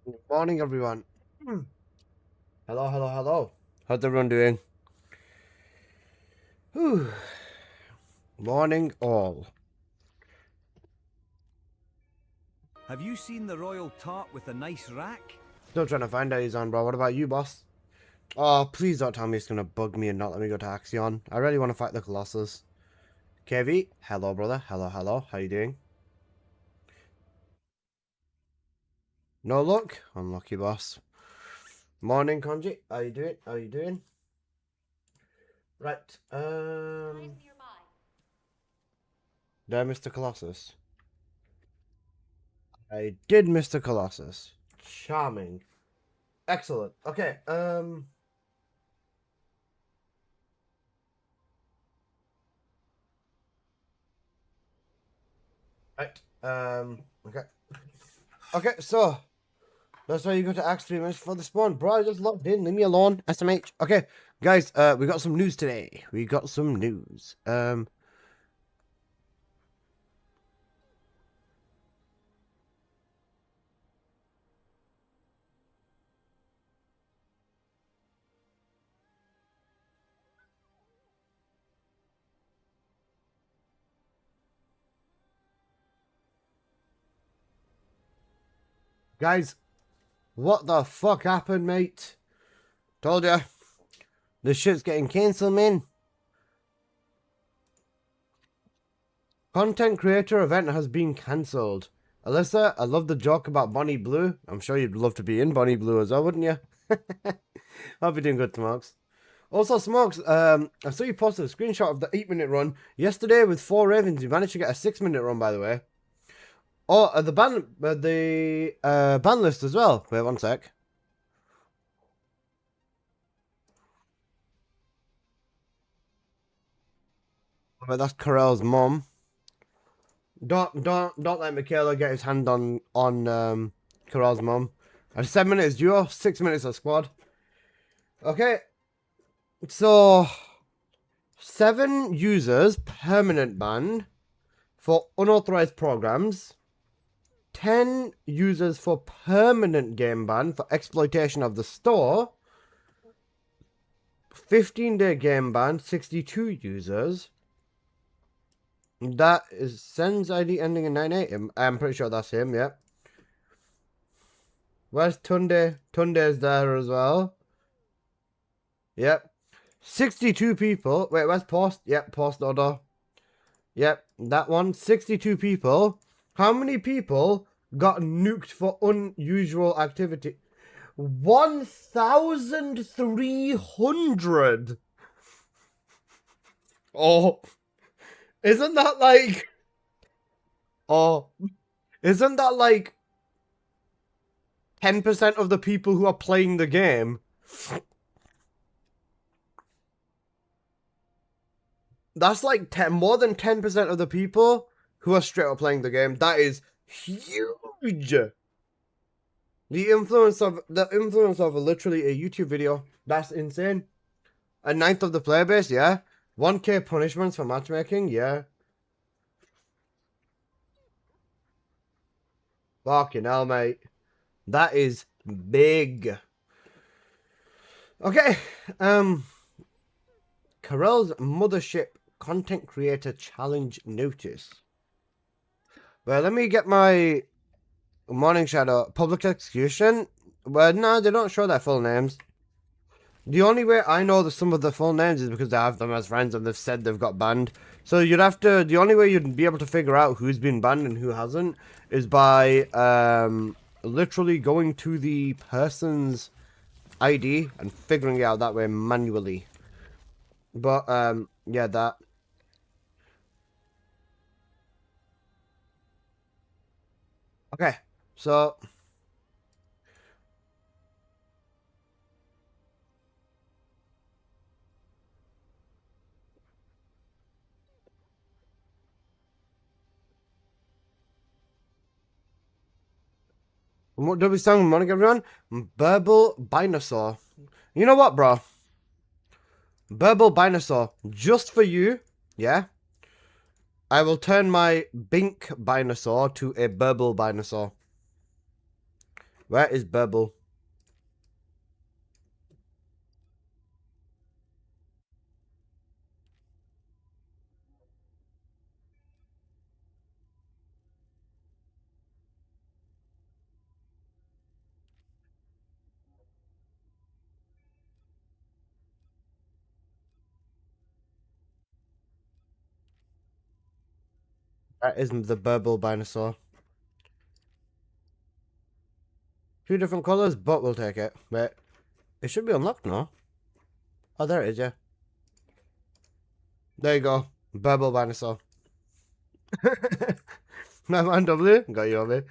Good morning, everyone. Hello, hello, hello. How's everyone doing? Whew. Morning, all. Have you seen the royal tart with a nice rack? Still trying to find out he's on, bro. What about you, boss? Oh, please don't tell me it's going to bug me and not let me go to Axion. I really want to fight the Colossus. KV, hello, brother. Hello, hello. How you doing? No luck? Unlucky, boss. Morning, Konji. How you doing? How you doing? Right. Did I miss the Colossus? I did miss the Colossus. Charming. Excellent. Okay, right. Okay. Okay, so that's why you go to Axe 3 minutes for the spawn. Bro, I just logged in. Leave me alone. SMH. Okay, guys, we got some news today. We got some news. Guys, what the fuck happened, mate? Told ya. This shit's getting cancelled, man. Content creator event has been cancelled. Alyssa, I love the joke about Bonnie Blue. I'm sure you'd love to be in Bonnie Blue as well, wouldn't you? I'll be doing good, Smokes. Also, Smokes, I saw you posted a screenshot of the 8-minute run yesterday with 4 Ravens. You managed to get a 6-minute run, by the way. Oh, the ban list as well. Wait, one sec. But that's Carell's mom. Don't let Michaela get his hand on Carell's mom. And 7 minutes duo, 6 minutes of squad. Okay, so 7 users permanent ban for unauthorized programs. 10 users for permanent game ban for exploitation of the store. 15-day game ban, 62 users. That is Sen's ID ending in 98. I'm pretty sure that's him, yeah. Where's Tunde? Tunde's there as well. Yep. 62 people. Wait, where's Post? Yep, Post order. Yep, that one. 62 people. How many people got nuked for unusual activity? 1,300. Oh, isn't that like... Oh, isn't that like 10% of the people who are playing the game? That's like more than 10% of the people who are straight up playing the game. That is huge. The influence of literally a YouTube video. That's insane. A ninth of the player base, yeah. 1k punishments for matchmaking, yeah. Fucking hell, mate. That is big. Okay. Carell's Mothership Content Creator Challenge notice. Well, let me get my Morning Shadow public execution. Well, no, they don't show their full names. The only way I know that some of the full names is because I have them as friends and they've said they've got banned. So you'd have to, the only way you'd be able to figure out who's been banned and who hasn't is by literally going to the person's ID and figuring it out that way manually. But yeah, that. Okay, so what do we song? Good morning, everyone. Burble Binosaur. You know what, bro? Burble Binosaur, just for you, yeah? I will turn my Bink Binosaur to a Burble Binosaur. Where is Burble? That is the Burble dinosaur. Two different colours, but we'll take it. Wait, it should be unlocked now. Oh, there it is, yeah. There you go. Burble dinosaur. My man W. Got you over.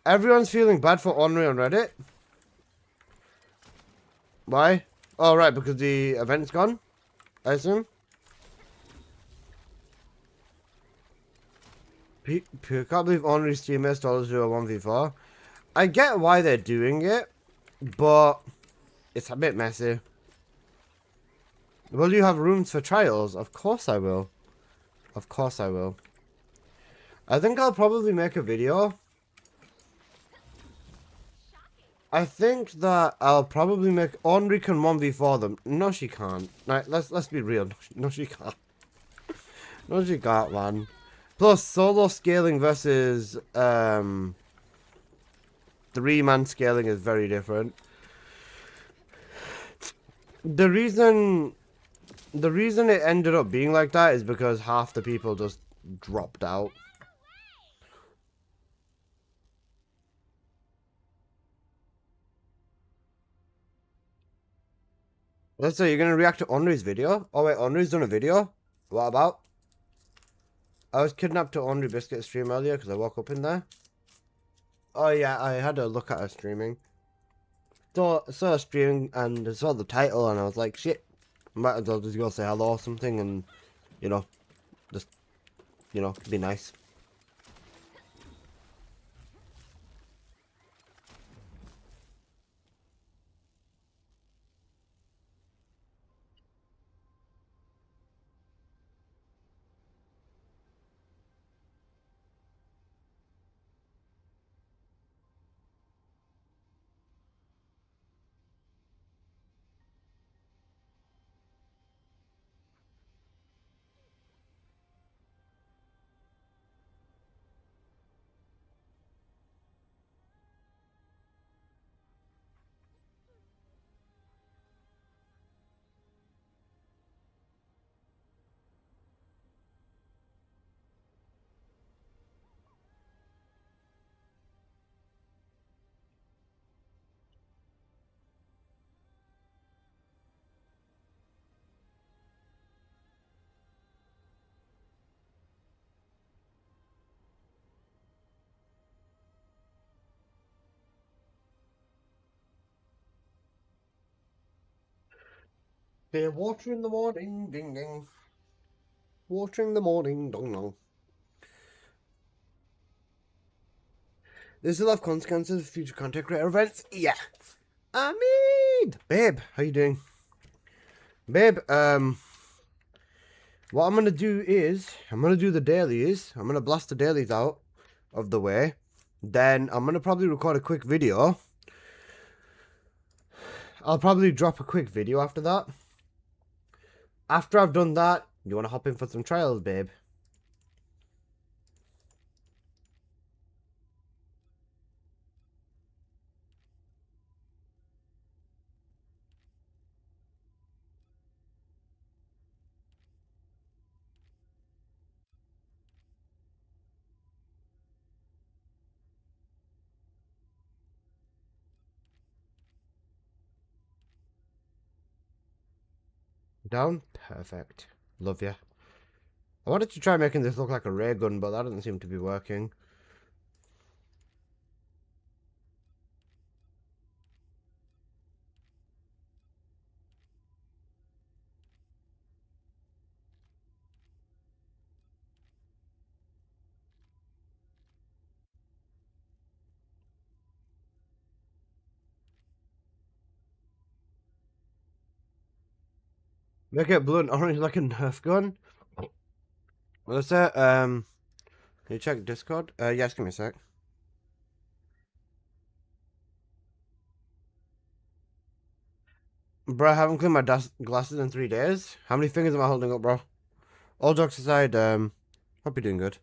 Everyone's feeling bad for Ornery on Reddit. Why? Oh, right, because the event's gone, I assume. Can't believe Ornery's teammates told us to do a 1v4. I get why they're doing it, but it's a bit messy. Will you have rooms for trials? Of course I will. Of course I will. I think I'll probably make a video. I think that I'll probably make Ornery can 1v4 them. No, she can't. Right, let's be real. No, she can't. No, she can't, man. Plus, solo scaling versus 3-man scaling is very different. The reason it ended up being like that is because half the people just dropped out. Let's say you're gonna react to Ornery's video. Oh wait, Ornery's done a video. What about? I was kidnapped to Ornery Biscuit stream earlier because I woke up in there. Oh yeah, I had a look at her streaming. Saw her streaming and saw the title and I was like, shit, might as well just go say hello or something and, you know, just, you know, be nice. They're water in the morning, ding ding. Water in the morning, dong dong. This will have consequences for future content creator events. Yeah. Amid! Babe, how you doing? Babe, what I'm gonna do is, I'm gonna do the dailies. I'm gonna blast the dailies out of the way. Then I'm gonna probably record a quick video. I'll probably drop a quick video after that. After I've done that, you wanna hop in for some trials, babe? Down? Perfect. Love you. I wanted to try making this look like a ray gun, but that doesn't seem to be working. Make it blue and orange like a Nerf gun. What's that? Can you check Discord? Yes, give me a sec. Bro, I haven't cleaned my glasses in 3 days. How many fingers am I holding up, bro? All jokes aside, hope you're doing good.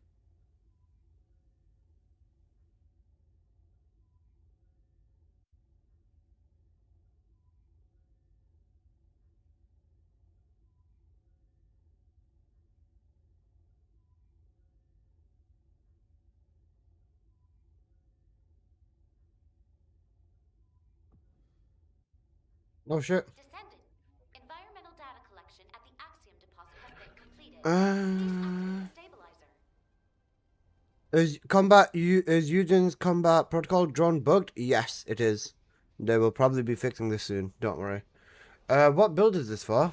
Oh shit. Descendant. Environmental data collection at the Axiom deposit has been completed. Uh, Deactivate the stabilizer. is Eugen's combat protocol drone bugged? Yes, it is. They will probably be fixing this soon. Don't worry. What build is this for?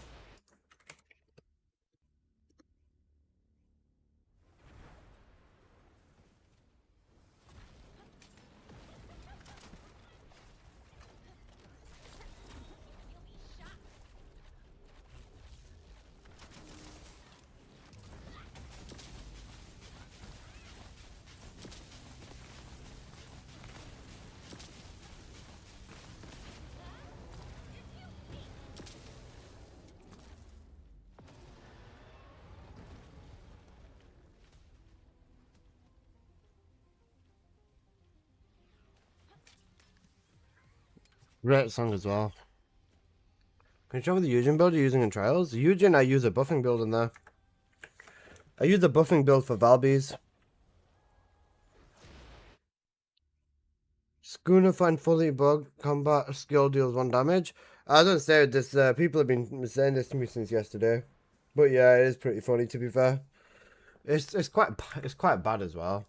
Great song as well. Can you show me the Eugen build you're using in trials? Eugen, I use a buffing build in there. I use a buffing build for Valby's. Schooner find fully bugged combat skill deals 1 damage. I don't say this. People have been saying this to me since yesterday, but yeah, it is pretty funny to be fair. It's quite bad as well.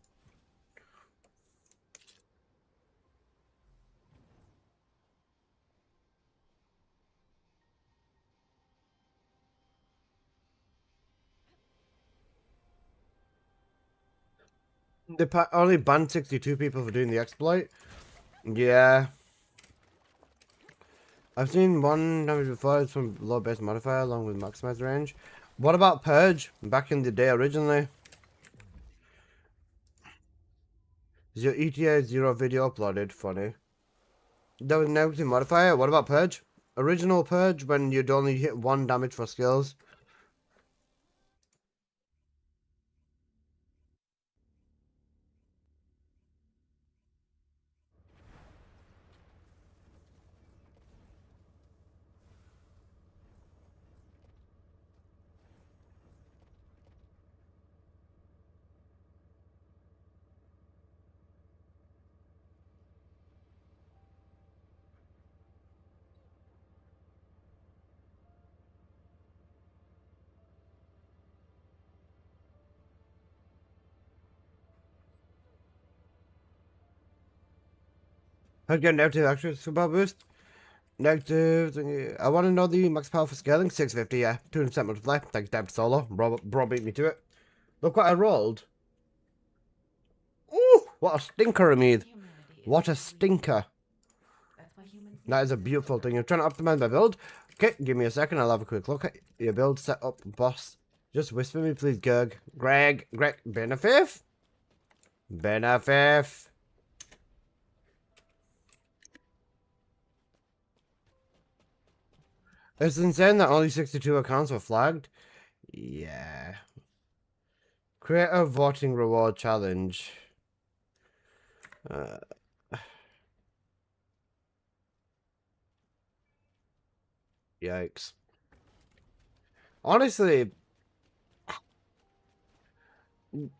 They only banned 62 people for doing the exploit. Yeah. I've seen 1 damage before. It's from low base modifier along with maximized range. What about Purge? Back in the day originally. Is your ETA 0 video uploaded? Funny. That was negative modifier. What about Purge? Original Purge when you'd only hit 1 damage for skills. How to get negative extra super boost? Negative. I want to know the max power for scaling. 650, yeah. 200% multiply. Thanks, Deb Solo. Bro beat me to it. Look what I rolled. Ooh, what a stinker, Amid. What a stinker. That is a beautiful thing. You're trying to optimize my build? Okay, give me a second. I'll have a quick look at your build setup, boss. Just whisper me, please, Gerg. Greg. Benefif? Benefif. It's insane that only 62 accounts were flagged. Yeah. Create a voting reward challenge. Yikes. Honestly,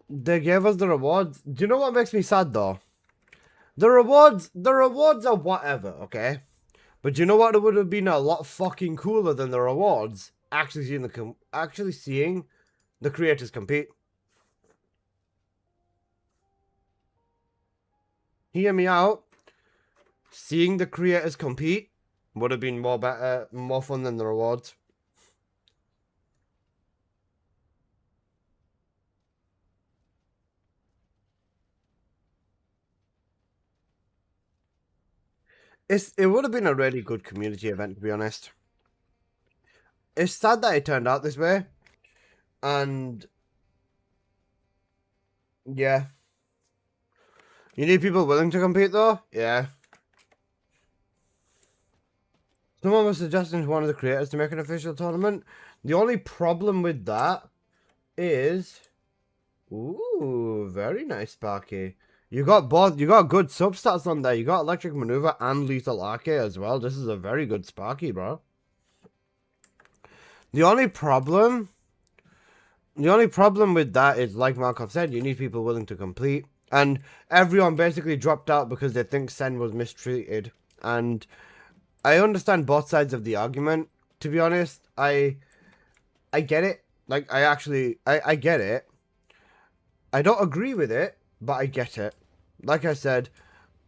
they gave us the rewards. Do you know what makes me sad though? The rewards are whatever, okay? But do you know what would have been a lot fucking cooler than the rewards? Actually seeing the creators compete. Hear me out. Seeing the creators compete would have been more fun than the rewards. It would have been a really good community event, to be honest. It's sad that it turned out this way. And yeah. You need people willing to compete though? Yeah. Someone was suggesting to one of the creators to make an official tournament. The only problem with that is... Ooh, very nice, Sparky. You got both. You got good substats on there. You got Electric Maneuver and Lethal Arcade as well. This is a very good Sparky, bro. The only problem with that is, like Markov said, you need people willing to complete. And everyone basically dropped out because they think Sen was mistreated. And I understand both sides of the argument. To be honest, I get it. Like, I get it. I don't agree with it, but I get it. Like I said,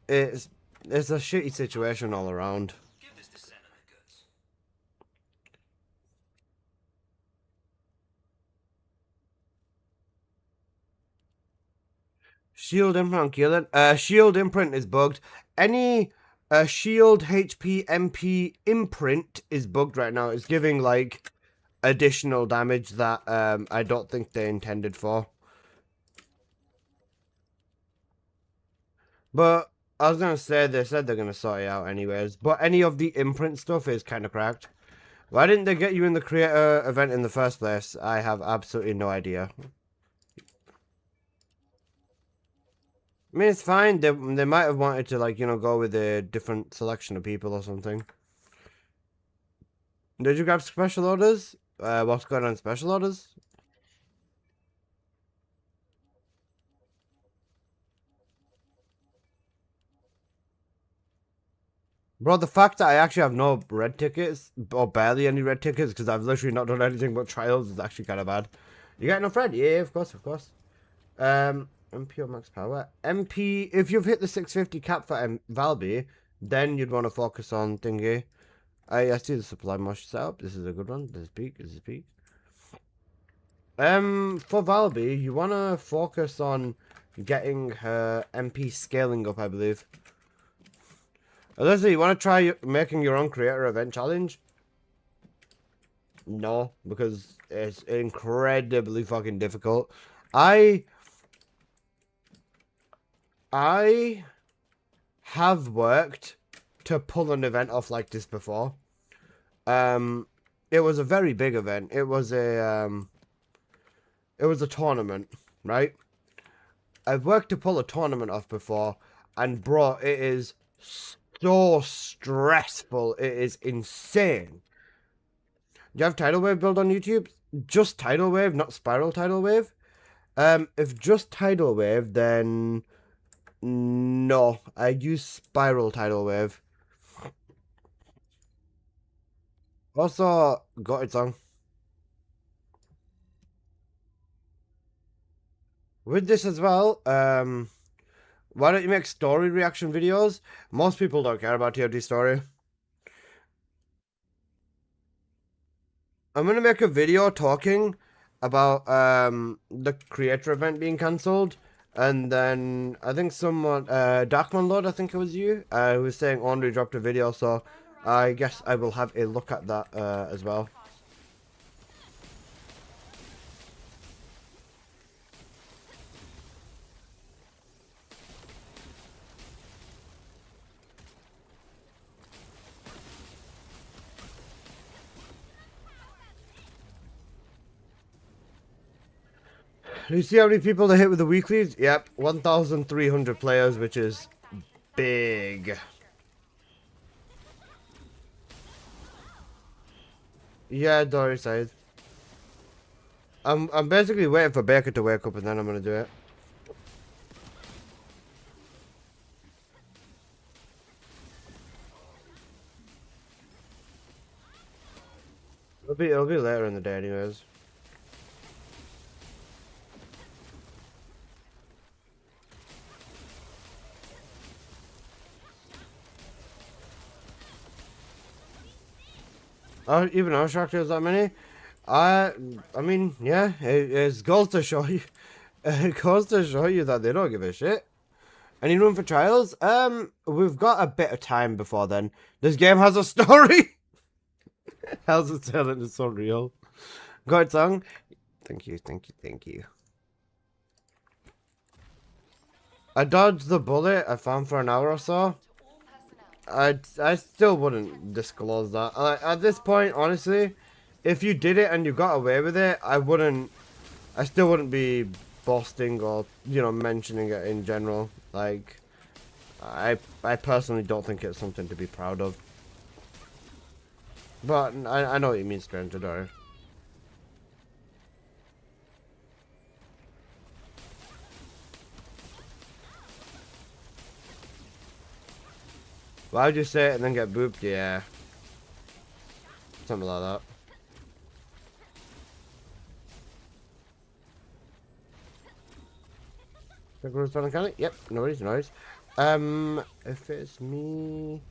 it's a shitty situation all around. Give this to Sen and the goods. Shield imprint killing. Shield imprint is bugged. Any shield HP MP imprint is bugged right now. It's giving like additional damage that I don't think they intended for. But I was gonna say they said they're gonna sort it out anyways. But any of the imprint stuff is kind of cracked. Why didn't they get you in the creator event in the first place? I have absolutely no idea. I mean, it's fine. They might have wanted to, like, you know, go with a different selection of people or something. Did you grab special orders? What's going on special orders? Bro, the fact that I actually have no red tickets, or barely any red tickets, because I've literally not done anything but trials, is actually kind of bad. You got enough red? Yeah, of course, of course. MP or max power. MP, if you've hit the 650 cap for Valby, then you'd want to focus on thingy. I see the supply mosh setup. This is a good one. This is peak. This is peak. For Valby, you want to focus on getting her MP scaling up, I believe. Leslie, you want to try making your own creator event challenge? No, because it's incredibly fucking difficult. I have worked to pull an event off like this before. It was a very big event. It was a tournament, right? I've worked to pull a tournament off before, and bro, it is so stressful. It is insane. Do you have Tidal Wave build on YouTube? Just Tidal Wave, not Spiral Tidal Wave. If just Tidal Wave, then no, I use Spiral Tidal Wave. Also, got it on. With this as well, why don't you make story reaction videos? Most people don't care about TOD story. I'm going to make a video talking about the creator event being cancelled. And then I think someone, Darkman Lord, I think it was you, who was saying Andre dropped a video. So I guess I will have a look at that as well. You see how many people they hit with the weeklies? Yep, 1,300 players, which is big. Yeah, Dory side. I'm basically waiting for Baker to wake up and then I'm gonna do it. It'll be later in the day anyways. Even I was shocked there's that many. I mean, yeah, it goes to show you. It goes to show you that they don't give a shit. Any room for trials? We've got a bit of time before then. This game has a story. How's it telling? It's so real. Got it, song. Thank you, thank you, thank you. I dodged the bullet I found for an hour or so. I still wouldn't disclose that. At this point, honestly, if you did it and you got away with it, I still wouldn't be boasting or, you know, mentioning it in general. Like, I personally don't think it's something to be proud of. But I know what you mean, stranger, don't I? Why would you say it and then get booped? Yeah. Something like that. Yep, no worries, no worries. If it's me...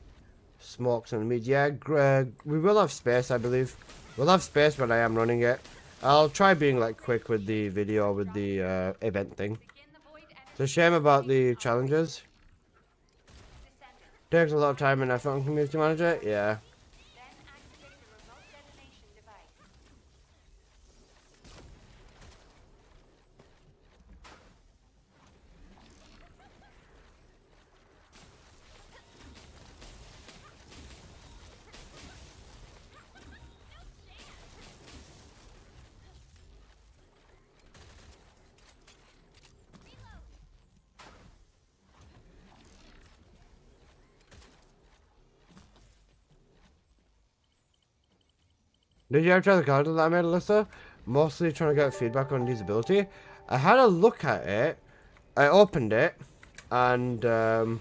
Smokes on the mid. Yeah, we will have space, I believe. We'll have space when I am running it. I'll try being like quick with the video with the event thing. It's a shame about the challenges. Takes a lot of time and effort on community manager. Yeah. Did you ever try the card that I made, Alyssa? Mostly trying to get feedback on usability. I had a look at it. I opened it, and I'm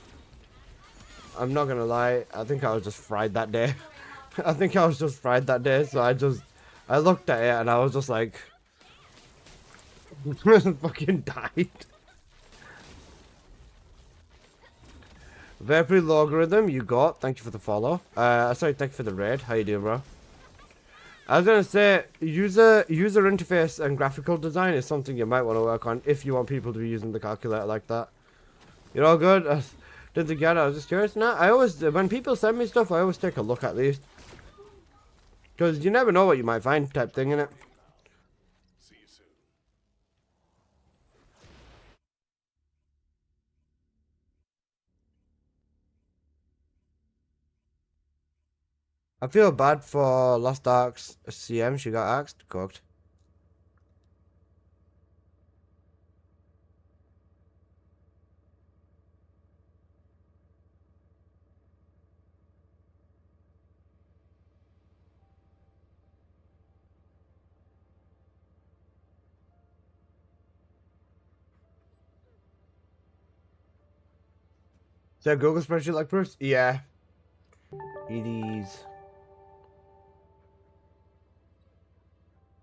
not gonna lie. I think I was just fried that day. I think I was just fried that day. So I looked at it and I was just like, fucking died. Very logarithm, you got. Thank you for the follow. Sorry, thank you for the raid. How you doing, bro? I was gonna say, user interface and graphical design is something you might want to work on if you want people to be using the calculator like that. You're all good? Didn't think I was just curious. Nah, I always, when people send me stuff, I always take a look at least. Because you never know what you might find type thing in it. See you soon. I feel bad for Lost Ark's CM. She got axed. Cooked. Is that Google spreadsheet like Bruce? Yeah. It is.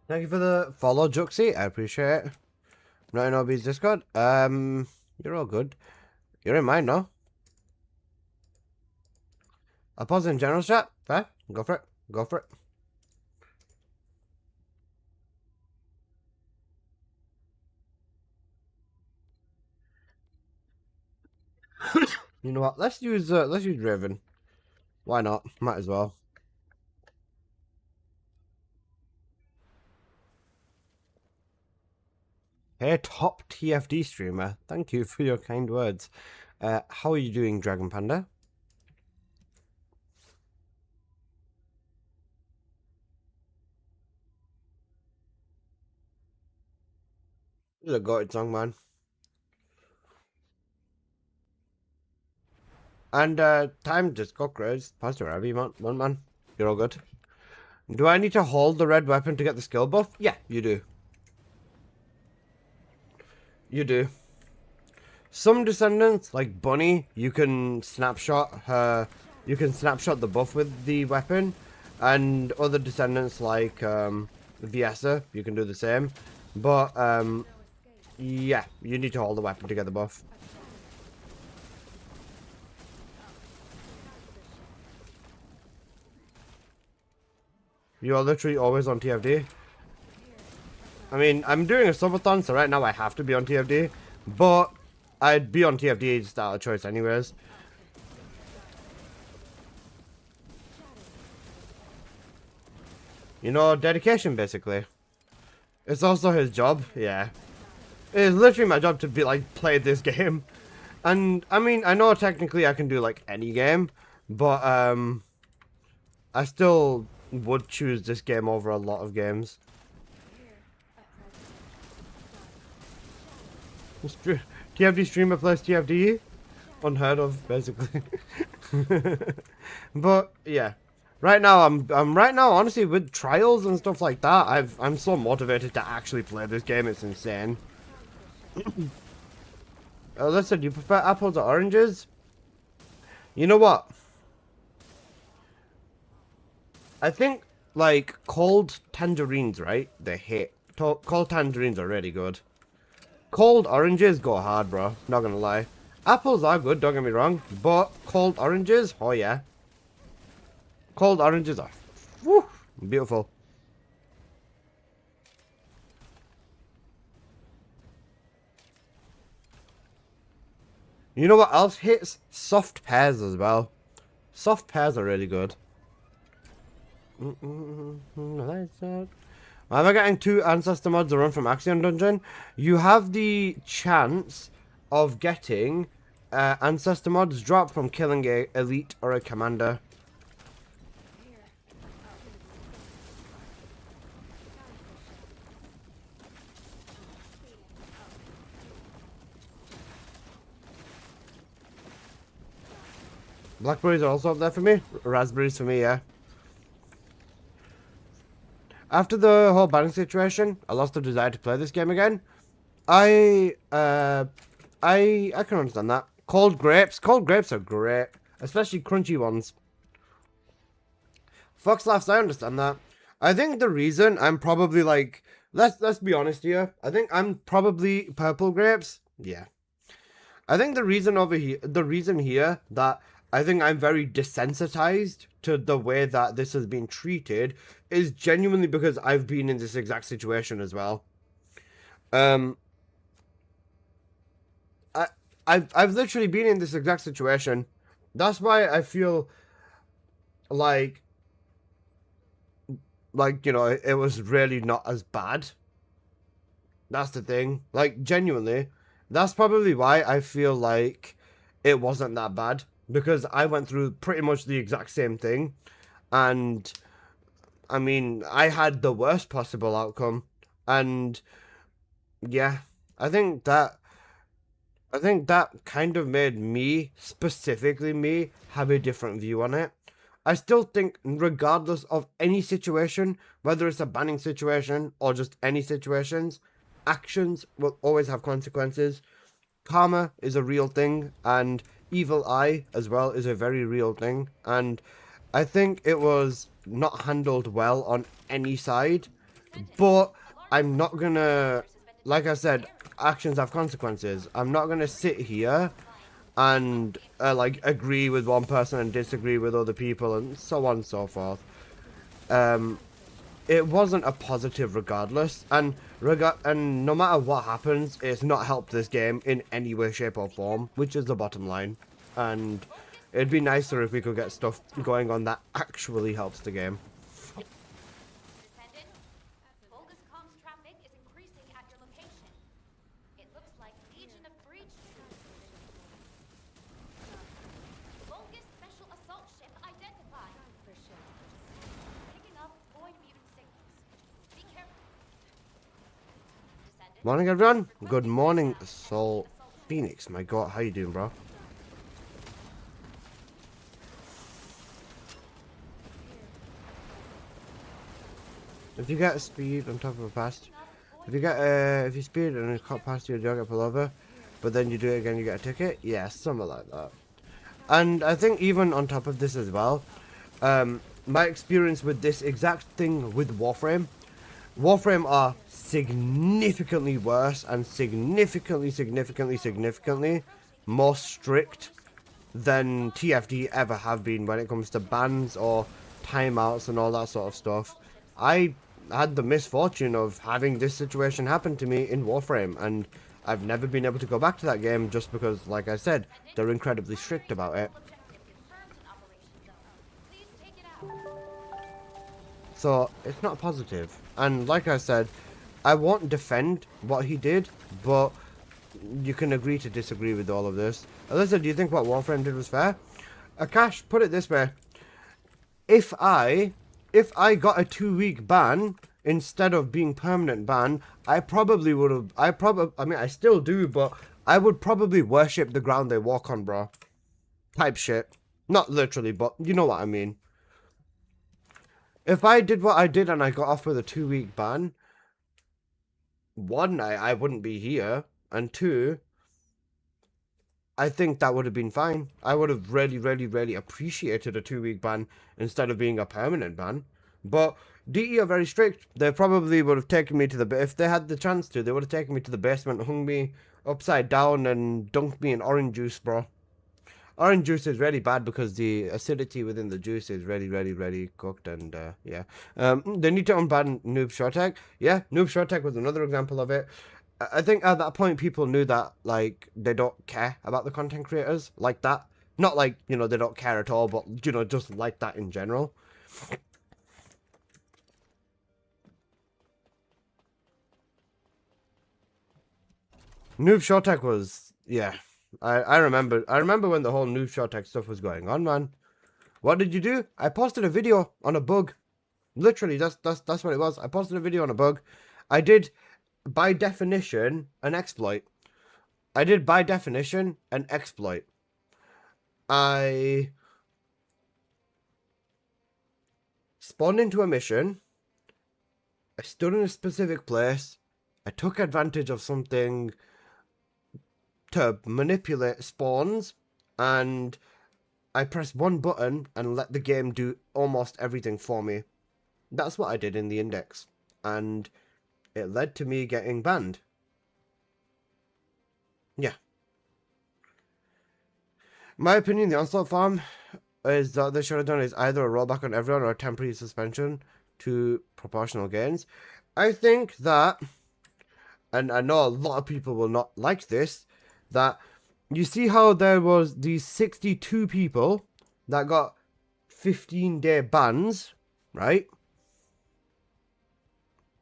Thank you for the follow, Juxie. I appreciate it. Not in OB's Discord. You're all good. You're in mine, no? I'll pause in general chat. Fair? Go for it. Go for it. You know what? Let's use Raven. Why not? Might as well. Hey, top TFD streamer. Thank you for your kind words. How are you doing, Dragon Panda? This is a goated song, man. And time just got crazy. Pass to wherever you want, man. You're all good. Do I need to hold the red weapon to get the skill buff? Yeah, you do. You do. Some descendants, like Bunny, you can snapshot her. You can snapshot the buff with the weapon, and other descendants like Viessa, you can do the same. But yeah, you need to hold the weapon to get the buff. You are literally always on TFD. I mean, I'm doing a subathon, so right now I have to be on TFD. But I'd be on TFD just out of choice anyways. You know, dedication basically. It's also his job, yeah. It's literally my job to be like, play this game. And, I mean, I know technically I can do like any game. But I still would choose this game over a lot of games. TFD streamer plus TFD? Unheard of, basically. But yeah, right now I'm right now honestly with trials and stuff like that. I'm so motivated to actually play this game. It's insane. Listen, do you prefer apples or oranges? You know what? I think like cold tangerines, right? They hit. Cold tangerines are really good. Cold oranges go hard, bro. Not gonna lie. Apples are good, don't get me wrong. But cold oranges, oh yeah. Cold oranges are whew, beautiful. You know what else hits? Soft pears as well. Soft pears are really good. Whenever getting 2 ancestor mods to run from Axiom Dungeon, you have the chance of getting ancestor mods dropped from killing a elite or a commander. Blackberries are also up there for me. Raspberries for me, yeah. After the whole banning situation, I lost the desire to play this game again. I can understand that. Cold grapes are great, especially crunchy ones. Fox laughs, I understand that. I think the reason I'm probably like, let's be honest here. I think I'm probably purple grapes. Yeah. I think the reason here that I think I'm very desensitized to the way that this has been treated is genuinely because I've been in this exact situation as well. I've literally been in this exact situation. That's why I feel like you know, it was really not as bad. That's the thing. Like, genuinely, that's probably why I feel like it wasn't that bad. Because I went through pretty much the exact same thing. And, I mean, I had the worst possible outcome. And, yeah, I think that kind of made me, specifically me, have a different view on it. I still think, regardless of any situation, whether it's a banning situation or just any situations, actions will always have consequences. Karma is a real thing, and evil eye as well is a very real thing. And I think it was not handled well on any side. But I'm not gonna, like I said, actions have consequences. I'm not gonna sit here and like agree with one person and disagree with other people and so on and so forth. It wasn't a positive regardless, and no matter what happens, it's not helped this game in any way, shape or form, which is the bottom line. And it'd be nicer if we could get stuff going on that actually helps the game. Descendant, bogus comms traffic is increasing at your location. It looks like Legion of Breach. Bogus special assault ship identified. Picking up void mutant signals. Be careful. Descendant. Morning, everyone. Good morning, Soul Phoenix. My God, how you doing, bro? If you get speed on top of a pass, if you speed and it's caught past you, you don't get pulled over, but then you do it again, you get a ticket. Yeah, something like that. And I think even on top of this as well, my experience with this exact thing with Warframe are significantly worse and significantly more strict than TFD ever have been when it comes to bans or timeouts and all that sort of stuff. I had the misfortune of having this situation happen to me in Warframe, and I've never been able to go back to that game just because, like I said, they're incredibly strict about it. So it's not positive. And like I said, I won't defend what he did, but you can agree to disagree with all of this. Alyssa, do you think what Warframe did was fair? Akash, put it this way. If I got a 2-week ban instead of being permanent ban, I probably would have. I mean, I still do, but I would probably worship the ground they walk on, bro. Type shit. Not literally, but you know what I mean. If I did what I did and I got off with a 2-week ban, one, I wouldn't be here, and two, I think that would have been fine. I would have really, really, really appreciated a 2-week ban instead of being a permanent ban. But DE are very strict. They probably would have taken me to the... If they had the chance to, they would have taken me to the basement, hung me upside down and dunked me in orange juice, bro. Orange juice is really bad because the acidity within the juice is really, really, really cooked, and yeah. They need to unban Noob Shortec. Yeah, Noob Shortec was another example of it. I think at that point people knew that, like, they don't care about the content creators like that. Not like, you know, they don't care at all, but, you know, just like that in general. Noob Shortec was, yeah. I remember when the whole Noob Shortec stuff was going on, man. What did you do? I posted a video on a bug. Literally, that's what it was. I posted a video on a bug. I did, by definition, an exploit. I spawned into a mission. I stood in a specific place. I took advantage of something to manipulate spawns, and I pressed one button and let the game do almost everything for me. That's what I did in the index, and it led to me getting banned. Yeah. My opinion, the onslaught farm is that they should have done is either a rollback on everyone or a temporary suspension to proportional gains. I think that, and I know a lot of people will not like this, that you see how there was these 62 people that got 15-day bans, right?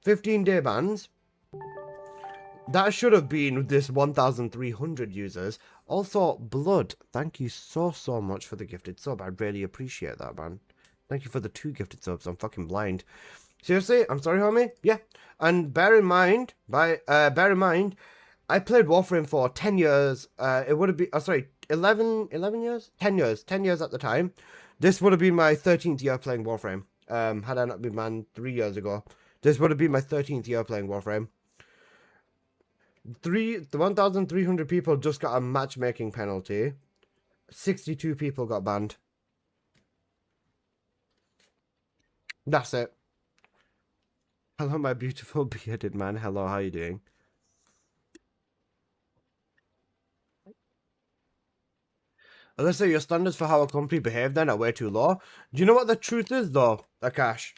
15-day bans. That should have been this 1,300 users. Also, Blood, thank you so much for the gifted sub. I really appreciate that, man. Thank you for the 2 gifted subs. I'm fucking blind. Seriously, I'm sorry, homie. Yeah, and bear in mind, I played Warframe for 10 years. It would have been, 11 years? 10 years. 10 years at the time. This would have been my 13th year playing Warframe. Had I not been banned 3 years ago. This would have been my 13th year playing Warframe. The 1,300 people just got a matchmaking penalty. 62 people got banned. That's it. Hello, my beautiful bearded man. Hello, how you doing? Let's say your standards for how a company behave then are way too low. Do you know what the truth is, though, Akash?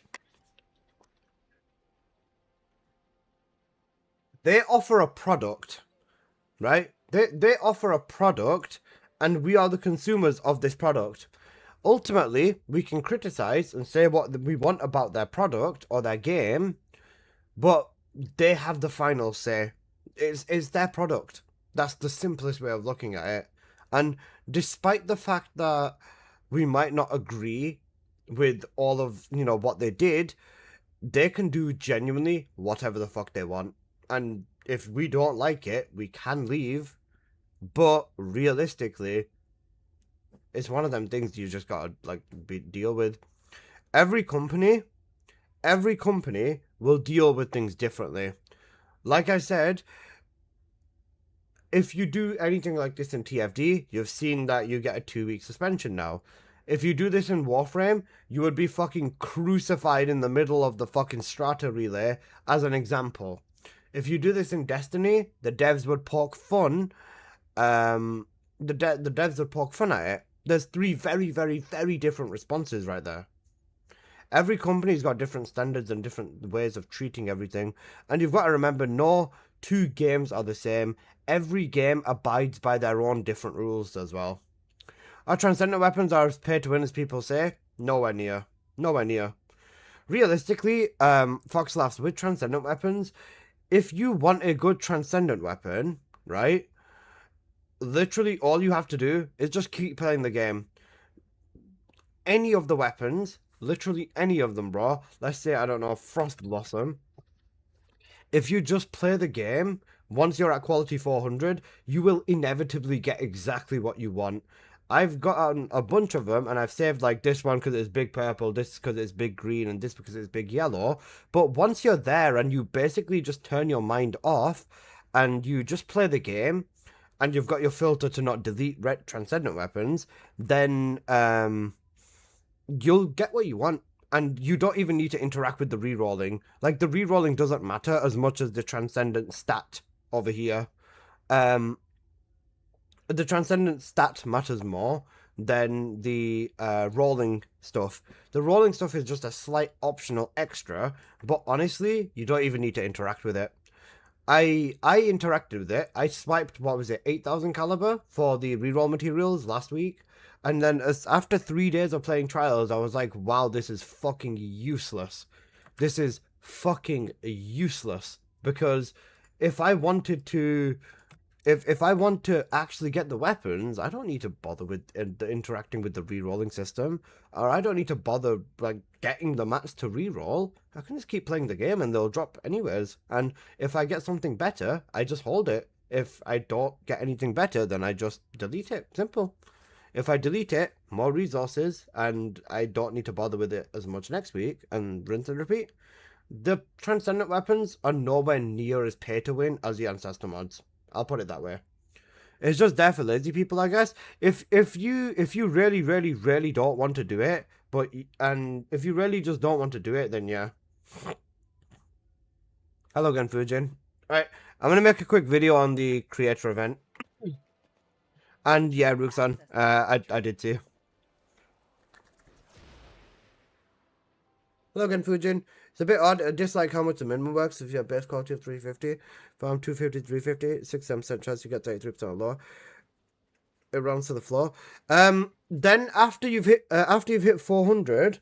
They offer a product, right? They offer a product, and we are the consumers of this product. Ultimately, we can criticize and say what we want about their product or their game, but they have the final say. It's their product. That's the simplest way of looking at it. And despite the fact that we might not agree with all of, you know, what they did, they can do genuinely whatever the fuck they want. And if we don't like it, we can leave. But realistically, it's one of them things you just gotta, like, deal with. Every company will deal with things differently. Like I said, if you do anything like this in TFD, you've seen that you get a 2-week suspension now. If you do this in Warframe, you would be fucking crucified in the middle of the fucking strata relay, as an example. If you do this in Destiny, the devs would poke fun. The devs would poke fun at it. There's 3 very, very, very different responses right there. Every company's got different standards and different ways of treating everything. And you've got to remember, no 2 games are the same. Every game abides by their own different rules as well. Are transcendent weapons as pay to win as people say? Nowhere near. Nowhere near. Realistically, Fox laughs, with transcendent weapons, if you want a good transcendent weapon, right, literally all you have to do is just keep playing the game. any of the weapons, literally any of them, bro. Let's say, I don't know, Frost Blossom. If you just play the game, once you're at quality 400, you will inevitably get exactly what you want. I've gotten a bunch of them, and I've saved like this one because it's big purple, this because it's big green, and this because it's big yellow. But once you're there and you basically just turn your mind off and you just play the game, and you've got your filter to not delete red transcendent weapons, then you'll get what you want. And you don't even need to interact with the rerolling. Like, the rerolling doesn't matter as much as the transcendent stat over here. The transcendent stat matters more than the rolling stuff. The rolling stuff is just a slight optional extra, but honestly, you don't even need to interact with it. I interacted with it. I swiped, what was it, 8,000 caliber for the reroll materials last week. And then after 3 days of playing trials, I was like, wow, this is fucking useless. This is fucking useless. Because if I wanted to... If I want to actually get the weapons, I don't need to bother with interacting with the rerolling system. Or I don't need to bother like getting the mats to reroll. I can just keep playing the game and they'll drop anyways. And if I get something better, I just hold it. If I don't get anything better, then I just delete it. Simple. If I delete it, more resources, and I don't need to bother with it as much next week, and rinse and repeat. The transcendent weapons are nowhere near as pay to win as the ancestor mods. I'll put it that way. It's just there for lazy people, I guess. If you really don't want to do it, and if you really just don't want to do it, then yeah. Hello again, Fujin. Alright, I'm gonna make a quick video on the creator event. And yeah, Ruxan, I did see. Hello again, Fujin. It's a bit odd. I dislike how much the minimum works if you have base quality of 350. Farm 250, 350, 6% chance you get 33% lower. It rounds to the floor. Then after you've hit 400,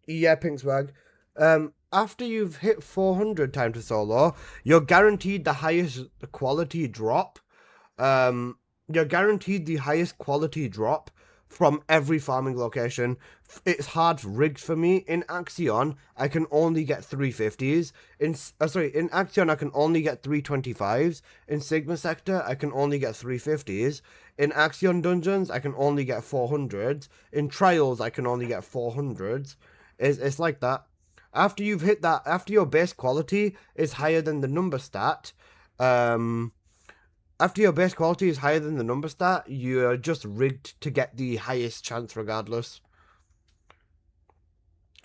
yeah, Pink Swag. After you've hit 400 time to solo, you're guaranteed the highest quality drop. You're guaranteed the highest quality drop from every farming location. It's hard rigged for me. In Axion, I can only get 350s. In Axion, I can only get 325s. In Sigma Sector, I can only get 350s. In Axion Dungeons, I can only get 400s. In Trials, I can only get 400s. It's like that. After you've hit that, after your base quality is higher than the number stat, after your base quality is higher than the number stat, you're just rigged to get the highest chance regardless.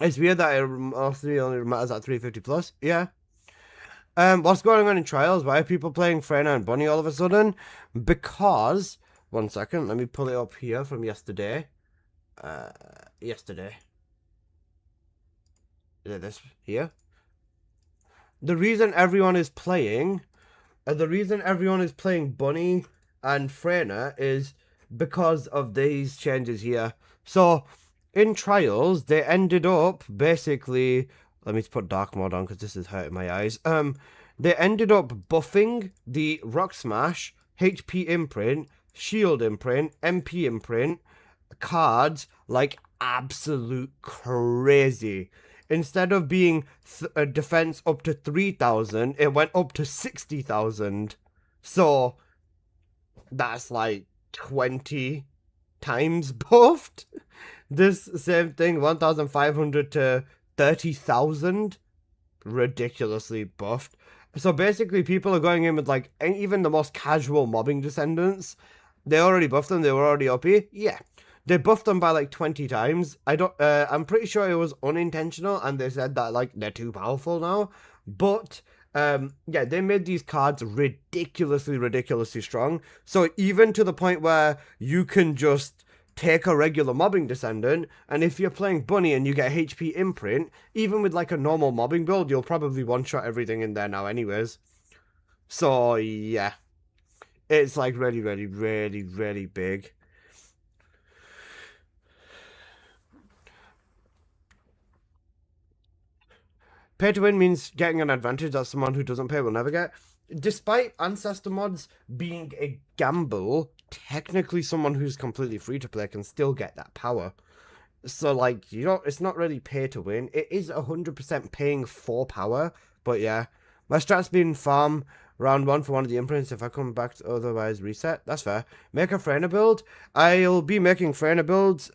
It's weird that it mostly only matters at 350 plus. Yeah. What's going on in trials? Why are people playing Freyna and Bunny all of a sudden? Because, one second, let me pull it up here from yesterday. Yesterday. Is it this here? The reason everyone is playing Bunny and Freyna is because of these changes here. So, in trials, they ended up basically... Let me put dark mode on because this is hurting my eyes. They ended up buffing the Rock Smash, HP imprint, Shield imprint, MP imprint, cards like absolute crazy. Instead of being a defense up to 3,000, it went up to 60,000. So, that's like 20 times buffed. This same thing, 1,500 to 30,000. Ridiculously buffed. So basically, people are going in with like, even the most casual mobbing descendants. They already buffed them, they were already OP. Yeah. They buffed them by like 20 times. I'm pretty sure it was unintentional and they said that like they're too powerful now. But yeah, they made these cards ridiculously strong. So even to the point where you can just take a regular mobbing descendant, and if you're playing Bunny and you get HP imprint, even with like a normal mobbing build, you'll probably one-shot everything in there now anyways. So yeah, it's like really big. Pay to win means getting an advantage that someone who doesn't pay will never get. Despite Ancestor mods being a gamble, technically someone who's completely free to play can still get that power. So like, you know, it's not really pay to win. It is 100% paying for power, but yeah. My strat's been farm round 1 for one of the imprints. If I come back to otherwise reset, that's fair. Make a Freyna build. I'll be making Freyna builds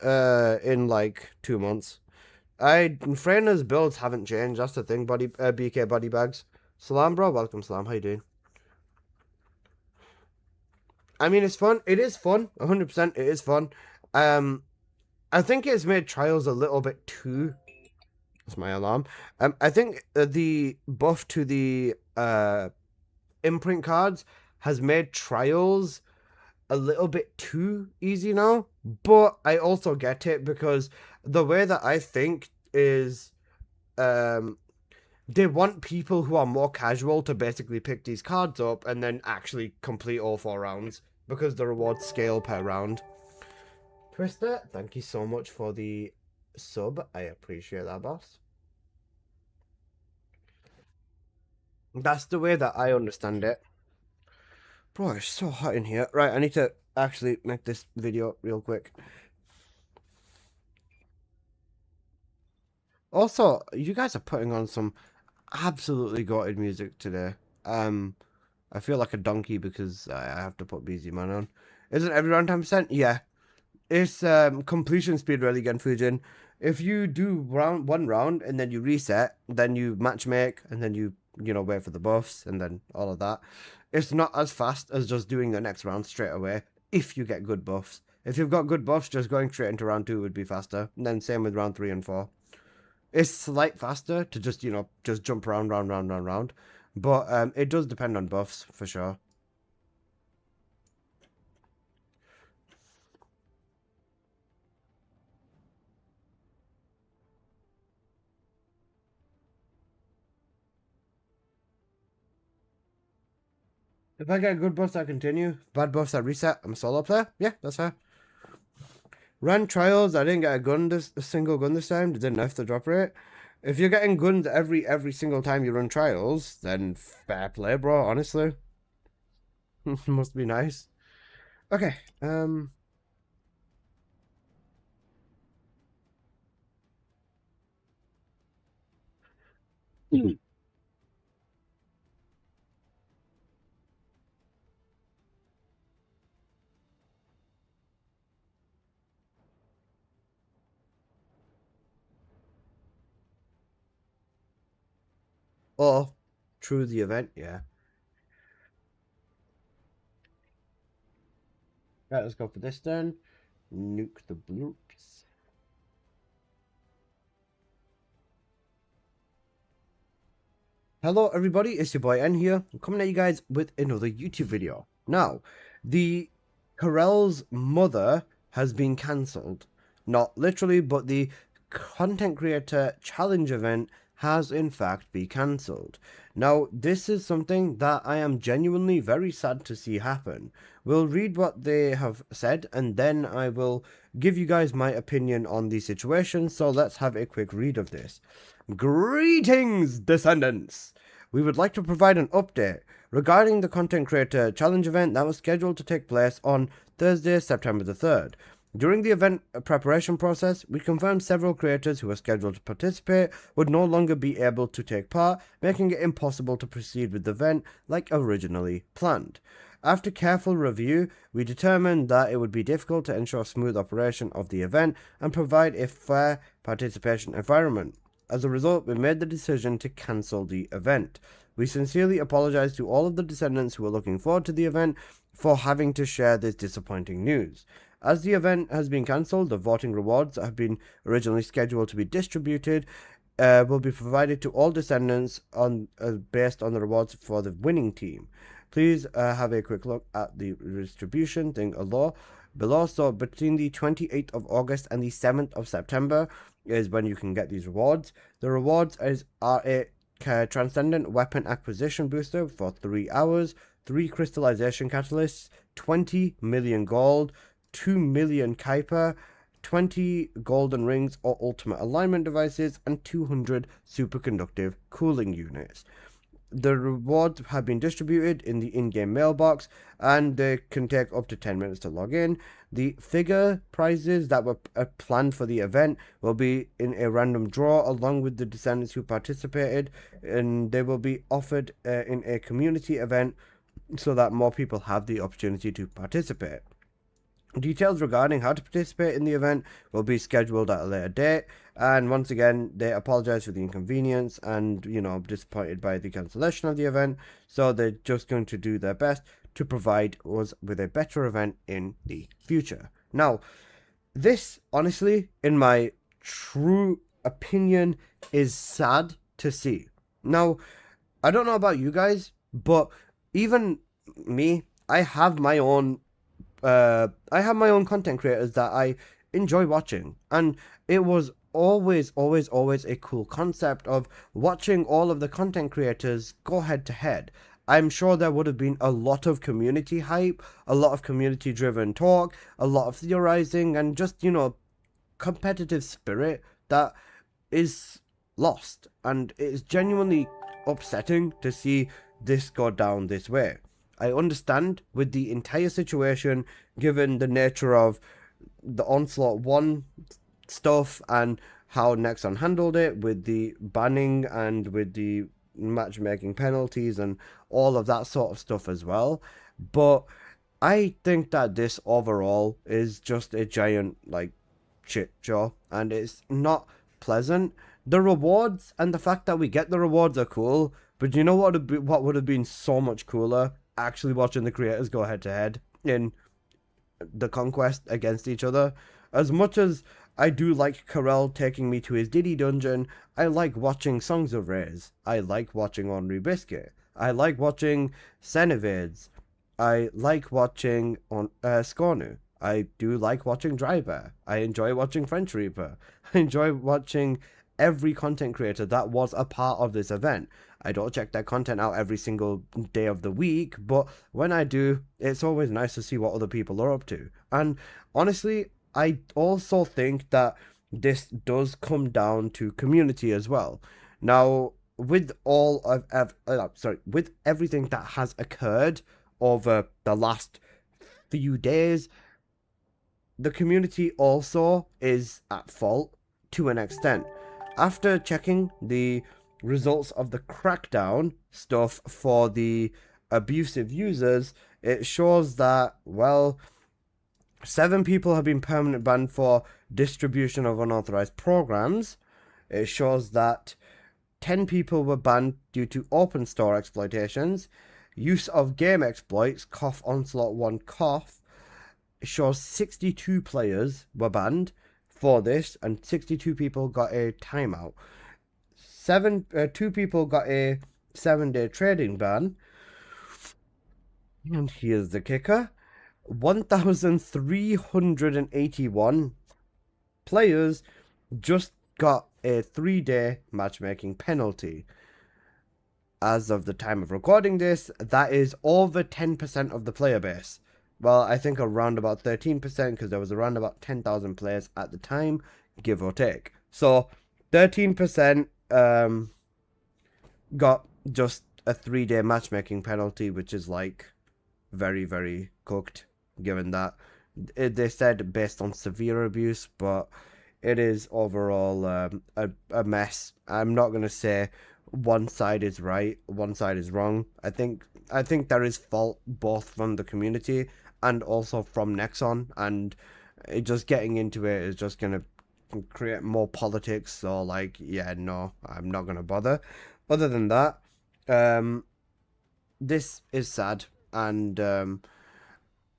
in like 2 months. Freyna's builds haven't changed. That's the thing. BK body bags. Salam, bro. Welcome, Salam. How you doing? I mean, it's fun. It is fun. 100%. It is fun. I think it's made trials a little bit too. That's my alarm. I think the buff to the imprint cards has made trials a little bit too easy now, but I also get it because the way that I think is they want people who are more casual to basically pick these cards up and then actually complete all 4 rounds because the rewards scale per round. Twister, thank you so much for the sub. I appreciate that, boss. That's the way that I understand it. Bro, it's so hot in here. Right, I need to actually make this video real quick. Also, you guys are putting on some absolutely gutted music today. I feel like a donkey because I have to put BZ Man on. Isn't every round 10%? Yeah. It's completion speed really again, Fujin. If you do one round and then you reset, then you matchmake and then you wait for the buffs and then all of that. It's not as fast as just doing the next round straight away if you get good buffs. If you've got good buffs, just going straight into round 2 would be faster. And then same with round 3 and 4. It's slight faster to just, just jump round. But it does depend on buffs for sure. If I get good buffs, I continue. Bad buffs, I reset. I'm a solo player. Yeah, that's fair. Ran trials. I didn't get a single gun this time. Didn't nerf the drop rate. If you're getting guns every single time you run trials, then fair play, bro. Honestly, must be nice. Okay. Or through the event, yeah. Right, let's go for this then. Nuke the bloops. Hello everybody, it's your boy N here. I'm coming at you guys with another YouTube video. Now, the Corel's mother has been cancelled. Not literally, but the content creator challenge event has in fact been cancelled. Now, this is something that I am genuinely very sad to see happen. We'll read what they have said and then I will give you guys my opinion on the situation, so let's have a quick read of this. Greetings, descendants! We would like to provide an update regarding the content creator challenge event that was scheduled to take place on Thursday, September the 3rd. During the event preparation process, we confirmed several creators who were scheduled to participate would no longer be able to take part, making it impossible to proceed with the event like originally planned. After careful review, we determined that it would be difficult to ensure smooth operation of the event and provide a fair participation environment. As a result, we made the decision to cancel the event. We sincerely apologize to all of the descendants who are looking forward to the event for having to share this disappointing news. As the event has been cancelled, the voting rewards that have been originally scheduled to be distributed will be provided to all descendants based on the rewards for the winning team. Please have a quick look at the distribution thing below. So between the 28th of August and the 7th of September is when you can get these rewards. The rewards are a transcendent weapon acquisition booster for 3 hours, 3 crystallization catalysts, 20 million gold, 2 million Kuiper, 20 golden rings or ultimate alignment devices, and 200 superconductive cooling units. The rewards have been distributed in the in-game mailbox, and they can take up to 10 minutes to log in. The figure prizes that were planned for the event will be in a random draw along with the descendants who participated, and they will be offered in a community event so that more people have the opportunity to participate. Details regarding how to participate in the event will be scheduled at a later date, and once again they apologize for the inconvenience and disappointed by the cancellation of the event, so they're just going to do their best to provide us with a better event in the future. Now, this honestly, in my true opinion, is sad to see. Now, I don't know about you guys, but even me, I have my own content creators that I enjoy watching, and it was always a cool concept of watching all of the content creators go head to head. I'm sure there would have been a lot of community hype, a lot of community driven talk, a lot of theorizing, and just competitive spirit that is lost, and it's genuinely upsetting to see this go down this way. I understand with the entire situation, given the nature of the Onslaught 1 stuff and how Nexon handled it with the banning and with the matchmaking penalties and all of that sort of stuff as well. But I think that this overall is just a giant shit show, and it's not pleasant. The rewards and the fact that we get the rewards are cool, but you know what would have been so much cooler? Actually watching the creators go head to head in the conquest against each other. As much as I do like Karel taking me to his Diddy dungeon, I like watching Songs of Rays. I like watching Henri Biscuit. I like watching Senevades. I like watching Scornu. I do like watching Drybear. I enjoy watching French Reaper. I enjoy watching every content creator that was a part of this event. I don't check their content out every single day of the week, but when I do, it's always nice to see what other people are up to. And honestly, I also think that this does come down to community as well. Now, with with everything that has occurred over the last few days, the community also is at fault to an extent. After checking the results of the crackdown stuff for the abusive users, it shows that, well, 7 people have been permanently banned for distribution of unauthorized programs. It shows that 10 people were banned due to open store exploitations, use of game exploits, cough onslaught 1 cough. It shows 62 players were banned for this, and 62 people got a timeout. 2 people got a 7-day trading ban. And here's the kicker. 1,381 players just got a 3-day matchmaking penalty. As of the time of recording this, that is over 10% of the player base. Well, I think around about 13%, because there was around about 10,000 players at the time, give or take. So 13% got just a 3-day matchmaking penalty, which is very, very cooked, given that they said based on severe abuse, but it is overall a mess. I'm not going to say one side is right, one side is wrong. I think there is fault both from the community and also from Nexon, and just getting into it is just going to create more politics. So yeah, no, I'm not going to bother. Other than that, this is sad, and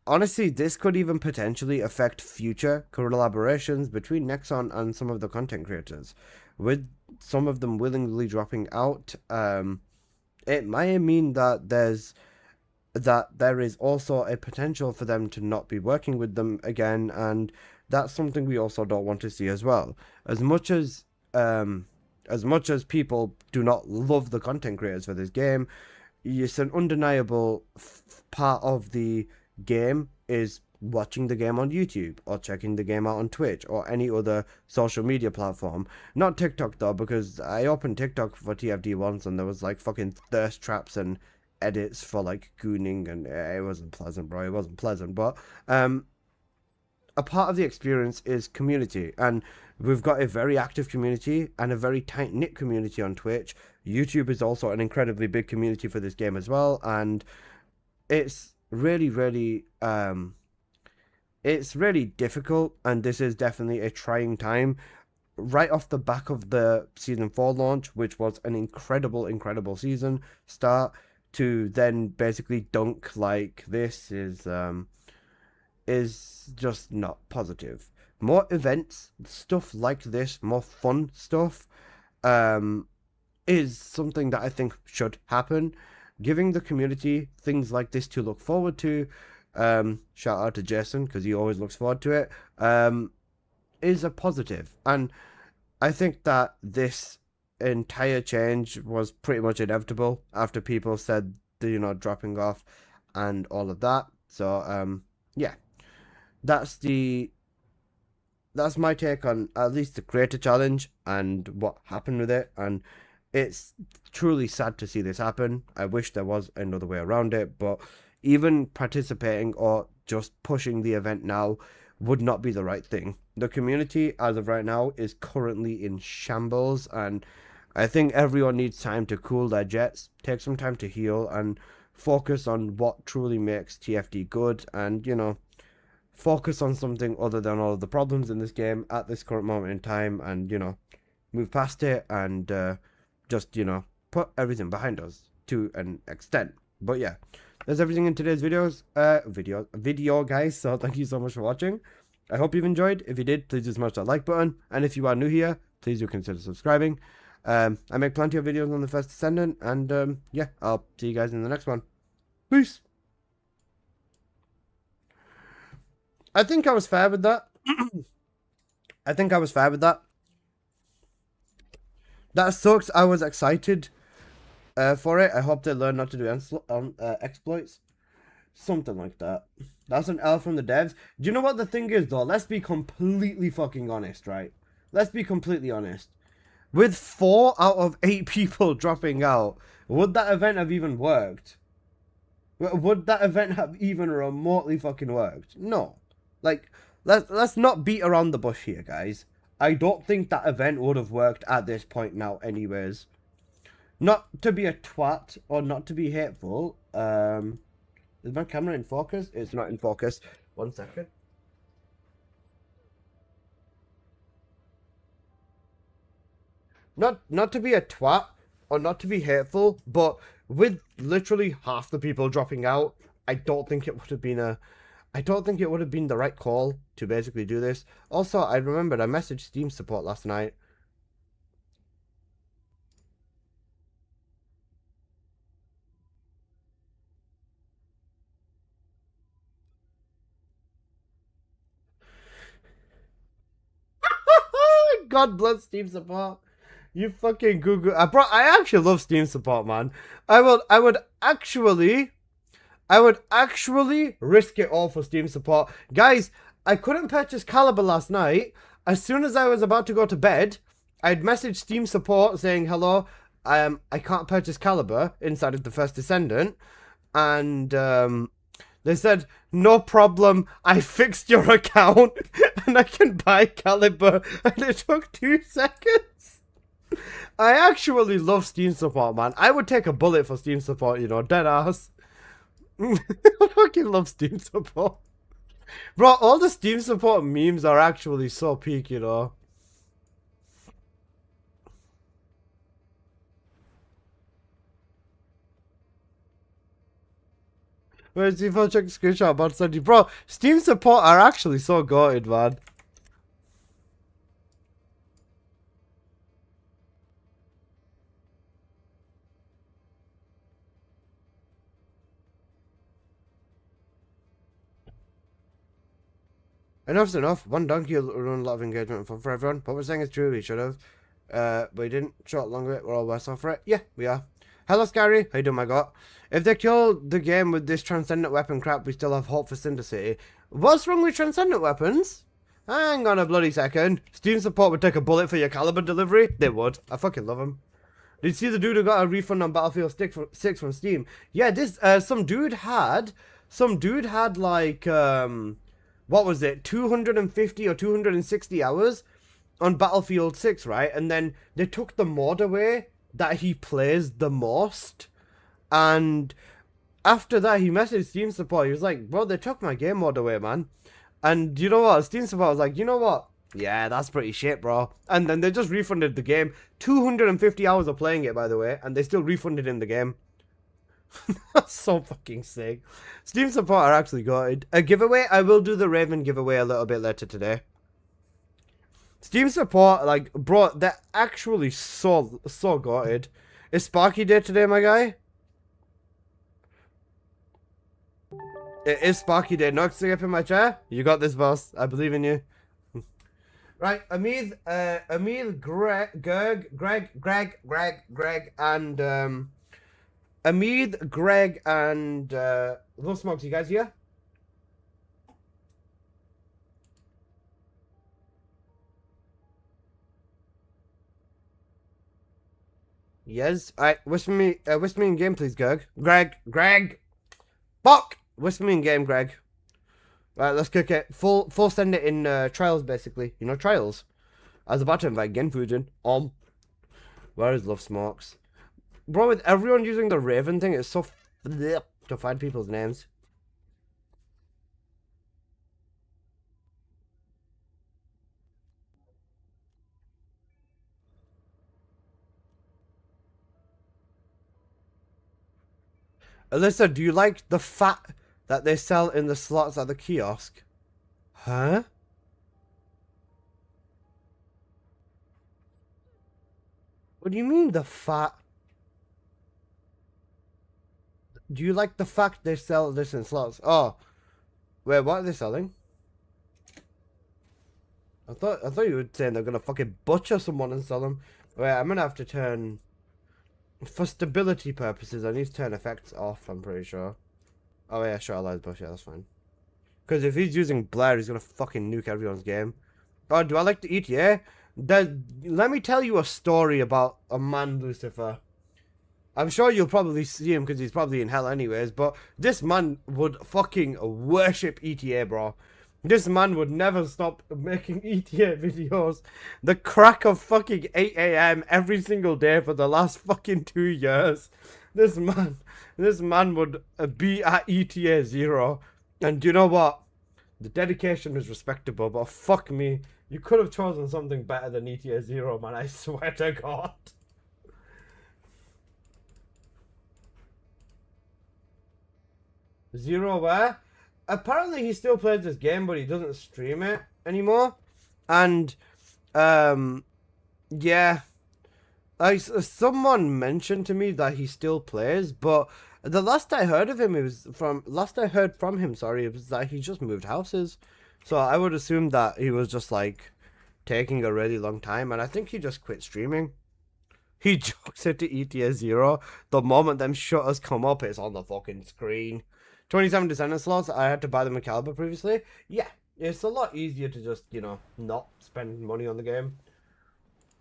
honestly, this could even potentially affect future collaborations between Nexon and some of the content creators. With some of them willingly dropping out, it might mean that there is also a potential for them to not be working with them again, and that's something we also don't want to see as well. As much as people do not love the content creators for this game, it's an undeniable part of the game is watching the game on YouTube or checking the game out on Twitch or any other social media platform. Not TikTok though, because I opened TikTok for TFD once and there was like fucking thirst traps and edits for like gooning, and it wasn't pleasant, bro. It wasn't pleasant, but a part of the experience is community, and we've got a very active community and a very tight-knit community on Twitch. YouTube is also an incredibly big community for this game as well, and it's really it's really difficult, and this is definitely a trying time right off the back of the season 4 launch, which was an incredible season start, to then basically dunk like this is just not positive. More events, stuff like this, more fun stuff, is something that I think should happen. Giving the community things like this to look forward to, shout out to Jason because he always looks forward to it, is a positive. And I think that this entire change was pretty much inevitable after people said, dropping off and all of that. So, yeah, that's my take on at least the creator challenge and what happened with it. And it's truly sad to see this happen. I wish there was another way around it, but even participating or just pushing the event now would not be the right thing. The community, as of right now, is currently in shambles, and I think everyone needs time to cool their jets, take some time to heal, and focus on what truly makes TFD good, and, focus on something other than all of the problems in this game at this current moment in time, and, move past it, and just, put everything behind us to an extent. But yeah, that's everything in today's video, guys. So thank you so much for watching. I hope you've enjoyed. If you did, please do smash that like button. And if you are new here, please do consider subscribing. I make plenty of videos on the First Descendant, and yeah, I'll see you guys in the next one. Peace. I think I was fair with that. That sucks. I was excited for it. I hope they learn not to do exploits. Something like that. That's an L from the devs. Do you know what the thing is, though? Let's be completely fucking honest, right? Let's be completely honest. With 4 out of 8 people dropping out, would that event have even worked? Would that event have even remotely fucking worked? No. Like, let's not beat around the bush here, guys. I don't think that event would have worked at this point now anyways. Not to be a twat or not to be hateful. Is my camera in focus? It's not in focus. 1 second. Not to be a twat or not to be hateful, but with literally half the people dropping out, I don't think it would have been the right call to basically do this. Also, I remembered I messaged Steam support last night. God bless Steam support. You fucking Google. I actually love Steam support, man. I would actually risk it all for Steam support. Guys, I couldn't purchase Caliber last night. As soon as I was about to go to bed, I'd messaged Steam support saying, hello, I can't purchase Caliber inside of the First Descendant. And they said, no problem, I fixed your account and I can buy Caliber. And it took 2 seconds. I actually love Steam support, man. I would take a bullet for Steam support, dead ass. I fucking love Steam support. Bro, all the Steam support memes are actually so peak, Where's the phone check screenshot about Sunday? Bro, Steam support are actually so goated, man. Enough's enough. One donkey will run a lot of engagement for everyone. What we're saying is true, we should have. But we didn't. Short, long of it, we're all worse off for it. Yeah, we are. Hello, Scary. How you doing, my god? If they kill the game with this transcendent weapon crap, we still have hope for Cinder City. What's wrong with transcendent weapons? Hang on a bloody second. Steam support would take a bullet for your caliber delivery. They would. I fucking love them. Did you see the dude who got a refund on Battlefield 6 from Steam? Yeah, this some dude had like what was it, 250 or 260 hours on Battlefield 6, right? And then they took the mod away that he plays the most, and after that he messaged Steam support. He was like, bro, they took my game mod away, man. And you know what, Steam support was like, you know what, yeah, that's pretty shit, bro. And then they just refunded the game. 250 hours of playing it, by the way, and they still refunded in the game. That's so fucking sick. Steam support are actually gutted. A giveaway, I will do the Raven giveaway a little bit later today. Steam support, like, bro, they're actually so gutted. Is Sparky Day today, my guy? It is Sparky Day. No escape in my chair. You got this, boss. I believe in you. Right, Amid, Greg, and Amid, Greg, and Little Smokes. You guys here? Yes. Alright, whisper me in game, please, Greg. Greg. Fuck. Whisper me in game, Greg. Right, let's kick it. Full send it in trials, basically. You know, trials. I was about to invite Genfujin. Where is Love Smokes? Bro, with everyone using the Raven thing, it's so to find people's names. Alyssa, do you like the fat that they sell in the slots at the kiosk? Huh? What do you mean the fat? Do you like the fact they sell this in slots? Oh, wait, what are they selling? I thought you were saying they're gonna fucking butcher someone and sell them. Wait, I'm gonna have to turn. For stability purposes, I need to turn effects off, I'm pretty sure. Oh yeah, sure, I'll bush, yeah, that's fine. Because if he's using Blair, he's gonna fucking nuke everyone's game. Oh, do I like to eat? Yeah? Let me tell you a story about a man, Lucifer. I'm sure you'll probably see him because he's probably in hell anyways, but this man would fucking worship ETA, bro. This man would never stop making ETA videos. The crack of fucking 8 AM every single day for the last fucking 2 years. This man would be at ETA 0. And you know what? The dedication is respectable, but fuck me. You could have chosen something better than ETA 0, man. I swear to God. Zero where? Apparently he still plays this game, but he doesn't stream it anymore. And, yeah. Someone mentioned to me that he still plays, but the last I heard of him, it was that he just moved houses. So I would assume that he was just, like, taking a really long time, and I think he just quit streaming. He jokes it to ETA 0. The moment them shutters come up, it's on the fucking screen. 27 descendant slots, I had to buy them in Caliber previously. Yeah, it's a lot easier to just, you know, not spend money on the game.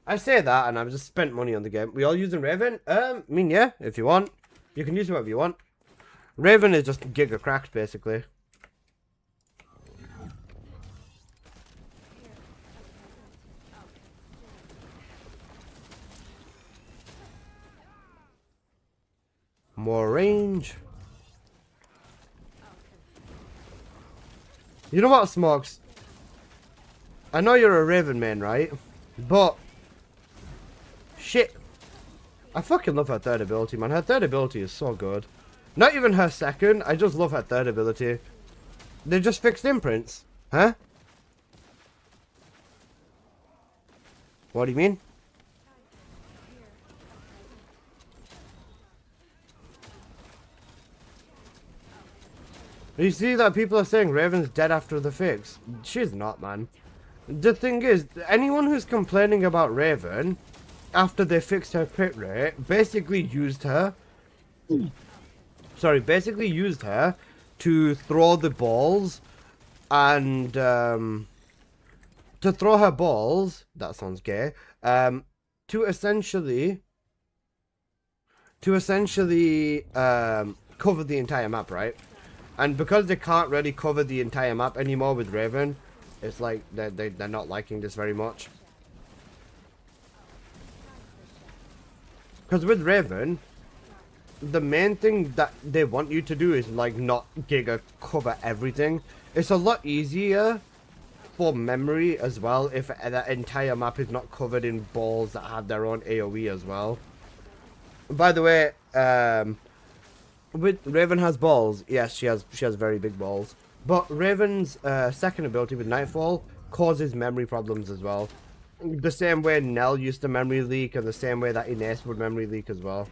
I say that, and I've just spent money on the game. We all using Raven? I mean, yeah, if you want. You can use whatever you want. Raven is just giga cracked, basically. More range. You know what, Smokes? I know you're a Raven main, right? But shit. I fucking love her third ability, man. Her third ability is so good. Not even her second. I just love her third ability. They just fixed imprints. Huh? What do you mean? You see that people are saying Raven's dead after the fix? She's not, man. The thing is, anyone who's complaining about Raven after they fixed her crit rate, basically used her. Sorry, basically used her to throw the balls and to throw her balls. That sounds gay. To essentially cover the entire map, right? And because they can't really cover the entire map anymore with Raven, it's like they're not liking this very much. Because with Raven, the main thing that they want you to do is like not giga cover everything. It's a lot easier for memory as well if that entire map is not covered in balls that have their own AoE as well. By the way, with Raven has balls. Yes, she has very big balls. But Raven's second ability with Nightfall causes memory problems as well. The same way Nell used to memory leak, and the same way that Ines would memory leak as well.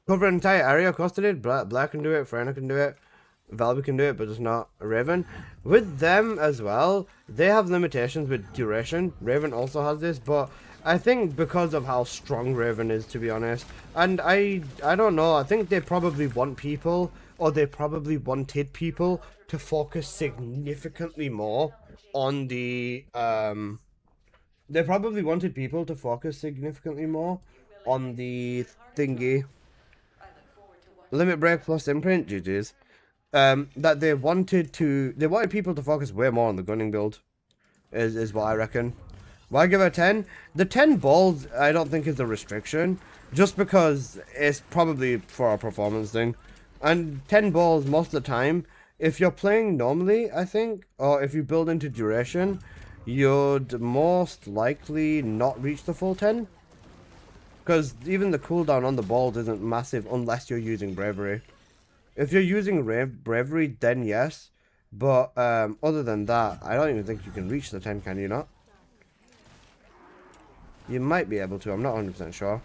Cover an entire area, Costa did. Black can do it, Frena can do it, Valby can do it, but it's not Raven. With them as well, they have limitations with duration. Raven also has this, but I think because of how strong Raven is, to be honest, and I don't know, I think they probably want people, or they probably wanted people to focus significantly more on the, they probably wanted people to focus significantly more on the thingy. Limit break plus imprint, GG's. That they wanted people to focus way more on the gunning build, is what I reckon. Why give her 10? The 10 balls I don't think is a restriction, just because it's probably for a performance thing. And 10 balls most of the time, if you're playing normally, I think, or if you build into duration, you'd most likely not reach the full 10. Because even the cooldown on the balls isn't massive unless you're using bravery. If you're using bravery, then yes. But other than that, I don't even think you can reach the 10, can you not? You might be able to, I'm not 100% sure.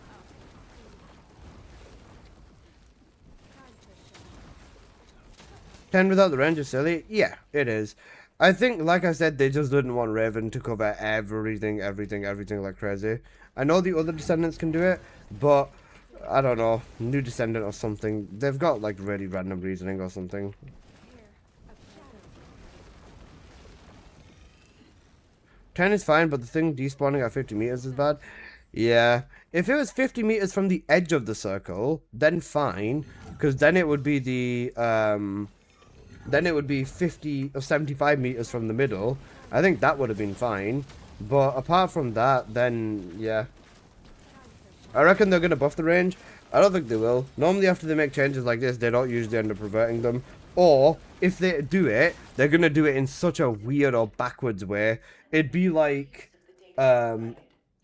Ten without the range is silly? Yeah, it is. I think, like I said, they just didn't want Raven to cover everything like crazy. I know the other Descendants can do it, but I don't know, new Descendant or something. They've got like really random reasoning or something. 10 is fine, but the thing despawning at 50 meters is bad. Yeah, if it was 50 meters from the edge of the circle, then fine, because then it would be the then it would be 50 or 75 meters from the middle. I think that would have been fine, but apart from that, then yeah, I reckon they're gonna buff the range. I don't think they will. Normally, after they make changes like this, they don't usually end up reverting them. Or, if they do it, they're going to do it in such a weird or backwards way. It'd be like, it'd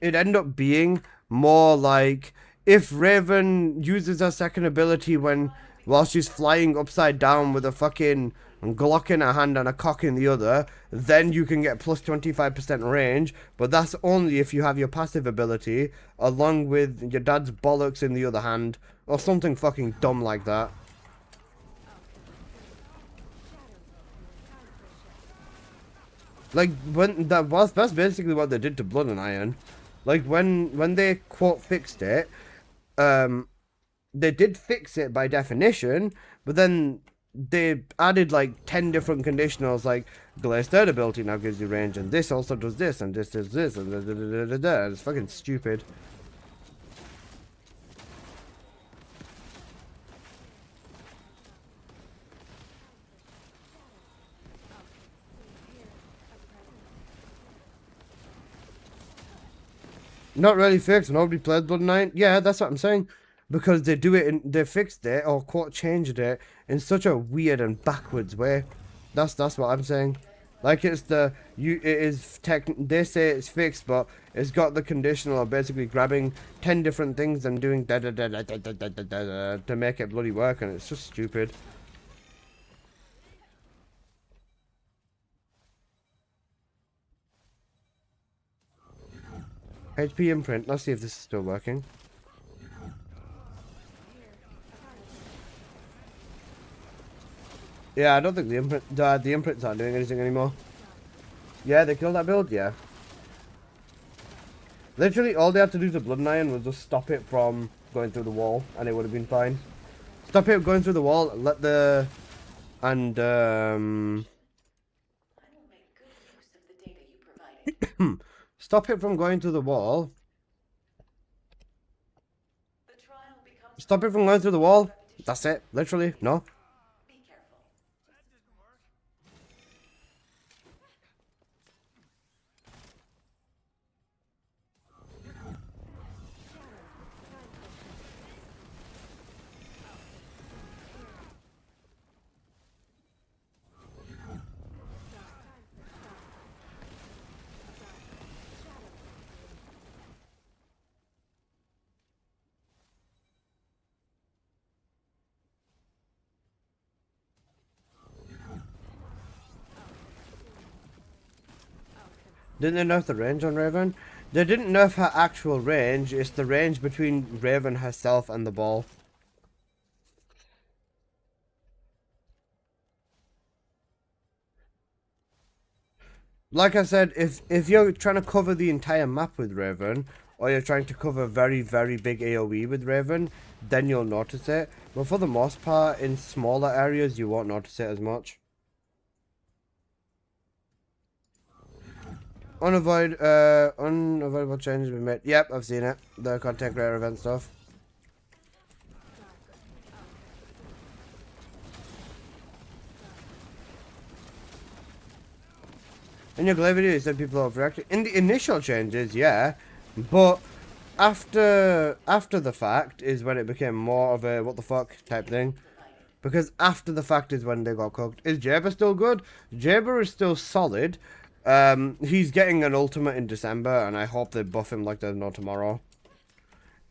end up being more like, if Raven uses her second ability while she's flying upside down with a fucking Glock in her hand and a cock in the other, then you can get plus 25% range, but that's only if you have your passive ability along with your dad's bollocks in the other hand, or something fucking dumb like that. Like, that's basically what they did to Blood and Iron. Like, when they quote fixed it, they did fix it by definition, but then they added like 10 different conditionals, like Glazed third ability now gives you range, and this also does this, and this does this, and da. It's fucking stupid. Not really fixed. Nobody plays Blood and Iron. Yeah, that's what I'm saying. Because they do it they fixed it or quote changed it in such a weird and backwards way. That's what I'm saying. Like they say it's fixed, but it's got the conditional of basically grabbing 10 different things and doing to make it bloody work, and it's just stupid. HP imprint. Let's see if this is still working. Yeah, I don't think the imprints aren't doing anything anymore. Yeah, they killed that build, yeah. Literally, all they had to do to Blood Iron was just stop it from going through the wall, and it would have been fine. Stop it going through the wall, let the... And, I will make good use of the data you provided. stop it from going through the wall. The trial becomes Stop it from going through the wall. That's it, literally, no. Be careful. Didn't they nerf the range on Raven? They didn't nerf her actual range, it's the range between Raven herself and the ball. Like I said, if you're trying to cover the entire map with Raven, or you're trying to cover very, very big AoE with Raven, then you'll notice it. But for the most part, in smaller areas, you won't notice it as much. Unavoidable changes been made. Yep, I've seen it. The content creator event stuff. In your glare video, you said people are overreacting. In the initial changes, yeah, but after the fact is when it became more of a what the fuck type thing. Because after the fact is when they got cooked. Is Jaber still good? Jaber is still solid. He's getting an ultimate in December, and I hope they buff him like there's no tomorrow.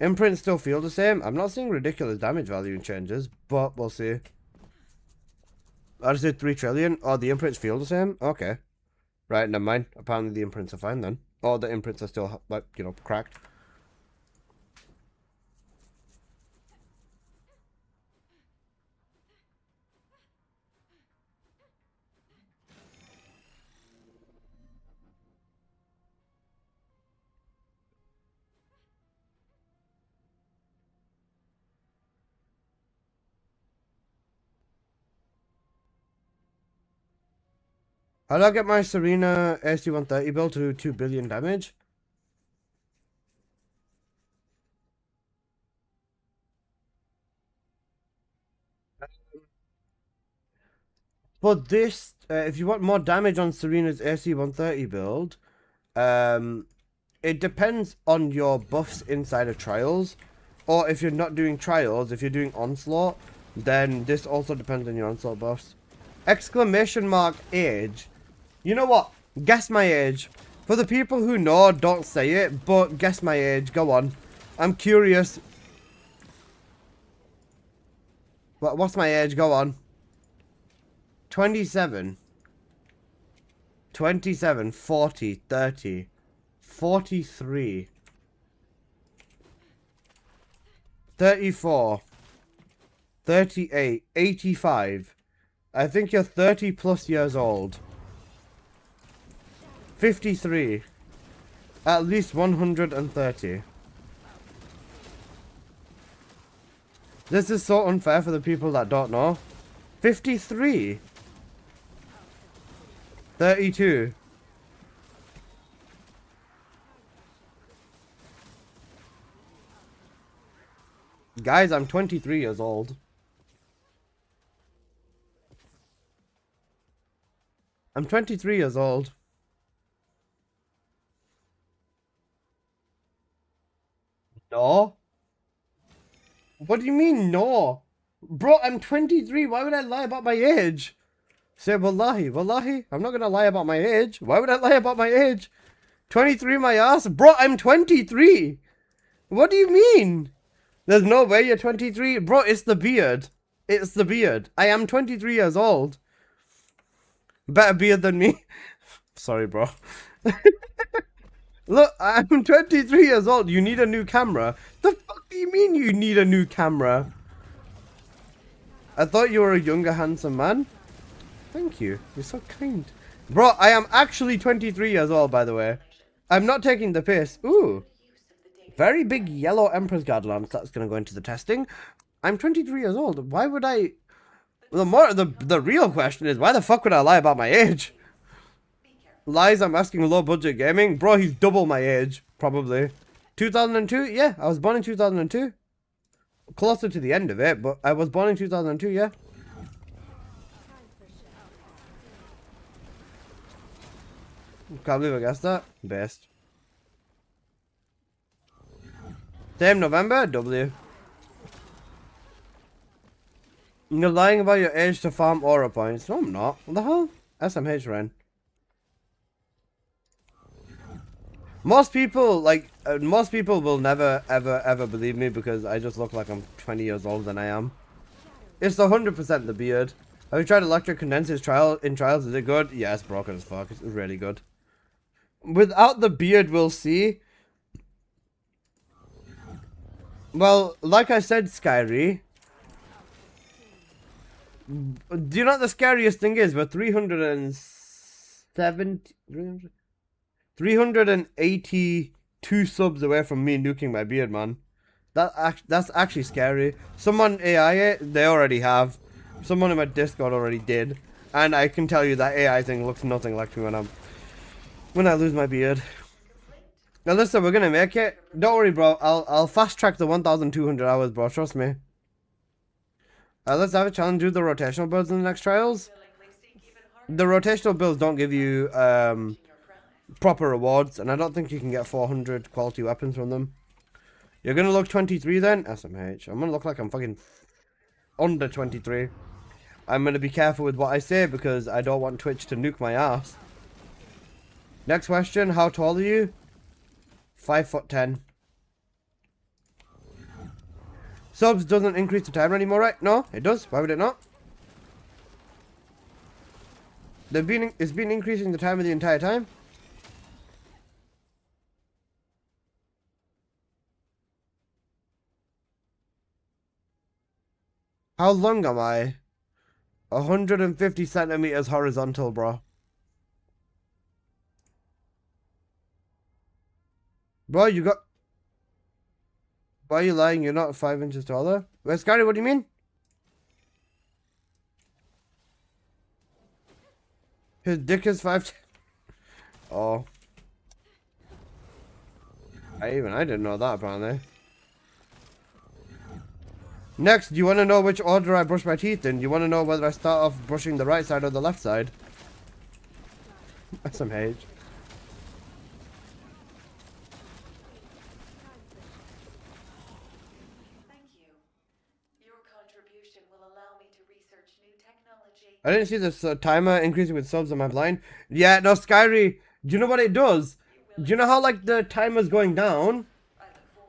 Imprints still feel the same. I'm not seeing ridiculous damage value in changes, but we'll see. I just did 3 trillion. Oh, the imprints feel the same? Okay. Right, never mind. Apparently the imprints are fine then. Or the imprints are still, like, you know, cracked. How do I get my Serena AC-130 build to 2 billion damage? For this, if you want more damage on Serena's AC-130 build, it depends on your buffs inside of Trials. Or if you're not doing Trials, if you're doing Onslaught, then this also depends on your Onslaught buffs. Exclamation mark age. You know what? Guess my age. For the people who know, don't say it, but guess my age. Go on. I'm curious. What's my age? Go on. 27. 27, 40, 30, 43, 34, 38, 85. I think you're 30 plus years old. 53. At least 130. This is so unfair for the people that don't know. 53. 32. Guys, I'm 23 years old. I'm 23 years old. No? What do you mean, no? Bro, I'm 23. Why would I lie about my age? Say, wallahi, wallahi. I'm not gonna lie about my age. Why would I lie about my age? 23 my ass? Bro, I'm 23. What do you mean? There's no way you're 23. Bro, it's the beard. It's the beard. I am 23 years old. Better beard than me. Sorry, bro. Look, I'm 23 years old. You need a new camera. The fuck do you mean you need a new camera? I thought you were a younger, handsome man. Thank you. You're so kind. Bro, I am actually 23 years old, by the way. I'm not taking the piss. Ooh. Very big yellow Emperor's Guard lance. That's going to go into the testing. I'm 23 years old. Why would I... The real question is, why the fuck would I lie about my age? Lies, I'm asking low budget gaming. Bro, he's double my age. Probably. 2002? Yeah, I was born in 2002. Closer to the end of it, but I was born in 2002, yeah. Can't believe I guessed that. Best. Same November? W. You're lying about your age to farm aura points. No, I'm not. What the hell? SMH Ren. Most people, most people will never, ever believe me because I just look like I'm 20 years older than I am. It's 100% the beard. Have you tried electric condenses in trials? Is it good? Yeah, it's broken as fuck. It's really good. Without the beard, we'll see. Well, like I said, Skyry. Do you know what the scariest thing is? We're 382 subs away from me nuking my beard, man. That's actually scary. Someone AI it, they already have. Someone in my Discord already did. And I can tell you that AI thing looks nothing like me when I lose my beard. Now listen, we're gonna make it. Don't worry, bro. I'll fast track the 1,200 hours, bro. Trust me. Let's have a challenge. Do the rotational builds in the next trials. The rotational builds don't give you proper rewards, and I don't think you can get 400 quality weapons from them. You're gonna look 23 then? SMH. I'm gonna look like I'm fucking under 23. I'm gonna be careful with what I say because I don't want Twitch to nuke my ass. Next question, how tall are you? 5'10". Subs doesn't increase the timer anymore, right? No, it does. Why would it not? It's been increasing the timer the entire time. How long am I? 150 centimeters horizontal, bro. Bro, you got... Why are you lying? You're not 5 inches taller? Where's Scary? What do you mean? His dick is 5... Oh. I didn't know that, apparently. Next, do you want to know which order I brush my teeth in? Do you want to know whether I start off brushing the right side or the left side? That's some hate. Thank you. Your contribution will allow me to research new technology. I didn't see this timer increasing with subs on my blind. Yeah, no, Skyry, do you know what it does? Do you know how, like, the timer's going down?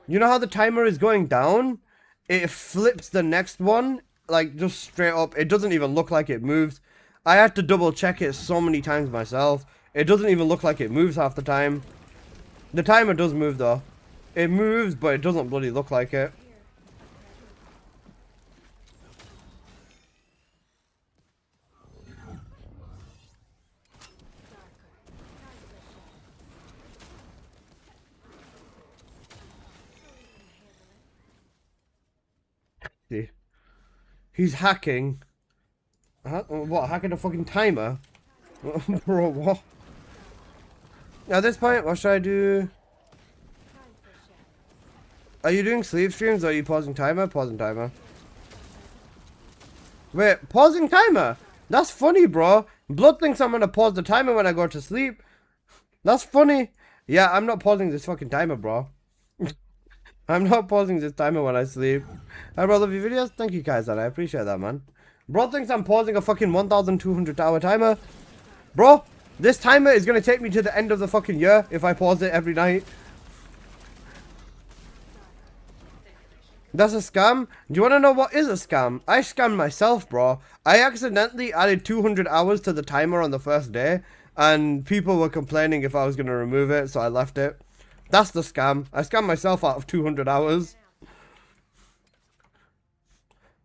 You know how the timer is going down? It flips the next one, like, just straight up. It doesn't even look like it moves. I had to double check it so many times myself. It doesn't even look like it moves half the time. The timer does move, though. It moves, but it doesn't bloody look like it. See? He's hacking. What? Hacking a fucking timer? Bro, what? At this point, what should I do? Are you doing sleep streams or are you pausing timer? Pausing timer. Wait, pausing timer? That's funny, bro. Blood thinks I'm gonna pause the timer when I go to sleep. That's funny. Yeah, I'm not pausing this fucking timer, bro. I'm not pausing this timer when I sleep. I love your videos. Thank you guys, I appreciate that, man. Bro thinks I'm pausing a fucking 1,200 hour timer. Bro, this timer is gonna take me to the end of the fucking year if I pause it every night. That's a scam? Do you want to know what is a scam? I scammed myself, bro. I accidentally added 200 hours to the timer on the first day, and people were complaining if I was going to remove it, so I left it. That's the scam. I scammed myself out of 200 hours.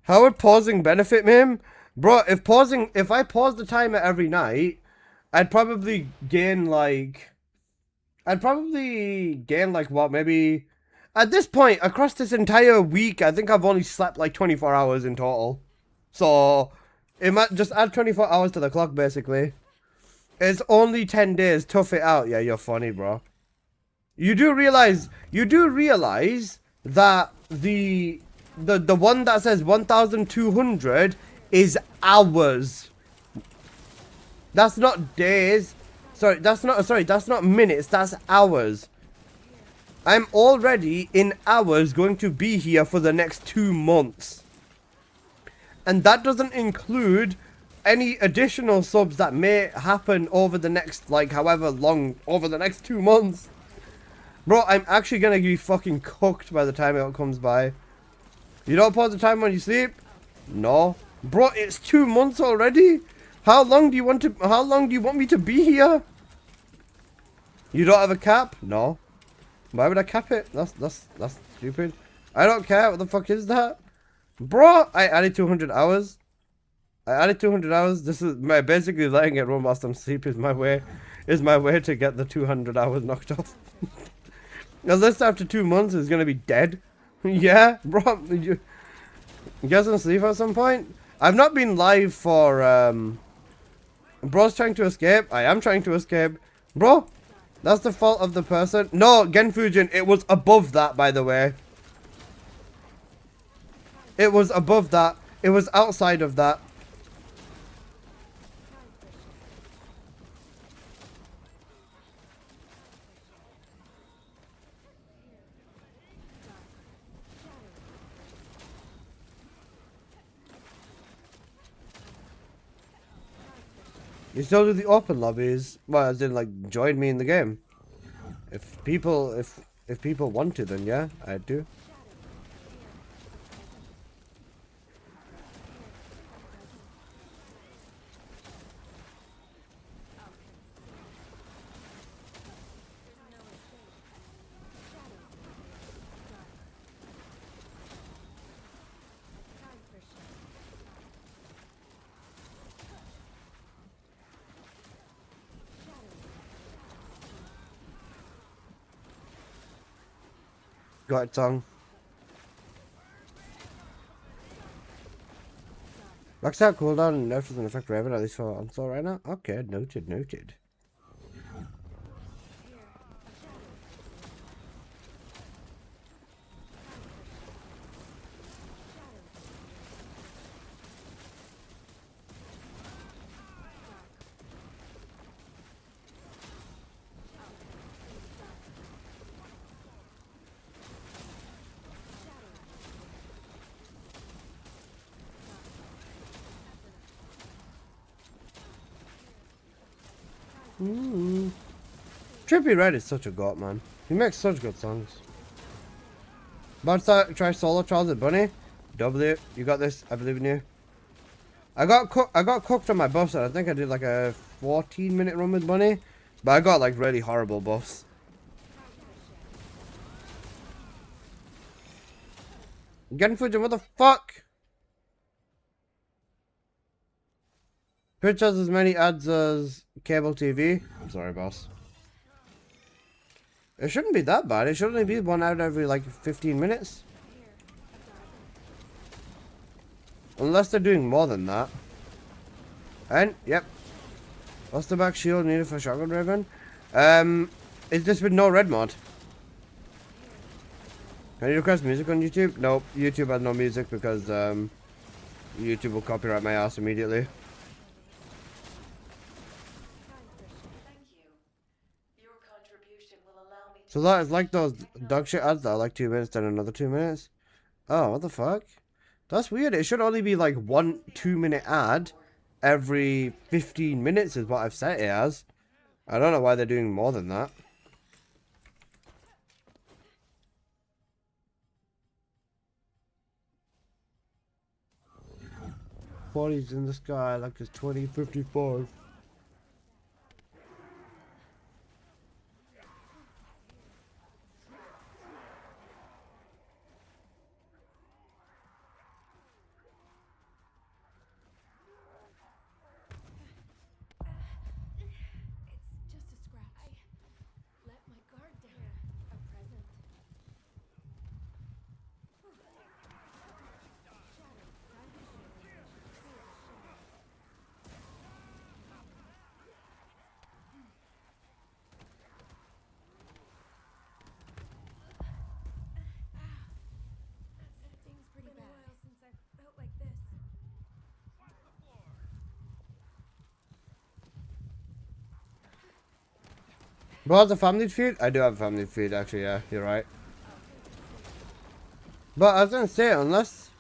How would pausing benefit me? Bro, if I pause the timer every night, I'd probably gain like what, maybe at this point across this entire week, I think I've only slept like 24 hours in total. So it might just add 24 hours to the clock basically. It's only 10 days, tough it out. Yeah, you're funny, bro. You do realize that the one that says 1,200 is hours. That's not days. Sorry, that's not minutes, that's hours. I'm already in hours going to be here for the next 2 months. And that doesn't include any additional subs that may happen over the next, like, however long, over the next 2 months. Bro, I'm actually gonna be fucking cooked by the time it comes by. You don't pause the time when you sleep? No. Bro, it's 2 months already? How long do you want me to be here? You don't have a cap? No. Why would I cap it? That's stupid. I don't care. What the fuck is that? Bro, I added 200 hours. This is my basically letting it run whilst I'm asleep is my way to get the 200 hours knocked off. Unless after 2 months it's gonna be dead. Yeah, bro. You guys gonna sleep at some point? I've not been live for Bro's trying to escape. I am trying to escape. Bro, that's the fault of the person. No, Genfujin, it was above that, by the way. It was above that. It was outside of that. You still do the open lobbies? Well, as in, like, join me in the game. If people want to, then yeah, I do. Got it, song. Max out cooldown and nerf doesn't affect Raven, at least for onslaught right now. Okay, noted. Trippy Red is such a goat, man. He makes such good songs. About to try solo trials with Bunny. W, you got this. I believe in you. I got cooked on my buffs. I think I did like a 14-minute run with Bunny, but I got like really horrible buffs. Getting footage, what the fuck? Twitch has as many ads as cable TV. I'm sorry, boss. It shouldn't be that bad. It should only be one ad every like 15 minutes. Unless they're doing more than that. And, yep. What's the back shield needed for Shotgun Raven? Is this with no red mod? Can you request music on YouTube? Nope. YouTube has no music because, YouTube will copyright my ass immediately. So that is like those dog shit ads that are like 2 minutes, then another 2 minutes. Oh, what the fuck? That's weird. It should only be like 1 2-minute ad every 15 minutes is what I've set it as. I don't know why they're doing more than that. Bodies in the sky like it's 2055. Bro has a family feud? I do have a family feud, actually, yeah, you're right. But I was gonna say, unless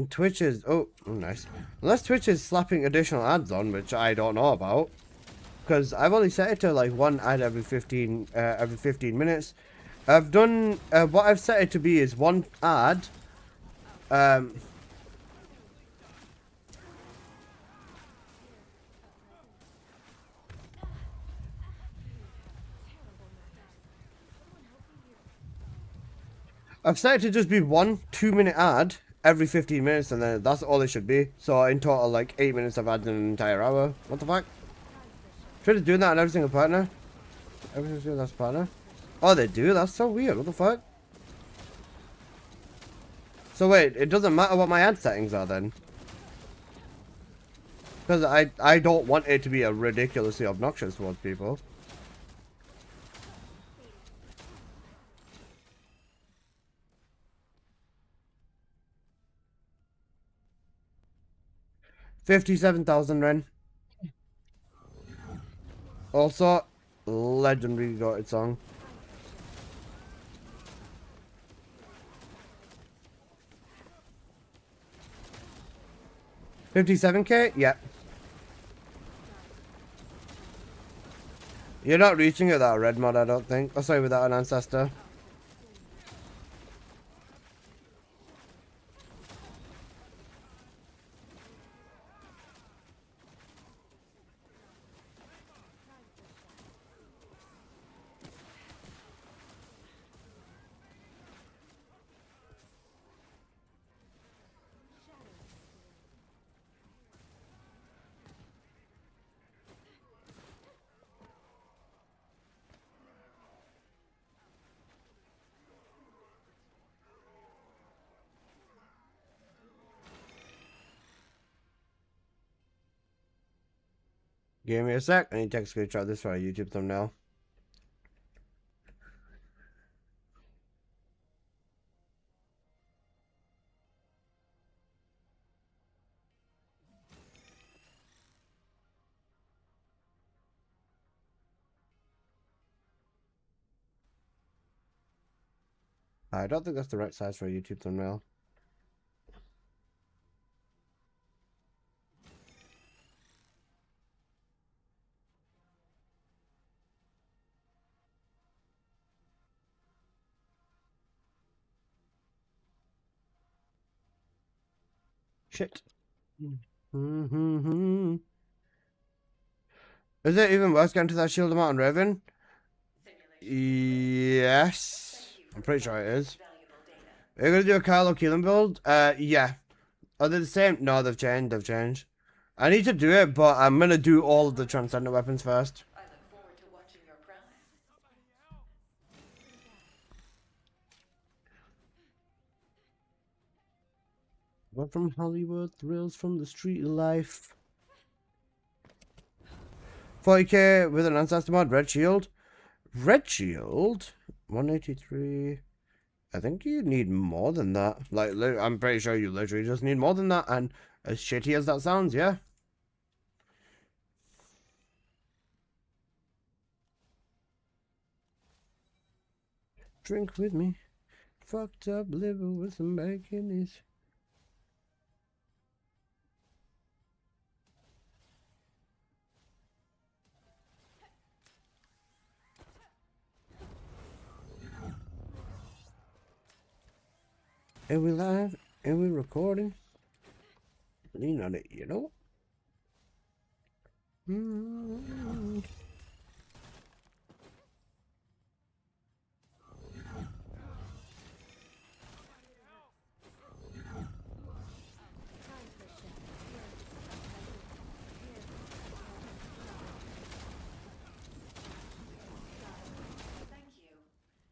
Twitch is, oh nice. Unless Twitch is slapping additional ads on, which I don't know about. Because I've only set it to like one ad every 15 minutes. I've done, what I've set it to be is one ad. I've set it to just be 1 2-minute ad every 15 minutes, and then that's all it should be. So in total, like 8 minutes of ads in an entire hour. What the fuck? Should have doing that on every single partner. Every single that's partner. Oh, they do? That's so weird. What the fuck? So wait, it doesn't matter what my ad settings are then? Because I don't want it to be a ridiculously obnoxious towards people. $57,000 Ren. Also, legendary goated song. $57K? Yep. You're not reaching it without a red mod, I don't think. Oh, sorry, without an ancestor. Give me a sec. I need to take a screenshot of this for a YouTube thumbnail. I don't think that's the right size for a YouTube thumbnail. Shit. Is it even worth getting to that Shield of Mountain Raven? Yes. I'm pretty sure it is. Are you gonna do a Kylo Keelan build? Yeah. Are they the same? No, they've changed. I need to do it, but I'm gonna do all of the Transcendent weapons first. I look forward to watching your prime. What from Hollywood, thrills from the street life. 40k with an ancestor mod, red shield. Red shield? 183. I think you need more than that. Like, I'm pretty sure you literally just need more than that. And as shitty as that sounds, yeah. Drink with me. Fucked up liver with some bacon is. And we live, and we recording. Lean on it, you know.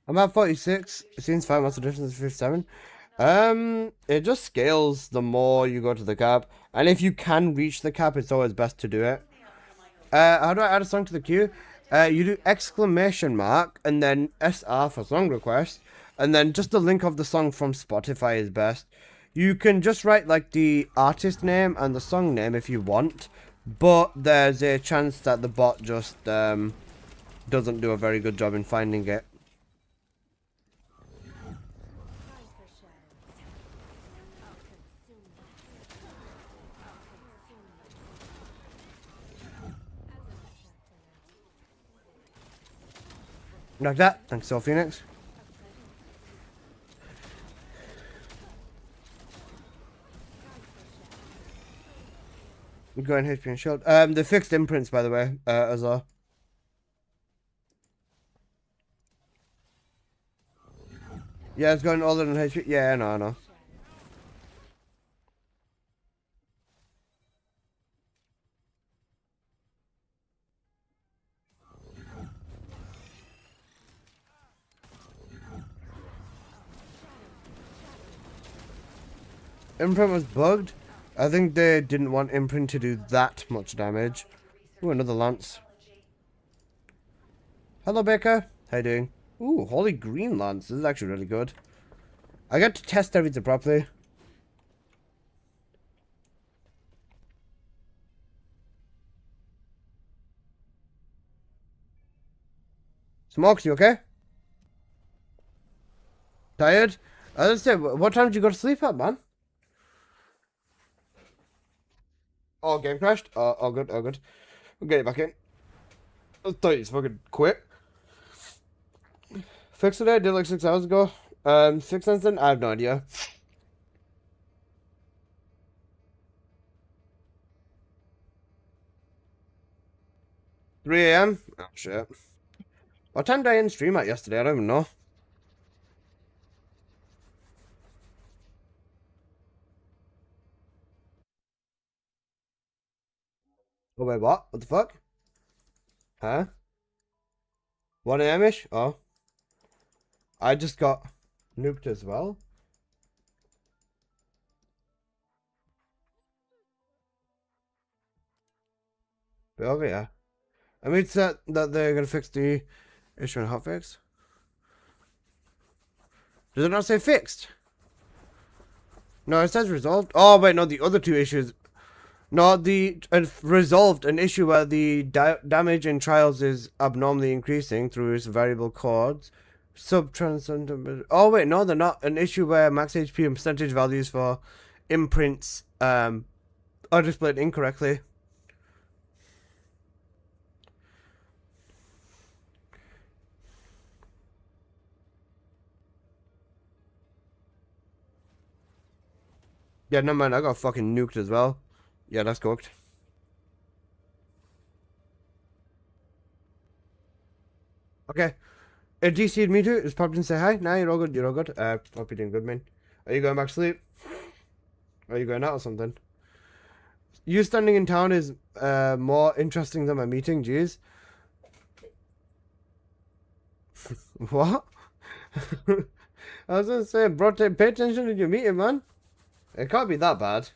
I'm at 46. It seems fine. What's the difference to 57? It just scales the more you go to the cap, and if you can reach the cap, it's always best to do it. How do I add a song to the queue? You do exclamation mark and then SR for song request, and then just the link of the song from Spotify is best. You can just write like the artist name and the song name if you want, but there's a chance that the bot just doesn't do a very good job in finding it. Like that. Thanks, so Phoenix. Going HP and shield. They fixed imprints, by the way, as well. Yeah, it's going older than HP. Yeah, I know. Imprint was bugged. I think they didn't want Imprint to do that much damage. Ooh, another lance. Hello, Baker. How you doing? Ooh, holy green lance. This is actually really good. I got to test everything properly. Smokes, you okay? Tired? Let's say, what time did you go to sleep at, man? Oh, game crashed? Oh, good, oh, good. We'll get it back in. I thought you fucking quit. Fixed it, I did like 6 hours ago. 6 cents in? I have no idea. $3 a.m.? Oh, shit. What time did I end stream at yesterday? I don't even know. Oh, wait, what? What the fuck? Huh? 1 a.m.-ish? Oh. I just got nuked as well. But over here. I mean, it's that they're gonna fix the issue in hotfix. Does it not say fixed? No, it says resolved. Oh, wait, no, the other two issues. No, the resolved an issue where the damage in trials is abnormally increasing through its variable chords. Subtranscendent. Oh, wait, no, they're not. An issue where max HP and percentage values for imprints are displayed incorrectly. Yeah, no man, I got fucking nuked as well. Yeah, that's cooked. Okay. It DC'd me too. It's popped in and say hi. Nah, you're all good. You're all good. Hope you're doing good, man. Are you going back to sleep? Or are you going out or something? You standing in town is more interesting than my meeting. Jeez. What? I was gonna say, bro, pay attention to your meeting, man. It can't be that bad.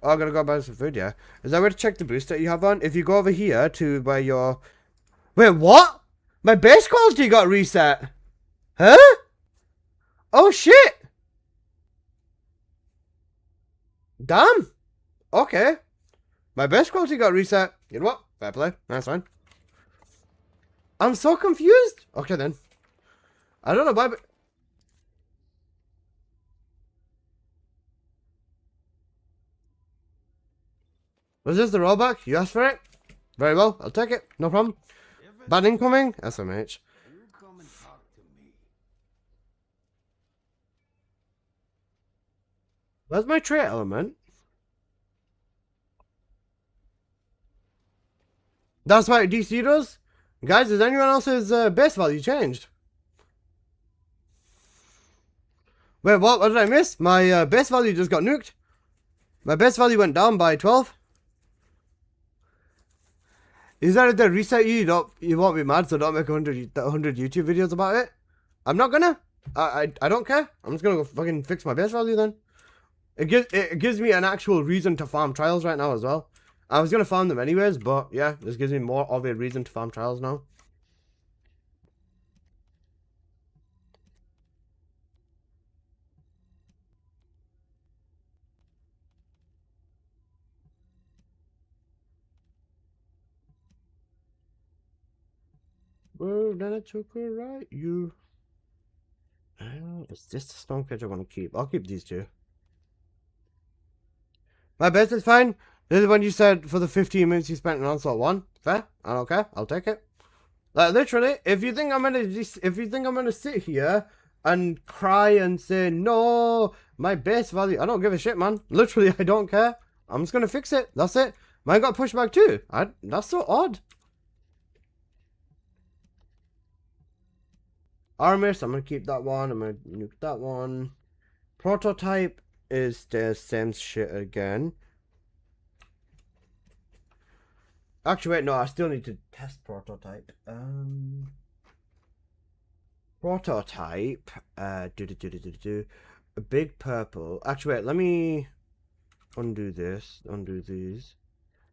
Oh, I gotta go buy some food, yeah. Is that where to check the booster you have on? If you go over here to where your... Wait, what? My base quality got reset. Huh? Oh, shit. Damn. Okay. My base quality got reset. You know what? Fair play. That's fine. I'm so confused. Okay, then. I don't know why, but... Was this the rollback? You asked for it? Very well. I'll take it. No problem. Bad incoming? SMH. You come and talk to me. Where's my trait element? That's why DC does? Guys, is anyone else's base value changed? Wait, what? What did I miss? My base value just got nuked. My base value went down by 12. Is that if they reset you, you won't be mad, so don't make 100 YouTube videos about it? I'm not gonna. I don't care. I'm just gonna go fucking fix my base value then. It gives me an actual reason to farm trials right now as well. I was gonna farm them anyways, but yeah, this gives me more of a reason to farm trials now. Well, then I took a right. You. Is this the stone cage I want to keep? I'll keep these two. My best is fine. This is when you said for the 15 minutes you spent in Onslaught 1. Fair. I don't care. I'll take it. Like literally, if you think I'm gonna sit here and cry and say no, my base value, I don't give a shit, man. Literally, I don't care. I'm just gonna fix it. That's it. Mine got pushed back too. That's so odd. Armis, I'm gonna keep that one. I'm gonna nuke that one. Prototype is the same shit again. Actually, wait, no, I still need to test prototype. Prototype. A big purple. Actually, wait, let me undo this. Undo these.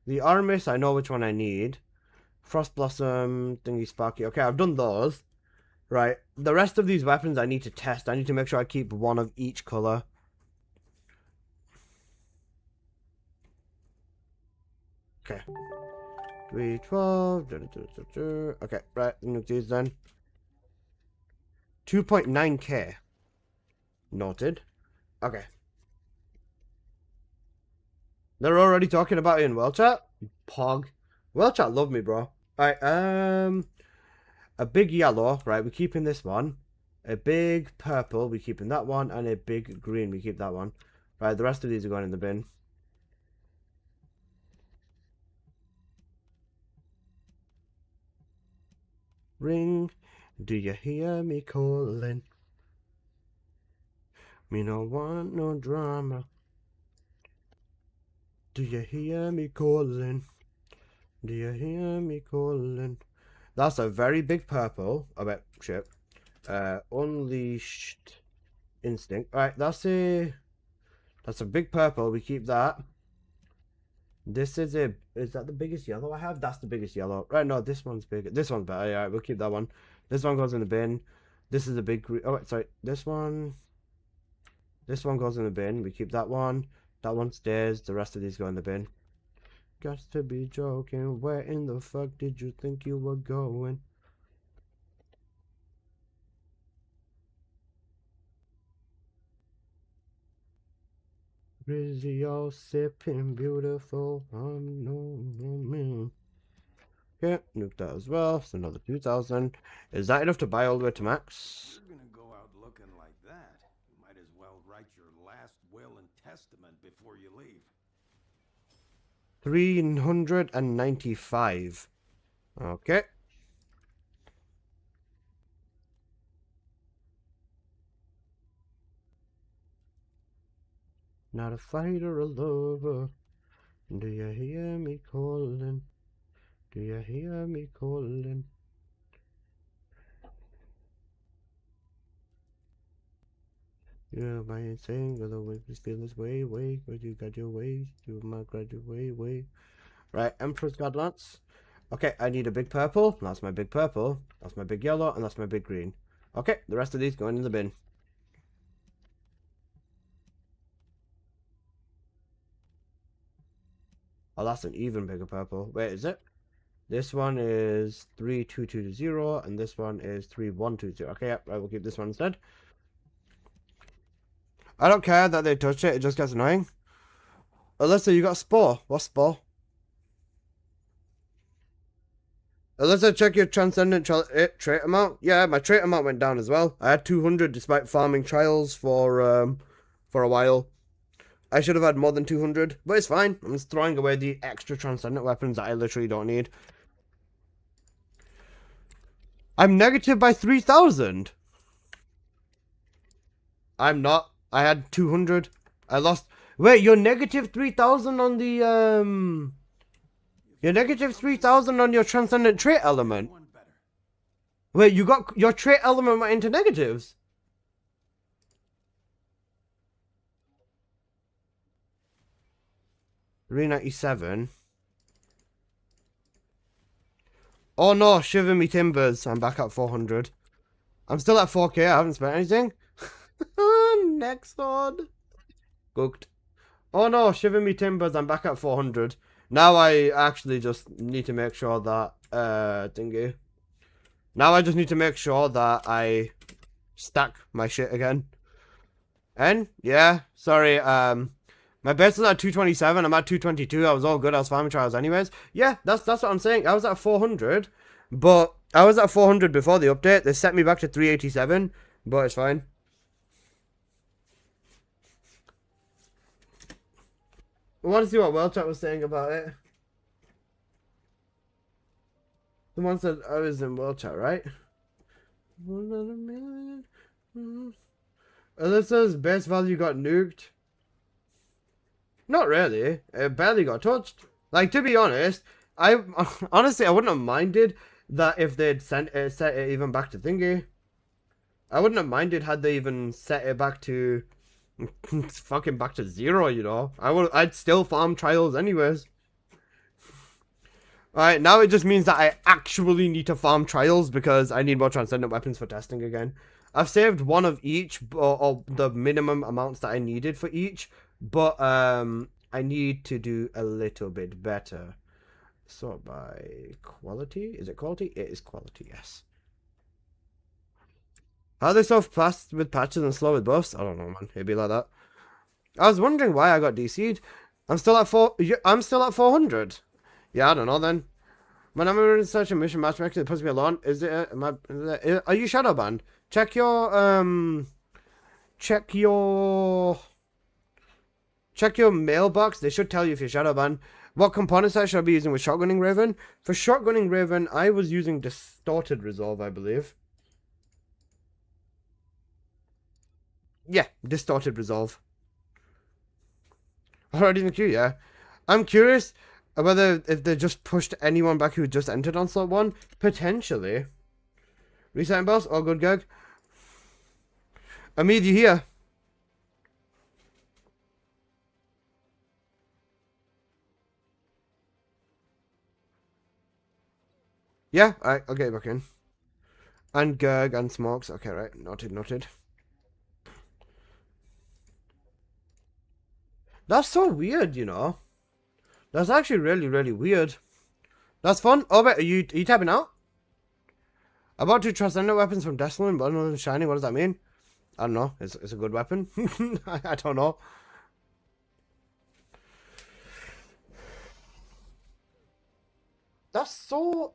The Armis, I know which one I need. Frost Blossom, Thingy Sparky. Okay, I've done those. Right. The rest of these weapons I need to test. I need to make sure I keep one of each color. Okay. 312. Okay, right. Nuke these then. 2.9k. Noted. Okay. They're already talking about it in World Chat? Pog. World Chat love me, bro. Alright, a big yellow, right, we're keeping this one. A big purple, we're keeping that one. And a big green, we keep that one. Right, the rest of these are going in the bin. Ring, do you hear me calling? Me no want no drama. Do you hear me calling? Do you hear me calling? That's a very big purple. I bet shit. Unleashed instinct. Alright, that's a big purple. We keep that. This is that the biggest yellow I have? That's the biggest yellow. Right, no, this one's bigger. This one's better. Yeah, we'll keep that one. This one goes in the bin. This is a big green. Oh, wait, sorry. This one goes in the bin. We keep that one. That one stays. The rest of these go in the bin. Got to be joking. Where in the fuck did you think you were going? Rizzy all sipping beautiful. I'm no man. Okay, nuke that as well. It's another 2,000. Is that enough to buy all the way to max? You're gonna go out looking like that. You might as well write your last will and testament before you leave. 395. Okay. Not a fighter, a lover. Do you hear me calling? Do you hear me calling? Yeah, my insane, the way this feels way, cause you got your ways, you might graduate way. Right, Emperor's Godlance. Okay, I need a big purple. That's my big purple. That's my big yellow, and that's my big green. Okay, the rest of these going in the bin. Oh, that's an even bigger purple. Wait, is it? This one is 3220, and this one is 3120. Okay, yep, I will keep this one instead. I don't care that they touch it, it just gets annoying. Alyssa, you got Spore. What's Spore? Alyssa, check your transcendent trait amount. Yeah, my trait amount went down as well. I had 200 despite farming trials for a while. I should have had more than 200, but it's fine. I'm just throwing away the extra transcendent weapons that I literally don't need. I'm negative by 3,000. I'm not. I had 200. I lost. Wait, you're negative 3,000 on the You're negative 3,000 on your transcendent trait element. Wait, you got your trait element went into negatives. $397. Oh no, shiver me timbers. I'm back at 400. I'm still at 4k. I haven't spent anything. Next one. Cooked. Oh no, shiver me timbers. I'm back at 400. Now I actually just need to make sure that thingy. Now I just need to make sure that I stack my shit again. And yeah, sorry, my base is at 227, I'm at 222, I was all good, I was farming trials anyways. Yeah, that's what I'm saying, I was at 400, but I was at 400 before the update, they set me back to 387, but it's fine. I want to see what World Chat was saying about it. Someone said I was in World Chat, right? 1 million. Alyssa's base value got nuked. Not really. It barely got touched. Like, to be honest, honestly I wouldn't have minded that if they'd set it even back to thingy. I wouldn't have minded had they even set it back to fucking back to 0, you know. I'd still farm trials anyways. Alright, now it just means that I actually need to farm trials because I need more transcendent weapons for testing again. I've saved one of each, or the minimum amounts that I needed for each, but I need to do a little bit better. Sort by quality? Is it quality? It is quality, yes. How are they so fast with patches and slow with buffs? I don't know, man. It'd be like that. I was wondering why I got DC'd. I'm still at 400. Yeah, I don't know then. When I'm in such a mission matchmaker, it puts me alone. Is it? Are you shadow banned? Check your mailbox. They should tell you if you're shadow banned. What components I should be using with shotgunning Raven? For shotgunning Raven, I was using distorted resolve, I believe. Yeah, distorted resolve. Already in the queue, yeah. I'm curious whether if they just pushed anyone back who just entered on slot 1. Potentially. Resetting boss? All good, gag. Amid, you here? Yeah, alright, I'll get back in. And Gerg and Smokes. Okay, right. Noted. That's so weird, you know. That's actually really weird. That's fun. Oh, wait, are you tapping out? About to transcendent weapons from Desolate, but another shiny. What does that mean? I don't know. It's a good weapon. I don't know. That's so...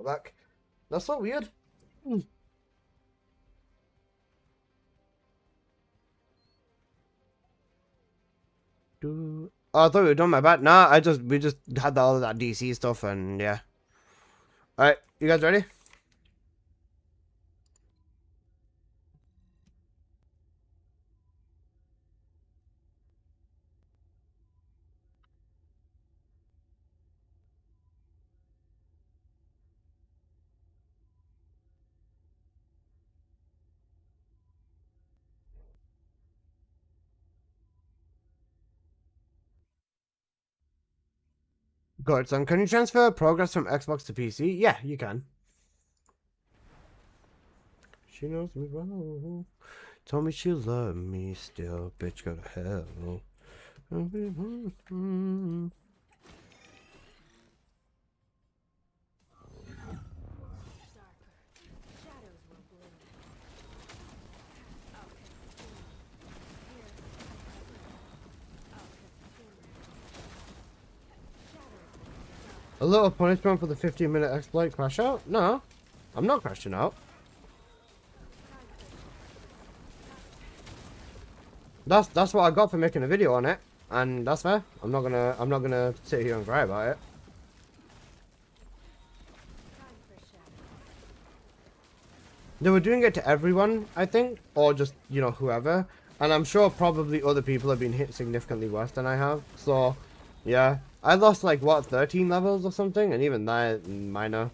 back. That's so weird. Oh, I thought we were done my bat. Nah, we just had all of that DC stuff and yeah. Alright, you guys ready? Good, son. Can you transfer progress from Xbox to PC? Yeah, you can. She knows me well. Told me she loved me still. Bitch, go to hell. A little punishment for the 15-minute exploit crash out? No, I'm not crashing out. That's what I got for making a video on it, and that's fair. I'm not gonna sit here and cry about it. They were doing it to everyone, I think, or just, you know, whoever. And I'm sure probably other people have been hit significantly worse than I have. So, yeah. I lost like, what, 13 levels or something? And even that, minor.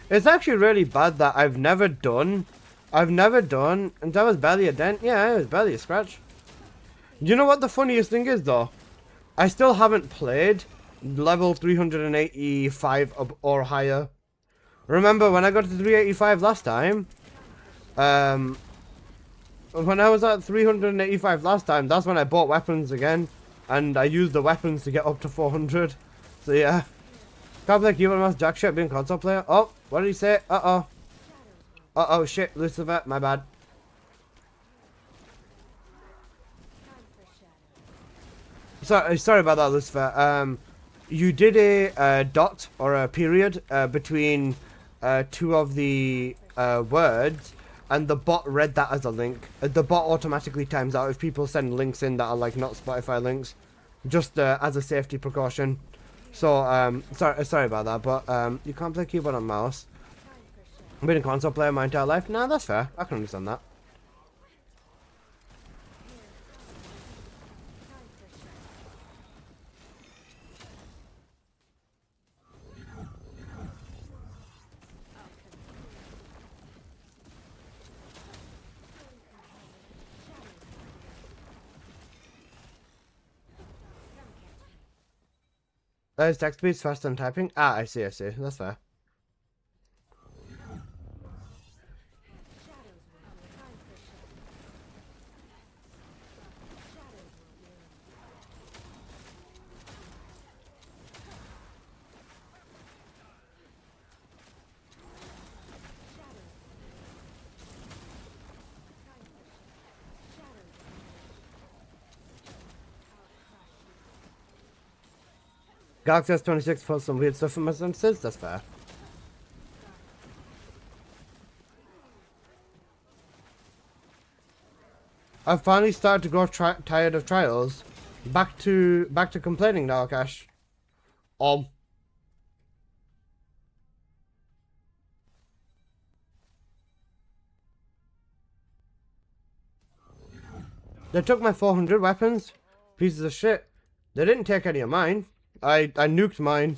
It's actually really bad that I've never done, and that was barely a dent. Yeah, it was barely a scratch. You know what the funniest thing is, though? I still haven't played level 385 or higher. Remember, when I got to 385 last time, when I was at 385 last time, that's when I bought weapons again. And I used the weapons to get up to 400. So, yeah. Can't play keyboard mouse jack shit being console player. Oh, what did he say? Uh-oh. Uh-oh, shit, Lucifer, my bad. Sorry about that, Lucifer. You did a dot or a period between two of the words, and the bot read that as a link. The bot automatically times out if people send links in that are like not Spotify links, just as a safety precaution. So sorry about that, but you can't play keyboard and mouse. I've been a console player my entire life. Nah, that's fair. I can understand that. Is text speeds faster than typing? Ah, I see. That's fair. Galaxy S26 posts some weird stuff from my senses. That's fair. I've finally started to grow tired of trials. Back to complaining now, Akash. They took my 400 weapons. Pieces of shit. They didn't take any of mine. I nuked mine.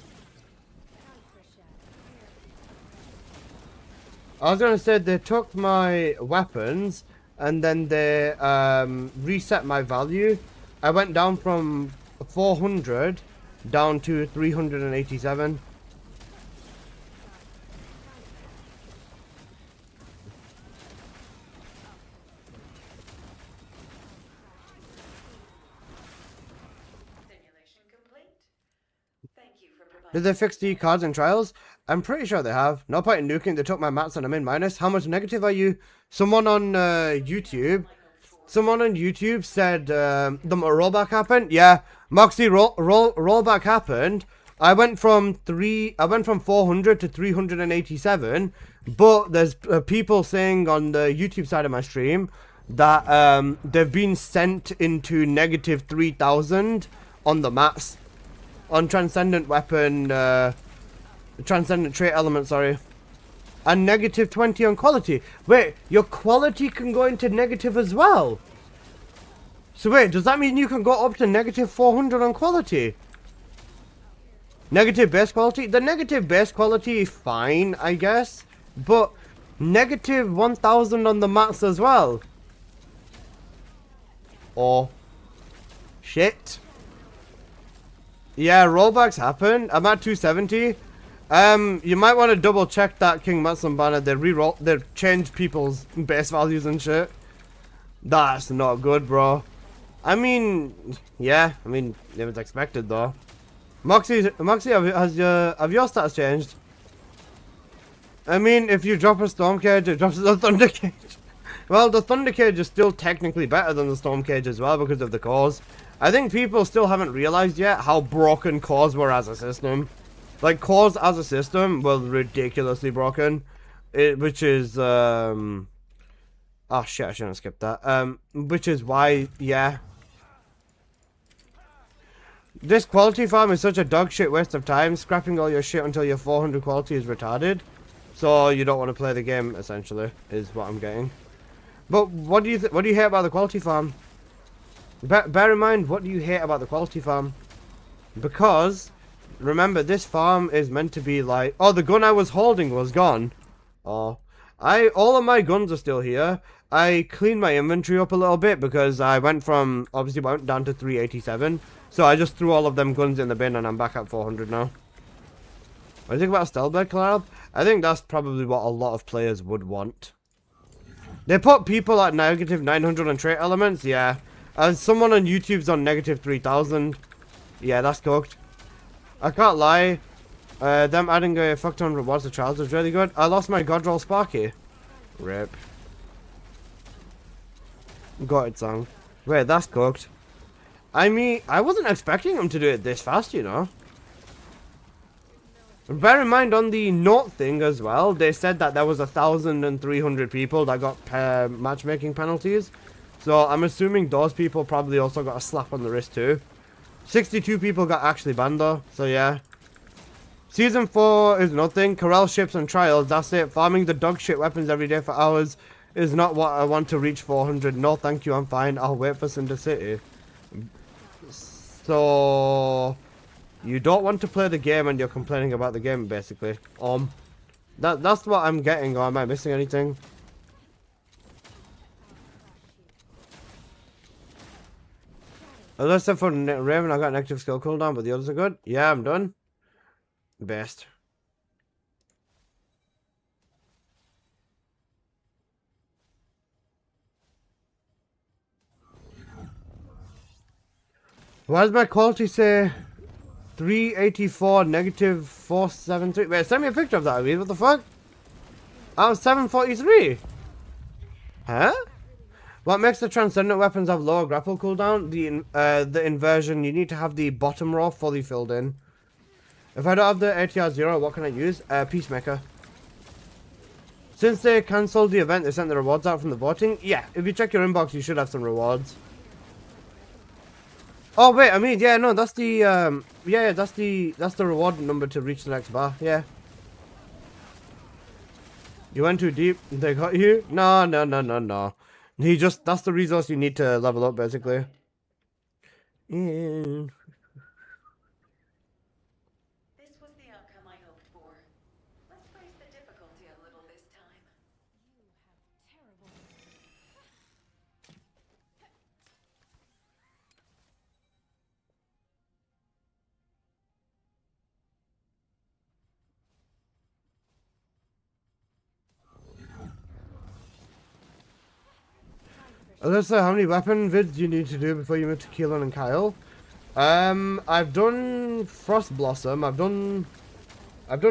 I was gonna say they took my weapons and then they reset my value. I went down from 400 down to 387. Did they fix the cards in trials? I'm pretty sure they have. No point in nuking. They took my mats and I'm in minus. How much negative are you? Someone on YouTube said the rollback happened. Yeah, Moxie rollback happened. I went from 400 to 387. But there's people saying on the YouTube side of my stream that they've been sent into negative 3,000 on the mats. On Transcendent Weapon, Transcendent Trait Element, sorry. And negative 20 on Quality. Wait, your Quality can go into negative as well? So wait, does that mean you can go up to negative 400 on Quality? Negative base quality? The negative base quality is fine, I guess. But negative 1000 on the mats as well. Oh. Shit. Yeah, rollbacks happen. I'm at 270. You might want to double check that King Matson banner. They changed people's base values and shit. That's not good, bro. I mean, yeah. I mean, it was expected though. Moxie, have your stats changed? I mean, if you drop a Storm Cage, it drops the Thunder Cage. Well, the Thunder Cage is still technically better than the Storm Cage as well because of the cores. I think people still haven't realized yet how broken cores were as a system. Like, cores as a system were ridiculously broken. Which is, oh shit, I shouldn't have skipped that. Which is why, yeah. This quality farm is such a dog shit waste of time. Scrapping all your shit until your 400 quality is retarded. So you don't want to play the game, essentially, is what I'm getting. But what do you hate about the quality farm? Bear in mind, what do you hate about the quality farm? Because, remember, this farm is meant to be like... Oh, the gun I was holding was gone. Oh. All of my guns are still here. I cleaned my inventory up a little bit because I went down to 387. So I just threw all of them guns in the bin and I'm back at 400 now. What do you think about a Stealthblade collab? I think that's probably what a lot of players would want. They put people at negative 900 on trait elements, yeah. As someone on YouTube's on negative 3000. Yeah, that's cooked. I can't lie. Them adding a fuck ton rewards to trials is really good. I lost my god roll Sparky. Rip. Got it, song. Wait, that's cooked. I mean, I wasn't expecting him to do it this fast, you know. Bear in mind, on the note thing as well, they said that there was 1,300 people that got matchmaking penalties. So I'm assuming those people probably also got a slap on the wrist too. 62 people got actually banned though, so yeah. Season 4 is nothing. Corral ships and trials, that's it. Farming the dog shit weapons every day for hours is not what I want to reach 400. No, thank you, I'm fine. I'll wait for Cinder City. So... you don't want to play the game and you're complaining about the game, basically. That's what I'm getting, or am I missing anything? Unless for Raven, I got negative skill cooldown, but the others are good. Yeah, I'm done. Best. Why does my quality say 384 negative 473? Wait, send me a picture of that, Aviv. What the fuck? I was 743. Huh? What makes the transcendent weapons have lower grapple cooldown? The inversion. You need to have the bottom row fully filled in. If I don't have the ATR 0, what can I use? Peacemaker. Since they cancelled the event, they sent the rewards out from the voting. Yeah, if you check your inbox, you should have some rewards. Oh wait, I mean, yeah, no, that's the yeah, that's the reward number to reach the next bar. Yeah. You went too deep. They got you. No, no, no, no, no. That's the resource you need to level up, basically. And This was the outcome I hoped for. Let's raise the difficulty a little this time. Alyssa, how many weapon vids do you need to do before you move to Keelan and Kyle? I've done Frost Blossom. I've done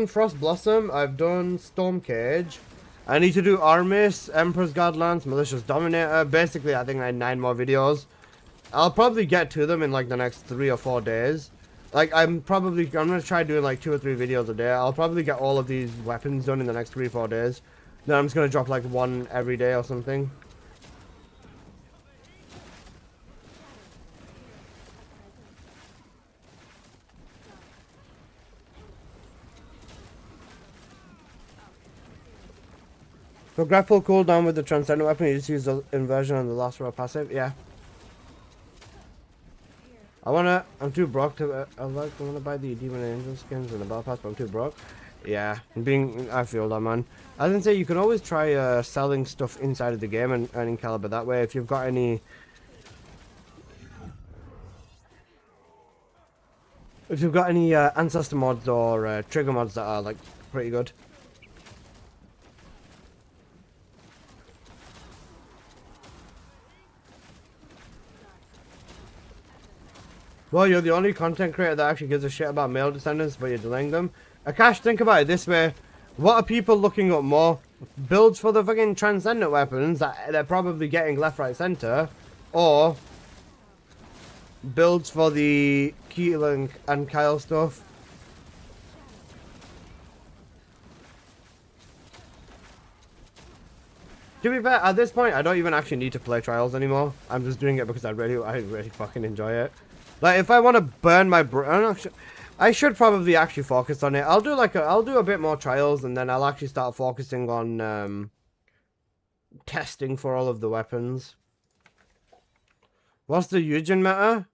Frost Blossom. I've done Storm Cage. I need to do Armis, Emperor's Guard Lance, Malicious Dominator. Basically, I think I had 9 more videos. I'll probably get to them in like the next 3 or 4 days. Like, I'm gonna try doing like 2 or 3 videos a day. I'll probably get all of these weapons done in the next 3 or 4 days. Then I'm just gonna drop like 1 every day or something. For grapple cooldown with the transcendent weapon, you just use the inversion on the last row passive. Yeah. I'm too broke to, I wanna buy the Demon Angel skins and the Battle Pass, but I'm too broke. Yeah, I feel that, man. I didn't say you can always try selling stuff inside of the game and earning caliber that way if you've got any. If you've got any ancestor mods or trigger mods that are like pretty good. Well, you're the only content creator that actually gives a shit about male descendants, but you're delaying them. Akash, think about it this way. What are people looking up more? Builds for the fucking transcendent weapons that they're probably getting left, right, center, or builds for the Keelan and Kyle stuff? To be fair, at this point, I don't even actually need to play trials anymore. I'm just doing it because I really fucking enjoy it. Like, if I want to burn my brain, I should probably actually focus on it. I'll do a bit more trials, and then I'll actually start focusing on testing for all of the weapons. What's the Eugen meta?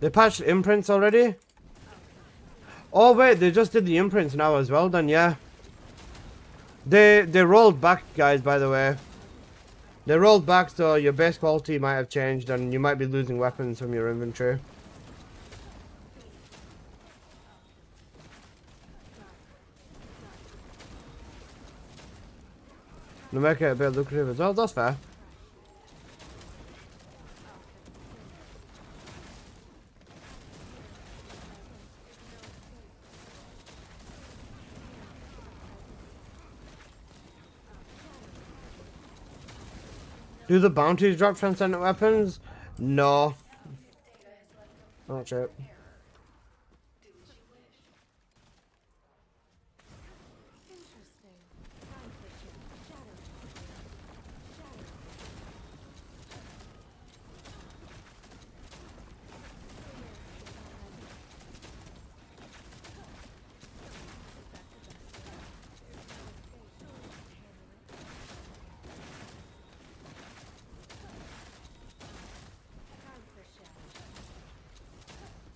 They patched imprints already? Oh wait, they just did the imprints now as well. Then yeah, they rolled back, guys. By the way. They rolled back, so your base quality might have changed and you might be losing weapons from your inventory. To make it a bit lucrative as well, that's fair. Do the bounties drop transcendent weapons? No. Not sure.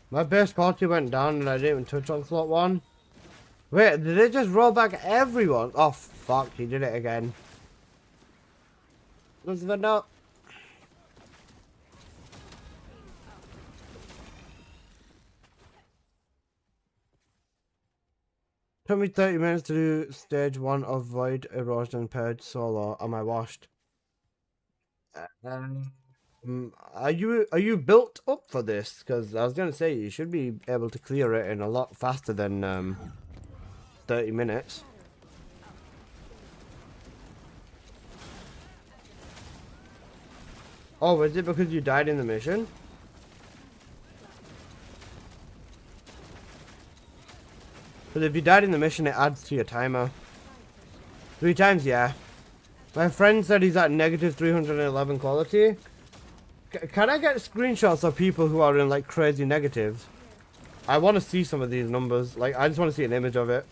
My base party went down and I didn't even touch onslaught 1. Wait, did they just roll back everyone? Oh fuck, he did it again. What's the note? Took me 30 minutes to do stage 1 of Void Erosion Purge solo. Am I washed? Are you built up for this? Because I was gonna say you should be able to clear it in a lot faster than 30 minutes. Oh, is it because you died in the mission? But if you died in the mission, it adds to your timer. 3 times, yeah. My friend said he's at negative 311 quality. Can I get screenshots of people who are in like crazy negatives? I want to see some of these numbers. Like, I just want to see an image of it.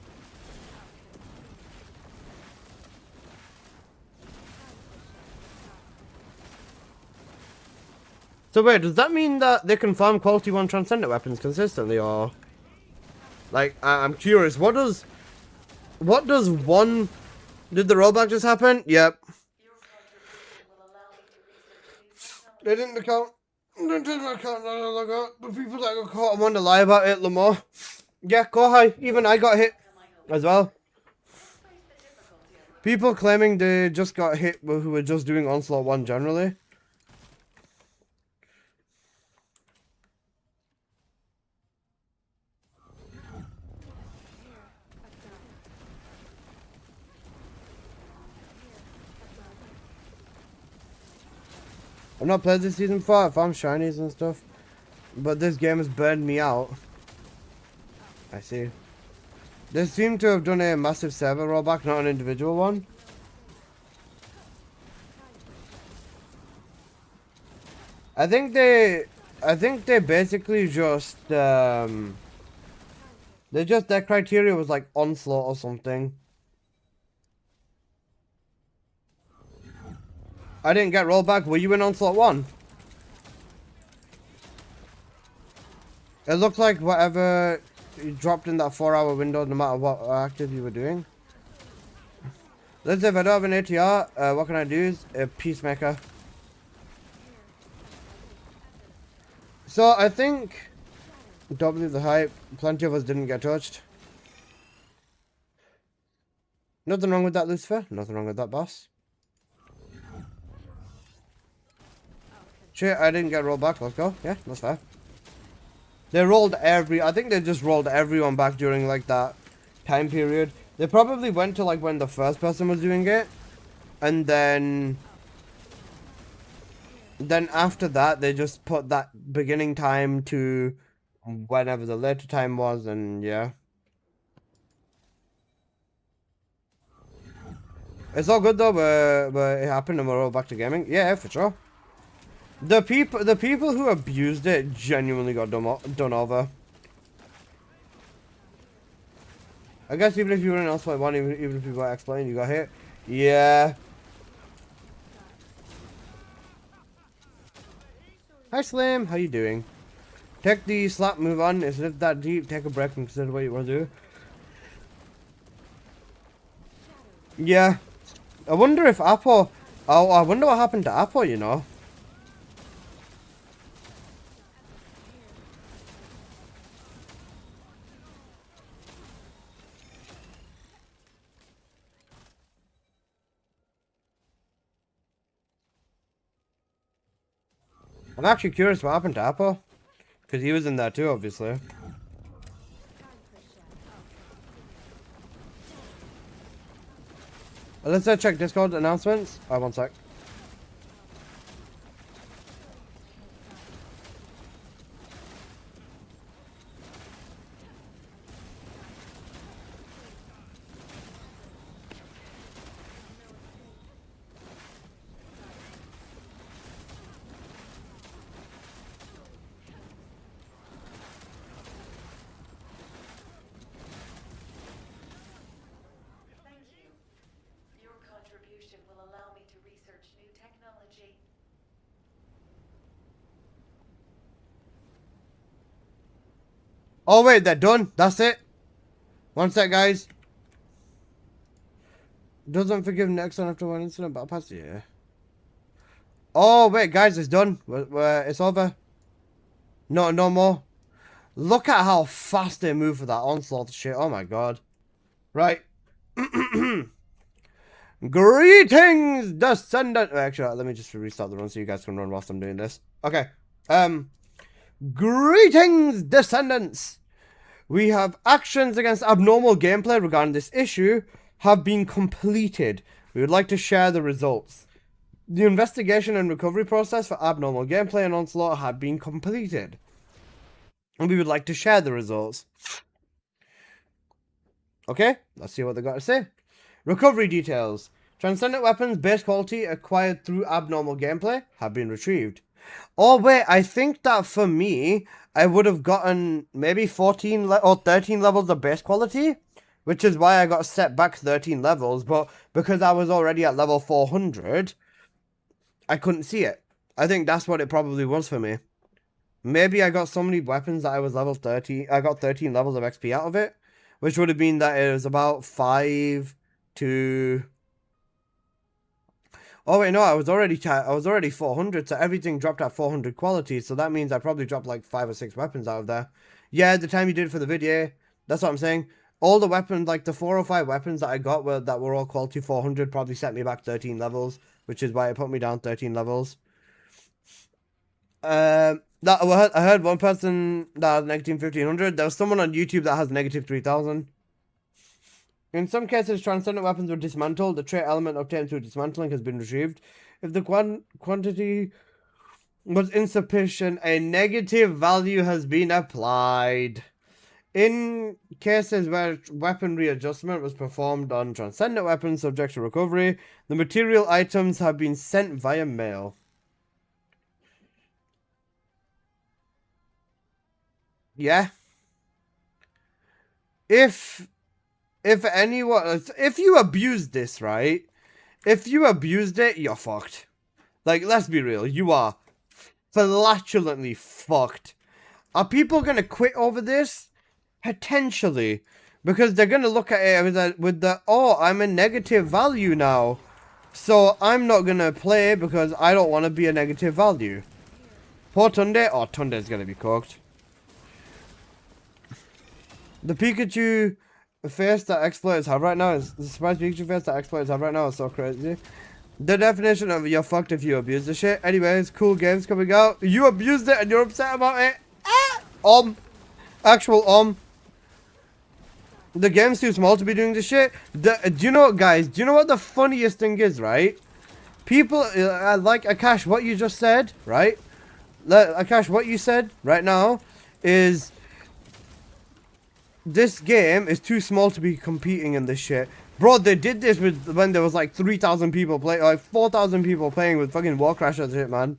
So wait, does that mean that they can farm quality 1 transcendent weapons consistently, or... Like, I'm curious, what does one... Did the rollback just happen? Yep. They didn't account. Don't take my account, the people that got caught, I want to lie about it, Lamar. Yeah, go high. Even I got hit as well. People claiming they just got hit who were just doing Onslaught 1 generally. I've not played this season before. I found shinies and stuff. But this game has burned me out. I see. They seem to have done a massive server rollback, not an individual one. I think they basically just their criteria was like onslaught or something. I didn't get rollback. Were you in onslaught 1? It looked like whatever you dropped in that 4-hour window, no matter what active you were doing. Let's say if I don't have an ATR, what can I do? Is a peacemaker. So I think, don't believe the hype, plenty of us didn't get touched. Nothing wrong with that, Lucifer. Nothing wrong with that, boss. Shit, I didn't get rolled back. Let's go. Yeah, that's fair. They rolled I think they just rolled everyone back during like that time period. They probably went to like when the first person was doing it. And then after that, they just put that beginning time to whenever the later time was, and yeah. It's all good though, but it happened and we're all back to gaming. Yeah, for sure. The people who abused it genuinely got done over. I guess even if you were in Onslaught 1, even if you got explained, you got hit. Yeah. Hi Slim, how you doing? Take the slap, move on. It's not that deep. Take a break and consider what you want to do. Yeah. I wonder if Apple... Oh, I wonder what happened to Apple, you know. I'm actually curious what happened to Apple. Because he was in that too, obviously. Let's check Discord announcements. Oh, one sec. Oh wait, they're done. That's it. One sec, guys. Doesn't forgive next one after one incident battle pass. Yeah. Oh wait, guys, it's done. It's over. No more. Look at how fast they move for that onslaught shit. Oh my god. Right. Greetings, descendant. Actually, let me just restart the run so you guys can run whilst I'm doing this. Okay. Greetings, descendants. We have actions against abnormal gameplay regarding this issue have been completed. We would like to share the results. The investigation and recovery process for abnormal gameplay and onslaught have been completed. And we would like to share the results. Okay, let's see what they got to say. Recovery details. Transcendent weapons base quality acquired through abnormal gameplay have been retrieved. Oh wait, I think that for me, I would have gotten maybe 14 or 13 levels of base quality, which is why I got set back 13 levels, but because I was already at level 400, I couldn't see it. I think that's what it probably was for me. Maybe I got so many weapons that I was level 30. I got 13 levels of XP out of it, which would have been that it was about 5 to... Oh wait, no, I was already 400, so everything dropped at 400 quality, so that means I probably dropped like 5 or 6 weapons out of there. Yeah, the time you did it for the video, that's what I'm saying. All the weapons, like the 4 or 5 weapons that I got that were all quality 400 probably set me back 13 levels, which is why it put me down 13 levels. I heard one person that has negative 1500. There was someone on YouTube that has negative 3000. In some cases, transcendent weapons were dismantled. The trait element obtained through dismantling has been retrieved. If the quantity was insufficient, a negative value has been applied. In cases where weapon readjustment was performed on transcendent weapons subject to recovery, the material items have been sent via mail. Yeah. If you abuse this, right? If you abused it, you're fucked. Like, let's be real. You are flatulently fucked. Are people gonna quit over this? Potentially. Because they're gonna look at it with the, oh, I'm a negative value now. So I'm not gonna play because I don't want to be a negative value. Poor Tunde. Oh, Tunde's gonna be cooked. The Pikachu face that exploiters have right now is the surprise Pikachu face that exploiters have right now is so crazy. The definition of you're fucked if you abuse the shit. Anyways, cool games coming out. You abused it and you're upset about it. Actual The game's too small to be doing this shit. Do you know what, guys? Do you know what the funniest thing is, right? People like Akash, what you just said, right? Akash, what you said right now is this game is too small to be competing in this shit. Bro, they did this when there was like 3,000 people playing, like 4,000 people playing with fucking War Crash and shit, man.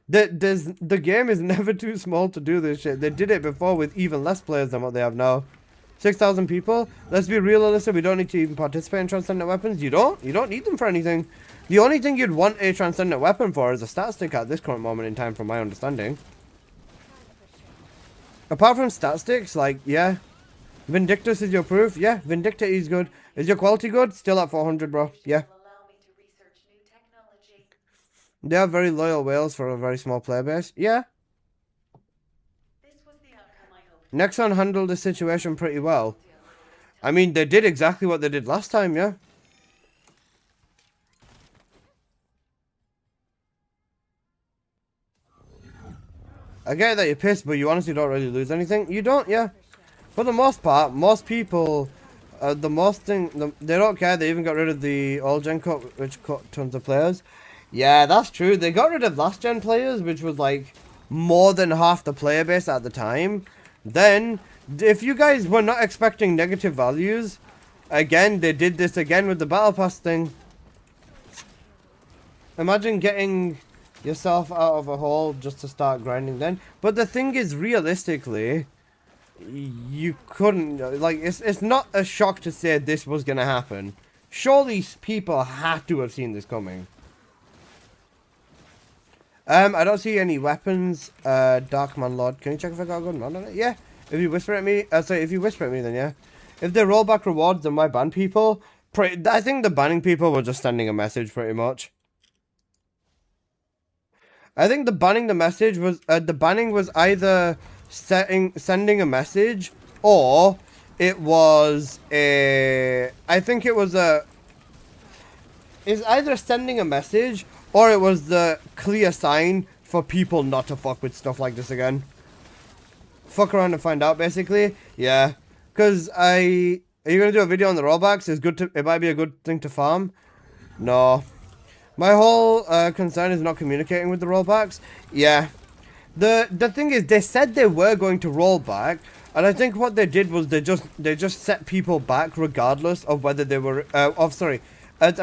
The game is never too small to do this shit. They did it before with even less players than what they have now. 6,000 people. Let's be realistic. We don't need to even participate in transcendent weapons. You don't need them for anything. The only thing you'd want a transcendent weapon for is a stat stick at this current moment in time, from my understanding. Apart from stat sticks, like, yeah. Vindictus is your proof. Yeah, Vindicta is good. Is your quality good? Still at 400, bro. Yeah. Allow me to research new technology. They are very loyal whales for a very small player base. Yeah. This was the outcome I hoped. Nexon handled the situation pretty well. I mean, they did exactly what they did last time, yeah. I get that you're pissed, but you honestly don't really lose anything. You don't, yeah. For the most part, most people, they don't care. They even got rid of the old gen cut, which cut tons of players. Yeah, that's true. They got rid of last gen players, which was like more than half the player base at the time. Then, if you guys were not expecting negative values, again, they did this again with the battle pass thing. Imagine getting yourself out of a hole just to start grinding then. But the thing is, realistically, you couldn't, like, it's not a shock to say this was gonna happen. Surely people had to have seen this coming. I don't see any weapons. Darkman Lord, can you check if I got a good mod on it? Yeah, If you whisper at me, sorry, if you whisper at me, then yeah. If they roll back rewards, then why ban people? I think the banning people were just sending a message, pretty much. I think the banning was either sending a message, or it was a. I think it was a. It's either sending a message, or it was the clear sign for people not to fuck with stuff like this again. Fuck around and find out, basically. Yeah, because are you gonna do a video on the rollbacks? It might be a good thing to farm. No. My whole concern is not communicating with the rollbacks. Yeah. The thing is, they said they were going to roll back, and I think what they did was they just set people back regardless of whether they were I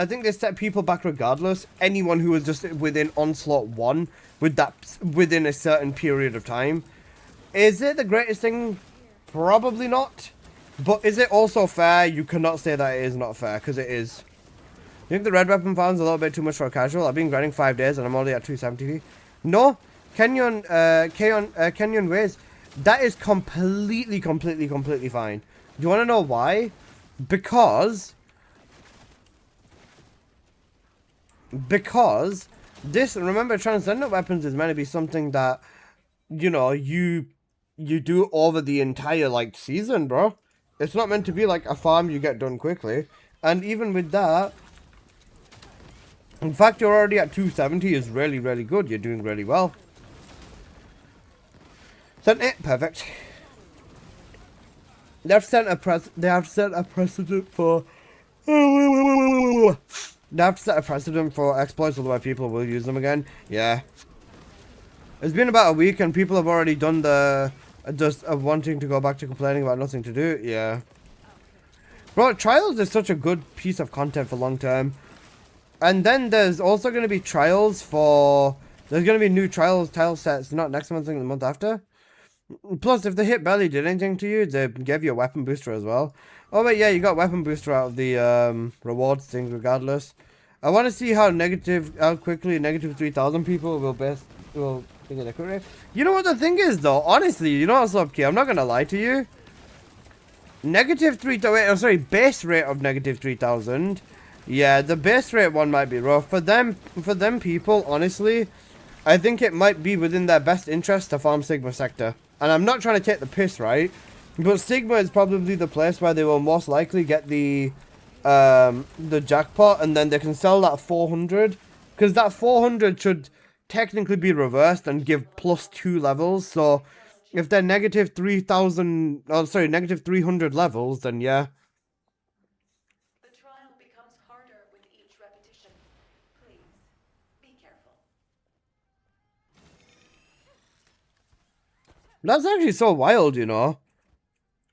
think they set people back regardless. Anyone who was just within onslaught 1 within a certain period of time. Is it the greatest thing? Probably not. But is it also fair? You cannot say that it is not fair, because it is. You think the red weapon farm's a little bit too much for a casual? I've been grinding 5 days and I'm already at 270p. No, Kenyon Ways, that is completely fine. Do you want to know why? Because this, remember, transcendent weapons is meant to be something that, you know, you do over the entire, like, season, bro. It's not meant to be like a farm you get done quickly. And even with that, in fact, you're already at 270 is really good. You're doing really well. Sent it, perfect. They have set a precedent for exploits, otherwise people will use them again. Yeah. It's been about a week and people have already done the just wanting to go back to complaining about nothing to do. Yeah. Bro, Trials is such a good piece of content for long term. And then there's also going to be trials for... There's going to be new trials tile sets, not next month, I think the month after. Plus, if the hit barely did anything to you, they gave you a weapon booster as well. Oh, wait, yeah, you got weapon booster out of the rewards thing regardless. I want to see how quickly negative 3,000 people will think of the quick rate. You know what the thing is, though? Honestly, you know what's up, kid? I'm not going to lie to you. Negative 3,000... sorry, base rate of negative 3,000... Yeah, the base rate one might be rough. For them people, honestly, I think it might be within their best interest to farm Sigma sector. And I'm not trying to take the piss, right? But Sigma is probably the place where they will most likely get the jackpot, and then they can sell that 400. Because that 400 should technically be reversed and give +2 levels. So if they're negative 3,000, oh sorry, negative 300 levels, then yeah. That's actually so wild, you know.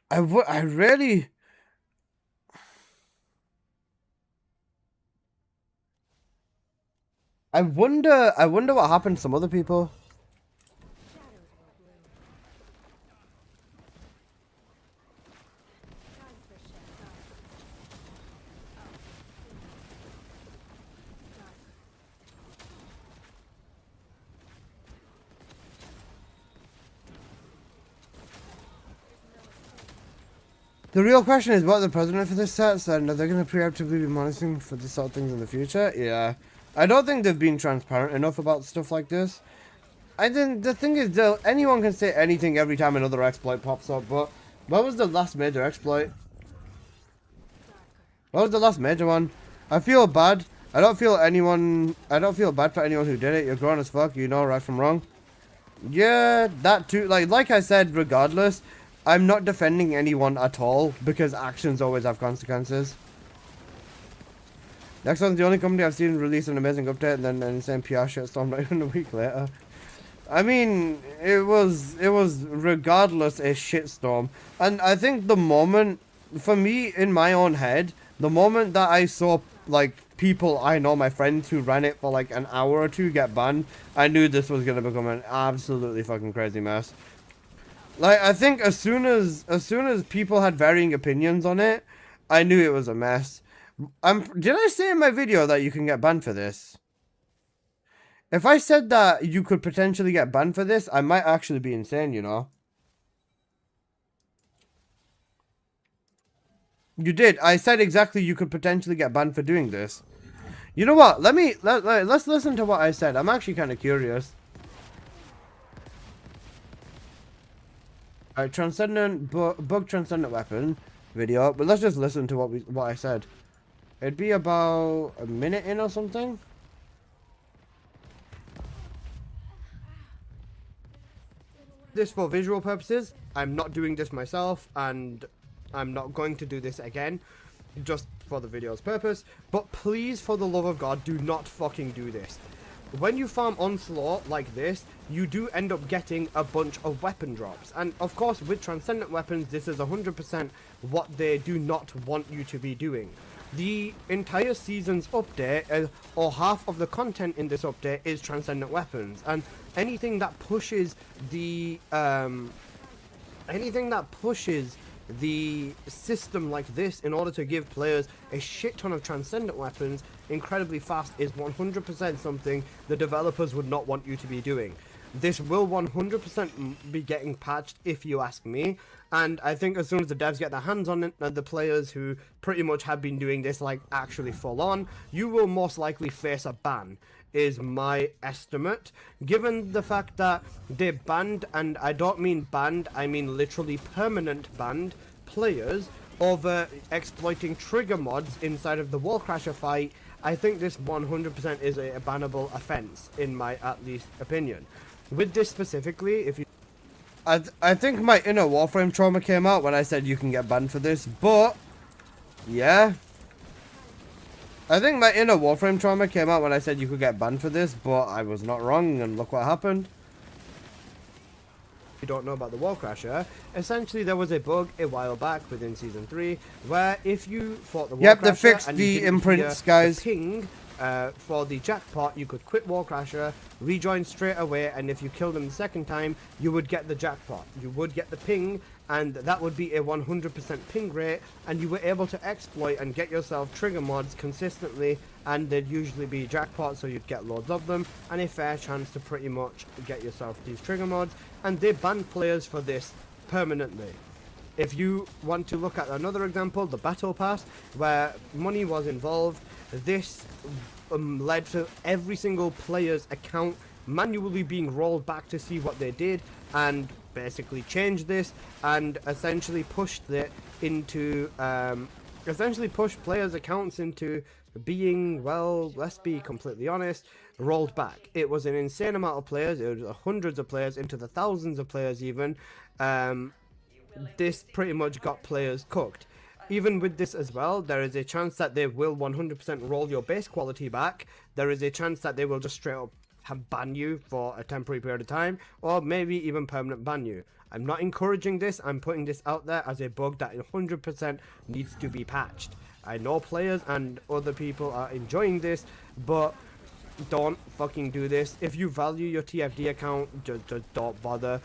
I really... I wonder what happened to some other people. The real question is what the president for this set, and are they going to preemptively be monitoring for this sort of things in the future? Yeah. I don't think they've been transparent enough about stuff like this. I think the thing is, anyone can say anything every time another exploit pops up, but what was the last major exploit? What was the last major one? I feel bad. I don't feel bad for anyone who did it. You're grown as fuck. You know right from wrong. Yeah, that too. Like I said, regardless, I'm not defending anyone at all, because actions always have consequences. Next one's the only company I've seen release an amazing update and then an insane PR shitstorm not even a week later. I mean, it was regardless a shitstorm. And I think the moment, for me, in my own head, the moment that I saw, like, people I know, my friends who ran it for like an hour or two get banned, I knew this was going to become an absolutely fucking crazy mess. Like, I think as soon as people had varying opinions on it, I knew it was a mess. Did I say in my video that you can get banned for this? If I said that you could potentially get banned for this, I might actually be insane, you know? You did. I said exactly you could potentially get banned for doing this. You know what? Let's listen to what I said. I'm actually kind of curious. Alright, transcendent bug transcendent weapon video, but let's just listen to what I said. It'd be about a minute in or something. This for visual purposes. I'm not doing this myself, and I'm not going to do this again, just for the video's purpose. But please, for the love of God, do not fucking do this. When you farm onslaught like this, you do end up getting a bunch of weapon drops. And of course, with transcendent weapons, this is 100% what they do not want you to be doing. The entire season's update, or half of the content in this update, is transcendent weapons. And anything that pushes the system like this in order to give players a shit ton of transcendent weapons incredibly fast is 100% something the developers would not want you to be doing. This will 100% be getting patched if you ask me, and I think as soon as the devs get their hands on it, and the players who pretty much have been doing this like actually full on, you will most likely face a ban, is my estimate, given the fact that they banned, and I don't mean banned, I mean literally permanent banned players over exploiting trigger mods inside of the wall crasher fight. I think this 100% is a bannable offense, in my at least opinion. With this specifically, if you... I think my inner Warframe trauma came out when I said you can get banned for this, but... yeah. I think my inner Warframe trauma came out when I said you could get banned for this, but I was not wrong, and look what happened. If you don't know about the wall crasher, essentially there was a bug a while back within Season 3, where if you fought the wall crasher... they fixed the imprints, guys. The ping, for the jackpot, you could quit wall crasher, rejoin straight away, and if you killed them the second time, you would get the jackpot. You would get the ping, and that would be a 100% ping rate, and you were able to exploit and get yourself trigger mods consistently, and they'd usually be jackpots, so you'd get loads of them, and a fair chance to pretty much get yourself these trigger mods, and they banned players for this permanently. If you want to look at another example, the battle pass, where money was involved, this led to every single player's account manually being rolled back to see what they did, and basically changed this, and essentially pushed it into, essentially pushed players' accounts into being, well, let's be completely honest, rolled back. It was an insane amount of players. It was hundreds of players, into the thousands of players even. This pretty much got players cooked. Even with this as well, there is a chance that they will 100% roll your base quality back. There is a chance that they will just straight up ban you for a temporary period of time, or maybe even permanent ban you. I'm not encouraging this. I'm putting this out there as a bug that 100% needs to be patched. I know players and other people are enjoying this, but don't fucking do this. If you value your TFD account, just don't bother.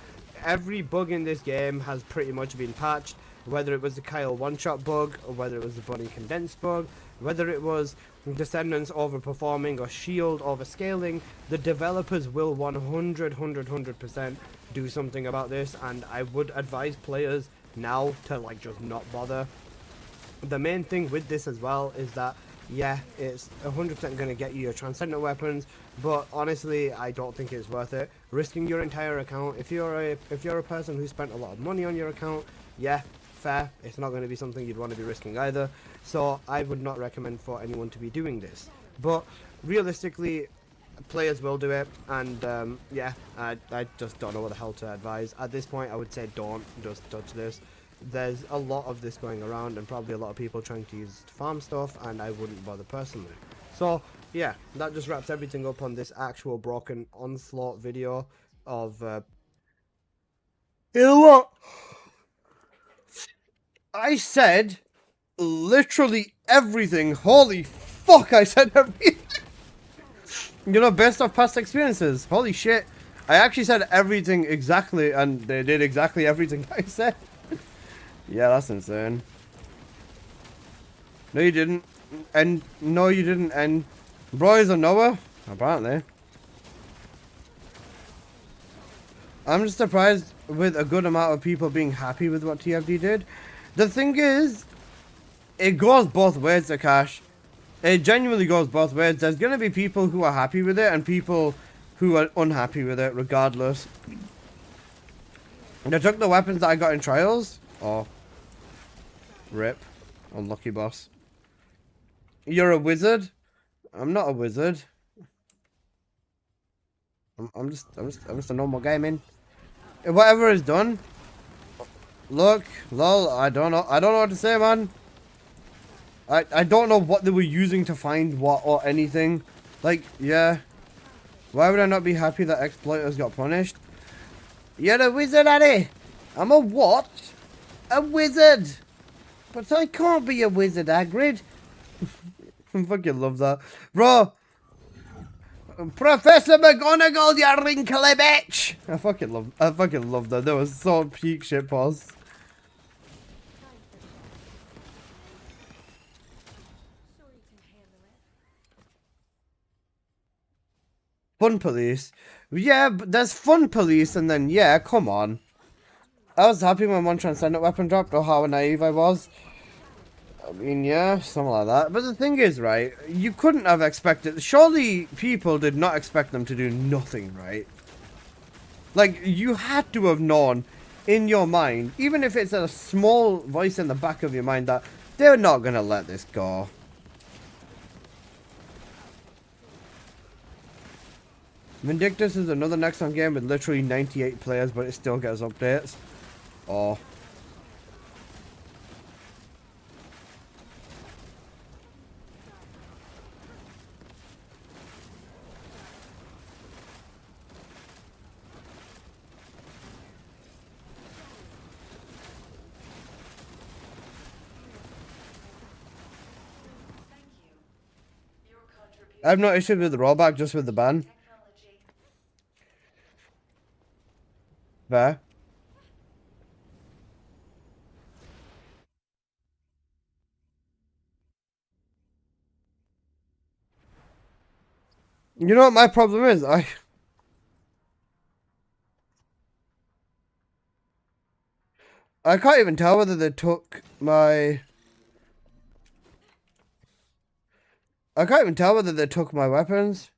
Every bug in this game has pretty much been patched, whether it was the Kyle one-shot bug, or whether it was the Bunny condensed bug, whether it was Descendants overperforming or Shield overscaling. The developers will 100% do something about this, and I would advise players now to like just not bother. The main thing with this as well is that, yeah, it's 100% going to get you your transcendent weapons, but honestly, I don't think it's worth it. Risking your entire account, if you're a person who spent a lot of money on your account, yeah, fair, it's not going to be something you'd want to be risking either. So I would not recommend for anyone to be doing this. But realistically, players will do it, and yeah, I just don't know what the hell to advise. At this point, I would say don't just touch this. There's a lot of this going around, and probably a lot of people trying to use it to farm stuff, and I wouldn't bother personally. So yeah, that just wraps everything up on this actual broken onslaught video of you know what? I said literally everything. Holy fuck, I said everything. You know, based off past experiences. Holy shit. I actually said everything exactly, and they did exactly everything I said. Yeah, that's insane. No, you didn't. And no, you didn't. And bro is a Noah, apparently. I'm just surprised with a good amount of people being happy with what TFD did. The thing is, it goes both ways, Akash. It genuinely goes both ways. There's going to be people who are happy with it and people who are unhappy with it, regardless. They took the weapons that I got in trials. Oh. Rip. Unlucky boss. You're a wizard? I'm not a wizard. I'm just a normal guy, man. Whatever is done. Look, lol, I don't know what to say, man. I don't know what they were using to find what or anything. Like, yeah. Why would I not be happy that exploiters got punished? You're a wizard, Addy. I'm a what? A wizard. But I can't be a wizard, Hagrid. I fucking love that. Bro. Professor McGonagall, you wrinkly bitch. I fucking love that. That was so peak shitpost. Fun police. Yeah, but there's fun police and then, yeah, come on. I was happy when one transcendent weapon dropped, or how naive I was. I mean, yeah, something like that. But the thing is, right, you couldn't have expected... Surely people did not expect them to do nothing, right? Like, you had to have known in your mind, even if it's a small voice in the back of your mind, that they're not going to let this go. Vindictus is another Nexon game with literally 98 players, but it still gets updates. Oh. I have no issue with the rollback, just with the ban. Fair. You know what my problem is? I can't even tell whether they took my... I can't even tell whether they took my weapons.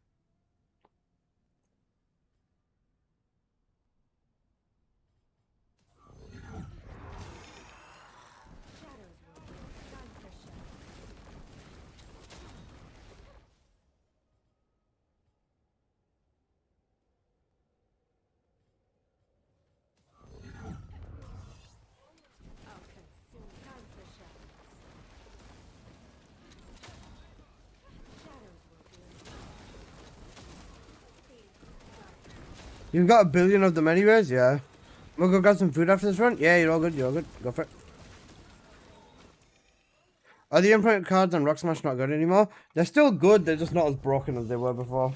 You've got 1 billion of them anyways? Yeah. We'll go grab some food after this run? Yeah, you're all good, you're all good. Go for it. Are the imprint cards on Rock Smash not good anymore? They're still good, they're just not as broken as they were before.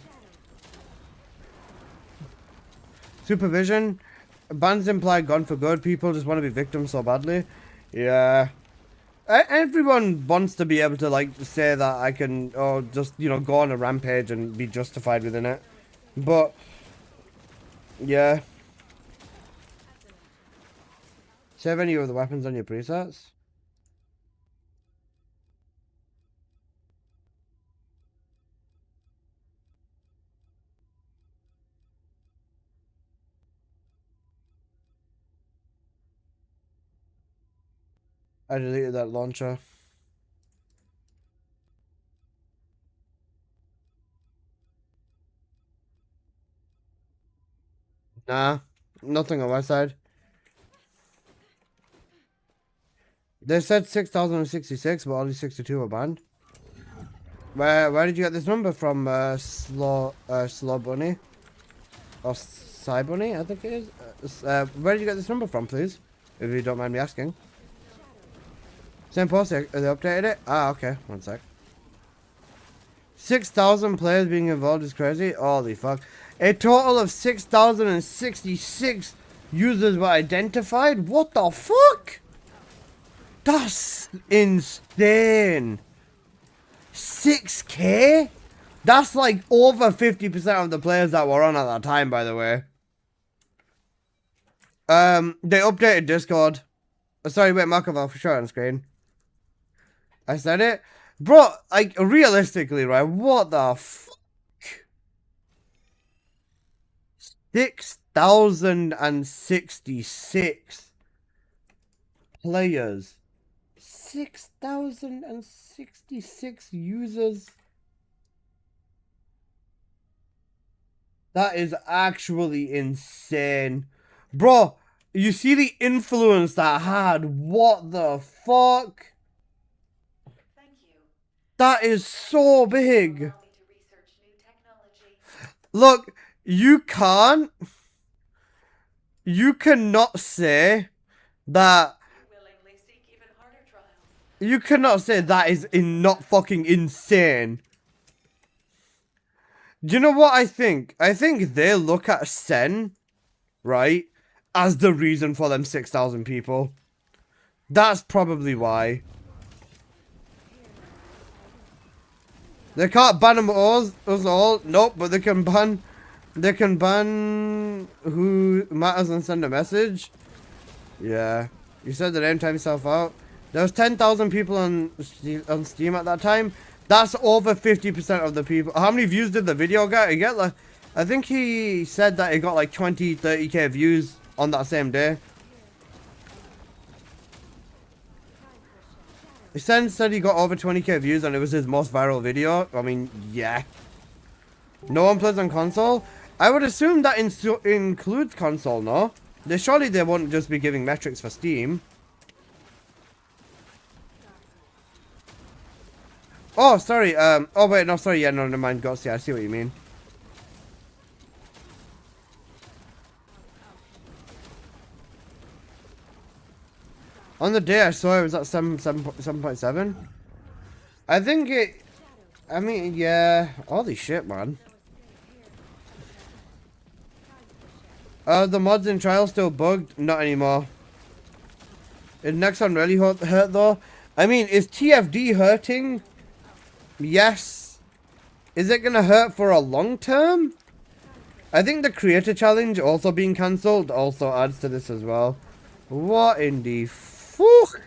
Supervision. Bans imply gone for good. People just want to be victims so badly. Yeah. Everyone wants to be able to, like, say that I can, or just, you know, go on a rampage and be justified within it. But... yeah. Save any of the weapons on your presets. I deleted that launcher. Nah, nothing on my side. They said 6,066, but only 62 were banned. Where did you get this number from? Slow Bunny? Or Psy Bunny, I think it is. Where did you get this number from, please? If you don't mind me asking. Same post, they updated it? Ah, okay, one sec. 6,000 players being involved is crazy. Holy fuck. A total of 6,066 users were identified? What the fuck? That's insane. 6K? That's like over 50% of the players that were on at that time, by the way. They updated Discord. Sorry, wait, Markov, for sure on screen. I said it. Bro, like, realistically, right? What the fuck? 6,066 players. 6,066 users. That is actually insane. Bro, you see the influence that had? What the fuck? Thank you. That is so big. Allow me to research new technology. Look, you cannot say that. We willingly seek even harder trials. You cannot say that is not fucking insane. Do you know what I think? I think they look at Sen, right, as the reason for them 6,000 people. That's probably why. They can't ban them us all. Nope, but they can ban who matters and send a message. Yeah. You said the name, time yourself out. There was 10,000 people on Steam at that time. That's over 50% of the people. How many views did the video get? It get like, I think he said that it got like 20, 30k views on that same day. He said he got over 20k views and it was his most viral video. I mean, yeah. No one plays on console? I would assume that includes console, no? Surely they won't just be giving metrics for Steam. Oh, sorry. Oh, wait, no, sorry. Yeah, no, never mind. Ghost. Yeah, I see what you mean. On the day I saw it was at 7.7. I think it. I mean, yeah. Holy shit, man. The mods in trial still bugged? Not anymore. Is Nexon really hurt though? I mean, is TFD hurting? Yes. Is it gonna hurt for a long term? I think the creator challenge also being cancelled also adds to this as well. What in the fuck?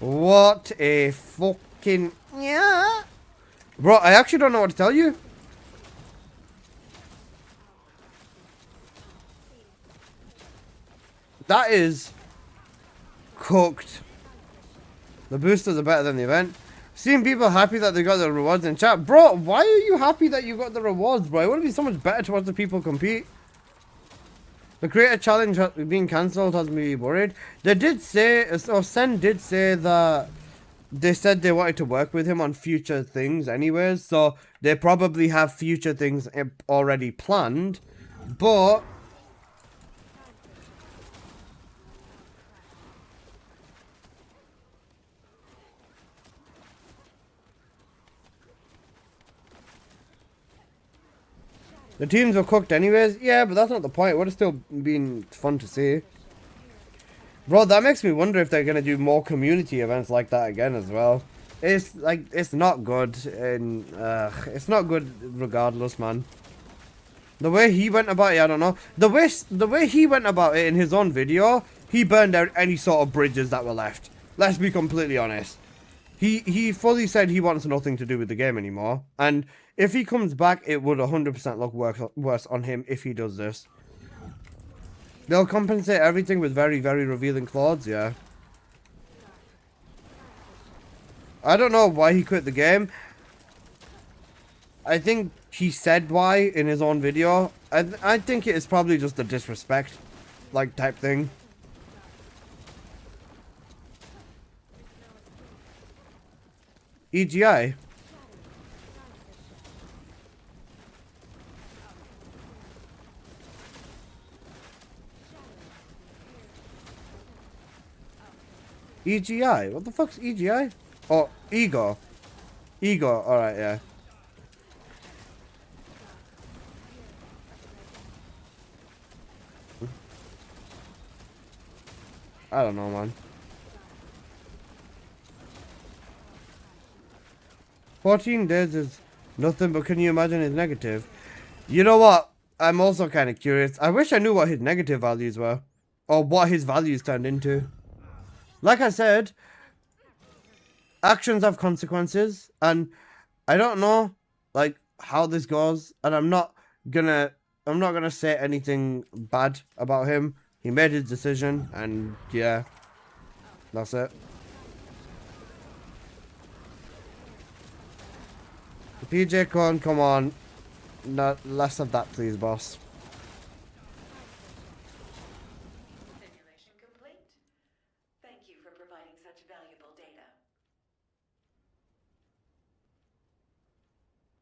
What a fucking yeah. Bro, I actually don't know what to tell you. That is cooked. The boosters are better than the event. Seeing people happy that they got the rewards in chat. Bro, why are you happy that you got the rewards, bro? It would be so much better to watch the people compete. The creator challenge being cancelled has me worried. They did say, or Sen did say that they said they wanted to work with him on future things anyways. So they probably have future things already planned. But the teams were cooked anyways. Yeah, but that's not the point. It would have still been fun to see. Bro, that makes me wonder if they're going to do more community events like that again as well. It's like, it's not good. And it's not good regardless, man. The way he went about it, I don't know. The way he went about it in his own video, he burned out any sort of bridges that were left. Let's be completely honest. He fully said he wants nothing to do with the game anymore. And if he comes back, it would 100% look worse on him if he does this. They'll compensate everything with very, very revealing clothes, yeah. I don't know why he quit the game. I think he said why in his own video. I think it is probably just a disrespect, like, type thing. EGI. EGI? What the fuck's EGI? Oh, Ego. Ego, alright, yeah. I don't know, man. 14 days is nothing, but can you imagine his negative? You know what? I'm also kind of curious. I wish I knew what his negative values were. Or what his values turned into. Like I said, actions have consequences, and I don't know like how this goes, and I'm not gonna say anything bad about him. He made his decision, and yeah, that's it. PJ Con, come on. No, less of that, please, boss. Simulation complete. Thank you for providing such valuable data.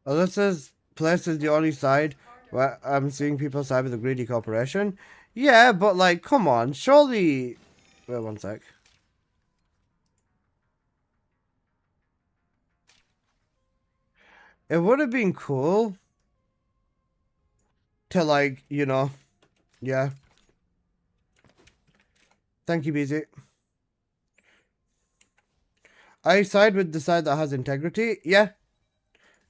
Alyssa's place is the only side where I'm seeing people side with the greedy corporation. Yeah, but like, come on, surely... Wait one sec. It would have been cool to like, you know, yeah. Thank you, BZ. I side with the side that has integrity. Yeah.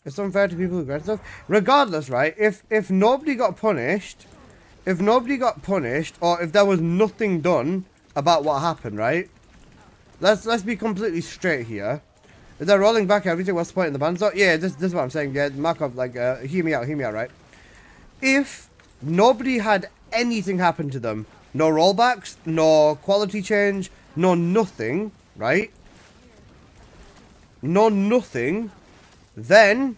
It's unfair to people who grant stuff. Regardless, right? If nobody got punished, or if there was nothing done about what happened, right? Let's be completely straight here. If they're rolling back everything, what's the point in the ban? So yeah, this is what I'm saying. Yeah, Markov, like, hear me out, right? If nobody had anything happen to them, no rollbacks, no quality change, no nothing, right? No nothing, then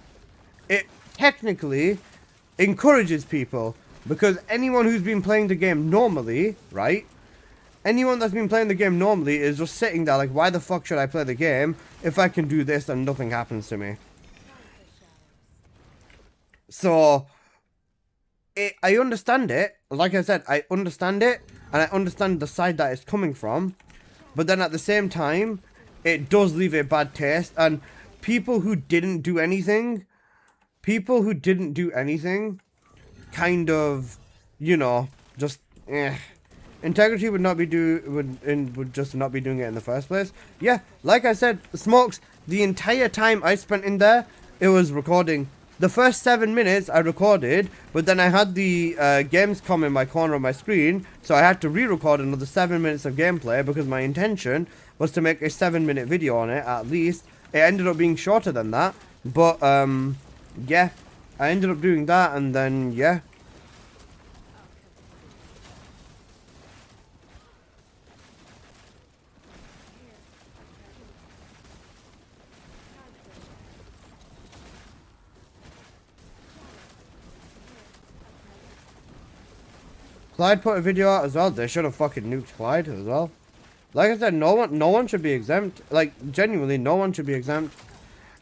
it technically encourages people, because anyone who's been playing the game normally, right? Anyone that's been playing the game normally is just sitting there like, why the fuck should I play the game if I can do this and nothing happens to me? So, I understand it. Like I said, I understand it, and I understand the side that it's coming from. But then at the same time, it does leave a bad taste. And people who didn't do anything, kind of, you know, just, Integrity would just not be doing it in the first place. Yeah, like I said, Smokes, the entire time I spent in there, it was recording. The first 7 minutes I recorded, but then I had the Gamescom in my corner of my screen, so I had to re-record another 7 minutes of gameplay because my intention was to make a 7-minute video on it at least. It ended up being shorter than that, but yeah, I ended up doing that, and then yeah. Clyde put a video out as well. They should have fucking nuked Clyde as well. Like I said, no one should be exempt. Like, genuinely, no one should be exempt.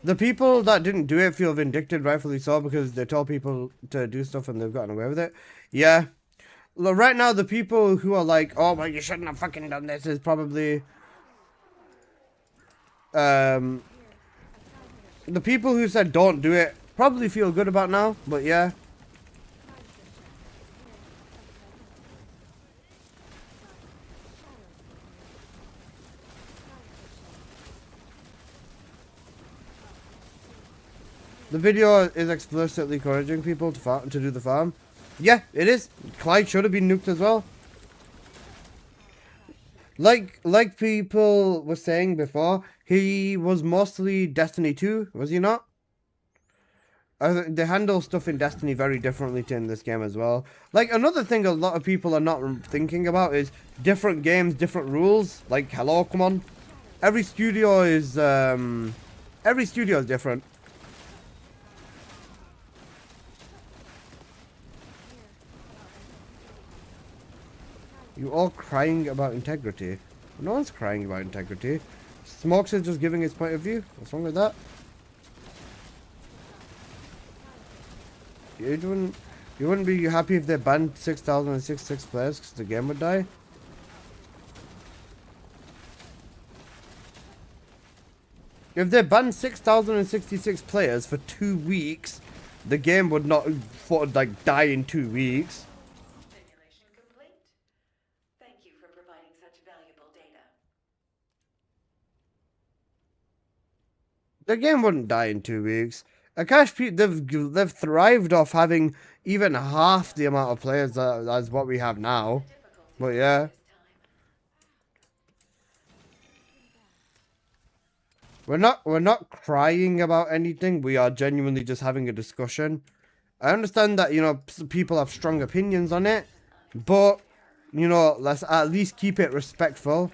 The people that didn't do it feel vindicted, rightfully so, because they told people to do stuff and they've gotten away with it. Yeah. Look, right now, the people who are like, oh, well, you shouldn't have fucking done this is probably... The people who said don't do it probably feel good about now, but yeah. The video is explicitly encouraging people to do the farm. Yeah, it is. Clyde should have been nuked as well. Like people were saying before, he was mostly Destiny 2, was he not? They handle stuff in Destiny very differently to in this game as well. Like, another thing a lot of people are not thinking about is different games, different rules. Like, hello, come on. Every studio is different. You all crying about integrity. No one's crying about integrity. Smokes is just giving his point of view. What's wrong with that? You wouldn't be happy if they banned 6,066 players because the game would die? If they banned 6,066 players for 2 weeks, the game would not like die in 2 weeks. Simulation complete. Thank you for providing such valuable data. The game wouldn't die in 2 weeks. Akash, they've thrived off having even half the amount of players as what we have now. But yeah. We're not crying about anything. We are genuinely just having a discussion. I understand that, you know, people have strong opinions on it, but, you know, let's at least keep it respectful.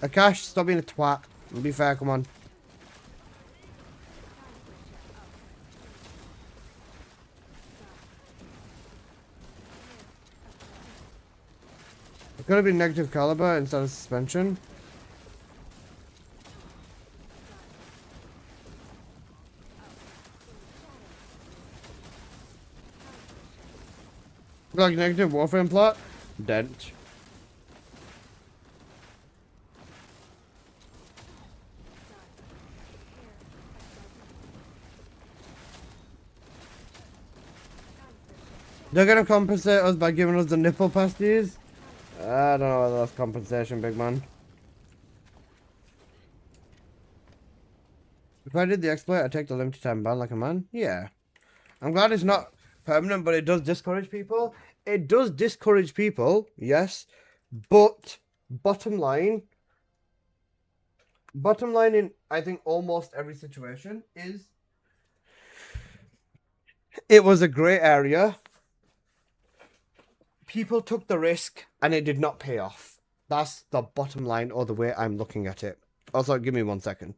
Akash, stop being a twat. Be fair, come on. It's gonna be negative caliber instead of suspension. Like negative warframe plot? Dent. They're gonna compensate us by giving us the nipple pasties? I don't know whether that's compensation, big man. If I did the exploit, I'd take the limited time ban like a man. Yeah. I'm glad it's not permanent, but it does discourage people. It does discourage people, yes. But bottom line in I think almost every situation is it was a grey area. People took the risk and it did not pay off. That's the bottom line or the way I'm looking at it. Also, give me 1 second.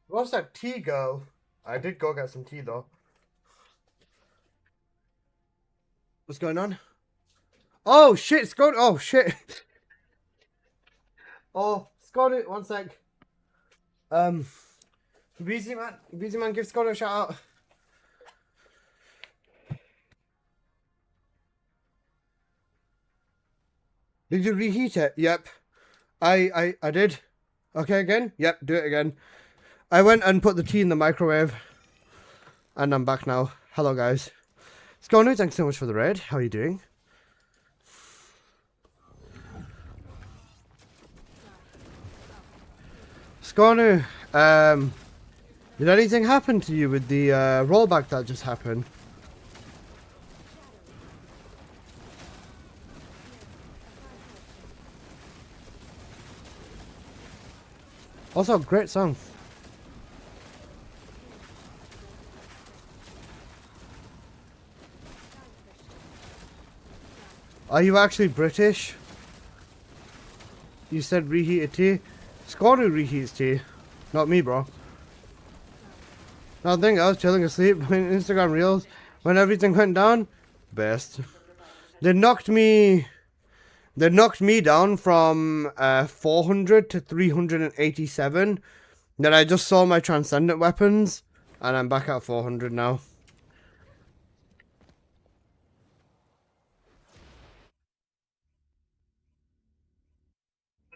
What's that tea, girl? I did go get some tea though. What's going on? Oh shit, Scott! Oh shit! Oh, Scott! 1 sec. Busy man, give Scott a shout out. Did you reheat it? Yep. I did. Okay, again? Yep, do it again. I went and put the tea in the microwave. And I'm back now. Hello, guys. Skonu, thanks so much for the raid. How are you doing? Skonu, did anything happen to you with the rollback that just happened? Also, great song. Are you actually British? You said reheated tea. Skonu reheats tea. Not me, bro. Nothing, I was chilling asleep playing Instagram Reels when everything went down. Best. They knocked me down from 400 to 387. Then I just saw my transcendent weapons and I'm back at 400 now.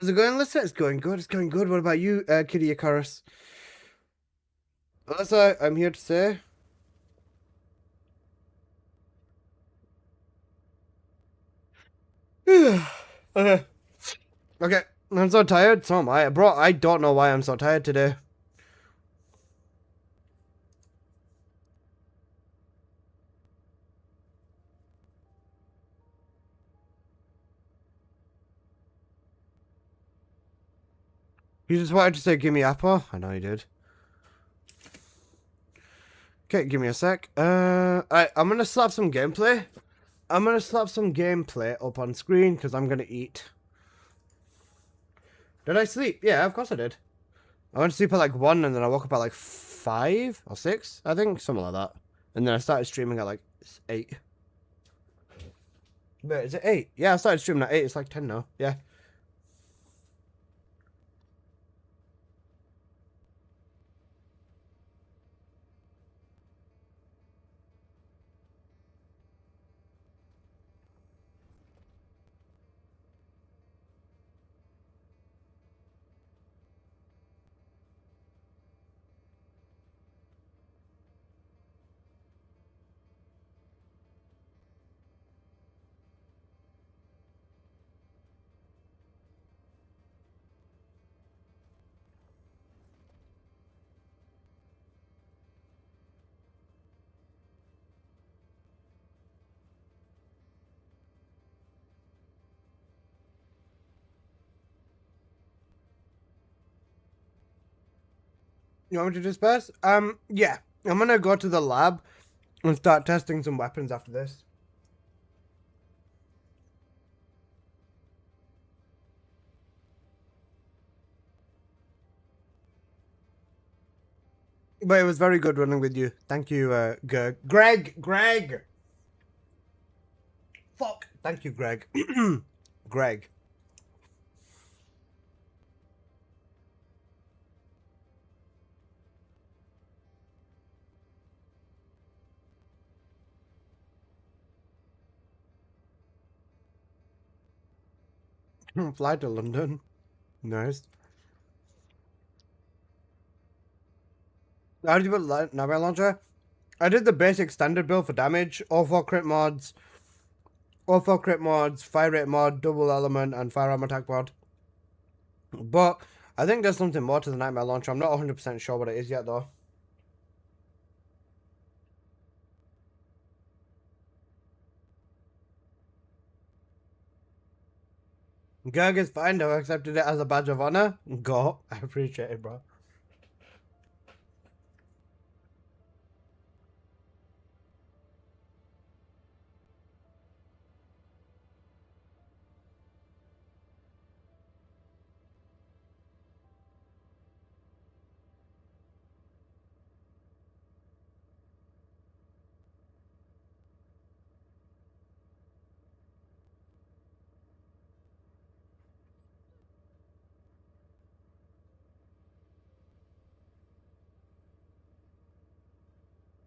How's it going, Alyssa? It's going good. It's going good. What about you, Kitty Icarus? Alyssa, I'm here to say. Okay. Okay. I'm so tired. So am I. Bro, I don't know why I'm so tired today. You just wanted to say, give me apple? I know you did. Okay, give me a sec. Alright, I'm gonna slap some gameplay. I'm gonna slap some gameplay up on screen because I'm gonna eat. Did I sleep? Yeah, of course I did. I went to sleep at like 1 and then I woke up at like 5 or 6, I think. Something like that. And then I started streaming at like 8. Wait, is it 8? Yeah, I started streaming at 8. It's like 10 now. Yeah. You want me to disperse? Yeah. I'm gonna go to the lab and start testing some weapons after this. But it was very good running with you. Thank you, Greg! Fuck! Thank you, Greg. Greg. Fly to London. Nice. How did you put Nightmare Launcher? I did the basic standard build for damage, all 4 crit mods, fire rate mod, double element, and firearm attack mod. But I think there's something more to the Nightmare Launcher. I'm not 100% sure what it is yet, though. Gerg is fine. I've accepted it as a badge of honor. Go. I appreciate it, bro.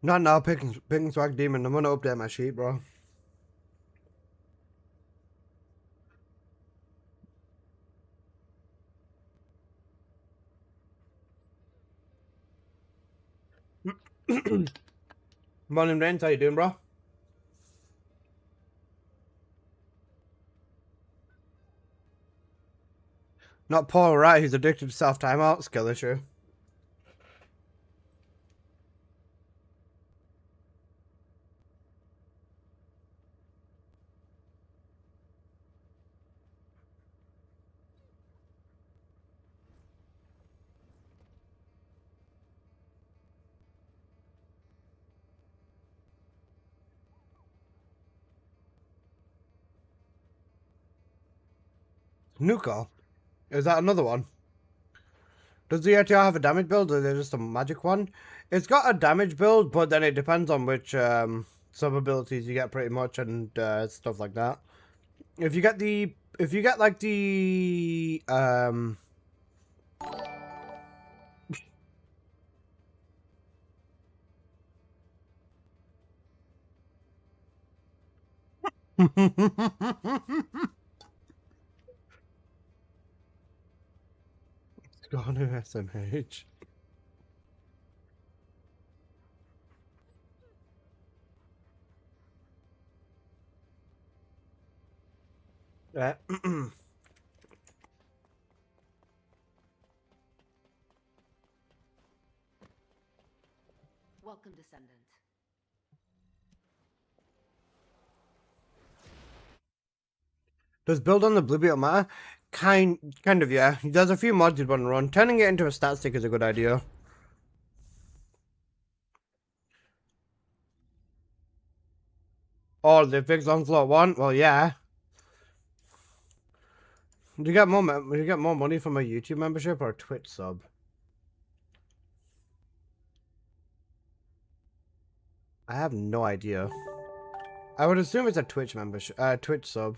Not now, picking swag demon. I'm gonna update my sheet, bro. Morning, Rains. How you doing, bro? Not Paul Wright. He's addicted to self timeout. Skill issue. Nuka. Is that another one? Does the ATR have a damage build or is it just a magic one? It's got a damage build, but then it depends on which sub abilities you get pretty much and stuff like that. If you get like the It's gone to SMH. Yeah. Welcome, Descendant. Does build on the Blue Beetle matter? Kind of, yeah. There's a few mods you'd want to run. Turning it into a stat stick is a good idea. Oh, they fixed Onslaught 1? Well, yeah. Do you get more money from a YouTube membership or a Twitch sub? I have no idea. I would assume it's a Twitch membership, Twitch sub.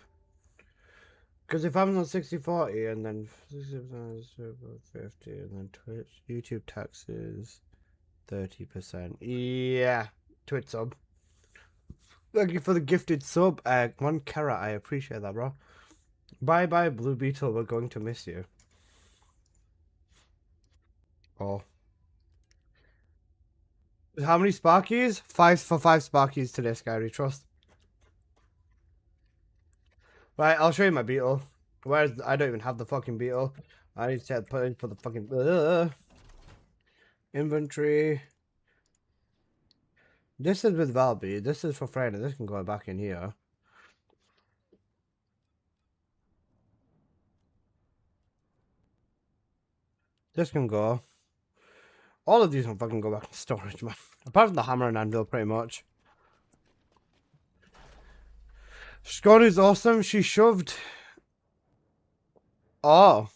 Because if I'm on 60/40 and then 50 and then Twitch, YouTube taxes 30%. Yeah, Twitch sub. Thank you for the gifted sub. 1 carat, I appreciate that, bro. Bye bye, Blue Beetle. We're going to miss you. Oh. How many Sparkies? 5 for 5 Sparkies today, Skyry. Trust. Right, I'll show you my beetle. Where's I don't even have the fucking beetle. I need to put in for the fucking inventory. This is with Valby. This is for Friday. This can go back in here. This can go. All of these can fucking go back in storage, man. Apart from the hammer and anvil, pretty much. Scotty's awesome. She shoved. Oh.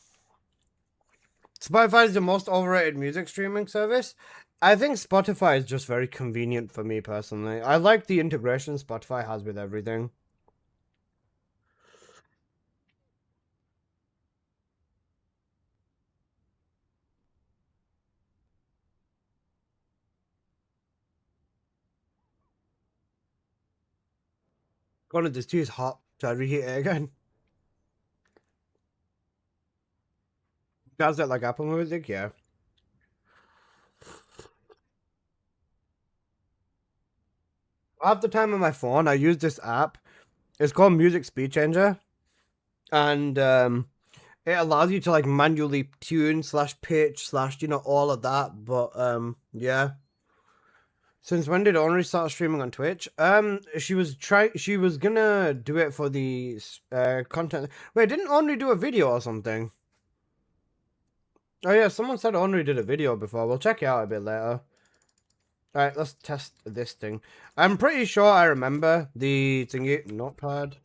Spotify is the most overrated music streaming service. I think Spotify is just very convenient for me personally. I like the integration Spotify has with everything. One of this tea is hot, so I reheat it again. Guys that like Apple Music, yeah. Half the time on my phone, I use this app. It's called Music Speed Changer, and it allows you to like manually tune / pitch / all of that. But yeah. Since when did Onry start streaming on Twitch? She was gonna do it for the content. Wait, didn't Onry do a video or something? Oh yeah, someone said Onry did a video before. We'll check it out a bit later. Alright, let's test this thing. I'm pretty sure I remember the thingy notepad.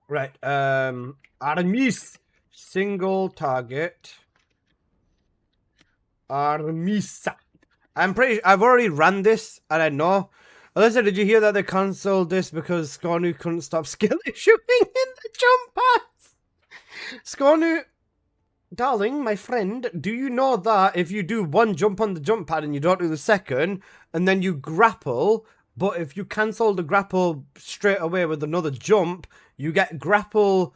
Right, Artemis. Single target. Artemisa. I've already ran this, and I know. Alyssa, did you hear that they cancelled this because Scornu couldn't stop skill issuing in the jump pads? Scornu, darling, my friend, do you know that if you do one jump on the jump pad and you don't do the second, and then you grapple, but if you cancel the grapple straight away with another jump, you get grapple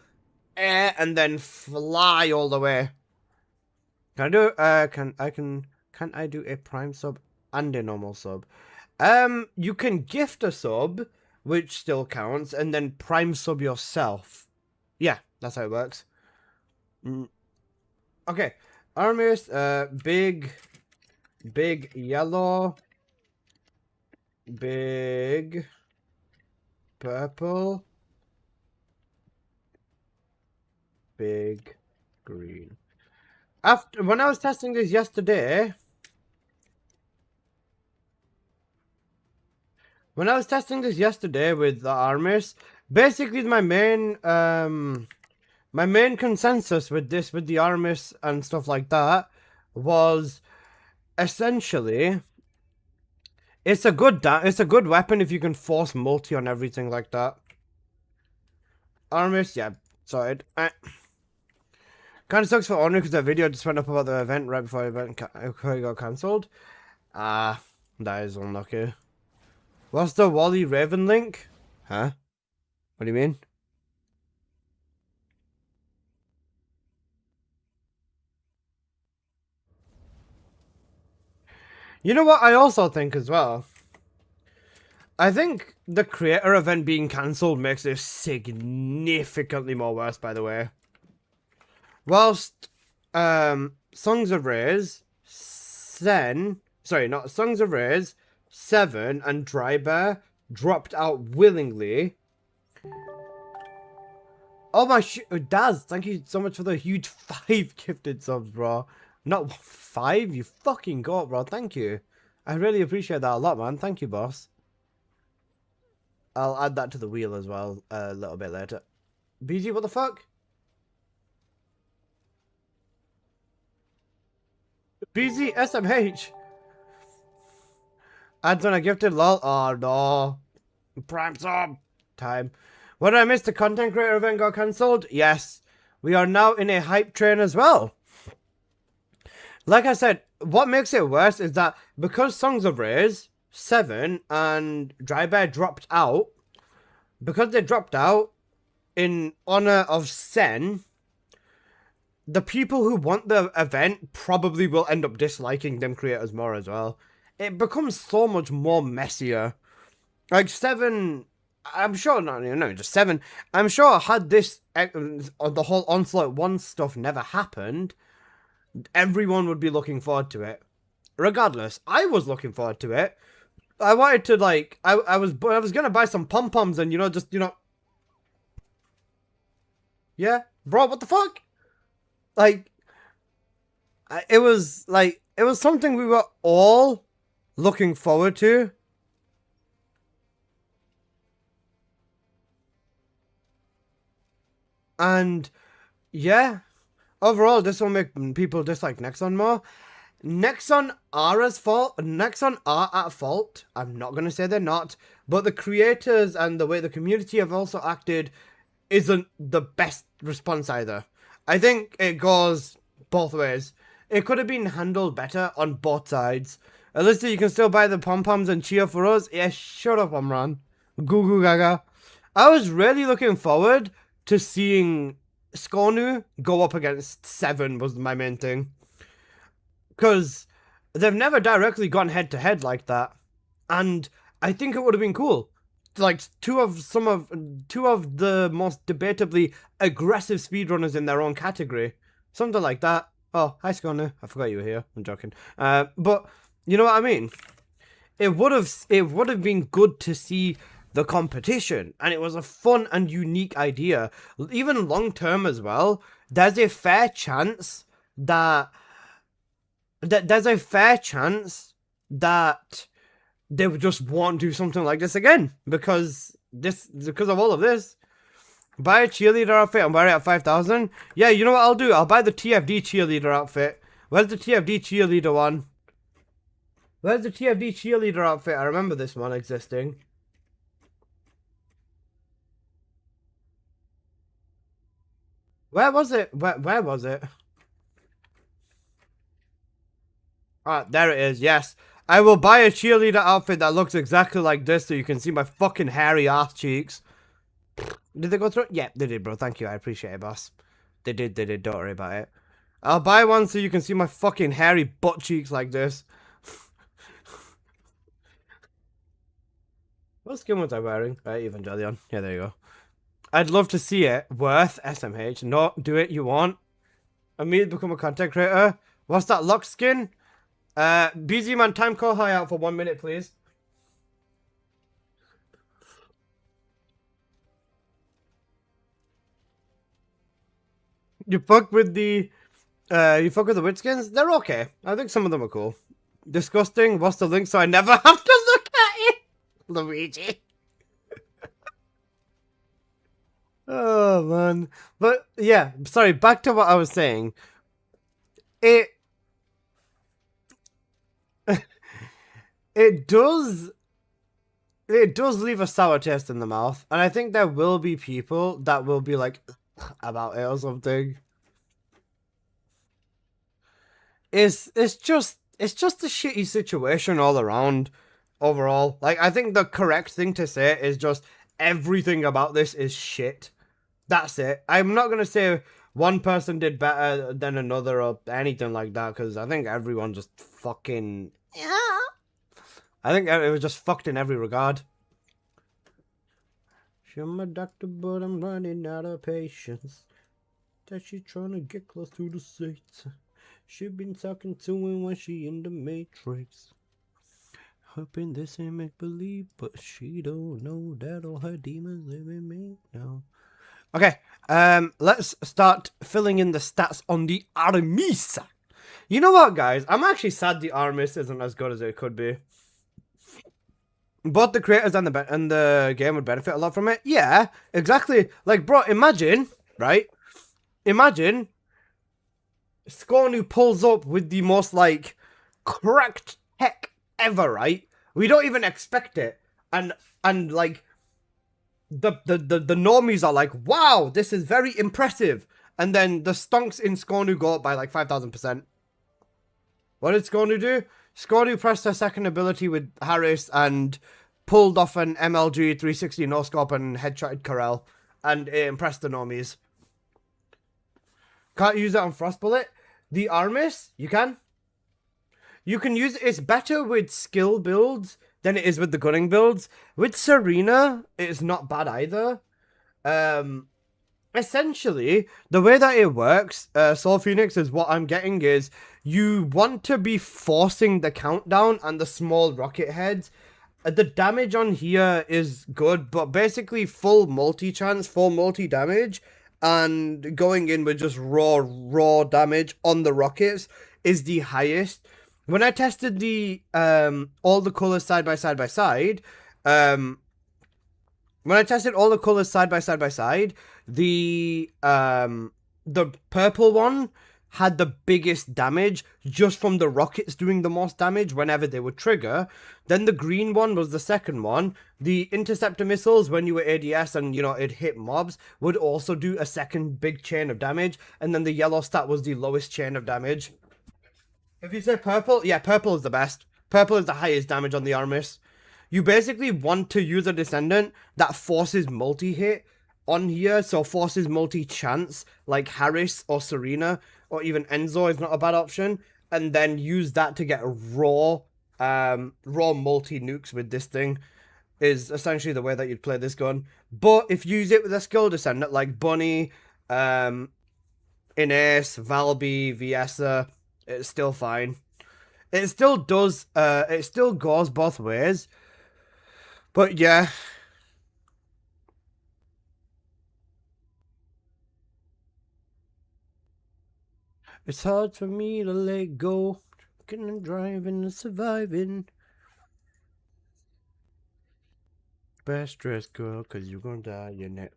air and then fly all the way. Can I do Can I do a prime sub and a normal sub? You can gift a sub, which still counts, and then prime sub yourself. Yeah, that's how it works. Okay, Aramis, big yellow, big purple, big green. When I was testing this yesterday, with the Armis, basically my main consensus with the Armis and stuff like that was essentially it's a good weapon if you can force multi on everything like that. Armis, yeah, sorry. Kind of sucks for Honor because that video just went up about the event right before the event got cancelled. That is unlucky. What's the Wally Raven link? Huh? What do you mean? You know what I also think as well? I think the creator event being cancelled makes this significantly more worse, by the way. Whilst Songs of Rays, Sen, sorry, not Songs of Rage, 7 and Dry Bear dropped out willingly. Oh my Daz, thank you so much for the huge 5 gifted subs, bro. Not 5, you fucking got, bro. Thank you. I really appreciate that a lot, man. Thank you, boss. I'll add that to the wheel as well a little bit later. BG, what the fuck? BZ SMH. Adds on a gifted lol. Oh no. Prime sub time. What did I miss? The content creator event got cancelled? Yes. We are now in a hype train as well. Like I said, what makes it worse is that because Songs of Rage, 7 and Dry Bear dropped out, because they dropped out in honor of Sen, the people who want the event probably will end up disliking them creators more as well. It becomes so much more messier. Like 7, I'm sure, not just 7, I'm sure had this, the whole Onslaught 1 stuff never happened, everyone would be looking forward to it. Regardless, I was looking forward to it. I wanted to, like, I was gonna buy some pom-poms and, yeah, bro, what the fuck? Like, it was something we were all looking forward to. And, yeah, overall, this will make people dislike Nexon more. Nexon are at fault. I'm not going to say they're not. But the creators and the way the community have also acted isn't the best response either. I think it goes both ways. It could have been handled better on both sides. Alyssa, you can still buy the pom-poms and cheer for us? Yeah, shut up, Amran. Goo goo gaga. I was really looking forward to seeing Skonu go up against 7 was my main thing. Because they've never directly gone head-to-head like that. And I think it would have been cool. Like, two of the most debatably aggressive speedrunners in their own category. Something like that. Oh, hi Skonu. I forgot you were here. I'm joking. But, you know what I mean? It would have been good to see the competition. And it was a fun and unique idea. Even long-term as well. There's a fair chance that they just won't do something like this again because of all of this. Buy a cheerleader outfit and wear it at 5,000. Yeah, you know what I'll do? I'll buy the TFD cheerleader outfit. Where's the TFD cheerleader one? Where's the TFD cheerleader outfit? I remember this one existing. Where was it? Where was it? Ah, there it is, yes. I will buy a cheerleader outfit that looks exactly like this so you can see my fucking hairy ass cheeks. Did they go through? Yeah, they did, bro. Thank you. I appreciate it, boss. They did. Don't worry about it. I'll buy one so you can see my fucking hairy butt cheeks like this. What skin was I wearing? Evangelion. Yeah, there you go. I'd love to see it. Worth SMH. No, do it. You want? Immediately become a content creator. What's that lock skin? BZ man, time call high out for 1 minute, please. You fuck with the wit skins? They're okay. I think some of them are cool. Disgusting. What's the link so I never have to look at it? Luigi. Oh man. But yeah, sorry, back to what I was saying. It does leave a sour taste in the mouth, and I think there will be people that will be like about it or something. It's just a shitty situation all around overall. Like, I think the correct thing to say is just everything about this is shit. That's it. I'm not gonna say one person did better than another or anything like that, because I think everyone just fucking... Yeah. I think it was just fucked in every regard. She's my doctor, but I'm running out of patience. That she's trying to get close to the seats. She been talking to him when she in the Matrix. Hoping this ain't make believe, but she don't know that all her demons live in me now. Okay, let's start filling in the stats on the Armis. You know what, guys? I'm actually sad the Armis isn't as good as it could be. Both the creators and the game would benefit a lot from it. Yeah, exactly. Like, bro, imagine, right? Imagine Scornu pulls up with the most, like, cracked tech ever, right? We don't even expect it. And like, the normies are like, wow, this is very impressive. And then the stonks in Scornu go up by, like, 5,000%. What did Scornu do? Scornu pressed her second ability with Harris and pulled off an MLG 360 no-scope and headshotted Corel. And it impressed the normies. Can't use it on Frostbullet. The Armis, you can. You can use it. It's better with skill builds than it is with the gunning builds. With Serena, it's not bad either. Essentially, the way that it works, Soul Phoenix, is what I'm getting is you want to be forcing the countdown and the small rocket heads. The damage on here is good, but basically full multi-chance, full multi-damage, and going in with just raw damage on the rockets is the highest. When I tested the all the colors side by side, when I tested all the colors side by side, the purple one had the biggest damage just from the rockets doing the most damage whenever they would trigger. Then the green one was the second one. The interceptor missiles, when you were ADS and, you know, it hit mobs, would also do a second big chain of damage. And then the yellow stat was the lowest chain of damage. If you say purple, yeah, purple is the best. Purple is the highest damage on the Armis. You basically want to use a Descendant that forces multi-hit on here, so forces multi-chance, like Harris or Serena, or even Enzo is not a bad option, and then use that to get raw multi-nukes with this thing, is essentially the way that you'd play this gun. But if you use it with a skill Descendant, like Bunny, Ines, Valby, Viesa, it's still fine. It still does, it still goes both ways. But yeah. It's hard for me to let go. Trucking and driving and surviving. Best dressed girl, cause you're gonna die in it.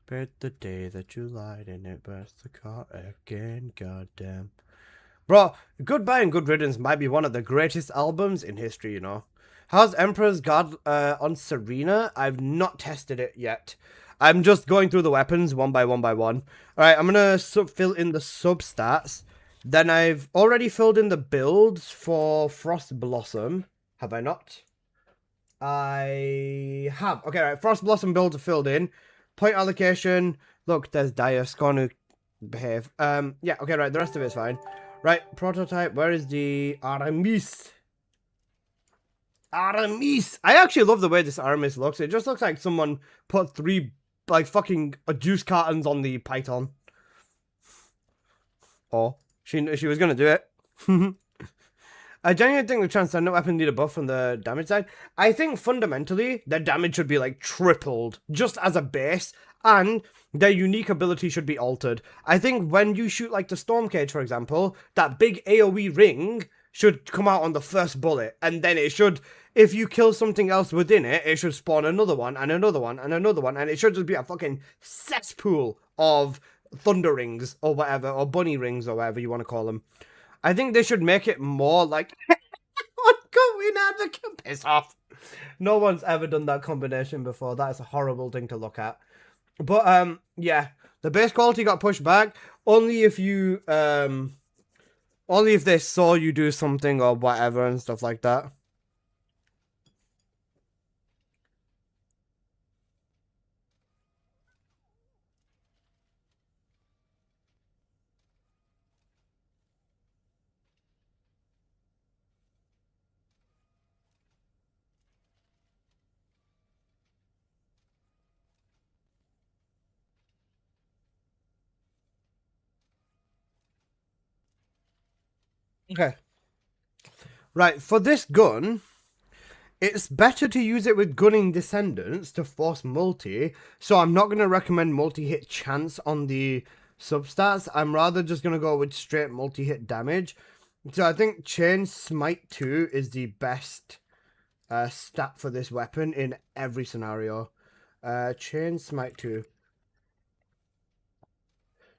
Bet the day that you lied in it. Burst the car again, goddamn. Bro, Goodbye and Good Riddance might be one of the greatest albums in history, you know. How's Emperor's God on Serena? I've not tested it yet. I'm just going through the weapons one by one. Alright, I'm gonna fill in the sub stats. Then I've already filled in the builds for Frost Blossom. Have I not? I have. Okay, right. Frost Blossom builds are filled in. Point allocation. Look, there's Dire. Scornu behave. Yeah, okay, right. The rest of it's fine. Right, prototype. Where is the Aramis? Aramis! I actually love the way this Aramis looks. It just looks like someone put 3, like, fucking juice cartons on the Python. Oh, she was gonna do it. I genuinely think the Transcendent weapon need a buff from the damage side. I think fundamentally, their damage should be, like, tripled, just as a base, and their unique ability should be altered. I think when you shoot, like, the Storm Cage, for example, that big AoE ring should come out on the first bullet, and then it should, if you kill something else within it, it should spawn another one, and another one, and another one, and it should just be a fucking cesspool of thunder rings, or whatever, or bunny rings, or whatever you want to call them. I think they should make it more like ongoing advocate. Piss off. No one's ever done that combination before. That is a horrible thing to look at. But yeah, the base quality got pushed back only if you only if they saw you do something or whatever and stuff like that. Okay. Right, for this gun, it's better to use it with Gunning Descendants to force multi, so I'm not going to recommend multi-hit chance on the substats. I'm rather just going to go with straight multi-hit damage. So I think Chain Smite 2 is the best stat for this weapon in every scenario. Chain Smite 2.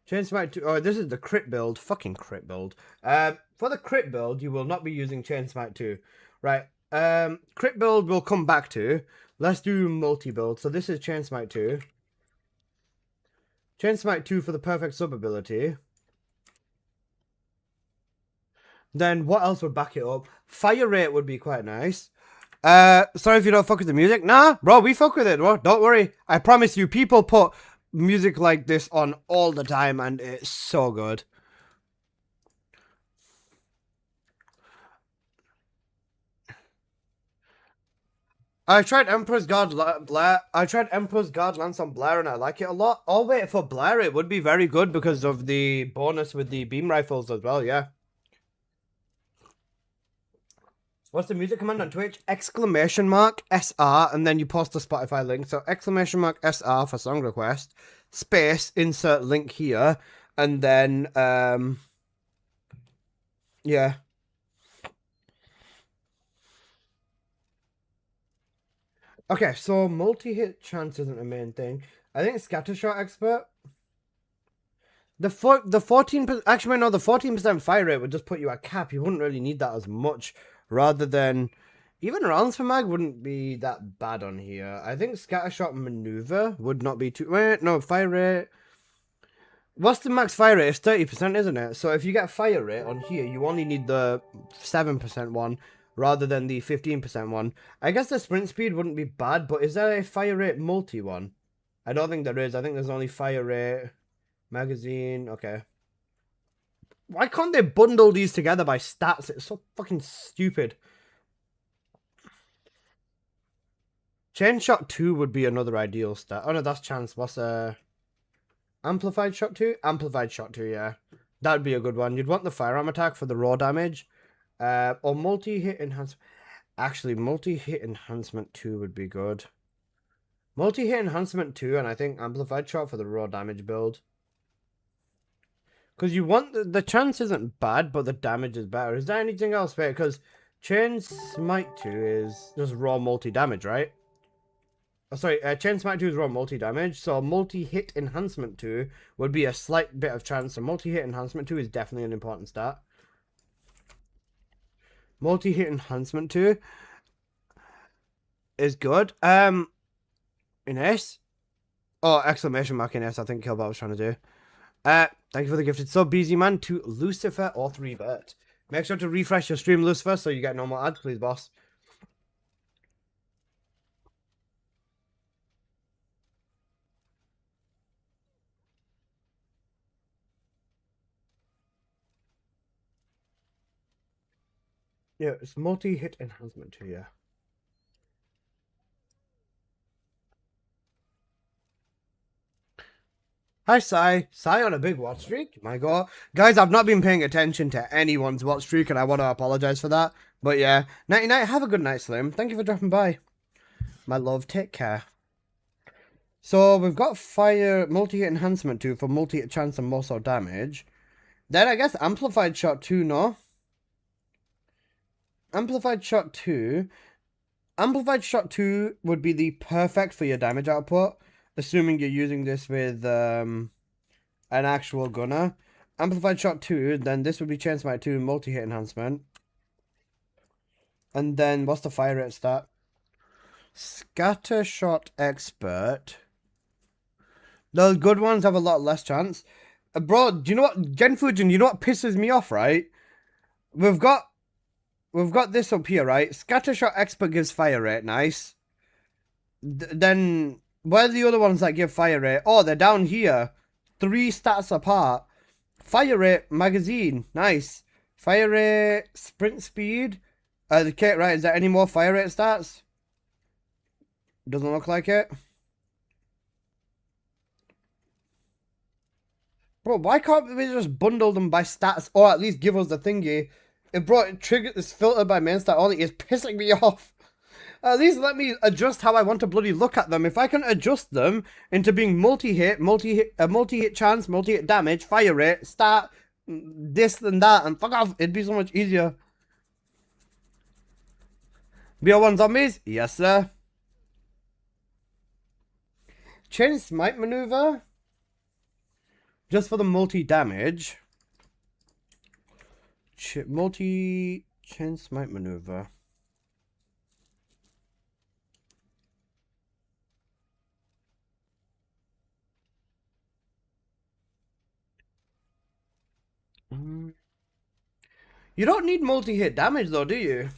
Chain Smite 2. Oh, this is the crit build. Fucking crit build. For the crit build, you will not be using Chain Smite 2. Right. Crit build we'll come back to. Let's do multi-build. So this is Chain Smite 2. Chain Smite 2 for the perfect sub ability. Then what else would back it up? Fire rate would be quite nice. Sorry if you don't fuck with the music. Nah, bro, we fuck with it, bro. Don't worry. I promise you, people put music like this on all the time and it's so good. I tried Emperor's Guard Blair. I tried Emperor's Guard Lance on Blair and I like it a lot. I'll wait for Blair. It would be very good because of the bonus with the beam rifles as well, yeah. What's the music command on Twitch? Exclamation mark SR and then you post the Spotify link. So exclamation mark SR for song request. Space, insert link here. And then, yeah. Okay, so multi-hit chance isn't the main thing. I think Scattershot Expert. The 14%, actually no, the 14% fire rate would just put you at cap. You wouldn't really need that as much, rather than even rounds per mag wouldn't be that bad on here. I think Scattershot Maneuver would not be too. Wait, no, fire rate. What's the max fire rate? It's 30%, isn't it? So if you get fire rate on here, you only need the 7% one rather than the 15% one. I guess the sprint speed wouldn't be bad, but is there a fire rate multi one? I don't think there is. I think there's only fire rate, magazine. Okay. Why can't they bundle these together by stats? It's so fucking stupid. Chain Shot 2 would be another ideal stat. Oh no, that's chance. What's Amplified Shot 2? Amplified Shot 2, yeah. That would be a good one. You'd want the firearm attack for the raw damage. Or multi-hit enhancement. Actually, multi-hit enhancement 2 would be good. Multi-hit enhancement 2 and I think amplified shot for the raw damage build. Because you want the chance isn't bad, but the damage is better. Is there anything else? Wait, because Chain Smite 2 is just raw multi-damage, right? Oh, sorry, Chain Smite 2 is raw multi-damage, so multi-hit enhancement 2 would be a slight bit of chance. So multi-hit enhancement 2 is definitely an important stat. Multi-hit enhancement 2 is good. In S. Oh, exclamation mark in S, I think Killbot was trying to do. Thank you for the gifted sub, BZ Man, to Lucifer or 3Bert. Make sure to refresh your stream, Lucifer, so you get no more ads, please, boss. Yeah, it's multi-hit enhancement too, yeah. Hi, Sai. Sai on a big watch streak. My God. Guys, I've not been paying attention to anyone's watch streak, and I want to apologize for that. But yeah, nighty night. Have a good night, Slim. Thank you for dropping by. My love, take care. So we've got fire multi-hit enhancement 2 for multi-hit chance and more so damage. Then I guess amplified shot 2, no? Amplified shot 2. Amplified shot 2 would be the perfect for your damage output, assuming you're using this with an actual gunner. Amplified shot 2, then this would be Chain Smite 2 multi-hit enhancement. And then what's the fire rate stat? Scatter shot expert. The good ones have a lot less chance. Bro, do you know what, Genfujin, you know what pisses me off, right? We've got this up here, right? Scattershot Expert gives fire rate, nice. Then, where are the other ones that give fire rate? Oh, they're down here. 3 stats apart. Fire rate, magazine, nice. Fire rate, sprint speed. Okay, right, is there any more fire rate stats? Doesn't look like it. Bro, why can't we just bundle them by stats, or at least give us the thingy? it triggered this filter by main stat only. It's pissing me off. At least let me adjust how I want to bloody look at them. If I can adjust them into being multi-hit chance, multi-hit damage, fire rate, start, this and that, and fuck off, it'd be so much easier. BO1 zombies? Yes, sir. Chain smite maneuver? Just for the multi-damage. Chain smite maneuver. You don't need multi-hit damage though, do you?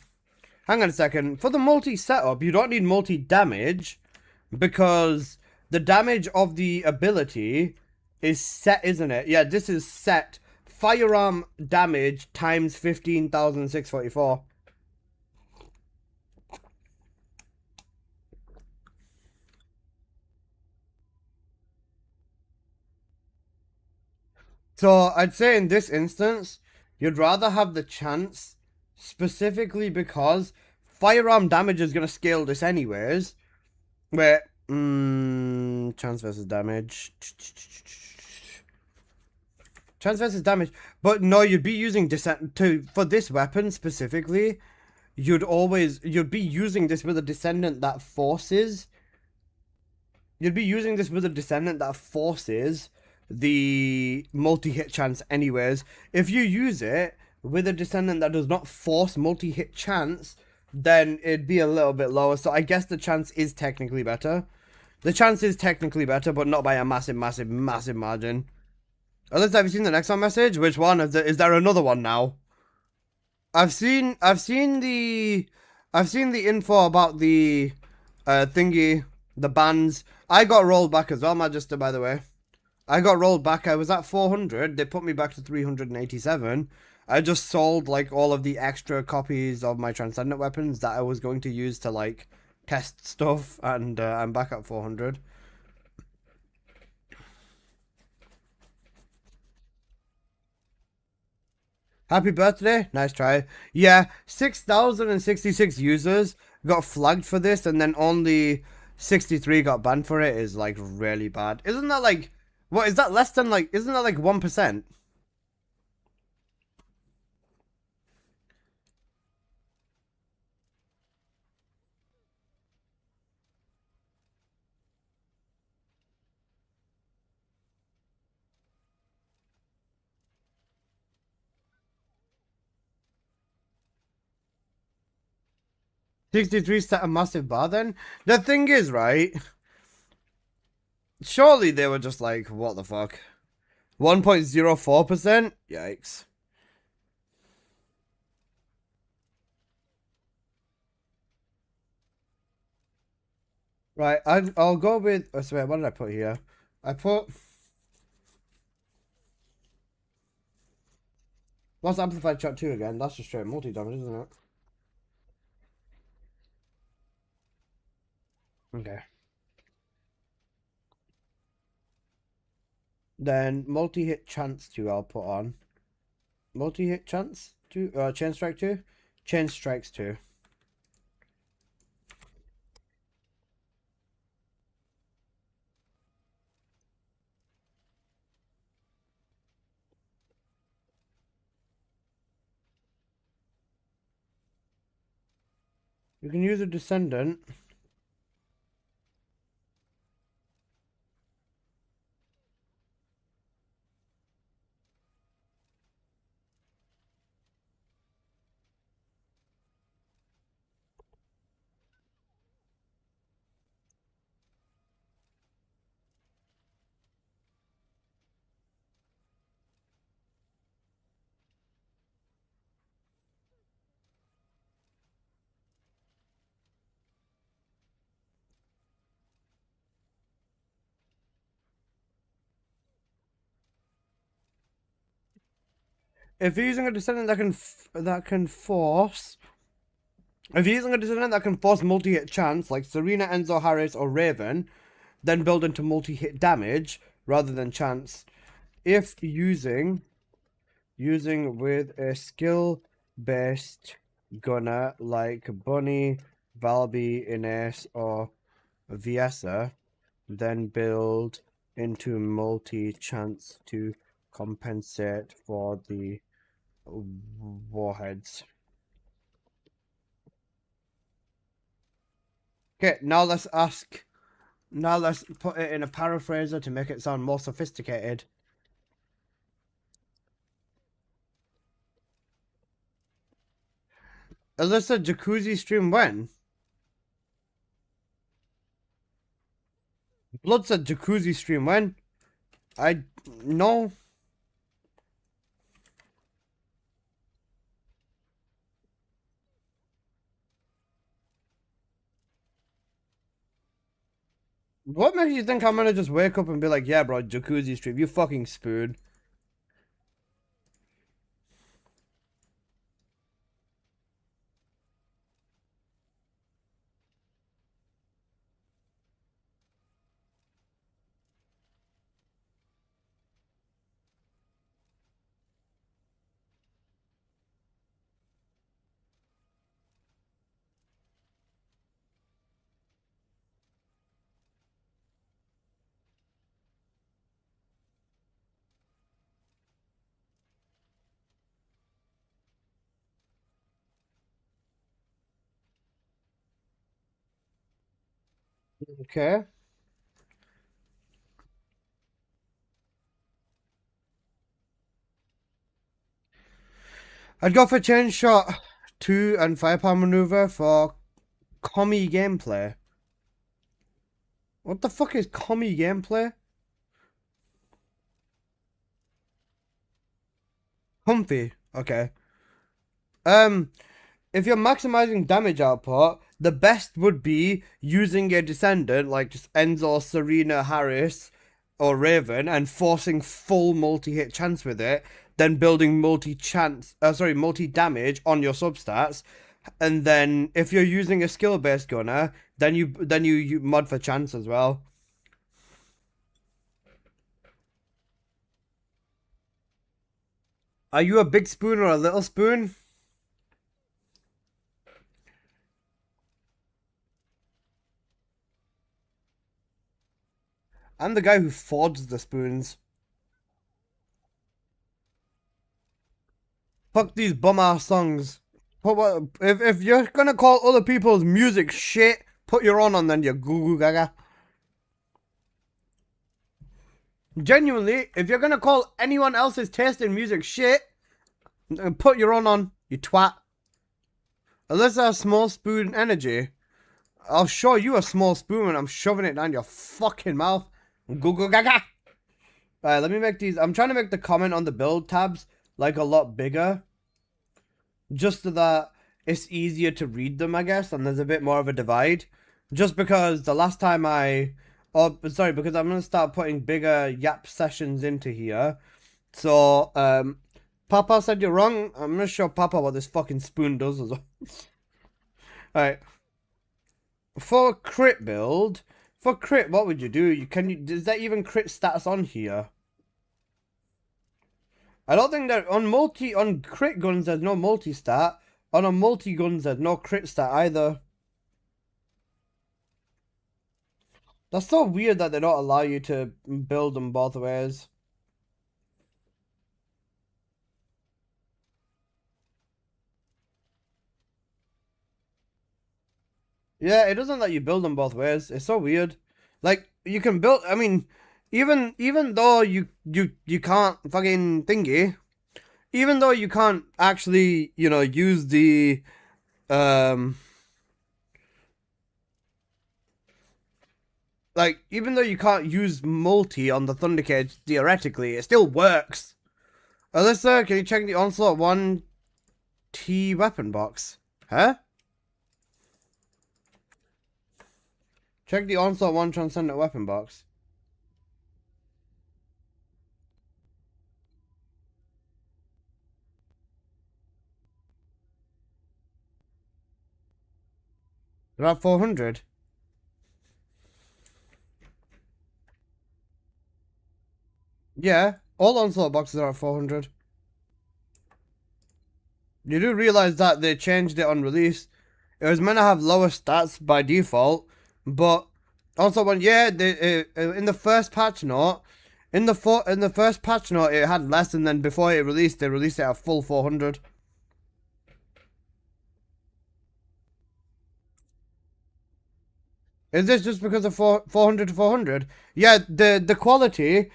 Hang on a second. For the multi-setup, you don't need multi-damage because the damage of the ability is set, isn't it? Yeah, this is set. Firearm damage times 15,644. So I'd say in this instance, you'd rather have the chance specifically because firearm damage is going to scale this anyways. Where, chance versus damage. Chance versus damage. But no, you'd be using descent for this weapon specifically. You'd be using this with a descendant that forces. You'd be using this with a descendant that forces the multi-hit chance anyways. If you use it with a descendant that does not force multi-hit chance, then it'd be a little bit lower. So I guess the chance is technically better. The chance is technically better, but not by a massive margin. Alyssa, have you seen the next one message? Which one? Is there another one now? I've seen the info about the thingy, the bans. I got rolled back as well, Magister, by the way. I got rolled back. I was at 400. They put me back to 387. I just sold like all of the extra copies of my transcendent weapons that I was going to use to like test stuff, and I'm back at 400. Happy birthday. Nice try. Yeah, 6,066 users got flagged for this, and then only 63 got banned for it. Is like really bad. Isn't that like, what is that less than like, isn't that like 1%? $63 set a massive bar then? The thing is, right? Surely they were just like, what the fuck? 1.04%? Yikes. Right, I'll go with, oh, sorry, what did I put here? I put, what's amplified shot 2 again? That's just straight multi-damage, isn't it? Okay. Then multi-hit chance 2 I'll put on. Multi-hit chance 2? Chain strike 2? Chain strikes 2. You can use a descendant. If you're using a descendant that can force, if you're using a descendant that can force multi-hit chance, like Serena, Enzo, Harris, or Raven, then build into multi-hit damage rather than chance. If using with a skill based gunner like Bunny, Valby, Ines, or Viesa, then build into multi-chance to compensate for the warheads. Okay, now let's put it in a paraphraser to make it sound more sophisticated. Alyssa, jacuzzi stream when? Blood said jacuzzi stream when? No. What makes you think I'm gonna just wake up and be like, yeah, bro, jacuzzi stream? You fucking spoon. Okay. I'd go for chain shot 2 and firepower maneuver for commie gameplay. What the fuck is commie gameplay? Comfy. Okay. If you're maximizing damage output, the best would be using a descendant like just Enzo, Serena, Harris, or Raven and forcing full multi-hit chance with it, then building multi-damage on your substats, and then if you're using a skill-based gunner, then you mod for chance as well. Are you a big spoon or a little spoon? I'm the guy who forged the spoons. Fuck these bum-ass songs. If you're gonna call other people's music shit, put your own on then, you goo goo gaga. Genuinely, if you're gonna call anyone else's taste in music shit, put your own on, you twat. Unless I have small spoon energy, I'll show you a small spoon and I'm shoving it down your fucking mouth. Goo goo gaga. Alright, let me make these. I'm trying to make the comment on the build tabs like a lot bigger. Just so that it's easier to read them, I guess, and there's a bit more of a divide. Just because the last time because I'm going to start putting bigger yap sessions into here. So, Papa said you're wrong. I'm going to show Papa what this fucking spoon does as well. Alright. For crit build, what would you do? Does that even crit stats on here? I don't think that on crit guns there's no multi stat. On multi guns there's no crit stat either. That's so weird that they don't allow you to build them both ways. Yeah, it doesn't let you build them both ways. It's so weird. Like you can build. I mean, even though you can't fucking thingy. Even though you can't actually, use the, even though you can't use multi on the Thundercage, theoretically, it still works. Alyssa, can you check the Onslaught 1 T weapon box? Huh? Check the Onslaught 1 Transcendent weapon box. They're at 400. Yeah, all Onslaught boxes are at 400. You do realize that they changed it on release. It was meant to have lower stats by default, but also when in the first patch note, in the first patch note it had less, and then before it released, they released it at full 400. Is this just because of 400 to 400? Yeah, the quality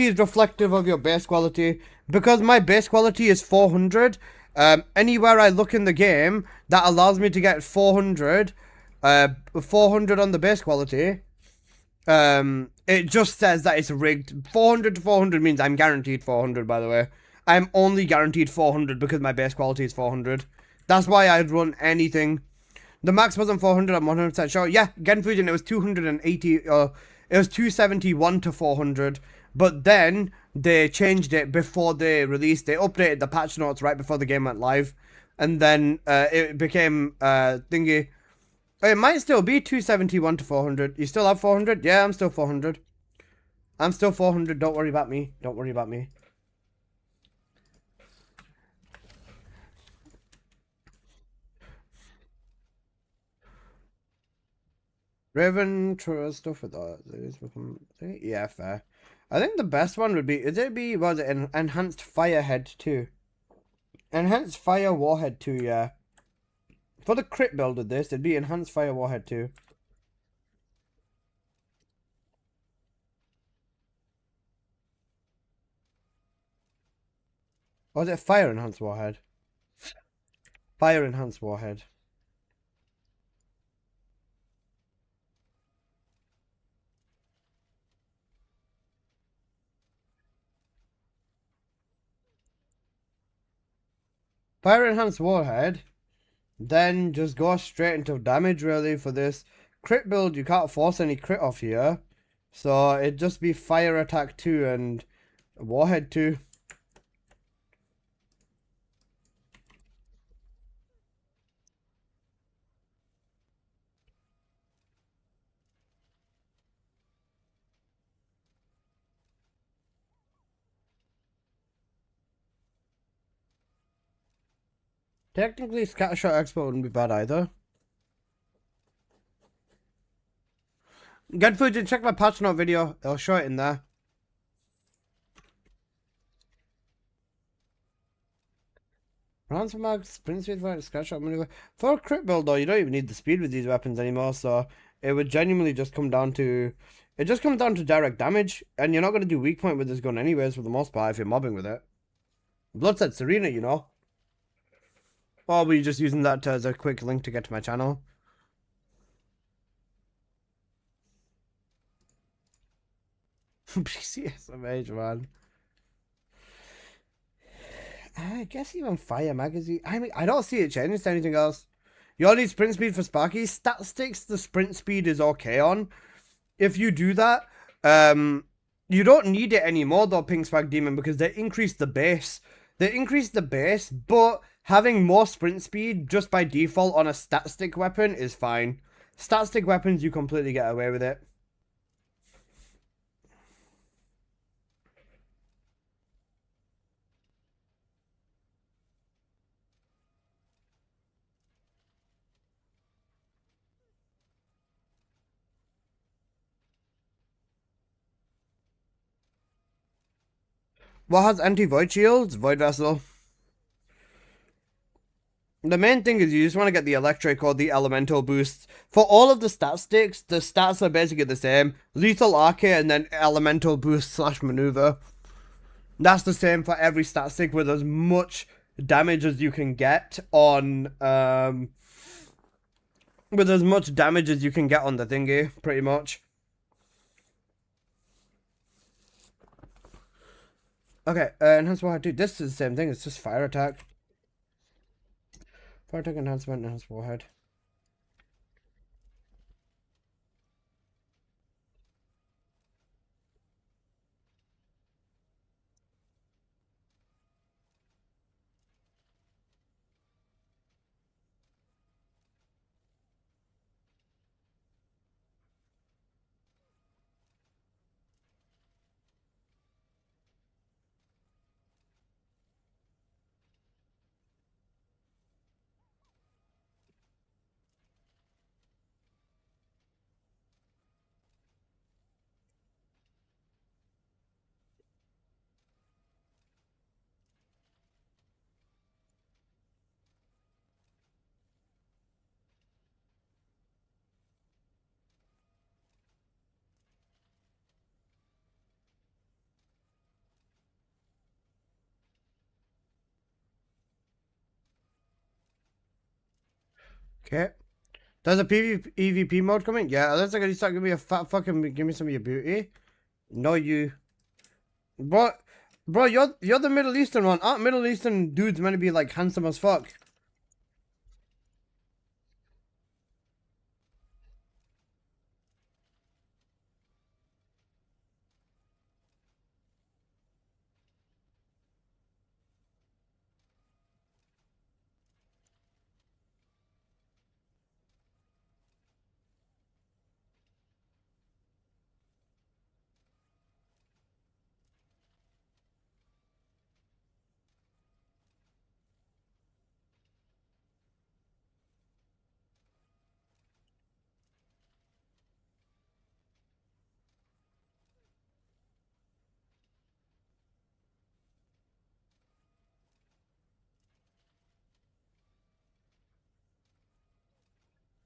is reflective of your base quality. Because my base quality is 400, anywhere I look in the game that allows me to get 400 on the base quality, it just says that it's rigged. 400 to 400 means I'm guaranteed 400, by the way. I'm only guaranteed 400 because my base quality is 400. That's why I'd run anything. The max wasn't 400, I'm 100% sure. Yeah, Gen Fusion, it was 280, it was 271 to 400. But then they changed it before they released it, updated the patch notes right before the game went live. And then it became thingy. It might still be 271 to 400. You still have 400? Yeah, I'm still 400. I'm still 400. Don't worry about me. Don't worry about me. Raven stuff with that. Yeah, fair. I think the best one would be, was it an enhanced firehead too? Enhanced fire warhead too, yeah. For the crit build of this, it'd be enhanced fire warhead too. Or was it fire enhanced warhead? Fire enhanced warhead. Fire enhanced warhead. Then just go straight into damage really for this. Crit build, you can't force any crit off here. So it'd just be fire attack 2 and warhead 2. Technically, Scattershot Expert wouldn't be bad either. Get Fujin, check my patch note video. I'll show it in there. Rounds for mag, sprint speed for Scattershot maneuver. For a crit build though, you don't even need the speed with these weapons anymore, so it would genuinely just come down to... It just comes down to direct damage, and you're not going to do weak point with this gun anyways for the most part if you're mobbing with it. Bloodset Serena, you know. Or were you just using that as a quick link to get to my channel? PCSMH, man. I guess even Fire Magazine. I mean, I don't see it changing to anything else. You all need sprint speed for Sparky. Statistics, the sprint speed is okay on. If you do that, you don't need it anymore though, Pink Spag Demon, because they increased the base. They increased the base, but having more sprint speed just by default on a stat stick weapon is fine. Stat stick weapons, you completely get away with it. What has anti-void shields? Void Vessel. The main thing is you just want to get the electric or the elemental boosts. For all of the stat sticks, the stats are basically the same. Lethal Arcade and then elemental boost / maneuver. That's the same for every stat stick with as much damage as you can get on with as much damage as you can get on the thingy, pretty much. Okay, enhanced warhead 2. This is the same thing, it's just fire attack. Fire attack enhancement, enhanced warhead. Okay. There's a PvP mode coming? Yeah, unless they're gonna start giving me a fat fucking give me some of your beauty. No, you. Bro, you're the Middle Eastern one. Aren't Middle Eastern dudes meant to be like handsome as fuck?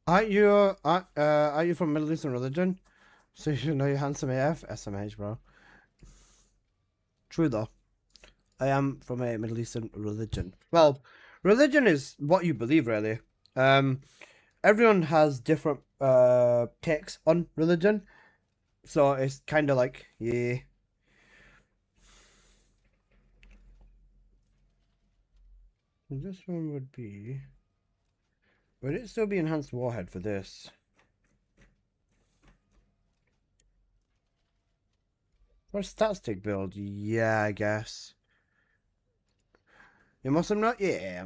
Are you from Middle Eastern religion? So you should know you're handsome AF? SMH, bro. True though. I am from a Middle Eastern religion. Well, religion is what you believe, really. Everyone has different takes on religion, so it's kind of like, yeah. This one would be. Would it still be enhanced warhead for this? For a stat stick build, yeah, I guess. You must have not, yeah.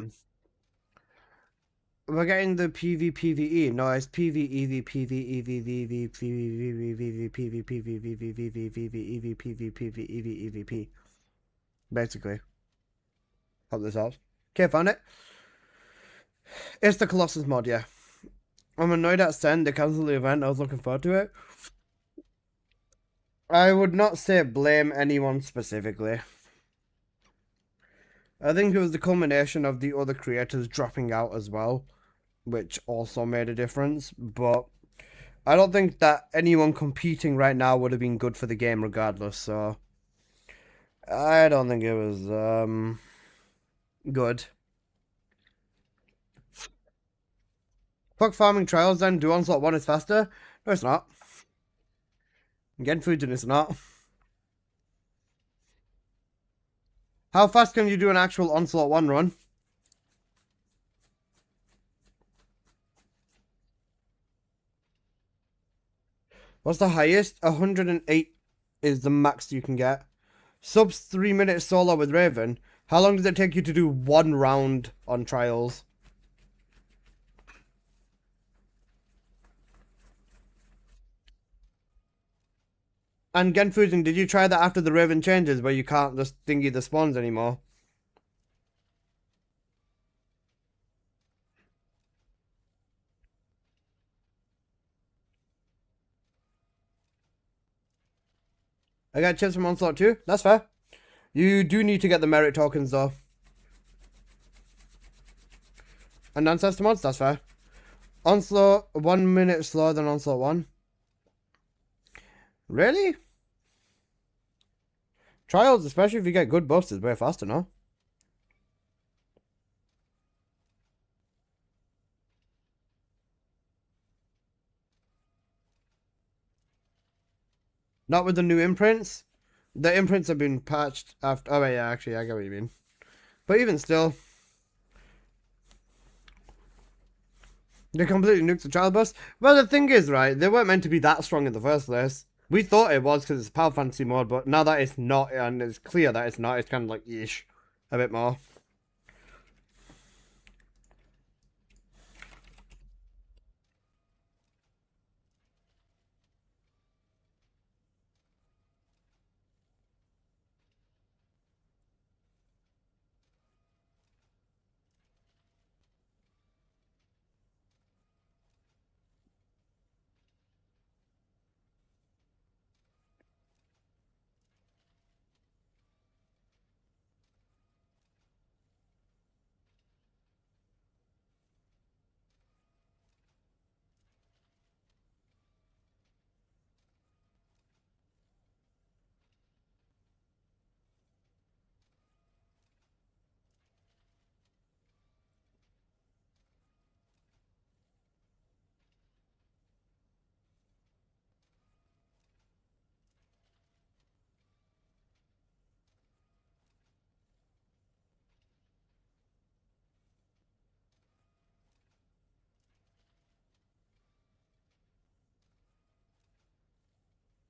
We're getting the PvPvE. No, it's PvEV, PvEV, PvPvP. Basically. Hope this helps. Okay, found it. It's the Colossus mod, yeah. I'm annoyed at Send, they cancelled the event. I was looking forward to it. I would not say blame anyone specifically. I think it was the culmination of the other creators dropping out as well, which also made a difference, but I don't think that anyone competing right now would have been good for the game regardless, so I don't think it was good. Fuck farming trials then, do onslaught 1 is faster? No, it's not. Getting food and it's not. How fast can you do an actual onslaught 1 run? What's the highest? 108 is the max you can get. Subs 3 minutes solo with Raven. How long does it take you to do 1 round on trials? And Genfusion, did you try that after the Raven changes where you can't just thingy the spawns anymore? I got chips from Onslaught too. That's fair. You do need to get the merit tokens though. And Ancestor mods, that's fair. Onslaught 1 minute slower than Onslaught 1. Really? Trials, especially if you get good buffs, is way faster, no? Not with the new imprints. The imprints have been patched after. Oh, yeah, actually, I get what you mean. But even still, they completely nuked the trial bus. Well, the thing is, right, they weren't meant to be that strong in the first place. We thought it was because it's Power Fantasy mode, but now that it's not, and it's clear that it's not, it's kind of like, yeesh, a bit more.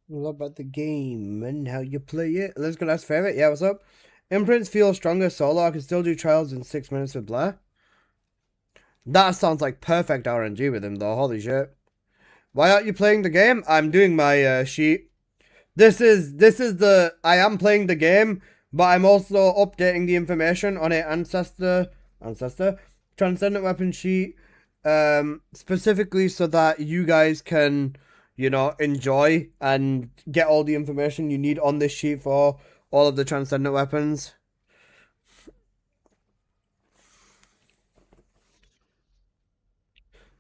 What about the game and how you play it? Let's go. That's favorite. Yeah, what's up? Imprints feel stronger solo. I can still do trials in 6 minutes with Blair. That sounds like perfect RNG with him, though. Holy shit! Why aren't you playing the game? I'm doing my sheet. This is the. I am playing the game, but I'm also updating the information on a ancestor transcendent weapon sheet, specifically so that you guys can, you know, enjoy and get all the information you need on this sheet for all of the transcendent weapons.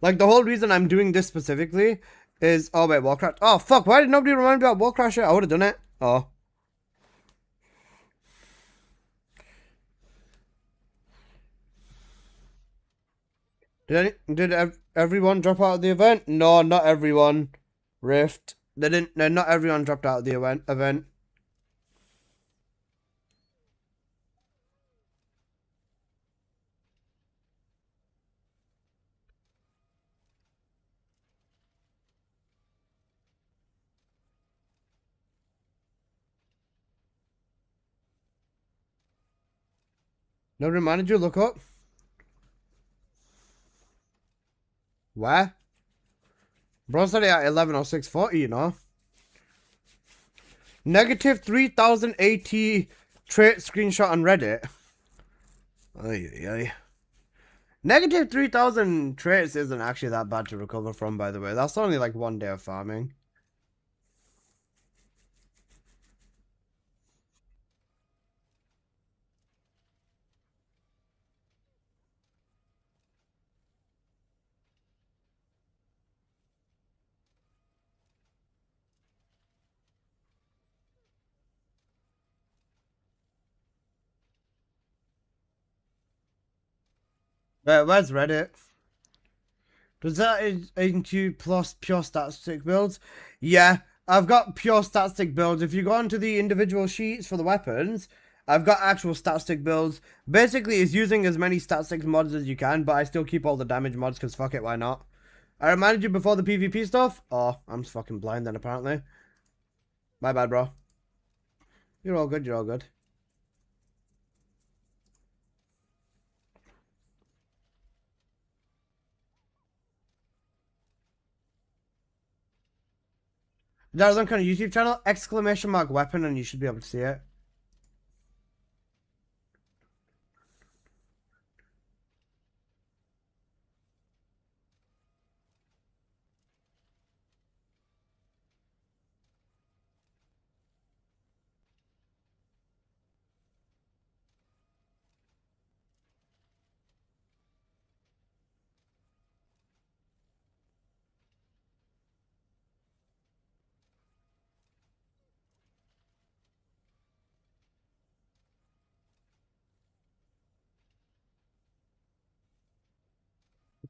Like, the whole reason I'm doing this specifically is... Oh, wait, Warcraft. Oh, fuck. Why did nobody remind me about Warcraft shit? I would have done it. Oh. Did everyone drop out of the event? No, not everyone. Rift. They didn't... No, not everyone dropped out of the event. Nobody reminded you? Look up. Where? Bro said it at 11 or 640, you know. Negative 3080 trait screenshot on Reddit. Ay. Negative 3000 traits isn't actually that bad to recover from, by the way. That's only like 1 day of farming. Where's Reddit? Does that include plus pure statistic builds? Yeah, I've got pure statistic builds. If you go onto the individual sheets for the weapons, I've got actual statistic builds. Basically, it's using as many statistics mods as you can, but I still keep all the damage mods because fuck it, why not? I reminded you before the PvP stuff? Oh, I'm fucking blind then apparently. My bad, bro. You're all good, you're all good. There's some kind of YouTube channel, exclamation mark weapon, and you should be able to see it.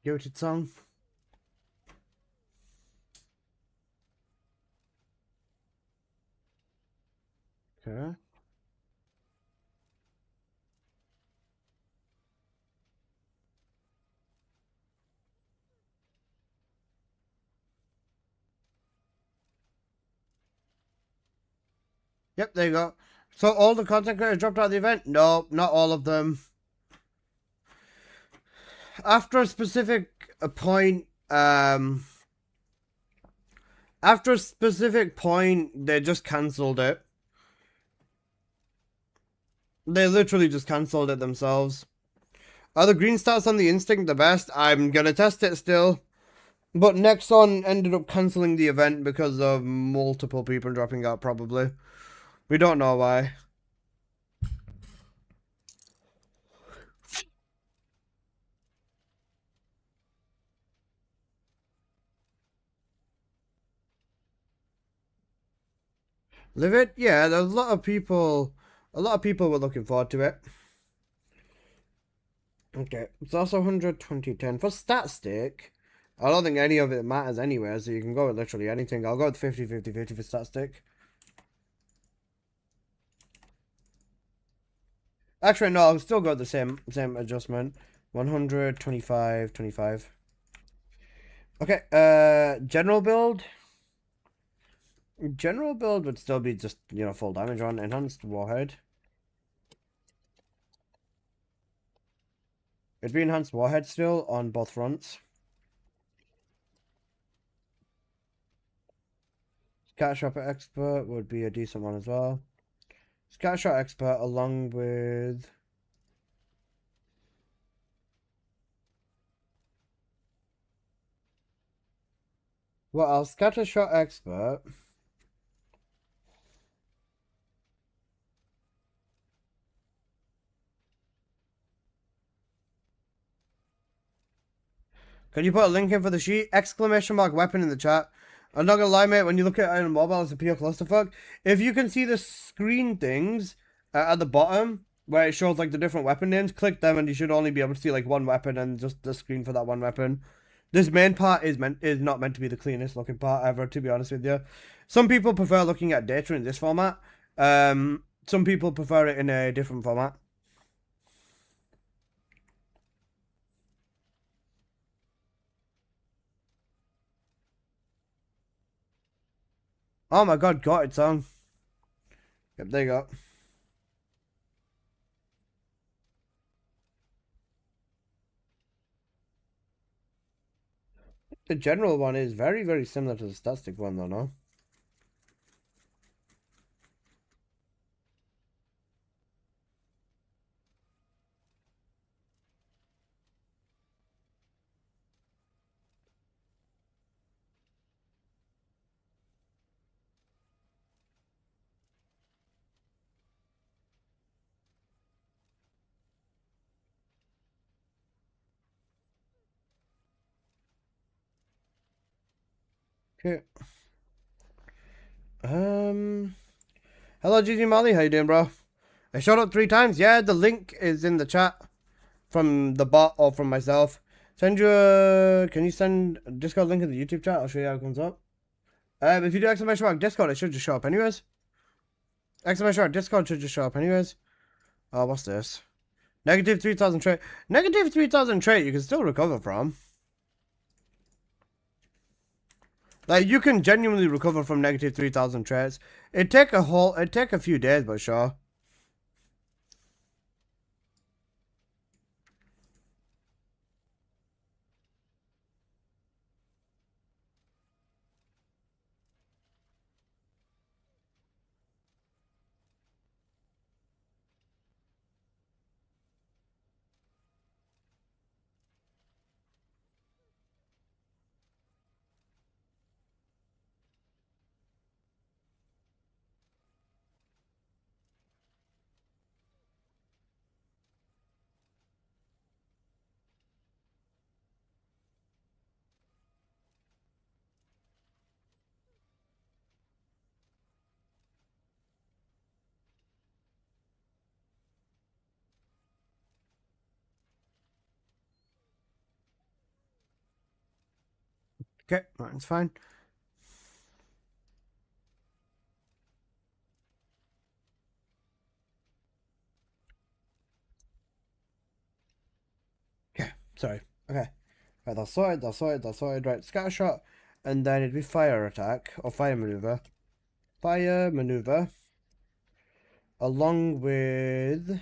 Goated song. Okay. Yep, there you go. So all the content creators dropped out of the event? No, not all of them. After a specific point, they just cancelled it. They literally just cancelled it themselves. Are the green stats on the Instinct the best? I'm gonna test it still. But Nexon ended up cancelling the event because of multiple people dropping out, probably. We don't know why. Live it? Yeah, there's a lot of people were looking forward to it. Okay, it's also 120/10 for stat stick. I don't think any of it matters anywhere, so you can go with literally anything. I'll go with 50/50/50 for stat stick. Actually, no, I'll still go with the same adjustment. 125/25. Okay, general build. General build would still be just, full damage on enhanced warhead. It'd be enhanced warhead still on both fronts. Scattershot expert would be a decent one as well. Scattershot expert along with... What else? Scattershot expert. Can you put a link in for the sheet? Exclamation mark weapon in the chat. I'm not gonna lie, mate, when you look at it on mobile, it's a pure clusterfuck. If you can see the screen things at the bottom, where it shows like the different weapon names, click them and you should only be able to see like one weapon and just the screen for that one weapon. This main part is not meant to be the cleanest looking part ever, to be honest with you. Some people prefer looking at data in this format. Some people prefer it in a different format. Oh my god, got it song. Yep, there you go. The general one is very, very similar to the static one though, no? Okay. Hello, GG Molly. How you doing, bro? I showed up 3 times. Yeah, the link is in the chat from the bot or from myself. Send you a... Can you send a Discord link in the YouTube chat? I'll show you how it comes up. If you do exclamation mark Discord, it should just show up anyways. Exclamation mark Discord should just show up anyways. Oh, what's this? Negative 3,000 trait. Negative 3,000 trait you can still recover from. Like, you can genuinely recover from negative 3,000 traits. It'd take a few days, but sure. Okay, that's fine. Okay, sorry. Okay. Right, that's sorted. Right, scattershot. And then it'd be fire attack, or fire maneuver. Fire maneuver. Along with...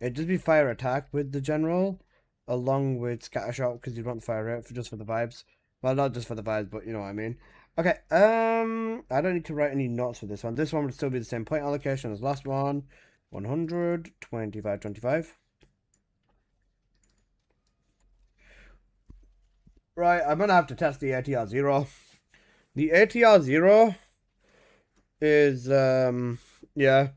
It'd just be fire attack with the general. Along with scattershot, because you'd want fire rate just for the vibes. Well, not just for the vibes, but you know what I mean. Okay, I don't need to write any notes for this one. This one would still be the same point allocation as last one. 100, 25, 25. Right, I'm gonna have to test the ATR 0. The ATR 0 is, yeah.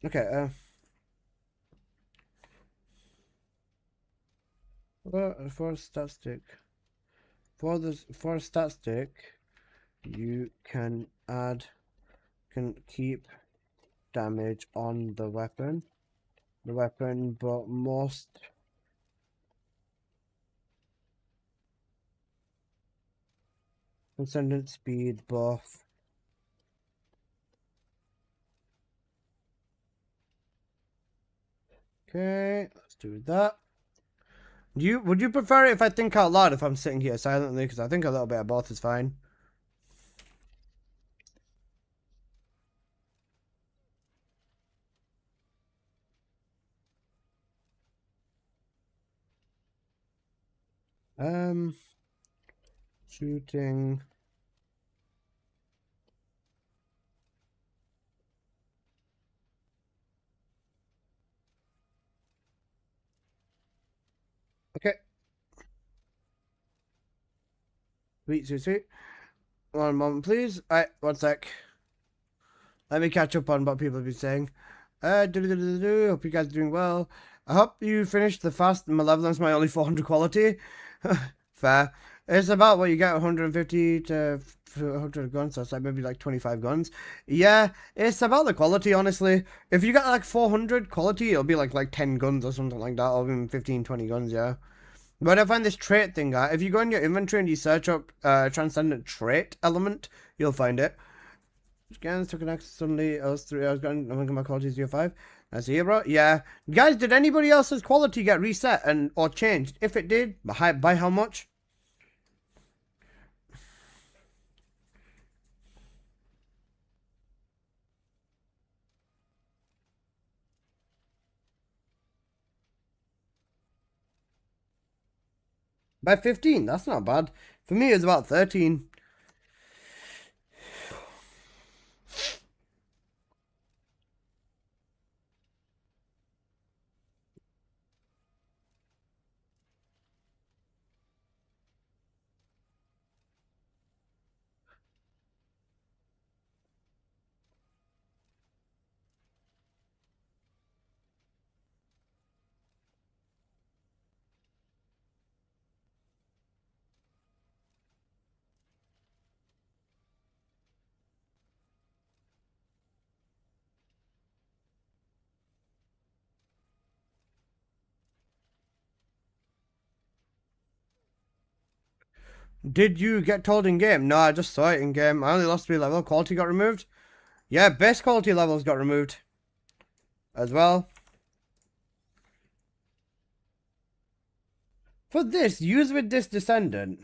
Okay, for stat stick, for a stat stick, you can keep damage on the weapon, but most transcendent speed buff. Okay, let's do that. Would you prefer it if I think out loud if I'm sitting here silently? Because I think a little bit of both is fine. Shooting. Okay. Sweet, sweet, sweet. One moment, please. Alright, one sec. Let me catch up on what people have been saying. Hope you guys are doing well. I hope you finished the fast. Malevolence my only 400 quality. Fair. It's about what you get 150 to 100 guns, so it's like maybe like 25 guns. Yeah, it's about the quality, honestly. If you got like 400 quality, it'll be like 10 guns or something like that, or even 15, 20 guns, yeah. But I find this trait thing, if you go in your inventory and you search up transcendent trait element, you'll find it. Scans to connect suddenly. I was 3 hours gone. I'm gonna my quality 05. That's here, bro. Yeah, guys. Did anybody else's quality get reset or changed? If it did, by how much? By 15. That's not bad. For me, it's about 13. Did you get told in game? No, I just saw it in game. I only lost 3 level. Quality got removed. Yeah, best quality levels got removed as well. For this, use with this descendant.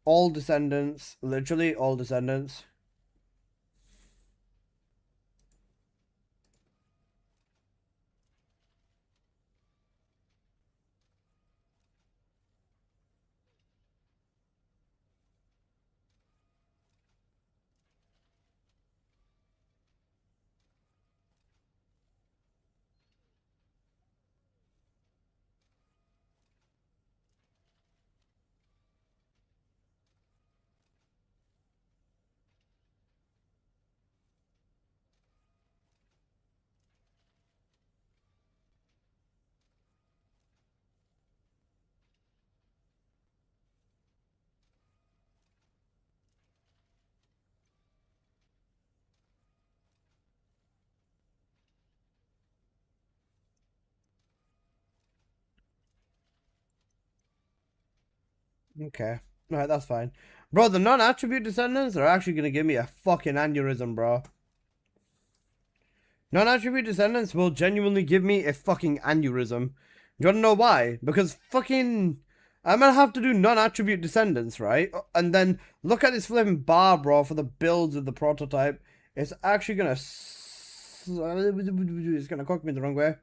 All descendants, literally all descendants. Okay. Alright, that's fine. Bro, the non-attribute descendants are actually gonna give me a fucking aneurysm, bro. Non-attribute descendants will genuinely give me a fucking aneurysm. Do you wanna know why? Because fucking... I'm gonna have to do non-attribute descendants, right? And then look at this flipping bar, bro, for the builds of the prototype. It's actually gonna... It's gonna cook me the wrong way.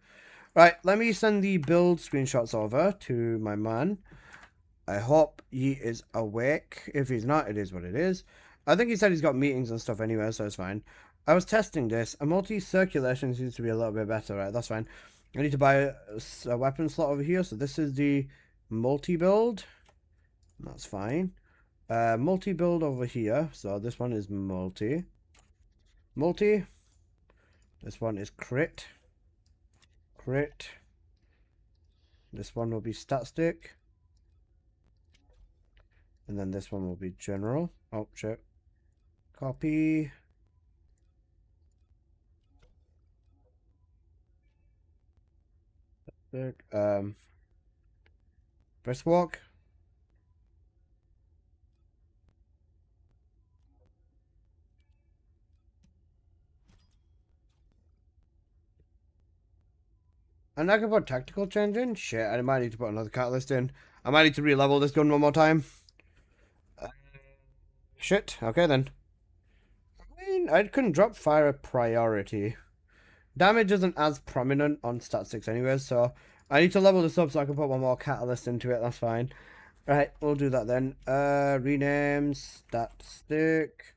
Right, let me send the build screenshots over to my man. I hope he is awake. If he's not, it is what it is. I think he said he's got meetings and stuff anyway, so it's fine. I was testing this. A multi-circulation seems to be a little bit better, right? That's fine. I need to buy a weapon slot over here. So this is the multi-build. That's fine. Multi-build over here. So this one is multi. Multi. This one is crit. Crit. This one will be stat stick. And then this one will be general. Oh, shit. Copy. Brisk walk. And I can put tactical change in? Shit, I might need to put another catalyst in. I might need to re-level this gun one more time. Shit, okay then. I mean, I couldn't drop fire a priority. Damage isn't as prominent on stat 6 anyway, so I need to level this up so I can put one more catalyst into it, that's fine. Right, we'll do that then. Rename, stat stick,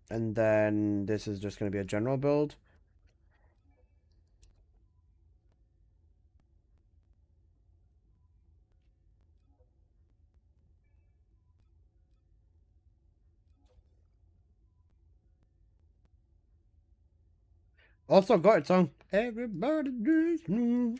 and then this is just going to be a general build. Also got its own Everybody Needs Me.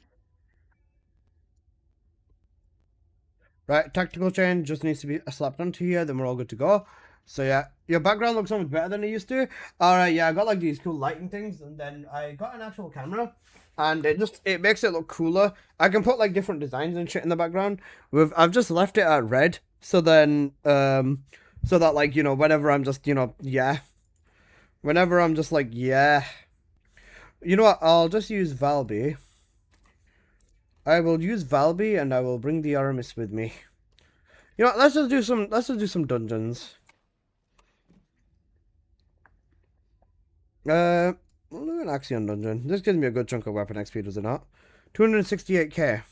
Right, tactical change just needs to be slapped onto here, then we're all good to go. So yeah, your background looks so much better than it used to. Alright, yeah, I got like these cool lighting things, and then I got an actual camera, and it makes it look cooler. I can put like different designs and shit in the background. I've just left it at red, so then so that like, you know, whenever I'm just, you know, yeah. Whenever I'm just like, yeah. You know what, I'll just use Valby. I will use Valby and I will bring the Aramis with me. You know, let's just do some dungeons. We'll do an Axion dungeon. This gives me a good chunk of weapon XP, does it not? 268k.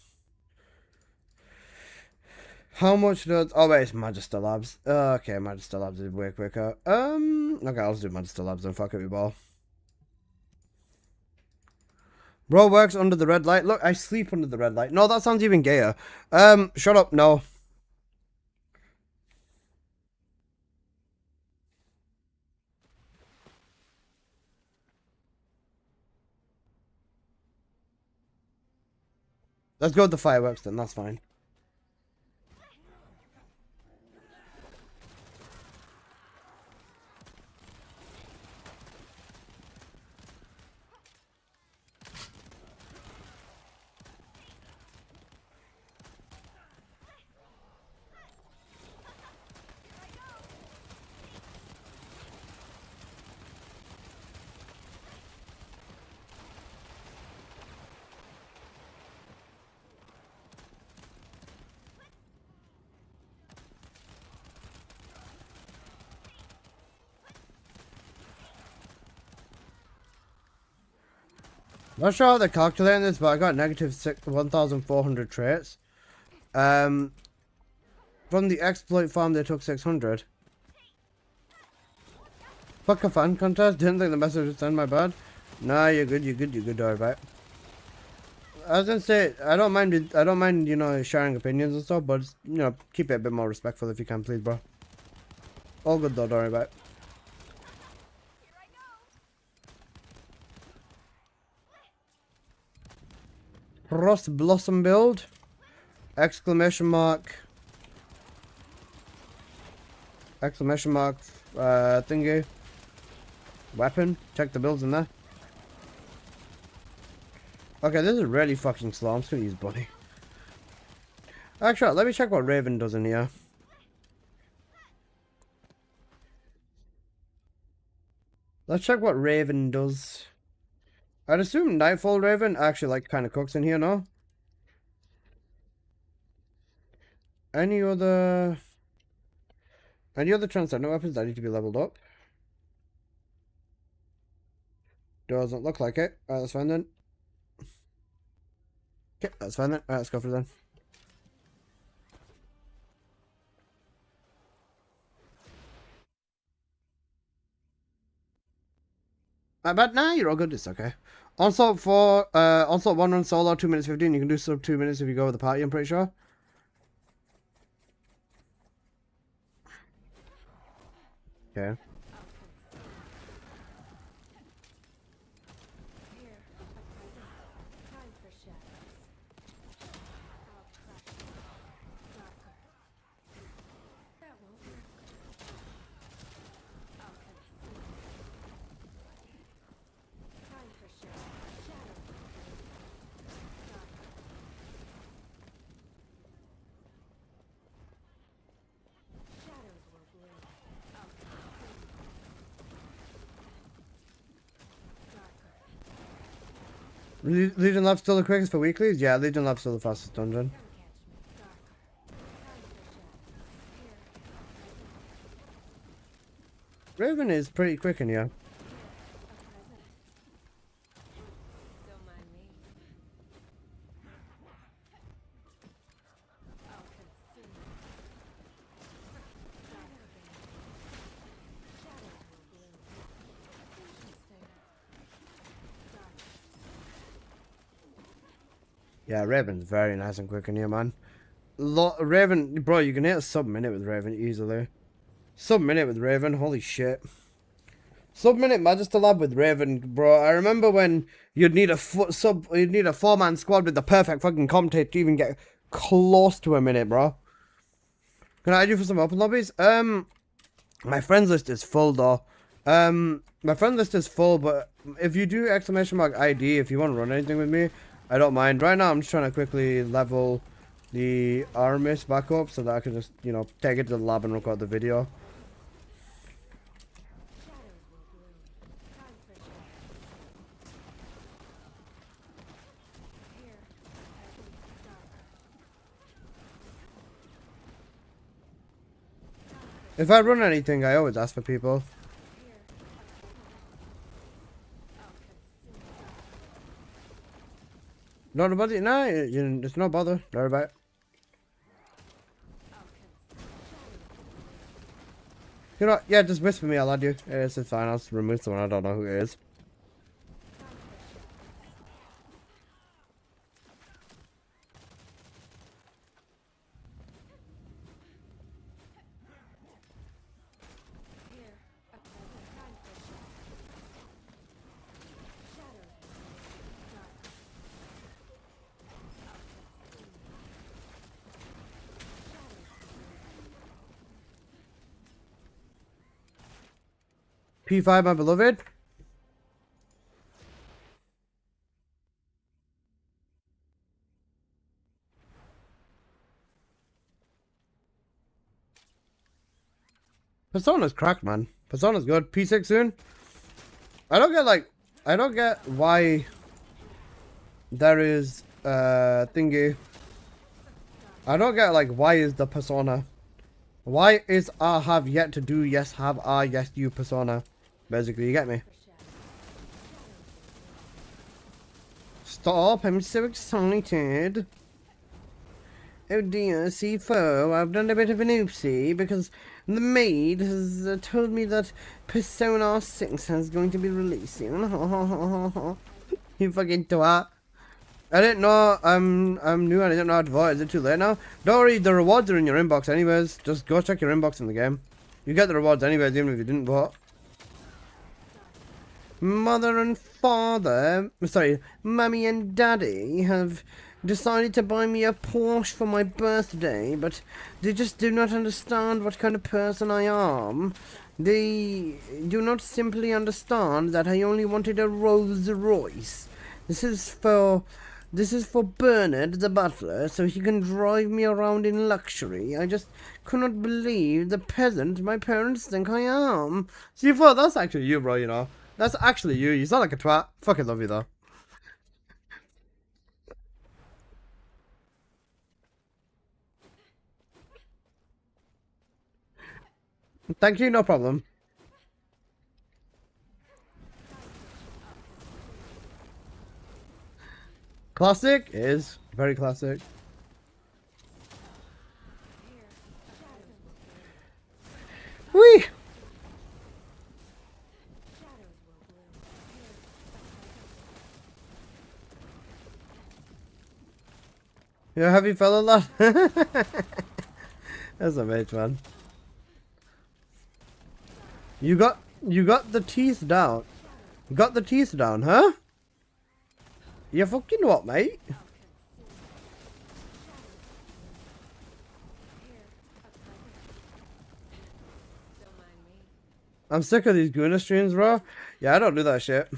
How much does... Oh, wait, it's Magister Labs. Okay, Magister Labs is way quicker. Okay, I'll just do Magister Labs and fuck it, we ball. Bro works under the red light. Look, I sleep under the red light. No, that sounds even gayer. Shut up, no. Let's go with the fireworks then, that's fine. Not sure how they're calculating this, but I got negative 1,400 traits. From the exploit farm, they took 600. Fuck a fan contest. Didn't think the message would send, my bad. Nah, you're good. Alright. I was gonna say I don't mind, you know, sharing opinions and stuff, but you know, keep it a bit more respectful if you can, please, bro. All good though. Don't worry about it. Frost Blossom build. Exclamation mark. Exclamation mark. Thingy. Weapon. Check the builds in there. Okay, this is really fucking slow. I'm just gonna use Buddy. Actually, let me check what Raven does in here. Let's check what Raven does. I'd assume Nightfall Raven actually like kind of cooks in here, no? Any other transcendent weapons that need to be leveled up? Doesn't look like it. Alright, that's fine then. Okay, that's fine then. Alright, let's go for it then. But nah, you're all good. It's okay. Onslaught 4, Onslaught 1 on solo, 2 minutes 15. You can do sub 2 minutes if you go with the party, I'm pretty sure. Okay. Legion Lab's still the quickest for weeklies? Yeah, Legion Lab's still the fastest dungeon. Raven is pretty quick in here. Don't mind me. I'll consume you. Shadows will bloom. Yeah, Raven's very nice and quick in here, man. Raven, bro, you can hit a sub-minute with Raven easily. Sub-minute with Raven, holy shit. Sub-minute Magister Lab with Raven, bro. I remember when you'd need a four-man squad with the perfect fucking comtate to even get close to a minute, bro. Can I add you for some open lobbies? My friends list is full though. My friends list is full, but if you do !ID, if you want to run anything with me, I don't mind. Right now, I'm just trying to quickly level the Aramis back up so that I can just, you know, take it to the lab and record the video. If I run anything, I always ask for people. Not about it, no, it's no bother. Don't worry about it. You know, yeah, just whisper me, I'll add you. It's fine, I'll just remove someone, I don't know who it is. P5, my beloved. Persona's cracked, man. Persona's good. P6 soon. I don't get why there is thingy. I don't get like why is the persona. Why is I have yet to do yes have I yes you persona. Basically, you get me? Stop, I'm so excited. Oh dear, C4, I've done a bit of an oopsie because the maid has told me that Persona 6 is going to be releasing. You fucking twat. I didn't know, I'm new and I didn't know how to vote. Is it too late now? Don't worry, the rewards are in your inbox anyways. Just go check your inbox in the game. You get the rewards anyways, even if you didn't vote. Mother and father, sorry, mummy and daddy have decided to buy me a Porsche for my birthday, but they just do not understand what kind of person I am. They do not simply understand that I only wanted a Rolls Royce. This is for Bernard, the butler, so he can drive me around in luxury. I just cannot believe the peasant my parents think I am. See, that's actually you, bro, you know. That's actually you. You sound like a twat. Fucking love you, though. Thank you, no problem. Classic is very classic. Whee! You a heavy fella, lad? That's a mate, man. You got the teeth down. You got the teeth down, huh? You fucking what, mate? I'm sick of these Guna streams, bro. Yeah, I don't do that shit.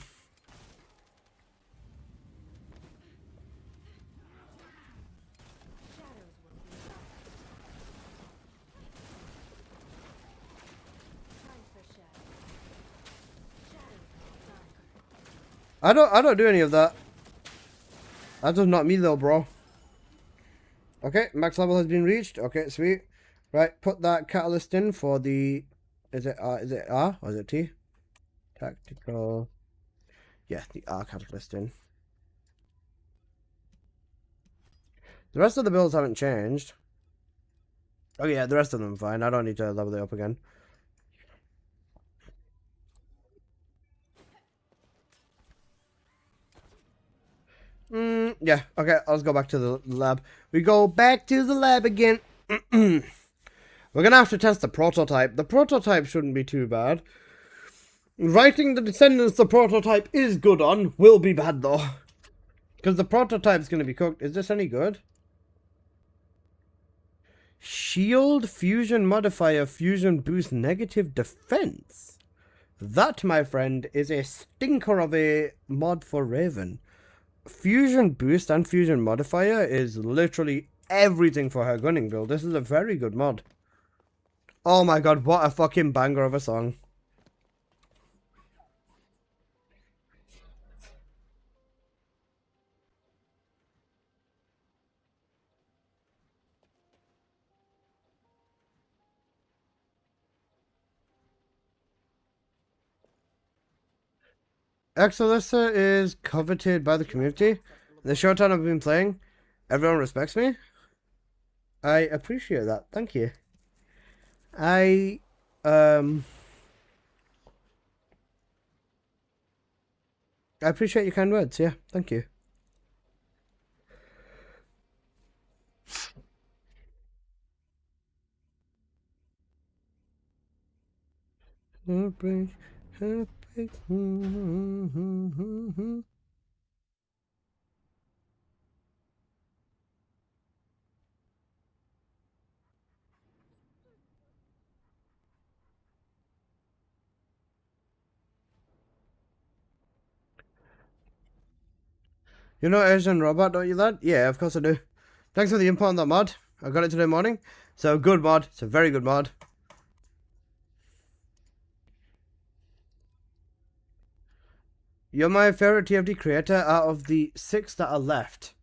I don't do any of that. That does not me though, bro. Okay, max level has been reached. Okay, sweet. Right, put that catalyst in for the... Is it R or is it T? Tactical... Yeah, the R catalyst in. The rest of the builds haven't changed. Oh yeah, the rest of them are fine. I don't need to level it up again. Yeah, okay, let's go back to the lab. We go back to the lab again. We're gonna have to test the prototype. The prototype shouldn't be too bad. Writing the Descendants the prototype is good on, will be bad though. Because the prototype's gonna be cooked. Is this any good? Shield fusion modifier fusion boost negative defense. That, my friend, is a stinker of a mod for Raven. Fusion boost and fusion modifier is literally everything for her gunning build. This is a very good mod. Oh my god, what a fucking banger of a song. Exolissa is coveted by the community. The short time I've been playing, everyone respects me. I appreciate that. Thank you. I appreciate your kind words. Yeah, thank you. Heartbreak, heartbreak. You know Asian Robot, don't you, lad? Yeah, of course I do. Thanks for the input on that mod. I got it today morning. So, good mod. It's a very good mod. You're my favorite TFD creator out of the 6 that are left.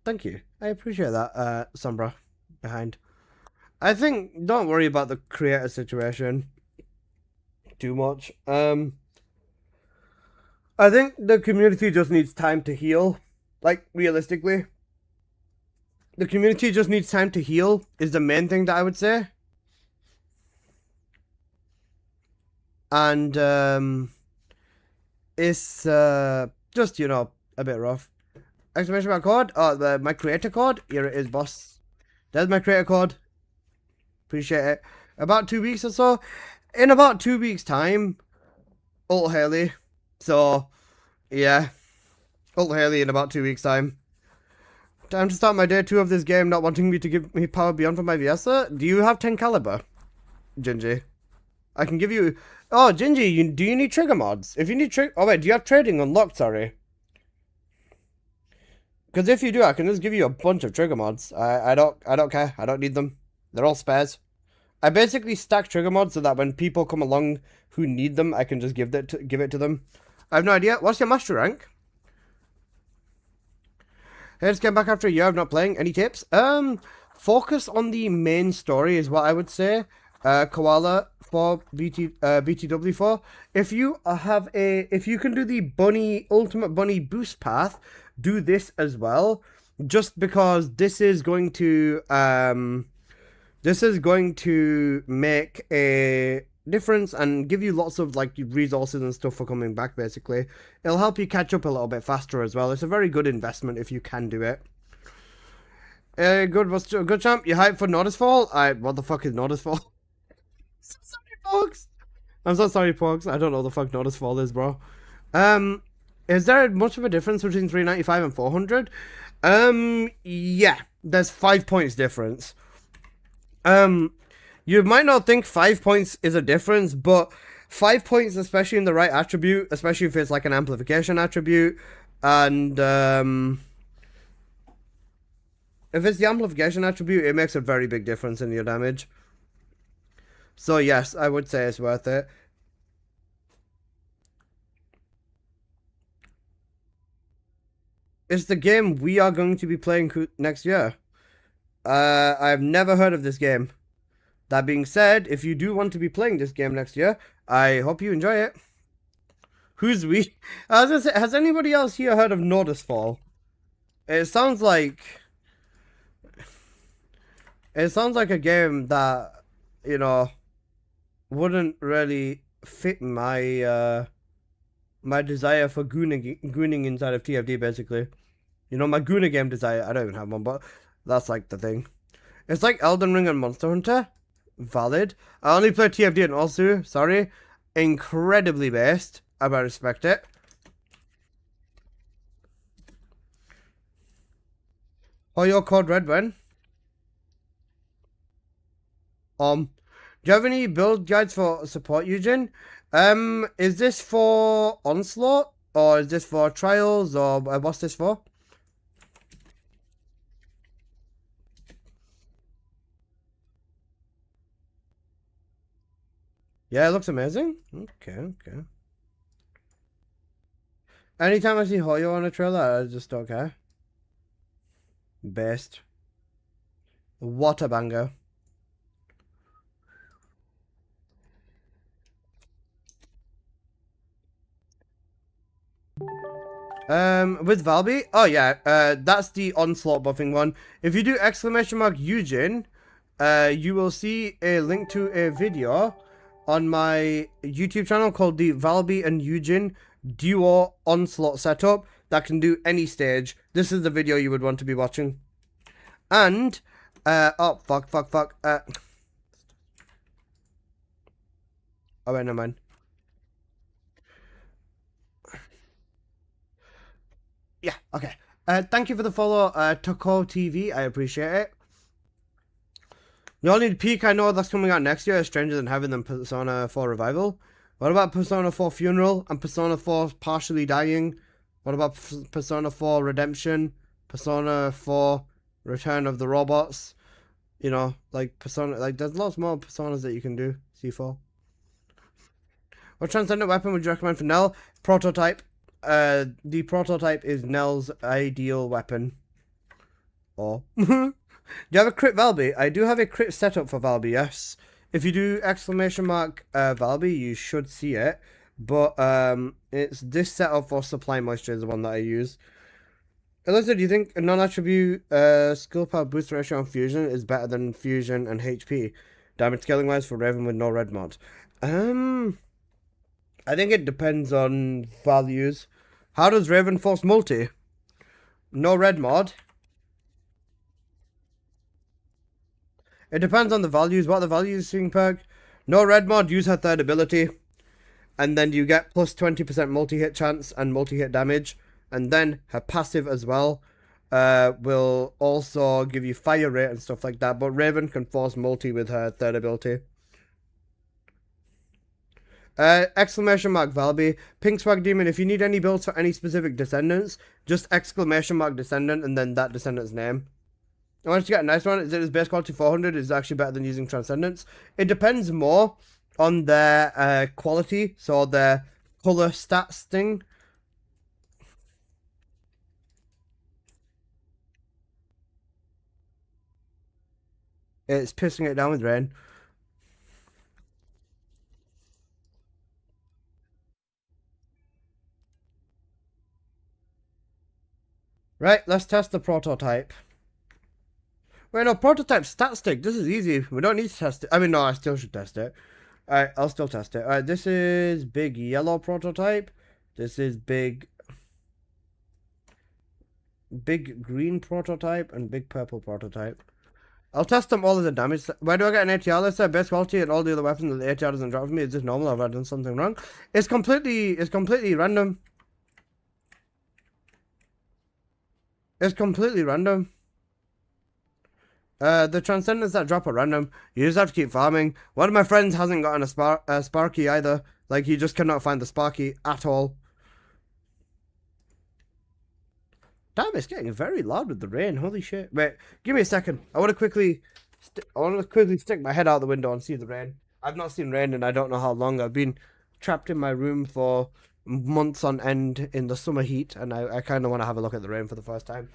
Thank you. I appreciate that, Sombra. Behind. I think, don't worry about the creator situation too much. I think the community just needs time to heal. Like, realistically. The community just needs time to heal is the main thing that I would say. And, it's, just, you know, a bit rough. Exclamation mark code. Oh, my creator code. Here it is, boss. There's my creator code. Appreciate it. About 2 weeks or so. In about 2 weeks' time, Ult Haley. So, yeah. Ult Haley in about 2 weeks' time. Time to start my day 2 of this game, not wanting me to give me power beyond for my Viesa. Do you have 10 caliber, Gingy? I can give you... Oh, Gingy, do you need trigger mods? If you need trigger... Oh, wait, do you have trading unlocked? Sorry. Because if you do, I can just give you a bunch of trigger mods. I don't care. I don't need them. They're all spares. I basically stack trigger mods so that when people come along who need them, I can just give it to them. I have no idea. What's your master rank? Hey, just came back after a year of not playing. Any tips? Focus on the main story is what I would say. Koala for BTW for. If you can do the ultimate bunny boost path, do this as well. Just because this is going to make a difference and give you lots of like resources and stuff for coming back. Basically, it'll help you catch up a little bit faster as well. It's a very good investment if you can do it. Good champ. You hyped for Nordisfall? What the fuck is Nordisfall? So sorry, folks. I'm so sorry, folks. I don't know the fuck Nordisfall is, bro. Is there much of a difference between 395 and 400? Yeah, there's 5 points difference. You might not think 5 points is a difference, but 5 points, especially in the right attribute, especially if it's like an amplification attribute, and if it's the amplification attribute, it makes a very big difference in your damage. So yes, I would say it's worth it. It's the game we are going to be playing next year. I've never heard of this game. That being said, if you do want to be playing this game next year, I hope you enjoy it. Who's we? I was gonna say, has anybody else here heard of Nordisfall? It sounds like a game that, you know, wouldn't really fit my my desire for gooning inside of TFD, basically. You know, my gooner game desire. I don't even have one, but that's like the thing. It's like Elden Ring and Monster Hunter. Valid. I only play TFD and also, sorry. Incredibly based. I respect it. Oh, your code red when? Do you have any build guides for support, Eugene? Is this for Onslaught? Or is this for Trials? Or what's this for? Yeah, it looks amazing. Okay. Anytime I see Hoyo on a trailer, I just don't care. Best. What a banger. With Valby? Oh yeah, that's the Onslaught buffing one. If you do ! Eugene, you will see a link to a video on my YouTube channel called the Valby and Eugene Duo Onslaught setup that can do any stage. This is the video you would want to be watching. And, oh, fuck. Oh, wait, never mind. Yeah, okay. Thank you for the follow, Toko TV. I appreciate it. The only peak I know that's coming out next year is Stranger Than Heaven and Persona 4 Revival. What about Persona 4 Funeral and Persona 4 Partially Dying? What about Persona 4 Redemption? Persona 4 Return of the Robots? You know, like Persona, like there's lots more Personas that you can do. C4. What transcendent weapon would you recommend for Nell? Prototype. The prototype is Nell's ideal weapon. Or do you have a crit Valby? I do have a crit setup for Valby, yes. If you do ! Valby, you should see it. But it's this setup for Supply Moisture is the one that I use. Alyssa, do you think a non-attribute skill power boost ratio on Fusion is better than Fusion and HP? Damage scaling wise for Raven with no red mod. I think it depends on values. How does Raven force multi? No red mod. It depends on the values. What are the values, seeing perk? No red mod, use her third ability. And then you get plus 20% multi-hit chance and multi-hit damage. And then her passive as well will also give you fire rate and stuff like that. But Raven can force multi with her third ability. Valby. Pink Swag Demon, if you need any builds for any specific descendants, just ! Descendant and then that descendant's name. I want to get a nice one. Is it his base quality 400? Is actually better than using Transcendence. It depends more on their quality, so their color stats thing. It's pissing it down with rain. Right, let's test the prototype. Wait, no, prototype stat stick. This is easy. We don't need to test it. I mean, no, I still should test it. Alright, I'll still test it. Alright, this is big yellow prototype. This is big green prototype and big purple prototype. I'll test them all as a damage. Where do I get an ATR? Let's say base quality and all the other weapons that the ATR doesn't drop for me. Is this normal? Have I done something wrong? It's completely random. It's completely random. The transcendents that drop are random. You just have to keep farming. One of my friends hasn't gotten a Sparky either. Like, he just cannot find the Sparky at all. Damn, it's getting very loud with the rain. Holy shit. Wait, give me a second. I want to quickly stick my head out the window and see the rain. I've not seen rain in I don't know how long. I've been trapped in my room for months on end in the summer heat, and I kind of want to have a look at the rain for the first time.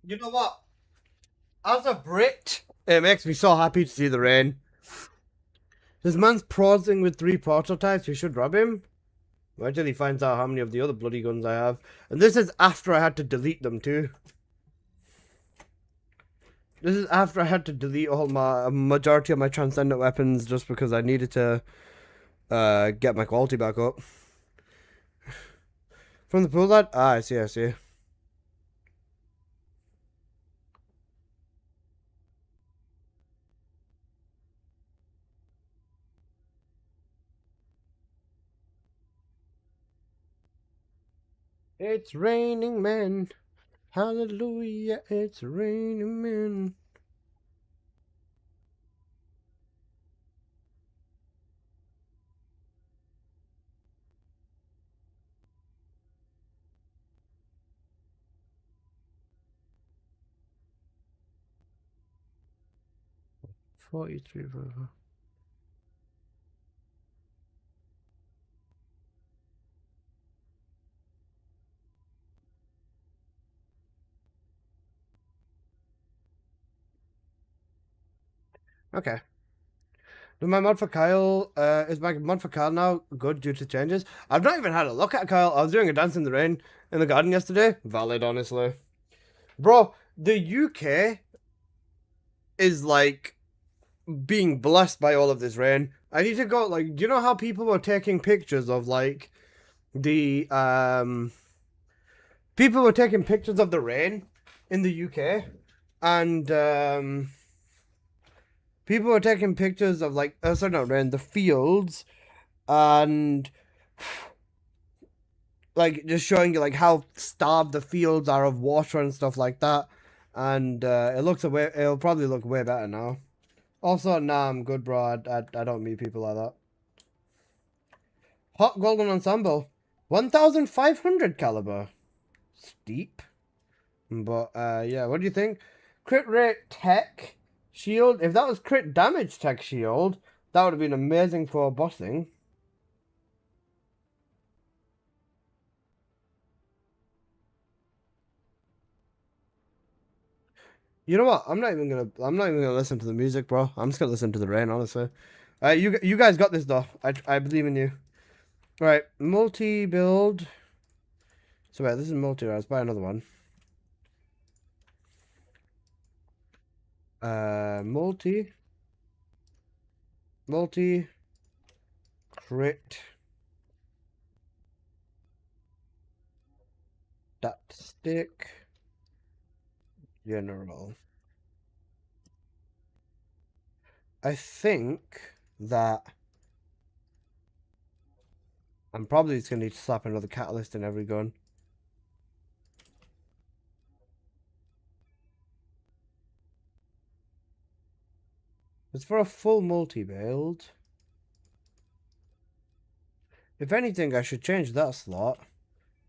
You know what? As a Brit, it makes me so happy to see the rain. This man's prosing with 3 prototypes. We should rob him. Wait till he finds out how many of the other bloody guns I have. And this is after I had to delete them too. This is after I had to delete all my majority of my transcendent weapons just because I needed to get my quality back up. From the pool lad? Ah, I see, I see. It's raining men. Hallelujah, it's raining men. $43. Okay. My mod for Kyle, is my mod for Kyle now good due to changes? I've not even had a look at Kyle. I was doing a dance in the rain in the garden yesterday. Valid, honestly. Bro, the UK is like being blessed by all of this rain. I need to go, like, do you know how people were taking pictures of like the people were taking pictures of the rain in the UK, and people were taking pictures of like sorry, not rain, the fields, and like just showing you like how starved the fields are of water and stuff like that. And it'll probably look way better now. Also, nah, I'm good, bro. I don't meet people like that. Hot Golden Ensemble. 1,500 caliber. Steep. But, yeah, what do you think? Crit rate tech shield. If that was crit damage tech shield, that would have been amazing for bossing. You know what? I'm not even gonna listen to the music, bro. I'm just gonna listen to the rain, honestly. You guys got this though. I believe in you. All right, multi build. So wait, this is multi. Let's buy another one. Multi crit that stick general. I think that I'm probably just gonna need to slap another catalyst in every gun. It's for a full multi build. If anything, I should change that slot.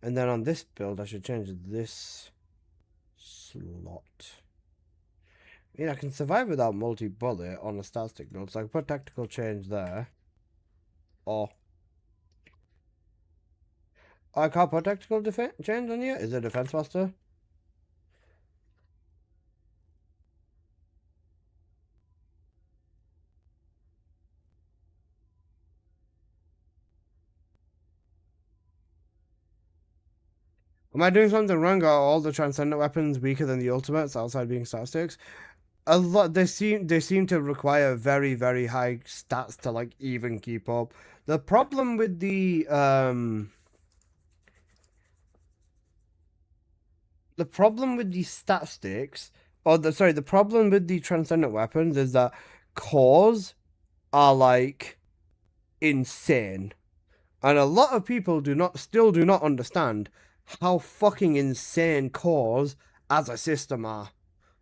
And then on this build, I should change this slot. I mean, I can survive without multi-bullet on a static build, so I can put tactical change there. Or I can't put tactical change on here? Is it defense master? Am I doing something wrong? Are all the transcendent weapons weaker than the ultimates outside being statistics? A lot. They seem to require very, very high stats to like even keep up. The problem with the statistics the problem with the transcendent weapons is that cores are like insane. And a lot of people still do not understand how fucking insane cores as a system are.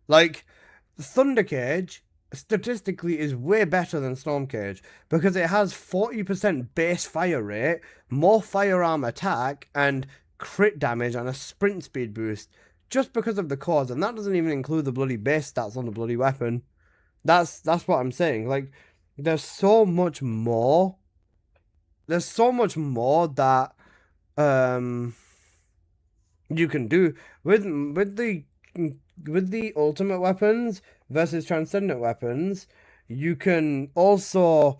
Like, Thundercage statistically is way better than Stormcage because it has 40% base fire rate, more firearm attack, and crit damage and a sprint speed boost just because of the cores, and that doesn't even include the bloody base stats on the bloody weapon. That's what I'm saying. Like, there's so much more. There's so much more that you can do with the ultimate weapons versus transcendent weapons. You can also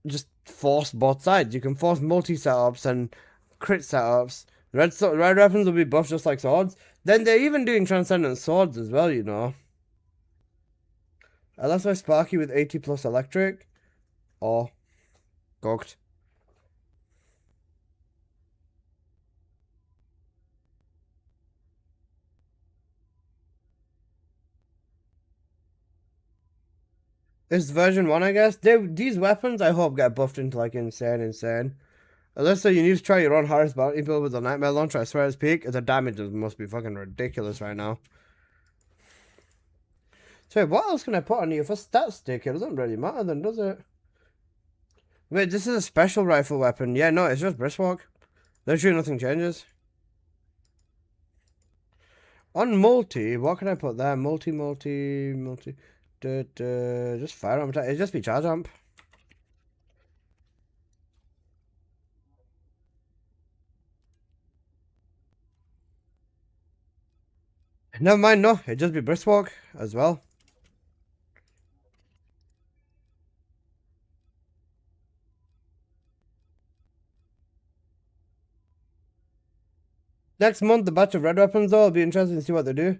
just force both sides. You can force multi setups and crit setups. Red weapons will be buffed just like swords. Then they're even doing transcendent swords as well, you know. Unless I Sparky with 80 plus electric. Or cooked. It's version 1, I guess. These weapons, I hope, get buffed into, like, insane. Alyssa, you need to try your own Harris bounty build with the Nightmare Launcher. I swear it's peak. The damage must be fucking ridiculous right now. So, what else can I put on you for stat stick? It doesn't really matter then, does it? Wait, this is a special rifle weapon. Yeah, no, it's just Briskwalk. Literally nothing changes. On multi, what can I put there? Multi. Just firearm attack. It'd just be charge amp. Never mind, no. It'd just be Briskwalk as well. Next month, the batch of red weapons, though, it'll be interesting to see what they do.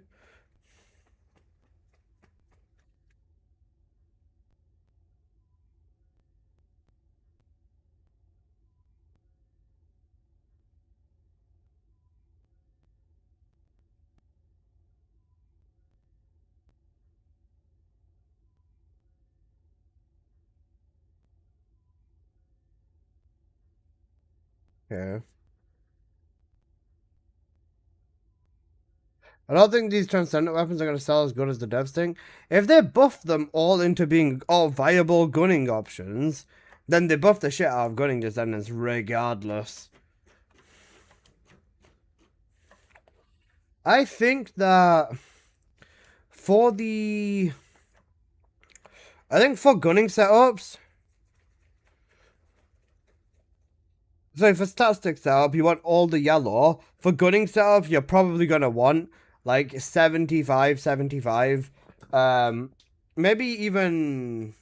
Okay. I don't think these transcendent weapons are going to sell as good as the devs think. If they buff them all into being all viable gunning options, then they buff the shit out of gunning descendants regardless. I think that for gunning setups, so for static setup, you want all the yellow. For gunning setup, you're probably going to want like 75. Maybe even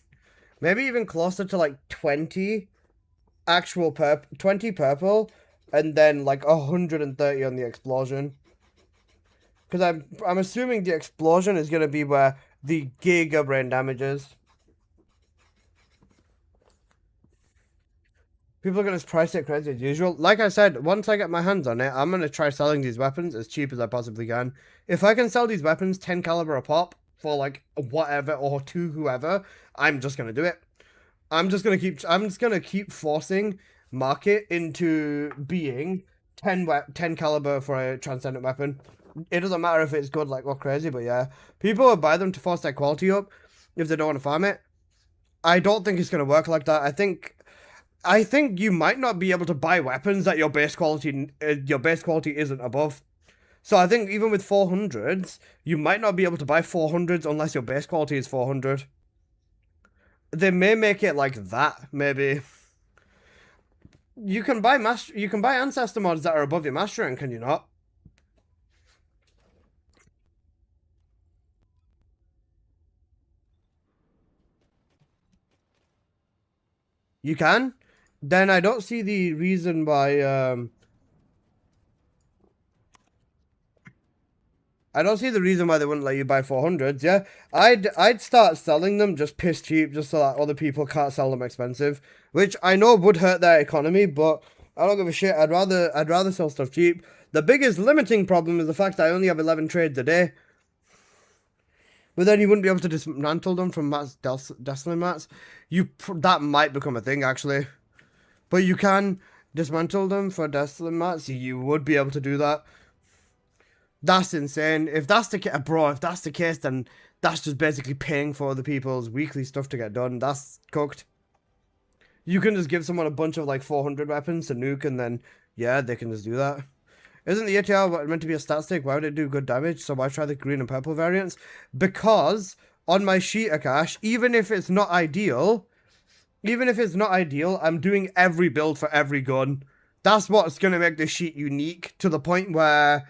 closer to like 20 actual 20 purple, and then like 130 on the explosion. Because I'm assuming the explosion is going to be where the Giga brain damage is. People are going to price it crazy as usual. Like I said, once I get my hands on it, I'm going to try selling these weapons as cheap as I possibly can. If I can sell these weapons 10 caliber a pop for like whatever, or to whoever, I'm just going to do it. I'm just going to keep forcing market into being 10 caliber for a transcendent weapon. It doesn't matter if it's good like or crazy, but yeah. People will buy them to force their quality up if they don't want to farm it. I don't think it's going to work like that. I think you might not be able to buy weapons that your base quality isn't above. So I think even with 400s, you might not be able to buy 400s unless your base quality is 400. They may make it like that, maybe. You can buy ancestor mods that are above your master rank, can you not? You can? Then I don't see the reason why I don't see the reason why they wouldn't let you buy 400s, yeah? I'd start selling them just piss cheap just so that other people can't sell them expensive, which I know would hurt their economy, but I don't give a shit. I'd rather sell stuff cheap. The biggest limiting problem is the fact that I only have 11 trades a day. But then you wouldn't be able to dismantle them from mats, Desolate mats. That might become a thing, actually. But you can dismantle them for Desolate mats. You would be able to do that. That's insane. If that's the case, bro, if that's the case, then that's just basically paying for other people's weekly stuff to get done. That's cooked. You can just give someone a bunch of like 400 weapons to nuke, and then, yeah, they can just do that. Isn't the ATR meant to be a stat stick? Why would it do good damage? So why try the green and purple variants? Because on my Sheeta cache, even if it's not ideal, I'm doing every build for every gun. That's what's going to make the sheet unique, to the point where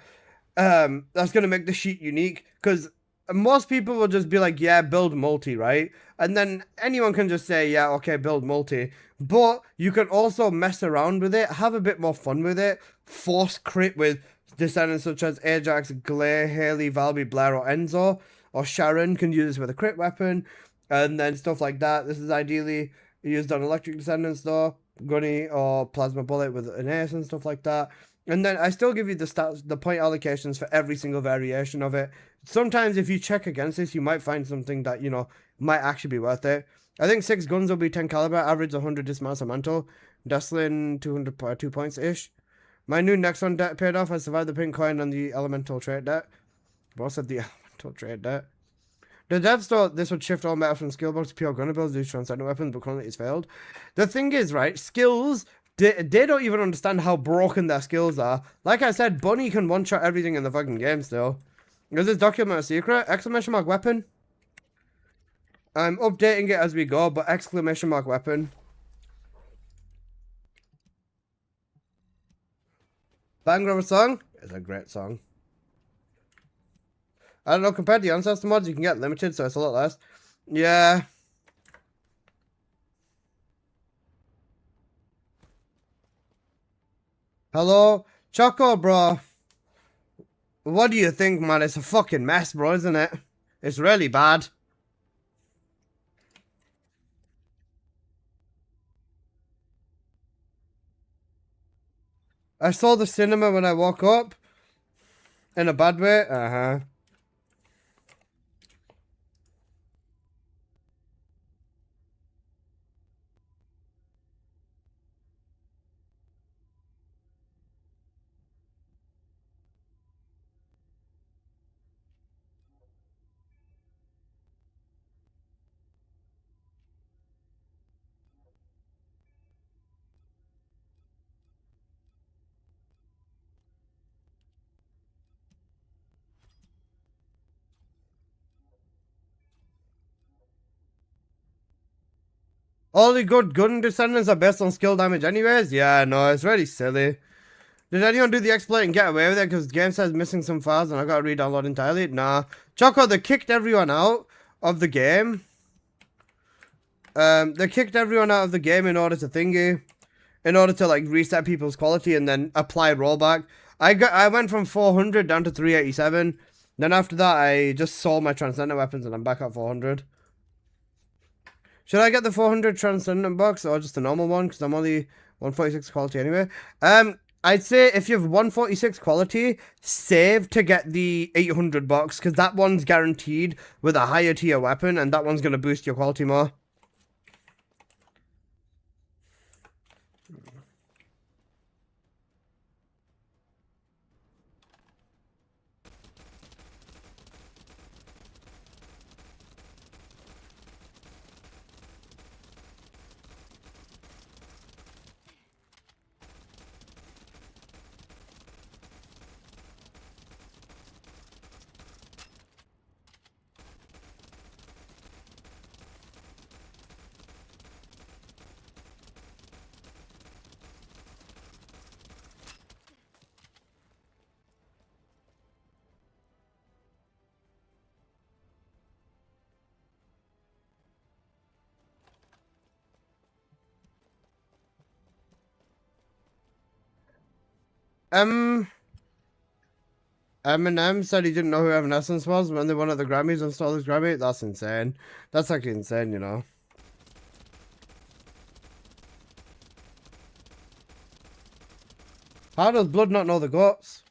that's going to make the sheet unique, because most people will just be like, yeah, build multi, right? And then anyone can just say, yeah, okay, build multi. But you can also mess around with it, have a bit more fun with it, force crit with descendants such as Ajax, Glare, Haley, Valby, Blair, or Enzo, or Sharon can use this with a crit weapon, and then stuff like that. This is ideally used on electric descendants though, Gunny or Plasma Bullet with an ace and stuff like that. And then I still give you the stats, the point allocations for every single variation of it. Sometimes if you check against this, you might find something that, you know, might actually be worth it. I think 6 guns will be 10 caliber, average 100 dismounts a mantle. Deslin 2 points-ish. My new Nexon debt paid off. I survived the pink coin and the elemental trait debt. Both of the elemental trait debt. The devs thought this would shift all meta from skill builds to pure gunner builds due to transcendent weapons, but currently it's failed. The thing is, right, skills, they don't even understand how broken their skills are. Like I said, Bunny can one-shot everything in the fucking game still. Is this document a secret? Exclamation mark weapon. I'm updating it as we go, but exclamation mark weapon. Banger of a song? It's a great song. I don't know, compared to the Ancestor mods, you can get limited, so it's a lot less. Yeah. Hello? Choco, bro. What do you think, man? It's a fucking mess, bro, isn't it? It's really bad. I saw the cinema when I woke up. In a bad way? Uh-huh. All the good gun descendants are based on skill damage anyways? Yeah, no, it's really silly. Did anyone do the exploit and get away with it? Because the game says missing some files and I got to re-download entirely? Nah. Choco, they kicked everyone out of the game. They kicked everyone out of the game in order to thingy. In order to, like, reset people's quality and then apply rollback. I went from 400 down to 387. Then after that, I just sold my transcendent weapons and I'm back at 400. Should I get the 400 transcendent box or just the normal one? Because I'm only 146 quality anyway. I'd say if you have 146 quality, save to get the 800 box. Because that one's guaranteed with a higher tier weapon. And that one's going to boost your quality more. Eminem said he didn't know who Evanescence was when they won at the Grammys and stole his Grammy. That's insane. That's actually insane, you know. How does Blood not know the goats?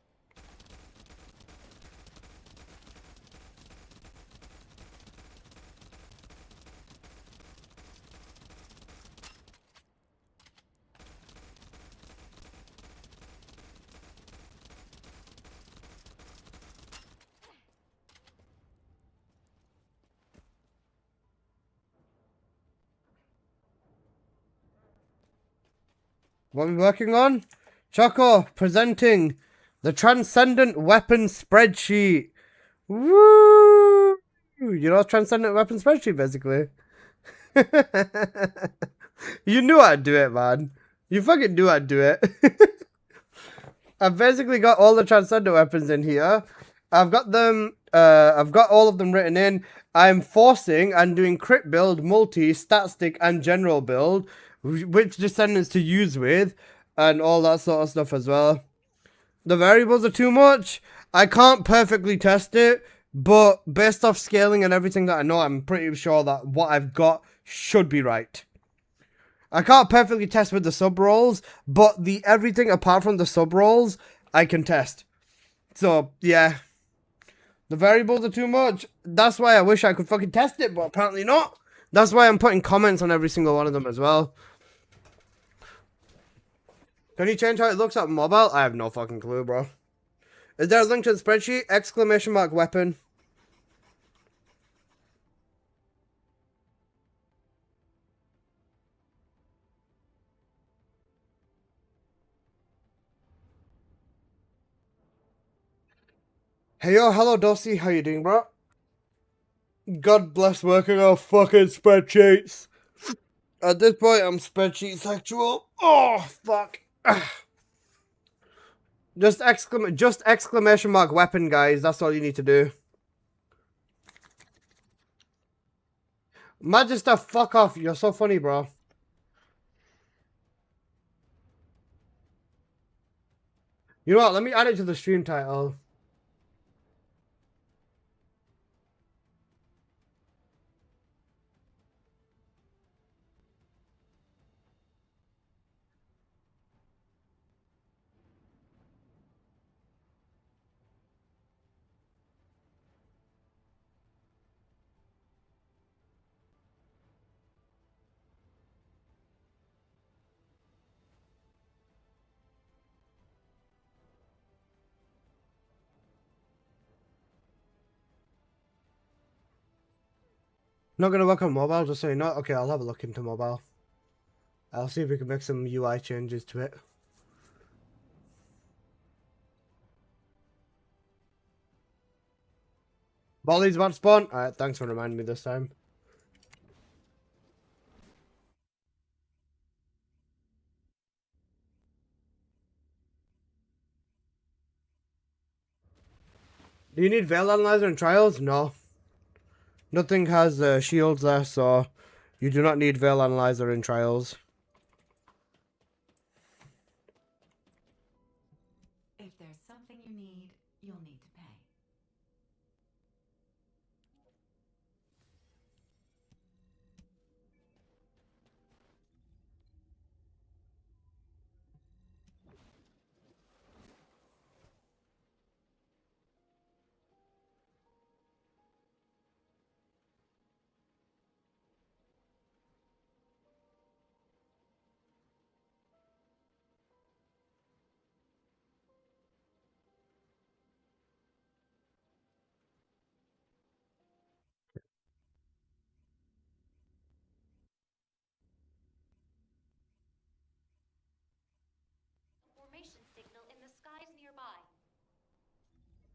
What are we working on? Choco presenting the Transcendent Weapon Spreadsheet. Woo! You know Transcendent Weapon Spreadsheet, basically. You knew I'd do it, man. You fucking knew I'd do it. I've basically got all the Transcendent weapons in here. I've got them, I've got all of them written in. I'm forcing and doing crit build, multi, stat stick, and general build, which descendants to use with, and all that sort of stuff as well. The variables are too much. I can't perfectly test it, but based off scaling and everything that I know, I'm pretty sure that what I've got should be right. I can't perfectly test with the sub rolls, but the everything apart from the sub rolls, I can test. So, yeah. The variables are too much. That's why I wish I could fucking test it, but apparently not. That's why I'm putting comments on every single one of them as well. Can you change how it looks at mobile? I have no fucking clue, bro. Is there a link to the spreadsheet? Exclamation mark weapon. Hey yo, hello Dossie, how you doing, bro? God bless working on fucking spreadsheets. At this point, I'm spreadsheet sexual. Oh, fuck. Just exclamation mark weapon, guys. That's all you need to do. Magister, fuck off. You're so funny, bro. You know what? Let me add it to the stream title. Not gonna work on mobile, just so you know. Okay, I'll have a look into mobile. I'll see if we can make some UI changes to it. Bolly's about to spawn. Alright, thanks for reminding me this time. Do you need Veil Analyzer in Trials? No. Nothing has shields there, so you do not need Veil Analyzer in Trials. If there's something you need, you'll need to pay. Formation signal in the skies nearby.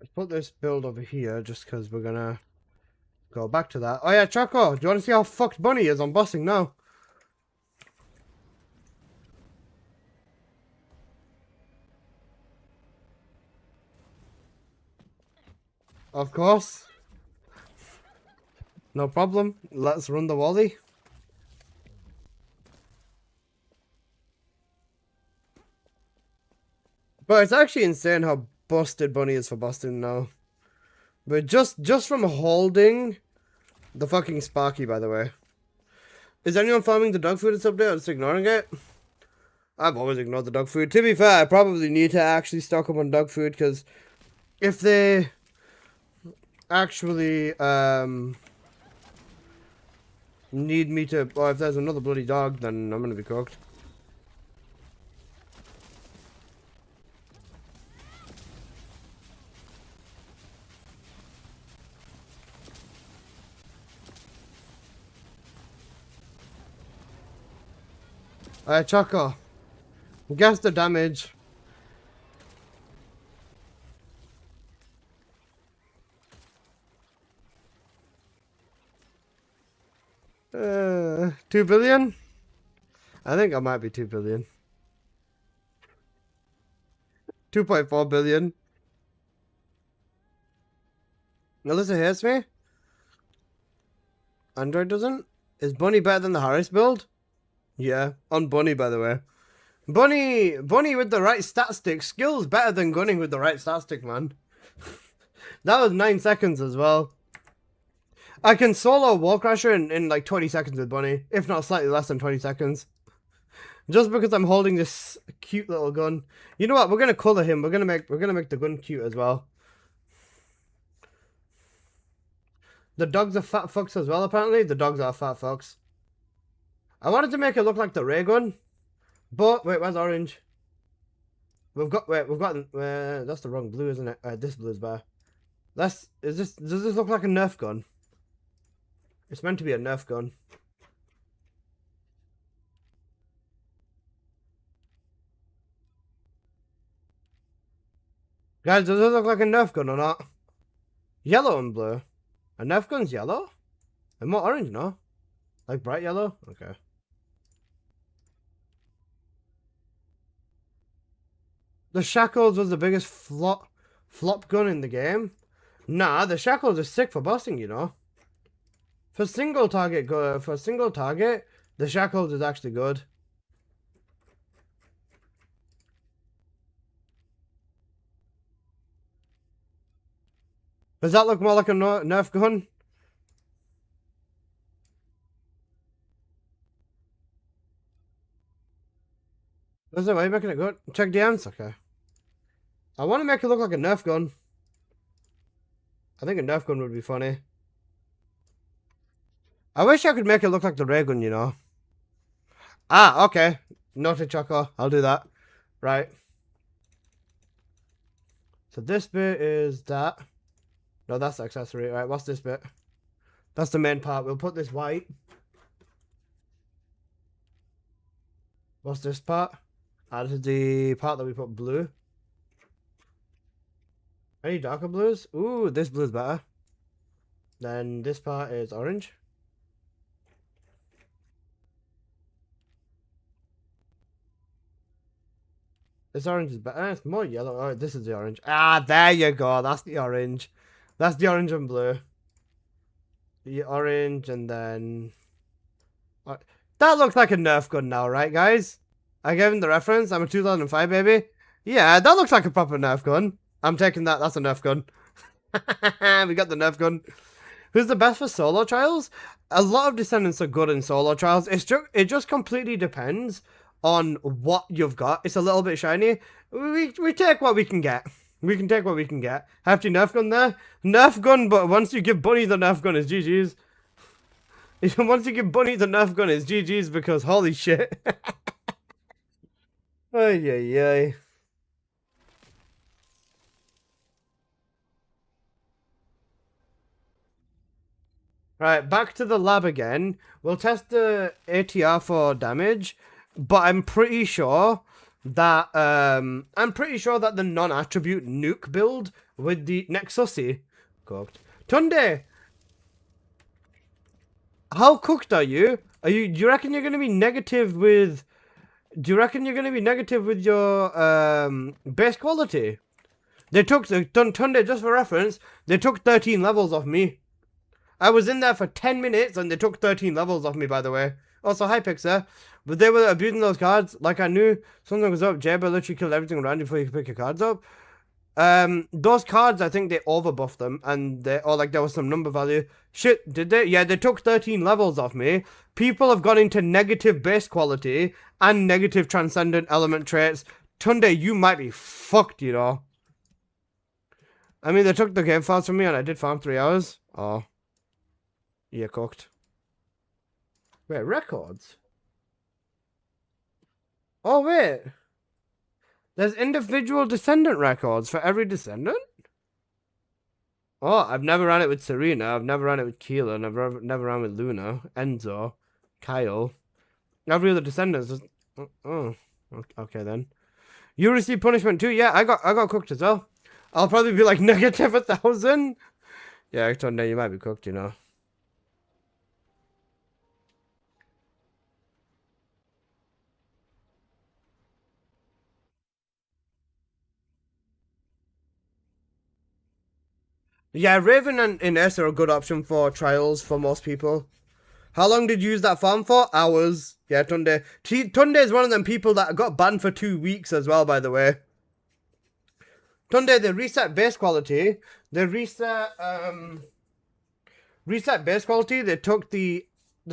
Let's put this build over here just because we're gonna go back to that. Oh yeah, Choco, do you want to see how fucked Bunny is on bossing now? Of course. No problem. Let's run the Wally. But it's actually insane how busted Bunny is for busting now. But just from holding the fucking Sparky, by the way. Is anyone farming the dog food in this update or just ignoring it? I've always ignored the dog food. To be fair, I probably need to actually stock up on dog food because if they actually need me to, or if there's another bloody dog, then I'm gonna be cooked. Choco, Guess the damage. $2 billion? I think I might be 2 billion. 2.4 billion. Melissa hates me. Android doesn't. Is Bunny better than the Harris build? Yeah, on Bunny, by the way. Bunny with the right stat stick. Skills better than gunning with the right stat stick, man. That was 9 seconds as well. I can solo Wall Crasher in like 20 seconds with Bunny. If not slightly less than 20 seconds. Just because I'm holding this cute little gun. You know what? We're gonna color him. We're gonna make the gun cute as well. The dogs are fat fucks as well, apparently. The dogs are fat fucks. I wanted to make it look like the ray gun. But, wait, where's orange? That's the wrong blue, isn't it? This blue is better. Does this look like a Nerf gun? It's meant to be a Nerf gun. Guys, does this look like a Nerf gun or not? Yellow and blue. A Nerf gun's yellow? And more orange, no? Like bright yellow? Okay. The Shackles was the biggest flop gun in the game. Nah, the Shackles are sick for busting, you know. For single target, the Shackles is actually good. Does that look more like a Nerf gun? Is that why you're making it good? Check DMs? Okay. I want to make it look like a Nerf gun. I think a Nerf gun would be funny. I wish I could make it look like the ray gun, you know. Ah, okay. Noted, Choco. I'll do that. Right. So this bit is that. No, that's the accessory. Right, what's this bit? That's the main part. We'll put this white. What's this part? This is the part that we put blue. Any darker blues? Ooh, this blue is better. Then this part is orange. This orange is better. It's more yellow. Oh, this is the orange. Ah, there you go. That's the orange. That's the orange and blue. The orange and then... That looks like a Nerf gun now, right, guys? I gave him the reference. I'm a 2005 baby. Yeah, that looks like a proper Nerf gun. I'm taking that. That's a Nerf gun. We got the Nerf gun. Who's the best for solo trials? A lot of Descendants are good in solo trials. It just completely depends on what you've got. It's a little bit shiny. We take what we can get. We can take what we can get. Hefty Nerf gun there. Nerf gun, but once you give Bunny the Nerf gun, it's GG's. Once you give Bunny the Nerf gun, it's GG's because holy shit. Ay, ay, ay. Right, back to the lab again. We'll test the ATR for damage, but I'm pretty sure that the non-attribute nuke build with the Nexusi cooked. Tunde, how cooked are you? Do you reckon you're gonna be negative with? Do you reckon you're gonna be negative with your base quality? They took Tunde, just for reference. They took 13 levels off me. I was in there for 10 minutes and they took 13 levels off me, by the way. Also, hi, Pixar. But they were abusing those cards. Like, I knew something was up. Jabba literally killed everything around you before you could pick your cards up. Those cards, I think they overbuffed them. And there was some number value. Shit, did they? Yeah, they took 13 levels off me. People have gone into negative base quality and negative transcendent element traits. Tunde, you might be fucked, you know. I mean, they took the game files from me and I did farm 3 hours. Oh. You're cooked. Wait, records? Oh, wait. There's individual descendant records for every descendant? Oh, I've never ran it with Serena. I've never ran it with Keelan. I've never ran with Luna, Enzo, Kyle. Every other descendant is... Oh. Okay then. You receive punishment too. Yeah, I got cooked as well. I'll probably be like negative 1,000. Yeah, Tunde, you might be cooked, you know. Yeah, Raven and Ines are a good option for trials for most people. How long did you use that farm for? Hours. Yeah, Tunde. Tunde is one of them people that got banned for 2 weeks as well, by the way. Tunde, they reset base quality. They reset base quality. They took the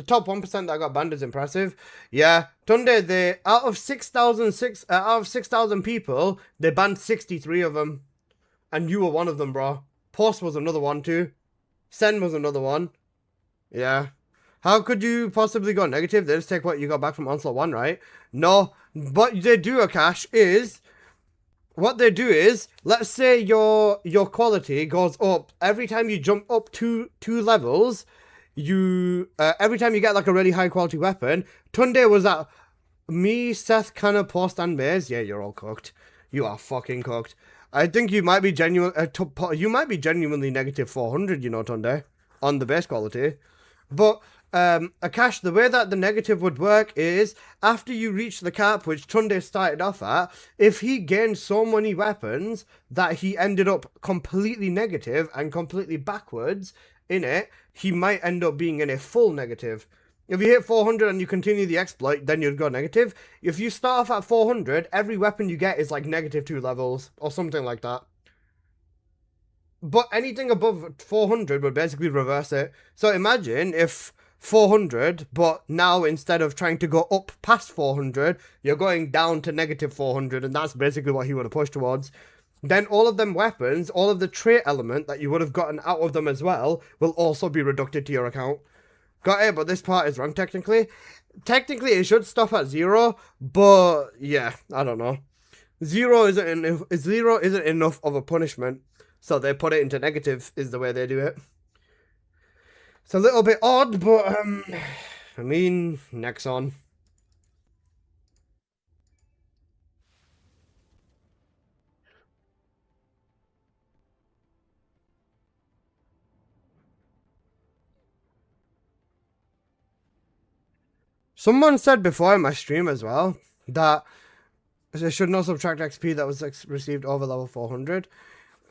top 1% that got banned is impressive. Yeah, Tunde, they out of 6,000 people, they banned 63 of them. And you were one of them, bro. Post was another one too. Send was another one. Yeah. How could you possibly go negative? They just take what you got back from Onslaught 1, right? No. What they do, Akash, is... What they do is, let's say your quality goes up. Every time you jump up two levels, you... every time you get like a really high quality weapon. Tunde was at... Me, Seth, Canna, Post, and Maze. Yeah, you're all cooked. You are fucking cooked. I think you might be genuinely negative 400, you know, Tunde, on the base quality. But Akash, the way that the negative would work is after you reach the cap, which Tunde started off at, if he gained so many weapons that he ended up completely negative and completely backwards in it, he might end up being in a full negative. If you hit 400 and you continue the exploit, then you'd go negative. If you start off at 400, every weapon you get is like negative 2 levels or something like that. But anything above 400 would basically reverse it. So imagine if 400, but now instead of trying to go up past 400, you're going down to negative 400, and that's basically what he would have pushed towards. Then all of them weapons, all of the trait element that you would have gotten out of them as well, will also be reducted to your account. Got it, but this part is wrong technically. Technically, it should stop at 0, but yeah, I don't know. 0 isn't enough of a punishment, so they put it into negative is the way they do it. It's a little bit odd, but I mean, Nexon. Someone said before in my stream as well that it should not subtract XP that was received over level 400.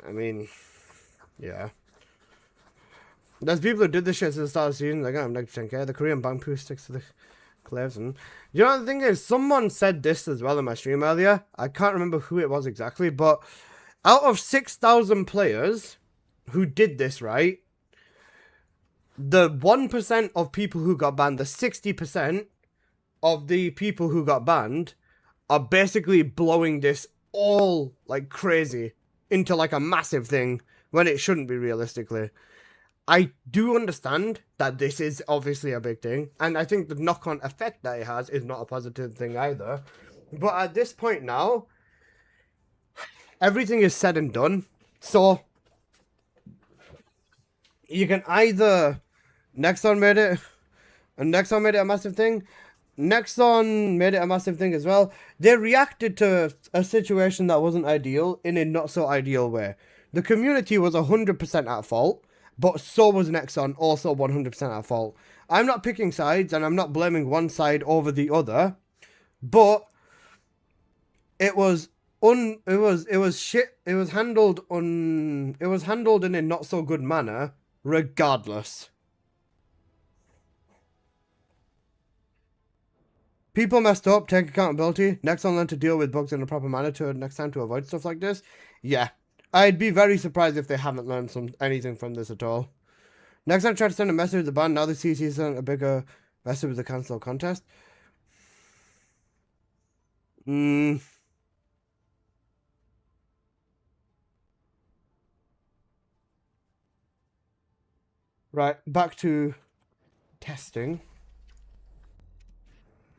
I mean, yeah. There's people who did this shit since the start of the season. Like, I'm like 10k. The Korean bank poo sticks to the claves. And you know the thing is, someone said this as well in my stream earlier. I can't remember who it was exactly, but out of 6,000 players who did this, right? The 1% of people who got banned, the 60% of the people who got banned are basically blowing this all like crazy into like a massive thing when it shouldn't be realistically. I do understand that this is obviously a big thing, and I think the knock-on effect that it has is not a positive thing either. But at this point now, everything is said and done, so you can either Nexon made it a massive thing. Nexon made it a massive thing as well. They reacted to a situation that wasn't ideal in a not so ideal way. The community was 100% at fault, but so was Nexon, also 100% at fault. I'm not picking sides, and I'm not blaming one side over the other, but it was handled in a not so good manner, regardless. People messed up, take accountability. Nexon learned to deal with bugs in a proper manner to next time to avoid stuff like this. Yeah. I'd be very surprised if they haven't learned anything from this at all. Next time, try to send a message to the band. Now the CC sent a bigger message with the cancel contest. Right, back to testing.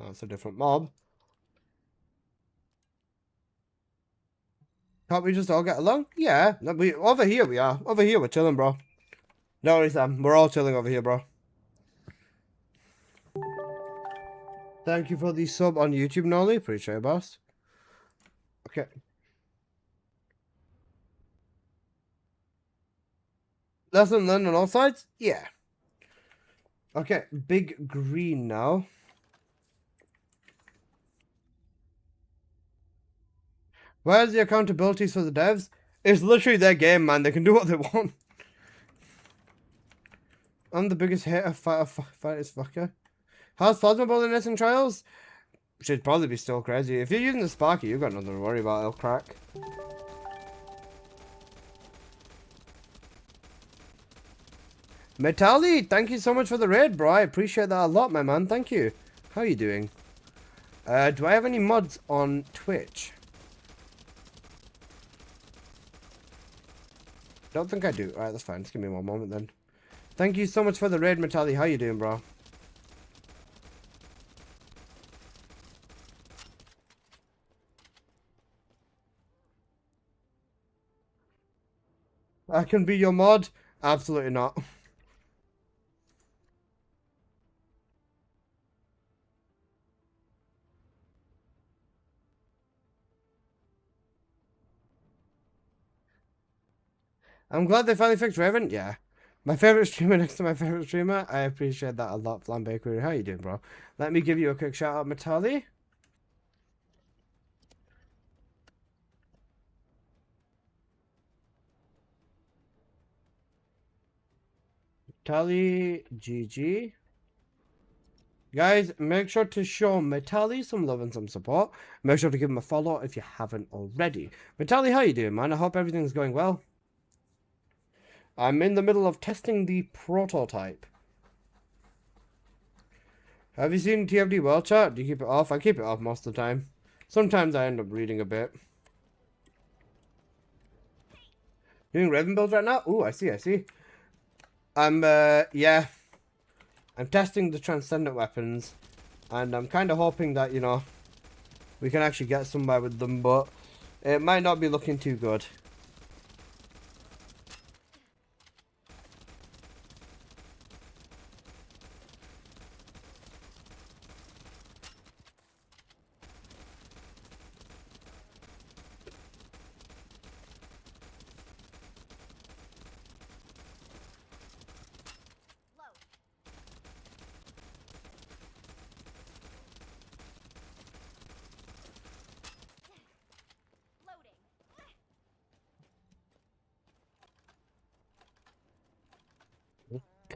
That's a different mob. Can't we just all get along? Yeah. Over here we are. Over here we're chilling, bro. No worries, Sam. We're all chilling over here, bro. Thank you for the sub on YouTube, Nolly. Appreciate it, boss. Okay. Lesson learned on all sides? Yeah. Okay, big green now. Where's the accountability for the devs? It's literally their game, man. They can do what they want. I'm the biggest hater fighters fucker. How's plasma boliness in trials? Should probably be still crazy. If you're using the Sparky, you've got nothing to worry about. It'll crack. Metali, thank you so much for the raid, bro. I appreciate that a lot, my man. Thank you. How are you doing? Do I have any mods on Twitch? Don't think I do. Alright, that's fine. Just give me one moment then. Thank you so much for the raid, Metali. How you doing, bro? I can be your mod? Absolutely not. I'm glad they finally fixed Raven. Yeah. My favorite streamer next to my favorite streamer. I appreciate that a lot, Flam Bakery. How you doing, bro? Let me give you a quick shout out, Metali. Metali GG. Guys, make sure to show Metali some love and some support. Make sure to give him a follow if you haven't already. Metali, how you doing, man? I hope everything's going well. I'm in the middle of testing the prototype. Have you seen TFD World Chat? Do you keep it off? I keep it off most of the time. Sometimes I end up reading a bit. Doing Raven builds right now? Ooh, I see. Yeah. I'm testing the Transcendent weapons. And I'm kind of hoping that, you know, we can actually get somewhere with them, but it might not be looking too good.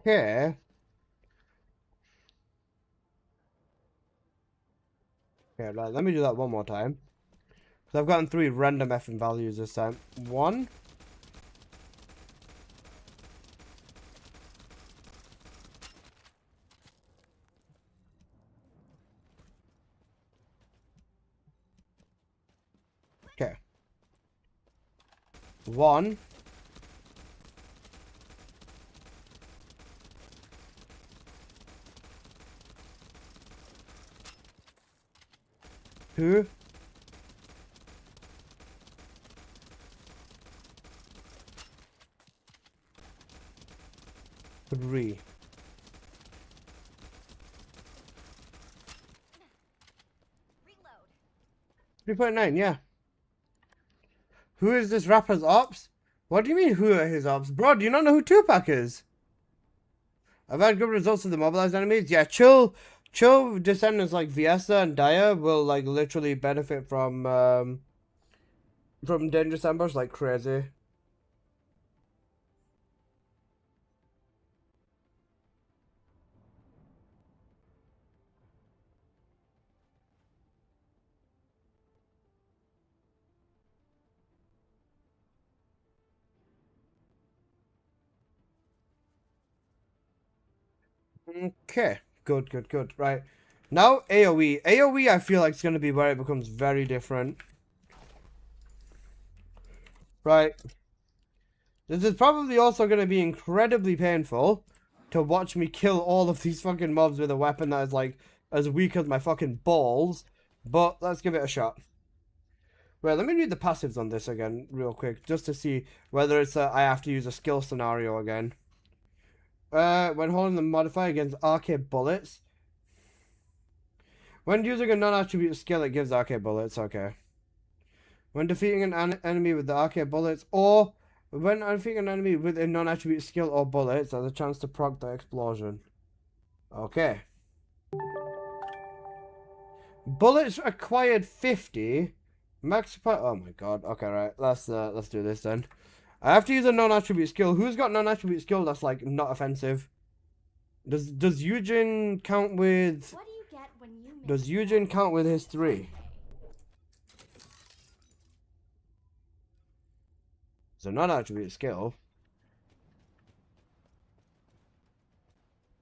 Okay. Okay, right, let me do that one more time. So I've gotten 3 random effing values this time. 1. Okay. 1. 2. 3. Reload. 3.9, yeah. Who is this rapper's ops? What do you mean, who are his ops? Bro, do you not know who Tupac is? I've had good results with the mobilized enemies. Yeah, chill descendants like Viesa and Daya will like literally benefit from dangerous ambers like crazy. Okay, good. Right, now AoE. AoE I feel like it's going to be where it becomes very different. Right. This is probably also going to be incredibly painful to watch me kill all of these fucking mobs with a weapon that is like as weak as my fucking balls. But let's give it a shot. Well, let me read the passives on this again real quick just to see whether it's I have to use a skill scenario again. When holding the modifier against arcade bullets. When using a non-attribute skill, it gives arcade bullets. Okay. When defeating an enemy with the arcade bullets, or when defeating an enemy with a non-attribute skill or bullets, there's a chance to proc the explosion. Okay. Bullets acquired 50. Max. Oh my god. Okay, right. Let's do this then. I have to use a non-attribute skill. Who's got non-attribute skill that's like not offensive? Does Eugen count with? What do you get when you make Does Eugen count with his 3? It's a non-attribute skill.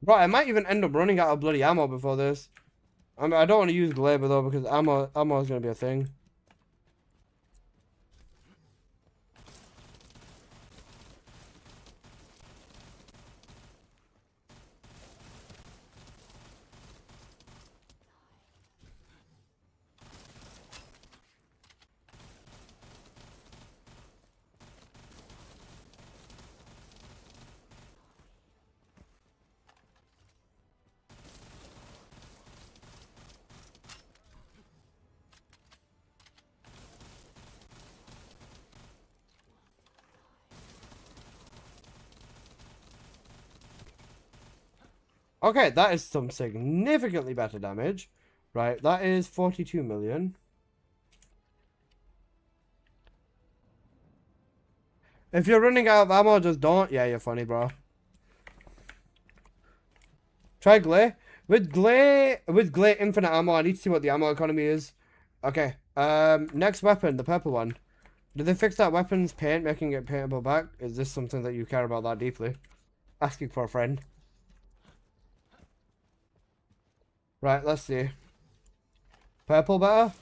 Bro, I might even end up running out of bloody ammo before this. I mean, I don't want to use Glaber though because ammo is gonna be a thing. Okay, that is some significantly better damage. Right, that is 42 million. If you're running out of ammo, just don't. Yeah, you're funny, bro. Try Glay. With Glay infinite ammo, I need to see what the ammo economy is. Okay, next weapon, the purple one. Did they fix that weapon's paint, making it paintable back? Is this something that you care about that deeply? Asking for a friend. Right, let's see. Purple better?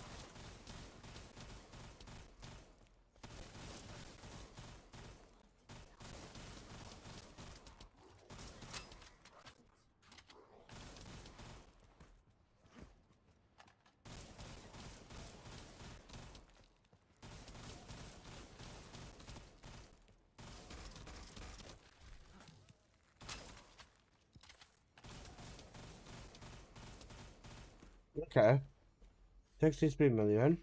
Okay. 63 million.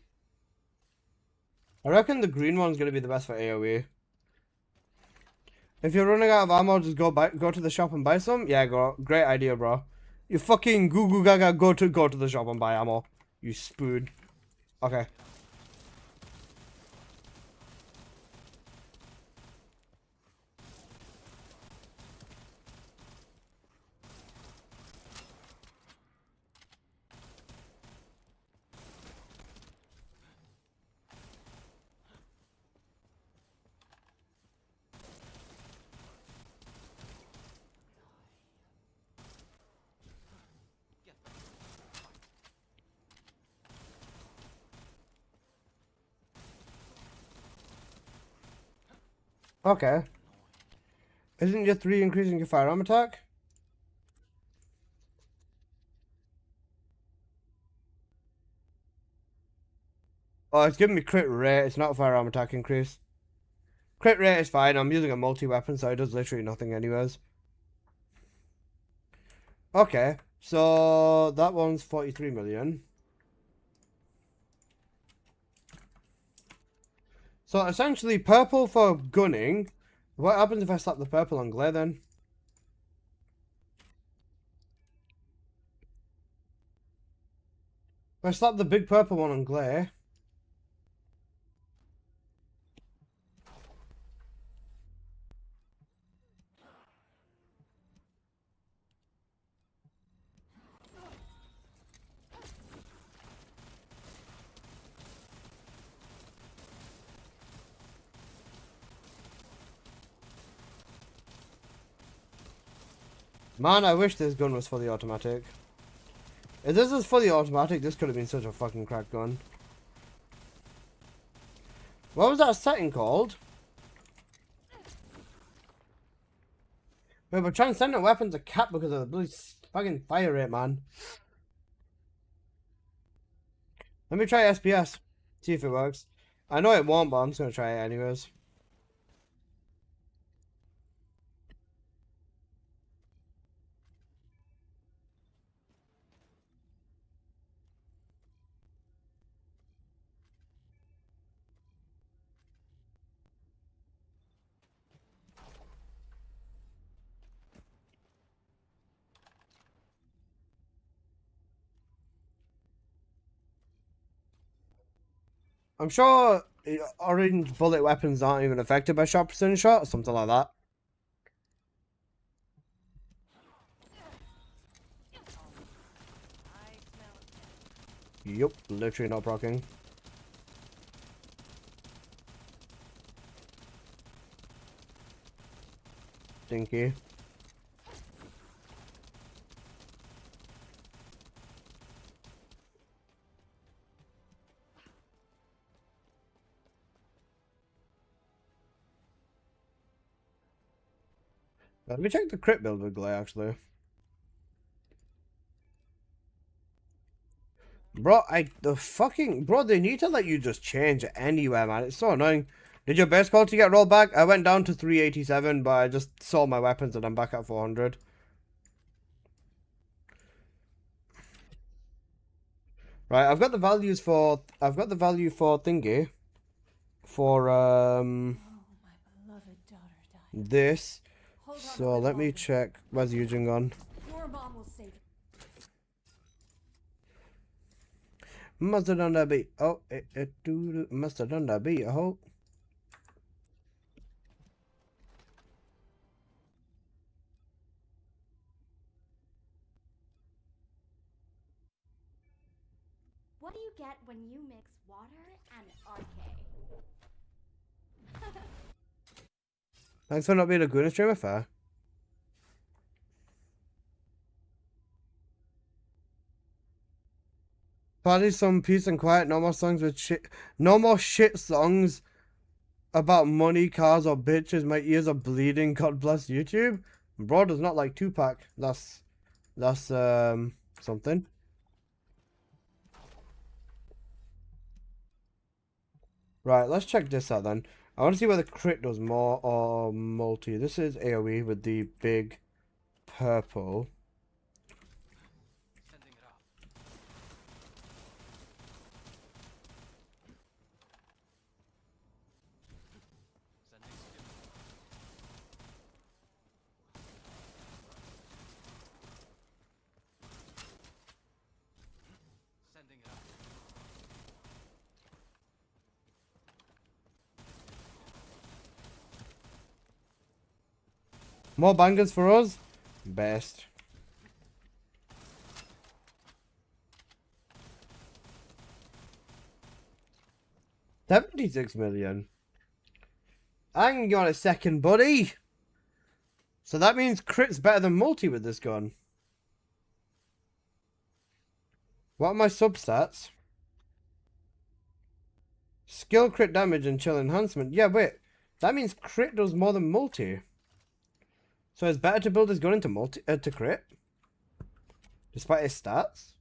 I reckon the green one's gonna be the best for AoE. If you're running out of ammo, just go to the shop and buy some. Yeah, great idea, bro. You fucking goo goo gaga go to the shop and buy ammo. You spoon. Okay. Okay. Isn't your 3 increasing your firearm attack? Oh, it's giving me crit rate. It's not a firearm attack increase. Crit rate is fine. I'm using a multi-weapon, so it does literally nothing anyways. Okay. So, that one's 43 million. So, essentially, purple for gunning. What happens if I slap the purple on glare then? If I slap the big purple one on glare. Man, I wish this gun was fully automatic. If this was fully automatic, this could have been such a fucking crack gun. What was that setting called? Wait, but transcendent weapons are capped because of the bloody fucking fire rate, man. Let me try SPS. See if it works. I know it won't, but I'm just gonna try it anyways. I'm sure orange bullet weapons aren't even affected by shot precision shot, or something like that. Yup, literally not proccing. Stinky. Let me check the crit build with Glay, actually. Bro, bro, they need to let you just change it anywhere, man. It's so annoying. Did your base quality get rolled back? I went down to 387, but I just sold my weapons and I'm back at 400. Right, I've got the value for thingy. For, Oh, my beloved daughter died. this. Hold on So a bit let me longer. check. Where's Eugene gone? Your mom will save you. Must have done that beat. Oh, must have done that beat. I hope. What do you get when you mix water and RK? Thanks for not being a good streamer, fair. Party some peace and quiet. No more songs with shit. No more shit songs about money, cars, or bitches. My ears are bleeding. God bless YouTube. Bro does not like Tupac. That's something. Right, let's check this out then. I want to see whether crit does more or multi. This is AoE with the big purple. More bangers for us? Best. $76 million. Hang on a second, buddy. So that means crit's better than multi with this gun. What are my substats? Skill, crit damage, and chill enhancement. Yeah, wait. That means crit does more than multi. So it's better to build his gun into to crit, despite his stats.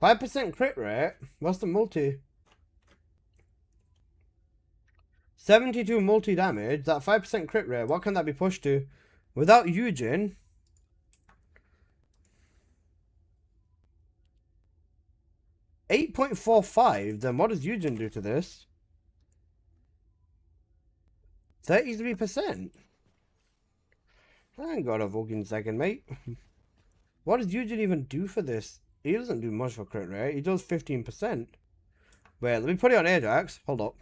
%5 crit rate. What's the multi? 72 multi damage. That 5% crit rate. What can that be pushed to? Without Eugene. 8.45. Then what does Eugene do to this? 33%. Hang on a fucking second, mate. What does Eugene even do for this? He doesn't do much for crit rate. He does 15%. Wait, let me put it on Ajax. Hold up.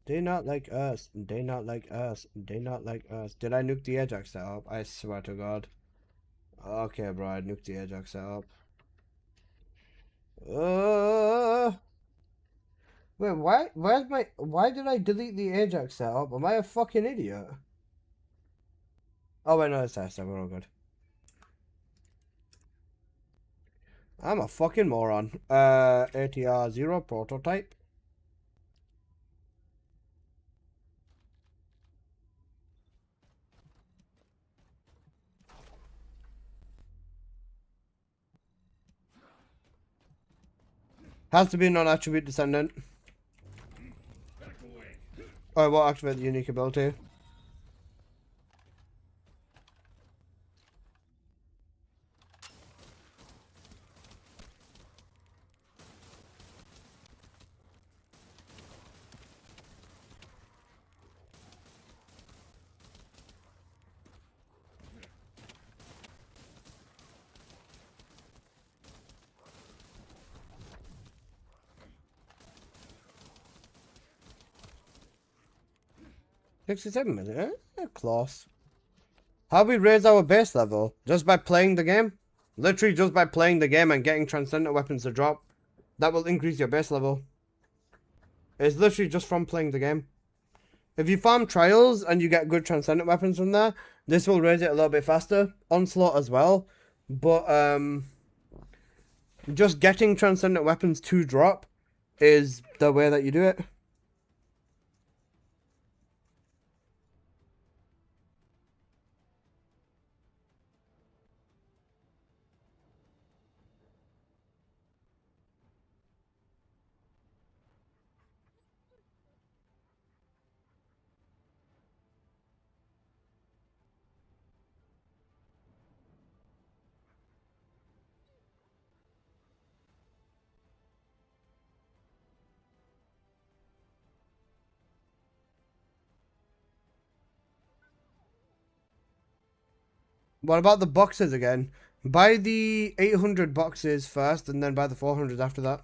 They not like us. They not like us. They not like us. Did I nuke the Ajax setup? I swear to God. Okay, bro. I nuked the Ajax setup. Wait, why did I delete the Ajax setup? Am I a fucking idiot? Oh wait, no, it's that. We're all good. I'm a fucking moron. ATR 0 prototype. Has to be a non-attribute descendant. Oh, what activate the unique ability? 67 million? Close. How we raise our base level? Just by playing the game? Literally just by playing the game and getting transcendent weapons to drop. That will increase your base level. It's literally just from playing the game. If you farm trials and you get good transcendent weapons from there, this will raise it a little bit faster. Onslaught as well. But just getting transcendent weapons to drop is the way that you do it. What about the boxes again? Buy the 800 boxes first and then buy the 400 after that.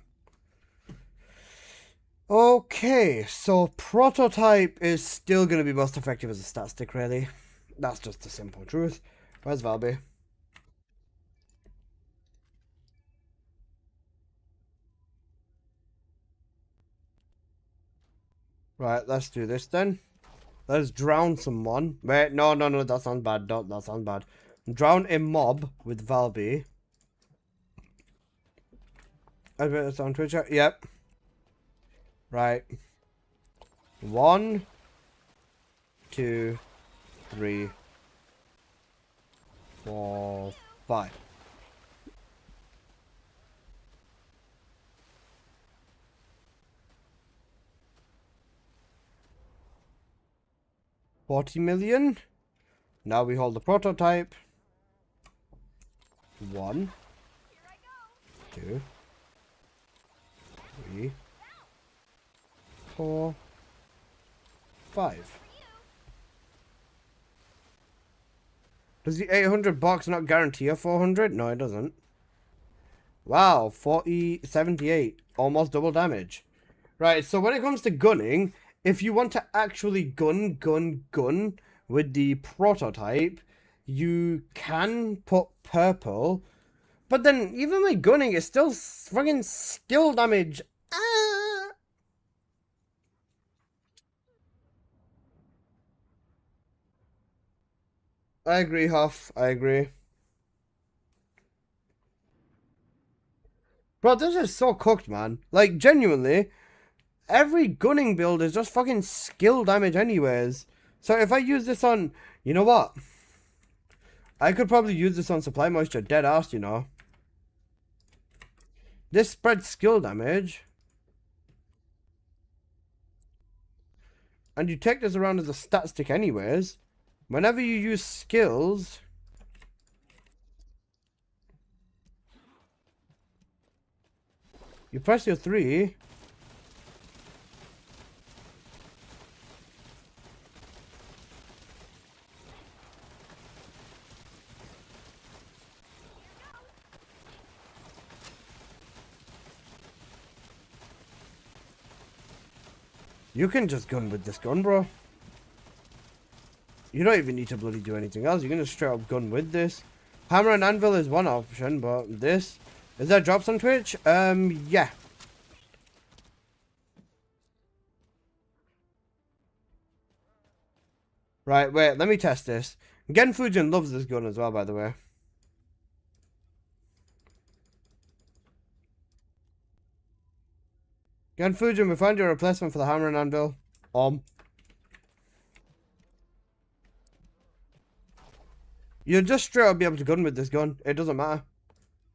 Okay, so prototype is still going to be most effective as a stat stick, really. That's just the simple truth. Where's Valby? Right, let's do this then. Let's drown someone. Wait, no, that sounds bad. Don't, that sounds bad. Drown a mob with Valby. I bet it's on Twitch. Yep. Right. 1, 2, 3, 4, 5. $40 million. Now we hold the prototype. 1, 2, 3, 4, 5. Does the 800 box not guarantee a 400? No, it doesn't. Wow, 78. Almost double damage. Right, so when it comes to gunning, if you want to actually gun with the prototype, you can put purple. But then, even with gunning, it's still fucking skill damage. I agree, Huff. I agree. Bro, this is so cooked, man. Like, genuinely, every gunning build is just fucking skill damage anyways. So if I use this on... You know what? I could probably use this on Supply Moisture dead ass, you know. This spreads skill damage. And you take this around as a stat stick anyways. Whenever you use skills... You press your 3... You can just gun with this gun, bro. You don't even need to bloody do anything else. You can just straight up gun with this. Hammer and anvil is one option, but this... Is there drops on Twitch? Yeah. Right, wait, let me test this. Gen Fujin loves this gun as well, by the way. Gen Fujin, we found your replacement for the hammer and anvil. You'll just straight up be able to gun with this gun. It doesn't matter.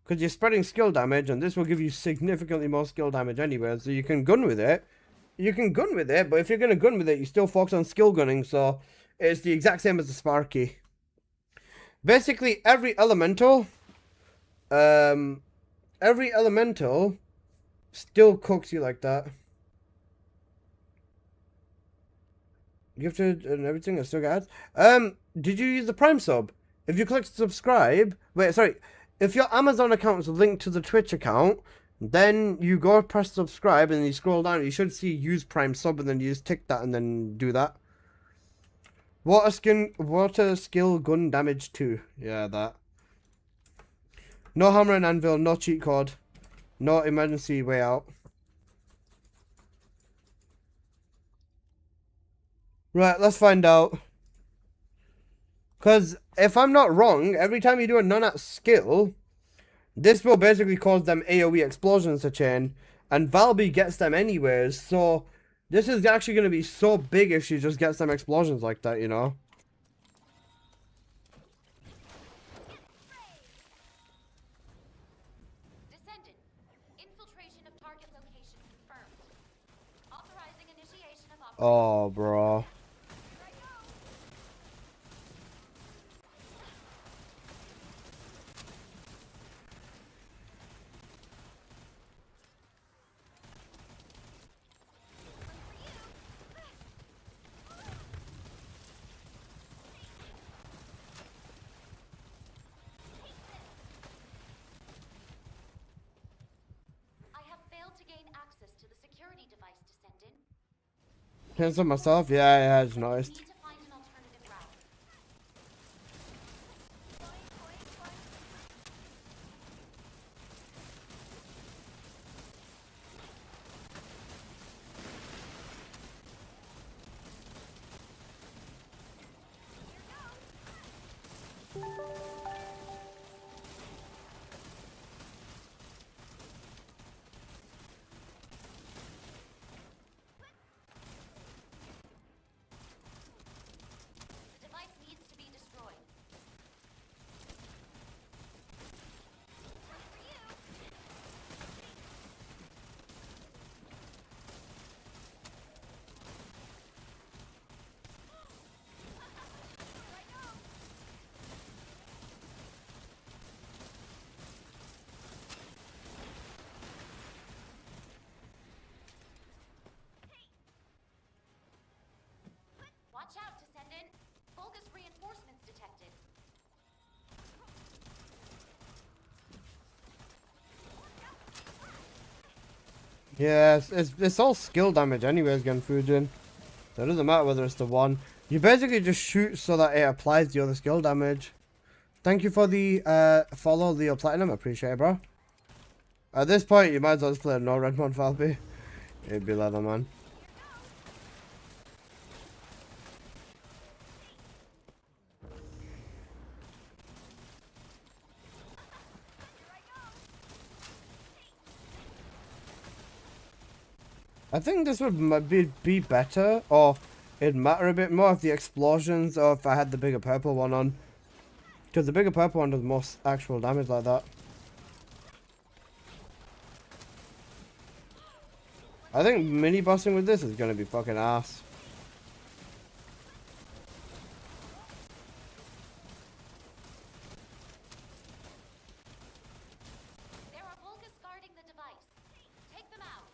Because you're spreading skill damage, and this will give you significantly more skill damage anyway. So you can gun with it. You can gun with it, but if you're going to gun with it, you still focus on skill gunning. So it's the exact same as the Sparky. Basically, every elemental still cooks you like that. Gifted and everything, I still got ads. Did you use the Prime sub? If you click subscribe, if your Amazon account is linked to the Twitch account, then you go press subscribe and you scroll down, you should see use Prime sub, and then you just tick that and then do that. Water skill gun damage 2. Yeah, that. No hammer and anvil, no cheat code, no emergency way out. Right, let's find out. Because if I'm not wrong, every time you do a non-at skill, this will basically cause them AoE explosions to chain, and Valby gets them anyways, so this is actually going to be so big if she just gets them explosions like that, you know? Descendant. Infiltration of target location confirmed. Authorizing initiation of operation. Oh, bro. I have failed to gain access to the security device, Descendant. Cancel myself? Yeah, I just We noticed. need to find an alternative route. The device needs to be destroyed. Watch out, Descendant. Vulgus reinforcements detected. Yeah, it's all skill damage anyways, Genfujin. So it doesn't matter whether it's the one. You basically just shoot so that it applies the other skill damage. Thank you for the follow, Leo Platinum. I appreciate it, bro. At this point, you might as well just play no red mod Valby. It'd be leather, man. I think this would be better, or it'd matter a bit more if the explosions, or if I had the bigger purple one on. Because the bigger purple one does more actual damage like that. I think mini bossing with this is gonna be fucking ass. There are Vulgus guarding the device. Take them out.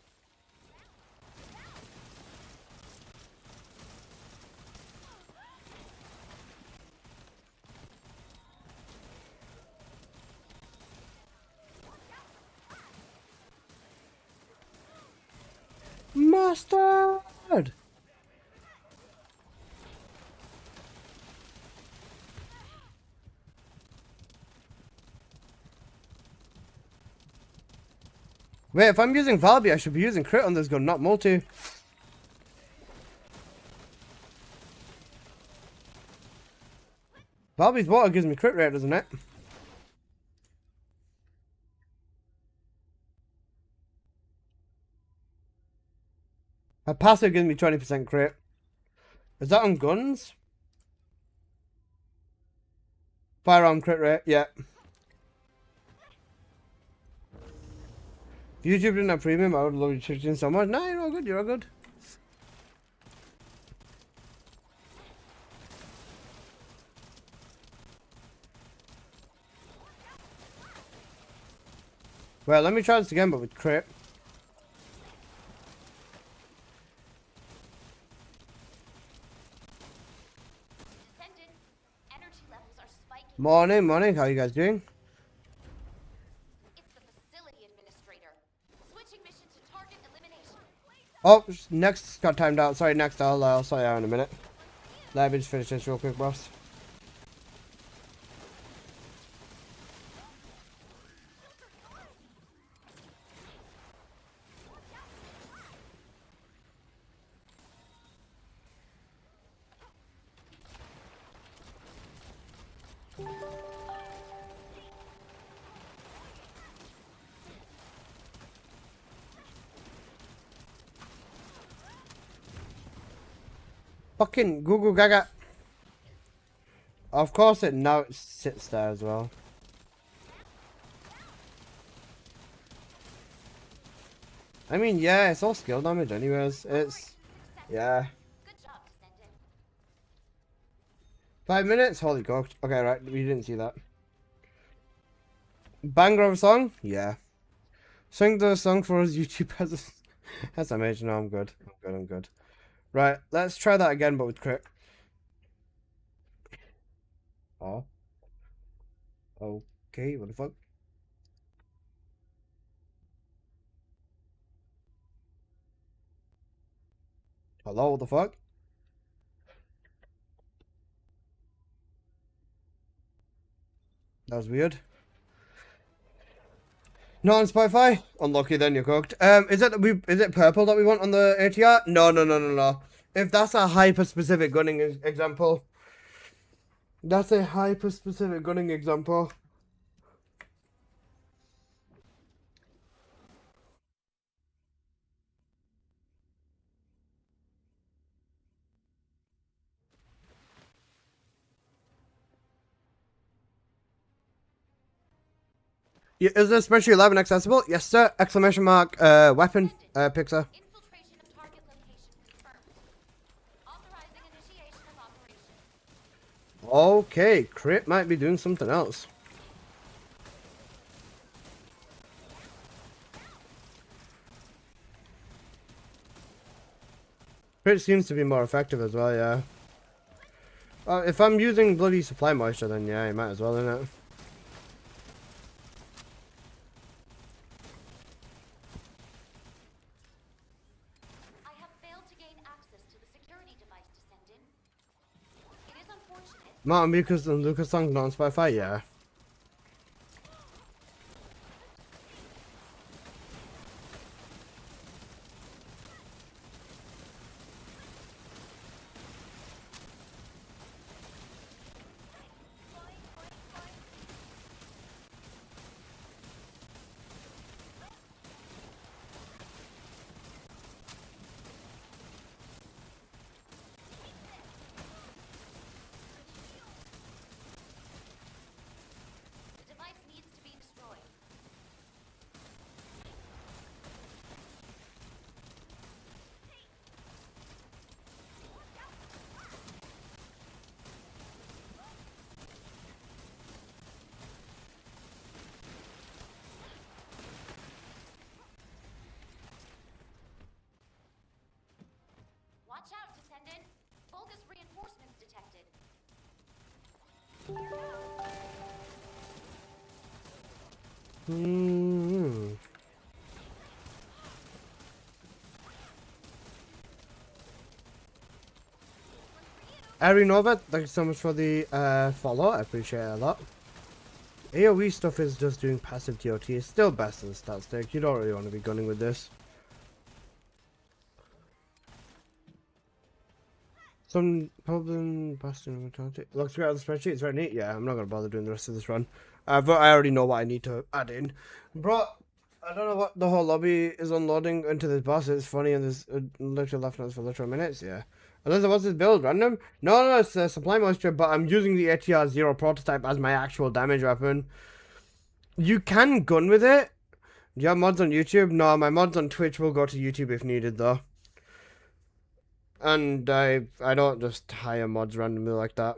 Mustard! Wait, if I'm using Valby, I should be using crit on this gun, not multi. Valby's water gives me crit rate, doesn't it? Her passive gives me 20% crit. Is that on guns? Firearm crit rate, yeah. If YouTube didn't have premium, I would love you changing so much. No, you're all good, you're all good. Well, let me try this again, but with crit. Descendant. Energy levels are spiking. Morning, morning, how you guys doing? It's the facility administrator. Switching mission to target elimination. Oh, next got timed out. Sorry, next I'll sort you out in a minute. Let me just finish this real quick, boss. Fucking Google Gaga. Of course it now sits there as well. I mean, yeah, it's all skill damage anyways. It's, yeah. Good job, Descendant. 5 minutes? Holy cooked. Okay, right, we didn't see that. Banger of a song? Yeah. Sing the song for us, YouTube peasants. That's amazing. No, I'm good. I'm good. Right, let's try that again, but with crit. Oh. Okay, what the fuck? Hello, what the fuck? That was weird. Not on Spotify? Unlucky then, you're cooked. Is it purple that we want on the ATR? No. If that's a hyper-specific gunning example. That's a hyper-specific gunning example. Yeah, is the spreadsheet 11 accessible? Yes, sir. Exclamation mark, weapon, Pixar. Infiltration of target location confirmed. Authorizing initiation of operation. Okay, crit might be doing something else. Crit seems to be more effective as well, yeah. If I'm using bloody supply moisture, then yeah, you might as well, innit? I have failed to gain access to the security device, Descendant. It is unfortunate. Martin Lucas and Lucas songs not on Spotify, yeah. The device needs to be destroyed. Watch out, Descendant. Bogus reinforcements detected. Ari Nova, thank you so much for the follow. I appreciate it a lot. AoE stuff is just doing passive TOT. It's still best in the stat stick. You don't really want to be gunning with this. Some problem busting. Looks great on the spreadsheet. It's very neat. Yeah, I'm not gonna bother doing the rest of this run. But I already know what I need to add in. Bro, I don't know what the whole lobby is unloading into this boss. It's funny, and there's literal left notes for literal minutes. Yeah. Unless what's this build? Random? No, it's supply moisture, but I'm using the ATR 0 prototype as my actual damage weapon. You can gun with it. Do you have mods on YouTube? No, my mods on Twitch will go to YouTube if needed, though. And I don't just hire mods randomly like that.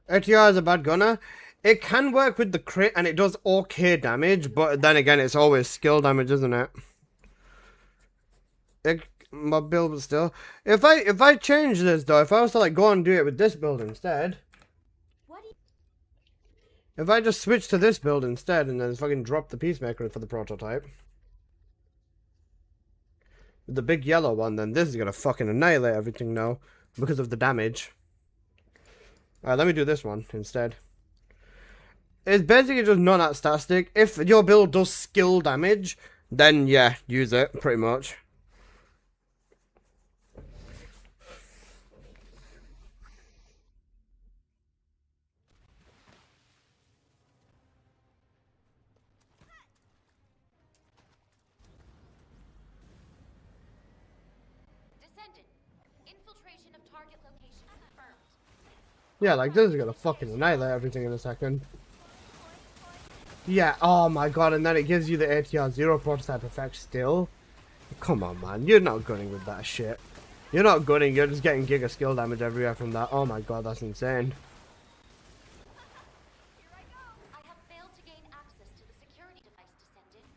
ATR is a bad gunner. It can work with the crit and it does okay damage, but then again, it's always skill damage, isn't it? My build, but still. If I change this though, if I was to like go and do it with this build instead. What do you... If I just switch to this build instead and then fucking drop the Peacemaker for the prototype. the big yellow one, then this is gonna fucking annihilate everything now because of the damage. Alright, let me do this one instead. It's basically just not that static. If your build does skill damage, then yeah, use it, pretty much. Descendant. Infiltration of target location confirmed. Yeah, like this is gonna fucking annihilate everything in a second. Yeah, oh my god, and then it gives you the ATR 0 prototype effect still. Come on, man, you're not gunning with that shit. You're not gunning, you're just getting giga skill damage everywhere from that. Oh my god, that's insane. I have failed to gain access to the security device, Descendant.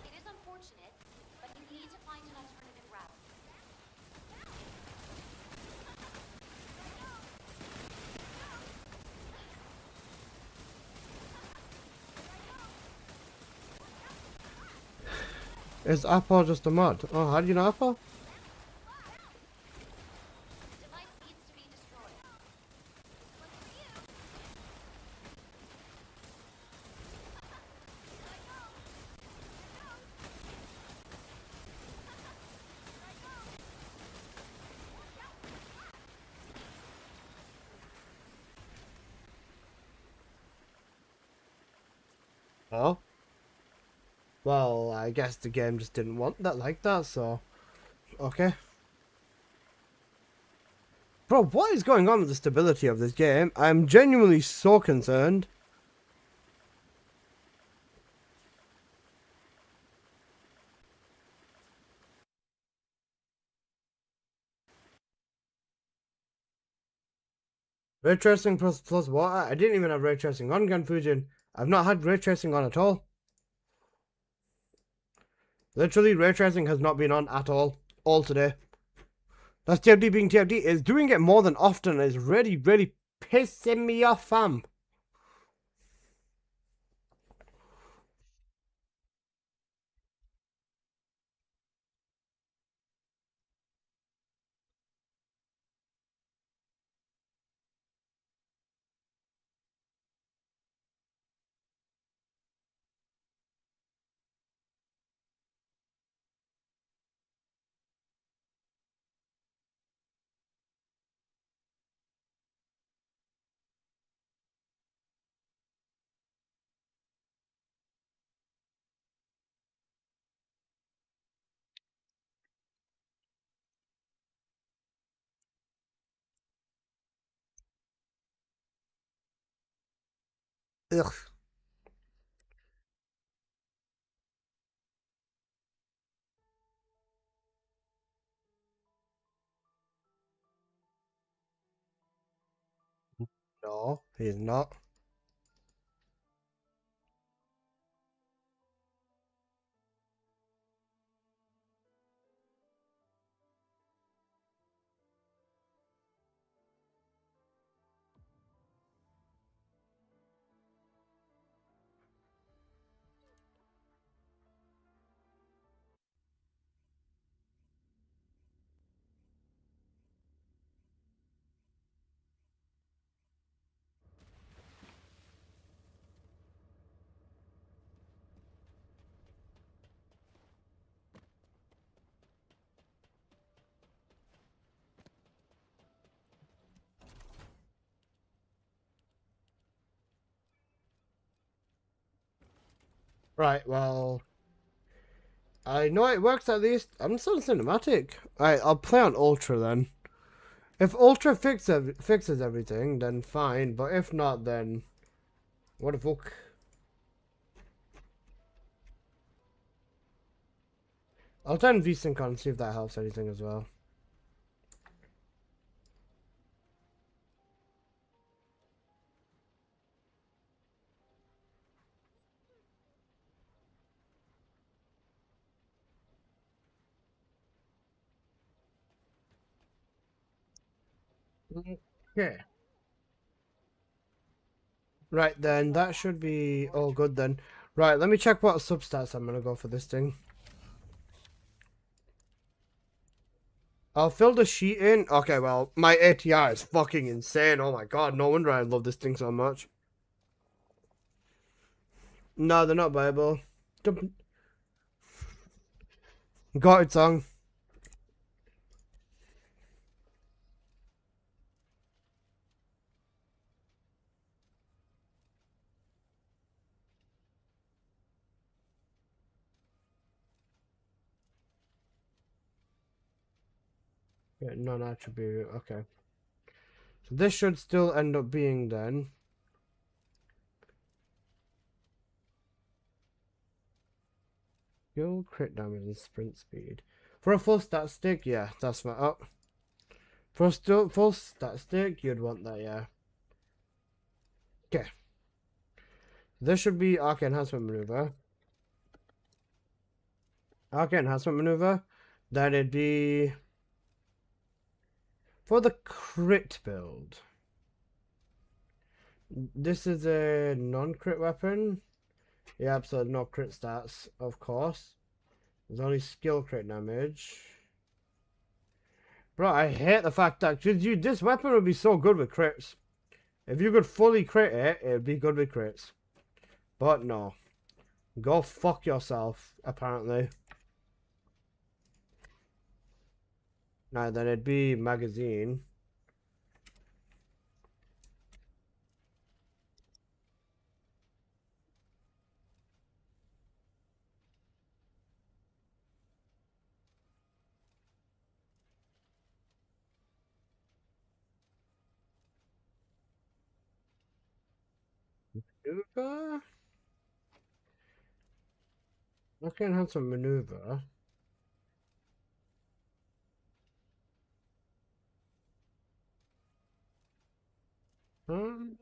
It is unfortunate, but you need to find an alternative route. Is Apple just a mod? Oh, how do you know Apple? The device needs to be destroyed. Oh? Well, I guess the game just didn't want that like that, so... Okay. Bro, what is going on with the stability of this game? I'm genuinely so concerned. Ray tracing plus water? I didn't even have ray tracing on Ganfujin. I've not had ray tracing on at all. Literally, ray tracing has not been on at all. All today. That's TFD being TFD. Is doing it more than often is really, really pissing me off, fam. Ugh. No, he's not. Right, well... I know it works at least. I'm still cinematic. Alright, I'll play on Ultra then. If Ultra fixes everything, then fine. But if not, then... What the fuck? I'll turn VSync on and see if that helps anything as well. Okay. Right then, that should be all good then. Right, let me check what substats I'm gonna go for this thing. I'll fill the sheet in. Okay, well, my ATR is fucking insane. Oh my god, no wonder I love this thing so much. No, they're not viable. Got it, song. Yeah, non-attribute. Okay. So this should still end up being then. Skill, crit damage, and sprint speed. For a full stat stick, yeah, that's my up. For a full stat stick, you'd want that, yeah. Okay. This should be Arc Enhancement Maneuver. Arc Enhancement Maneuver. Then it'd be for the crit build. This is a non-crit weapon. Yeah, so no crit stats, of course. There's only skill crit damage. Bro, I hate the fact that this weapon would be so good with crits. If you could fully crit it, it'd be good with crits. But no. Go fuck yourself, apparently. Now then it'd be magazine. Maneuver? I can have some maneuver. Um,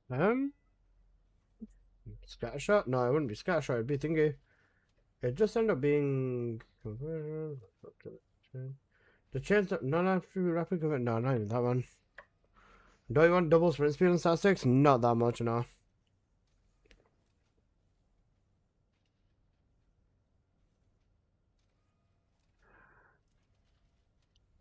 um, Scattershot? No, it wouldn't be scattershot, it'd be thingy. It just ended up being the chance that none after rapid convert. No, not even that one. Do you want double sprint speed on statistics? Not that much, no.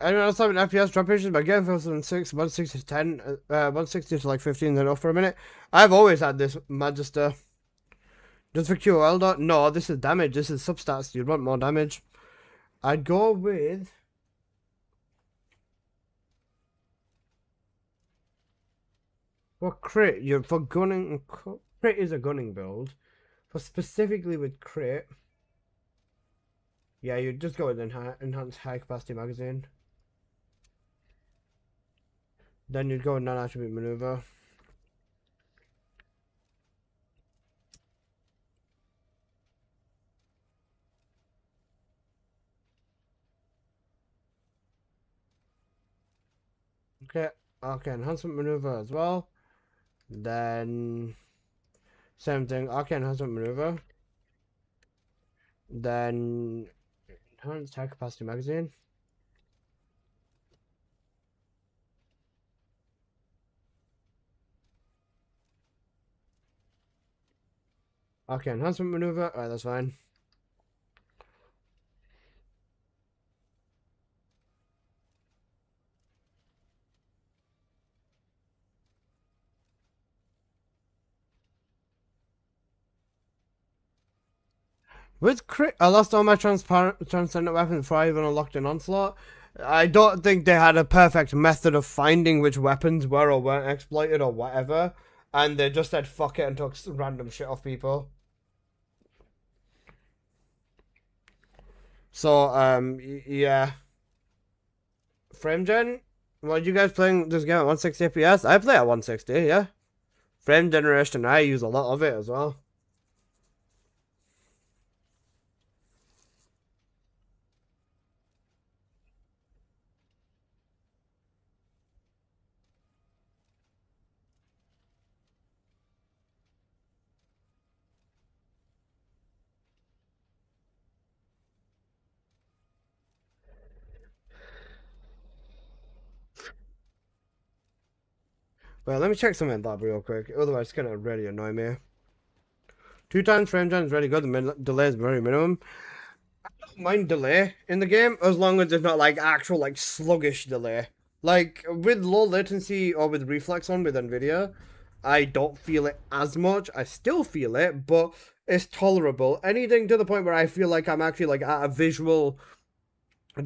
Anyone else having FPS drop issues by getting from 6, 160 to 10, 160 to like 15 then off for a minute? I've always had this Magister. Just for QOL dot? No, this is damage. This is substats. You'd want more damage. I'd go with. For crit, you're for gunning. Crit is a gunning build. For specifically with crit. Yeah, you'd just go with enhanced high capacity magazine. Then you'd go with non-attribute maneuver. Okay, enhancement maneuver as well. Then same thing, enhancement maneuver. Then enhanced high capacity magazine. Enhancement maneuver. Alright, that's fine. With crit, I lost all my transcendent weapons before I even unlocked an onslaught. I don't think they had a perfect method of finding which weapons were or weren't exploited or whatever, and they just said fuck it and took random shit off people. So yeah. Frame gen. What you guys playing this game at 160 FPS? I play at 160, yeah. Frame generation, I use a lot of it as well. Well, let me check something in that real quick. Otherwise, it's gonna really annoy me. 2 times frame gen is really good. The delay is very minimum. I don't mind delay in the game as long as it's not like actual like sluggish delay. Like with low latency or with reflex on with Nvidia, I don't feel it as much. I still feel it, but it's tolerable. Anything to the point where I feel like I'm actually like at a visual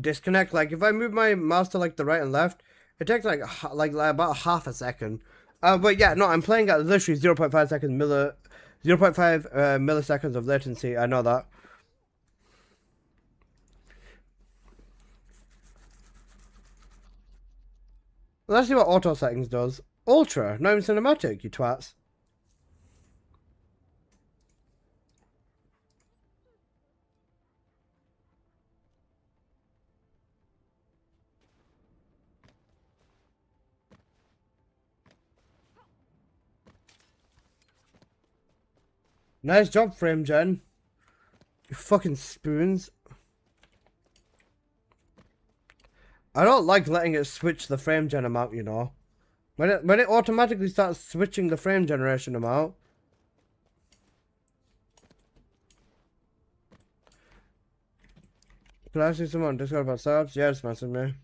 disconnect. Like if I move my mouse to like the right and left, it takes like about half a second. But yeah, no, I'm playing at literally 0.5 seconds 0.5 milliseconds of latency. I know that. Let's see what auto settings does. Ultra, not even cinematic, you twats. Nice job, frame gen. You fucking spoons. I don't like letting it switch the frame gen amount, you know. When it automatically starts switching the frame generation amount. Can I see someone on Discord about subs? Yeah, just message me.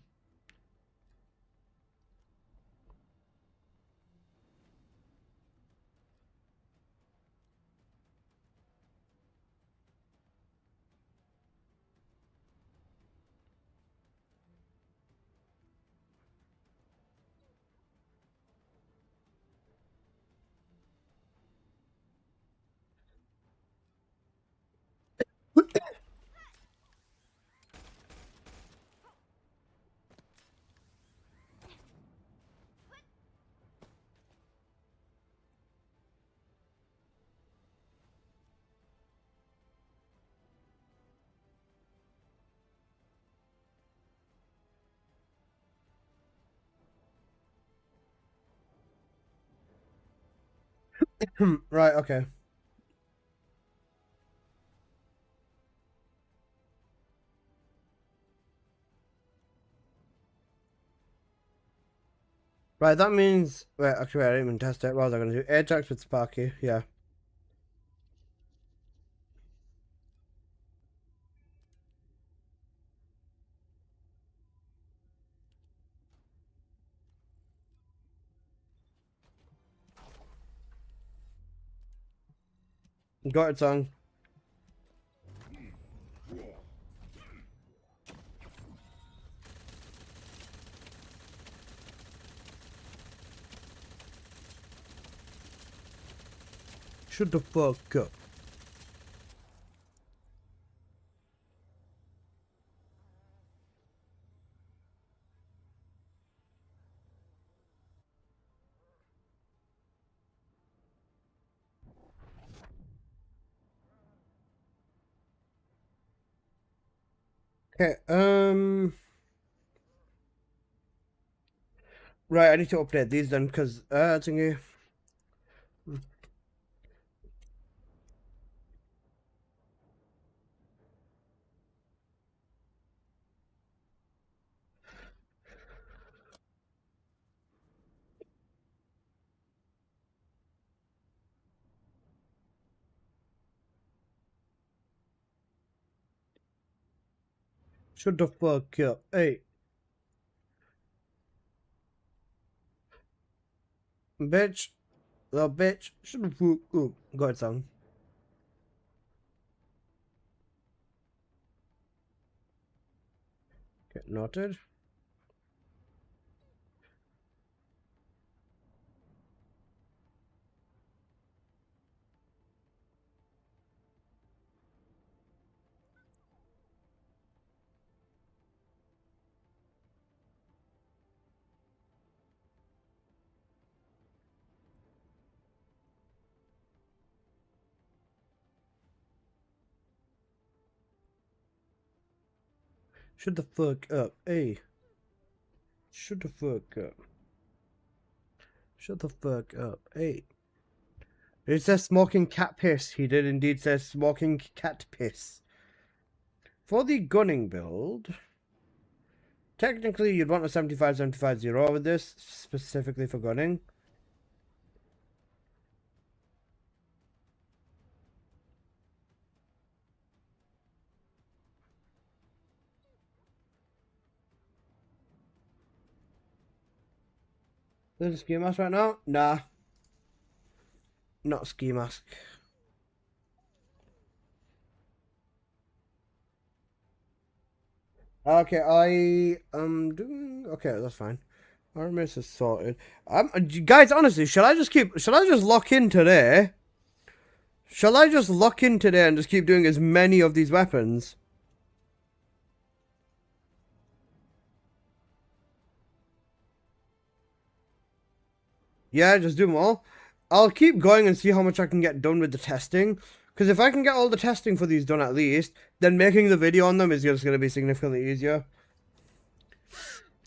Right, okay. Right, that means... Wait, okay, wait, I didn't even test it. What was I going to do? Ajax with Sparky, yeah. Got it on. Shut the fuck up. Okay, right, I need to update these then, because, thingy. Shut the fuck up. Hey. Bitch. Little bitch. Shut the fuck up. Got it on. Okay, noted. Shut the fuck up. Hey. Shut the fuck up. Shut the fuck up. Hey. It says smoking cat piss. He did indeed say smoking cat piss. For the gunning build, technically you'd want a 75-75-0 with this, specifically for gunning. There's a ski mask right now? Nah. Not ski mask. Okay, I am doing okay, that's fine. Armors is sorted. Guys, honestly, shall I just lock in today? Shall I just lock in today and just keep doing as many of these weapons? Yeah, just do them all. I'll keep going and see how much I can get done with the testing. Because if I can get all the testing for these done at least, then making the video on them is just going to be significantly easier.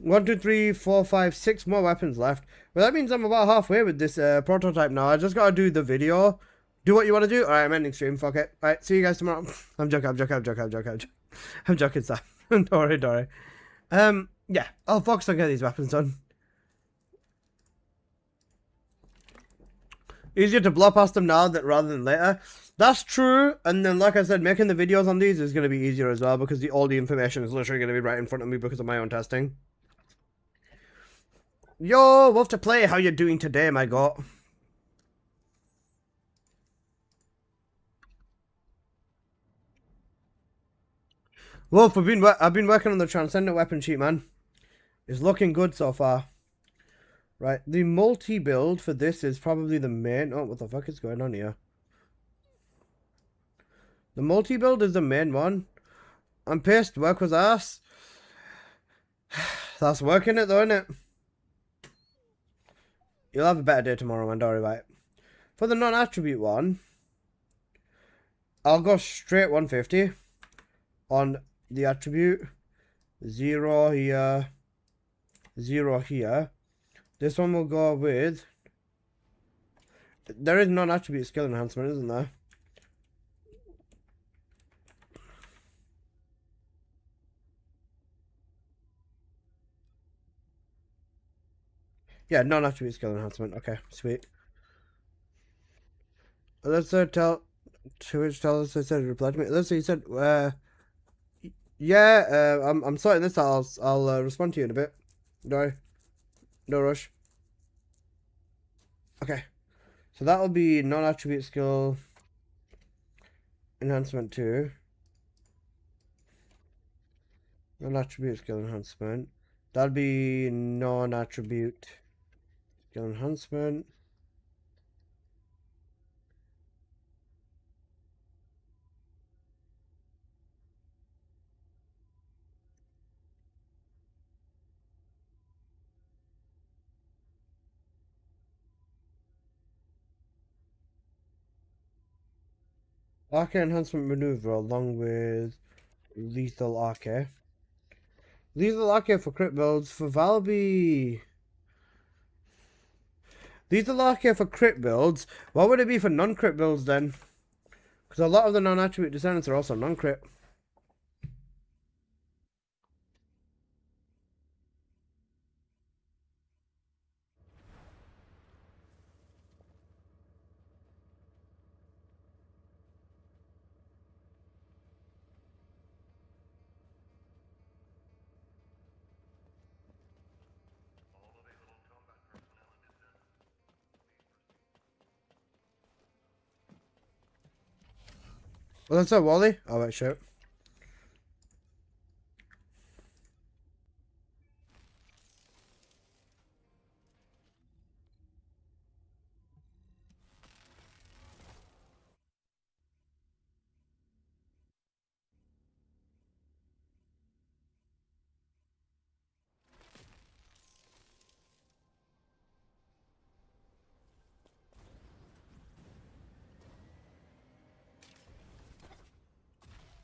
1, 2, 3, 4, 5, 6 more weapons left. Well, that means I'm about halfway with this prototype now. I just got to do the video. Do what you want to do. Alright, I'm ending stream. Fuck it. Alright, see you guys tomorrow. I'm joking, I'm joking, Sam. Don't worry. Yeah, I'll focus on getting these weapons done. Easier to blow past them now rather than later. That's true. And then, like I said, making the videos on these is going to be easier as well because all the information is literally going to be right in front of me because of my own testing. Yo, Wolf to Play, how you doing today, my god? Wolf, I've been working on the Transcendent Weapon sheet, man. It's looking good so far. Right, the multi-build for this is probably the main... Oh, what the fuck is going on here? The multi-build is the main one. I'm pissed, work was ass. That's working it though, isn't it? You'll have a better day tomorrow, man, don't worry about it. For the non-attribute one, I'll go straight 150 on the attribute. 0 here. 0 here. This one will go with... There is non-attribute skill enhancement, isn't there? Yeah, non-attribute skill enhancement. Okay, sweet. Let's tell... To which tell us I said reply to me. Let's say you said, yeah, I'm sorting this out. I'll respond to you in a bit. No rush. Okay, so that'll be non-attribute skill enhancement 2. Non-attribute skill enhancement. That'll be non-attribute skill enhancement. Arcade enhancement maneuver along with lethal arcade. Lethal arcade for crit builds. For Valby. Lethal arcade for crit builds. What would it be for non-crit builds then? Because a lot of the non-attribute descendants are also non-crit. Well, that's a Wally. Oh, wait, shit.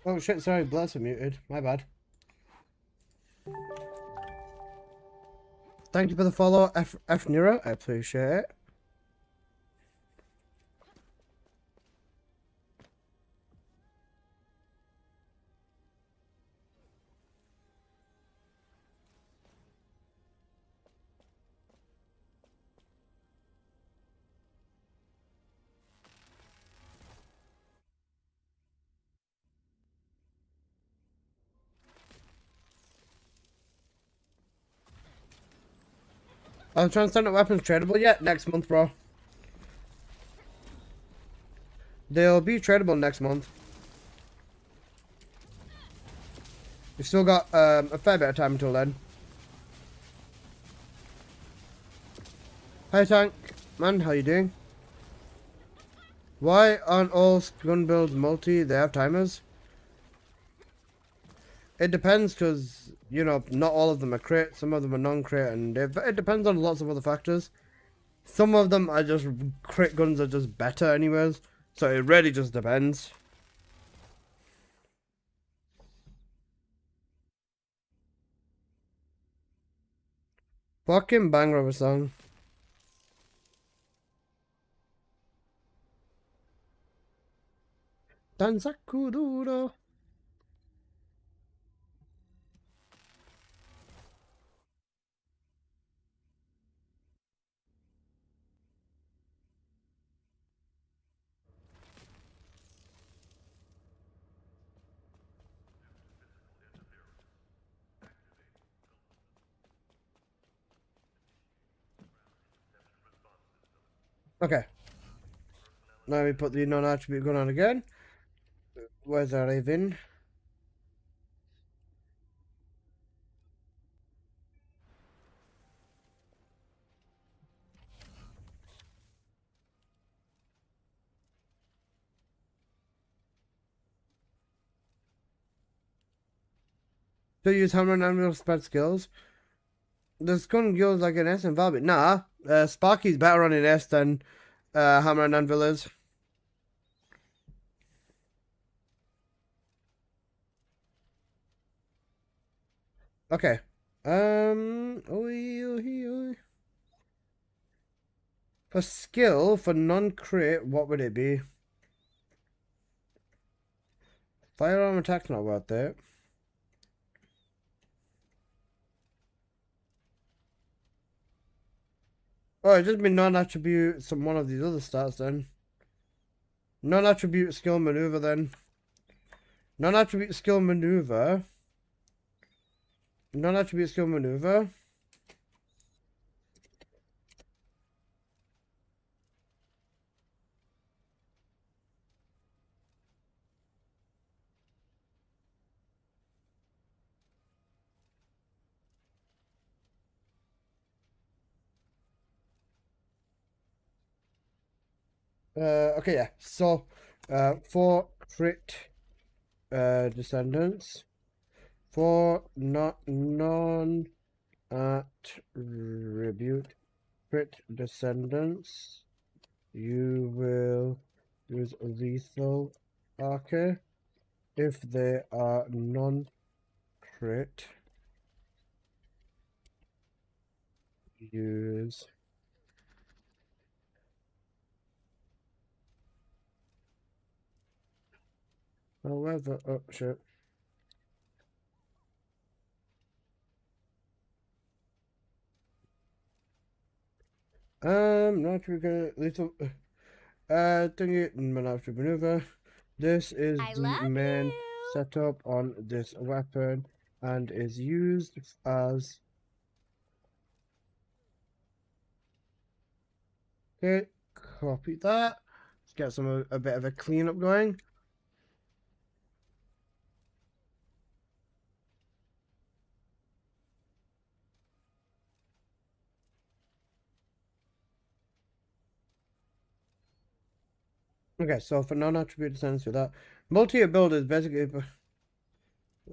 Oh shit, sorry, Bless are muted. My bad. Thank you for the follow, F Nero. I appreciate it. Are transcendent weapons tradable yet? Next month, bro. They'll be tradable next month. We've still got a fair bit of time until then. Hi Tank, man, how you doing? Why aren't all gun builds multi? They have timers. It depends, because, you know, not all of them are crit, some of them are non-crit, and it depends on lots of other factors. Some of them are just, crit guns are just better anyways, so it really just depends. Fucking banger of a song. Danzakuduro. Okay. Now we put the non-attribute gun on again. Where's our Raven? To use hammer and anvil spread skills. This gun goes like an S and Velvet. Nah, Sparky's better on an S than hammer and anvil is. Okay. For skill, for non-crit, what would it be? Firearm attack's not worth it. Oh, it just be non-attribute some one of these other stats then. Non-attribute skill maneuver then. Non-attribute skill maneuver. Non-attribute skill maneuver. Okay, yeah. So, for crit descendants, for non-attribute crit descendants, you will use lethal archer. If they are non-crit, use however, oh shit. Not trigger lethal thingy maneuver. This is I the love main you. setup on this weapon and is used as okay, copy that. Let's get some a bit of a cleanup going. Okay, so for non-attribute descendants with that. Multi-hit build is basically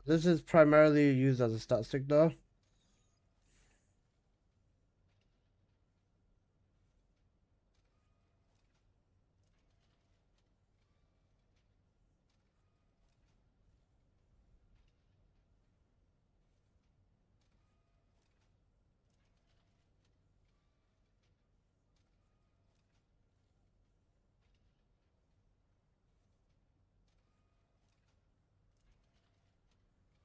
this is primarily used as a stat stick though.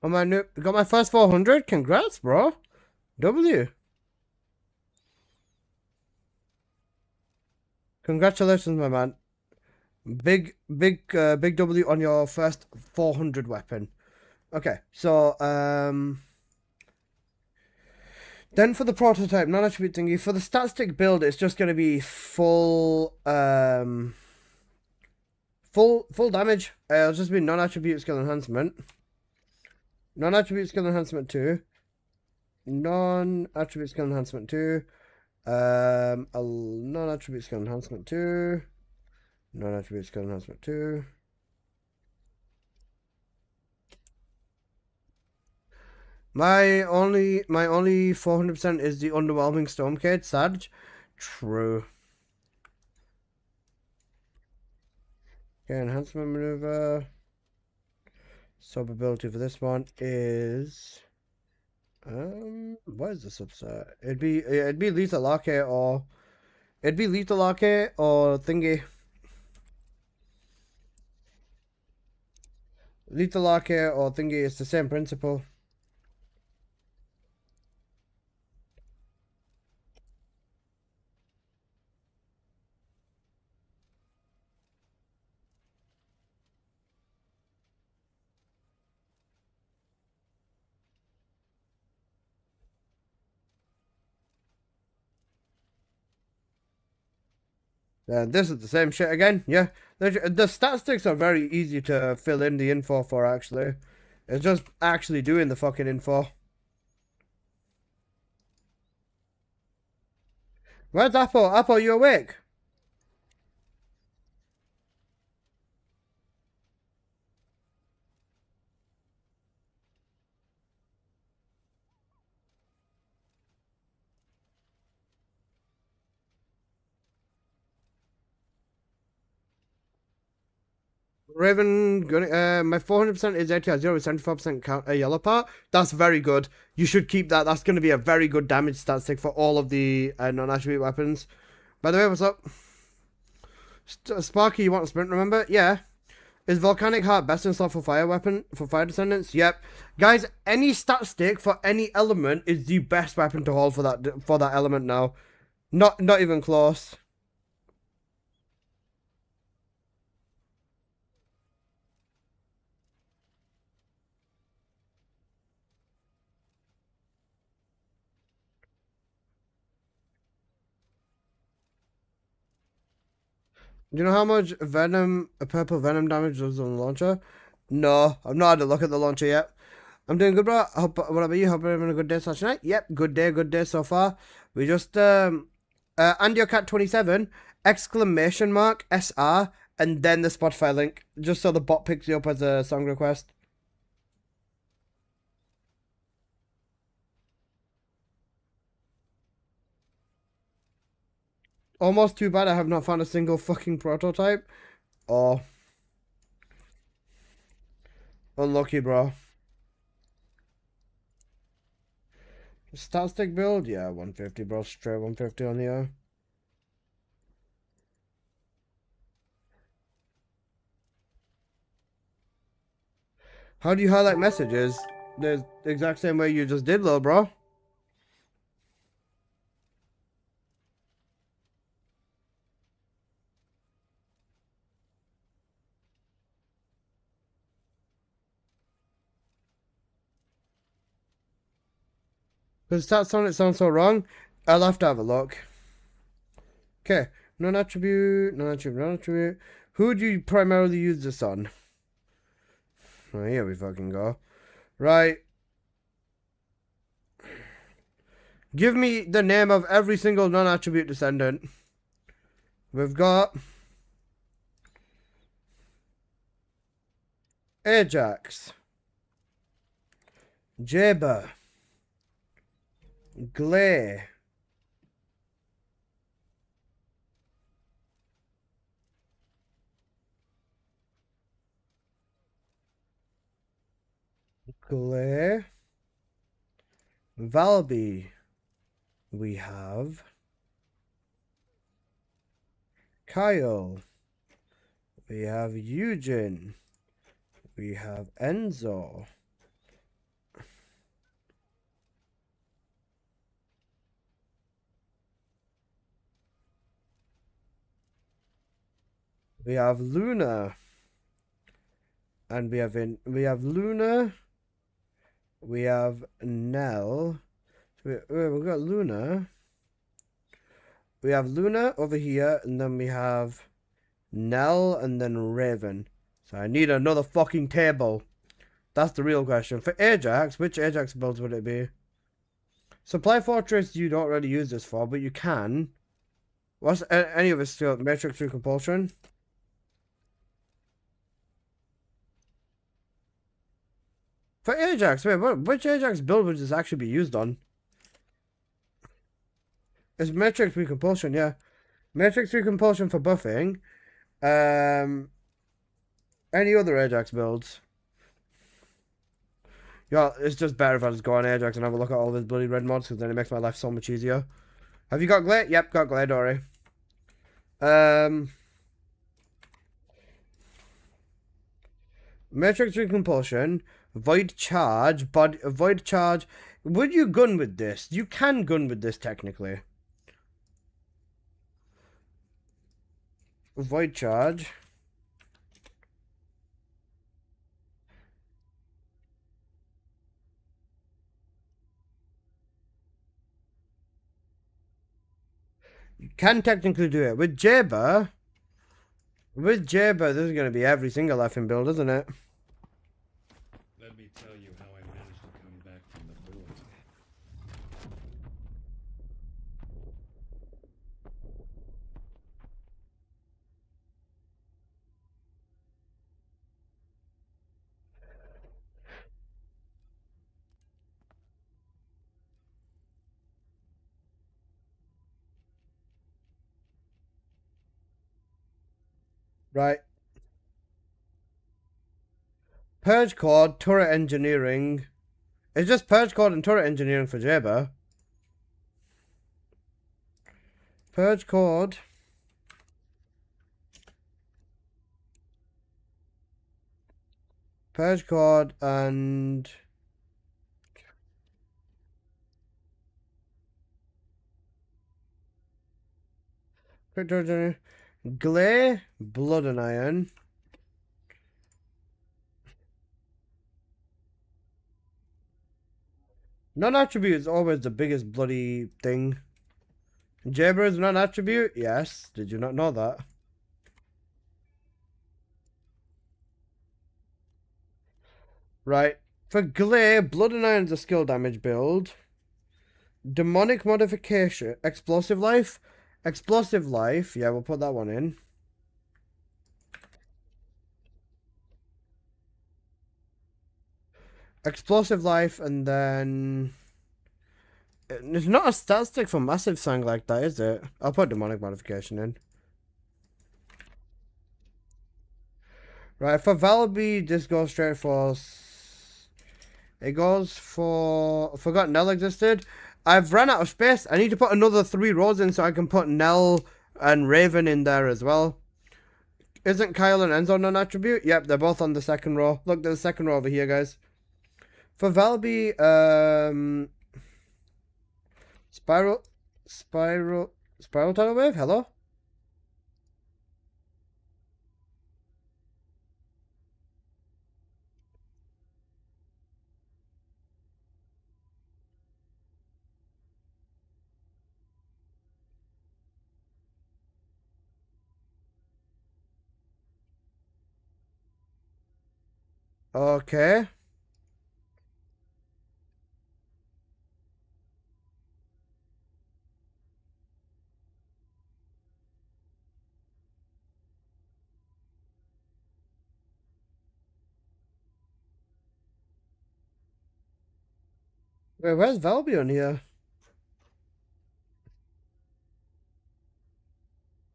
On my new got my first 400. Congrats, bro. W. Congratulations, my man. Big W on your first 400 weapon. Okay, so Then for the prototype non-attribute thingy, for the stat stick build, it's just going to be full damage. It'll just be non-attribute skill enhancement. Non-attribute skill enhancement 2. Non-attribute skill enhancement 2. Non-attribute skill enhancement 2. Non-attribute skill enhancement 2. My only 400% is the underwhelming Stormcade, Sag. True. Okay, enhancement maneuver. Sub ability for this one is what is the subset? It'd be lethal arcade or thingy. Lethal arcade or thingy, it's the same principle. This is the same shit again. Yeah, the stat sticks are very easy to fill in the info for, actually. It's just actually doing the fucking info. Where's Apple? Apple, you awake? Raven, my 400% is ATR 0 with 74% yellow part. That's very good. You should keep that. That's going to be a very good damage stat stick for all of the non-attribute weapons. By the way, what's up? Sparky, you want a sprint, remember? Yeah. Is Volcanic Heart best in slot for fire weapon, for fire descendants? Yep. Guys, any stat stick for any element is the best weapon to hold for that element now. Not even close. Do you know how much purple venom damage does on the launcher? No, I've not had a look at the launcher yet. I'm doing good, bro. What about you? Hope you're having a good day slash night. Yep, good day so far. We just, and your cat 27, exclamation mark, SR, and then the Spotify link, just so the bot picks you up as a song request. Almost too bad I have not found a single fucking prototype. Oh. Unlucky, bro. Stat stick build? Yeah, 150, bro. Straight 150 on the How do you highlight messages? The exact same way you just did, little bro. Because stats on it sounds so wrong. I'll have to have a look. Okay. Non-attribute. Who do you primarily use this on? Oh, here we fucking go. Right. Give me the name of every single non-attribute descendant. We've got Ajax, Jaber, Glare, Valby. We have Kyle. We have Eugen. We have Enzo. We have Luna. And we have Luna. We have Nell. We've got Luna. We have Luna over here, and then we have Nell, and then Raven. So I need another fucking table. That's the real question. For Ajax, which Ajax builds would it be? Supply Fortress, you don't really use this for, but you can. What's any of it still? Matrix through Compulsion? For Ajax, wait, which Ajax build would this actually be used on? It's Matrix through Compulsion, yeah. Matrix through Compulsion for buffing. Any other Ajax builds? Yeah, it's just better if I just go on Ajax and have a look at all these bloody red mods, because then it makes my life so much easier. Have you got Glade? Yep, got Glade, Dory. Matrix through Compulsion. Void Charge. Void Charge. Would you gun with this? You can gun with this, technically. Void Charge. You can technically do it. With Jaber, this is going to be every single effing build, isn't it? Let me tell you how I managed to come back from the void. Right. Purge Cord, Turret Engineering. It's just Purge Cord and Turret Engineering for Jaber. Purge Cord. Purge Cord and... Glare, Blood and Iron. Non-attribute is always the biggest bloody thing. Jaber is non-attribute? Yes. Did you not know that? Right. For Glare, Blood and Iron is a skill damage build. Demonic Modification. Explosive Life. Explosive Life. Yeah, we'll put that one in. Explosive Life, and then... It's not a stat stick for Massive Sang like that, is it? I'll put Demonic Modification in. Right, for Valby, this goes straight for... It goes for... Forgot Nell existed. I've run out of space. I need to put another 3 rows in so I can put Nell and Raven in there as well. Isn't Kyle and Enzo non-attribute? Yep, they're both on the second row. Look, there's a second row over here, guys. For Valby, Spiral Tidal Wave, hello? Okay. Wait, where's Valby on here?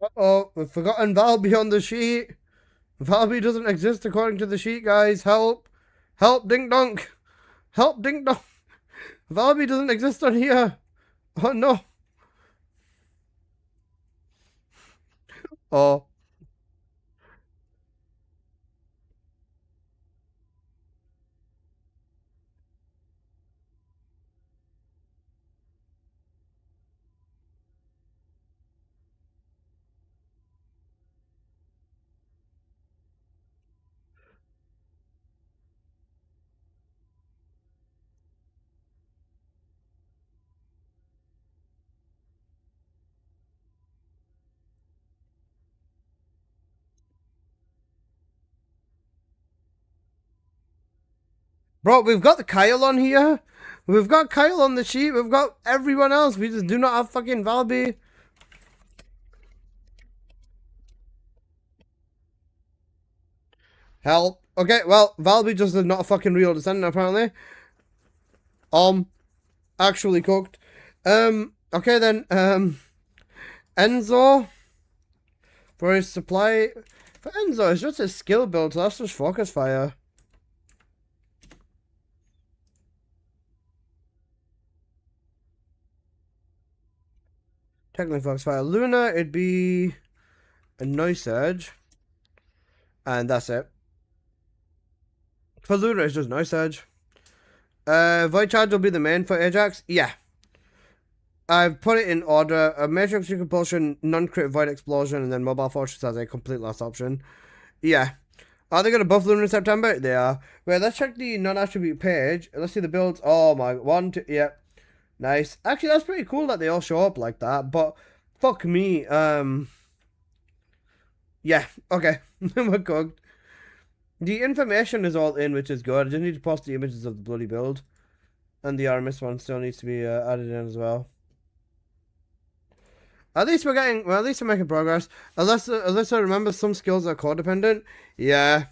Uh-oh, we've forgotten Valby on the sheet. Valby doesn't exist according to the sheet, guys. Help. Help, Dink Donk. Help, Dink Donk. Valby doesn't exist on here. Oh, no. Oh. Bro, we've got the Kyle on here. We've got Kyle on the sheet. We've got everyone else. We just do not have fucking Valby. Help. Okay, well, Valby just is not a fucking real descendant, apparently. Actually cooked. Okay then, Enzo. For his supply. For Enzo, it's just his skill build, so that's just focus fire. Technically focus fire. Luna, it'd be a noise surge. And that's it. For Luna, it's just noise surge. Void charge will be the main for Ajax. Yeah. I've put it in order. Matrix Compulsion, non-crit Void Explosion, and then Mobile Fortress as a complete last option. Yeah. Are they going to buff Luna in September? They are. Wait, let's check the non-attribute page. Let's see the builds. Oh my, one, two, yeah. Nice. Actually, that's pretty cool that they all show up like that, but fuck me. Yeah, okay. We're cooked. The information is all in, which is good. I just need to post the images of the bloody build. And the Artemis one still needs to be added in as well. At least we're getting, well, at least we're making progress. Alyssa, remember some skills are codependent? Yeah.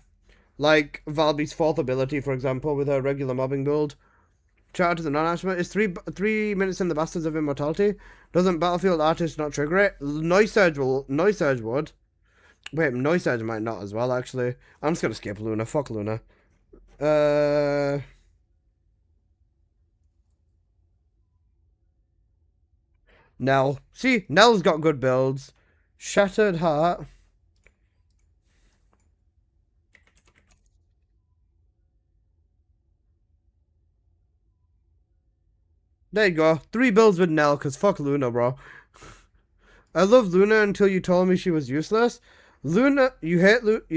Like Valby's fourth ability, for example, with her regular mobbing build. Shout out to the non-achievement. Is 3 minutes in the Bastards of Immortality. Doesn't Battlefield Artist not trigger it? Noise Surge would. Wait, Noise Surge might not as well, actually. I'm just gonna skip Luna. Fuck Luna. Nell. See, Nell's got good builds. Shattered Heart. There you go. 3 builds with Nell, because fuck Luna, bro. I loved Luna until you told me she was useless. Luna, you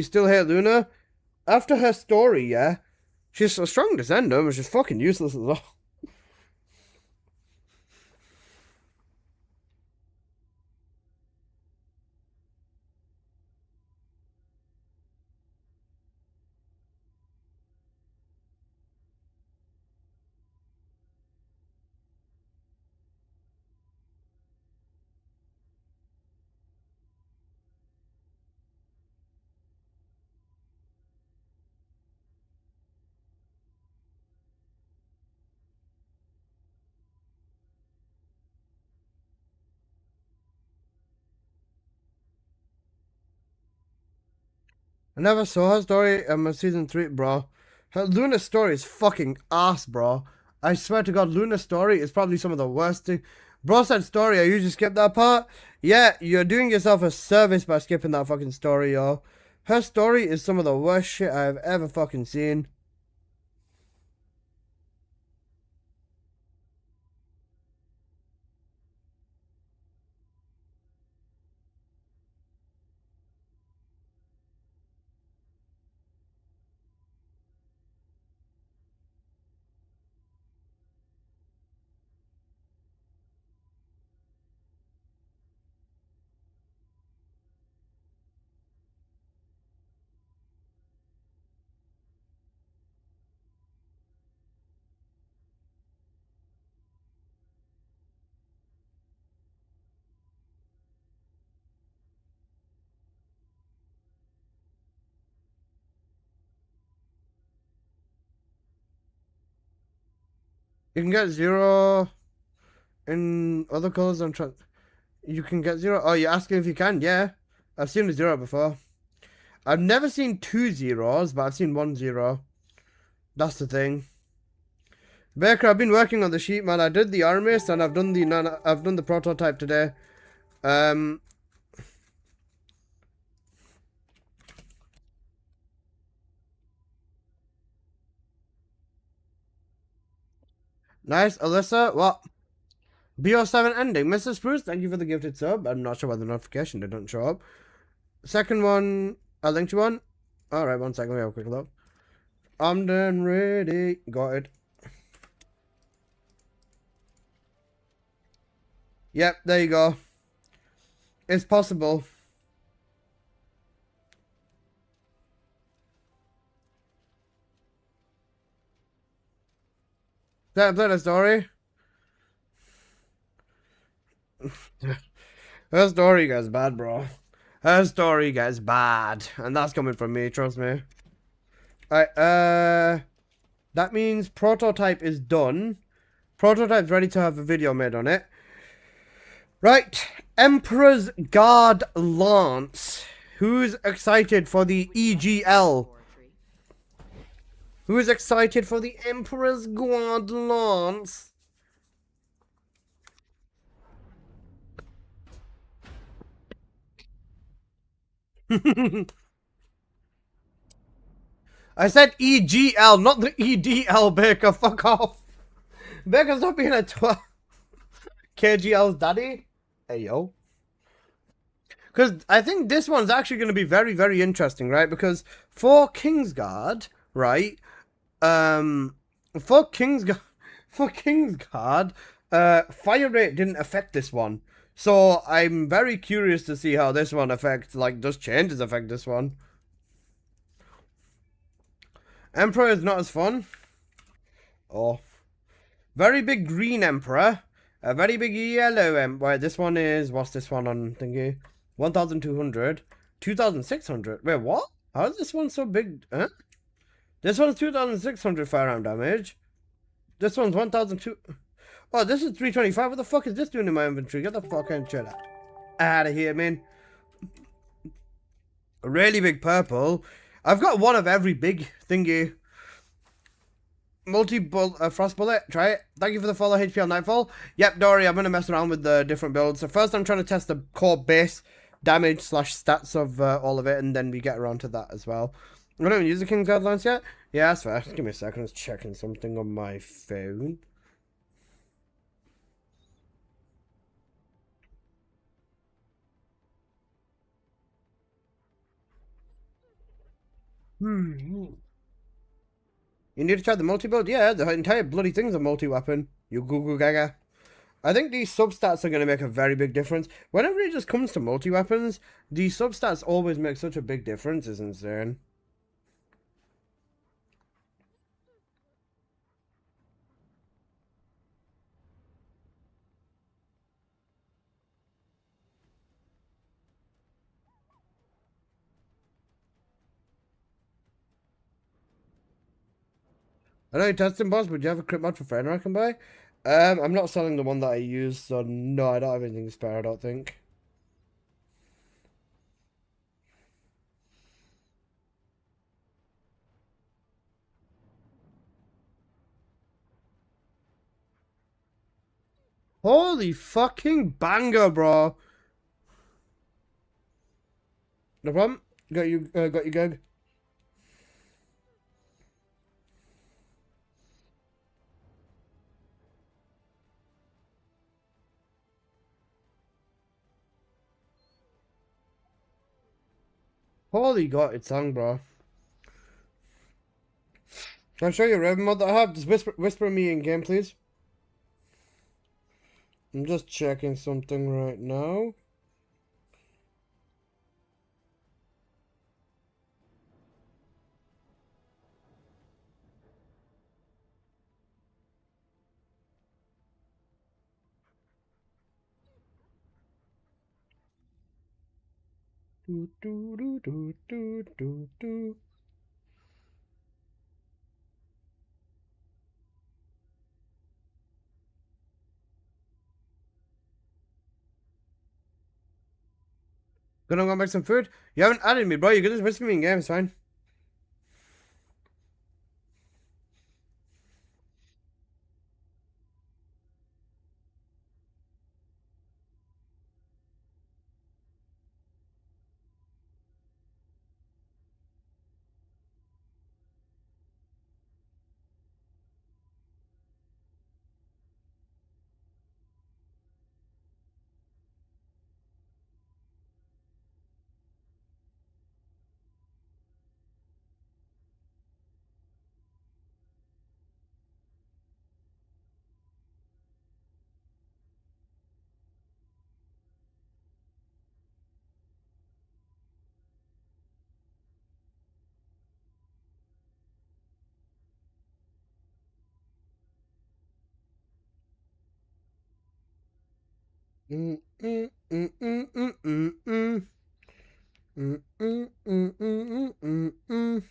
still hate Luna? After her story, yeah? She's a strong descendant, but she's fucking useless as well. I never saw her story in season 3, bro. Her Luna's story is fucking ass, bro. I swear to God, Luna's story is probably some of the worst thing. Bro said story, I usually skip that part. Yeah, you're doing yourself a service by skipping that fucking story, yo. Her story is some of the worst shit I've ever fucking seen. You can get 0 in other colors. You can get 0. Oh, you're asking if you can? Yeah. I've seen a 0 before. I've never seen 2 zeros, but I've seen 1 0. That's the thing. Baker, I've been working on the sheet, man. I did the Artemis and I've done the prototype today. Nice, Alyssa. What? BO7 ending. Mr. Spruce, thank you for the gifted sub. I'm not sure why the notification didn't show up. Second one, I linked you one. Alright, 1 second. We have a quick look. I'm done ready. Got it. Yep, there you go. It's possible. Play the story. Her story gets bad, bro. Her story gets bad. And that's coming from me, trust me. Alright, that means prototype is done. Prototype's ready to have a video made on it. Right, Emperor's Guard Lance. Who's excited for the EGL? Who's excited for the Emperor's Guard Lance? I said EGL, not the EDL, Baker. Fuck off. Baker's not being a KGL's daddy. Hey, yo. Because I think this one's actually going to be very, very interesting, right? Because for Kingsguard, right? For Kingsguard, fire rate didn't affect this one. So I'm very curious to see how this one affects, like, does changes affect this one? Emperor is not as fun. Oh. Very big green Emperor. A very big yellow Emperor. This one is, what's this one on thingy? 1,200. 2,600. Wait, what? How is this one so big? Huh? This one's 2,600 firearm damage. This one's 1,200. Oh, this is 325. What the fuck is this doing in my inventory? Get the fucking shit out of here, man. A really big purple. I've got one of every big thingy. Frost bullet. Try it. Thank you for the follow, HPL Nightfall. Yep, Dory, I'm going to mess around with the different builds. So first I'm trying to test the core base damage / stats of all of it, and then we get around to that as well. I don't even use the King's Guard Lance yet. Yeah, that's fair. Give me a second. I was checking something on my phone. You need to try the multi-build? Yeah, the entire bloody thing's a multi-weapon. You goo gaga. I think these substats are going to make a very big difference. Whenever it just comes to multi-weapons, these substats always make such a big difference. It's insane. I know you're testing, boss, but do you have a crit mod for Freyner I can buy? I'm not selling the one that I use, so no, I don't have anything to spare, I don't think. Holy fucking banger, bro. No problem. Got you, Gug. Holy god, it's song, bro. Can I show you a Raven mod that I have? Just whisper me in game, please. I'm just checking something right now. Do do do do do do do. Gonna go make some food? You haven't added me, bro. You can just whisper me in game, it's fine. Mm, mm, mm, mm, mm, mm, mm. Mm, mm, mm, mm, mm,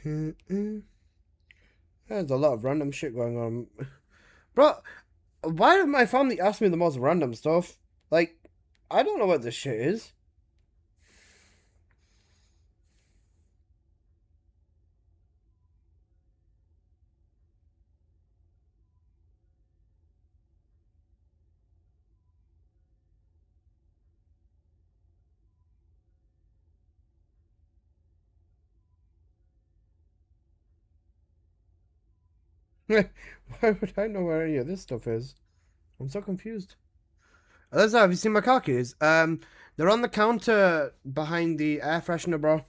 mm, mm. There's a lot of random shit going on. Bro, why did my family ask me the most random stuff? Like, I don't know what this shit is. Why would I know where any of this stuff is? I'm so confused. Eliza, have you seen my car keys? They're on the counter behind the air freshener, bro.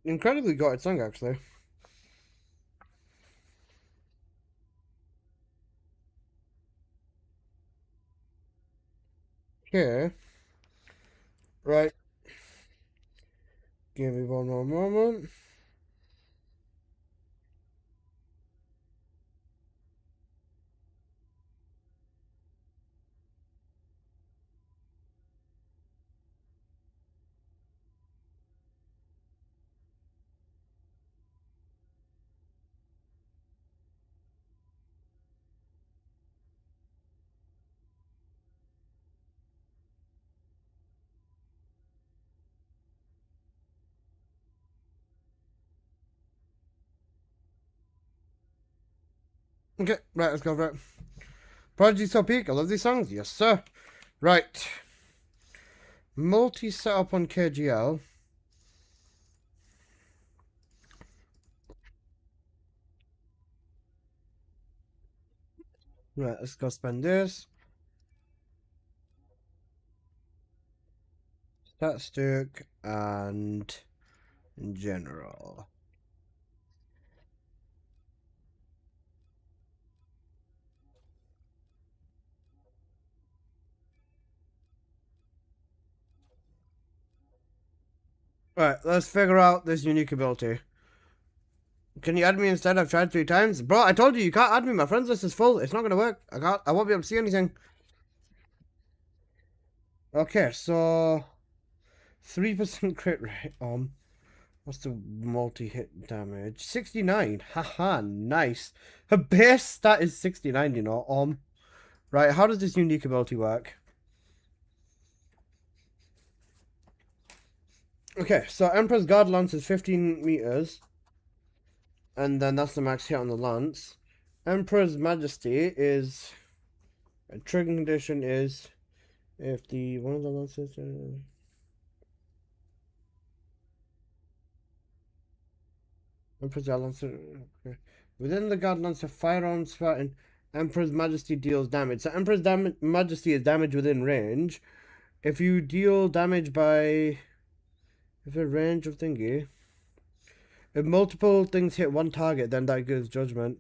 Incredibly good song, actually. Okay. Right. Give me one more moment. Okay, right, let's go for it. Prodigy So Peak, I love these songs. Yes, sir. Right. Multi setup on KGL. Right, let's go spend this. Statistic and general. Right, let's figure out this unique ability. Can you add me instead? I've tried 3 times. Bro, I told you, you can't add me. My friends list is full. It's not gonna work. I won't be able to see anything. Okay, so 3% crit rate. What's the multi-hit damage? 69. Haha, nice. Her base stat is 69, you know. Right, how does this unique ability work? Okay, so Emperor's Guard Lance is 15 meters. And then that's the max hit on the lance. Emperor's Majesty is... A trigger condition is... If the... One of the lances... Emperor's Guard Lance... Okay. Within the Guard Lance, a firearm Spartan... Emperor's Majesty deals damage. So Emperor's Majesty is damage within range. If you deal damage by... If a range of thingy... If multiple things hit one target, then that gives judgment.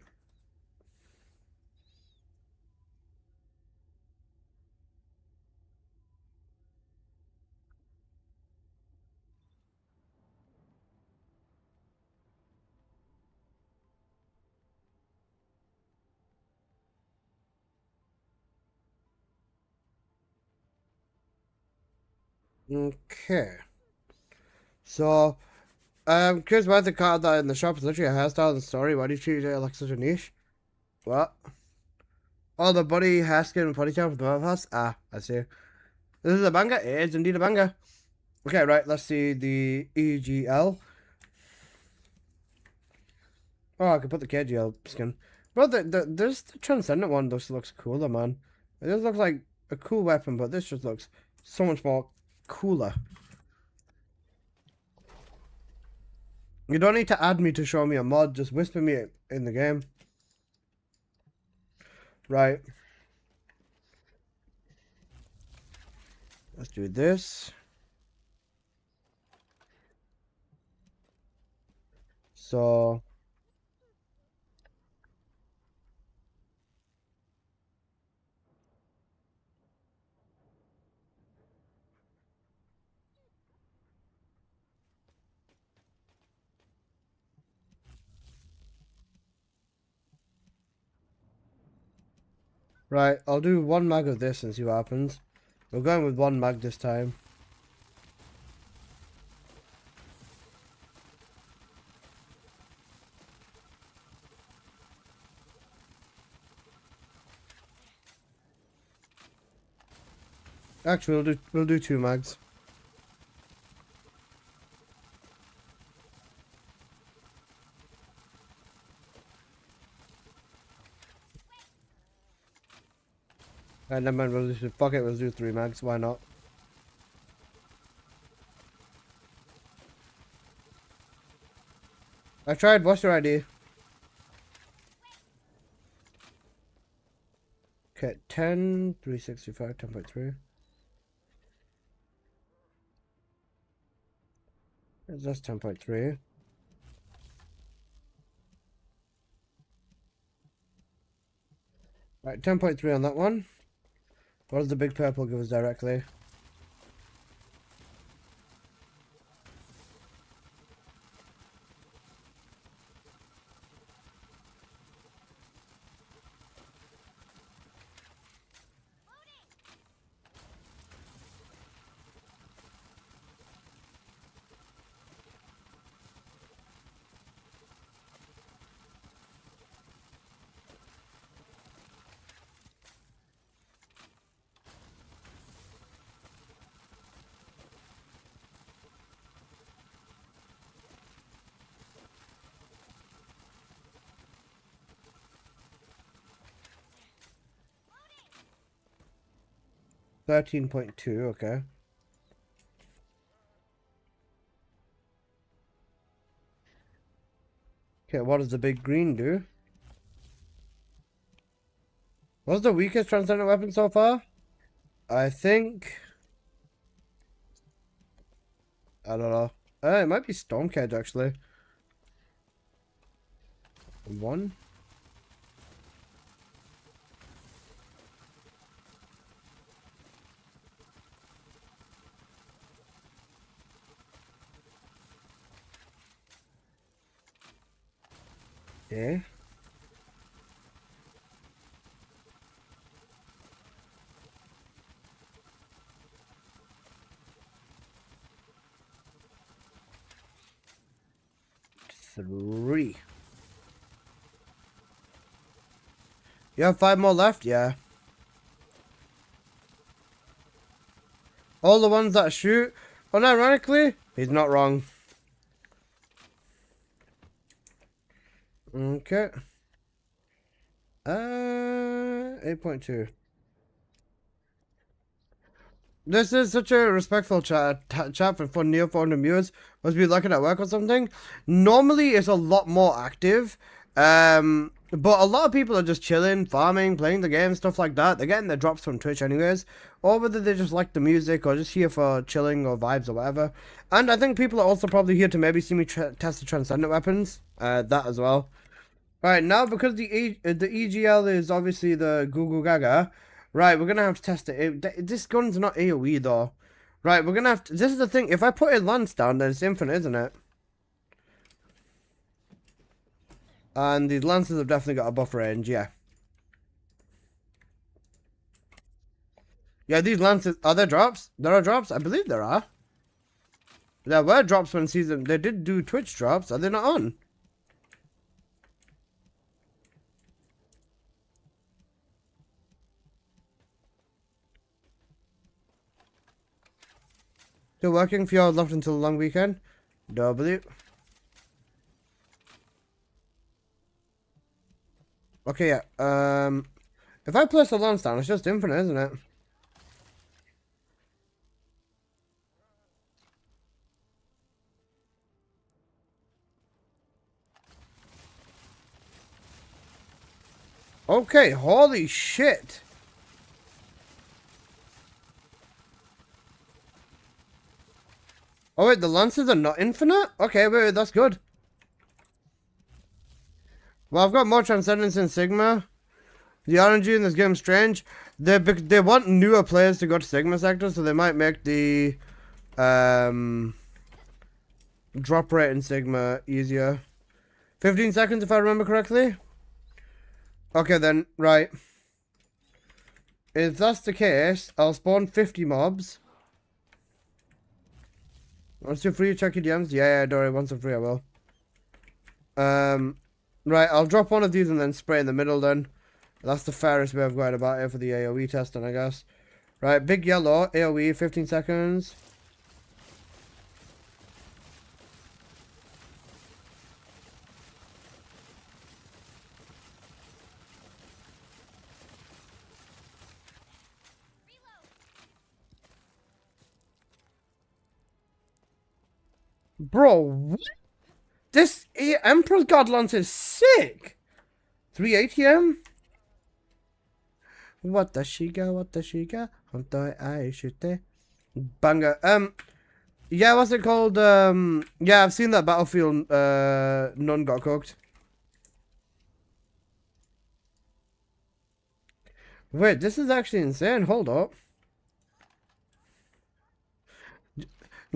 Okay. So, curious about the card that in the shop is literally a hairstyle and story. Why do you treat it like such a niche? What? Oh, the body, hair skin, and body type of the mouthpass? Ah, I see. This is a banger? It is indeed a banger. Okay, right, let's see the EGL. Oh, I could put the KGL skin. Bro, there's the Transcendent one just looks cooler, man. It does look like a cool weapon, but this just looks so much more cooler. You don't need to add me to show me a mod, just whisper me in the game. Right. Let's do this. So... Right, I'll do one mag of this and see what happens. We're going with one mag this time. Actually, we'll do two mags. And then we'll just fuck it, we'll do three mags, why not? I tried, what's your ID? Okay, 10, 365, 10.3. That's 10.3. Right, 10.3 on that one. What does the big purple give us directly? $13.2, okay. Okay, what does the big green do? What's the weakest transcendent weapon so far? I think... I don't know. It might be Stormcage, actually. One? Yeah. Three. You have 5 more left? Yeah. All the ones that shoot. Unironically, he's not wrong. Okay. 8.2. This is such a respectful chat for fun near 400 viewers. Must be looking at work or something. Normally, it's a lot more active. But a lot of people are just chilling, farming, playing the game, stuff like that. They're getting their drops from Twitch anyways. Or whether they just like the music or just here for chilling or vibes or whatever. And I think people are also probably here to maybe see me test the transcendent weapons. That as well. Alright, now because the EGL is obviously the Google Gaga. Right, we're gonna have to test it. This gun's not AoE though. Right, we're gonna have to... This is the thing. If I put a lance down, then it's infinite, isn't it? And these lances have definitely got a buff range, yeah. Yeah, these lances, are there drops? There are drops? I believe there are. There were drops when season, they did do Twitch drops. Are they not on? Still working? Few hours left until the long weekend. W. Okay, yeah. If I place the lance down, it's just infinite, isn't it? Okay, holy shit. Oh wait, the lances are not infinite? Okay, wait, that's good. Well, I've got more Transcendence in Sigma. The RNG in this game is strange. They want newer players to go to Sigma sector, so they might make the drop rate in Sigma easier. 15 seconds if I remember correctly. Okay then, right. If that's the case, I'll spawn 50 mobs. Once you're free, check your DMs. Yeah, don't worry, once I'm free I will. Right, I'll drop one of these and then spray in the middle then. That's the fairest way of going about it for the AoE testing, I guess. Right, big yellow, AoE, 15 seconds. Bro, what? This Emperor's God Lance is sick! 380M? What does she got? What does she got? I shoot it. Banger. Yeah, what's it called? Yeah, I've seen that Battlefield, none got cooked. Wait, this is actually insane. Hold up.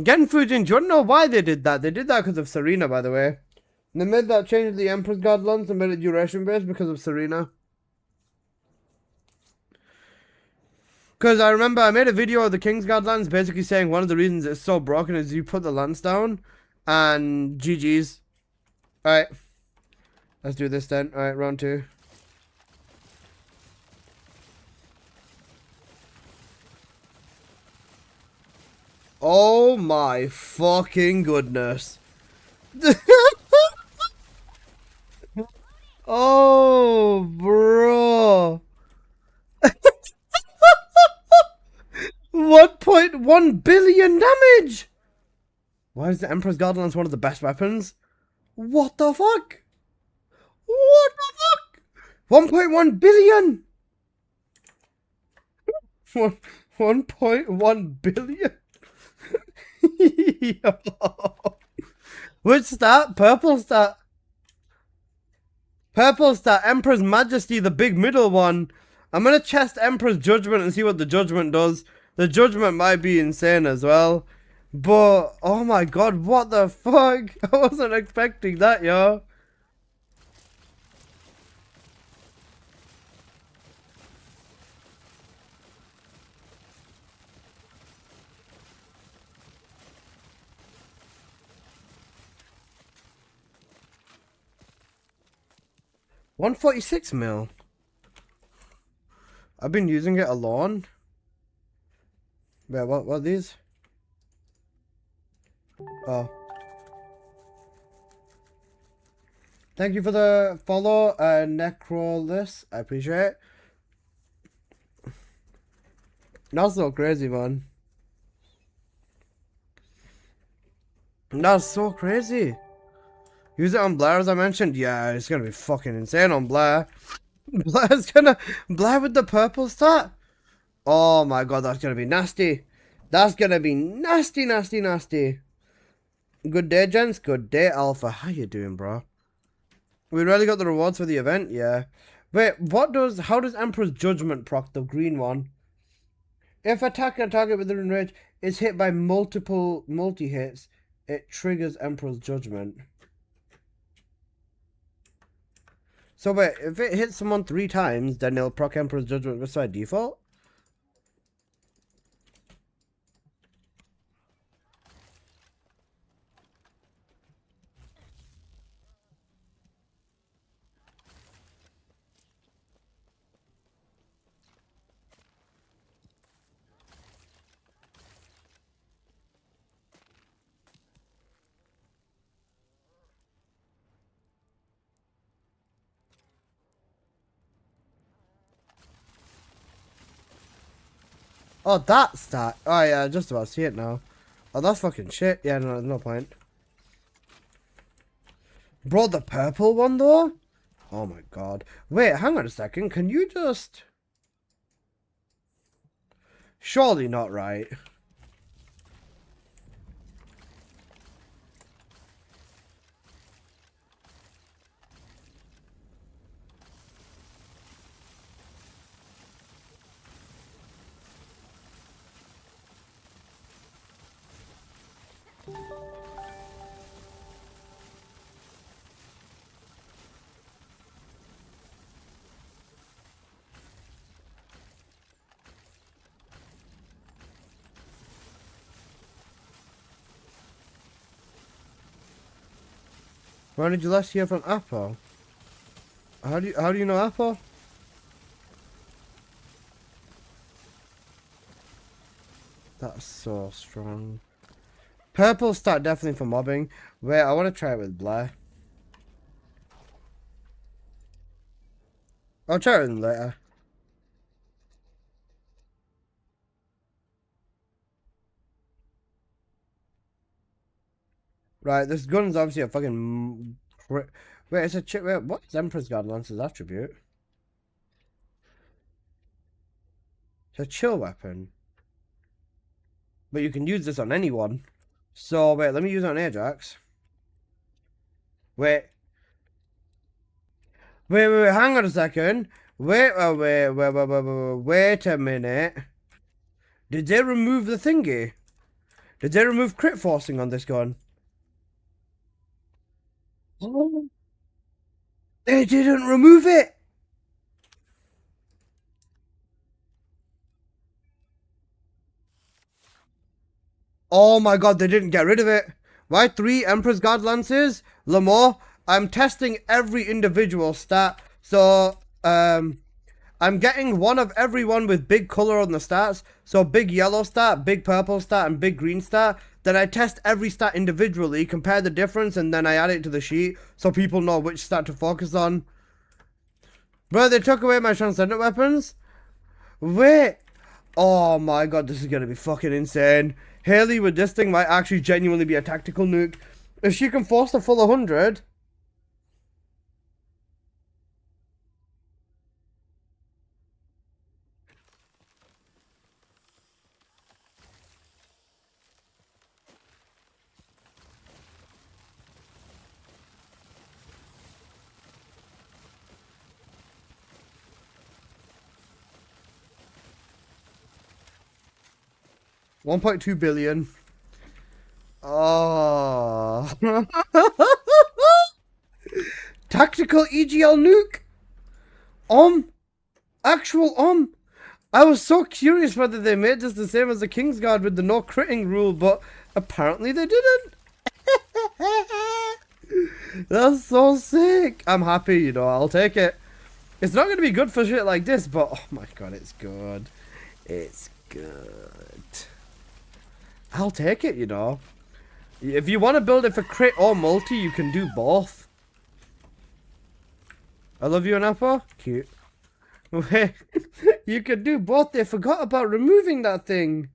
Getting food in. Do you know why they did that? They did that because of Serena, by the way. They made that change to the Emperor's God Lance and made it duration based because of Serena. Because I remember I made a video of the King's God Lance basically saying one of the reasons it's so broken is you put the lance down and GG's. Alright. Let's do this then. Alright, round 2. Oh my fucking goodness. Oh, bro. 1.1 billion damage! Why is the Emperor's God Lance one of the best weapons? What the fuck? What the fuck? 1.1 billion! 1.1 billion? Yo. Which stat? Purple stat. Purple stat. Emperor's Majesty, the big middle one. I'm gonna test Emperor's Judgment and see what the Judgment does. The Judgment might be insane as well. But, oh my god, what the fuck? I wasn't expecting that, yo. $146 mil. I've been using it alone. Wait, what are these? Oh. Thank you for the follow, Necrolis. I appreciate it. That's so crazy, man. That's so crazy. Use it on Blair, as I mentioned. Yeah, it's gonna be fucking insane on Blair. Blair with the purple stat. Oh my god, that's gonna be nasty. That's gonna be nasty, nasty, nasty. Good day, gents. Good day, Alpha. How you doing, bro? We really got the rewards for the event? Yeah. Wait, how does Emperor's Judgment proc, the green one? If attacking a target within range is hit by multiple multi-hits, it triggers Emperor's Judgment. So wait, if it hits someone 3 times, then it'll proc Emperor's Judgment just by default? Oh, that's that. Oh yeah, just about see it now. Oh, that's fucking shit. Yeah, no point. Bro, the purple one though? Oh my god. Wait, hang on a second. Can you just... Surely not right. When did you last hear from Apple? How do you know Apple? That's so strong. Purple stat definitely for mobbing. Wait, I want to try it with Blair. I'll try it with him later. Right, this gun's obviously a fucking... Wait, it's a chip. Wait, what is Emperor's Guard Lance's attribute? It's a chill weapon. But you can use this on anyone. So, wait, let me use it on Ajax. Wait, hang on a second. Wait a minute. Did they remove the thingy? Did they remove crit forcing on this gun? They didn't remove it! Oh my god, they didn't get rid of it. Why 3 Emperor's Guard Lances? Lamore, I'm testing every individual stat. So, I'm getting one of everyone with big color on the stats. So big yellow stat, big purple stat, and big green stat. Then I test every stat individually, compare the difference, and then I add it to the sheet so people know which stat to focus on. Bro, they took away my transcendent weapons? Wait. Oh my god, this is gonna be fucking insane. Haley with this thing might actually genuinely be a tactical nuke. If she can force the full 100... 1.2 billion. Oh. Tactical EGL nuke. Actual I was so curious whether they made this the same as the Kingsguard with the no critting rule, but apparently they didn't. That's so sick. I'm happy, you know, I'll take it. It's not going to be good for shit like this, but oh my god, it's good. It's good. I'll take it, you know. If you want to build it for crit or multi, you can do both. I love you, Anapa. Cute. Wait, you could do both. They forgot about removing that thing.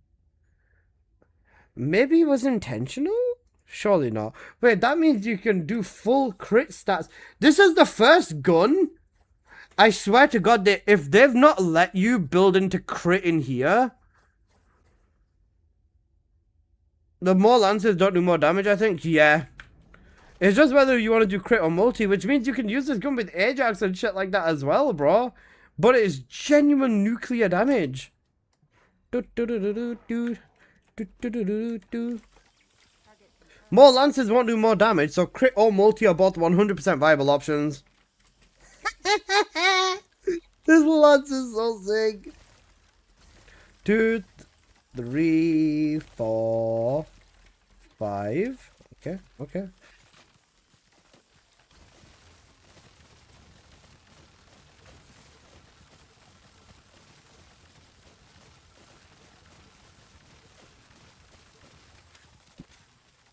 Maybe it was intentional? Surely not. Wait, that means you can do full crit stats. This is the first gun. I swear to God, if they've not let you build into crit in here... The more lances don't do more damage, I think. Yeah. It's just whether you want to do crit or multi, which means you can use this gun with Ajax and shit like that as well, bro. But it is genuine nuclear damage. More lances won't do more damage, so crit or multi are both 100% viable options. This lance is so sick. 2, 3, 4, 5. Okay.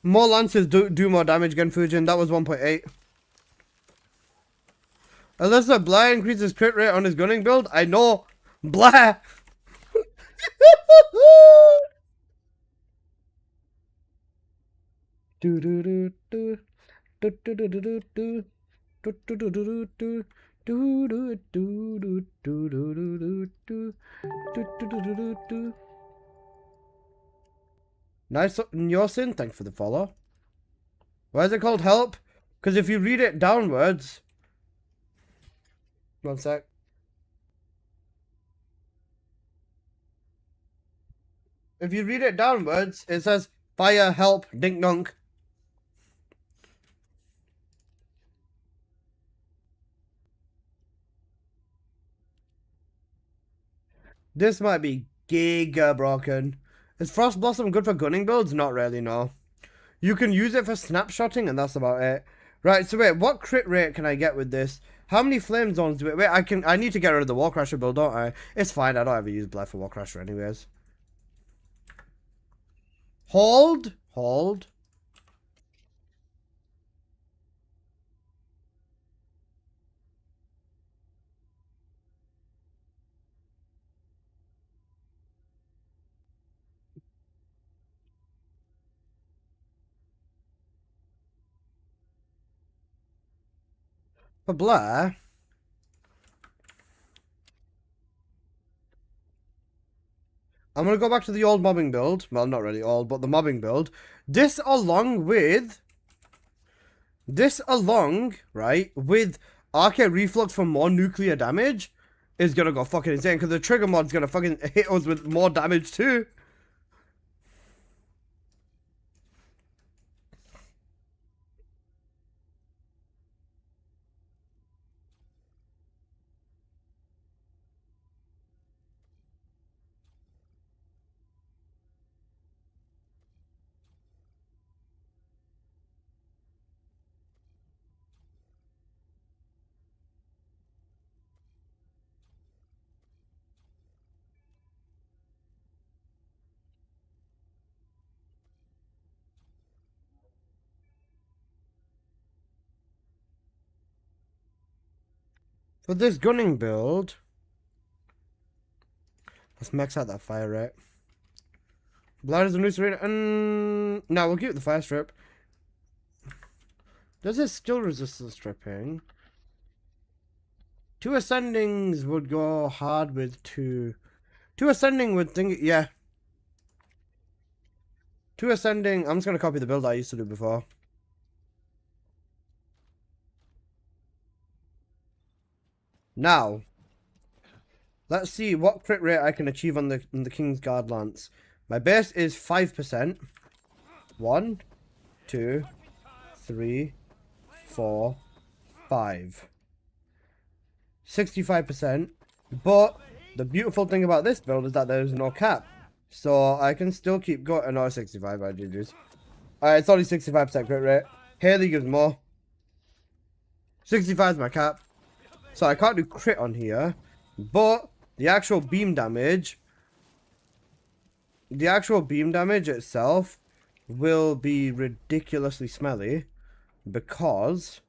More lances do more damage, Genfujin. That was 1.8. Unless the Blair increases crit rate on his gunning build. I know. Blair. Do do do do. Do do do do do do. Do do do do do. Do do do do do do do do do. Do do do do do do. Nice, Yosin. Thanks for the follow. Why is it called help? Because if you read it downwards. One sec. If you read it downwards, it says fire, help, dink dunk. This might be giga broken. Is Frost Blossom good for gunning builds? Not really, no. You can use it for snapshotting and that's about it. Right, so wait, what crit rate can I get with this? How many flame zones do it? Wait, I need to get rid of the Warcrasher build, don't I? It's fine, I don't ever use Bless for Warcrasher anyways. Hold. For Blair. I'm going to go back to the old mobbing build. Well, not really old, but the mobbing build. This along, right, with Arcade Reflux for more nuclear damage is going to go fucking insane. Because the trigger mod's going to fucking hit us with more damage too. For this gunning build, let's max out that fire rate. Blood is a new serena. No, we'll keep the fire strip. Does it still resist the stripping? 2 ascendings would go hard with 2. 2 ascending would think, yeah. 2 ascending, I'm just going to copy the build I used to do before. Now, let's see what crit rate I can achieve on the King's Guard Lance. My base is 5%. 1, 2, 3, 4, 5. 65%. But the beautiful thing about this build is that there's no cap. So I can still keep going. No, 65, I GG's. Alright, it's only 65% crit rate. Haley gives more. 65 is my cap. So I can't do crit on here. But the actual beam damage itself will be ridiculously smelly because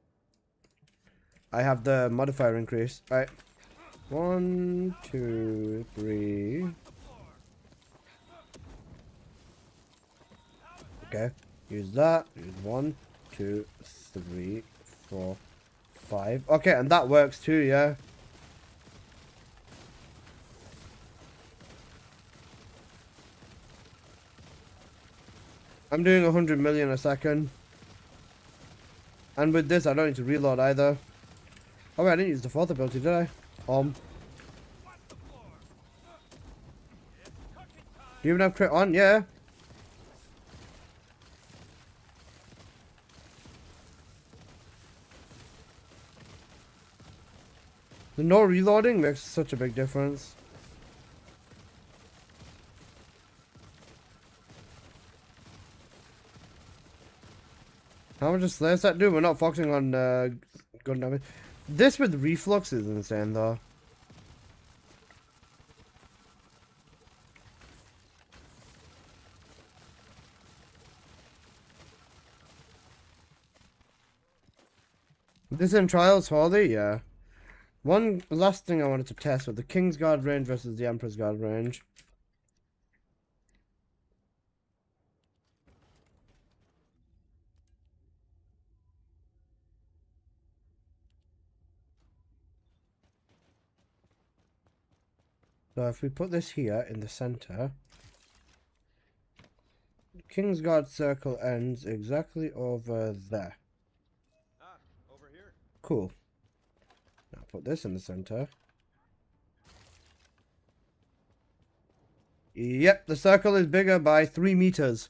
I have the modifier increase. Alright. 1, 2, 3. Okay. Use that. Use 1, 2, 3, 4, 5. Okay, and that works too, yeah. I'm doing 100 million a second. And with this, I don't need to reload either. Oh wait, I didn't use the 4th ability, did I? Do you even have crit on? Yeah. The no reloading makes such a big difference. How much does Slayer set do? We're not focusing on gun damage. This with reflux is insane though. This in Trials Holy? Yeah. One last thing I wanted to test with the King's Guard range versus the Emperor's Guard range. So if we put this here in the center, Kingsguard circle ends exactly over there. Ah, over here. Cool. Now put this in the center. Yep, the circle is bigger by 3 meters.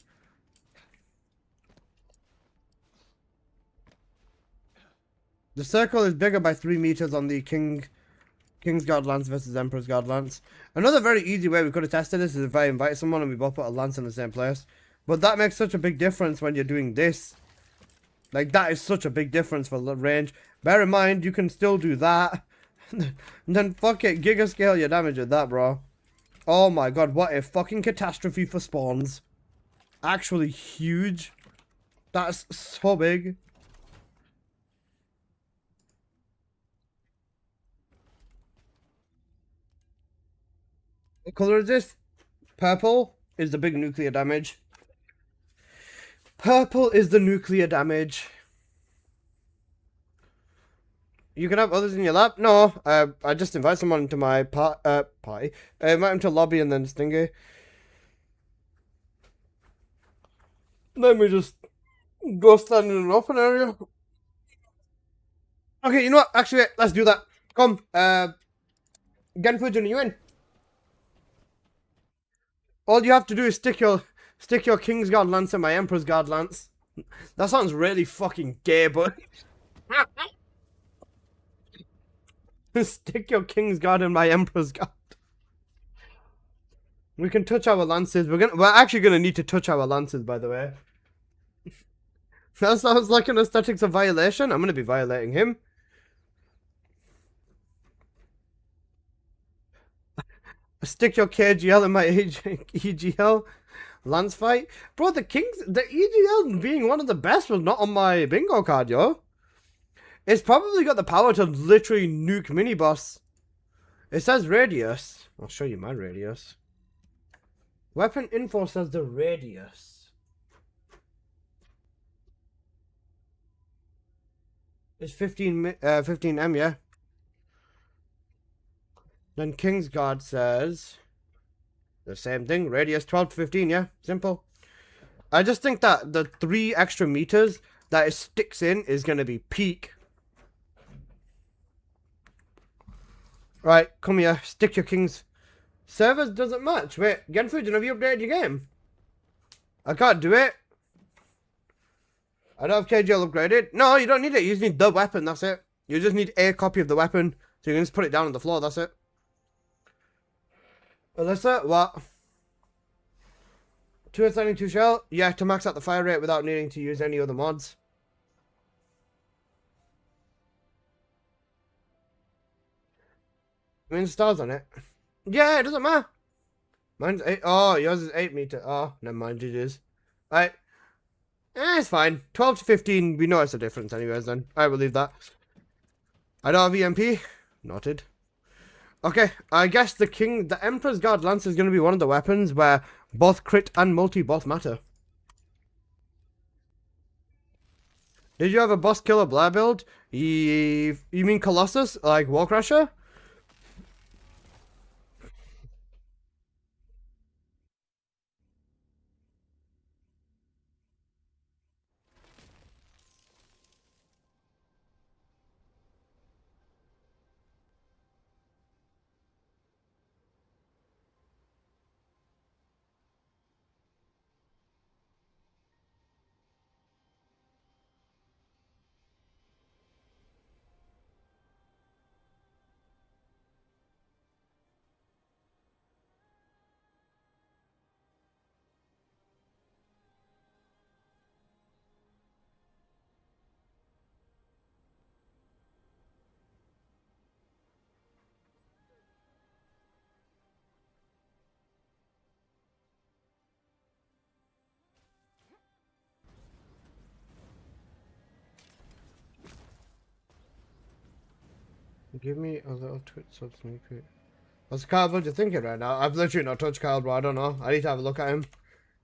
The circle is bigger by 3 meters on the Kingsguard Lance versus Emperor's Guard Lance. Another very easy way we could have tested this is if I invite someone and we both put a lance in the same place. But that makes such a big difference when you're doing this. Like, that is such a big difference for the range. Bear in mind, you can still do that. And then fuck it, giga scale your damage with that, bro. Oh my god, what a fucking catastrophe for spawns. Actually huge. That's so big. What color is this? Purple is the big nuclear damage. Purple is the nuclear damage. You can have others in your lap? No, I just invite someone into my party. I invite them to lobby and then stingy. Then we just go stand in an open area. Okay, you know what? Actually, wait, let's do that. Come, Genfujin, are you in? All you have to do is stick your Kingsguard Lance in my Emperor's Guard Lance. That sounds really fucking gay, but... Stick your Kingsguard in my Emperor's Guard. We can touch our lances. We're actually gonna need to touch our lances, by the way. That sounds like an aesthetics of violation. I'm gonna be violating him. Stick your KGL in my EGL lance fight. Bro, the EGL being one of the best was not on my bingo card, yo. It's probably got the power to literally nuke mini-boss. It says radius. I'll show you my radius. Weapon info says the radius. It's 15M, yeah. Then Kingsguard says the same thing. Radius 12 to 15, yeah. Simple. I just think that the 3 extra meters that it sticks in is going to be peak. Right, come here. Stick your kings. Servers doesn't match. Wait, Genfujin, have you updated your game? I can't do it. I don't have KGL upgraded. No, you don't need it. You just need the weapon, that's it. You just need a copy of the weapon. So you can just put it down on the floor, that's it. Alyssa, what? 2 assigning 2 shell? Yeah, to max out the fire rate without needing to use any other mods. I mean, stars on it. Yeah, it doesn't matter. Mine's 8. Oh, yours is 8 meter. Oh, never mind, it is. Right. It's fine. 12 to 15, we know it's a difference anyways then. I will leave that. I don't have EMP. Noted. Okay, I guess the Emperor's Guard Lance is going to be one of the weapons where both crit and multi both matter. Did you have a boss killer Blair build? You mean Colossus? Like Warcrusher? Give me a little twitch sub sneak peek. What's Kyle Budget thinking right now? I've literally not touched Kyle, bro. I don't know. I need to have a look at him.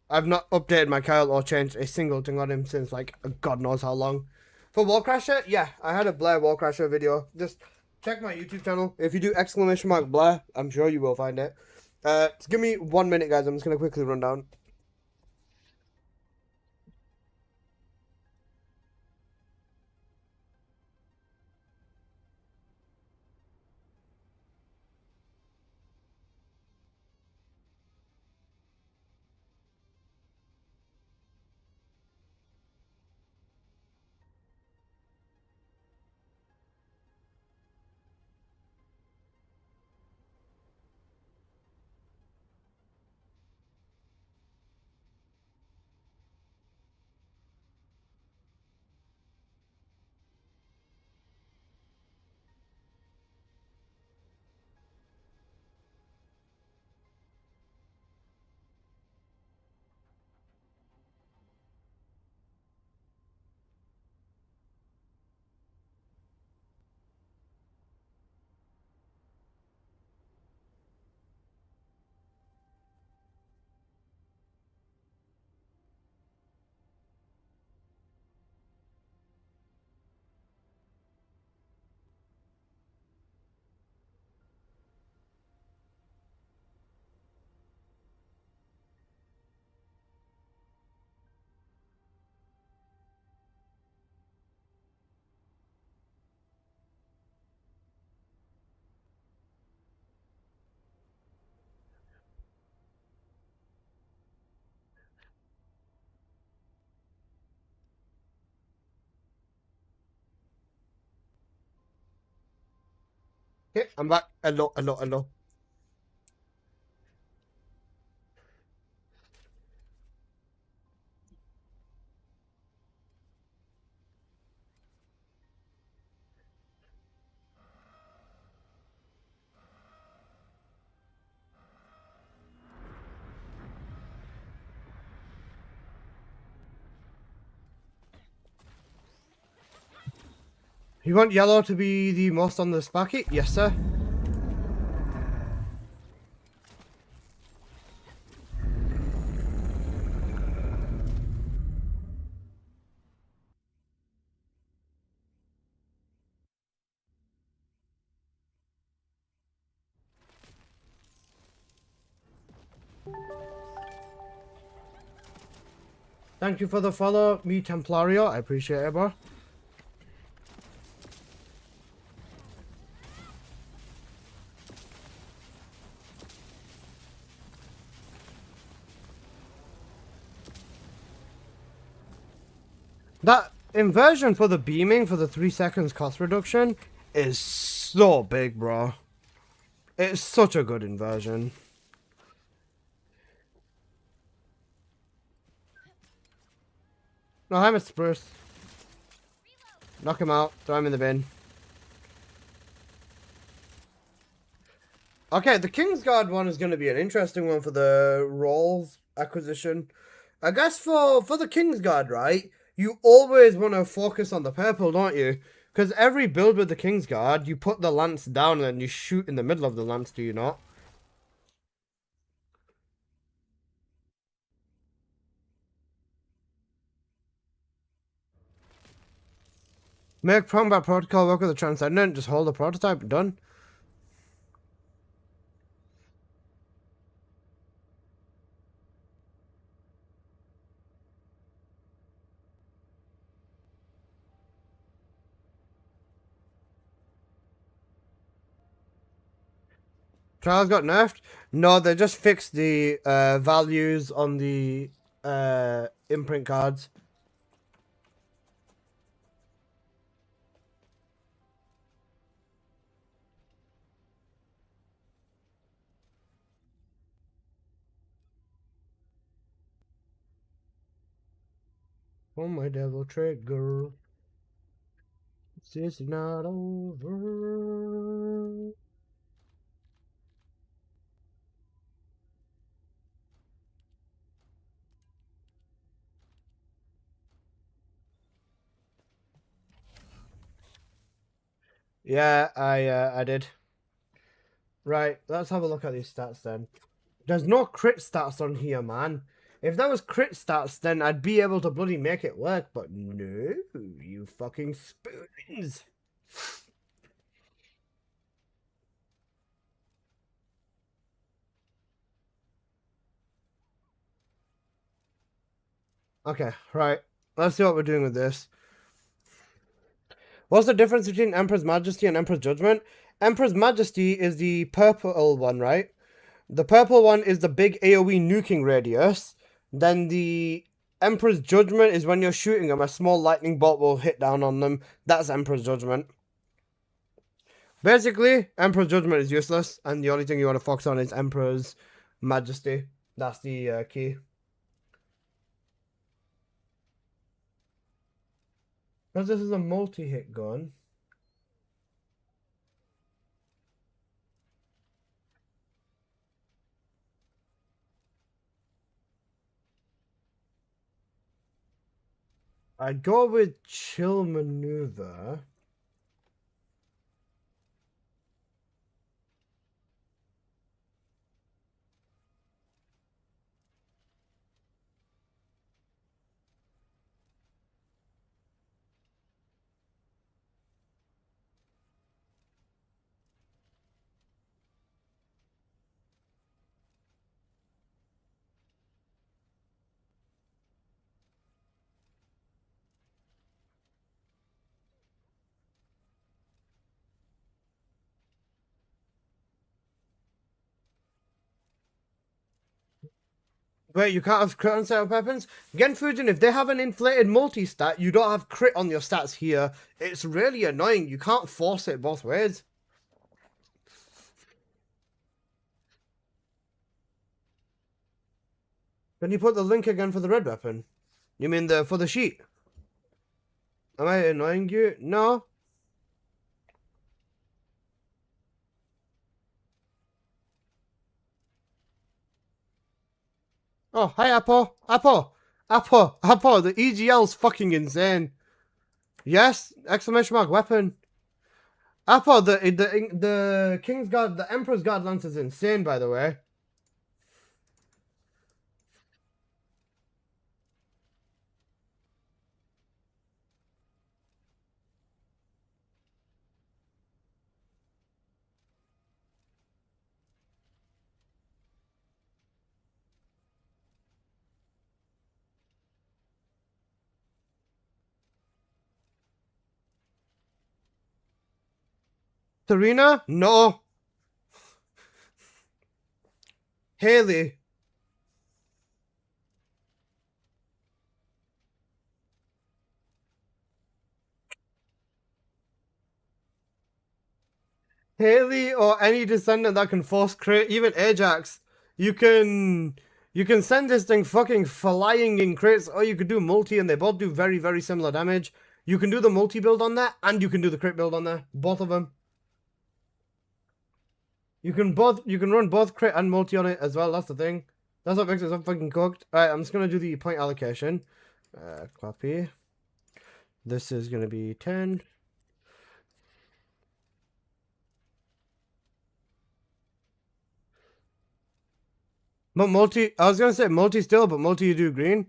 I've not updated my Kyle or changed a single thing on him since like God knows how long. For Warcrusher, yeah, I had a Blair Warcrusher video. Just check my YouTube channel. If you do !Blair, I'm sure you will find it. Just give me 1 minute, guys. I'm just gonna quickly run down. Okay, I'm back. Hello. You want yellow to be the most on this packet? Yes, sir. Thank you for the follow, me Templario. I appreciate it, bro. That inversion for the beaming for the 3 seconds cost reduction is so big, bro. It's such a good inversion. No, hi, Mr. Bruce. Knock him out. Throw him in the bin. Okay, the Kingsguard one is going to be an interesting one for the roles acquisition. I guess for the Kingsguard, right, you always want to focus on the purple, don't you? Because every build with the Kingsguard, you put the lance down and then you shoot in the middle of the lance, do you not? Make combat protocol work with the Transcendent, just hold the prototype, done. Trials got nerfed? No, they just fixed the values on the imprint cards. Oh my devil trigger. This is not over. Yeah, I did. Right, let's have a look at these stats then. There's no crit stats on here, man. If there was crit stats, then I'd be able to bloody make it work, but no, you fucking spoons. Okay, right. Let's see what we're doing with this. What's the difference between Emperor's Majesty and Emperor's Judgment? Emperor's Majesty is the purple one, right? The purple one is the big AoE nuking radius. Then the Emperor's Judgment is when you're shooting them, a small lightning bolt will hit down on them. That's Emperor's Judgment. Basically, Emperor's Judgment is useless, and the only thing you want to focus on is Emperor's Majesty. That's the key. Because this is a multi-hit gun. I'd go with Chill Maneuver. Wait, you can't have crit on set of weapons? Genfujin, if they have an inflated multi-stat, you don't have crit on your stats here. It's really annoying. You can't force it both ways. Can you put the link again for the red weapon? You mean for the sheet? Am I annoying you? No. Oh, hi, Apple. Apple. Apple. Apple. The EGL's fucking insane. Yes. Exclamation mark weapon. Apple. The King's Guard, the Emperor's Guard Lance is insane, by the way. Serena? No. Haley. Haley or any descendant that can force crit, even Ajax. You can send this thing fucking flying in crits, or you could do multi, and they both do very, very similar damage. You can do the multi build on that, and you can do the crit build on there. Both of them. You can run both crit and multi on it as well. That's the thing. That's what makes it so fucking cooked. Alright, I'm just gonna do the point allocation. Copy. This is gonna be 10. But multi, I was gonna say multi still, but multi you do green.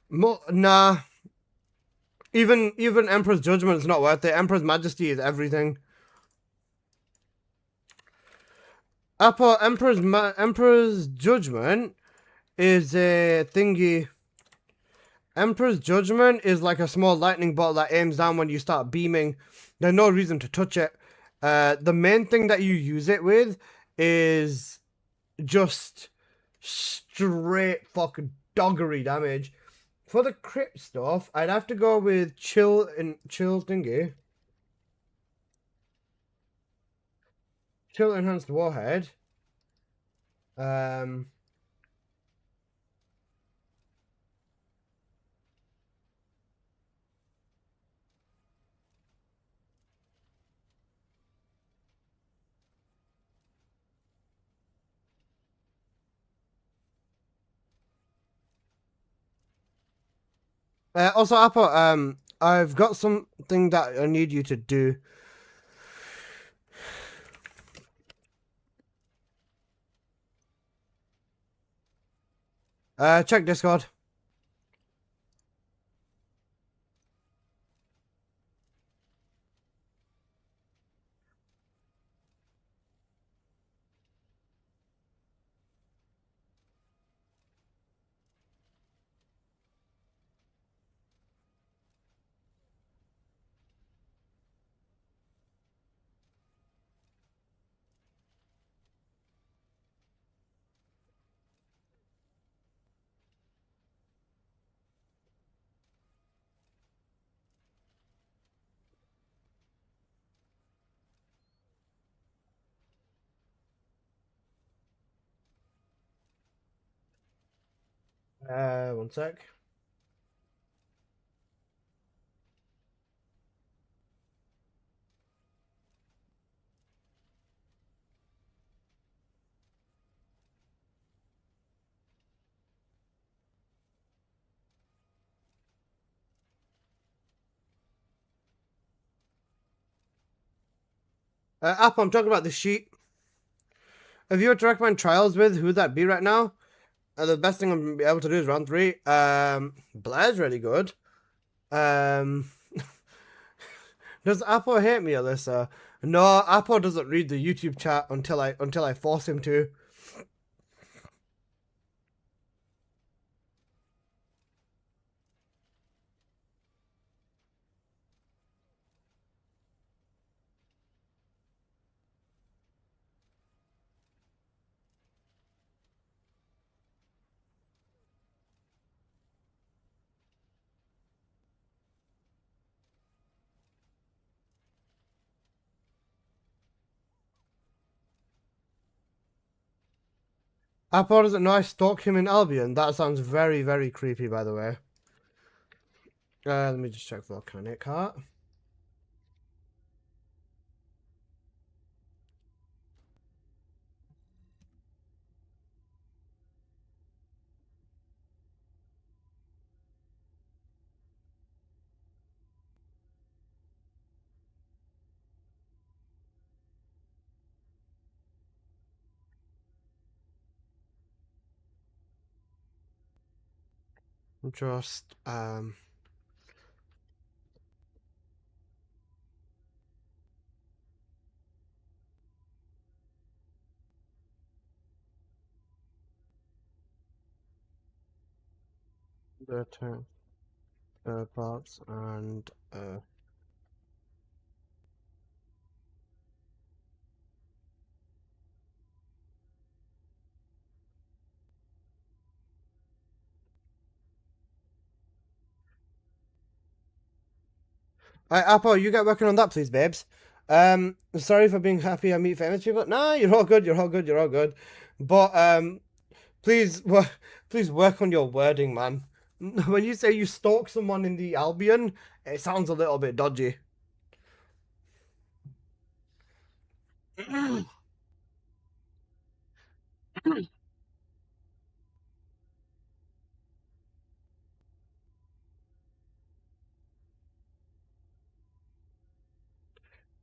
Nah. Even Emperor's Judgment is not worth it. Emperor's Majesty is everything. Emperor's Judgment is a thingy. Emperor's Judgment is like a small lightning bolt that aims down when you start beaming. There's no reason to touch it. The main thing that you use it with is just straight fucking doggery damage. For the crit stuff, I'd have to go with chill thingy. Chill enhanced warhead. Also, Apple, I've got something that I need you to do. Check Discord. One sec. Apple, I'm talking about the sheet. If you were to recommend trials with, who would that be right now? The best thing I'm gonna be able to do is round 3. Blair's really good. Does Apple hate me, Alyssa? No, Apple doesn't read the YouTube chat until I force him to. Apple doesn't know I stalked him in Albion. That sounds very, very creepy, by the way. Let me just check Volcanic Heart. Just the turn parts and Apple, you get working on that, please, babes. Sorry for being happy I meet famous people. Nah, you're all good. You're all good. You're all good. But please, please work on your wording, man. When you say you stalk someone in the Albion, it sounds a little bit dodgy.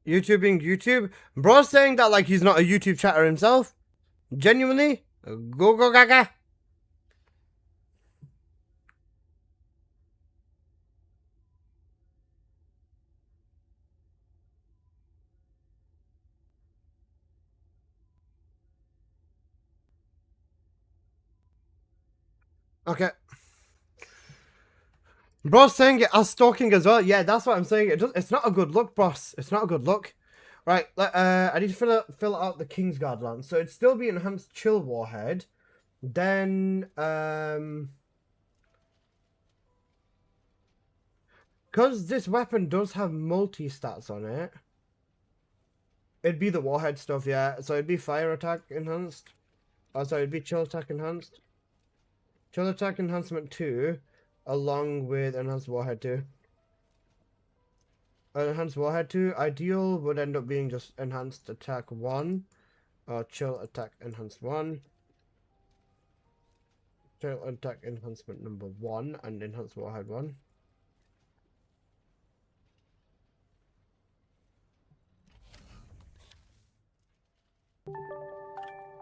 YouTubing YouTube? Bro's saying that like he's not a YouTube chatter himself. Genuinely? Go go gaga. Okay. Bro's saying it as stalking as well. Yeah, that's what I'm saying. It's not a good look, boss. It's not a good look. Right, I need to fill out the Kingsguard lance. So it'd still be enhanced chill warhead. Then, because this weapon does have multi-stats on it, it'd be the warhead stuff, yeah. So it'd be fire attack enhanced. Oh, sorry, it'd be chill attack enhanced. Chill attack enhancement 2, along with enhanced warhead 2. Enhanced warhead 2, ideal would end up being just enhanced attack 1, or chill attack enhanced 1. Chill attack enhancement number 1, and enhanced warhead 1.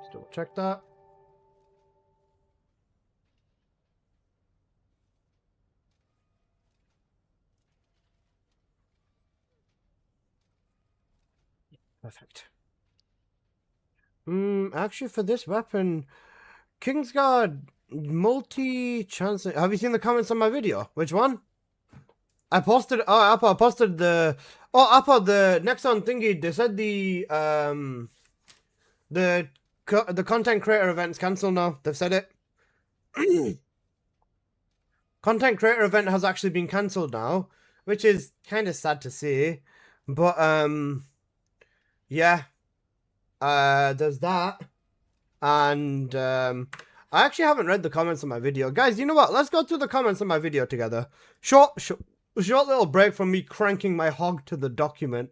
Still check that. Perfect. Actually, for this weapon, Kingsguard multi-chance. Have you seen the comments on my video? Which one? I posted. Oh, Apple. I posted the. Oh, Apple. The Nexon thingy. They said the content creator event's cancelled now. They've said it. Content creator event has actually been cancelled now, which is kind of sad to see. But yeah. There's that. And I actually haven't read the comments on my video. Guys, you know what? Let's go through the comments on my video together. Short little break from me cranking my hog to the document.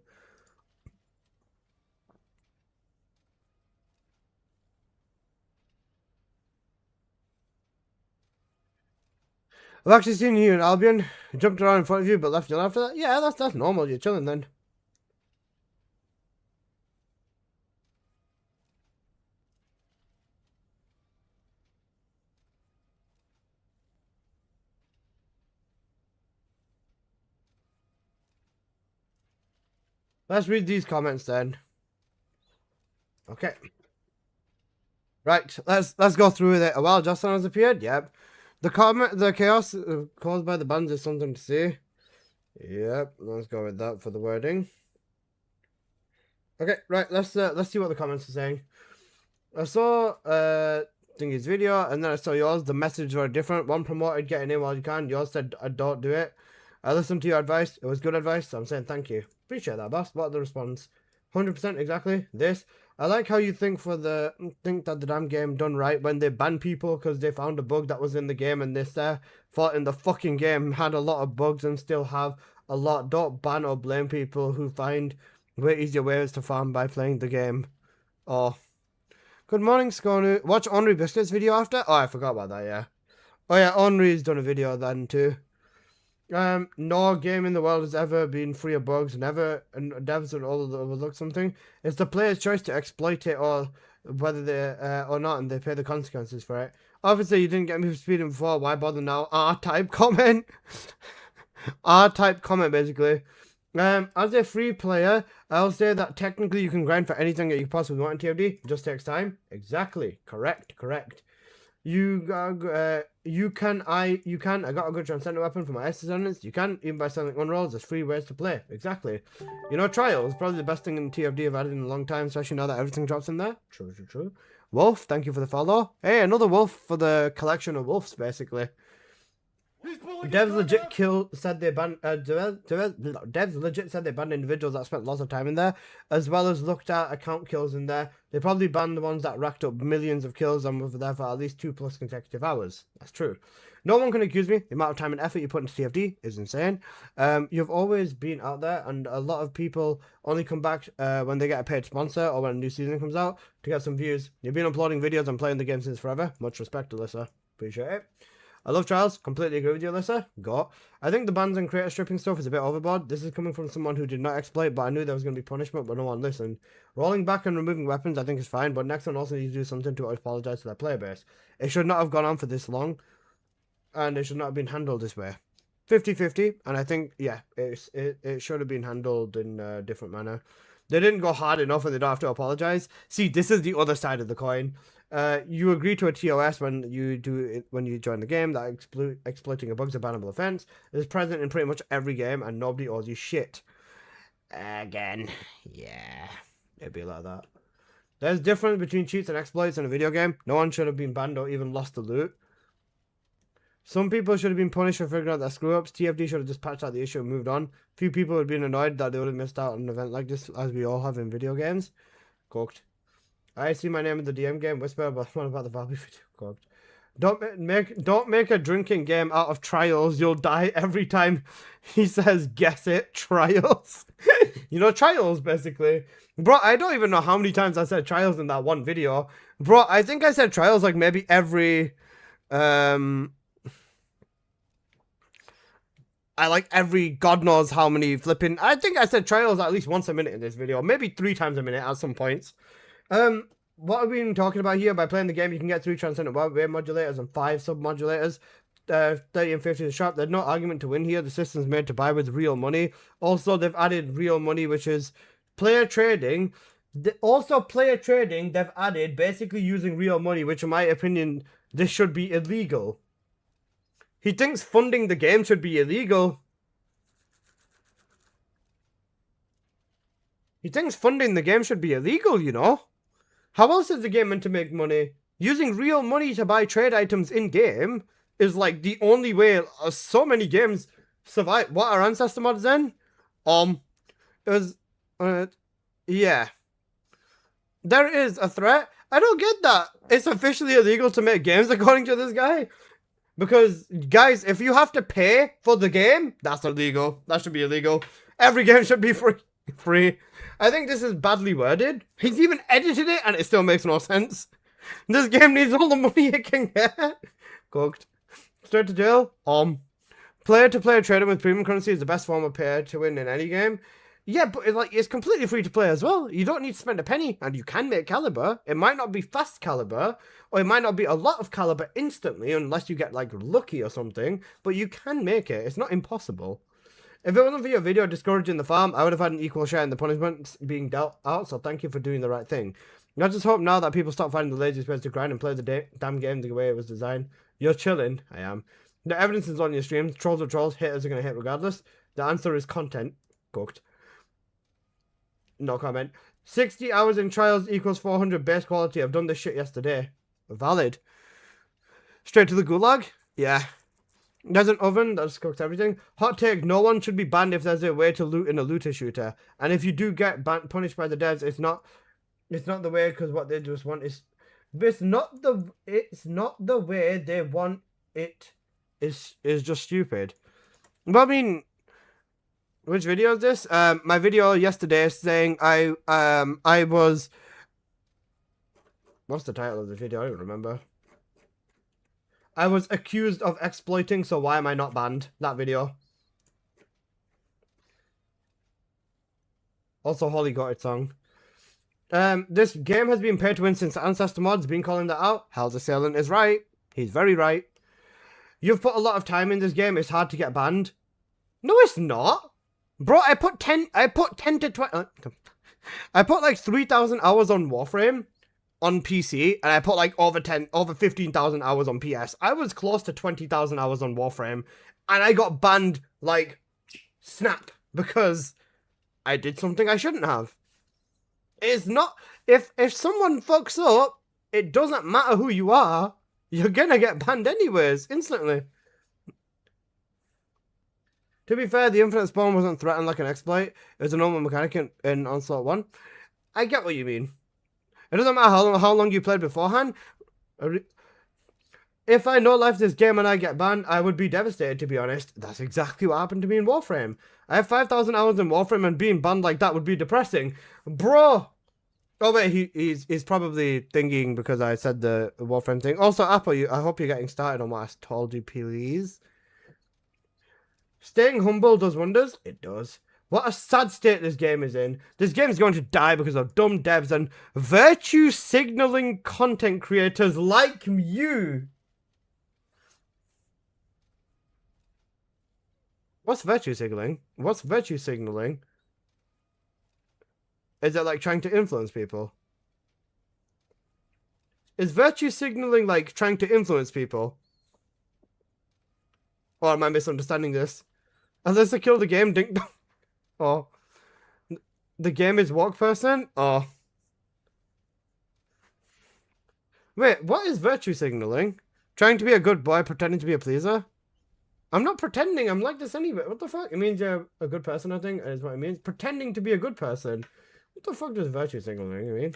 I've actually seen you in Albion. Jumped around in front of you, but left you after that. Yeah, that's normal. You're chilling then. Let's read these comments then. Okay. Right, let's go through with it. A wild Justin has appeared. Yep. The chaos caused by the bans is something to see. Yep. Let's go with that for the wording. Okay, right. Let's see what the comments are saying. I saw Thingy's video, and then I saw yours. The messages were different. One promoted getting in while you can. Yours said, I don't do it. I listened to your advice. It was good advice. So I'm saying thank you. Appreciate that, boss. What are the response? 100% exactly. This. I like how you think that the damn game done right when they ban people because they found a bug that was in the game, and this thought in the fucking game had a lot of bugs and still have a lot. Don't ban or blame people who find way easier ways to farm by playing the game. Oh. Good morning, Skonu. Watch Henri Biscuit's video after? Oh, I forgot about that, yeah. Oh yeah, Henri's done a video then too. No game in the world has ever been free of bugs, and devs would all overlook something. It's the player's choice to exploit it or whether they or not, and they pay the consequences for it. Obviously, you didn't get me for speeding before. Why bother now? R-type comment. R-type comment, basically. As a free player, I'll say that technically you can grind for anything that you possibly want in TFD. It just takes time. Exactly. Correct. I got a good transcendent weapon for my S descendants. You can, even by selling unrolls, there's free ways to play. Exactly. You know, trials, probably the best thing in TFD I've added in a long time, especially now that everything drops in there. True. Wolf, thank you for the follow. Hey, another wolf for the collection of wolves, basically. Devs legit said they banned devs legit said they banned individuals that spent lots of time in there, as well as looked at account kills in there. They probably banned the ones that racked up millions of kills and were there for at least 2+ consecutive hours. That's true. No one can accuse me. The amount of time and effort you put into TFD is insane. You've always been out there, and a lot of people only come back when they get a paid sponsor or when a new season comes out to get some views. You've been uploading videos and playing the game since forever. Much respect, Alyssa. Appreciate it. I love trials. Completely agree with you, Alyssa. Go. I think the bans and creator stripping stuff is a bit overboard. This is coming from someone who did not exploit, but I knew there was going to be punishment, but no one listened. Rolling back and removing weapons, I think is fine, but next one also needs to do something to apologize to their player base. It should not have gone on for this long, and it should not have been handled this way. 50-50, and I think, yeah, it should have been handled in a different manner. They didn't go hard enough, and they don't have to apologize. See, this is the other side of the coin. You agree to a TOS when you join the game that exploiting a bug's a bannable offense. It is present in pretty much every game, and nobody owes you shit. Again, yeah, it'd be like that. There's difference between cheats and exploits in a video game. No one should have been banned or even lost the loot. Some people should have been punished for figuring out their screw-ups. TFD should have just patched out the issue and moved on. Few people would have been annoyed that they would have missed out on an event like this, as we all have in video games. Cooked. I see my name in the DM game. Whisper, but what about the Valby video? Cooked. Don't make a drinking game out of trials. You'll die every time he says guess it. Trials. You know, trials, basically. Bro, I don't even know how many times I said trials in that one video. Bro, I think I said trials like maybe every every god knows how many flipping. I think I said trials at least once a minute in this video, maybe 3 times a minute at some points. What have we been talking about here? By playing the game, you can get 3 transcendent wave modulators and 5 sub-modulators. 30 and 50 to shop. There's no argument to win here. The system's made to buy with real money. Also, they've added real money, which is player trading. Player trading, they've added basically using real money, which in my opinion, this should be illegal. He thinks funding the game should be illegal. He thinks funding the game should be illegal, you know? How else is the game meant to make money? Using real money to buy trade items in-game is like the only way so many games survive. What are Ancestor mods then? It was, yeah. There is a threat. I don't get that. It's officially illegal to make games according to this guy. Because, guys, if you have to pay for the game, that's illegal. That should be illegal. Every game should be free. I think this is badly worded. He's even edited it and it still makes no sense. This game needs all the money it can get. Cooked. Straight to jail. Player-to-player trading with premium currency is the best form of pay to win in any game. Yeah, but it's completely free to play as well. You don't need to spend a penny, and you can make caliber. It might not be fast caliber, or it might not be a lot of caliber instantly, unless you get like lucky or something. But you can make it. It's not impossible. If it wasn't for your video discouraging the farm, I would have had an equal share in the punishments being dealt out. So thank you for doing the right thing. I just hope now that people stop finding the laziest ways to grind and play the damn game the way it was designed. You're chilling. I am. The evidence is on your stream. Trolls are trolls. Haters are gonna hate regardless. The answer is content. Cooked. No comment. 60 hours in trials equals 400 base quality. I've done this shit yesterday. Valid. Straight to the gulag? Yeah. There's an oven that just cooks everything. Hot take, no one should be banned if there's a way to loot in a looter shooter. And if you do get punished by the devs, it's not the way, because what they just want is... It's not the way they want it is just stupid. But I mean... Which video is this? My video yesterday saying I was... What's the title of the video? I don't remember. I was accused of exploiting, so why am I not banned? That video. Also, Holly got its song. This game has been pay to win since Ancestor Mod's been calling that out. Hell's Assailant is right. He's very right. You've put a lot of time in this game. It's hard to get banned. No, it's not. Bro, I put 10 to 20... I put like 3,000 hours on Warframe on PC, and I put like over 15,000 hours on PS. I was close to 20,000 hours on Warframe, and I got banned like snap because I did something I shouldn't have. It's not... If someone fucks up, it doesn't matter who you are. You're gonna get banned anyways, instantly. To be fair, the infinite spawn wasn't threatened like an exploit. It was a normal mechanic in Onslaught 1. I get what you mean. It doesn't matter how long you played beforehand. If I no life this game and I get banned, I would be devastated, to be honest. That's exactly what happened to me in Warframe. I have 5,000 hours in Warframe, and being banned like that would be depressing. Bro! Oh wait, he's probably thinking because I said the Warframe thing. Also, Apple, I hope you're getting started on what I told you, please. Staying humble does wonders. It does. What a sad state this game is in. This game is going to die because of dumb devs and virtue signaling content creators like you. What's virtue signaling? What's virtue signaling? Is it like trying to influence people? Is virtue signaling like trying to influence people? Or am I misunderstanding this? Unless I kill the game, ding dong. Oh. The game is walk person? Oh. Wait, what is virtue signaling? Trying to be a good boy, pretending to be a pleaser? I'm not pretending, I'm like this anyway. What the fuck? It means you're a good person, I think, is what it means. Pretending to be a good person. What the fuck does virtue signaling mean?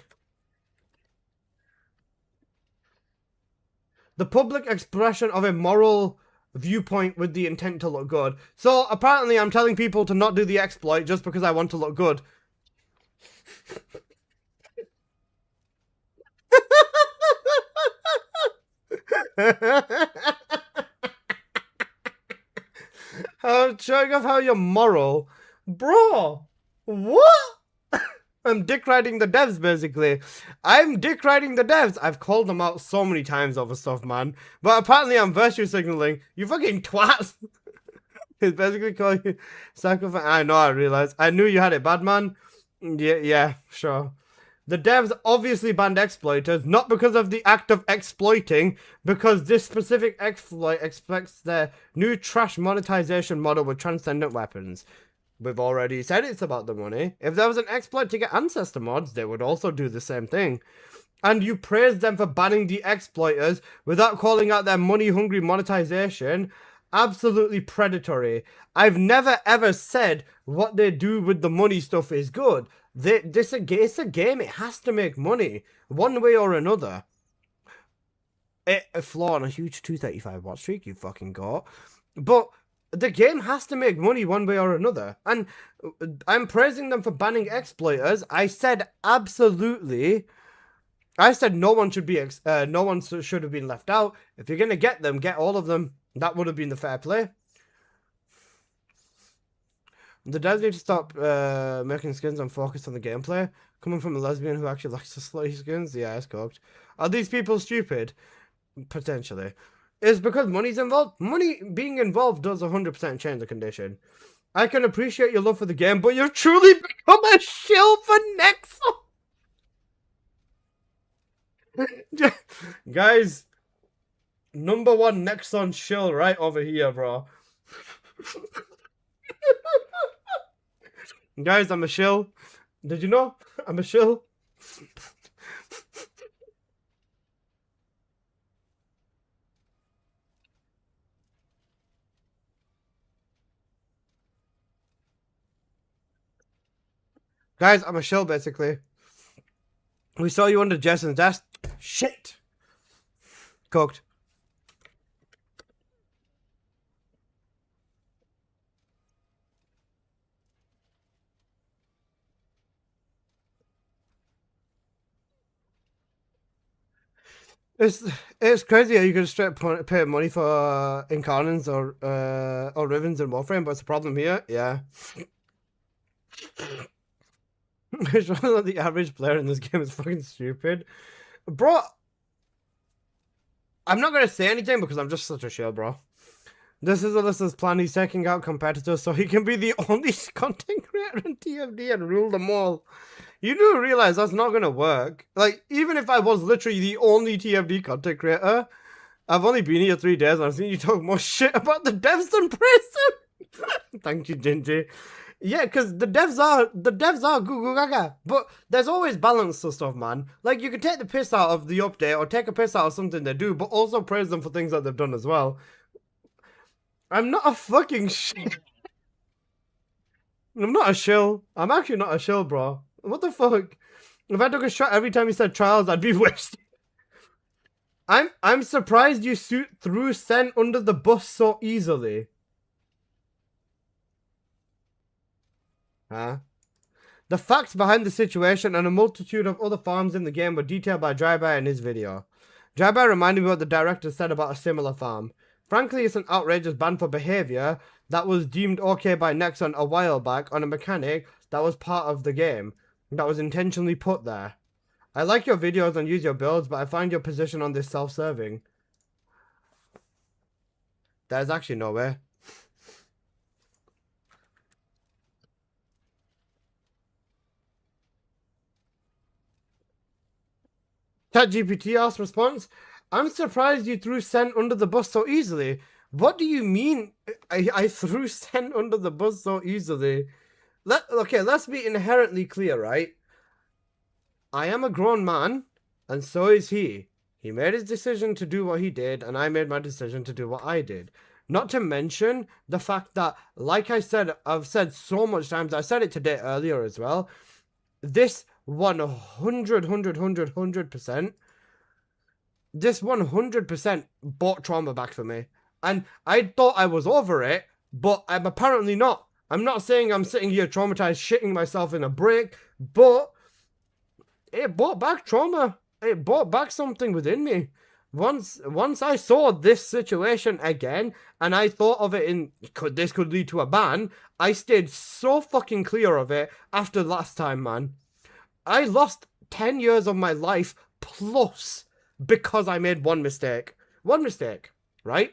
The public expression of a moral viewpoint with the intent to look good. So apparently I'm telling people to not do the exploit just because I want to look good. Showing off how you're moral. Bro, what? I'm dick riding the devs, basically. I'm dick riding the devs. I've called them out so many times over stuff, man. But apparently I'm virtue signaling. You fucking twat. It's basically calling you sacrifice. I know, I realized. I knew you had it bad, man. Yeah, sure. The devs obviously banned exploiters, not because of the act of exploiting, because this specific exploit expects their new trash monetization model with transcendent weapons. We've already said it's about the money. If there was an exploit to get Ancestor mods, they would also do the same thing. And you praise them for banning the exploiters without calling out their money-hungry monetization. Absolutely predatory. I've never ever said what they do with the money stuff is good. It's a game. It has to make money one way or another. A flaw on a huge 235 watt streak you fucking got, but the game has to make money one way or another. And I'm praising them for banning exploiters. I said absolutely. I said no one should be no one should have been left out. If you're gonna get them, get all of them. That would have been the fair play. The devs need to stop making skins and focus on the gameplay. Coming from a lesbian who actually likes the slutty skins, yeah, it's cooked. Are these people stupid? Potentially. It's because money's involved. Money being involved does 100% change the condition. I can appreciate your love for the game, but you've truly become a shill for Nexon. Guys, number one Nexon shill right over here, bro. Guys, I'm a shill. Did you know? I'm a shill. Guys, I'm a shill, basically. We saw you under Jason's desk. Shit. Cooked. It's crazy how you can straight pay money for incarnates or ribbons in Warframe, but it's a problem here. Yeah. It's really like the average player in this game is fucking stupid. Bro, I'm not going to say anything because I'm just such a shill, bro. This is Alyssa's plan. He's taking out competitors so he can be the only content creator in TFD and rule them all. You do realize that's not going to work. Like, even if I was literally the only TFD content creator, I've only been here 3 days and I've seen you talk more shit about the devs than Prison. Thank you, Gingy. Yeah, because the devs are goo goo gaga, but there's always balance to stuff, man. Like, you can take the piss out of the update or take a piss out of something they do, but also praise them for things that they've done as well. I'm not a fucking shit. I'm not a shill. I'm actually not a shill, bro. What the fuck? If I took a shot every time you said trials, I'd be wasted. I'm surprised you threw Sen under the bus so easily. Huh? The facts behind the situation and a multitude of other farms in the game were detailed by Drybear in his video. Drybear reminded me what the director said about a similar farm. Frankly, it's an outrageous ban for behavior that was deemed okay by Nexon a while back on a mechanic that was part of the game, that was intentionally put there. I like your videos and use your builds, but I find your position on this self-serving. There's actually no way. ChatGPT asked response, I'm surprised you threw Sen under the bus so easily. What do you mean I threw Sen under the bus so easily? Okay, let's be inherently clear, right? I am a grown man, and so is he. He made his decision to do what he did, and I made my decision to do what I did. Not to mention the fact that, like I said, I've said so much times, I said it today earlier as well, this 100% this 100% brought trauma back for me. And I thought I was over it, but I'm apparently not. I'm not saying I'm sitting here traumatized, shitting myself in a break, but it brought back trauma. It brought back something within me. Once I saw this situation again, and I thought of it in, this could lead to a ban, I stayed so fucking clear of it after last time, man. I lost 10 years of my life plus because I made one mistake. One mistake, right?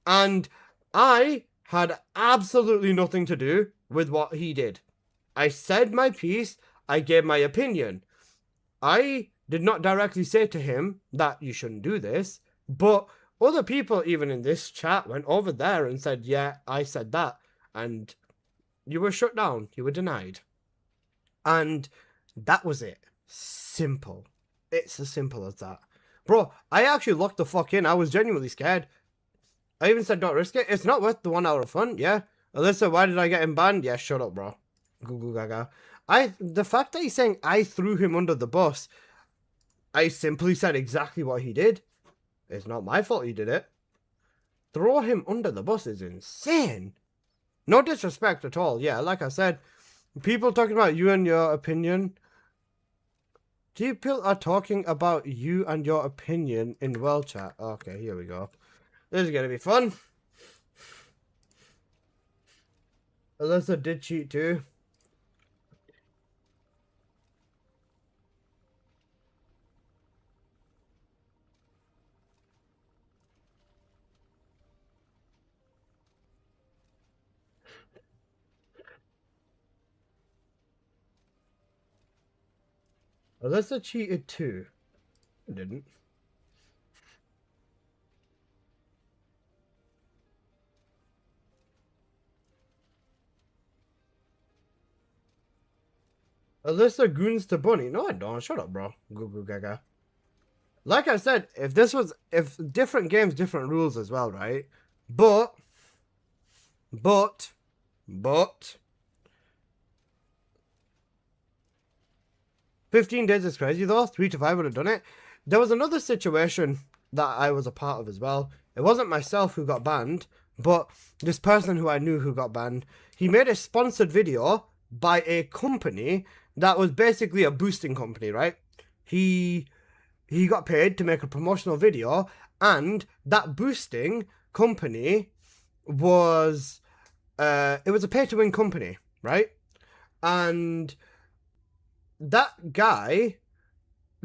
And I had absolutely nothing to do with what he did. I said my piece. I gave my opinion. I did not directly say to him that you shouldn't do this, but other people, even in this chat, went over there and said, yeah, I said that. And you were shut down. You were denied. And that was it. Simple. It's as simple as that. Bro, I actually locked the fuck in. I was genuinely scared. I even said don't risk it. It's not worth the 1 hour of fun, yeah. Alyssa, why did I get him banned? Yeah, shut up, bro. Goo goo gaga. The fact that he's saying I threw him under the bus, I simply said exactly what he did. It's not my fault he did it. Throw him under the bus is insane. No disrespect at all. Yeah, like I said, people talking about you and your opinion. People are talking about you and your opinion in world chat. Okay, here we go. This is gonna be fun. Alyssa did cheat too. Alyssa cheated too. I didn't. Alyssa goons to Bunny. No, I don't. Shut up, bro. Goo goo gaga. Like I said, if different games, different rules as well, right? But 15 days is crazy though. 3 to 5 would have done it. There was another situation that I was a part of as well. It wasn't myself who got banned, but this person who I knew who got banned. He made a sponsored video by a company that was basically a boosting company, right? He got paid to make a promotional video, and that boosting company was it was a pay-to-win company, right? And that guy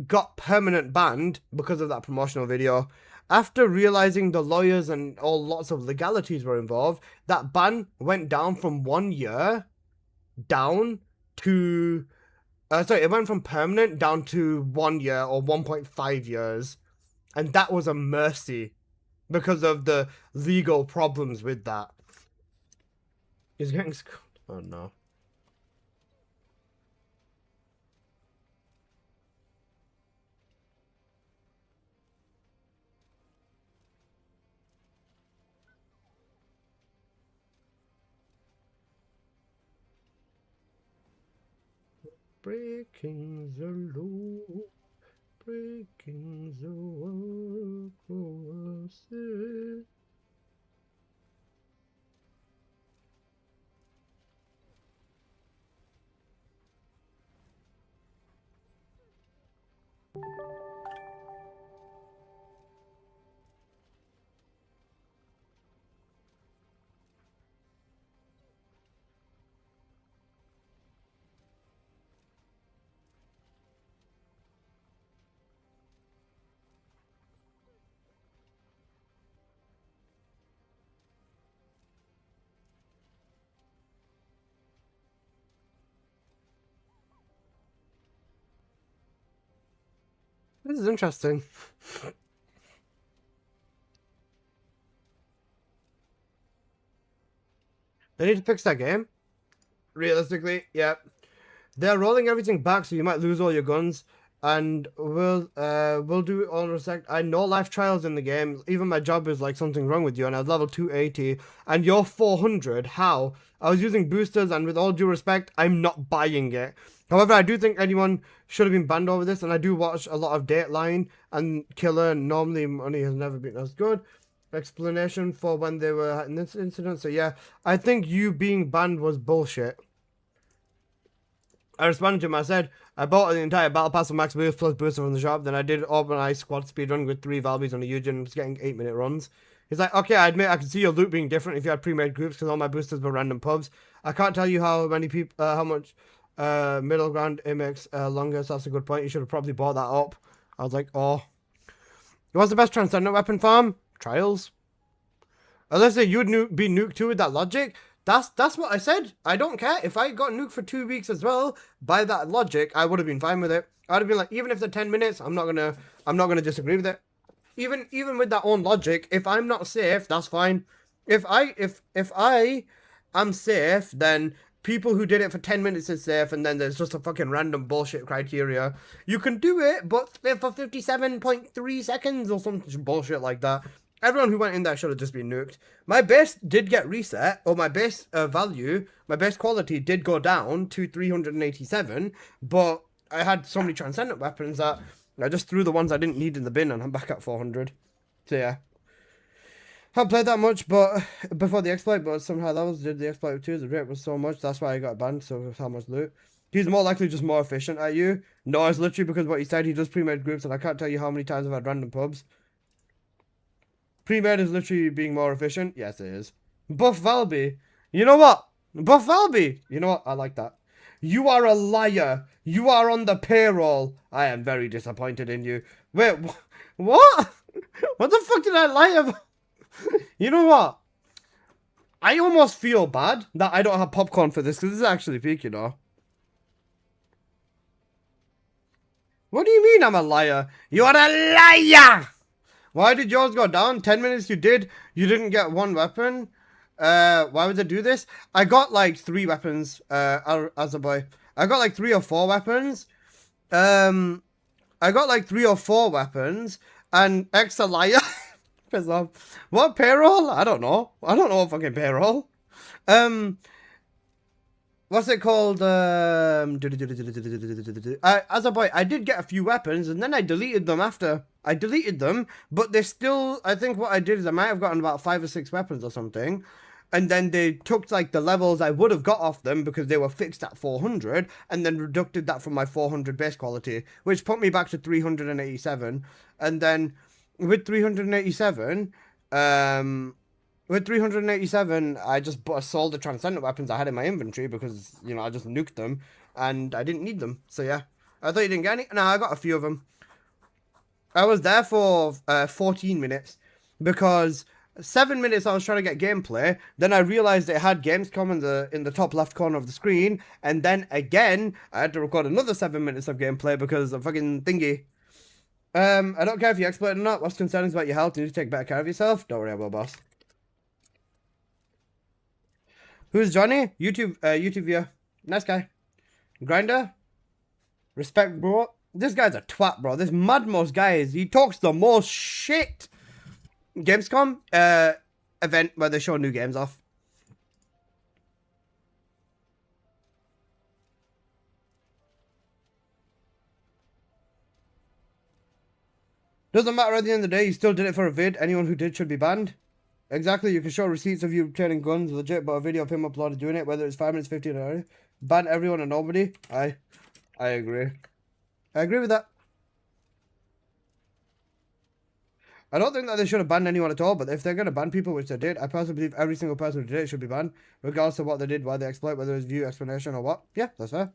got permanent banned because of that promotional video. After realizing the lawyers and all lots of legalities were involved, that ban went down from 1 year down to it went from permanent down to 1 year or 1.5 years. And that was a mercy because of the legal problems with that. He's getting scolded. Oh no. Breaking the law, breaking the world for us. This is interesting. They need to fix that game. Realistically, yeah. They're rolling everything back, so you might lose all your guns. And we'll do it all respect. I know life trials in the game. Even my job is like something wrong with you, and I was level 280, and you're 400. How? I was using boosters, and with all due respect, I'm not buying it. However, I do think anyone should have been banned over this, and I do watch a lot of Dateline and Killer, and normally money has never been as good. Explanation for when they were in this incident. So yeah, I think you being banned was bullshit. I responded to him. I said, I bought the entire battle pass of max boost plus booster from the shop. Then I did organized squad speedrun with 3 Valbies on a Eugen and was getting 8-minute runs. He's like, okay, I admit I can see your loot being different if you had pre-made groups because all my boosters were random pubs. I can't tell you how many people, how much middle ground it makes longer. So that's a good point. You should have probably bought that up. I was like, oh. What's the best transcendent weapon farm? Trials. Unless you'd be nuked too with that logic. That's what I said. I don't care. If I got nuked for 2 weeks as well, by that logic, I would have been fine with it. I'd have been like, even if they're 10 minutes, I'm not gonna disagree with it. Even with that own logic, if I'm not safe, that's fine. If I am safe, then people who did it for 10 minutes is safe, and then there's just a fucking random bullshit criteria. You can do it, but for 57.3 seconds or some bullshit like that. Everyone who went in there should have just been nuked. My base did get reset, or my base value, my base quality did go down to 387, but I had so many transcendent weapons that I just threw the ones I didn't need in the bin and I'm back at 400. So yeah. Haven't played that much, but before the exploit, but somehow that was did the exploit too. The rate was so much, that's why I got banned, so how much loot. He's more likely just more efficient at you. No, it's literally because what he said, he does pre-made groups, and I can't tell you how many times I've had random pubs. Pre-made is literally being more efficient. Yes, it is. Buff Valby. You know what? Buff Valby. You know what? I like that. You are a liar. You are on the payroll. I am very disappointed in you. Wait, what? What the fuck did I lie about? You know what? I almost feel bad that I don't have popcorn for this, because this is actually peak, you know. What do you mean I'm a liar? You are a liar! Why did yours go down? 10 minutes you did. You didn't get one weapon. Why would they do this? I got like 3 weapons as a boy. I got like 3 or 4 weapons. I got like 3 or 4 weapons. And X a liar. Piss off. What payroll? I don't know. I don't know what fucking payroll. What's it called? As a boy, I did get a few weapons, and then I deleted them after. I deleted them, but they still, I think what I did is I might have gotten about 5 or 6 weapons or something, and then they took, like, the levels I would have got off them because they were fixed at 400, and then reducted that from my 400 base quality, which put me back to 387, and then with 387, I just sold the transcendent weapons I had in my inventory because, you know, I just nuked them and I didn't need them. So, yeah. I thought you didn't get any? No, I got a few of them. I was there for 14 minutes because 7 minutes I was trying to get gameplay. Then I realized it had Gamescom in the top left corner of the screen. And then, again, I had to record another 7 minutes of gameplay because of fucking thingy. I don't care if you exploit or not. What's concerning about your health? You need to take better care of yourself. Don't worry about boss. Who's Johnny? YouTube viewer. Nice guy. Grinder? Respect, bro. This guy's a twat, bro. This Madmos guy he talks the most shit. Gamescom, event where they show new games off. Doesn't matter at the end of the day, you still did it for a vid. Anyone who did should be banned. Exactly, you can show receipts of you obtaining guns, legit, but a video of him uploaded doing it, whether it's 5 minutes, 15 or ban everyone and nobody. I agree. I agree with that. I don't think that they should have banned anyone at all, but if they're going to ban people, which they did, I personally believe every single person who did it should be banned, regardless of what they did, why they exploit, whether it's view, explanation, or what. Yeah, that's fair.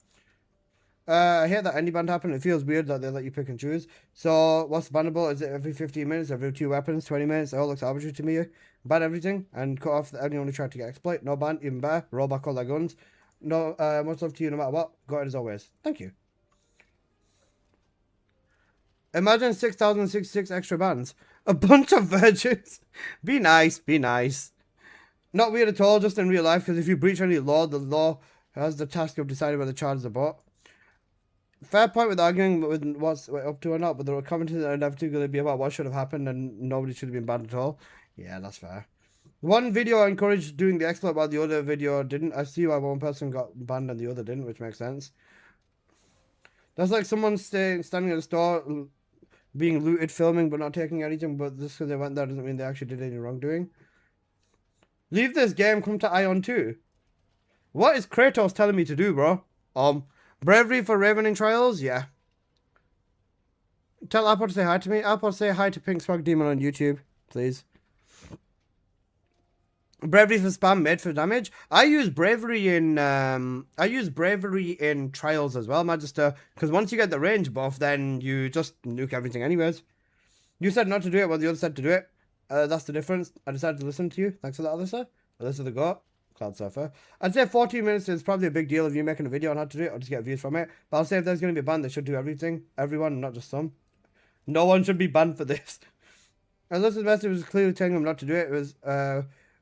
I hear that any ban happened. It feels weird that they let you pick and choose. So, what's bannable? Is it every 15 minutes, every 2 weapons, 20 minutes? It all looks arbitrary to me. Ban everything and cut off anyone who tried to get exploit. No ban, even better. Roll back all their guns. No, much love to you no matter what. Got it as always. Thank you. Imagine 6,066 extra bans. A bunch of virgins. Be nice, be nice. Not weird at all, just in real life, because if you breach any law, the law has the task of deciding whether the charge is a bot. Fair point with arguing with what's up to or not, but the comments are inevitably going to be about what should have happened and nobody should have been banned at all. Yeah, that's fair. One video encouraged doing the exploit while the other video didn't. I see why one person got banned and the other didn't, which makes sense. That's like someone standing at a store being looted, filming, but not taking anything, but just because they went there doesn't mean they actually did any wrongdoing. Leave this game, come to Ion 2. What is Kratos telling me to do, bro? Bravery for Ravening Trials? Yeah. Tell Apple to say hi to me. Apple, say hi to Pink Smog Demon on YouTube, please. Bravery for spam, made for damage. I use bravery in trials as well, Magister, because once you get the range buff, then you just nuke everything anyways. You said not to do it, while the other said to do it. That's the difference. I decided to listen to you. Thanks for that, Alyssa. Alyssa the Goat. Cloud Surfer. I'd say 14 minutes is probably a big deal if you're making a video on how to do it or just get views from it. But I'll say if there's going to be a ban, they should do everything. Everyone, not just some. No one should be banned for this. Alyssa's message was clearly telling them not to do it. It was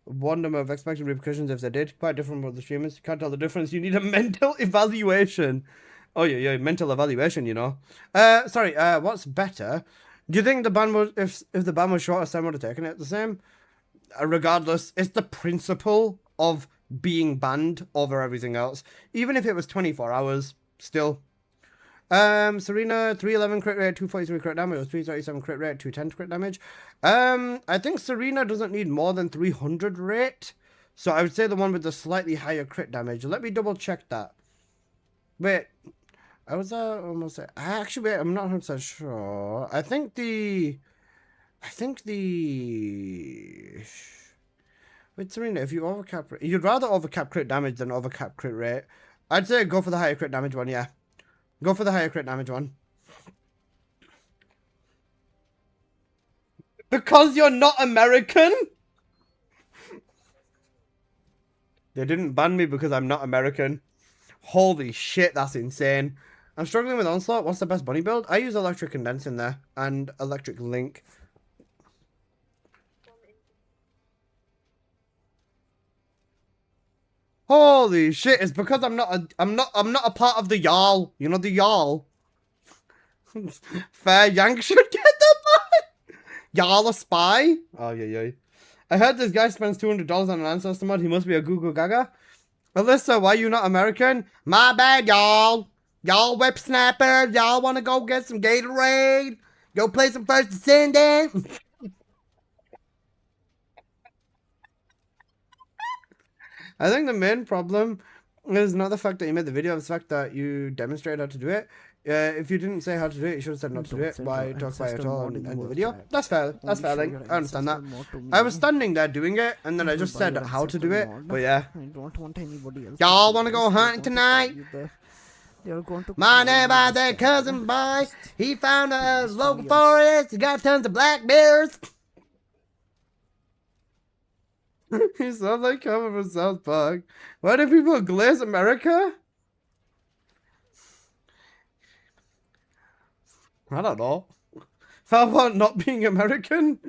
warned them of expected repercussions if they did. Quite different from the streamers. You can't tell the difference. You need a mental evaluation. Oh, yeah, mental evaluation, you know. Sorry, what's better? Do you think the ban was if the ban was shorter, Sam would have taken it the same? Regardless, it's the principle of being banned over everything else. Even if it was 24 hours, still. Serena 311 crit rate, 243 crit damage, 337 crit rate, 210 crit damage. I think Serena doesn't need more than 300 rate. So I would say the one with the slightly higher crit damage. Let me double check that. Wait, I was almost there. Actually, wait, I'm not 100% sure. I think the wait, Serena, if you overcap, you'd rather overcap crit damage than overcap crit rate. I'd say go for the higher crit damage one. Yeah, go for the higher crit damage one. Because you're not American? They didn't ban me because I'm not American. Holy shit, that's insane. I'm struggling with Onslaught. What's the best bunny build? I use Electric Condense in there and Electric Link. Holy shit, it's because I'm not a part of the Jarl. You know the Jarl. Fair Yank should get the ban. Jarl a spy? Oh yeah. I heard this guy spends $200 on an ancestor mod. He must be a Google Gaga. Alyssa, why you not American? My bad, y'all. Y'all whipsnappers. Y'all want to go get some Gatorade? Go play some First Descendant? I think the main problem is not the fact that you made the video, it's the fact that you demonstrated how to do it. If you didn't say how to do it, you should have said not to do it. Why talk about it at all in the video? That's fair. That's fair, like, I understand that. I was standing there doing it, and then I just said how to do it. But yeah. I don't want anybody else. Y'all want to go hunting tonight? They're going to My neighbor, their cousin boy, he found a local forest. He got tons of black bears. He sounds like coming from South Park. Why do people glaze America? I don't know. How about not being American?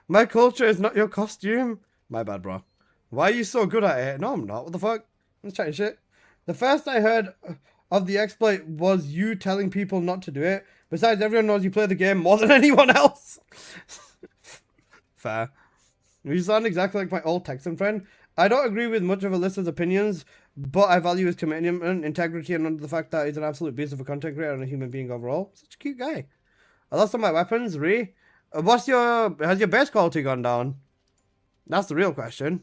My culture is not your costume. My bad, bro. Why are you so good at it? No, I'm not. What the fuck? I'm just chatting shit. The first I heard of the exploit was you telling people not to do it. Besides, everyone knows you play the game more than anyone else. Fair. You sound exactly like my old Texan friend. I don't agree with much of Alyssa's opinions, but I value his commitment, integrity, and the fact that he's an absolute beast of a content creator and a human being overall. Such a cute guy. I lost all my weapons, Ree. Has your base quality gone down? That's the real question.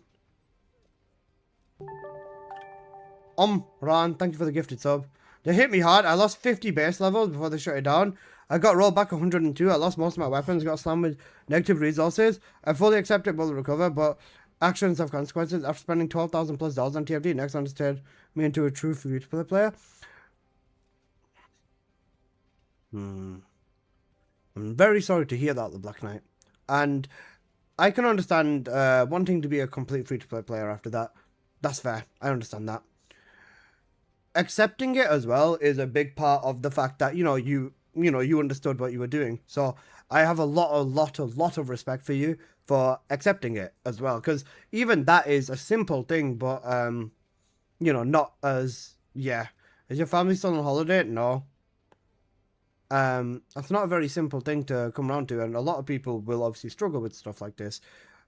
Ran, thank you for the gifted sub. They hit me hard. I lost 50 base levels before they shut it down. I got rolled back 102. I lost most of my weapons. Got slammed with negative resources. I fully accept it, will recover, but actions have consequences. After spending $12,000 plus on TFD, next one has turned me into a true free-to-play player. I'm very sorry to hear that, the Black Knight. And I can understand wanting to be a complete free-to-play player after that. That's fair. I understand that. Accepting it as well is a big part of the fact that, you understood what you were doing. So I have a lot of respect for you for accepting it as well. Because even that is a simple thing, but, not as, yeah. Is your family still on holiday? No. That's not a very simple thing to come around to, and a lot of people will obviously struggle with stuff like this.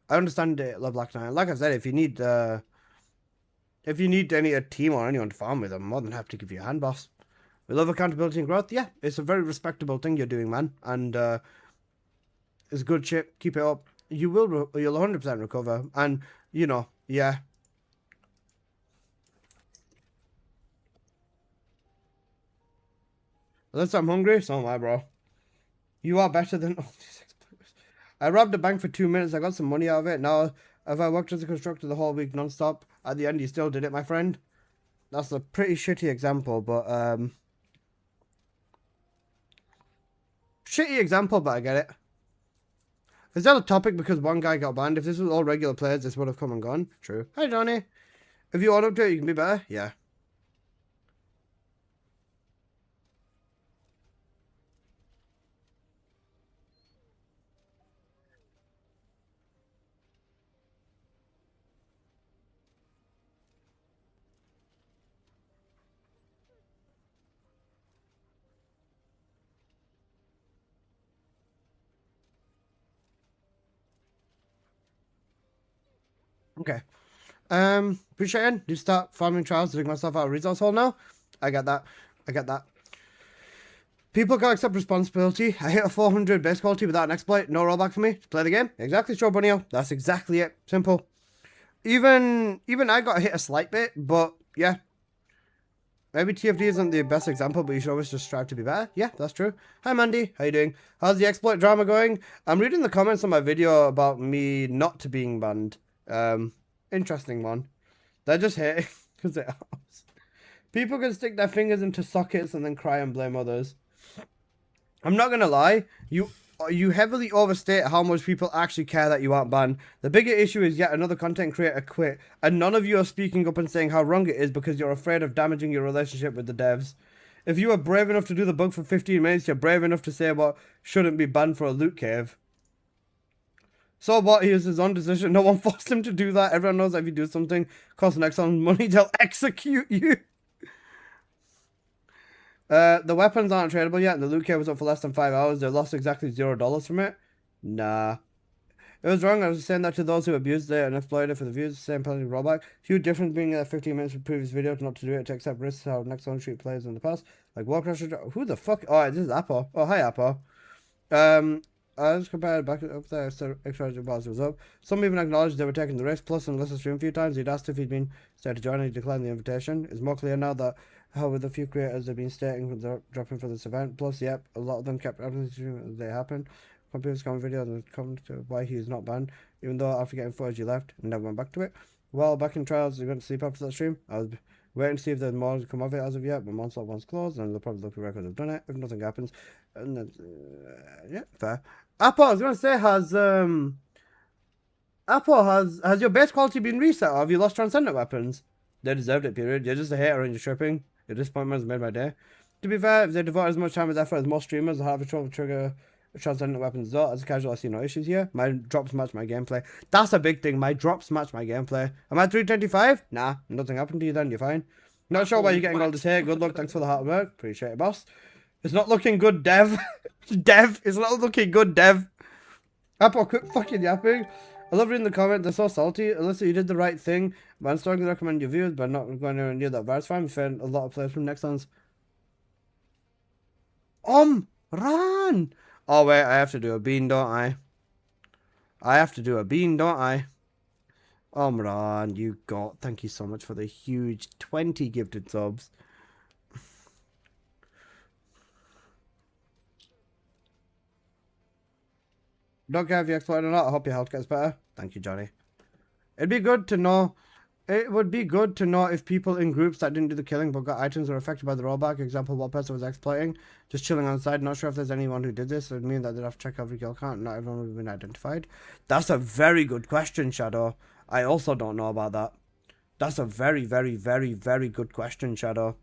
I understand it, the Black Knight. Like I said, if you need a team or anyone to farm with, I'm more than happy to give you a hand, boss. We love accountability and growth. Yeah, it's a very respectable thing you're doing, man, and it's good shit. Keep it up. You'll 100% recover, and yeah. Unless I'm hungry, so am I, bro. You are better than all these exploiters. I robbed a bank for 2 minutes. I got some money out of it. Now, if I worked as a constructor the whole week non-stop, at the end you still did it, my friend. That's a pretty shitty example, but shitty example, but I get it. Is that a topic because one guy got banned? If this was all regular players, this would have come and gone. True. Hi, Johnny. If you own up to it, you can be better. Yeah. Okay. Appreciate it. Do start farming trials to dig myself out of resource hole now. I get that. I get that. People can't accept responsibility. I hit a 400 base quality without an exploit. No rollback for me. Just play the game. Exactly, sure, Bunny. That's exactly it. Simple. Even I got hit a slight bit, but yeah. Maybe TFD isn't the best example, but you should always just strive to be better. Yeah, that's true. Hi, Mandy. How you doing? How's the exploit drama going? I'm reading the comments on my video about me not being banned. Interesting one. They're just hating because it helps. People can stick their fingers into sockets and then cry and blame others. I'm not gonna lie, you heavily overstate how much people actually care that you aren't banned. The bigger issue is yet another content creator quit, and none of you are speaking up and saying how wrong it is because you're afraid of damaging your relationship with the devs. If you are brave enough to do the bug for 15 minutes, you're brave enough to say what shouldn't be banned for a loot cave. So what? He was his own decision. No one forced him to do that. Everyone knows that if you do something, cost an Exxon money, they'll execute you. The weapons aren't tradable yet, and the loot cave was up for less than 5 hours. They lost exactly $0 from it. Nah. It was wrong. I was saying that to those who abused it and exploited it for the views. Same penalty rollback. Huge difference being at 15 minutes from previous video to not to do it, to accept risks how next on street players in the past. Like Warcraft. Who the fuck? Oh, this is Apple. Oh, hi, Apple. I just compared back up there, so extra bars was up. Some even acknowledged they were taking the risk. Plus, unless I streamed a few times, he'd asked if he'd been said to join and he declined the invitation. It's more clear now that how with a few creators have been stating they're dropping for this event. Plus, yep, a lot of them kept everything as they happened. Computers comment video and come to why he is not banned, even though after getting footage he left and never went back to it. Well, back in trials, you're going to sleep after that stream. I was waiting to see if there's more to come of it as of yet, but onslaught one's closed, and they'll probably look at records have done it if nothing happens. And then, yeah, fair. Apple, I was going to say, has your base quality been reset, or have you lost transcendent weapons? They deserved it, period. You're just a hater and you're tripping. Your disappointment has made my day. To be fair, if they devote as much time as effort as most streamers, they'll have a trouble trigger transcendent weapons though. As a casual, I see no issues here. My drops match my gameplay. That's a big thing. My drops match my gameplay. Am I 325? Nah, nothing happened to you then. You're fine. Not sure why you're getting all this hate. Good luck. Thanks for the hard work. Appreciate it, boss. It's not looking good, Dev. Dev. It's not looking good, Dev. Apple, quit fucking yapping. I love reading the comments. They're so salty. Alyssa, you did the right thing. But I'm strongly recommend your viewers, but not going anywhere near that virus farm. We found a lot of players from Nexons. Run! Oh, wait, I have to do a bean, don't I? I have to do a bean, don't I? Omran, you got. Thank you so much for the huge 20 gifted subs. Don't care if you exploit or not. I hope your health gets better. Thank you, Johnny. It'd be good to know. It would be good to know if people in groups that didn't do the killing but got items were affected by the rollback. Example, what person was exploiting, just chilling on the side. Not sure if there's anyone who did this. It would mean that they'd have to check every kill count. Not everyone would have been identified. That's a very good question, Shadow. I also don't know about that. That's a very, very, very, very good question, Shadow.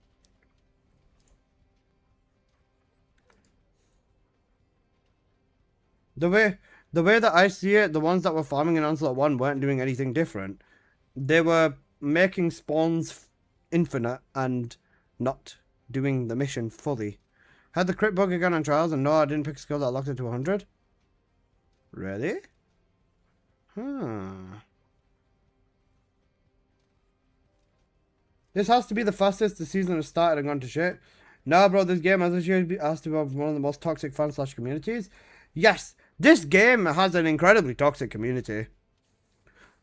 The way that I see it, the ones that were farming in Onslaught 1 weren't doing anything different. They were making spawns infinite and not doing the mission fully. Had the crit bug again on trials, and no, I didn't pick a skill that locked it to 100. Really? This has to be the fastest the season has started and gone to shit. Nah, bro, this game has to be one of the most toxic fan/communities. Yes, this game has an incredibly toxic community.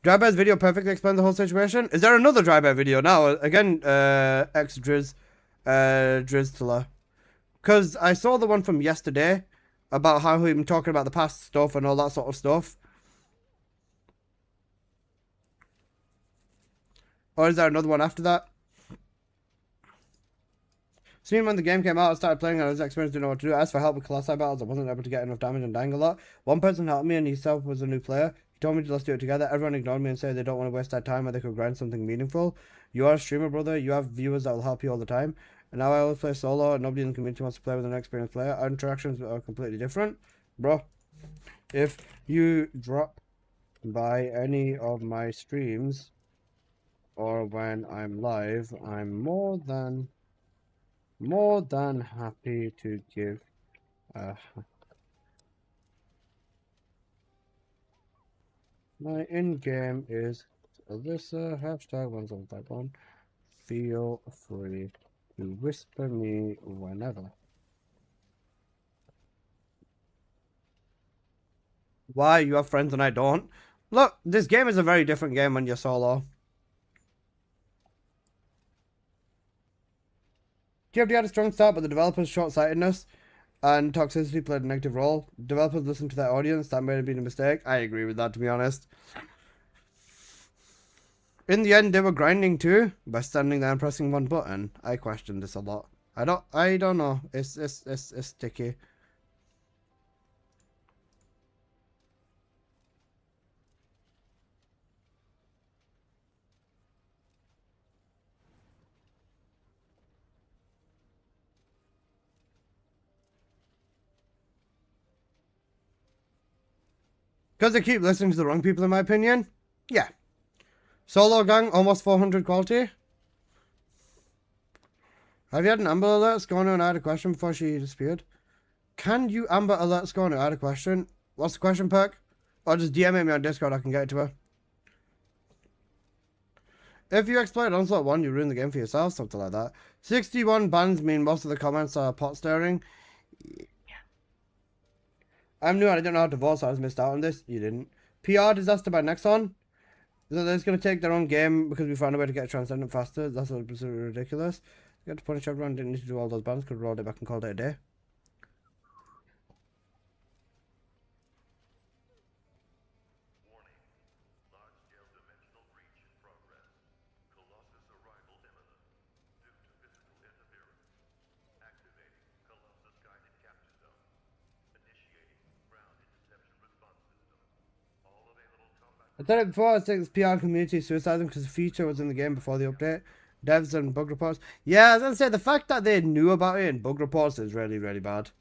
Drybear's video perfectly explains the whole situation. Is there another Drybear video now? Again, Drizzler. Because I saw the one from yesterday about how him talking about the past stuff and all that sort of stuff. Or is there another one after that? Soon when the game came out, I started playing and I was experienced, didn't know what to do. I asked for help with Colossi battles. I wasn't able to get enough damage and dying a lot. One person helped me and he himself was a new player. He told me to let's do it together. Everyone ignored me and said they don't want to waste their time or they could grind something meaningful. You are a streamer, brother. You have viewers that will help you all the time. And now I always play solo and nobody in the community wants to play with an experienced player. Our interactions are completely different. Bro, if you drop by any of my streams or when I'm live, I'm more than happy to give my in-game is Alyssa, hashtag 1751. Feel free to whisper me whenever. Why? You have friends and I don't? Look, this game is a very different game when you're solo. TFT had a strong start, but the developers' short-sightedness and toxicity played a negative role. Developers listened to their audience. That may have been a mistake. I agree with that, to be honest. In the end, they were grinding too by standing there and pressing one button. I question this a lot. I don't know. It's sticky. Because they keep listening to the wrong people, in my opinion. Yeah. Solo gang, almost 400 quality. Have you had an Amber Alert Scorner and I had a question before she disappeared? Can you Amber Alert Scorner? I had a question. What's the question, Perk? Or just DM me on Discord, I can get it to her. If you exploit Onslaught 1, you ruin the game for yourself, something like that. 61 bans mean most of the comments are pot stirring. I'm new and I don't know how to vote, so I was missed out on this. You didn't. PR disaster by Nexon. So they're just going to take their own game because we found a way to get Transcendent faster. That's absolutely ridiculous. You had to punish everyone, didn't need to do all those bans, could have rolled it back and called it a day. I said it before, I think it's PR community suiciding because the feature was in the game before the update. Devs and bug reports. Yeah, I was going to say, the fact that they knew about it in bug reports is really, really bad.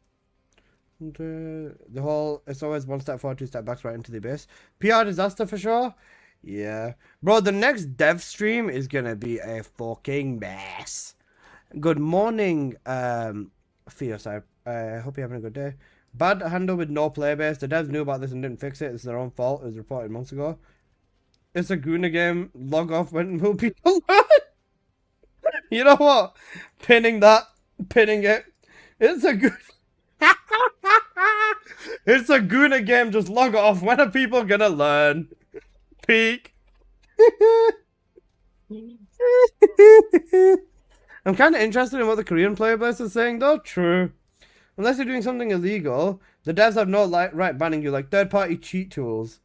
And, the whole, it's always one step forward, two step back, right into the abyss. PR disaster for sure. Yeah. Bro, the next dev stream is going to be a fucking mess. Good morning, Fierce. I hope you're having a good day. Bad handle with no playbase. The devs knew about this and didn't fix it. It's their own fault. It was reported months ago. It's a Guna game. Log off when will people learn? You know what? Pinning it. It's a good. It's a Guna game. Just log off. When are people gonna learn? Peak. I'm kind of interested in what the Korean player base is saying, though. True. Unless you're doing something illegal, the devs have no right banning you, like third-party cheat tools.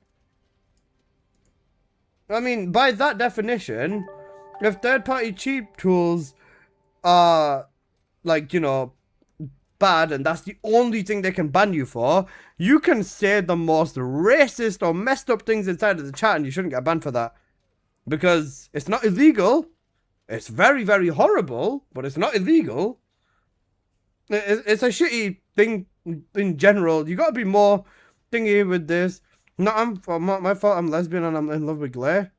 I mean, by that definition, if third-party cheat tools are, like, you know, bad and that's the only thing they can ban you for, you can say the most racist or messed up things inside of the chat and you shouldn't get banned for that. Because it's not illegal. It's very, very horrible, but it's not illegal. It's a shitty thing in general. You gotta be more thingy with this. No, my fault. I'm lesbian and I'm in love with Glare.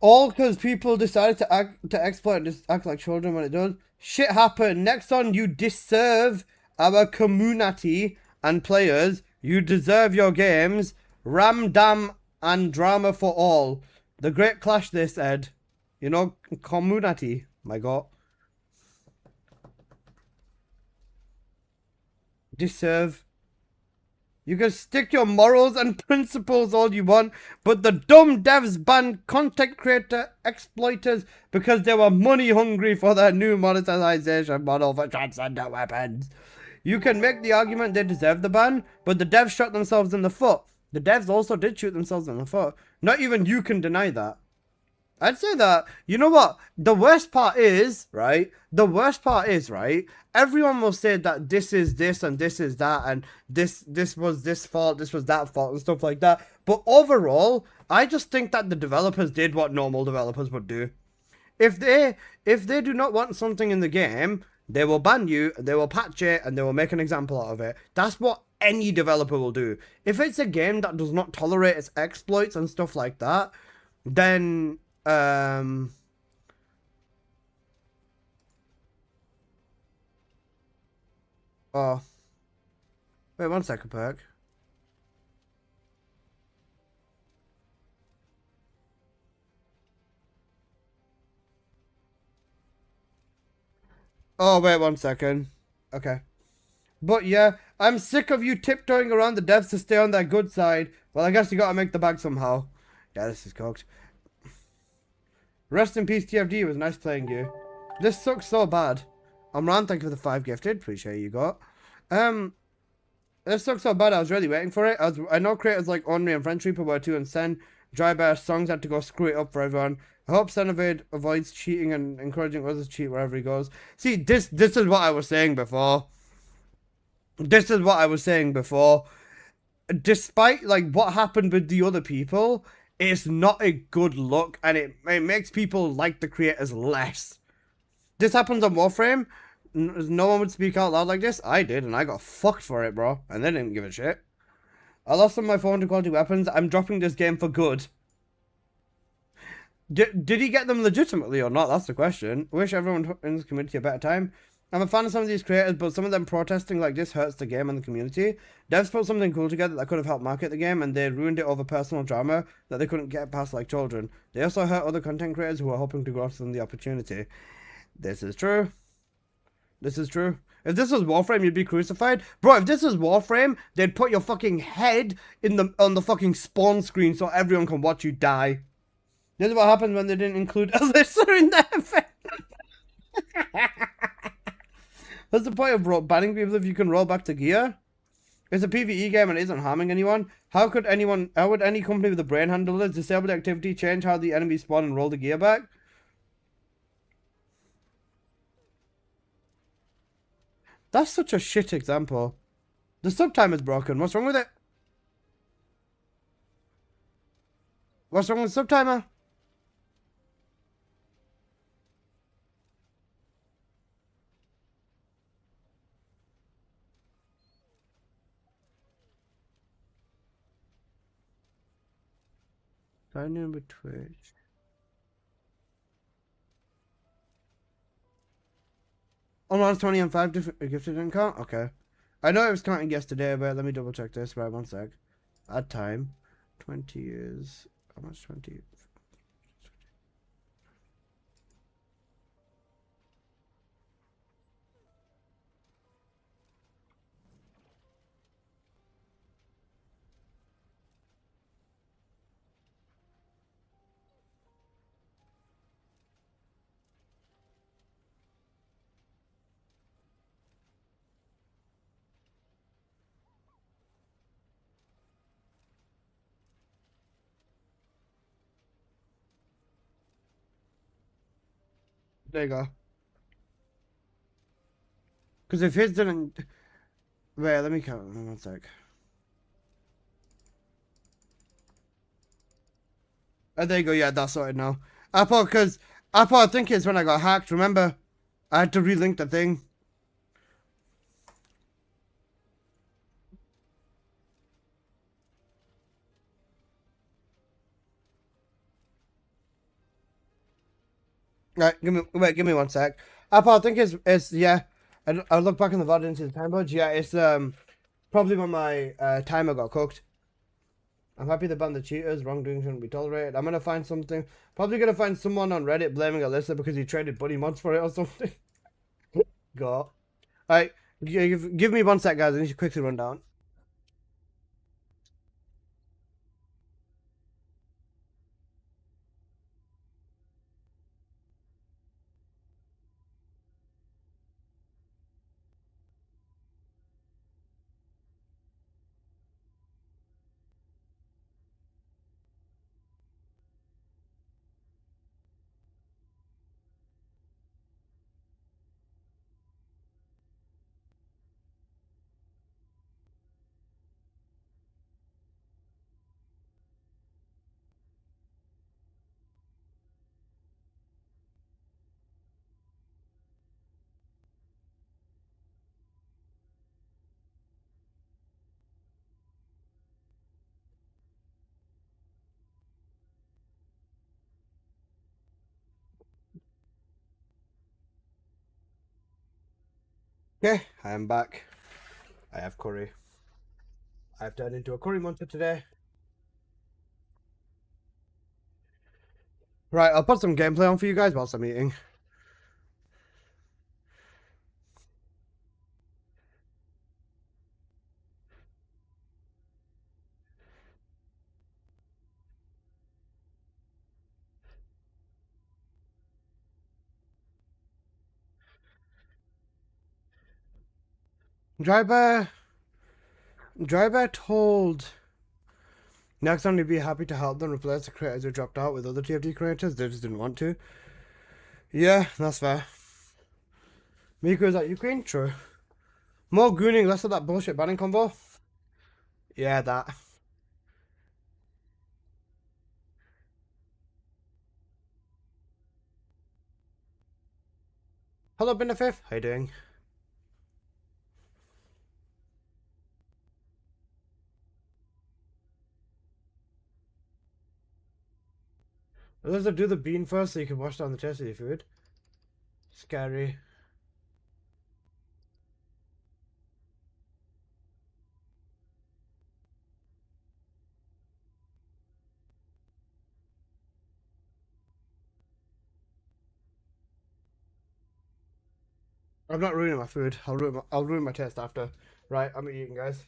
All because people decided to exploit and just act like children when it does. Shit happened. Next on, you deserve our community and players. You deserve your games. Ram, dam, and drama for all. The Great Clash, they said. You know, community. My God. Deserve. You can stick your morals and principles all you want, but the dumb devs banned content creator exploiters because they were money hungry for their new monetization model for transcendent weapons. You can make the argument they deserve the ban, but the devs shot themselves in the foot. The devs also did shoot themselves in the foot. Not even you can deny that. I'd say that, you know what, the worst part is, right, everyone will say that this is this and this is that and this was this fault, this was that fault and stuff like that. But overall, I just think that the developers did what normal developers would do. If they do not want something in the game, They will ban you, they will patch it, and they will make an example out of it. That's what any developer will do. If it's a game that does not tolerate its exploits and stuff like that, then oh, wait 1 second, Perk. Oh, wait 1 second. Okay. But yeah, I'm sick of you tiptoeing around the devs to stay on their good side. Well, I guess you gotta make the bag somehow. Yeah, this is cooked. Rest in peace, TFD. It was nice playing you. This sucks so bad. Amran, thank you for the 5 gifted. Appreciate you got. This sucks so bad. I was really waiting for it. I know creators like Ornery and French Reaper were too, and Sen, Dry Bear, Songs had to go screw it up for everyone. I hope Senevade avoids cheating and encouraging others to cheat wherever he goes. See, this is what I was saying before. This is what I was saying before. Despite like what happened with the other people, it's not a good look, and it makes people like the creators less. This happens on Warframe. No one would speak out loud like this. I did, and I got fucked for it, bro. And they didn't give a shit. I lost some of my 400 quality weapons. I'm dropping this game for good. Did he get them legitimately or not? That's the question. I wish everyone in this community a better time. I'm a fan of some of these creators, but some of them protesting like this hurts the game and the community. Devs put something cool together that could have helped market the game, and they ruined it over personal drama that they couldn't get past like children. They also hurt other content creators who are hoping to grasp them the opportunity. This is true. This is true. If this was Warframe, you'd be crucified. Bro, if this was Warframe, they'd put your fucking head on the fucking spawn screen so everyone can watch you die. This is what happened when they didn't include Alyssa in their event. What's the point of banning people if you can roll back to gear? It's a PvE game and it isn't harming anyone. How would any company with a brain handle this? Disable the activity, change how the enemies spawn and roll the gear back? That's such a shit example. The sub timer's broken. What's wrong with it? What's wrong with the sub timer? Sign in with Twitch. Oh, no, it's 20 and 5 different gifted didn't count? Okay. I know it was counting yesterday, but let me double check this. Right, 1 sec. Add time. 20 is... How much 20? There you go. Because if his didn't... Wait, let me count. 1 sec. Oh, there you go. Yeah, that's sorted now. Because I think it's when I got hacked. Remember? I had to relink the thing. Right, give me 1 sec. I think it's yeah. I'll look back in the VOD into the time budge. Yeah, it's probably when my timer got cooked. I'm happy they banned the cheaters. Wrongdoing shouldn't be tolerated. I'm gonna find something. Probably gonna find someone on Reddit blaming Alyssa because he traded buddy mods for it or something. Go. Alright, give me 1 sec, guys. I need to quickly run down. Okay, I am back. I have curry. I've turned into a curry monster today. Right, I'll put some gameplay on for you guys whilst I'm eating. Drybear told next time he'd be happy to help them replace the creators who dropped out with other TFT creators. They just didn't want to. Yeah, that's fair. Miku, is that Ukraine? True. More gooning, less of that bullshit banning combo. Yeah, that. Hello, Benefif. How you doing? Let's do the bean first so you can wash down the taste of your food. Scary. I'm not ruining my food. I'll ruin my taste after. Right, I'm eating, guys.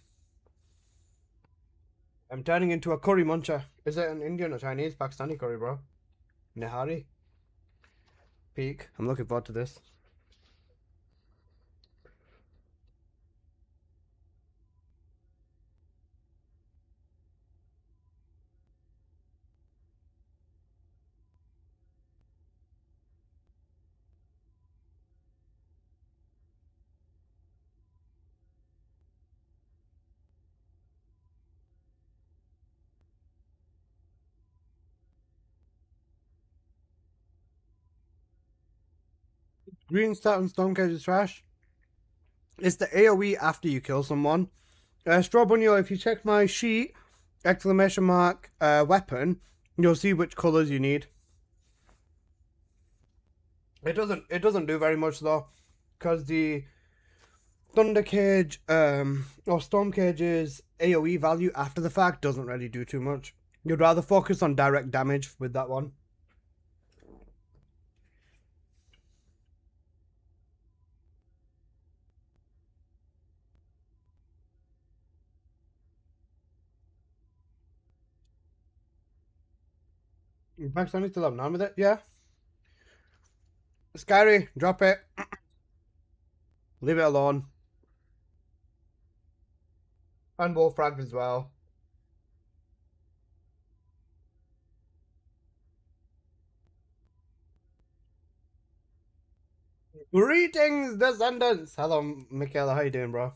I'm turning into a curry muncher. Is it an Indian or Chinese? Pakistani curry, bro. Nihari. Peak. I'm looking forward to this. Green stat and Stormcage is trash. It's the AoE after you kill someone. Strawbunny, if you check my sheet, exclamation mark, weapon, you'll see which colors you need. It doesn't do very much though, because the Thunder Cage or Storm Cage's AoE value after the fact doesn't really do too much. You'd rather focus on direct damage with that one. Pakistani still have none with it, yeah. Scary, drop it. Leave it alone. And Wolfrag as well. Greetings, descendants. Hello, Michaela. How you doing, bro?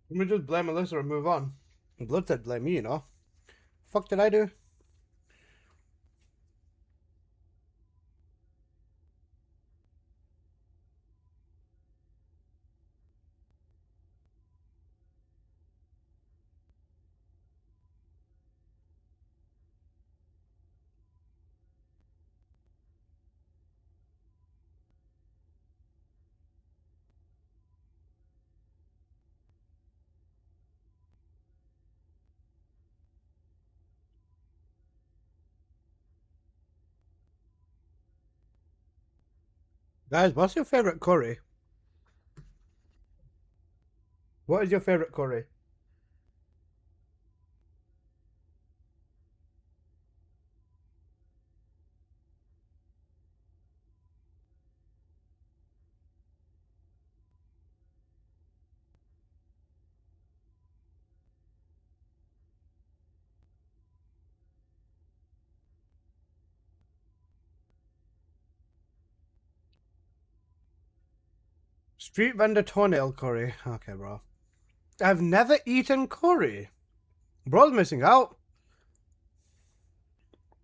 Let me just blame Alyssa and move on. Blood said blame me, you know. Fuck did I do? Guys, what's your favorite curry? What is your favorite curry? Street vendor toenail curry. Okay, bro. I've never eaten curry. Bro's missing out.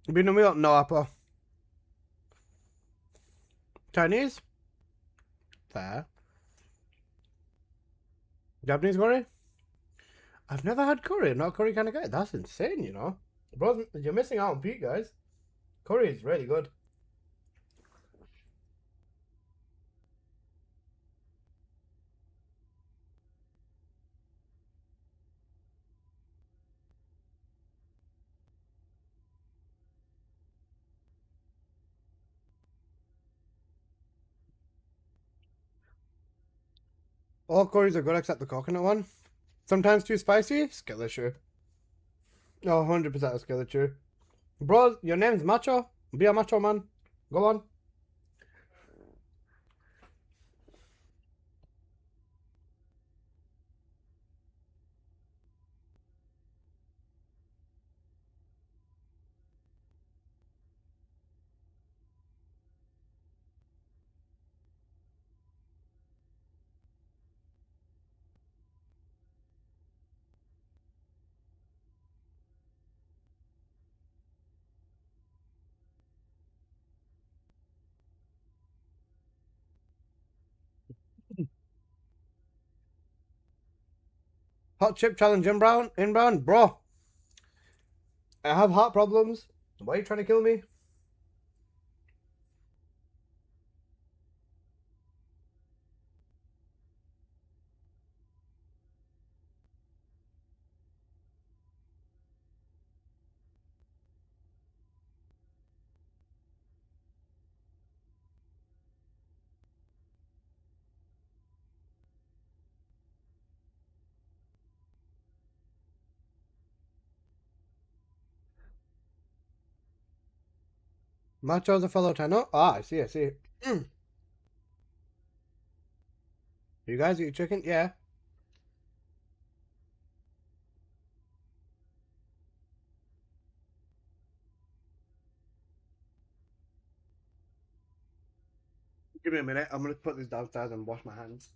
Been a meal? No, apple. Chinese? Fair. Japanese curry? I've never had curry. I'm not a curry kind of guy. That's insane, you know. Bro, you're missing out on Pete, guys. Curry is really good. All curries are good except the coconut one. Sometimes too spicy. Skeleton. No, 100% a skeleton. Bro, your name's Macho. Be a macho man. Go on. Hot chip challenge inbound. Bro, I have heart problems. Why are you trying to kill me? Macho's a fellow tenor. Ah, I see. You guys eat chicken? Yeah. Give me a minute. I'm gonna put this downstairs and wash my hands.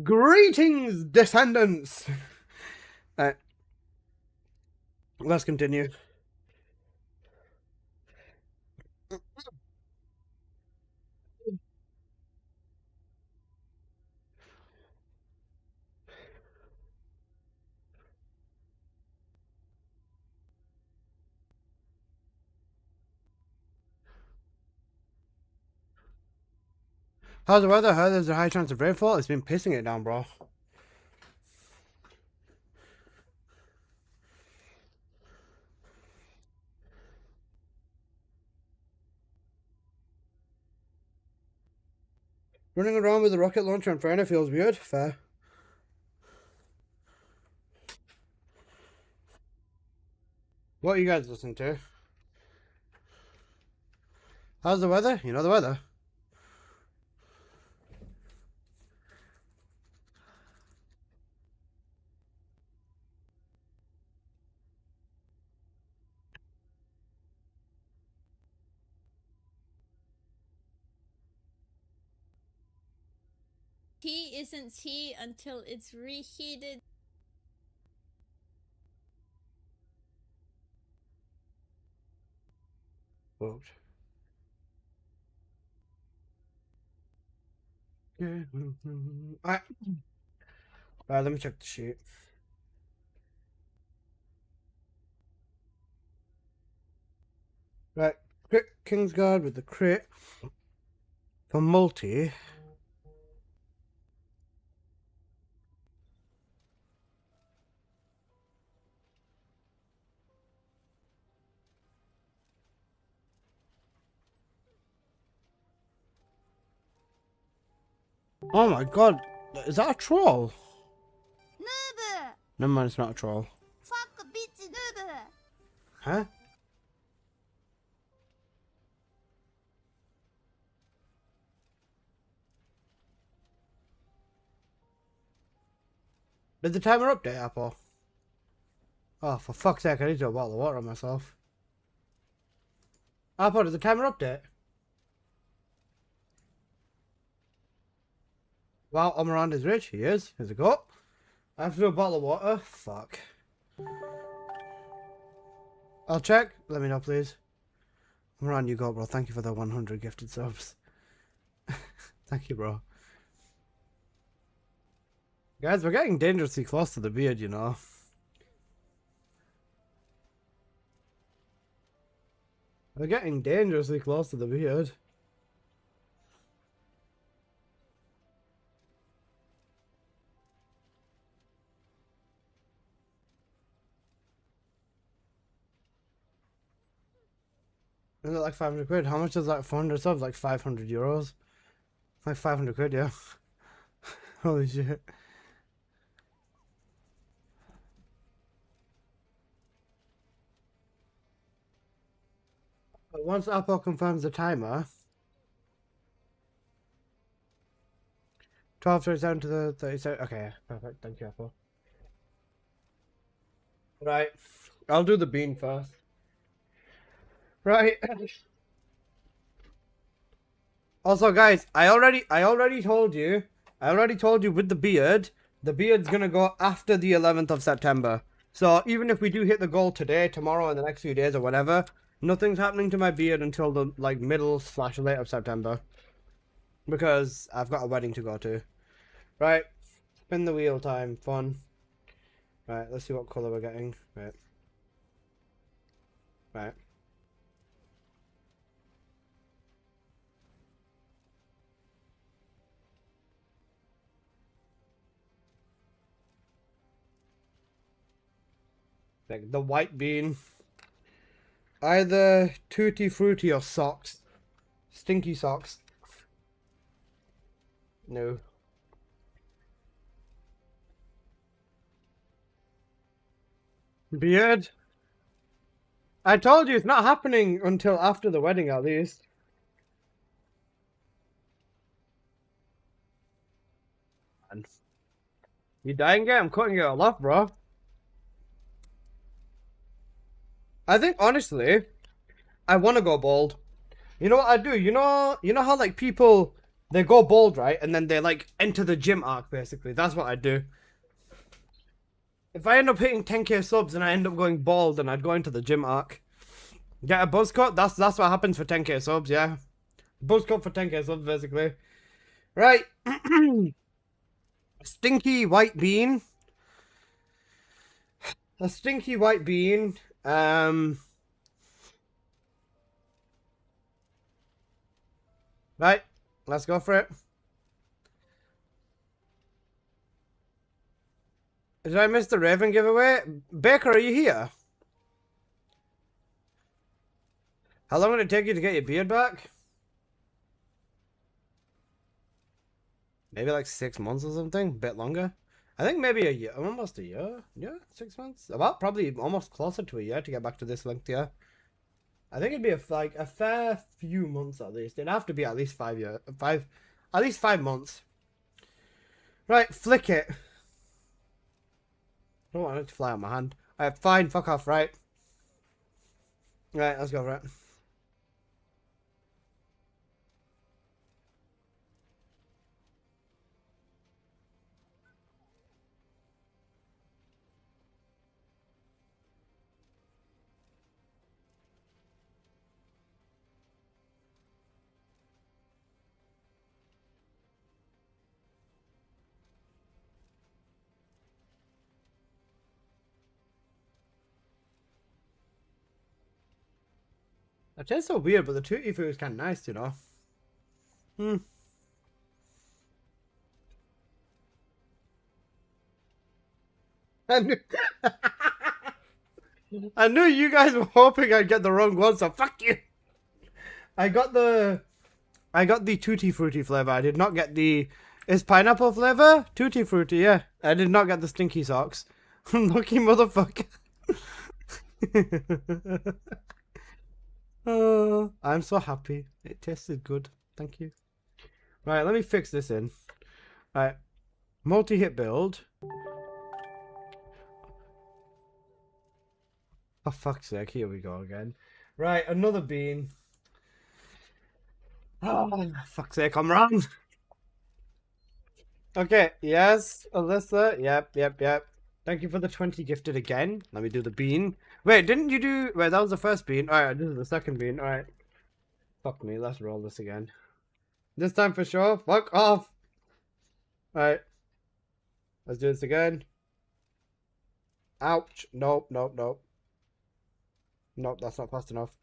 Greetings, descendants. Let's continue. How's the weather? I heard there's a high chance of rainfall. It's been pissing it down, bro. Running around with a rocket launcher and Inferno feels weird. Fair. What are you guys listening to? How's the weather? You know the weather? Tea isn't tea until it's reheated. Quote. Alright. Alright, let me check the sheet. Right. Crit Kingsguard with the crit. For multi. Oh my god. Is that a troll? Noob! Never mind, it's not a troll. Fuck bitch noob! Huh? Did the timer update, Apple? Oh, for fuck's sake, I need to do a bottle of water on myself. Apple, did the timer update? Wow, Omarand is rich. He is. Here's a go. I have to do a bottle of water. Fuck. I'll check. Let me know, please. Omarand, you go, bro. Thank you for the 100 gifted subs. Thank you, bro. Guys, we're getting dangerously close to the beard, you know. We're getting dangerously close to the beard. Isn't it like 500 quid? How much is like 400 subs? Like 500 euros? Like 500 quid, yeah. Holy shit. But once Apple confirms the timer, 12:37 to the 37. Okay, perfect. Thank you, Apple. Right. I'll do the bean first. Right. Also, guys, I already told you with the beard's gonna go after the 11th of September. So even if we do hit the goal today, tomorrow, in the next few days or whatever, nothing's happening to my beard until the like middle/late of September. Because I've got a wedding to go to. Right. Spin the wheel time. Fun. Right, let's see what colour we're getting. Right. Right. Like the white bean. Either Tutti Frutti or socks. Stinky socks. No. Beard? I told you it's not happening until after the wedding at least. And you dying it? I'm cutting it all off, bro. I think honestly, I want to go bald. You know what I do? You know how like people they go bald, right? And then they like enter the gym arc basically. That's what I do. If I end up hitting 10k subs and I end up going bald, then I'd go into the gym arc. Get a buzz cut. That's what happens for 10k subs, yeah. Buzz cut for 10k subs basically. Right. Stinky white bean. A stinky white bean. Right, let's go for it. Did I miss the Raven giveaway? Baker, are you here? How long would it take you to get your beard back? Maybe like 6 months or something? A bit longer? I think maybe a year, almost a year. Yeah, 6 months. About probably almost closer to a year to get back to this length. Yeah. I think it'd be like a fair few months at least. It'd have to be at least 5 years. At least 5 months. Right, flick it. I don't want it to fly on my hand. Alright, fine, fuck off, right? Right, let's go for it. It tastes so weird, but the tutti frutti is kind of nice, you know. I knew you guys were hoping I'd get the wrong one, so fuck you. I got the tutti frutti flavor. I did not get the. Is pineapple flavor tutti frutti? Yeah, I did not get the stinky socks. Lucky motherfucker. Oh, I'm so happy. It tasted good. Thank you. Right, let me fix this in. Right, multi-hit build. For fuck's sake, here we go again. Right, another bean. Oh, fuck's sake, I'm wrong. Okay, yes, Alyssa. Yep. Thank you for the 20 gifted again. Let me do the bean. Wait, didn't you do... Wait, that was the first bean. Alright, this is the second bean. Alright. Fuck me, let's roll this again. This time for sure. Fuck off. Alright. Let's do this again. Ouch. Nope. Nope, that's not fast enough.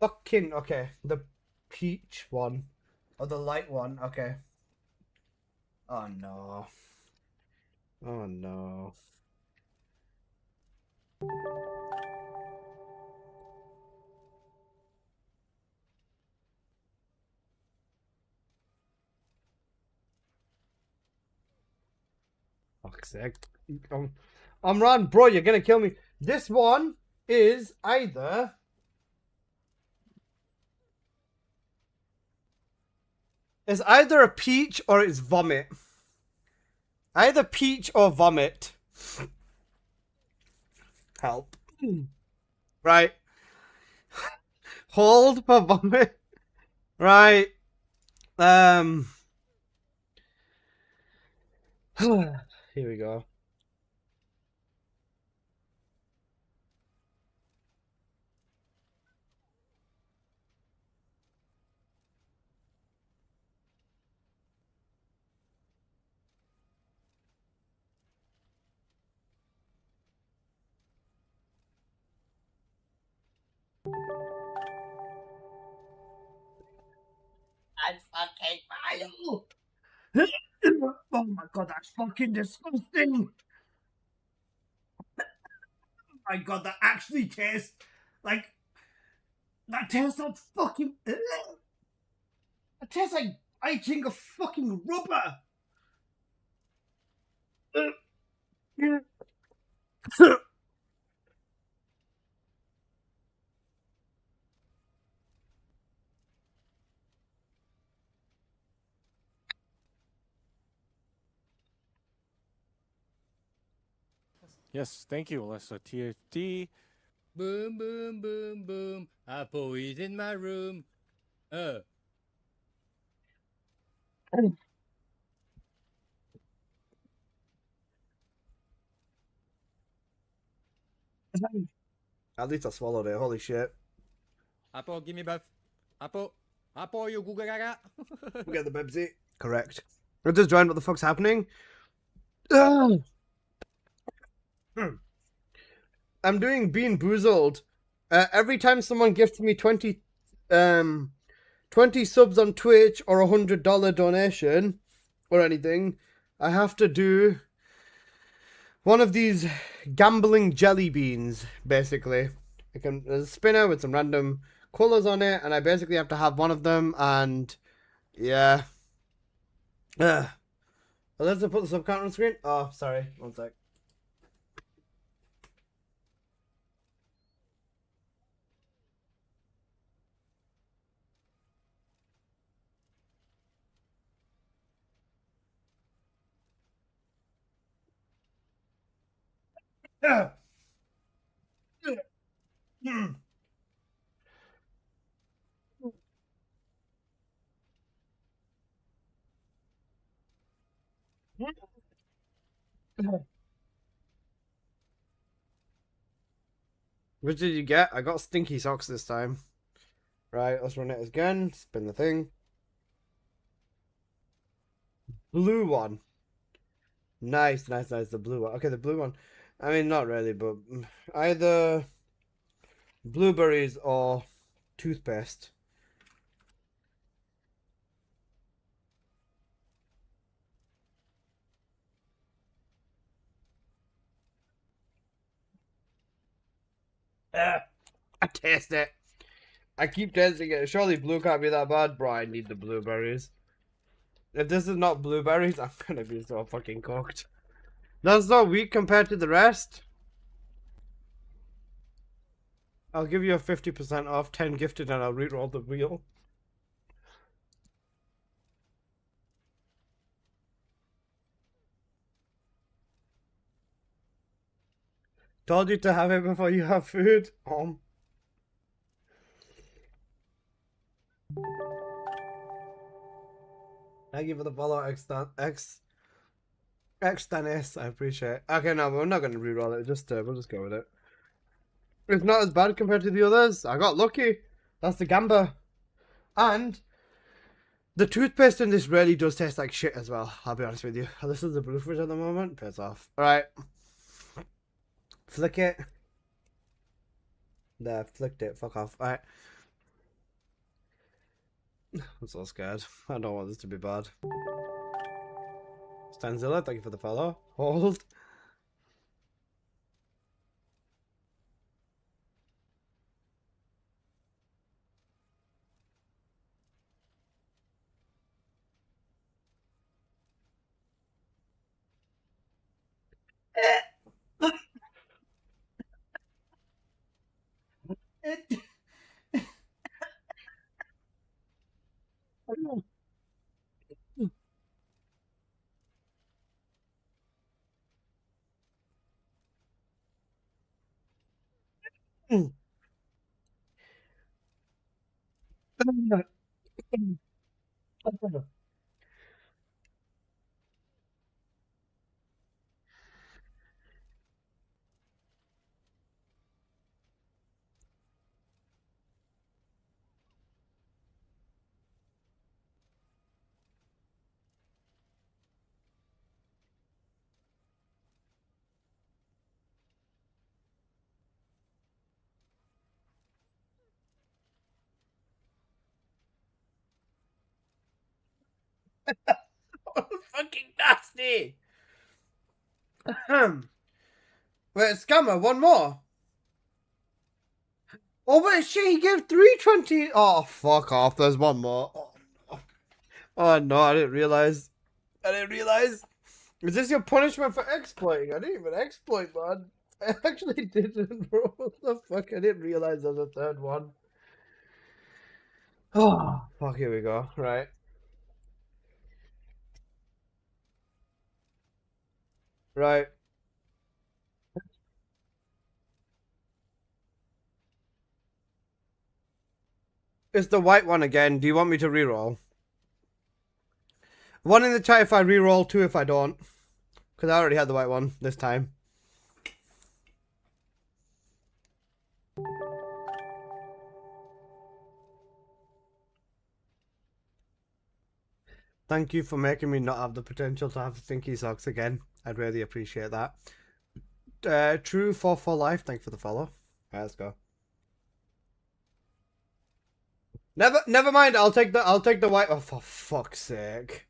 Fucking... Okay, the peach one. Or the light one. Okay. Oh no. Oh no. Fuck's sake. Amran, bro, you're gonna kill me. This one is either... It's either a peach or it's vomit. Either peach or vomit. Help. Right. Hold for vomit. Right. Here we go. That's fucking vile. Oh my god, that's fucking disgusting. Oh my god, that actually tastes like... That tastes like fucking... That tastes like eating a fucking rubber. Yes, thank you, Alyssa. TFT. Boom, boom, boom, boom. Apple is in my room. At least I swallowed it. Holy shit. Apple, give me both. Apple, you Google gaga. We get the Bebsy. Correct. I just joined. What the fuck's happening? I'm doing Bean Boozled. Every time someone gifts me 20 subs on Twitch or $100 donation or anything, I have to do one of these gambling jelly beans, basically. There's a spinner with some random colours on it, and I basically have to have one of them, and yeah. Let's put the sub count on the screen. Oh, sorry. One sec. Which did you get? I got stinky socks this time. Right, let's run it again. Spin the thing. Blue one. Nice. The blue one. Okay, the blue one. I mean, not really, but either blueberries or toothpaste. I taste it. I keep tasting it. Surely blue can't be that bad, bro. I need the blueberries. If this is not blueberries, I'm gonna be so fucking cooked. That's so weak compared to the rest. I'll give you a 50% off, 10 gifted, and I'll reroll the wheel. Told you to have it before you have food. Thank you for the follow, X I appreciate it. Okay, no, we're not gonna reroll it. We'll just go with it. It's not as bad compared to the others. I got lucky. That's the gamba. And the toothpaste in this really does taste like shit as well. I'll be honest with you. This is the blue fridge at the moment. Piss off. Alright. Flick it. There, flicked it. Fuck off. Alright. I'm so scared. I don't want this to be bad. Stanzilla, thank you for the follow. Hold. Fucking nasty. Wait, scammer, one more. Oh wait, shit, he gave 320. Oh, fuck off. There's one more. Oh no, I didn't realize. Is this your punishment for exploiting? I didn't even exploit, man. I actually didn't, bro. What the fuck? I didn't realize there was a third one. Oh, fuck, here we go. Right. Right. It's the white one again. Do you want me to reroll? One in the chat if I reroll, two if I don't. Because I already had the white one this time. Thank you for making me not have the potential to have stinky socks again. I'd really appreciate that. True for life. Thank you for the follow. Alright, let's go. Never mind. I'll take the white. Oh, for fuck's sake.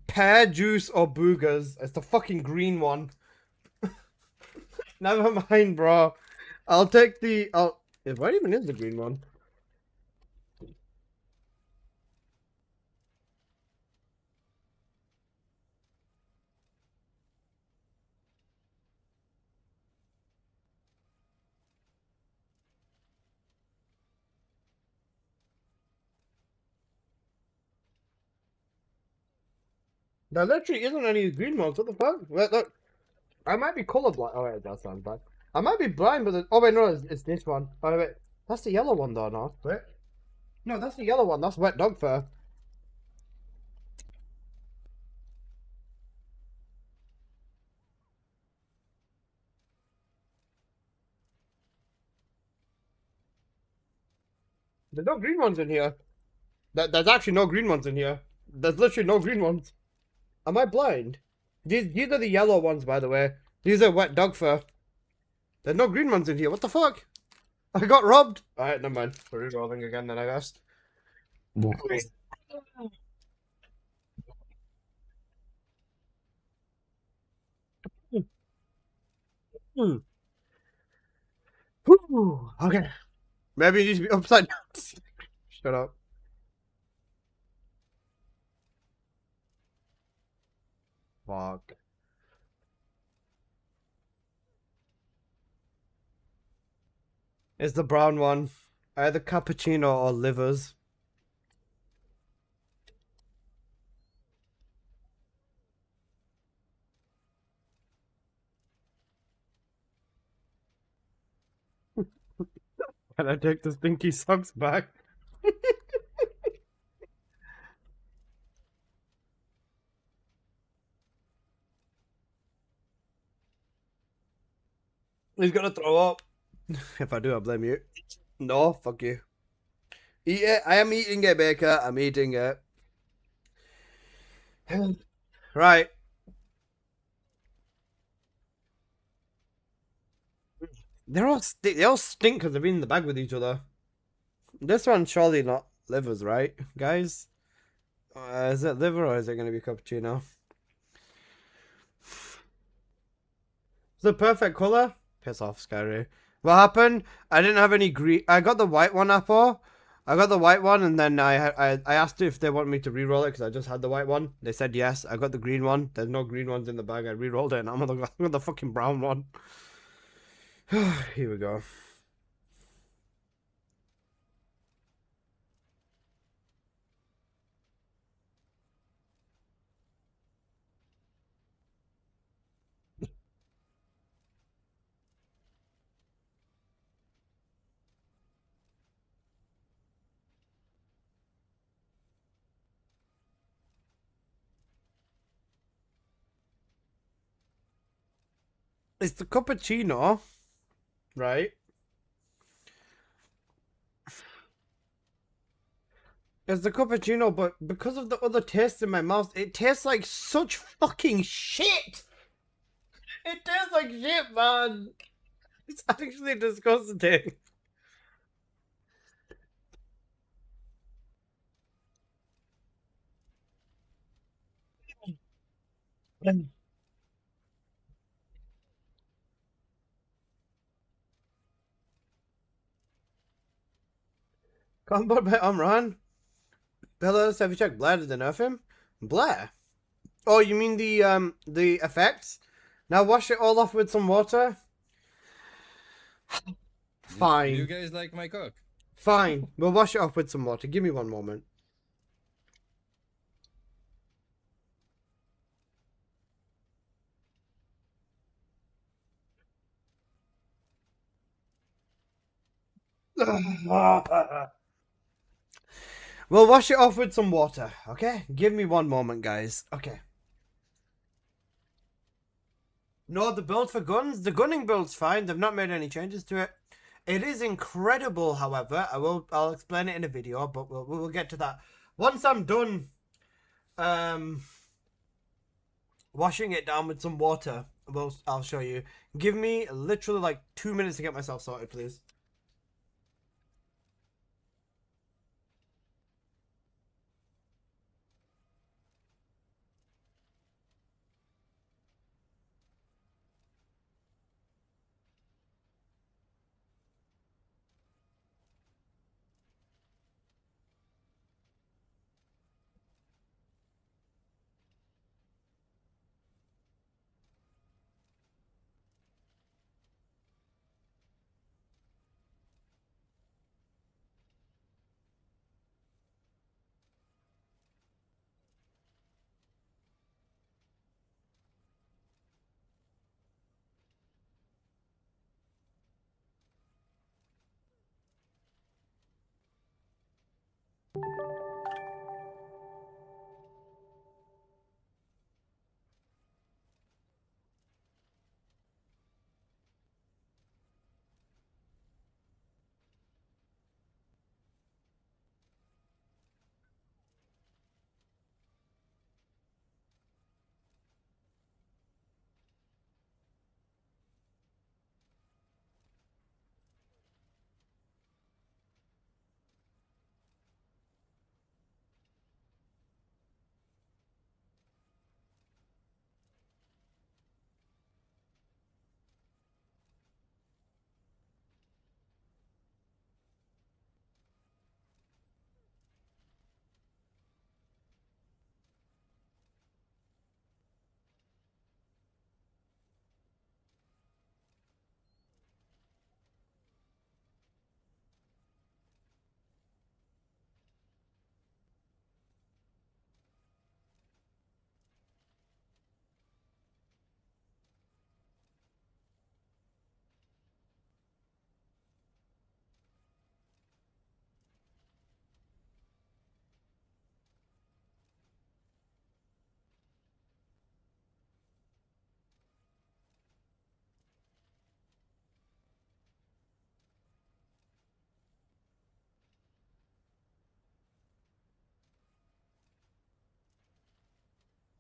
Pear juice or boogers. It's the fucking green one. Never mind, bro. I'll take the. What even is the green one? There literally isn't any green ones. What the fuck? Wait, look. I might be colorblind. Oh wait, that sounds bad. I might be blind, but oh wait, no, it's this one. Oh wait, that's the yellow one though, no? Wait. No, that's the yellow one. That's wet dog fur. There's no green ones in here. There's actually no green ones in here. There's literally no green ones. Am I blind? These are the yellow ones, by the way. These are wet dog fur. There's no green ones in here. What the fuck? I got robbed. Alright, never mind. We're re-rolling again then, I guess. Whew. Okay. Maybe it needs to be upside down. Shut up. Fuck. It's the brown one. Either cappuccino or livers. Can I take the stinky socks back? He's gonna throw up. If I do, I blame you. No, fuck you. Eat it. I am eating it, Baker. I'm eating it. Right. They all stink because they've been in the bag with each other. This one's surely not livers, right, guys? Is it liver or is it going to be cappuccino? It's the perfect color. Piss off, Scary. What happened? I didn't have any green. I got the white one, Apple. I got the white one, and then I asked if they want me to re-roll it because I just had the white one. They said yes. I got the green one. There's no green ones in the bag. I re-rolled it, and I'm on the fucking brown one. Here we go. It's the cappuccino, right? It's the cappuccino, but because of the other taste in my mouth, it tastes like such fucking shit. It tastes like shit, man. It's actually disgusting. Combo by Amran. Fellas, have you checked Blair? Did they nerf him? Blair? Oh, you mean the effects? Now wash it all off with some water. Fine. You guys like my cook? Fine. We'll wash it off with some water. Give me one moment. We'll wash it off with some water, okay? Give me one moment, guys. Okay. No, the build for guns, the gunning build's fine. They've not made any changes to it. It is incredible, however. I'll explain it in a video, but we'll get to that once I'm done. Washing it down with some water. I'll show you. Give me literally like 2 minutes to get myself sorted, please.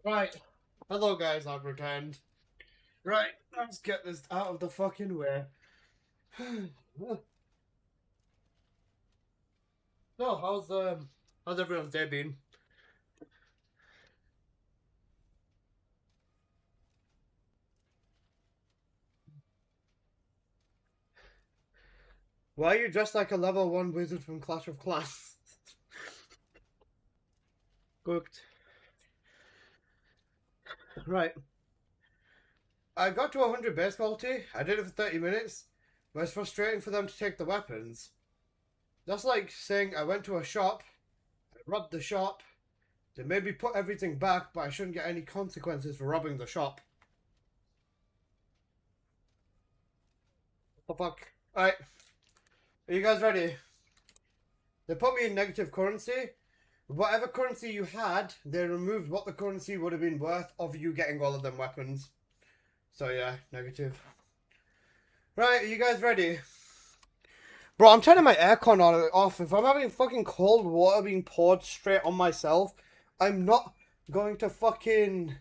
Right. Hello, guys. I've returned. Right. Let's get this out of the fucking way. So, how's everyone's day been? Why are you dressed like a level 1 wizard from Clash of Clans? Cooked. Right. I got to 100 base quality. I did it for 30 minutes. But it's frustrating for them to take the weapons. That's like saying I went to a shop, I robbed the shop, they made me put everything back, but I shouldn't get any consequences for robbing the shop. What the fuck? Alright. Are you guys ready? They put me in negative currency. Whatever currency you had, they removed what the currency would have been worth of you getting all of them weapons. So yeah, negative. Right, are you guys ready? Bro, I'm turning my aircon on off. If I'm having fucking cold water being poured straight on myself, I'm not going to fucking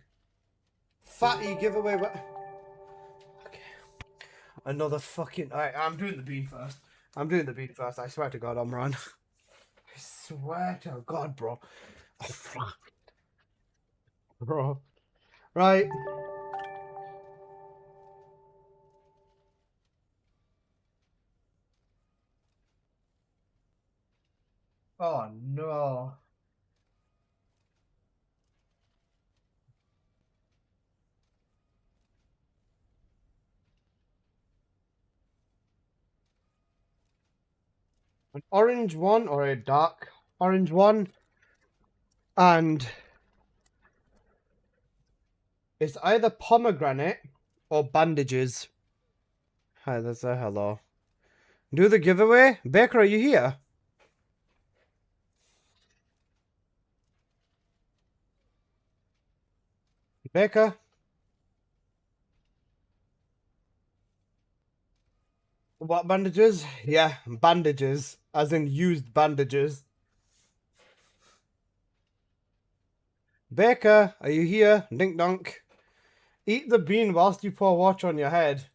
fatty giveaway. Okay. Another fucking. Alright, I'm doing the bean first. I swear to God, I'm wrong. I swear to God, bro. Bro. Right. Oh no. An orange one or a dark orange one. And it's either pomegranate or bandages. Hi, there's a hello. Do the giveaway? Baker, are you here? Baker? What bandages? Yeah, bandages. As in used bandages. Baker, are you here? Dink donk. Eat the bean whilst you pour water on your head.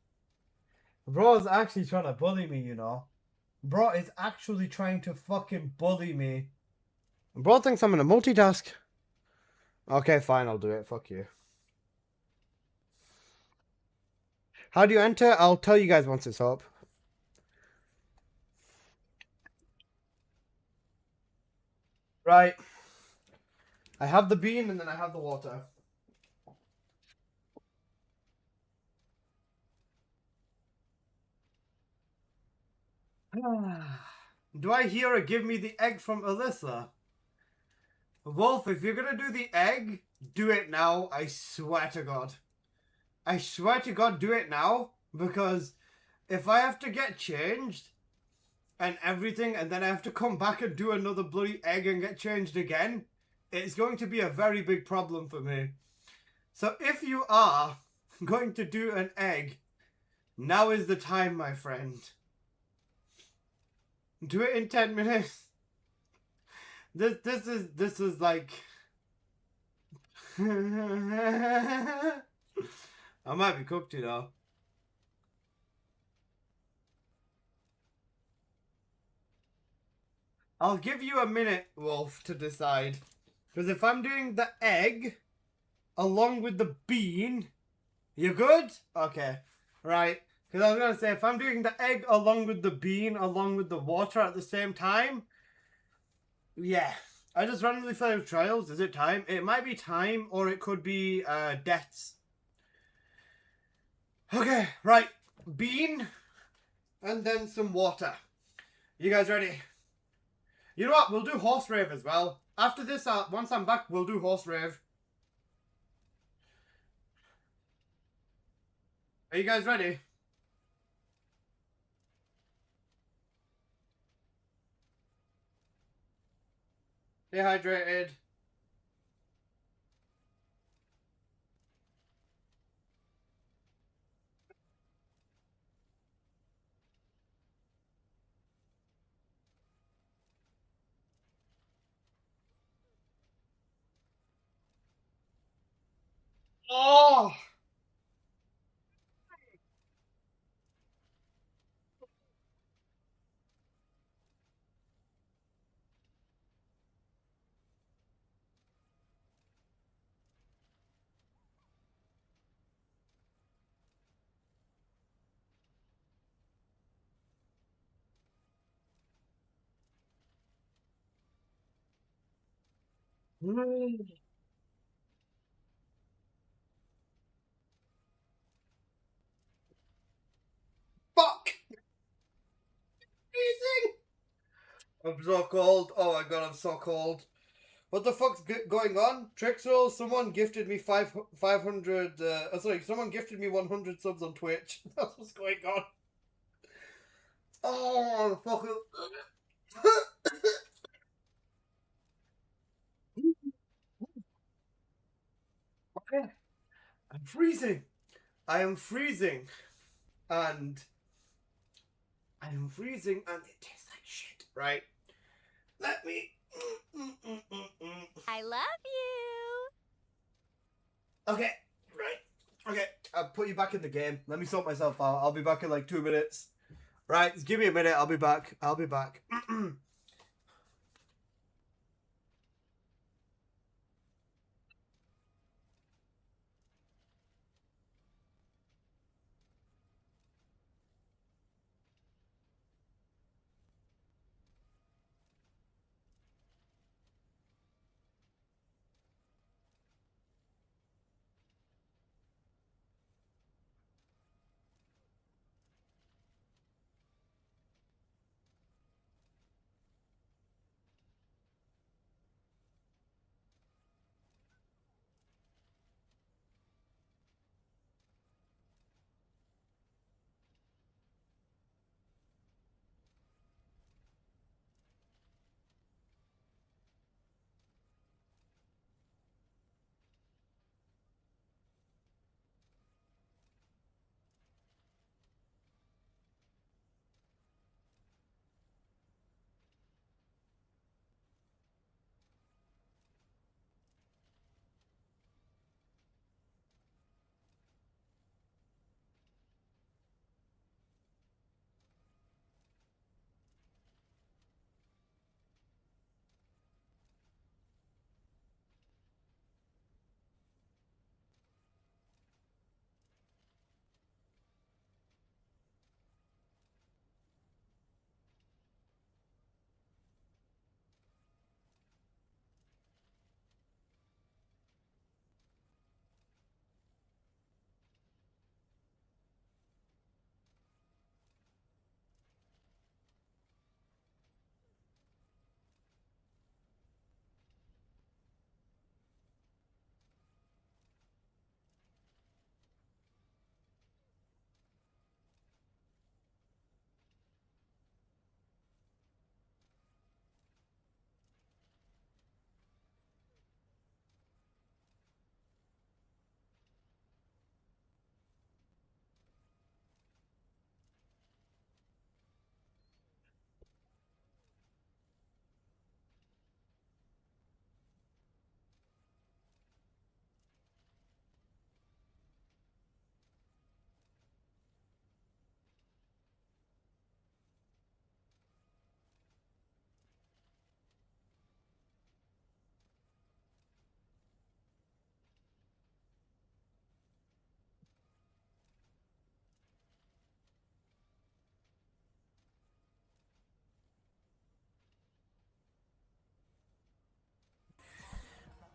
Bro's actually trying to bully me, you know. Bro is actually trying to fucking bully me. Bro thinks I'm gonna multitask. Okay, fine, I'll do it. Fuck you. How do you enter? I'll tell you guys once it's up. Right. I have the bean and then I have the water. Do I hear a give me the egg from Alyssa? Wolf, if you're gonna do the egg, do it now. I swear to God. I swear to God, do it now. Because if I have to get changed, and everything, and then I have to come back and do another bloody egg and get changed again, it's going to be a very big problem for me. So if you are going to do an egg, now is the time, my friend. Do it in 10 minutes. This is like I might be cooked, you know. I'll give you a minute, Wolf, to decide. Because if I'm doing the egg along with the bean, you good? Okay. Right. Because I was going to say, if I'm doing the egg along with the bean, along with the water at the same time, yeah. I just randomly failed trials. Is it time? It might be time, or it could be deaths. Okay, right. Bean, and then some water. You guys ready? You know what? We'll do horse rave as well. After this, once I'm back, we'll do horse rave. Are you guys ready? Stay hydrated. Oh! Fuck! Freezing! I'm so cold. Oh my god, I'm so cold. What the fuck's going on? Trixel, someone gifted me 500, sorry, someone gifted me 100 subs on Twitch. That's what's going on. Oh, fuck. Okay. I'm freezing. I am freezing. And I am freezing and it tastes like shit, right? Let me. I love you. Okay, right. Okay, I'll put you back in the game. Let me sort myself out. I'll be back in like 2 minutes. Right, just give me a minute. I'll be back. I'll be back.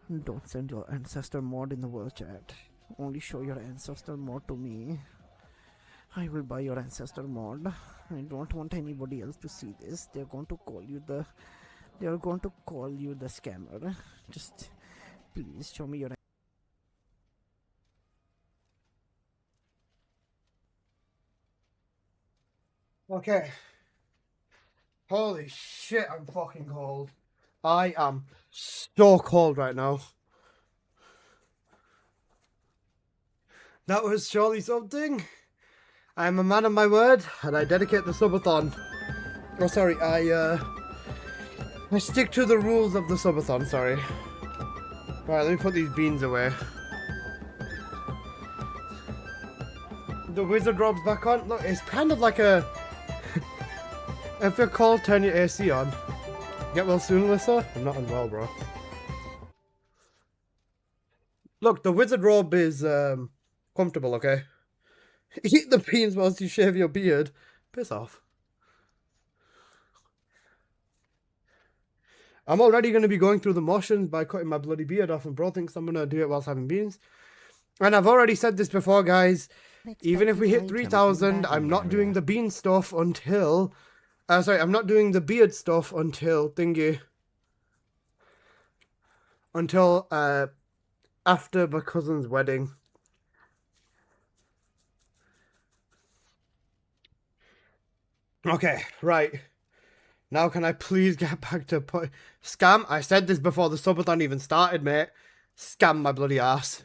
Don't send your ancestor mod in the world chat. Only show your ancestor mod to me. I will buy your ancestor mod. I don't want anybody else to see this. They're going to call you the scammer. Just please show me your. Okay. Holy shit, I'm fucking cold. I am so cold right now. That was surely something. I am a man of my word, and I dedicate the subathon. Oh, sorry, I stick to the rules of the subathon, sorry. Right, let me put these beans away. The wizard rob's back on. Look, it's kind of like a... If you're cold, turn your AC on. Get well soon, Alyssa? I'm not unwell, bro. Look, the wizard robe is comfortable, okay? Eat the beans whilst you shave your beard. Piss off. I'm already going to be going through the motions by cutting my bloody beard off, and bro thinks I'm going to do it whilst having beans. And I've already said this before, guys. Even if we hit 3,000, I'm not doing the bean stuff until... sorry, I'm not doing the beard stuff until thingy. Until after my cousin's wedding. Okay, right. Now can I please get back to scam? I said this before the subathon even started, mate. Scam my bloody ass.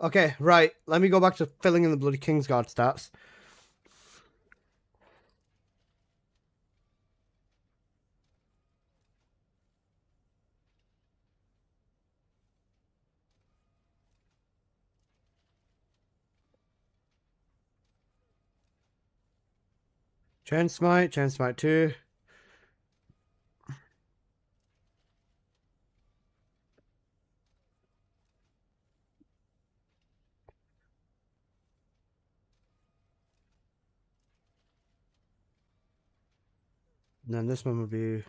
Okay, right. Let me go back to filling in the bloody Kingsguard stats. Chain Smite 2. And then this one will be...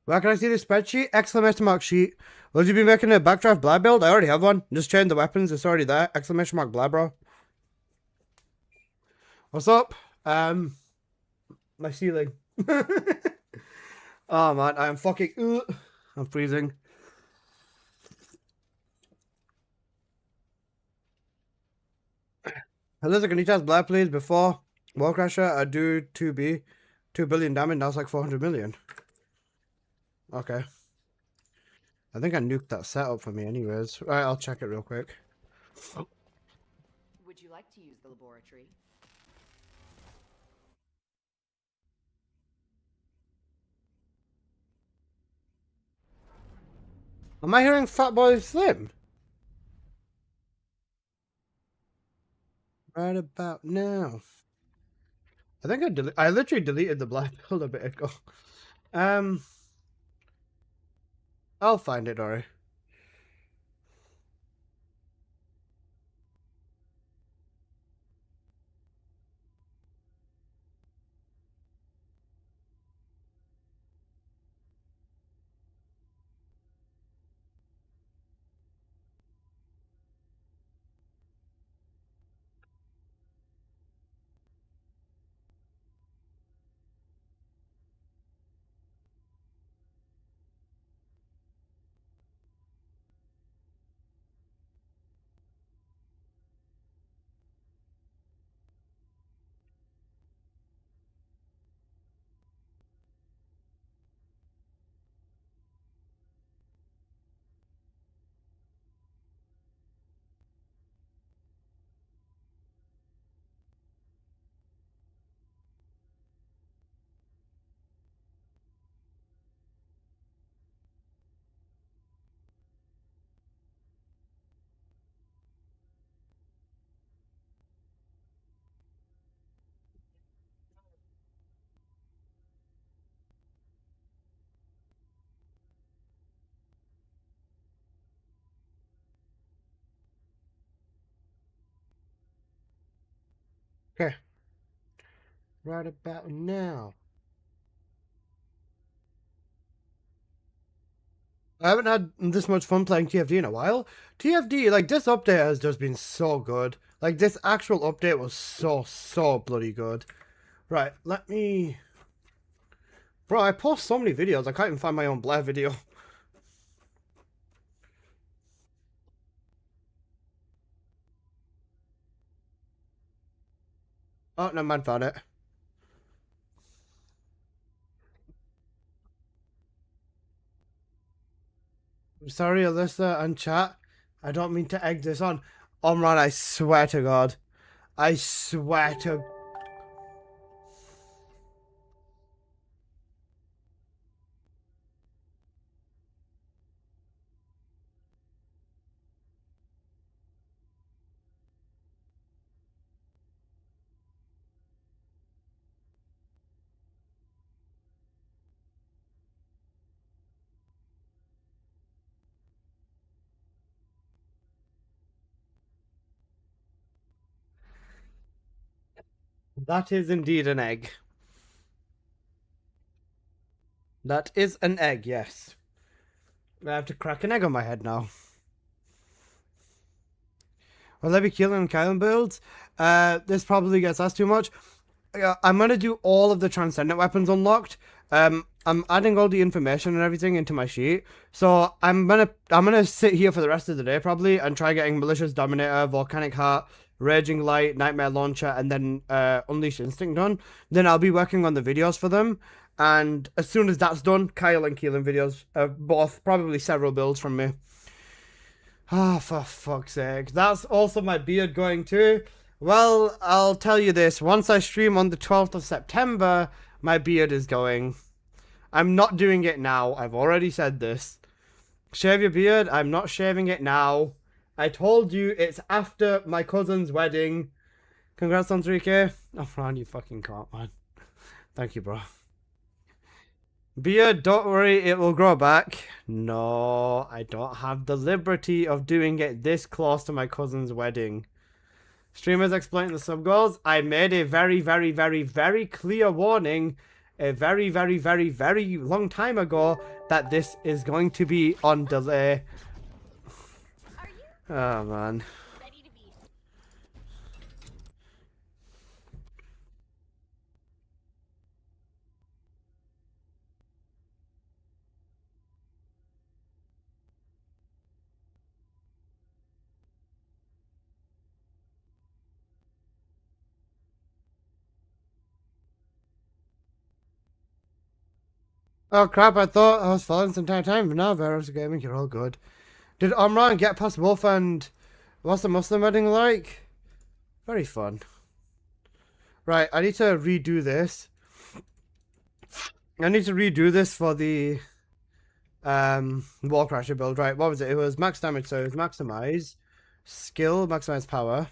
Where can I see the spreadsheet? Exclamation mark sheet. Will you be making a backdraft Blab build? I already have one. Just change the weapons. It's already there. Exclamation mark Blab, bro. What's up? My ceiling. Oh, man. I am fucking... I'm freezing. Alyssa, can you test Blab, please? Before Wallcrasher, I do 2B. 2 billion damage. Now it's like 400 million. Okay. I think I nuked that setup for me anyways. Alright, I'll check it real quick. Would you like to use the laboratory? Am I hearing Fatboy Slim? Right about now. I think I literally deleted the black build a bit ago. I'll find it, Ori. Okay. Right about now. I haven't had this much fun playing TFD in a while. TFD, like, this update has just been so good. Like, this actual update was so bloody good. Right, let me... Bro, I post so many videos, I can't even find my own Blair video. Oh, no, man, found it. I'm sorry, Alyssa and chat. I don't mean to egg this on. Omran, I swear to God. I swear to... That is indeed an egg. That is an egg, yes. I have to crack an egg on my head now. Will I be killing Kylan builds? This probably gets asked too much. I'm gonna do all of the transcendent weapons unlocked. I'm adding all the information and everything into my sheet. So I'm gonna sit here for the rest of the day probably and try getting Malicious Dominator, Volcanic Heart, Raging Light, Nightmare Launcher, and then Unleash Instinct done. Then I'll be working on the videos for them. And as soon as that's done, Kyle and Keelan videos, both probably several builds from me. Ah, for fuck's sake. That's also my beard going too. Well, I'll tell you this. Once I stream on the 12th of September, my beard is going. I'm not doing it now. I've already said this. Shave your beard? I'm not shaving it now. I told you it's after my cousin's wedding. Congrats on 3K. Oh, man, you fucking can't, man. Thank you, bro. Beard, don't worry, it will grow back. No, I don't have the liberty of doing it this close to my cousin's wedding. Streamers exploiting the subgoals. I made a very clear warning a very long time ago that this is going to be on delay. Oh, man. Oh crap, I thought I was following some time, but now Veros Gaming, you're all good. Did Omran get past Wolf and what's the Muslim wedding like? Very fun. Right, I need to redo this. I need to redo this for the Wall Crasher build. Right, what was it? It was max damage, so it was maximize skill, maximize power.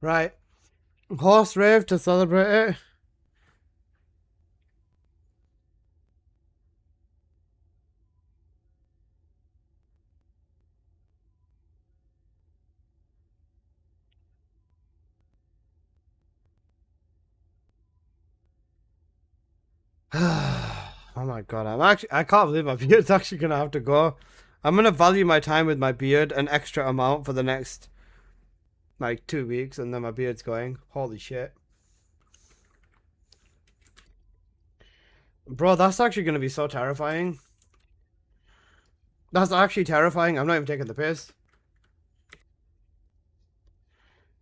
Right. Horse rave to celebrate it. Oh my god, I can't believe my beard's actually gonna have to go. I'm gonna value my time with my beard an extra amount for the next like 2 weeks, and then my beard's going. Holy shit. Bro, that's actually gonna be so terrifying. That's actually terrifying. I'm not even taking the piss.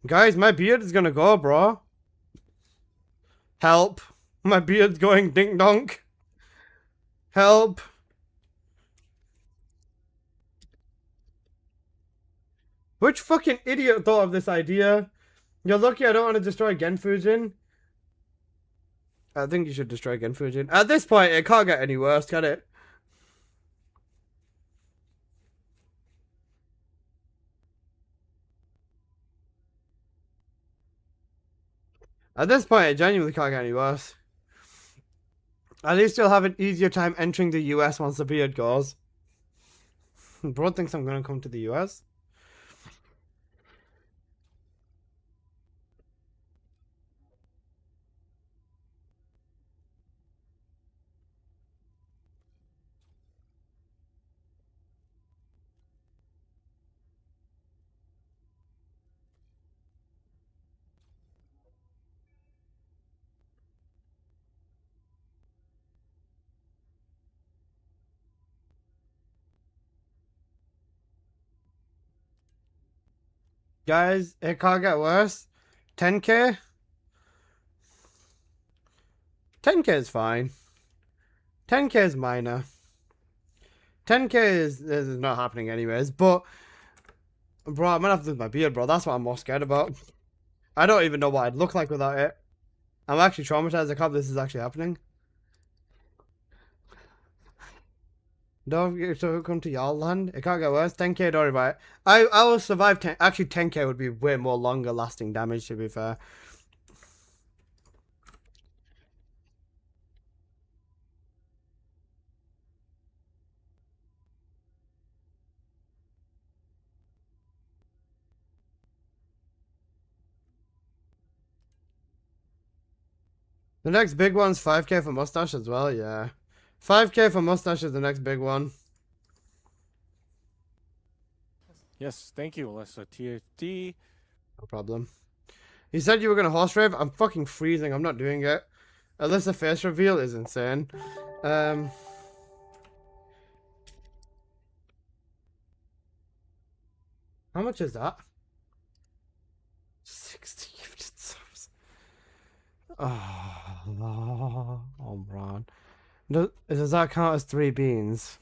Guys, my beard is gonna go, bro. Help. My beard's going ding donk. Help. Which fucking idiot thought of this idea? You're lucky I don't want to destroy Genfujin. I think you should destroy Genfujin. At this point, it can't get any worse, can it? At this point, it genuinely can't get any worse. At least you'll have an easier time entering the US once the beard goes. Bro thinks I'm gonna come to the US. Guys, it can't get worse. 10k? 10k is fine. 10k is minor. 10k is not happening anyways, but bro, I'm gonna have to lose my beard, bro. That's what I'm most scared about. I don't even know what I'd look like without it. I'm actually traumatized. I can't believe this is actually happening. Don't get to come to y'all land. It can't get worse. 10k, don't worry about it. I will survive 10. Actually, 10k would be way more longer lasting damage, to be fair. The next big one's 5k for mustache as well, yeah. 5k for mustache is the next big one. Yes, thank you, Alyssa. TFT. No problem. You said you were gonna horse rave? I'm fucking freezing. I'm not doing it. Alyssa face reveal is insane. How much is that? 60 gifted subs. Oh, man. Does that count as 3 beans?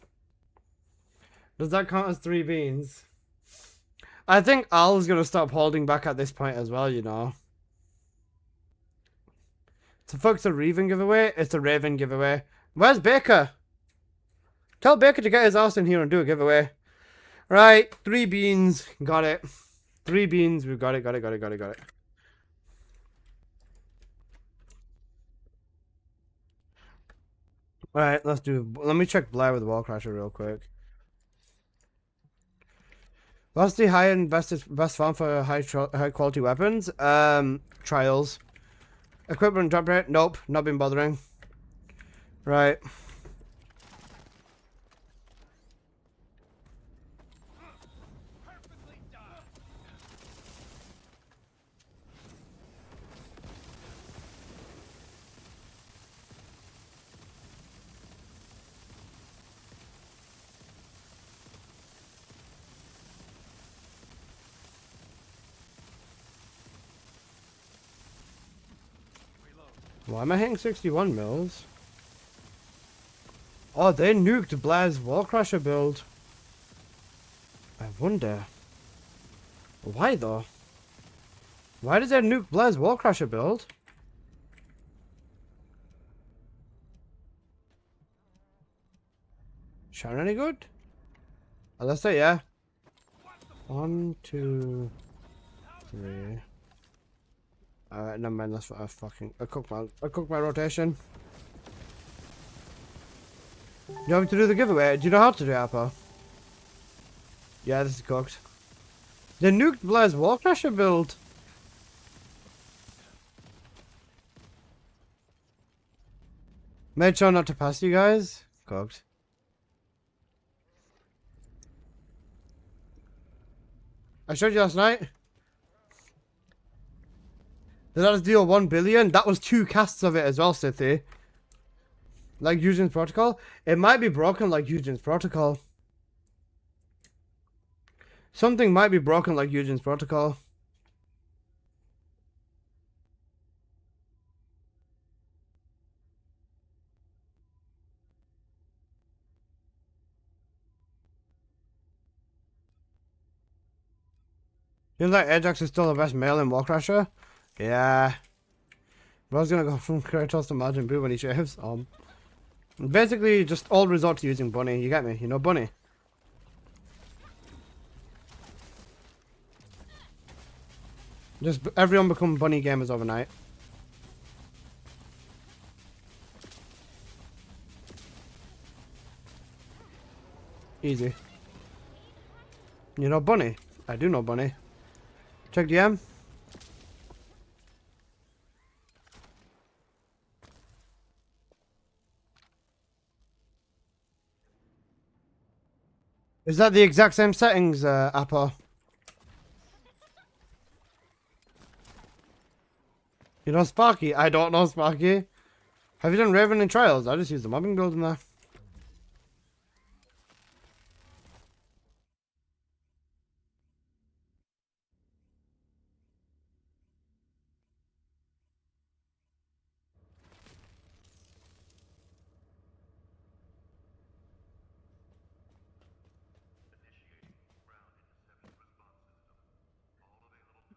Does that count as 3 beans? I think Al's gonna stop holding back at this point as well, you know. So fuck's a Raven giveaway? It's a Raven giveaway. Where's Baker? Tell Baker to get his ass in here and do a giveaway. Right, 3 beans. Got it. 3 beans. We've got it. Alright, let's do. Let me check Blair with Wall Crasher real quick. What's the high and best farm for high quality weapons? Trials. Equipment drop rate? Nope, not been bothering. Right. Why am I hitting 61 mils? Oh, they nuked Blair's Wall Crusher build. I wonder. Why though? Why does they nuke Blair's Wall Crusher build? Shine any good? Let's say yeah. 1, 2, 3. Alright, never mind. That's what I cooked my rotation. Do you want me to do the giveaway? Do you know how to do it, Apple? Yeah, this is cooked. They nuked Blair's Wall Crusher build. Made sure not to pass you guys. Cooked. I showed you last night. Did that just deal 1 billion? That was 2 casts of it as well, City. Like Eugene's Protocol? It might be broken like Eugene's Protocol. Something might be broken like Eugene's Protocol. Feels like Ajax is still the best male in Wall Crusher. Yeah. Bro's gonna go from Kratos to Majin Buu when he shaves. Basically, just all resort to using Bunny. You get me? You know Bunny? Just everyone become Bunny gamers overnight. Easy. You know Bunny? I do know Bunny. Check DM. Is that the exact same settings, Apple? You know Sparky? I don't know Sparky. Have you done Raven and Trials? I just use the mobbing build in there.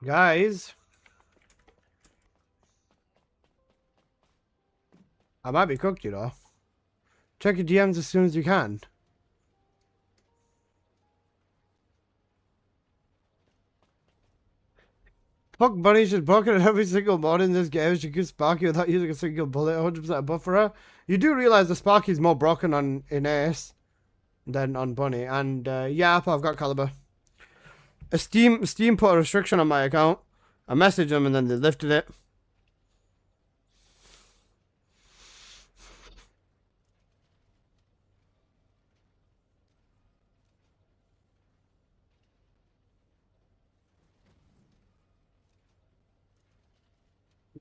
Guys. I might be cooked, you know. Check your DMs as soon as you can. Fuck Bunny should bucket at every single mod in this game. She gives Sparky without using a single bullet, 100% bufferer. You do realize the Sparky's more broken in Ace than on Bunny. And yeah, I've got Caliber. Steam put a restriction on my account. I messaged them and then they lifted it.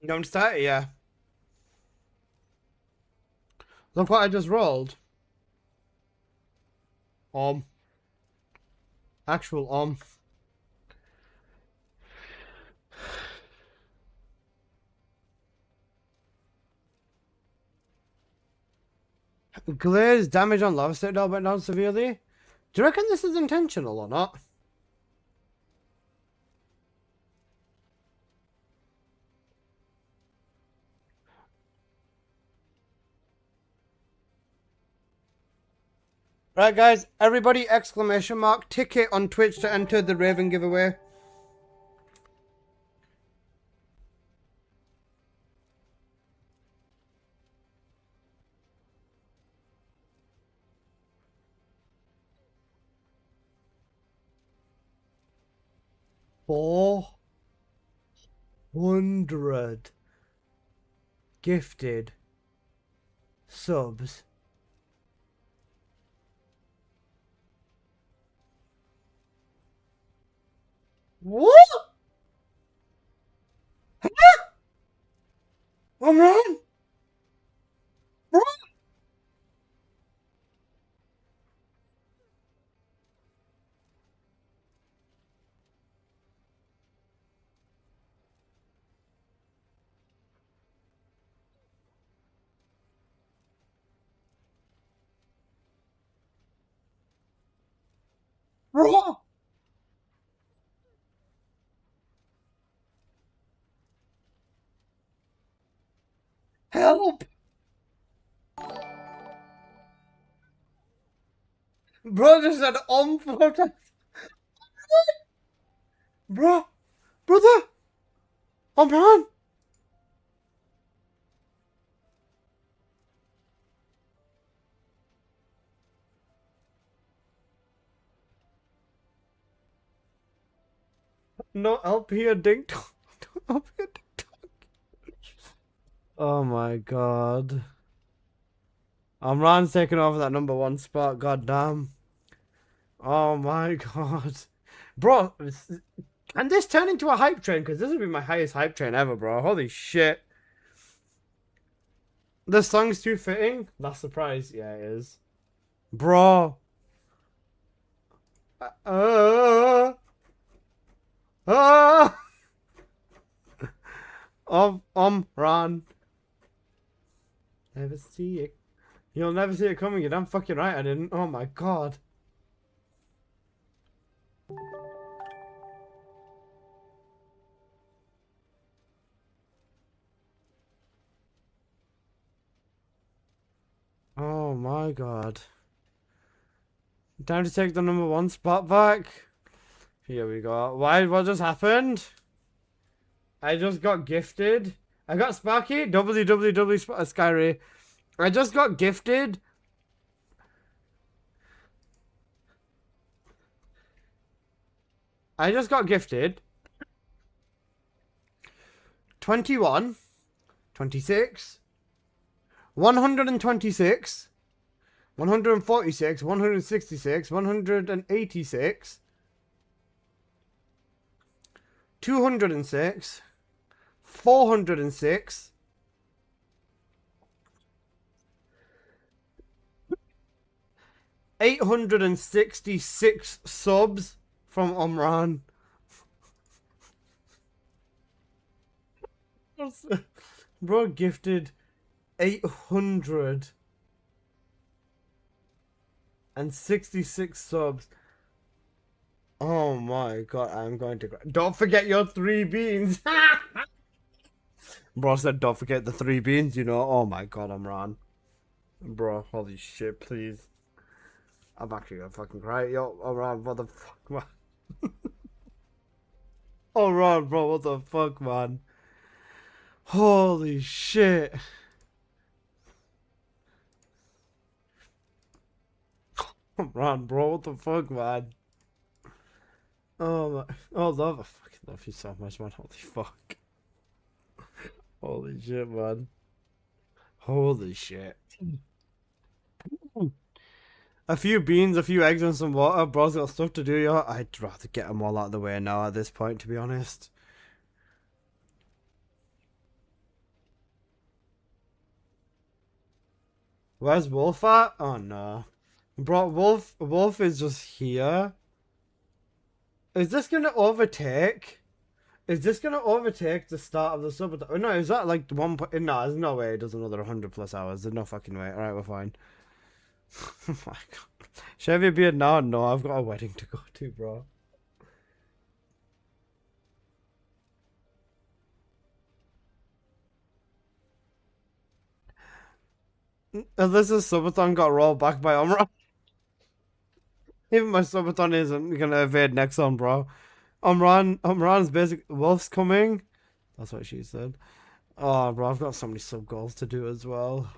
Don't start it, yeah. Look what I just rolled. Actual Glaze damage on lava state went down severely. Do you reckon this is intentional or not? Right, guys, everybody exclamation mark ticket on Twitch to enter the Raven giveaway. $400 gifted subs. What? I'm wrong. Bro. Help. Bro just said protest. Brother. I'm wrong. No help here, ding dong. No help here, ding dong. Oh my god. Amran's taking over that #1 spot, goddamn. Oh my god. Bro, can this turn into a hype train? Because this would be my highest hype train ever, bro. Holy shit. The song's too fitting? Last surprise. Yeah, it is. Bro. Ron. Never see it. You'll never see it coming. You're damn fucking right, I didn't. Oh my god. Oh my god. Time to take the #1 spot back. Here we go. What just happened? I just got gifted. I got Sparky. www Skyry. I just got gifted I just got gifted 21, 26, 126, 146, 166, 186, 206, 406, 866 subs from Omran. Bro gifted 866 subs. Oh my god, I'm going to cry. Don't forget your 3 beans. Bro said don't forget the 3 beans, you know. Oh my god, Omran. Bro, holy shit, please. I'm actually gonna fucking cry. Yo, Omran, what the fuck, man? Omran, bro, what the fuck, man? Holy shit. Omran, bro, what the fuck, man? Oh my, oh love, I fucking love you so much, man. Holy fuck. Holy shit, man. Holy shit. A few beans, a few eggs, and some water. Bro's got stuff to do, yo. I'd rather get them all out of the way now at this point, to be honest. Where's Wolf at? Oh no. Bro, Wolf is just here. Is this gonna overtake? Is this gonna overtake the start of the subathon? Oh, no, is that like one point? No, there's no way it does another 100+ hours. There's no fucking way. Alright, we're fine. Oh my god. Shave your beard now? No, I've got a wedding to go to, bro. Unless the subathon got rolled back by Omra. Even my subathon isn't gonna evade Nexon, bro. Omran's basic Wolf's coming. That's what she said. Oh, bro, I've got so many sub goals to do as well.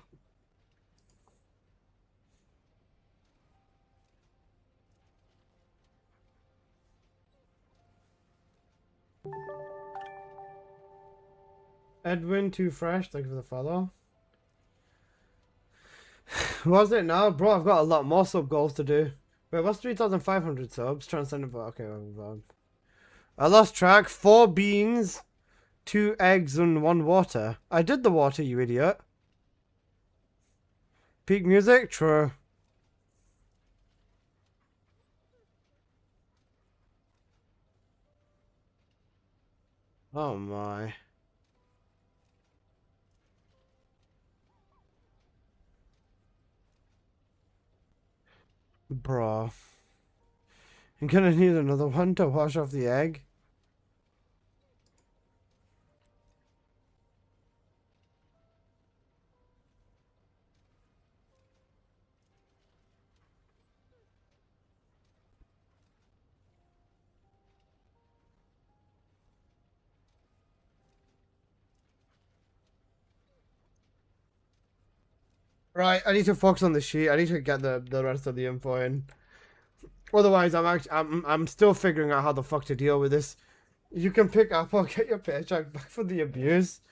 Edwin, too fresh. Thank you for the follow. Was it now? Bro, I've got a lot more sub goals to do. Wait, what's 3,500 subs? Transcendent. Okay, I lost track. 4 beans, 2 eggs, and 1 water. I did the water, you idiot. Peak music? True. Oh my. Bro. I'm gonna need another one to wash off the egg. Right, I need to focus on the sheet. I need to get the rest of the info in. Otherwise, I'm still figuring out how the fuck to deal with this. You can pick up or get your paycheck back for the abuse.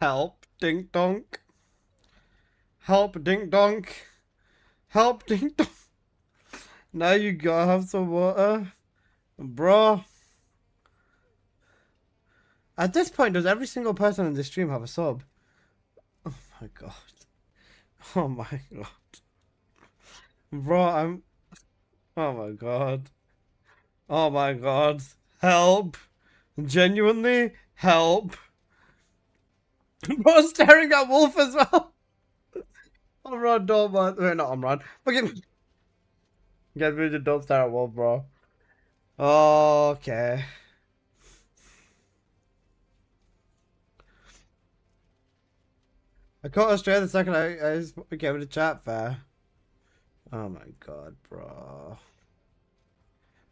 Help, dink donk. Help, dink donk. Help, dink donk. Now you gotta have some water. Bro. At this point, does every single person in the stream have a sub? Oh my god. Oh my god. Bro, oh my god. Oh my god. Help. Genuinely, help. Bro, staring at Wolf as well. Omron, don't man. Wait, not Omron. Fucking. Get rid of don't start at Wolf, bro. Okay. I caught us straight the second I gave it a chat fair. Oh my god, bro.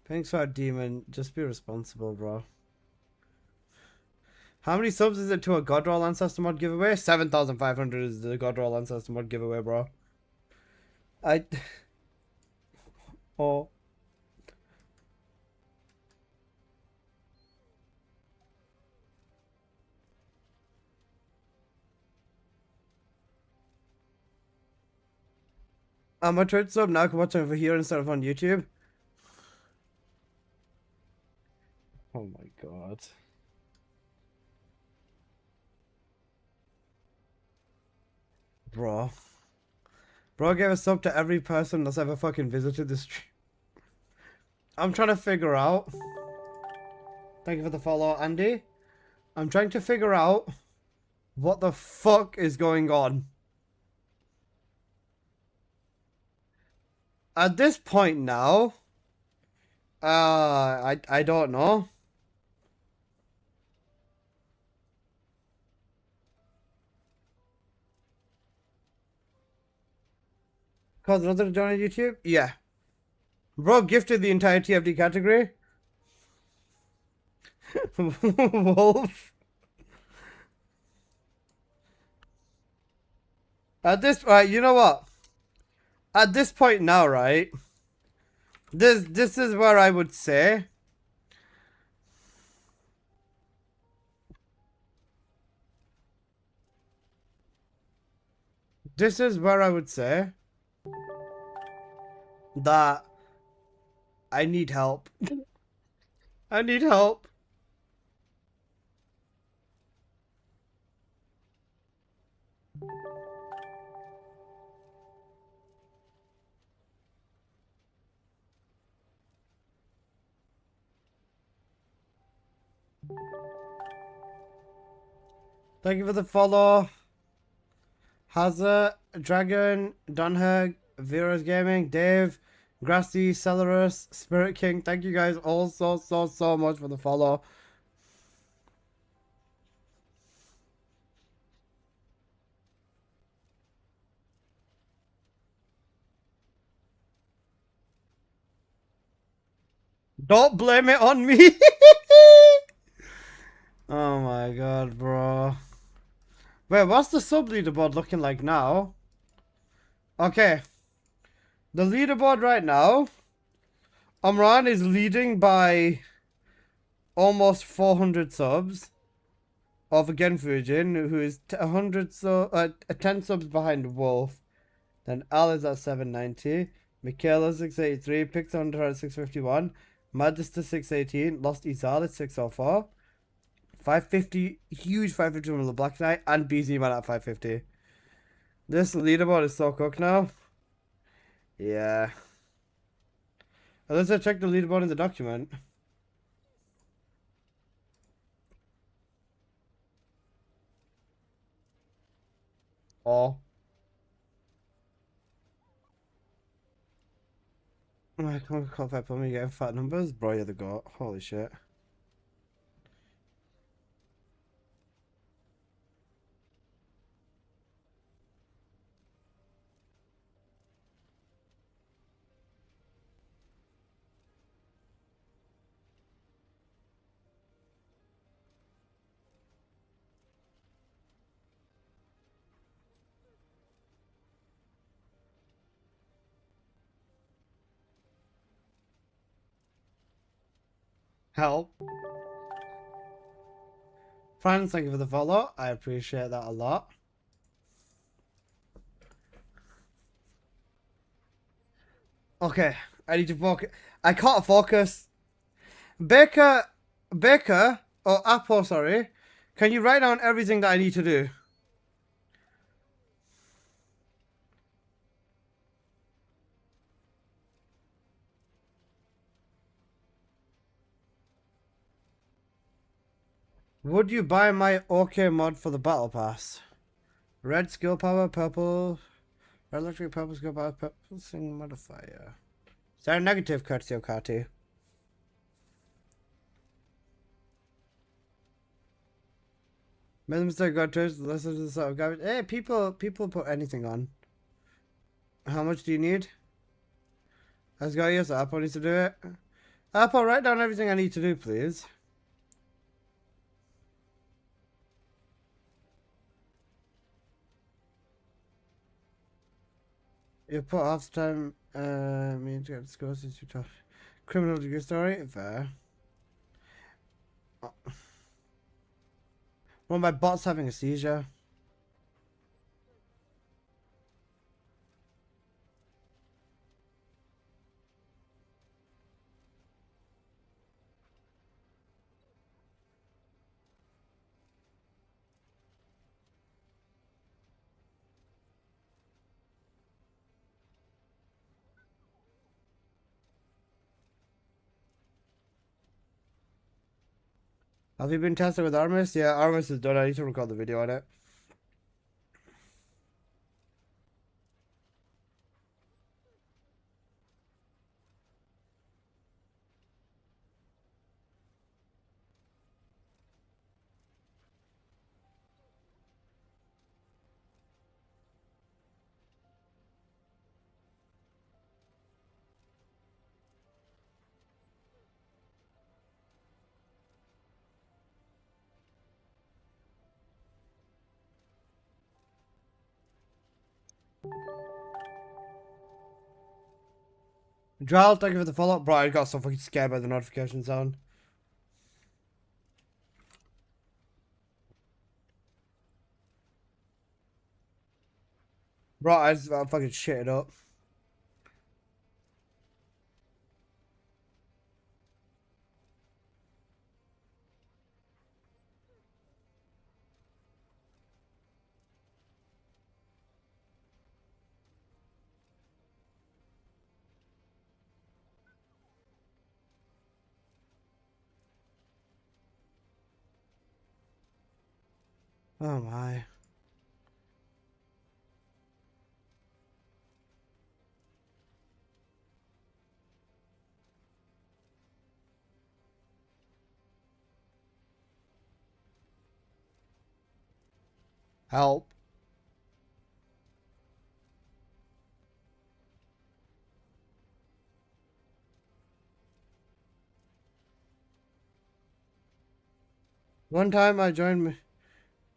Thanks for that, demon. Just be responsible, bro. How many subs is it to a Godroll Ancestor mod giveaway? 7,500 is the Godroll Ancestor mod giveaway, bro. Oh. I'm a Twitch sub now. I can watch it over here instead of on YouTube. Oh my god. Bro. Bro gave a sub to every person that's ever fucking visited the stream. I'm trying to figure out. Thank you for the follow, Andy. I'm trying to figure out what the fuck is going on. At this point now, I don't know. Cause another join on YouTube? Yeah. Bro gifted the entire TFD category. Wolf. At this you know what? At this point now, right? This is where I would say that I need help. I need help. Thank you for the follow. Hazard, Dragon, Dunhug, Vera's Gaming, Dave, Grassy, Celerus, Spirit King. Thank you guys all so much for the follow. Don't blame it on me. Oh my god, bro. Wait, what's the sub leaderboard looking like now? Okay. The leaderboard right now, Omran is leading by almost 400 subs over Genfujin, who is 10 subs behind Wolf. Then Al is at 790, Michaela 683, Pixar at 651, Magister 618, Lost Izal at 604, 550, huge 550 from the Black Knight, and BZ Man at 550. This leaderboard is so cooked now. Yeah. Let's check the leaderboard in the document. Oh. I can't if I me getting fat numbers. Bro, you're the goat. Holy shit. Help. Friends, thank you for the follow. I appreciate that a lot. Okay, I need to focus. I can't focus. Baker, or Apple, sorry. Can you write down everything that I need to do? Would you buy my OK mod for the battle pass? Red skill power, purple Electric purpose go by purposing modifier. Is there a negative courtesy of Carty? Mr. Gutters, listen to the sort of garbage. Hey, people put anything on. How much do you need? Let's go, yes, Apple needs to do it. Apple, write down everything I need to do, please. You put half the time, me to get scores since you talk. Criminal degree story, fair. One of my bots having a seizure. Have you been tested with Armis? Yeah, Armis is done. I need to record the video on it. Joel, thank you for the follow up. Bro, I got so fucking scared by the notification sound. Bro, I just fucking shit it up. Oh my. Help. One time I joined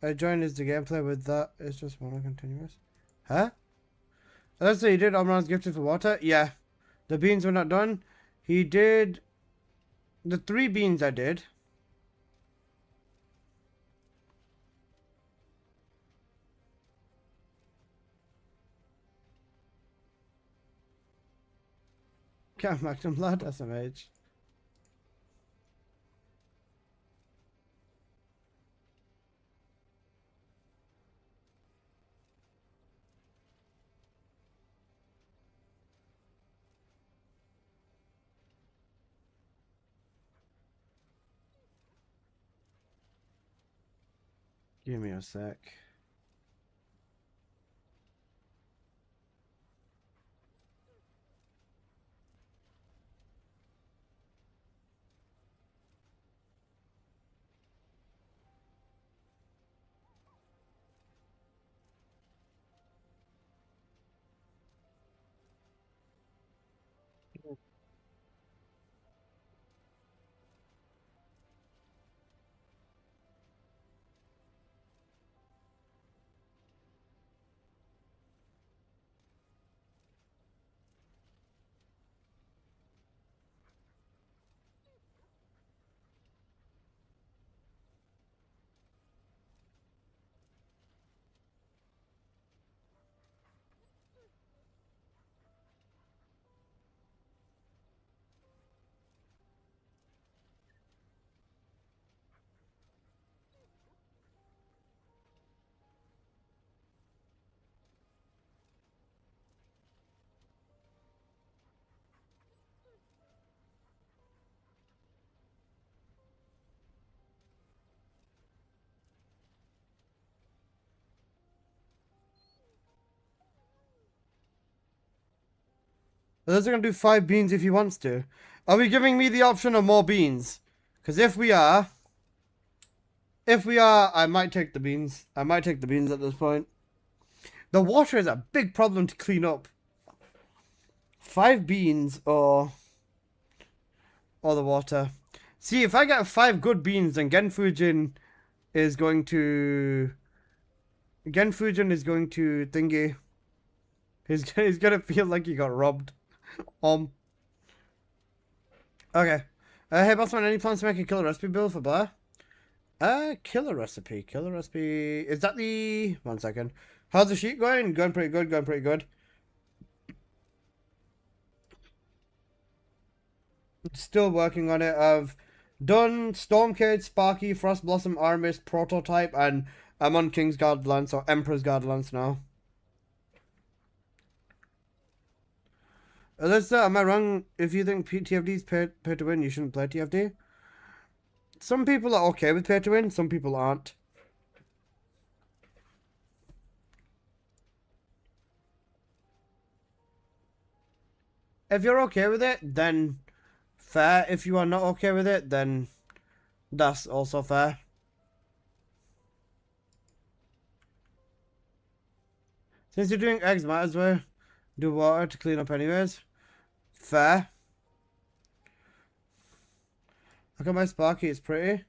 is the gameplay with that. It's just mono continuous. Huh? Let's say he did Omran's gifted for water. Yeah. The beans were not done. He did the 3 beans I did. Can't Magnum lad, SMH. Give me a sec. Those are gonna do 5 beans if he wants to. Are we giving me the option of more beans? Because if we are, I might take the beans. I might take the beans at this point. The water is a big problem to clean up. 5 beans or the water. See, if I get 5 good beans, then Genfujin is going to thingy. He's gonna feel like he got robbed. Okay. Hey, bossman, any plans to make a killer recipe build for Blair? Killer recipe. Is that the... 1 second. How's the sheet going? Going pretty good. Still working on it. I've done Stormcade, Sparky, Frost Blossom, Armis, Prototype, and I'm on Kingsguard Lance or Emperor's Guard Lance now. Alyssa, am I wrong? If you think TFD is pay to win, you shouldn't play TFD. Some people are okay with pay to win, some people aren't. If you're okay with it, then fair. If you are not okay with it, then that's also fair. Since you're doing eggs, might as well do water to clean up anyways. Fair. Look at my Sparky, it's pretty.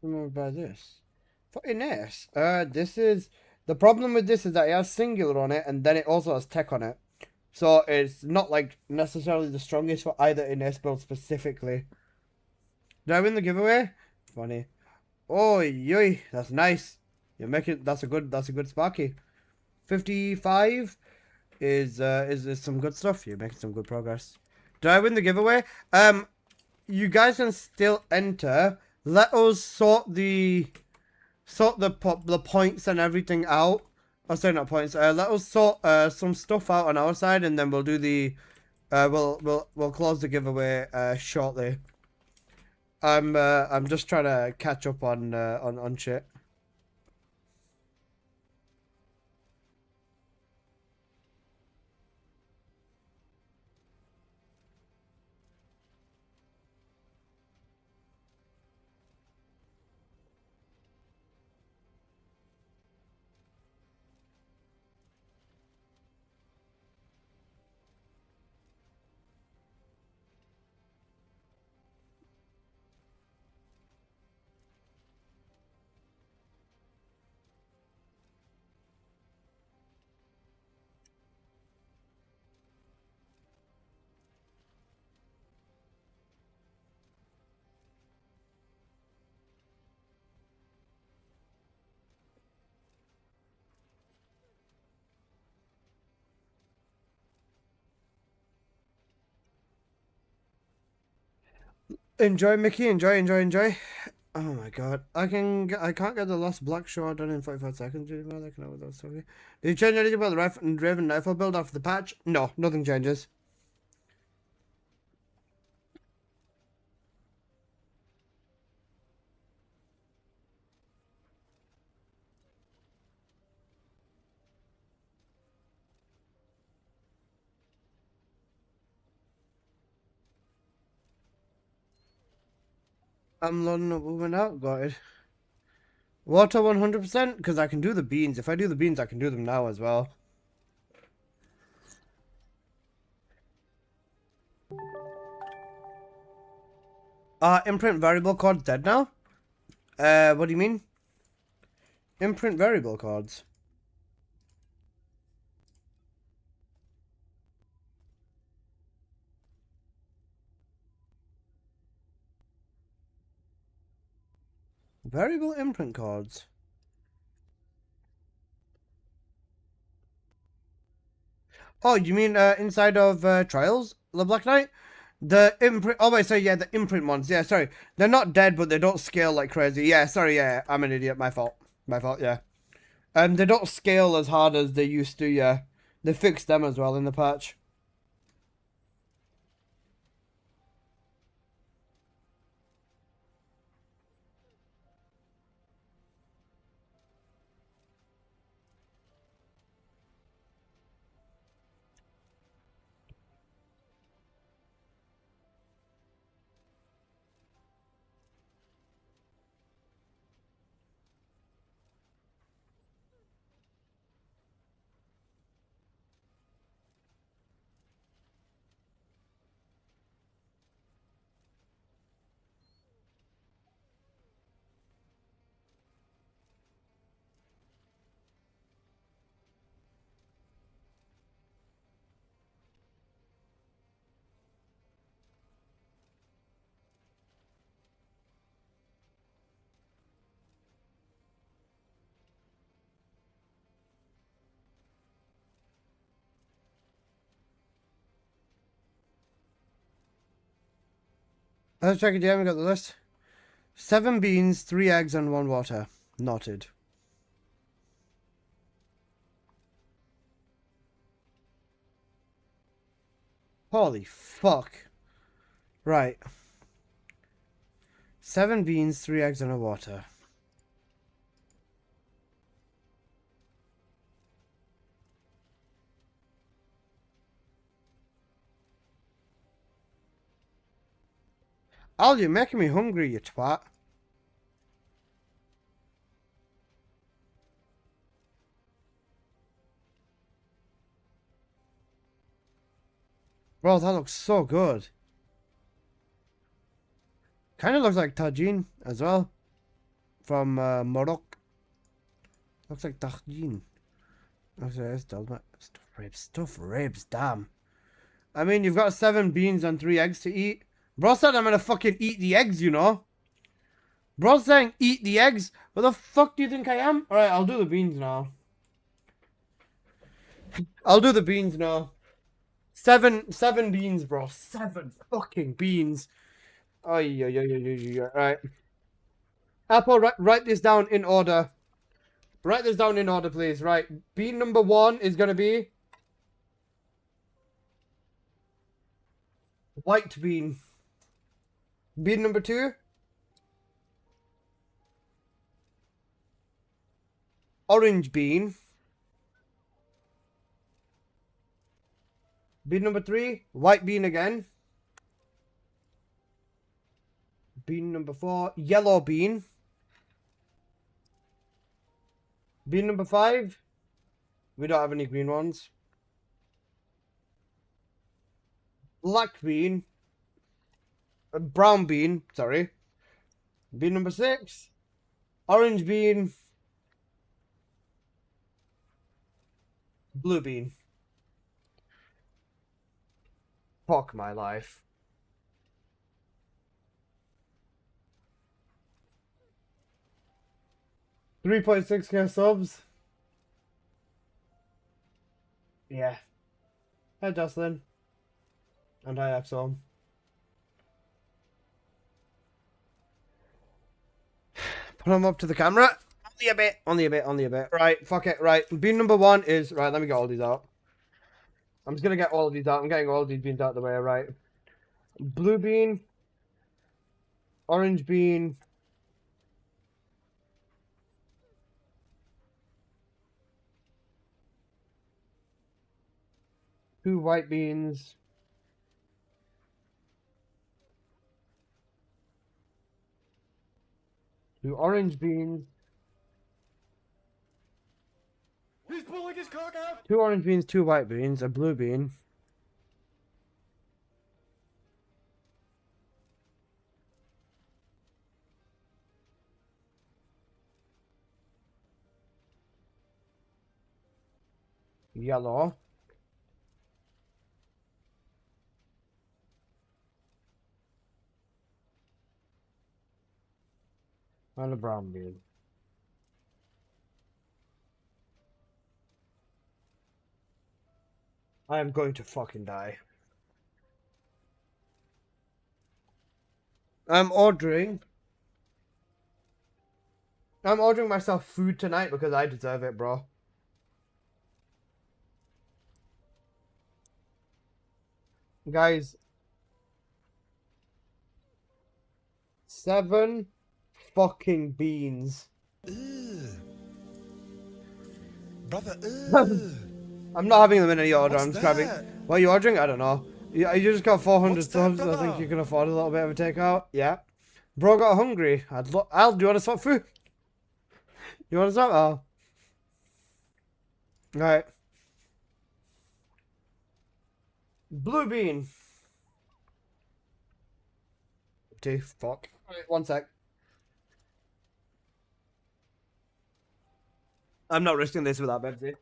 I'm gonna buy this. Fucking nice. This is... The problem with this is that it has singular on it, and then it also has tech on it. So it's not like necessarily the strongest for either Ines build specifically. Did I win the giveaway? Funny. Oh, yoy, that's nice. You make it. That's a good Sparky. 55 is some good stuff. You're making some good progress. Did I win the giveaway? You guys can still enter. Let us sort the points and everything out. Oh, sorry, not points. Let us sort some stuff out on our side, and then we'll do the we'll close the giveaway shortly. I'm just trying to catch up on shit. Enjoy, Mickey. Enjoy. Oh my god, I can't get the last black shot done in 45 seconds. Did you change anything about the Raven rifle build after the patch? No, nothing changes. I'm loading up moving out, guys. Water 100%, because I can do the beans. If I do the beans, I can do them now as well. Imprint variable code dead now? What do you mean? Imprint variable cards. Variable imprint cards. Oh, you mean inside of Trials, the Black Knight? The imprint. Oh wait, so yeah, the imprint ones. Yeah, sorry, they're not dead, but they don't scale like crazy. Yeah, sorry, yeah, I'm an idiot. My fault. Yeah. They don't scale as hard as they used to. Yeah, they fixed them as well in the patch. Let's check it again. We got the list. 7 beans, 3 eggs, and 1 water. Noted. Holy fuck. Right. 7 beans, 3 eggs, and a water. Al, you're making me hungry, you twat. Bro, that looks so good. Kind of looks like tagine as well. From Morocco. Looks like tagine. Okay, stuff ribs, damn. I mean, you've got 7 beans and 3 eggs to eat. Bro said I'm gonna fucking eat the eggs, you know? Bro's saying eat the eggs. What the fuck do you think I am? Alright, I'll do the beans now. I'll do the beans now. 7 beans, bro. 7 fucking beans. Alright. Apple, write this down in order. Write this down in order, please. Right. Bean number 1 is gonna be white bean. Bean number 2, orange bean. Bean number 3, white bean again. Bean number 4, yellow bean. Bean number 5, we don't have any green ones. Black bean. Brown bean, sorry. Bean number 6, orange bean. Blue bean. Fuck my life. $3.6K subs. Yeah. Hi, Jocelyn. And hi, Axel. Put them up to the camera. Only a bit. Right, fuck it. Right, bean number 1 is... Right, let me get all these out. I'm just gonna get all of these out. I'm getting all of these beans out of the way, right? Blue bean. Orange bean. Two white beans. Two orange beans. He's pulling his cock out! 2 orange beans, 2 white beans, a blue bean. Yellow. And a brown bean. I am going to fucking die. I'm ordering myself food tonight because I deserve it, bro. Guys, 7 fucking beans. Brother, I'm not having them in any order. What's I'm just grabbing. that? What are you ordering? I don't know. You just got 400 What's that, subs. I brother? think you can afford a little bit of a takeout. Yeah. Bro got hungry. Al, do you want to swap food? You want to swap? Oh. Right. Blue bean. Fuck. Alright, 1 sec. I'm not risking this without Betsy.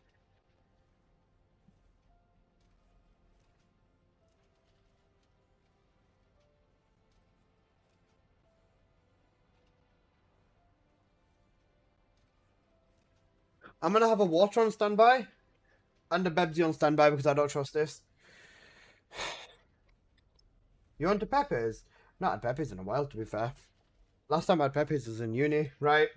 I'm gonna have a water on standby and a Bebsy on standby because I don't trust this. You want the peppers? Not had peppies in a while, to be fair. Last time I had peppies was in uni, right?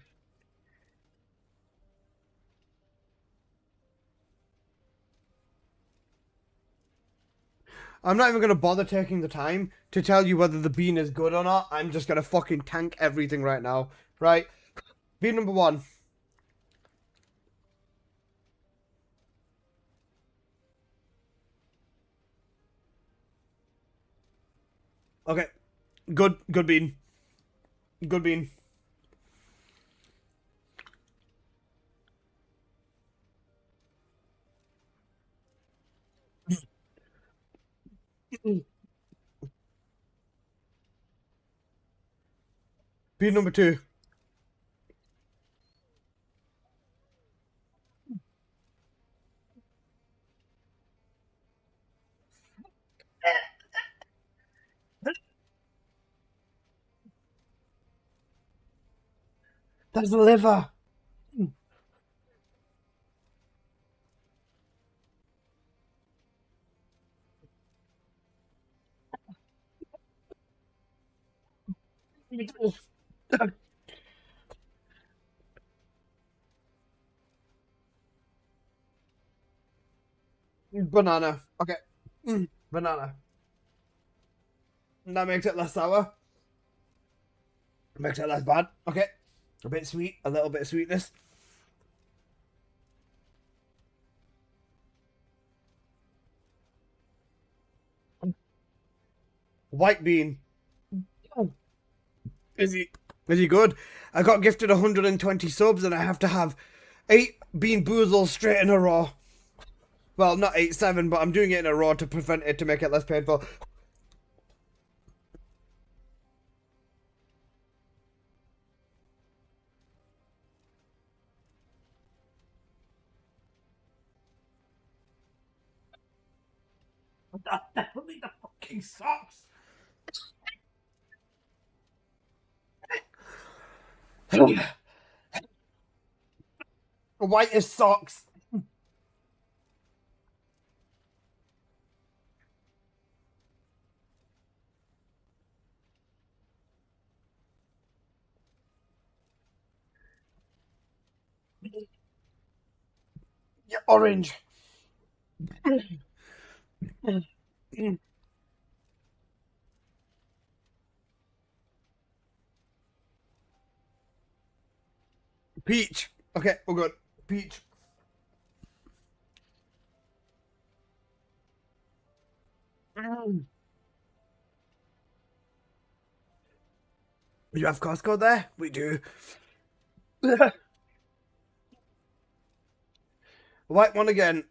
I'm not even going to bother taking the time to tell you whether the bean is good or not. I'm just going to fucking tank everything right now. Right? Bean number 1. Okay. Good bean. Good bean. Bean number 2. That's the liver. Banana. Okay. Banana. That makes it less sour. Makes it less bad. Okay. A bit sweet. A little bit of sweetness. White bean. Is he good? I got gifted 120 subs and I have to have 8 bean boozles straight in a row. Well, not 8, 7, but I'm doing it in a row to prevent it, to make it less painful. That's definitely the fucking socks. White as socks. Yeah, orange. Peach. Okay, we're good. Peach. You have Costco there? We do. White one again.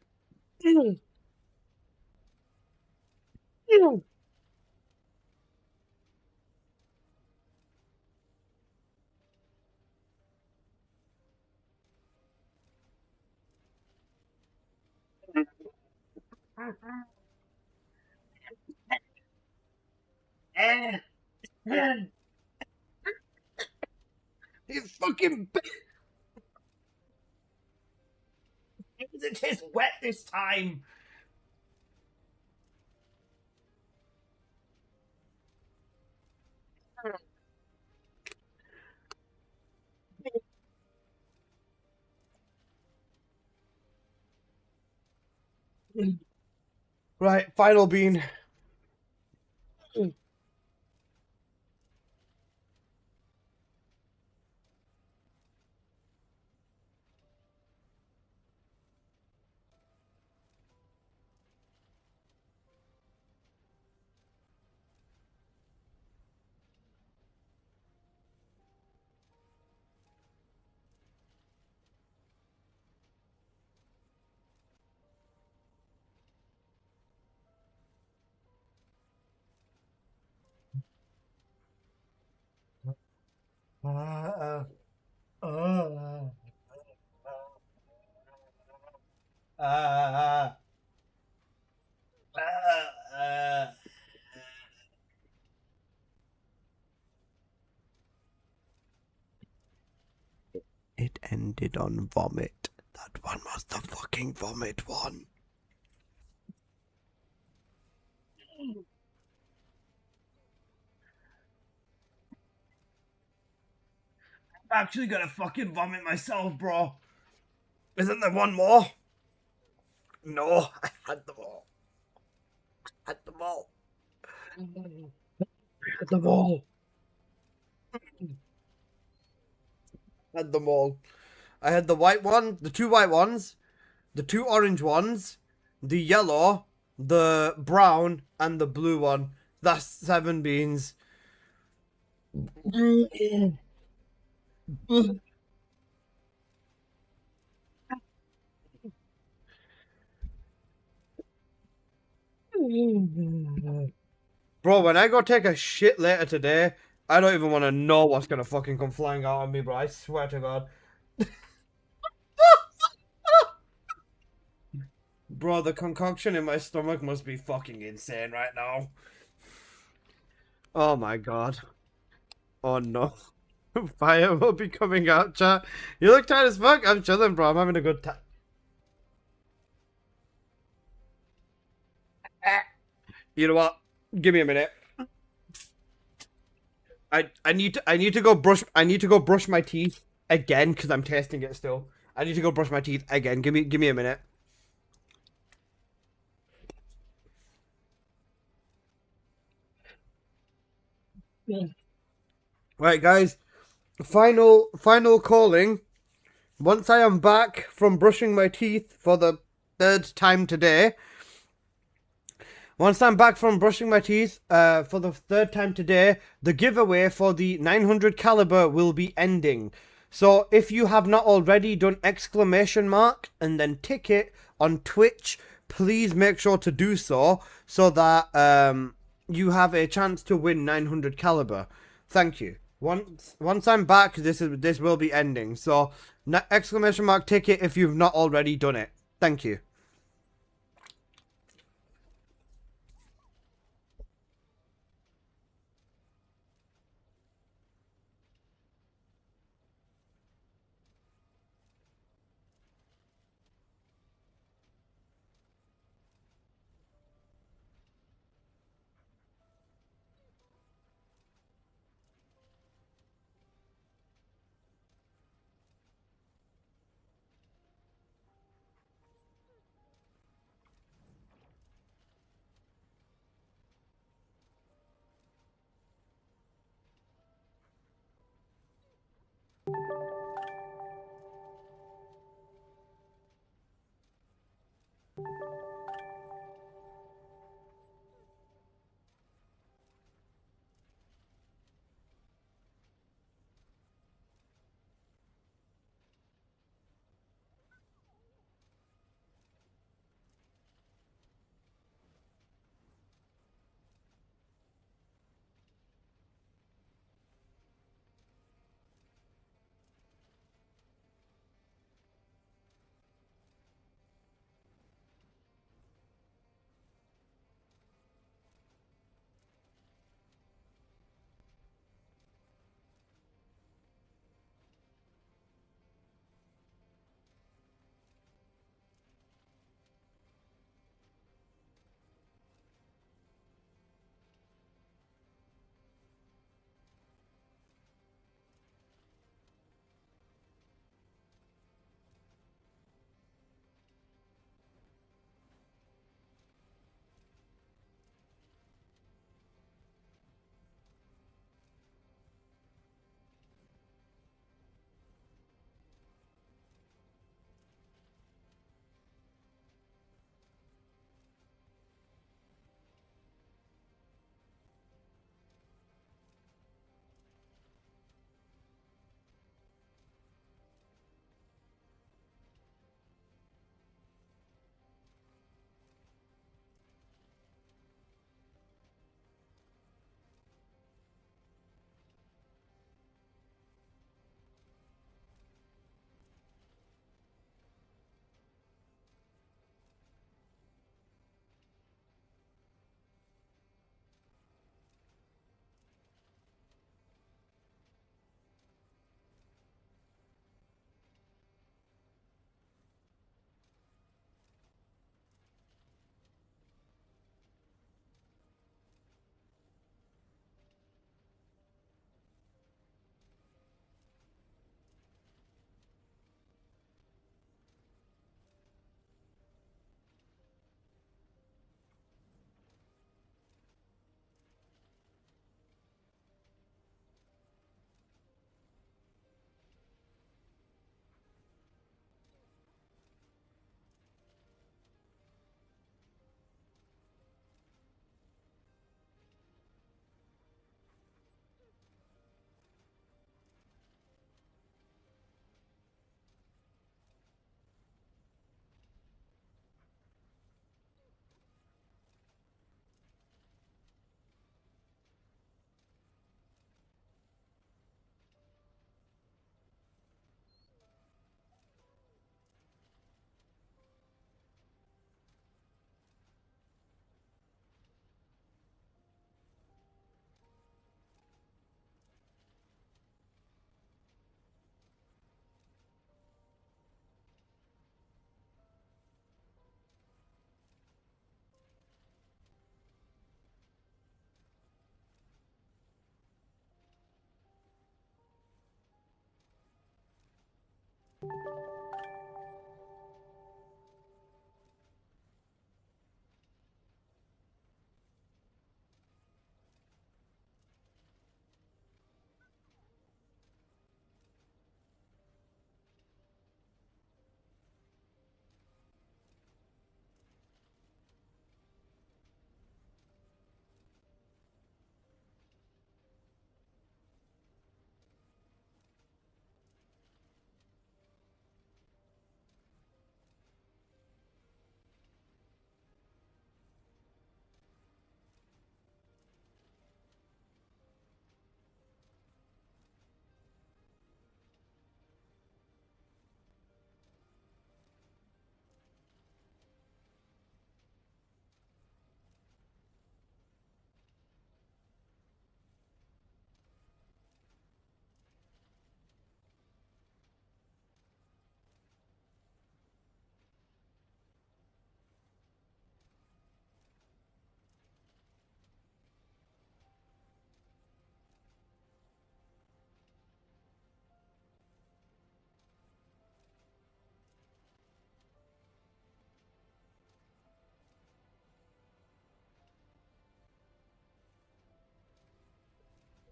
It's fucking. It is wet this time. Right, final bean. It ended on vomit. That one was the fucking vomit one. Actually gonna fucking vomit myself, bro. Isn't there one more? No, I had them all. I had them all. I had them all. I had them all. I had the white one, the two white ones, the two orange ones, the yellow, the brown, and the blue one. That's 7 beans. Bro, when I go take a shit later today, I don't even want to know what's gonna fucking come flying out on me, bro. I swear to God. Bro, the concoction in my stomach must be fucking insane right now. Oh my God. Oh no. Fire will be coming out, chat. You look tired as fuck. I'm chilling, bro. I'm having a good time. You know what? Give me a minute. I need to go brush my teeth again because I'm tasting it still. I need to go brush my teeth again. Give me a minute. Right, guys. Final calling. Once I am back from brushing my teeth for the 3rd time today. Once I'm back from brushing my teeth for the 3rd time today, the giveaway for the 900 caliber will be ending. So if you have not already done exclamation mark and then tick it on Twitch, please make sure to do so that you have a chance to win 900 caliber. Thank you. Once I'm back, this will be ending. So exclamation mark ticket if you've not already done it. Thank you.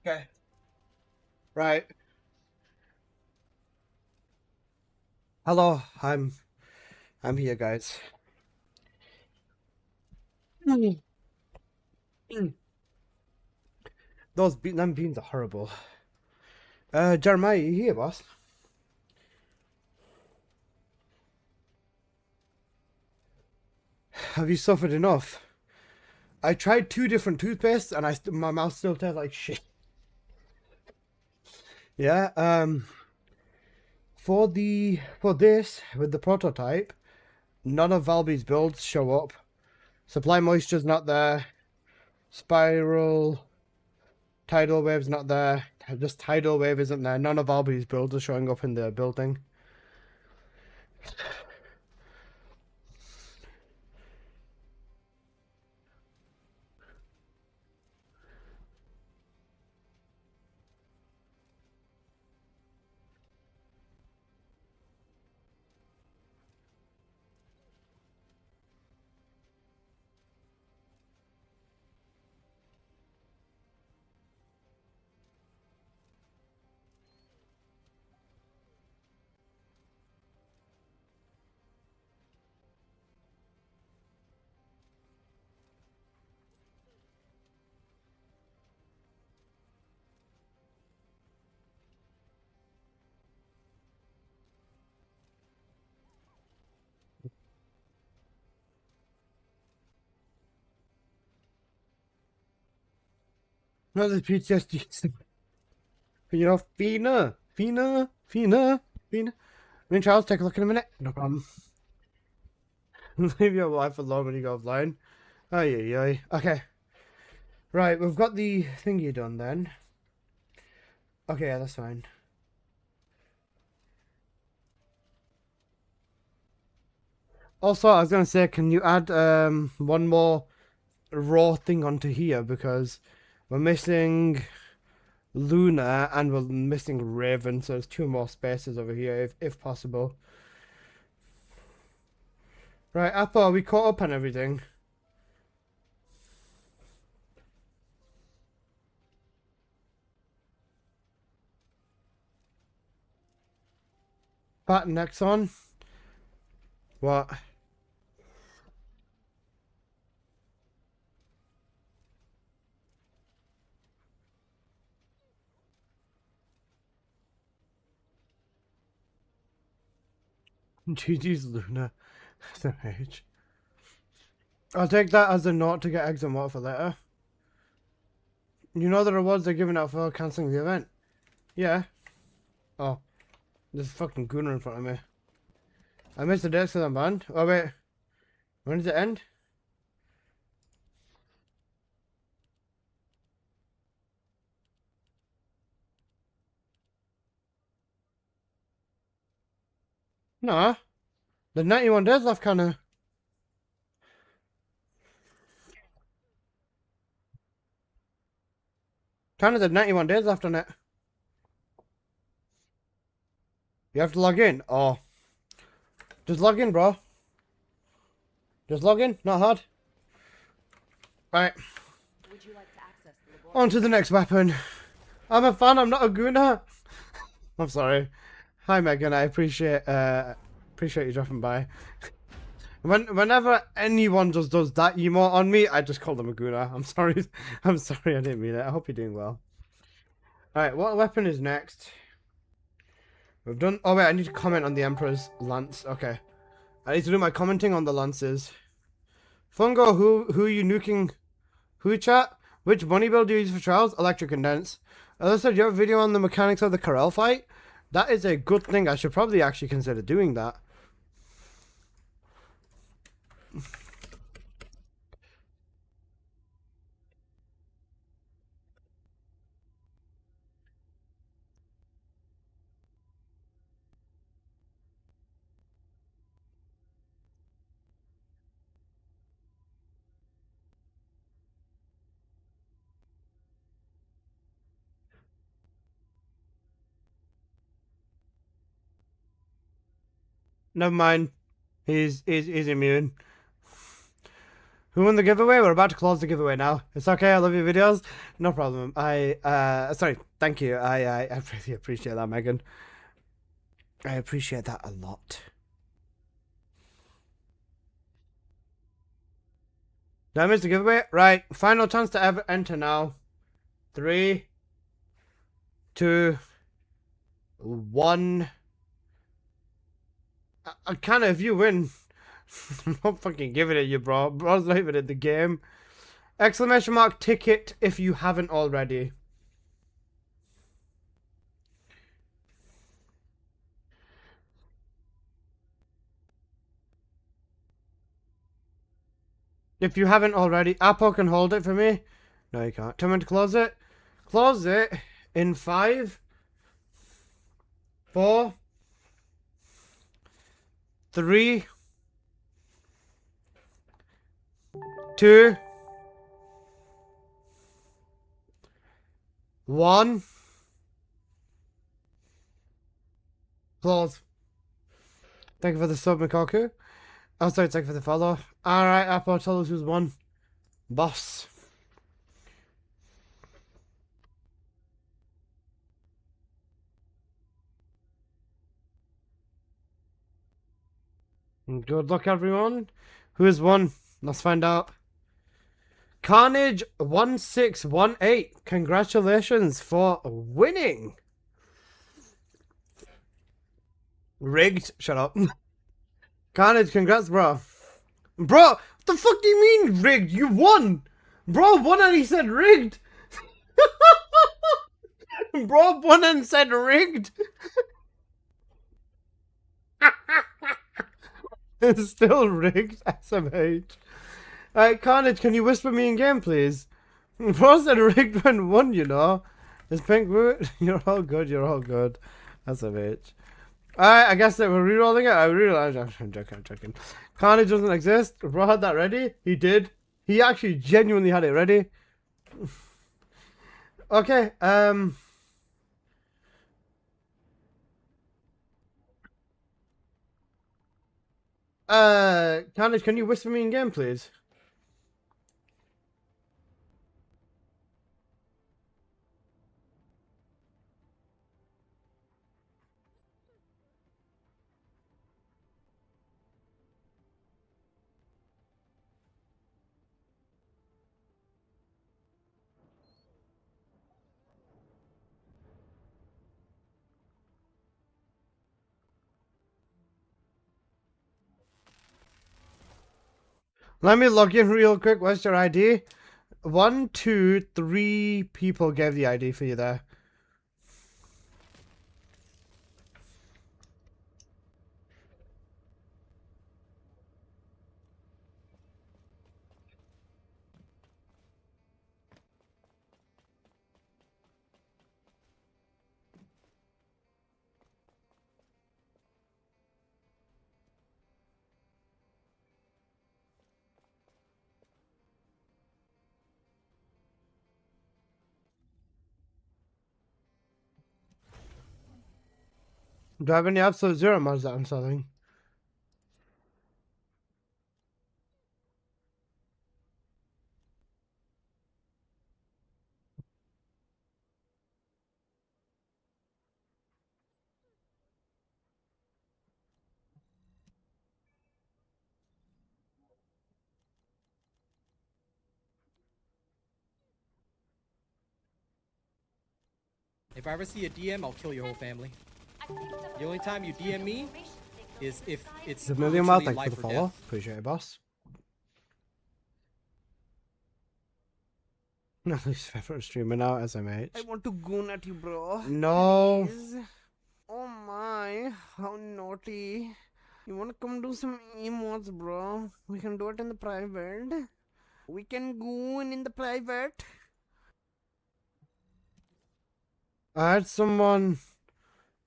Okay. Right. Hello, I'm here, guys. Them beans are horrible. Jeremiah, you here, boss? Have you suffered enough? I tried 2 different toothpastes and my mouth still tastes like shit. Yeah, for this, with the prototype, none of Valby's builds show up. Supply moisture's not there. Spiral tidal wave's not there. Just tidal wave isn't there. None of Valby's builds are showing up in the building. No, the PTSD. You know, Fina. I mean, Charles, take a look in a minute. No problem. Leave your wife alone when you go offline. Ay. Okay. Right, we've got the thingy done then. Okay, yeah, that's fine. Also, I was gonna say, can you add one more raw thing onto here, because we're missing Luna and we're missing Raven, so there's 2 more spaces over here if possible. Right, Apple, are we caught up on everything? Pat, next on. What? GG's Luna. SMH. I'll take that as a note to get eggs and water for later. You know the rewards they're giving out for cancelling the event? Yeah. Oh. There's a fucking gooner in front of me. I missed the dates because I'm banned. Oh wait. When does it end? No. There's 91 days left, kinda. There's 91 days left on it. You have to log in. Oh. Just log in, bro. Just log in. Not hard. Right. Would you like to access the laboratory? On to the next weapon. I'm a fan, I'm not a gooner. I'm sorry. Hi Megan, I appreciate you dropping by. Whenever anyone just does that emote on me, I just call them a gooner. I'm sorry. I didn't mean it. I hope you're doing well. Alright, what weapon is next? We've done... Oh wait, I need to comment on the Emperor's lance. Okay. I need to do my commenting on the lances. Fungo, who are you nuking? Who chat? Which bunny build do you use for trials? Electric Condense. Alyssa, do you have a video on the mechanics of the Corel fight? That is a good thing. I should probably actually consider doing that. Never mind. He's immune. Who won the giveaway? We're about to close the giveaway now. It's okay. I love your videos. No problem. Sorry. Thank you. I really appreciate that, Megan. I appreciate that a lot. Did I miss the giveaway? Right. Final chance to ever enter now. 3, 2, 1. I kind of, if you win, I'm not fucking giving it you, bro. Bro's not even in the game. Exclamation mark ticket if you haven't already. If you haven't already, Apple can hold it for me. No, you can't. Tell me to close it. Close it in 5, 4, 3, 2, 1. Close. Thank you for the sub, Mikoku. Oh, sorry, thank you for the follow. Alright, Apple, tell us who's won. Boss. Good luck, everyone. Who has won? Let's find out. Carnage1618. Congratulations for winning. Rigged. Shut up. Carnage, congrats, bro. Bro, what the fuck do you mean rigged? You won. Bro won and he said rigged. Bro won and said rigged. It's still rigged, SMH. Carnage, can you whisper me in game, please? Bro said rigged when won, you know. It's pink boot. You're all good, you're all good. SMH. Alright, I guess that we're rerolling it. I realize I'm joking. Carnage doesn't exist. Bro had that ready. He did. He actually genuinely had it ready. Okay, Carnage, can you whisper me in game, please? Let me log in real quick. What's your ID? 1, 2, 3 people gave the ID for you there. Do I have any absolute zero mods that I'm selling? If I ever see a DM, I'll kill your whole family. The only time you DM me is if it's A million miles, literally thanks for the life or follow. death. Appreciate it, boss. No, he's favorite streamer now, SMH. I want to goon at you, bro. No. Please. Oh my, how naughty. You wanna come do some emotes, bro? We can do it in the private. We can goon in the private. I had someone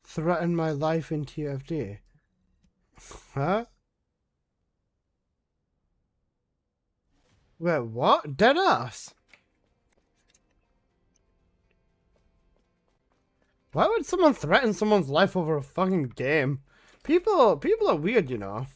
threaten my life in TFD. Huh? Wait, what? Deadass? Why would someone threaten someone's life over a fucking game? People are weird, you know.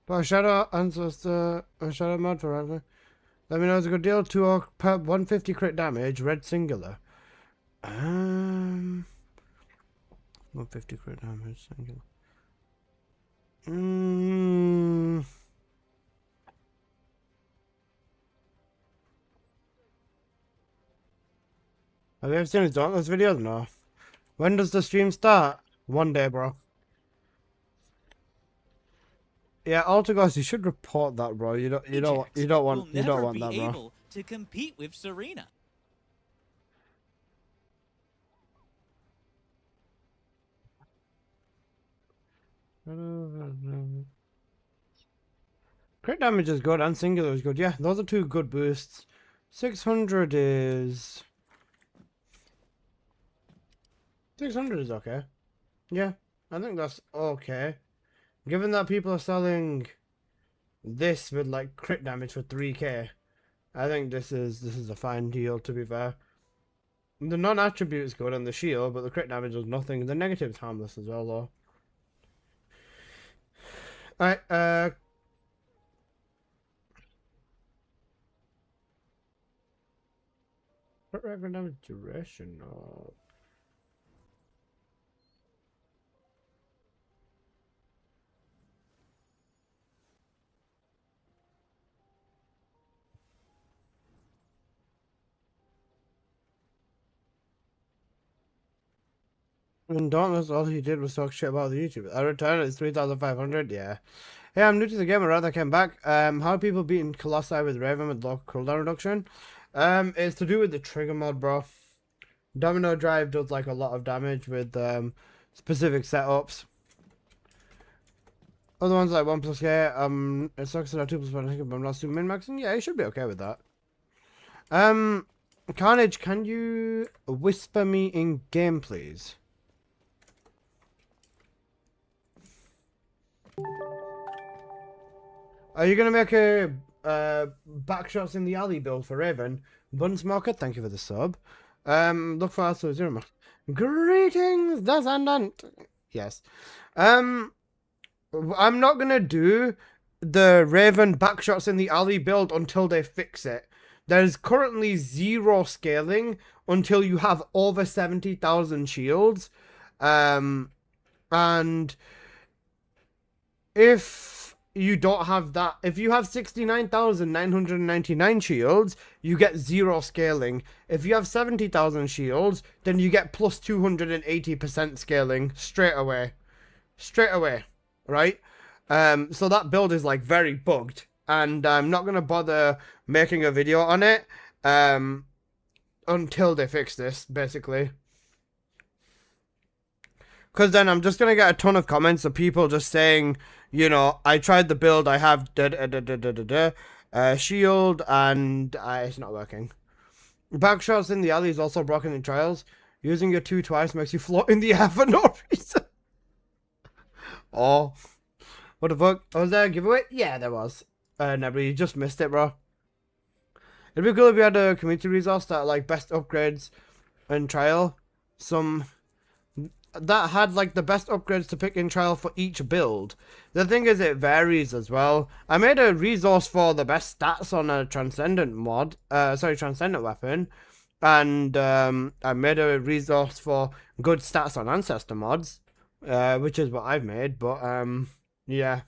But a shadow ancestor, a shadow mod forever. Let me know it's a good deal. 2 orc per 150 crit damage, red singular. 150 crit damage, singular. Have you ever seen his Dauntless videos? No. When does the stream start? One day, bro. Yeah, Altagos, you should report that, bro. You don't want that, bro. To compete with Serena. Crit damage is good and singular is good. Yeah, those are 2 good boosts. 600 is... 600 is okay. Yeah, I think that's okay. Given that people are selling this with like crit damage for 3k, I think this is a fine deal, to be fair. The non-attribute is good and the shield, but the crit damage does nothing. The negative is harmless as well, though. Alright, crit record damage duration, no. And Dauntless, all he did was talk shit about the YouTube. I returned, it's 3,500, yeah. Hey, I'm new to the game, I'd rather came back. How are people beating Colossi with Raven with low cooldown reduction? It's to do with the trigger mod, bro. Domino Drive does like a lot of damage with specific setups. Other ones like 1+K, it sucks that I 2+1, I think, but I'm not super min-maxing. Yeah, you should be okay with that. Carnage, can you whisper me in game, please? Are you gonna make a backshots in the alley build for Raven? Bunsmoker, thank you for the sub. Look for also Zero. Greetings, Descendant. Yes. I'm not gonna do the Raven backshots in the alley build until they fix it. There's currently 0 scaling until you have over 70,000 shields. And if you don't have that, if you have 69,999 shields, you get 0 scaling. If you have 70,000 shields, then you get plus 280% scaling straight away, right? So that build is like very bugged, and I'm not gonna bother making a video on it until they fix this, basically. Because then I'm just going to get a ton of comments of people just saying, you know, I tried the build, I have shield, and it's not working. Backshots in the alley is also broken in trials. Using your 2 twice makes you float in the air for no reason. Oh. What the fuck? Was there a giveaway? Yeah, there was. Never, you just missed it, bro. It'd be cool if you had a community resource that, like, best upgrades in trial. That had like the best upgrades to pick in trial for each build. The thing is, it varies as well. I made a resource for the best stats on a transcendent mod, transcendent weapon, and I made a resource for good stats on ancestor mods, which is what I've made. But yeah.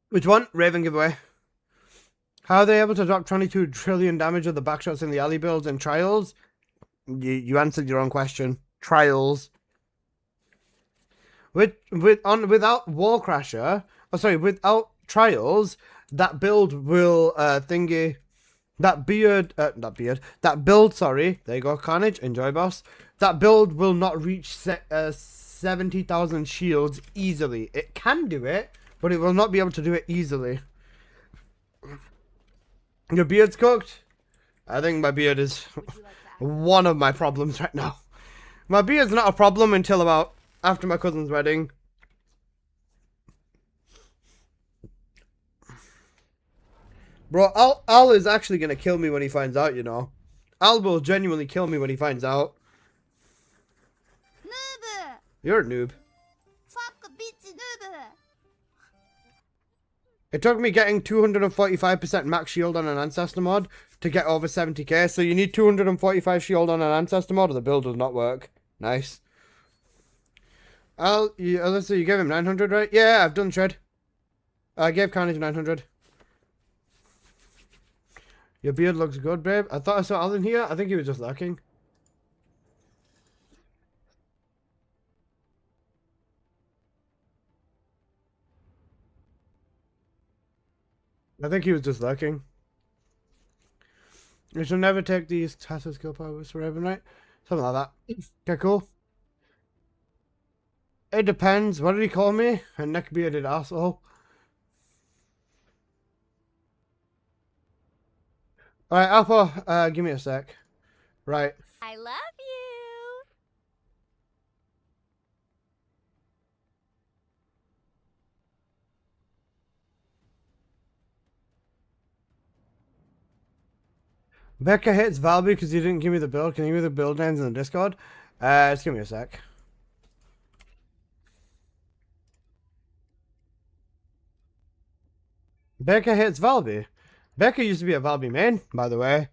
Which one? Raven giveaway. How are they able to drop 22 trillion damage of the backshots in the alley builds in trials? You answered your own question. Trials. Without Wall Crasher, without trials, that build will that build, sorry, there you go, Carnage, enjoy, boss. That build will not reach 70,000 shields easily. It can do it, but it will not be able to do it easily. Your beard's cooked? I think my beard is one of my problems right now. My beard's not a problem until about after my cousin's wedding. Bro, Al is actually gonna kill me when he finds out, you know. Al will genuinely kill me when he finds out. Noob! You're a noob. Fuck bitch noob! It took me getting 245% max shield on an Ancestor mod to get over 70k, so you need 245 shield on an Ancestor mod or the build does not work. Nice. Alyssa, you gave him 900, right? Yeah, I've done Shred. I gave Carnage 900. Your beard looks good, babe. I thought I saw Alan here. I think he was just lurking. I think he was just lurking. You should never take these Tassa skill powers forever, right? Something like that. Okay, cool. It depends. What did he call me? A neckbearded asshole. Alright, Alpha, give me a sec. Right. I love you! Becca hates Valby because he didn't give me the build. Can you give me the build names in the Discord? Just give me a sec. Becca hates Valby. Becca used to be a Valby main, by the way.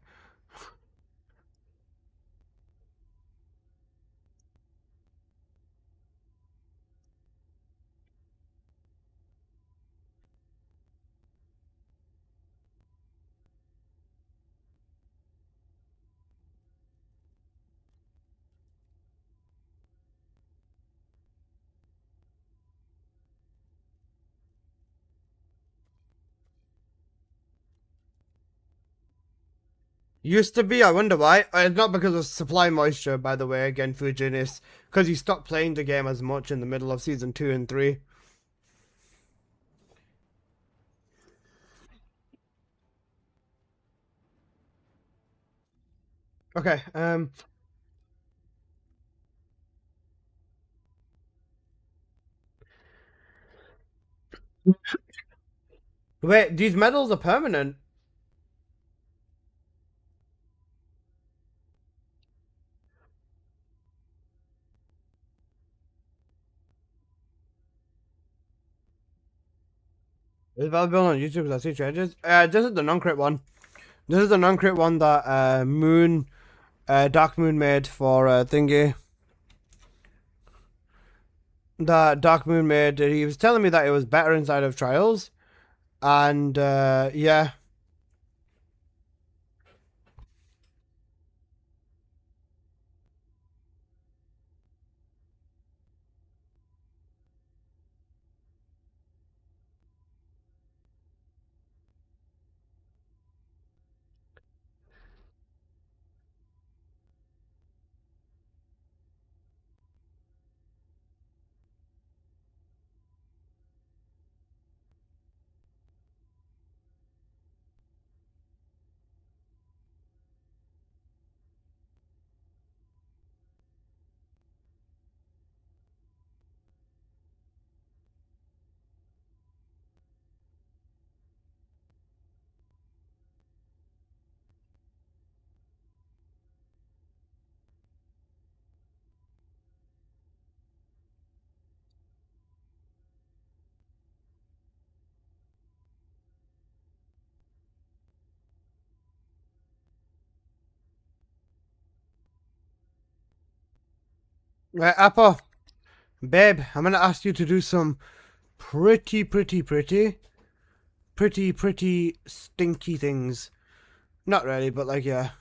Used to be, I wonder why. It's not because of supply moisture, by the way, again, Fujin. It's because he stopped playing the game as much in the middle of Season 2 and 3. Okay, Wait, these medals are permanent? It's available on YouTube because I see changes. This is the non-crit one. This is the non-crit one that Dark Moon made for thingy. That Dark Moon made. He was telling me that it was better inside of Trials, and yeah. Right, Apple, babe, I'm gonna ask you to do some pretty stinky things. Not really, but like, yeah.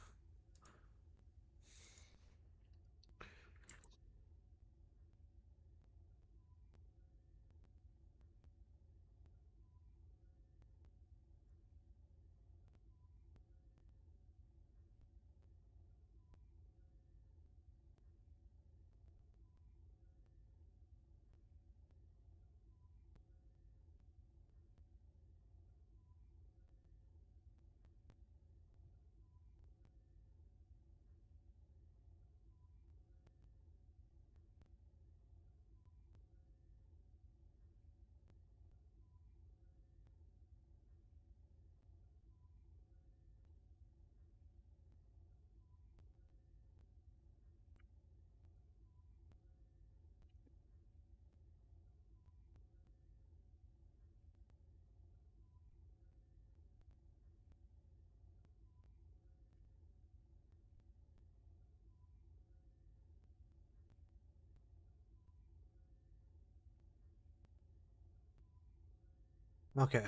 Okay.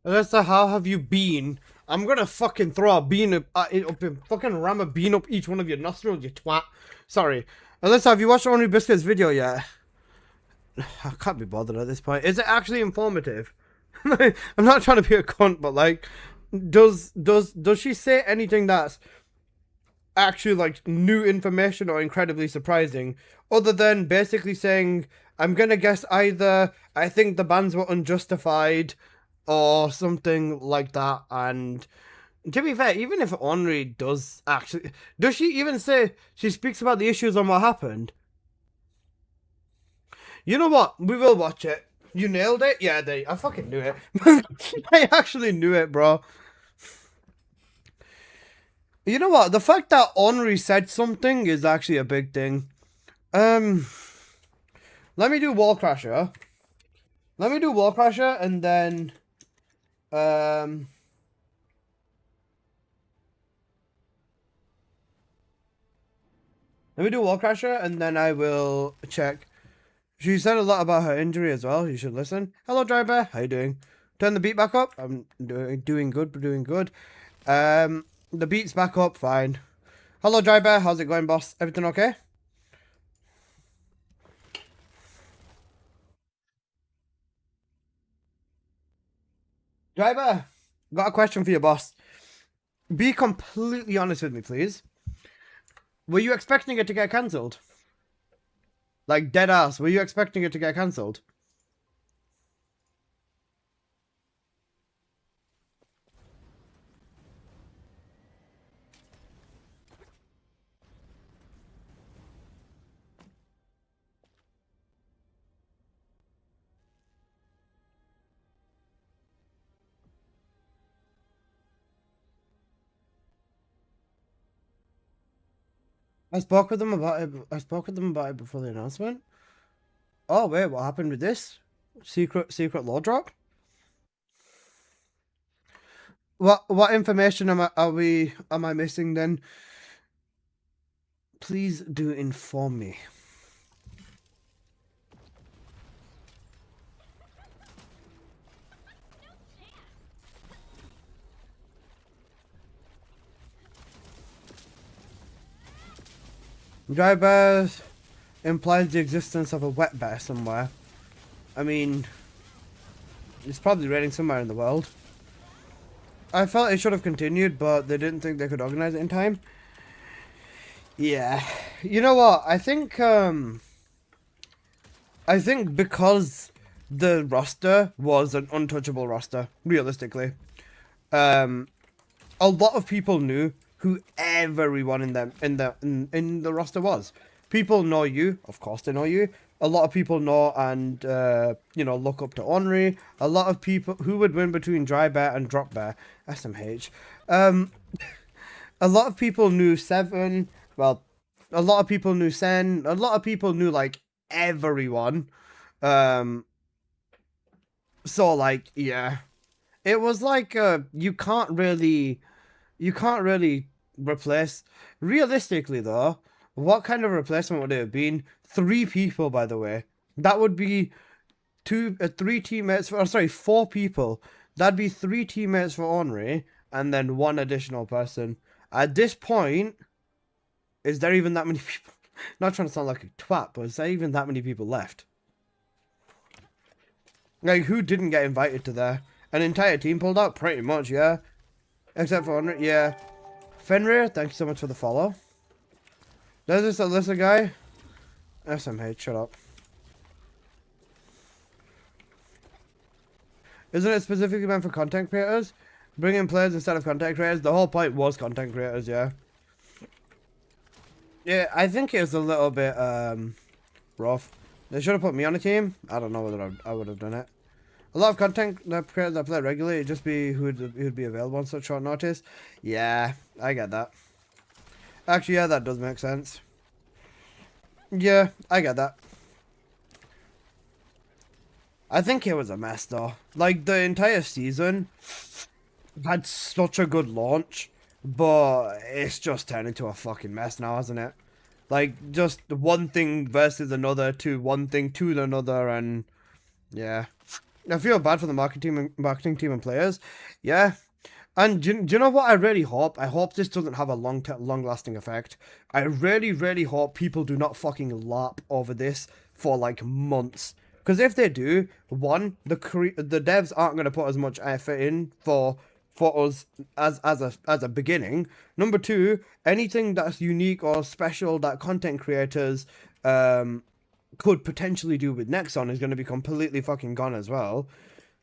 Alyssa, how have you been? I'm gonna fucking throw a bean up and fucking ram a bean up each one of your nostrils, you twat. Sorry. Alyssa, have you watched Only Biscuits video yet? I can't be bothered at this point. Is it actually informative? I'm not trying to be a cunt, but like, does she say anything that's actually like new information or incredibly surprising, other than basically saying, I'm gonna guess either I think the bans were unjustified or something like that? And to be fair, even if Henri does she even say she speaks about the issues on what happened? You know what? We will watch it. You nailed it? Yeah, I fucking knew it. I actually knew it, bro. You know what? The fact that Henri said something is actually a big thing. Let me do Wall Crasher. And then... Let me do Wall Crasher, and then I will check. She said a lot about her injury as well. You should listen. Hello, driver. How you doing? Turn the beat back up. I'm doing good. The beat's back up. Fine. Hello, driver. How's it going, boss? Everything okay? Driver, got a question for you, boss. Be completely honest with me, please. Were you expecting it to get cancelled? Like, dead ass, were you expecting it to get cancelled? I spoke with them about it before the announcement. Oh wait, what happened with this? Secret law drop? What information am I missing then? Please do inform me. Dry bears implies the existence of a wet bear somewhere. I mean, it's probably raining somewhere in the world. I felt it should have continued, but they didn't think they could organize it in time. Yeah. You know what? I think because the roster was an untouchable roster, realistically, a lot of people knew who everyone in the roster was. People know you, of course they know you. A lot of people know and look up to Henri. A lot of people who would win between Dry Bear and Drop Bear, SMH. A lot of people knew Seven. Well, a lot of people knew Sen. A lot of people knew like everyone. So like yeah, it was like you can't really replace. Realistically though, what kind of replacement would it have been? 3 people, by the way. That would be 3 teammates. 4 people. That'd be 3 teammates for Henri, and then 1 additional person. At this point, is there even that many people? Not trying to sound like a twat, but is there even that many people left? Like, who didn't get invited to there? An entire team pulled out? Pretty much, yeah. Except for Henri, yeah. Fenrir, thank you so much for the follow. There's this Alyssa guy. SMH, shut up. Isn't it specifically meant for content creators? Bring in players instead of content creators? The whole point was content creators, yeah. Yeah, I think it was a little bit rough. They should have put me on a team. I don't know whether I would have done it. A lot of content creators that play regularly, it'd just be who'd be available on such short notice. Yeah, I get that. Actually, yeah, that does make sense. Yeah, I get that. I think it was a mess though. Like, the entire season had such a good launch, but it's just turned into a fucking mess now, hasn't it? Like, just one thing versus another to one thing to another, and yeah. I feel bad for the marketing team and players. Yeah. And do you know what I really hope? I hope this doesn't have a long-lasting effect. I really, really hope people do not fucking LARP over this for like months. Because if they do, one, the devs aren't going to put as much effort in for us as a beginning. Number two, anything that's unique or special that content creators could potentially do with Nexon is going to be completely fucking gone as well.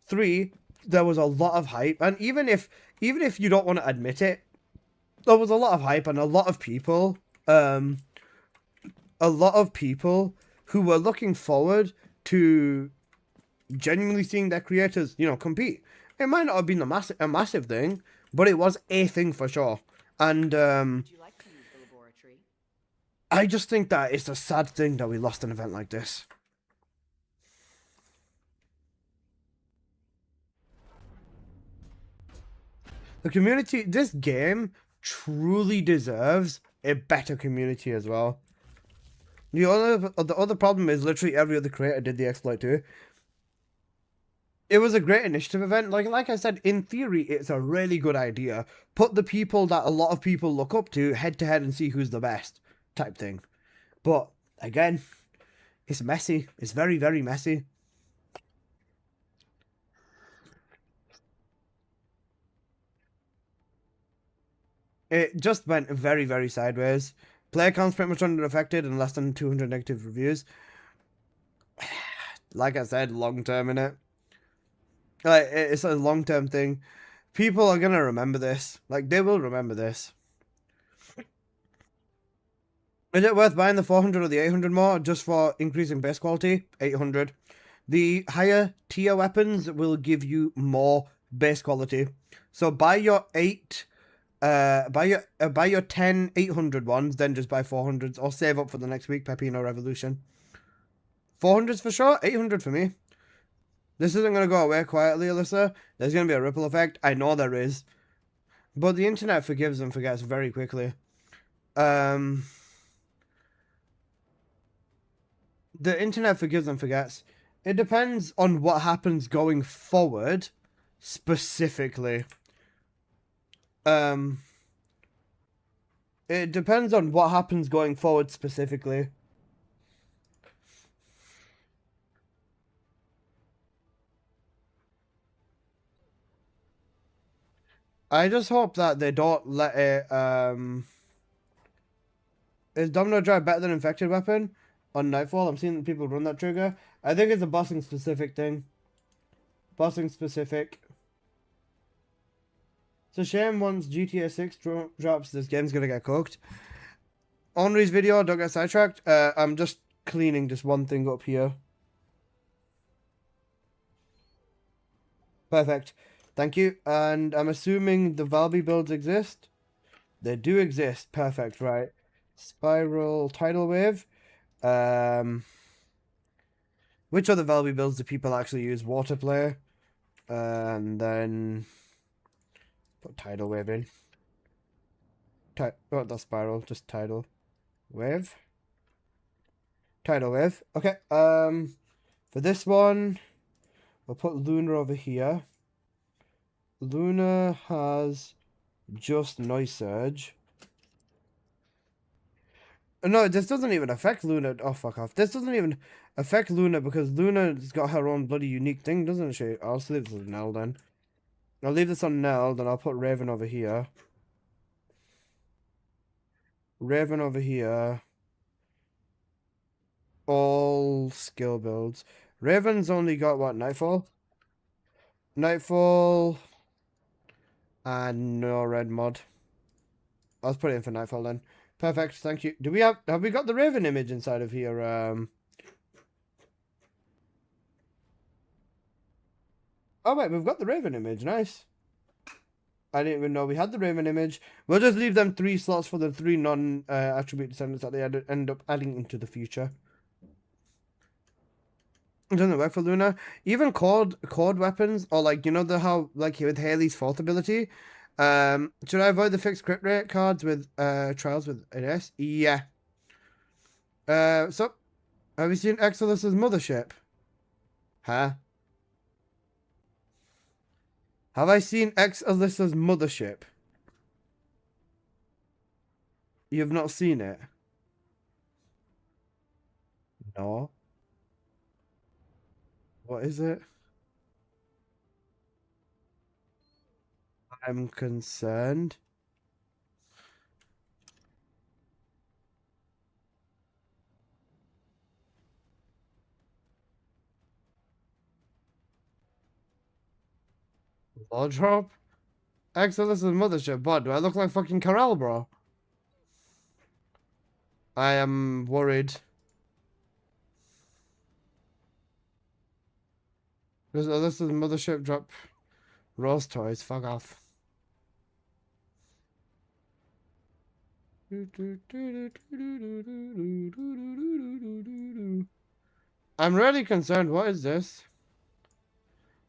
Three, there was a lot of hype, and even if you don't want to admit it, there was a lot of hype and a lot of people who were looking forward to genuinely seeing their creators, you know, compete. It might not have been a massive thing, but it was a thing for sure. And I just think that it's a sad thing that we lost an event like this. The community, this game truly deserves a better community as well. The other problem is literally every other creator did the exploit too. It was a great initiative event. Like I said, in theory, it's a really good idea. Put the people that a lot of people look up to head to head and see who's the best type thing. But again, it's messy. It's very, very messy. It just went very, very sideways. Player count's pretty much unaffected and less than 200 negative reviews. Like I said, long term in it. Like, it's a long term thing. People are gonna remember this. Like, they will remember this. Is it worth buying the 400 or the 800 more just for increasing base quality? 800. The higher tier weapons will give you more base quality. So buy your 10 800 ones, then just buy 400s, or save up for the next week, Pepino Revolution. 400s for sure, 800 for me. This isn't going to go away quietly, Alyssa. There's going to be a ripple effect. I know there is. But the internet forgives and forgets very quickly. The internet forgives and forgets. It depends on what happens going forward, specifically. It depends on what happens going forward specifically. I just hope that they don't let it, Is Domino Drive better than Infected Weapon on Nightfall? I'm seeing people run that trigger. I think it's a bossing specific thing. Bossing specific. It's a shame once GTA 6 drops, this game's gonna get cooked. Henri's video, don't get sidetracked. I'm just cleaning just one thing up here. Perfect. Thank you. And I'm assuming the Valby builds exist? They do exist. Perfect, right. Spiral, Tidal Wave. Which other Valby builds do people actually use? Water Play. And then put Tidal Wave in. Not the Spiral, just Tidal Wave. Tidal Wave. Okay. For this one, we'll put Luna over here. Luna has just Noise Surge. No, this doesn't even affect Luna. Oh, fuck off. This doesn't even affect Luna because Luna's got her own bloody unique thing, doesn't she? I'll just leave this on Nell then. I'll leave this on Nell, then I'll put Raven over here. Raven over here. All skill builds. Raven's only got what? Nightfall? Nightfall. And no red mod. I'll put it in for Nightfall then. Perfect, thank you. Do we have we got the Raven image inside of here? Oh wait, we've got the Raven image, nice. I didn't even know we had the Raven image. We'll just leave them 3 slots for the 3 non-attribute descendants that they end up adding into the future. It doesn't work for Luna. Even cord weapons, or like, you know, how like with Haley's fourth ability. Should I avoid the fixed crit rate cards with trials with an S? Yeah. So, have you seen Exodus's mothership? Huh? Have I seen Exodus's mothership? You've not seen it? No. What is it? I'm concerned. Law drop? Exodus's mothership. What? Do I look like fucking Corral, bro? I am worried. This is mothership drop Rose toys. Fuck off. I'm really concerned. What is this?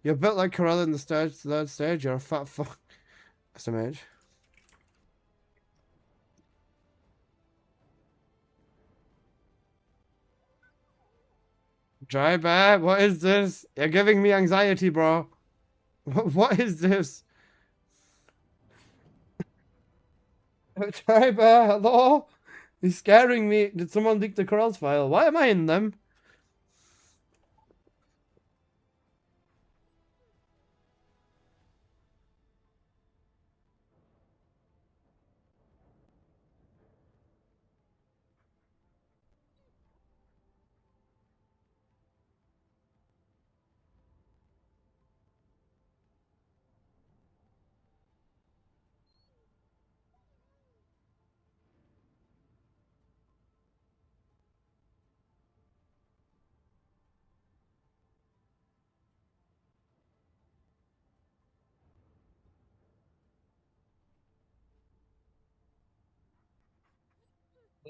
You're built like Corella in the third stage. You're a fat fuck. That's a mage. Dry bear, what is this? You're giving me anxiety, bro. What is this? Dry bear, hello? He's scaring me. Did someone leak the Corel's file? Why am I in them?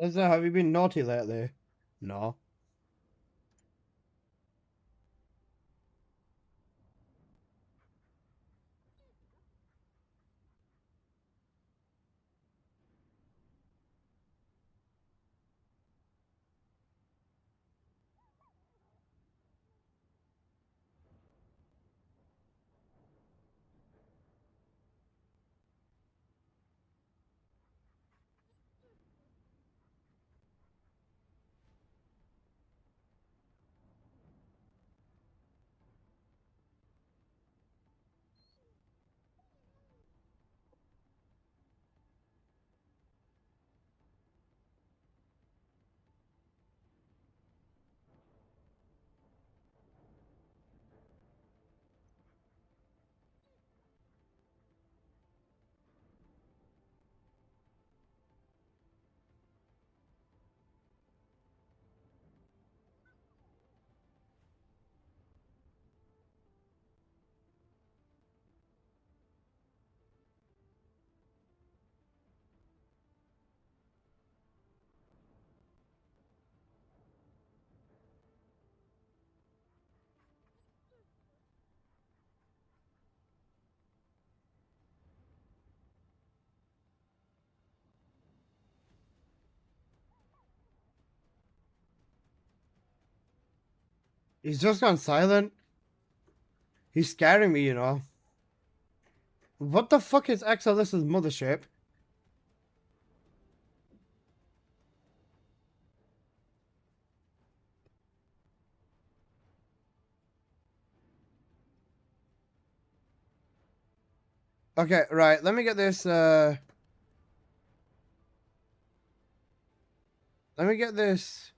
Liza, have you been naughty lately? No. He's just gone silent. He's scaring me, you know. What the fuck is Exodus's mothership? Okay, right, let me get this, let me get this.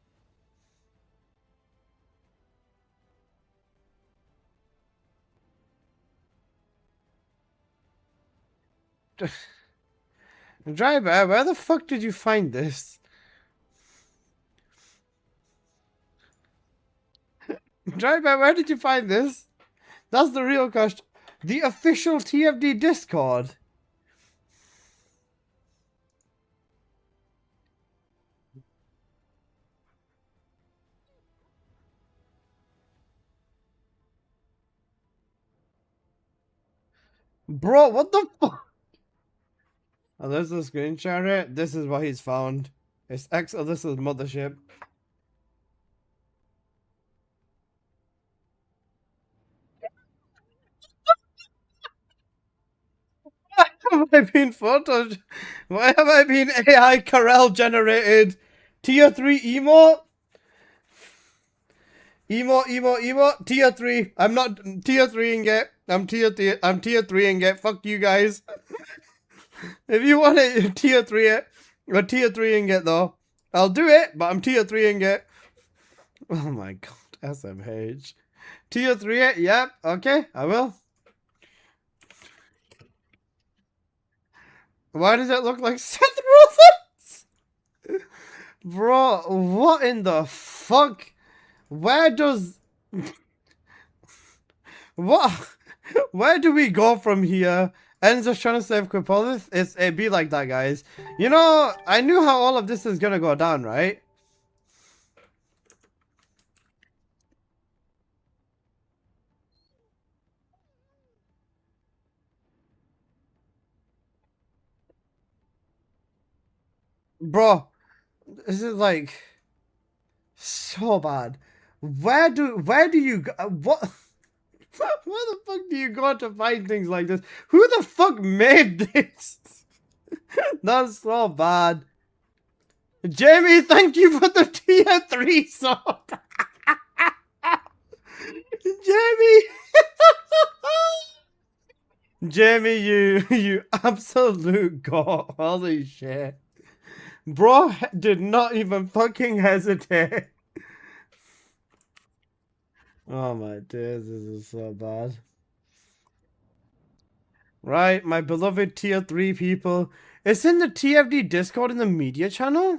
Dry bear, where the fuck did you find this? Dry bear, where did you find this? That's the real question. The official TFD Discord. Bro, what the fuck? Oh, there's the screenshot. This is what he's found. It's Exodus's mothership. have I been photoshopped? Why have I been AI Corel generated? Tier 3 emote? Emo, tier 3. I'm not tier 3 and get. I'm tier 3 and get. Fuck you guys. If you want it, tier 3 it. Or tier 3 and get though. I'll do it, but I'm tier 3 and get. Oh my god, SMH. Tier 3 it, yep, okay, I will. Why does it look like Seth Rollins? Bro, what in the fuck? Where does... What? Where do we go from here? Enzo's trying to save Quipolis? It be like that, guys. You know, I knew how all of this is gonna go down, right? Bro, this is like... so bad. Where do you go? What? Where the fuck do you go to find things like this? Who the fuck made this? That's so bad. Jamie, thank you for the tier 3 song. Jamie. Jamie, you absolute god. Holy shit. Bro did not even fucking hesitate. Oh my days, this is so bad. Right, my beloved tier 3 people. It's in the TFD Discord in the media channel?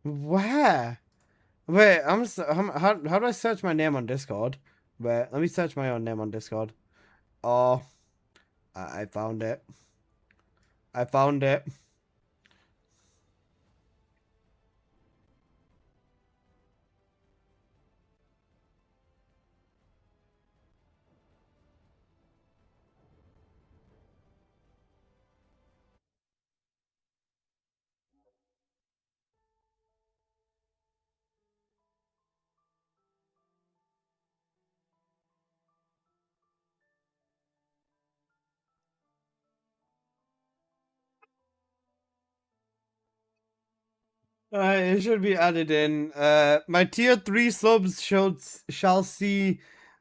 Where? Wait, how do I search my name on Discord? Wait, let me search my own name on Discord. Oh, I found it. I found it. It should be added in. My tier 3 subs shall see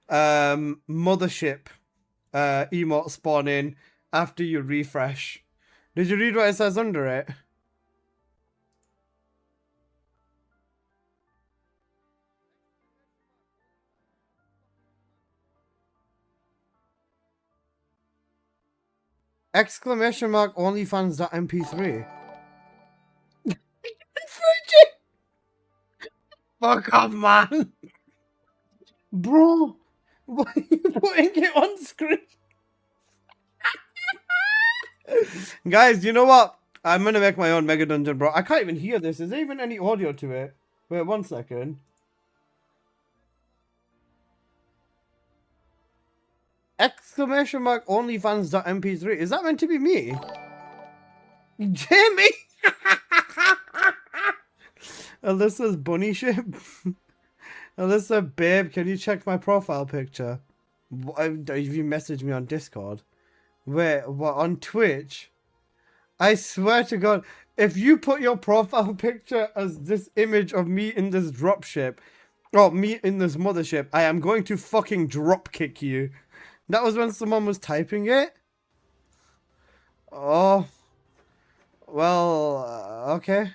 mothership emote spawn in after you refresh. Did you read what it says under it? Exclamation mark onlyfans.mp3. Fuck off, man. Bro, why are you putting it on screen? Guys, you know what? I'm gonna make my own mega dungeon, bro. I can't even hear this. Is there even any audio to it? Wait, 1 second. Exclamation mark onlyfans.mp3. Is that meant to be me? Jamie! Alyssa's bunny ship. Alyssa, babe, can you check my profile picture? If you message me on Discord. Wait, what, on Twitch? I swear to God, if you put your profile picture as this image of me in this dropship, or me in this mothership, I am going to fucking drop kick you. That was when someone was typing it? Oh. Well, okay.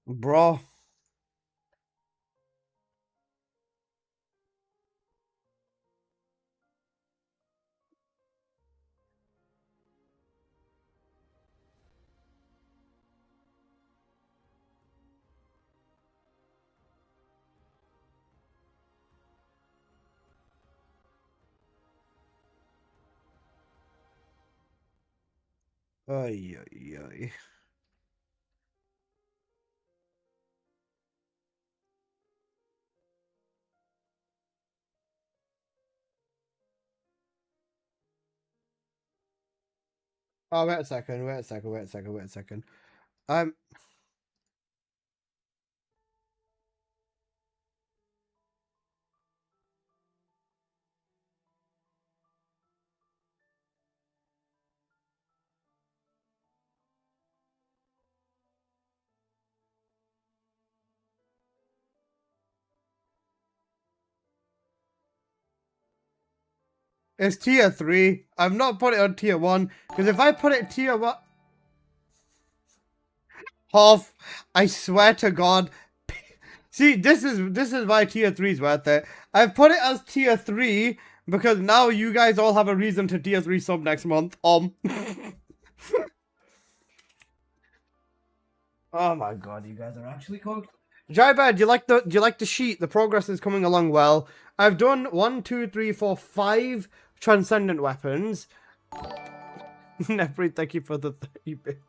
Bro. Ay, ay, ay. Oh, wait a second. It's tier 3. I've not put it on tier 1, because if I put it tier 1... Half, I swear to God. See, this is why tier 3 is worth it. I've put it as tier 3, because now you guys all have a reason to tier 3 sub next month. Oh my God, you guys are actually cooked. Jaiba, do you like the sheet? The progress is coming along well. I've done 1, 2, 3, 4, 5 transcendent weapons. Nepri, thank you for the 30 bits.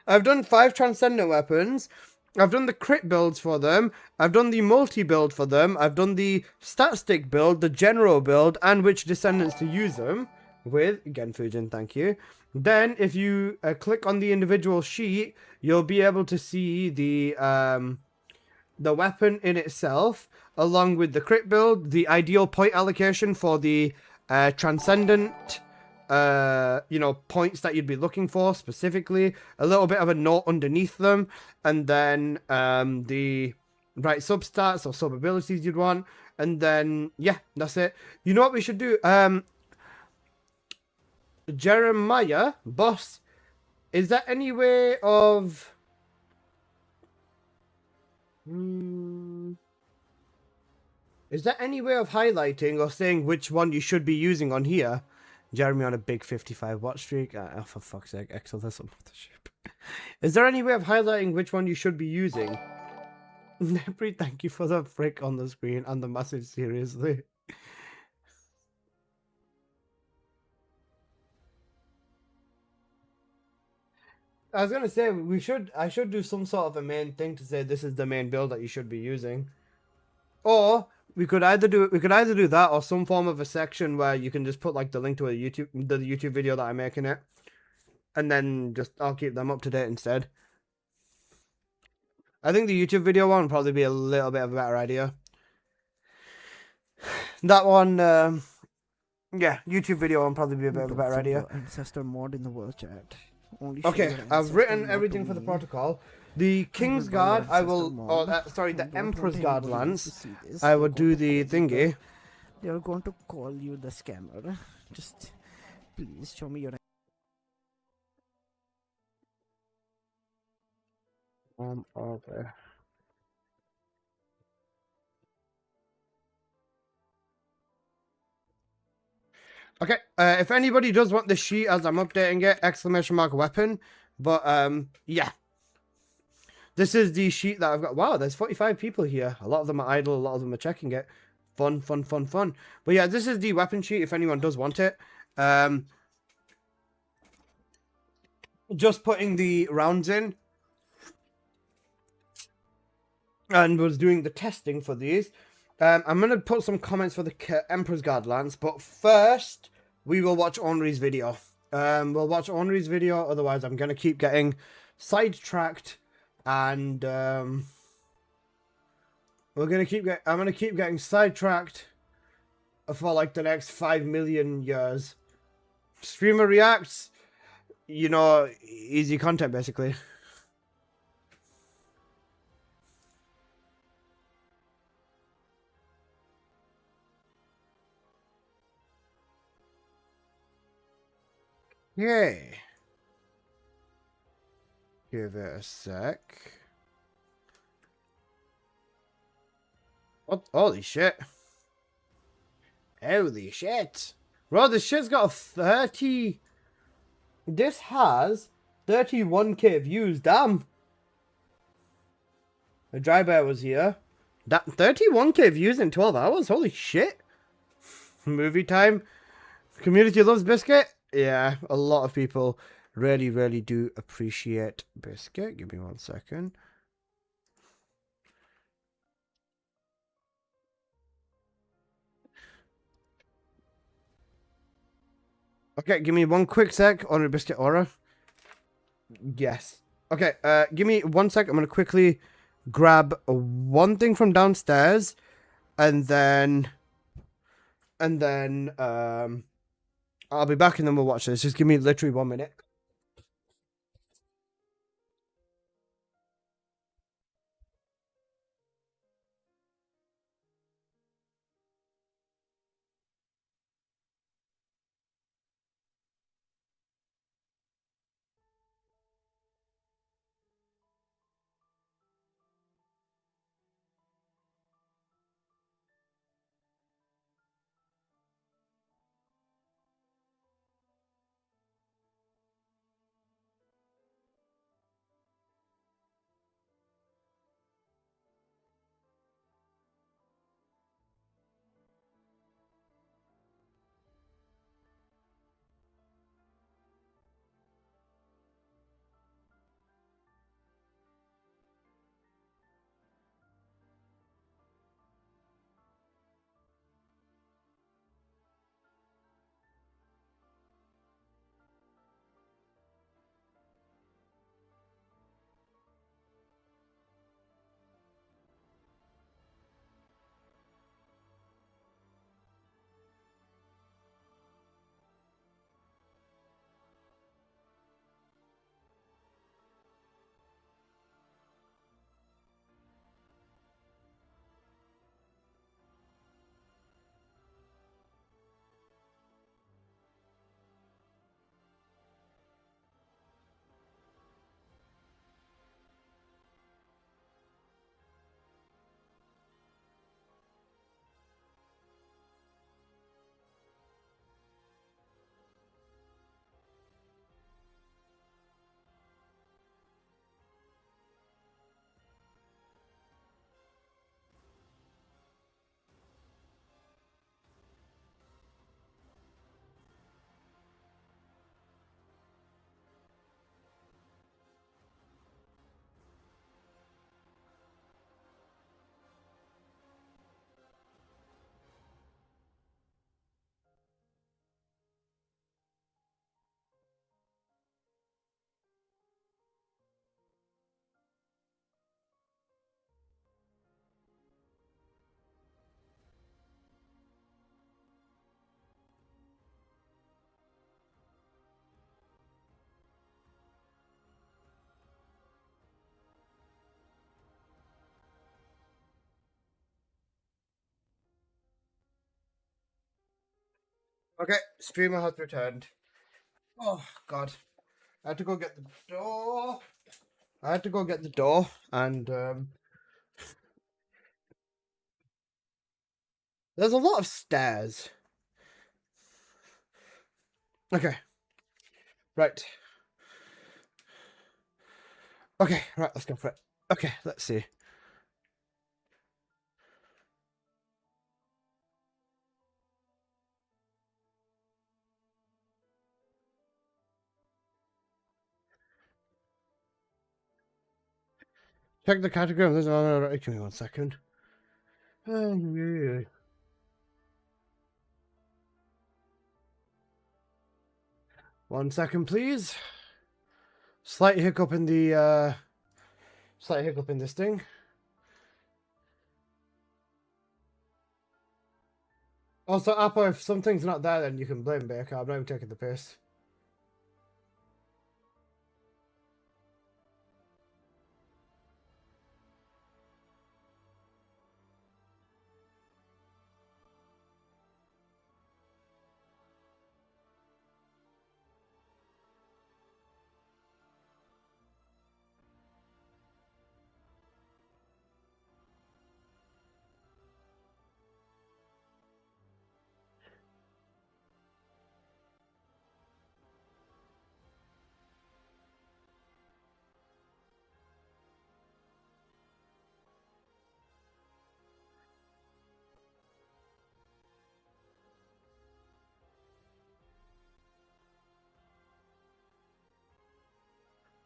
I've done 5 transcendent weapons. I've done the crit builds for them. I've done the multi build for them. I've done the stat stick build, the general build, and which descendants to use them with. Again, Fujin, thank you. Then, if you click on the individual sheet, you'll be able to see the weapon in itself, along with the crit build, the ideal point allocation for the transcendent, points that you'd be looking for specifically, a little bit of a note underneath them, and then the right substats or sub abilities you'd want, and then yeah, that's it. You know what we should do? Jeremiah, boss, is there any way of is there any way of highlighting or saying which one you should be using on here? Jeremy on a big 55 watch streak. Oh, for fuck's sake, Excel, that's another ship. Is there any way of highlighting which one you should be using? Nepri, thank you for the frick on the screen and the massive seriously. I was gonna say I should do some sort of a main thing to say this is the main build that you should be using. Or we could either do that or some form of a section where you can just put like the link to the YouTube video that I'm making it. And then I'll keep them up to date instead. I think the YouTube video one would probably be a little bit of a better idea. That one, yeah, YouTube video one probably be a bit of a better idea. Ancestor mod in the world chat. Okay, I've written everything for the protocol. The King's Guard, I will... the Emperor's Guard Lance, I will do the thingy. They are going to call you the scammer. Just please show me your... Okay. Okay, if anybody does want the sheet as I'm updating it, exclamation mark weapon. But, yeah. This is the sheet that I've got. Wow, there's 45 people here. A lot of them are idle, a lot of them are checking it. Fun. But yeah, this is the weapon sheet if anyone does want it. Just putting the rounds in. And was doing the testing for these. I'm going to put some comments for the Emperor's Guard Lance, but first, we will watch Henri's video. We'll watch Henri's video, otherwise I'm going to keep getting sidetracked, and I'm going to keep getting sidetracked for like the next 5 million years. Streamer reacts, easy content basically. Yay. Give it a sec. What? Holy shit. Holy shit. Bro, this shit's got a 30... This has 31k views. Damn. The dry bear was here. That 31k views in 12 hours? Holy shit. Movie time. Community loves Biscuit. Yeah, a lot of people really do appreciate Biscuit. Give me 1 second. Okay, give me one quick sec. Honorary biscuit aura. Yes. Okay, give me 1 sec. I'm gonna quickly grab one thing from downstairs, and then I'll be back and then we'll watch this. Just give me literally 1 minute. Okay, streamer has returned. Oh god. I had to go get the door. And there's a lot of stairs. Okay. Right. Okay, right, let's go for it. Okay, let's see. Check the category. There's another. Give me 1 second. 1 second, please. Slight hiccup in the slight hiccup in this thing. Also, Apple, if something's not there, then you can blame Baker. I'm not even taking the piss.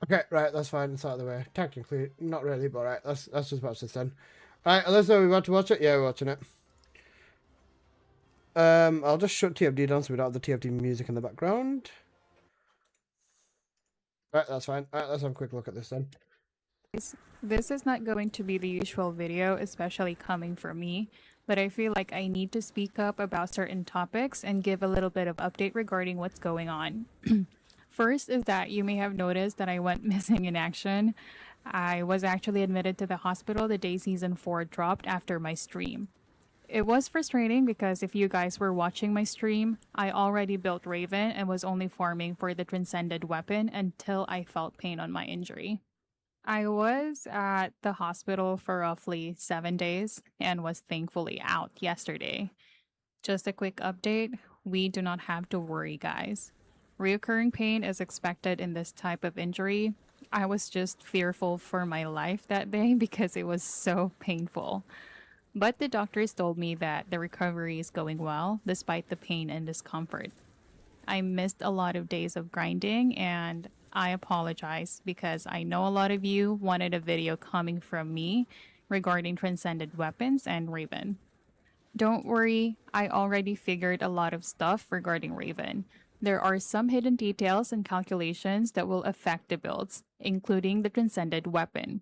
Okay, right, that's fine. It's out of the way. Technically, not really, but right, let's just watch this then. Alright, Alyssa, we want to watch it? Yeah, we're watching it. I'll just shut TFD down so we don't have the TFD music in the background. Right, that's fine. Alright, let's have a quick look at this then. This is not going to be the usual video, especially coming from me, but I feel like I need to speak up about certain topics and give a little bit of update regarding what's going on. First is that you may have noticed that I went missing in action. I was actually admitted to the hospital the day season 4 dropped after my stream. It was frustrating because if you guys were watching my stream, I already built Raven and was only farming for the transcended weapon until I felt pain on my injury. I was at the hospital for roughly 7 days and was thankfully out yesterday. Just a quick update, we do not have to worry, guys. Reoccurring pain is expected in this type of injury. I was just fearful for my life that day because it was so painful. But the doctors told me that the recovery is going well despite the pain and discomfort. I missed a lot of days of grinding and I apologize because I know a lot of you wanted a video coming from me regarding transcended weapons and Raven. Don't worry, I already figured a lot of stuff regarding Raven. There are some hidden details and calculations that will affect the builds, including the transcended weapon.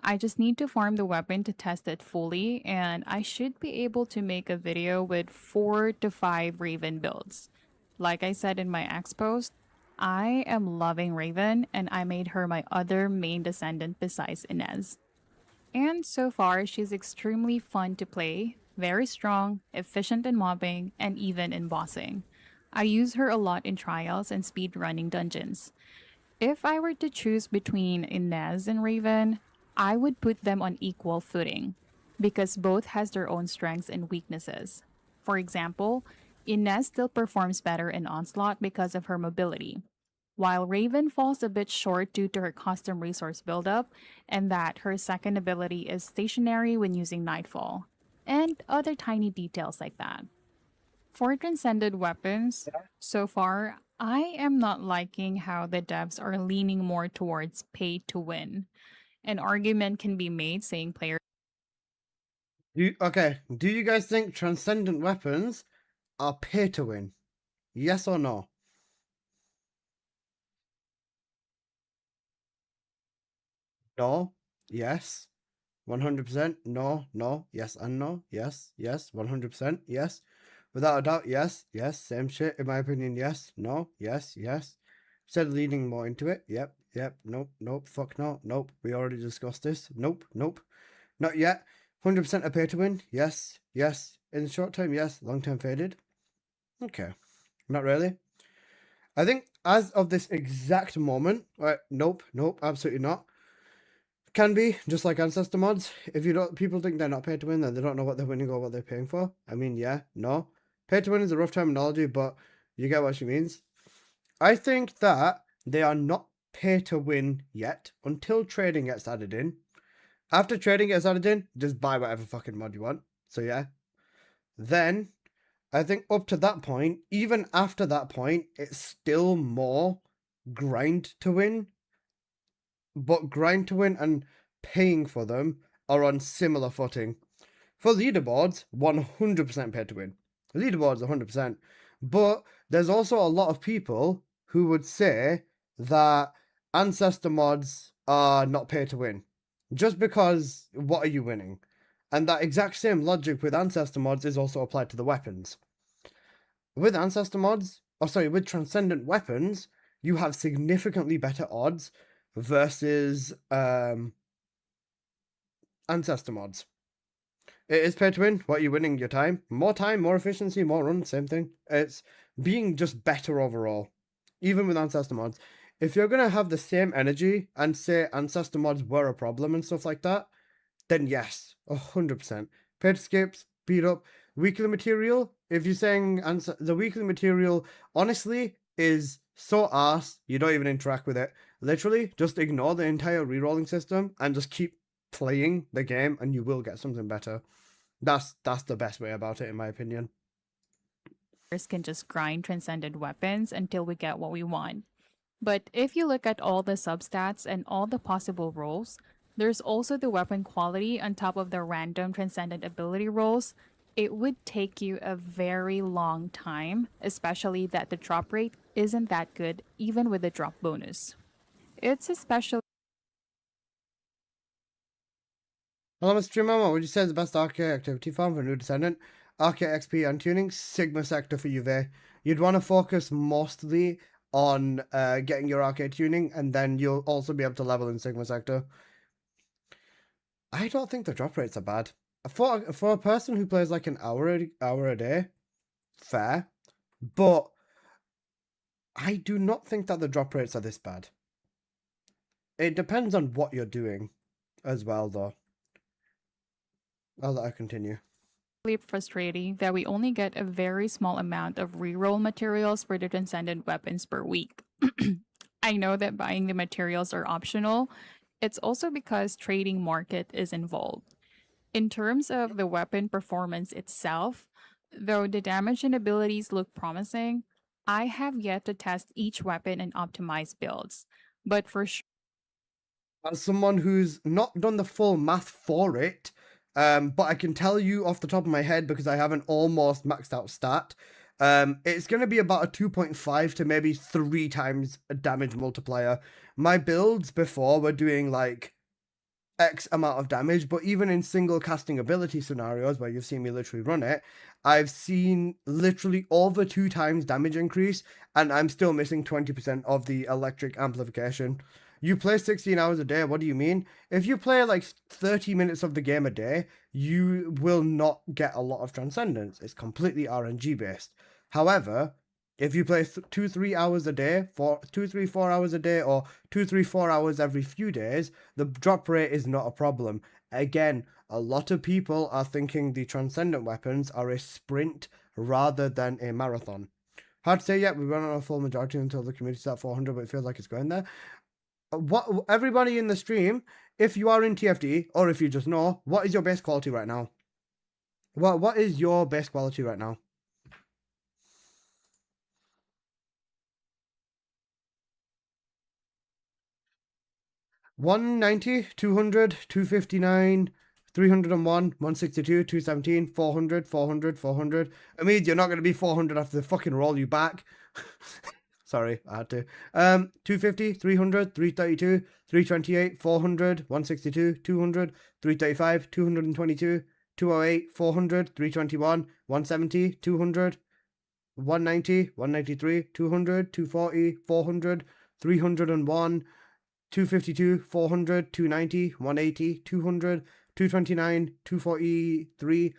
I just need to farm the weapon to test it fully, and I should be able to make a video with 4 to 5 Raven builds. Like I said in my X post, I am loving Raven, and I made her my other main descendant besides Inez. And so far, she's extremely fun to play, very strong, efficient in mobbing, and even in bossing. I use her a lot in trials and speedrunning dungeons. If I were to choose between Inez and Raven, I would put them on equal footing, because both has their own strengths and weaknesses. For example, Inez still performs better in Onslaught because of her mobility, while Raven falls a bit short due to her custom resource buildup and that her second ability is stationary when using Nightfall, and other tiny details like that. For transcended weapons, so far, I am not liking how the devs are leaning more towards pay to win. An argument can be made saying players. Okay, do you guys think transcendent weapons are pay to win? Yes or no? No, yes, 100%, no, no, yes and no, yes, yes, 100%, yes. Without a doubt, yes, yes, same shit, in my opinion, yes, no, yes, yes. Instead of leaning more into it, yep, yep, nope, nope, fuck no, nope, we already discussed this, nope, nope, not yet. 100% a pay to win, yes, yes. In the short term, yes, long term faded. Okay, not really. I think as of this exact moment, right, nope, nope, absolutely not. Can be, just like Ancestor mods. If you don't, people think they're not pay to win, then they don't know what they're winning or what they're paying for. I mean, yeah, no. Pay to win is a rough terminology, but you get what she means. I think that they are not pay to win yet until trading gets added in. After trading gets added in, just buy whatever fucking mod you want. So yeah. Then, I think up to that point, even after that point, it's still more grind to win. But grind to win and paying for them are on similar footing. For leaderboards, 100% pay to win. Leaderboards, 100%. But there's also a lot of people who would say that Ancestor mods are not pay to win. Just because, what are you winning? And that exact same logic with Ancestor mods is also applied to the weapons. With Ancestor mods, with Transcendent weapons, you have significantly better odds versus Ancestor mods. It is pay to win. What are you winning? Your time? More time, more efficiency, more run, same thing. It's being just better overall. Even with Ancestor mods. If you're going to have the same energy and say Ancestor mods were a problem and stuff like that, then yes, 100%. Pay to skip, speed up. Weekly material, if you're saying the weekly material, honestly, is so arse, you don't even interact with it. Literally, just ignore the entire rerolling system and just keep playing the game and you will get something better. That's the best way about it, in my opinion. Can just grind transcended weapons until we get what we want. But if you look at all the substats and all the possible roles, there's also the weapon quality on top of the random transcendent ability rolls. it would take you a very long time, especially that the drop rate isn't that good even with the drop bonus. It's especially Hello, Mr. Streamer. What would you say is the best arcade activity farm for a new descendant? Arcade XP and tuning, Sigma sector for UV. You'd want to focus mostly on getting your arcade tuning, and then you'll also be able to level in Sigma sector. I don't think the drop rates are bad. For a person who plays like an hour a day, fair. But I do not think that the drop rates are this bad. It depends on what you're doing as well, though. I'll let her continue. frustrating that we only get a very small amount of reroll materials for the transcendent weapons per week. I know that buying the materials are optional. It's also because trading market is involved. In terms of the weapon performance itself, though the damage and abilities look promising, I have yet to test each weapon and optimize builds. But for sure, as someone who's not done the full math for it, but I can tell you off the top of my head because I have an almost maxed out stat, it's going to be about a 2.5 to maybe 3 times a damage multiplier. My builds before were doing like X amount of damage, but even in single casting ability scenarios where you've seen me literally run it, I've seen literally over 2 times damage increase, and I'm still missing 20% of the electric amplification. You play 16 hours a day, what do you mean? If you play like 30 minutes of the game a day, you will not get a lot of transcendence. It's completely RNG based. However, if you play 2-3 hours a day, 4 hours a day, or 2-4 hours every few days, the drop rate is not a problem. Again, a lot of people are thinking the transcendent weapons are a sprint rather than a marathon. Hard to say yet, we run on a full majority until the community's at 400, but it feels like it's going there. What everybody in the stream, if you are in TFD, or if you just know, what is your base quality right now? What is your base quality right now? $190, $200, $259, $301, $162, $217, $400, $400, $400. I mean, you're not going to be 400 after they fucking roll you back. Sorry, I had to. $250, $300, $332, $328, $400, $162, $200, $335, $222, $208, $400, $321, $170, $200, $190, $193, $200, $240, $400, $301, $252, $400, $290, $180, $200, $229, $243,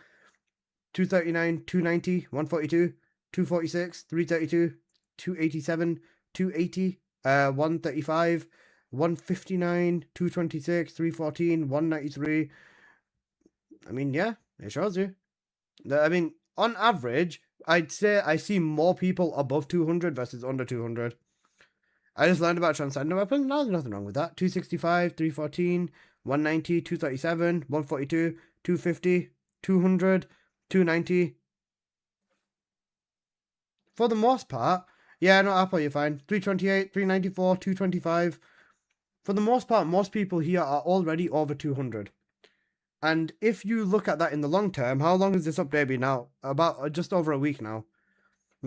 $239, $290, $142, $246, $332, $287, $280, $135, $159, $226, $314, $193. I mean, yeah, it shows you. I mean, on average, I'd say I see more people above 200 versus under 200. I just learned about transcendent weapons. No, there's nothing wrong with that. 265, 314, 190, 237, 142, 250, 200, 290. For the most part, yeah, no, Apple, you're fine. 328, 394, 225. For the most part, most people here are already over 200. And if you look at that in the long term, how long has this update been now? About just over a week now.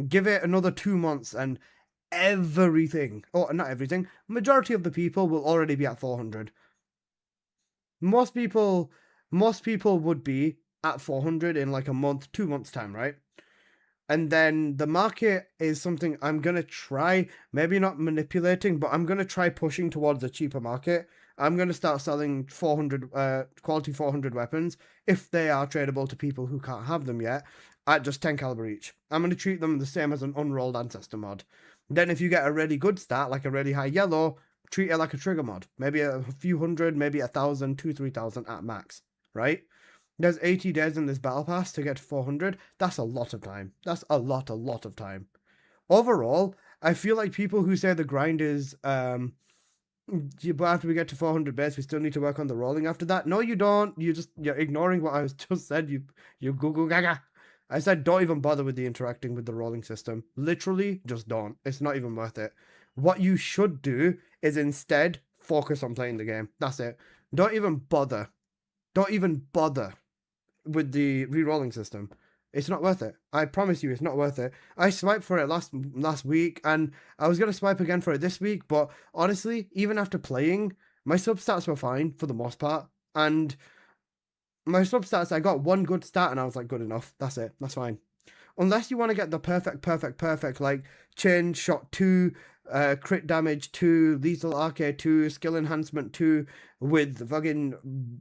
Give it another 2 months and everything, or not everything, majority of the people will already be at 400. Most people would be at 400 in like a month, 2 months time, right? And then the market is something I'm going to try, maybe not manipulating, but I'm going to try pushing towards a cheaper market. I'm going to start selling 400 quality 400 weapons if they are tradable to people who can't have them yet at just 10 caliber each. I'm going to treat them the same as an unrolled ancestor mod. Then if you get a really good stat, like a really high yellow, treat it like a trigger mod. Maybe a few hundred, maybe 1,000, 2,000-3,000 at max, right? There's 80 days in this battle pass to get to 400. That's a lot of time. That's a lot of time. Overall, I feel like people who say the grind is, but after we get to 400 base, we still need to work on the rolling after that. No, you don't. You're ignoring what I just said. You goo gaga. I said don't even bother with the interacting with the rolling system. Literally, just don't. It's not even worth it. What you should do is instead focus on playing the game. That's it. Don't even bother. Don't even bother with the re-rolling system. It's not worth it. I promise you, it's not worth it. I swiped for it last week, and I was gonna swipe again for it this week. But honestly, even after playing, my sub stats were fine for the most part, and my sub stats, I got one good stat, and I was like, good enough. That's it. That's fine. Unless you want to get the perfect, like chain shot 2, crit damage 2, lethal arcade 2, skill enhancement 2, with fucking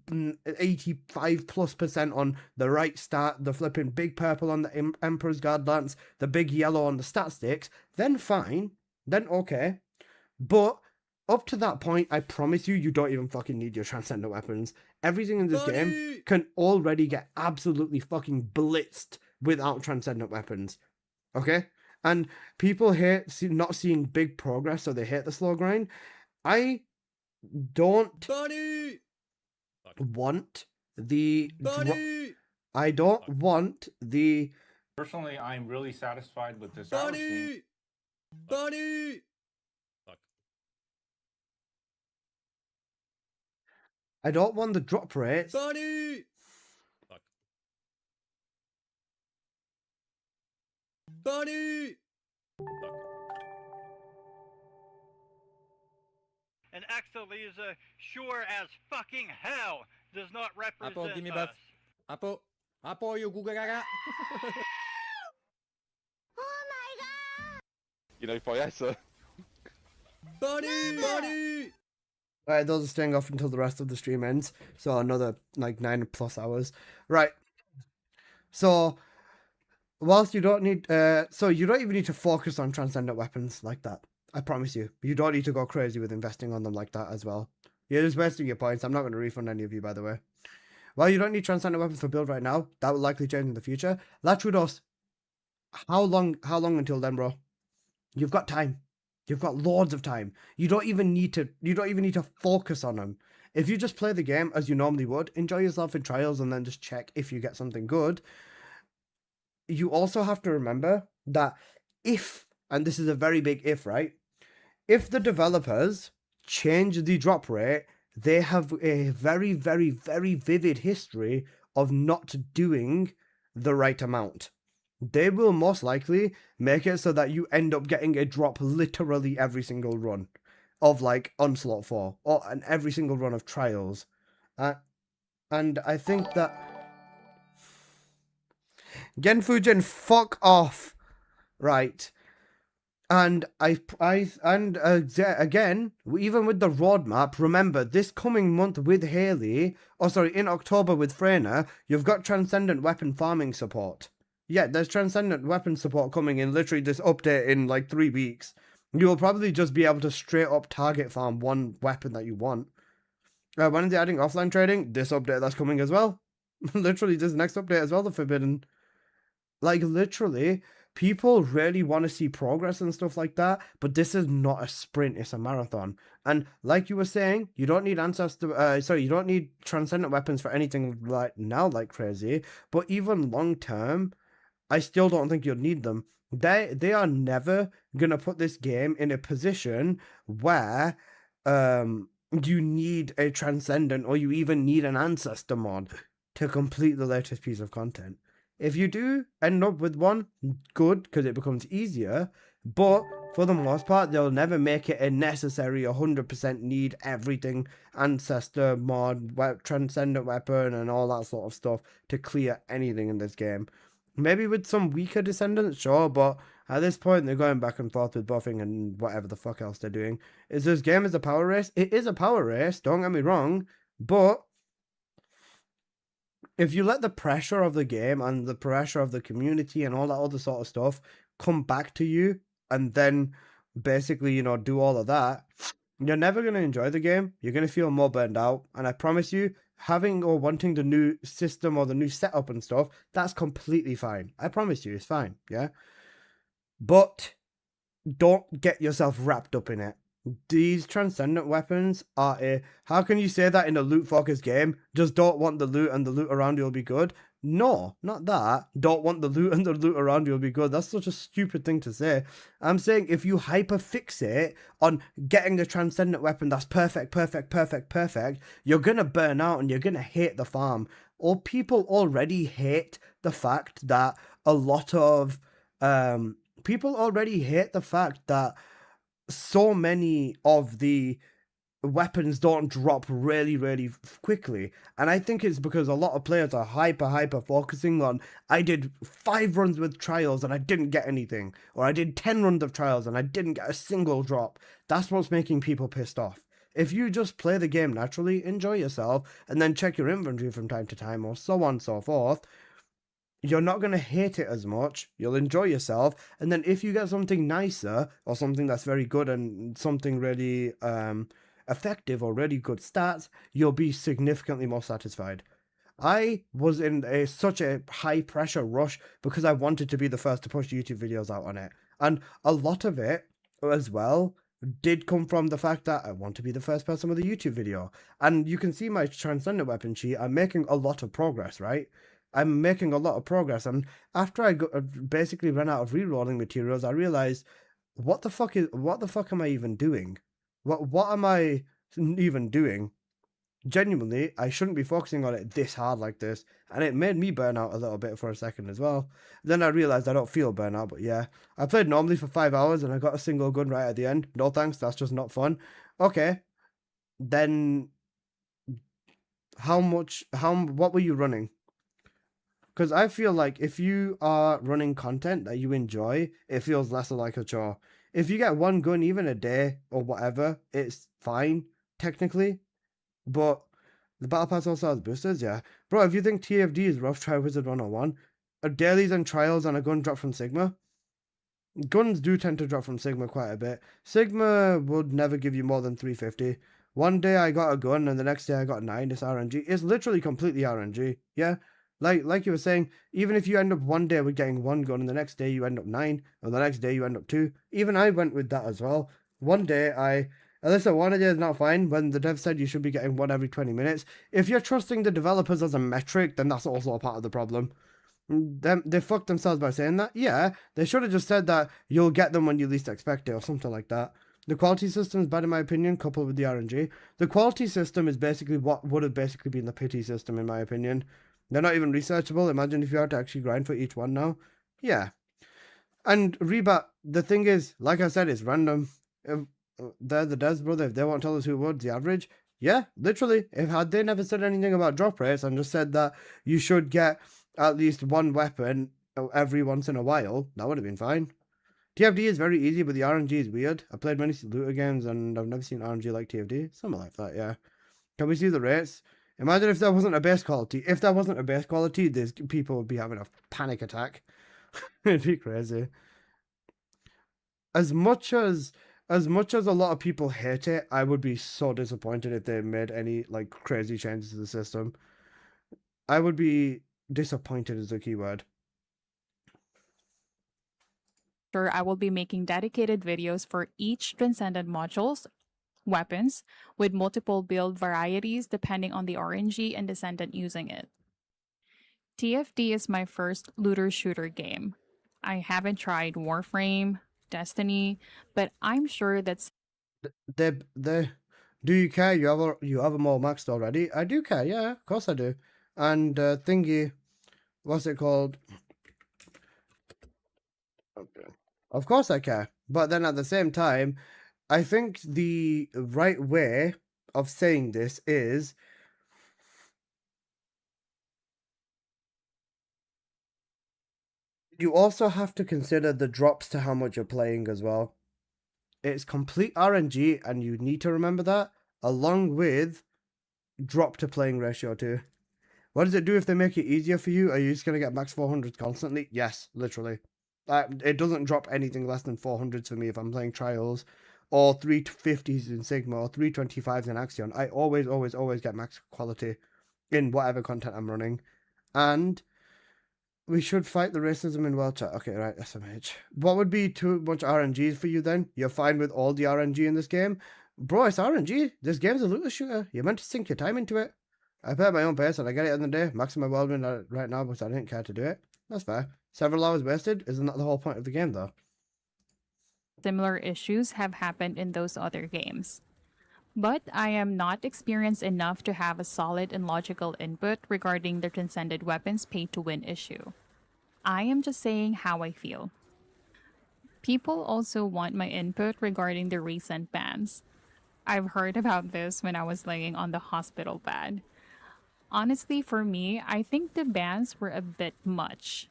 85+% on the right stat, the flipping big purple on the Emperor's Guard Lance, the big yellow on the stat sticks, then fine, then okay. But up to that point, I promise you, you don't even fucking need your transcendent weapons. Everything in this game can already get absolutely fucking blitzed without transcendent weapons. Okay? And people hate not seeing big progress, so they hate the slow grind. I don't want the... I don't want the... Personally, I'm really satisfied with this. I don't want the drop rates. And Axelisa, sure as fucking hell, does not represent Apo, give me us. buff. Apo, you Google gaga. You know, foi essa. Buddy! Alright, those are staying off until the rest of the stream ends. So another, like, 9+ hours. Right. So, whilst you don't need... so you don't even need to focus on transcendent weapons like that. I promise you. You don't need to go crazy with investing on them like that as well. You're just wasting your points. I'm not going to refund any of you, by the way. Well, you don't need transcendent weapons for build right now. That will likely change in the future. Latrudos, how long until then, bro? You've got time. You've got loads of time. You don't even need to focus on them. If you just play the game as you normally would, enjoy yourself in trials and then just check if you get something good. You also have to remember that if, and this is a very big if, right? If the developers change the drop rate, they have a very, very, very vivid history of not doing the right amount. They will most likely make it so that you end up getting a drop literally every single run of like Onslaught 4 and every single run of Trials. And I think that Genfujin, fuck off. Right. And again, even with the roadmap, remember this coming month with Haley, in October with Freyna, you've got transcendent weapon farming support. Yeah, there's transcendent weapon support coming in literally this update in like 3 weeks. You will probably just be able to straight up target farm one weapon that you want. When are they adding offline trading? This update that's coming as well. Literally this next update as well, the Forbidden. Like literally, people really want to see progress and stuff like that, but this is not a sprint, it's a marathon. And like you were saying, you don't need you don't need transcendent weapons for anything like now like crazy, but even long term, I still don't think you'll need them. They are never gonna put this game in a position where you need a transcendent or you even need an ancestor mod to complete the latest piece of content. If you do end up with one, good, because it becomes easier, but for the most part, they'll never make it a necessary 100% need everything, ancestor mod, transcendent weapon, and all that sort of stuff to clear anything in this game. Maybe with some weaker descendants, sure, but at this point, they're going back and forth with buffing and whatever the fuck else they're doing. Is this game a power race? It is a power race, don't get me wrong, but if you let the pressure of the game and the pressure of the community and all that other sort of stuff come back to you and then basically, you know, do all of that, you're never going to enjoy the game. You're going to feel more burned out. And I promise you, having or wanting the new system or the new setup and stuff, that's completely fine. I promise you, it's fine. Yeah. But don't get yourself wrapped up in it. These transcendent weapons are how can you say that in a loot focused game? Just don't want the loot and the loot around you will be good. No, not that. Don't want the loot and the loot around you will be good. That's such a stupid thing to say. I'm saying if you hyper fixate on getting the transcendent weapon that's perfect, you're gonna burn out and you're gonna hate the farm. or people already hate the fact that a lot of people already hate the fact that so many of the weapons don't drop really quickly, and I think it's because a lot of players are hyper focusing on, I did 5 runs with trials and I didn't get anything, or I did 10 runs of trials and I didn't get a single drop. That's what's making people pissed off. If you just play the game naturally, enjoy yourself, and then check your inventory from time to time, or so on and so forth, you're not going to hate it as much. You'll enjoy yourself, and then if you get something nicer, or something that's very good, and something really effective or really good stats, you'll be significantly more satisfied. I was in such a high pressure rush because I wanted to be the first to push YouTube videos out on it, and a lot of it as well did come from the fact that I want to be the first person with a YouTube video. And you can see my transcendent weapon sheet. I'm making a lot of progress, right? I'm making a lot of progress, and after I basically ran out of rerolling materials, I realized, what the fuck am I even doing? What am I even doing? Genuinely, I shouldn't be focusing on it this hard like this, and it made me burn out a little bit for a second as well. Then I realized I don't feel burnout, but yeah. I played normally for 5 hours and I got a single gun right at the end. No thanks, that's just not fun. Okay, then what were you running? Because I feel like if you are running content that you enjoy, it feels less like a chore. If you get one gun even a day or whatever, it's fine, technically. But the Battle Pass also has boosters, yeah. Bro, if you think TFD is rough, try Wizard 101. Dailies and trials and a gun drop from Sigma. Guns do tend to drop from Sigma quite a bit. Sigma would never give you more than 350. One day I got a gun and the next day I got 9. It's RNG. It's literally completely RNG, yeah. Like you were saying, even if you end up one day with getting 1 gun and the next day you end up 9, and the next day you end up 2. Even I went with that as well. One day Alyssa, 1 a day is not fine when the dev said you should be getting 1 every 20 minutes. If you're trusting the developers as a metric, then that's also a part of the problem. They fucked themselves by saying that. Yeah, they should have just said that you'll get them when you least expect it or something like that. The quality system is bad in my opinion, coupled with the RNG. The quality system is basically what would have basically been the pity system in my opinion. They're not even researchable. Imagine if you had to actually grind for each one now. Yeah. And Rebat, the thing is, like I said, it's random. If they're the devs, brother. If they won't tell us who would, the average. Yeah, literally. Had they never said anything about drop rates and just said that you should get at least 1 weapon every once in a while, that would have been fine. TFD is very easy, but the RNG is weird. I played many looter games and I've never seen RNG like TFD. Something like that, yeah. Can we see the rates? Imagine if there wasn't a base quality. If there wasn't a base quality, these people would be having a panic attack. It'd be crazy. As much as a lot of people hate it, I would be so disappointed if they made any like crazy changes to the system. I would be disappointed is the key word. Sure, I will be making dedicated videos for each transcendent modules, weapons, with multiple build varieties depending on the RNG and descendant using it. TFD is my first looter shooter game. I haven't tried Warframe, Destiny, but I'm sure that's do you care? You have them all maxed already? I do care, yeah, of course I do. And thingy, what's it called? Okay. Of course I care. But then at the same time, I think the right way of saying this is you also have to consider the drops to how much you're playing as well. It's complete RNG, and you need to remember that, along with drop to playing ratio too. What does it do if they make it easier for you? Are you just going to get max 400s constantly? Yes, literally. It doesn't drop anything less than 400s for me if I'm playing trials, or 350s in Sigma, or 325s in Axion. I always get max quality in whatever content I'm running. And we should fight the racism in world chat. Okay, right, SMH. What would be too much RNGs for you then? You're fine with all the RNG in this game? Bro, it's RNG. This game's a looter shooter. You're meant to sink your time into it. I play at my own pace and I get it in the day. Maxing my whirlwind right now because I didn't care to do it. That's fair. Several hours wasted? Isn't that the whole point of the game though? Similar issues have happened in those other games. but I am not experienced enough to have a solid and logical input regarding the transcended weapons pay-to-win issue. I am just saying how I feel. People also want my input regarding the recent bans. I've heard about this when I was laying on the hospital bed. Honestly, for me, I think the bans were a bit much.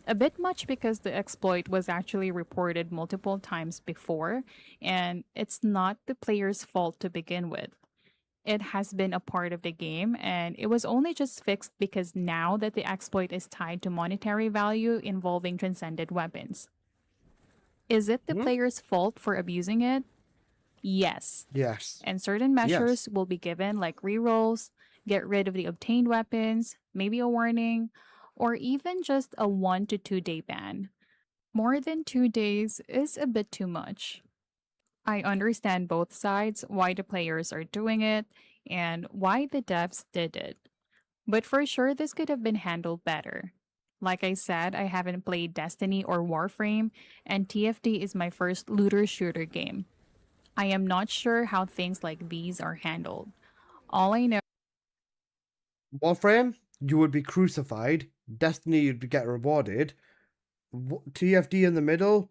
A bit much because the exploit was actually reported multiple times before, and it's not the player's fault to begin with. It has been a part of the game, and it was only just fixed because now that the exploit is tied to monetary value involving transcended weapons. Is it the player's fault for abusing it? Yes. Yes. And certain measures will be given, like rerolls, get rid of the obtained weapons, maybe a warning, or even just a 1 to 2 day ban. More than 2 days is a bit too much. I understand both sides, why the players are doing it, and why the devs did it. But for sure, this could have been handled better. Like I said, I haven't played Destiny or Warframe, and TFT is my first looter shooter game. I am not sure how things like these are handled. All I know. Warframe, you would be crucified. Destiny, you'd get rewarded. TFD in the middle,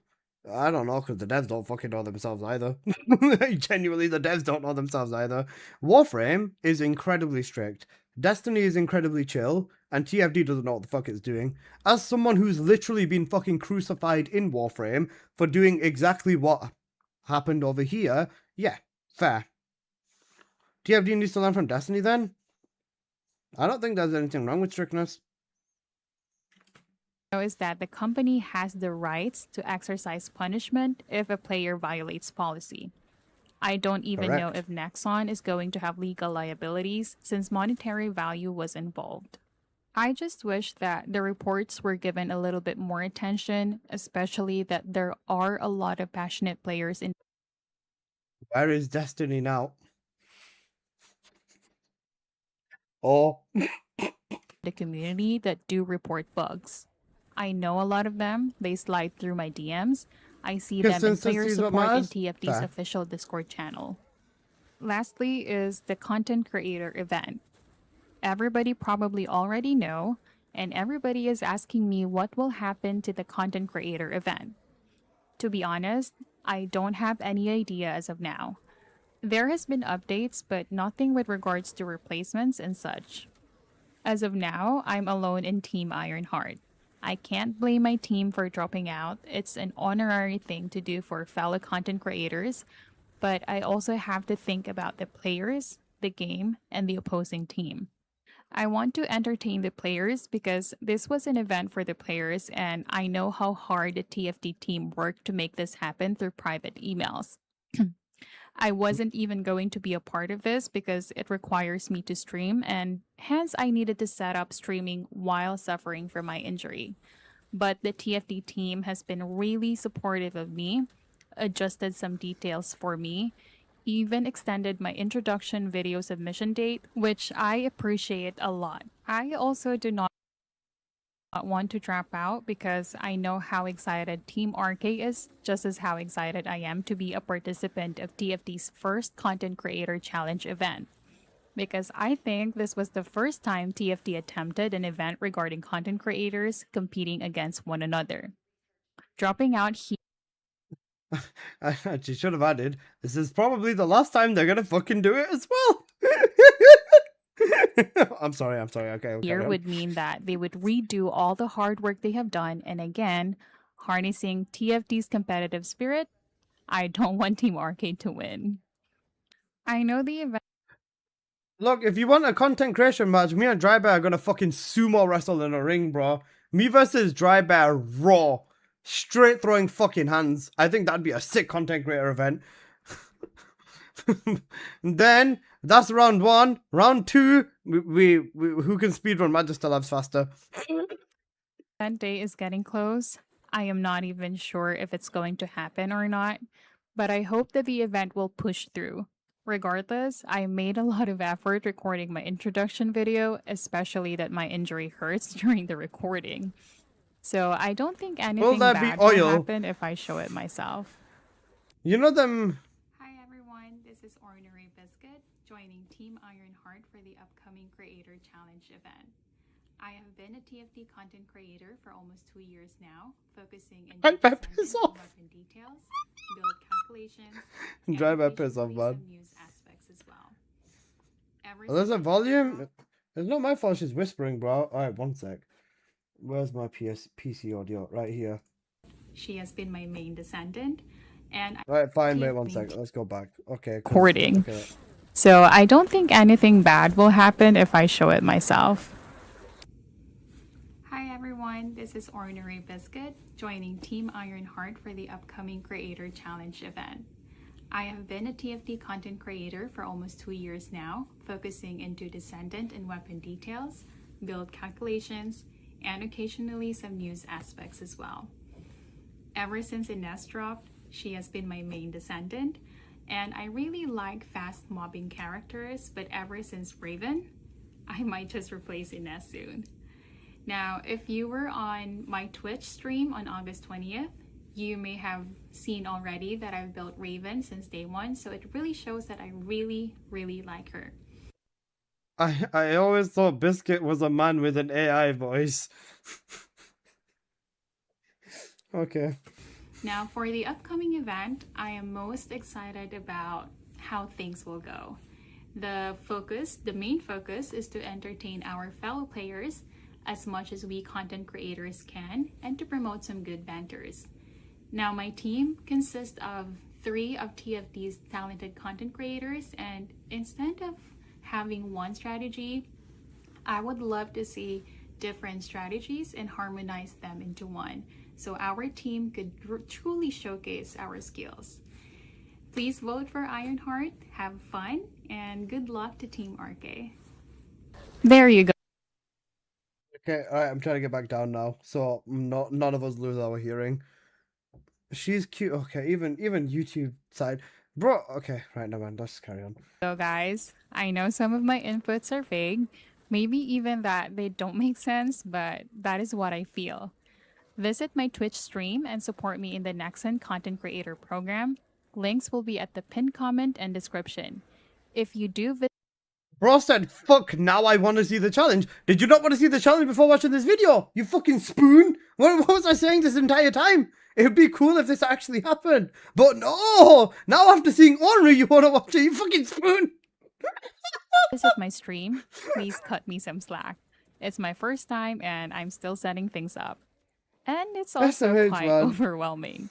I don't know, because the devs don't fucking know themselves either. Genuinely, the devs don't know themselves either. Warframe is incredibly strict. Destiny is incredibly chill, and TFD doesn't know what the fuck it's doing. As someone who's literally been fucking crucified in Warframe for doing exactly what happened over here, yeah, fair. TFD needs to learn from Destiny then? I don't think there's anything wrong with strictness. Is that the company has the rights to exercise punishment if a player violates policy. I don't even know if Nexon is going to have legal liabilities since monetary value was involved. I just wish that the reports were given a little bit more attention, especially that there are a lot of passionate players in. Where is Destiny now? Oh. The community that do report bugs. I know a lot of them. They slide through my DMs. I see them in player support in TFD's official Discord channel. Lastly is the content creator event. Everybody probably already know, and everybody is asking me what will happen to the content creator event. To be honest, I don't have any idea as of now. There has been updates, but nothing with regards to replacements and such. As of now, I'm alone in Team Ironheart. I can't blame my team for dropping out. It's an honorary thing to do for fellow content creators, but I also have to think about the players, the game, and the opposing team. I want to entertain the players because this was an event for the players, and I know how hard the TFT team worked to make this happen through private emails. I wasn't even going to be a part of this because it requires me to stream, and hence I needed to set up streaming while suffering from my injury. But the TFT team has been really supportive of me, adjusted some details for me, even extended my introduction video submission date, which I appreciate a lot. I also do not want to drop out because I know how excited Team RK is, just as how excited I am to be a participant of TFT's first Content Creator Challenge event. Because I think this was the first time TFT attempted an event regarding content creators competing against one another. Dropping out here. I actually should have added, this is probably the last time they're gonna fucking do it as well. I'm sorry, okay. Here would mean that they would redo all the hard work they have done, and again, harnessing TFT's competitive spirit. I don't want Team Arcade to win. I know the event. Look, if you want a content creation match, me and Dry Bear are gonna fucking sumo wrestle in a ring, bro. Me versus Dry Bear raw. Straight throwing fucking hands. I think that'd be a sick content creator event. Then that's round 1. Round 2, we who can speedrun Magister Labs faster. That day is getting close. I am not even sure if it's going to happen or not, but I hope that the event will push through. Regardless, I made a lot of effort recording my introduction video, especially that my injury hurts during the recording. So I don't think anything bad will happen if I show it myself. You know them. Hi everyone, this this is Ordinary Biscuit, joining Team Ironheart for the upcoming Creator Challenge event. I have been a TFT content creator for almost 2 years now, focusing in weapon details, build calculations, and some news aspects as well. There's a volume. It's not my fault she's whispering, bro. Alright, one sec. Where's my PC audio? Right here. She has been my main descendant, and Right, fine, wait one sec. Let's go back. Okay. Recording. Okay. So I don't think anything bad will happen if I show it myself. Hi everyone, this is Ordinary Biscuit, joining Team Ironheart for the upcoming Creator Challenge event. I have been a TFT content creator for almost 2 years now, focusing into descendant and weapon details, build calculations, and occasionally some news aspects as well. Ever since Ines dropped, she has been my main descendant, and I really like fast mobbing characters, but ever since Raven, I might just replace Ines soon. Now, if you were on my Twitch stream on August 20th, you may have seen already that I've built Raven since day one, so it really shows that I really, really like her. I always thought Biscuit was a man with an AI voice. Okay. Now, for the upcoming event, I am most excited about how things will go. The main focus is to entertain our fellow players as much as we content creators can, and to promote some good banters. Now, my team consists of 3 of TFT's talented content creators, and instead of having one strategy, I would love to see different strategies and harmonize them into one, so our team could truly showcase our skills. Please vote for Ironheart, have fun, and good luck to Team RK. There you go. Okay, alright, I'm trying to get back down now, so none of us lose our hearing. She's cute. Okay, even YouTube side. Bro, okay, right, never mind, let's carry on. So guys, I know some of my inputs are vague, maybe even that they don't make sense, but that is what I feel. Visit my Twitch stream and support me in the Nexon Content Creator Program. Links will be at the pinned comment and description. If you do visit... Bro said, fuck, now I want to see the challenge. Did you not want to see the challenge before watching this video? You fucking spoon. What was I saying this entire time? It would be cool if this actually happened. But no! Now after seeing Ornery, you want to watch it, you fucking spoon. Visit my stream, please cut me some slack. It's my first time and I'm still setting things up. And it's also quite overwhelming.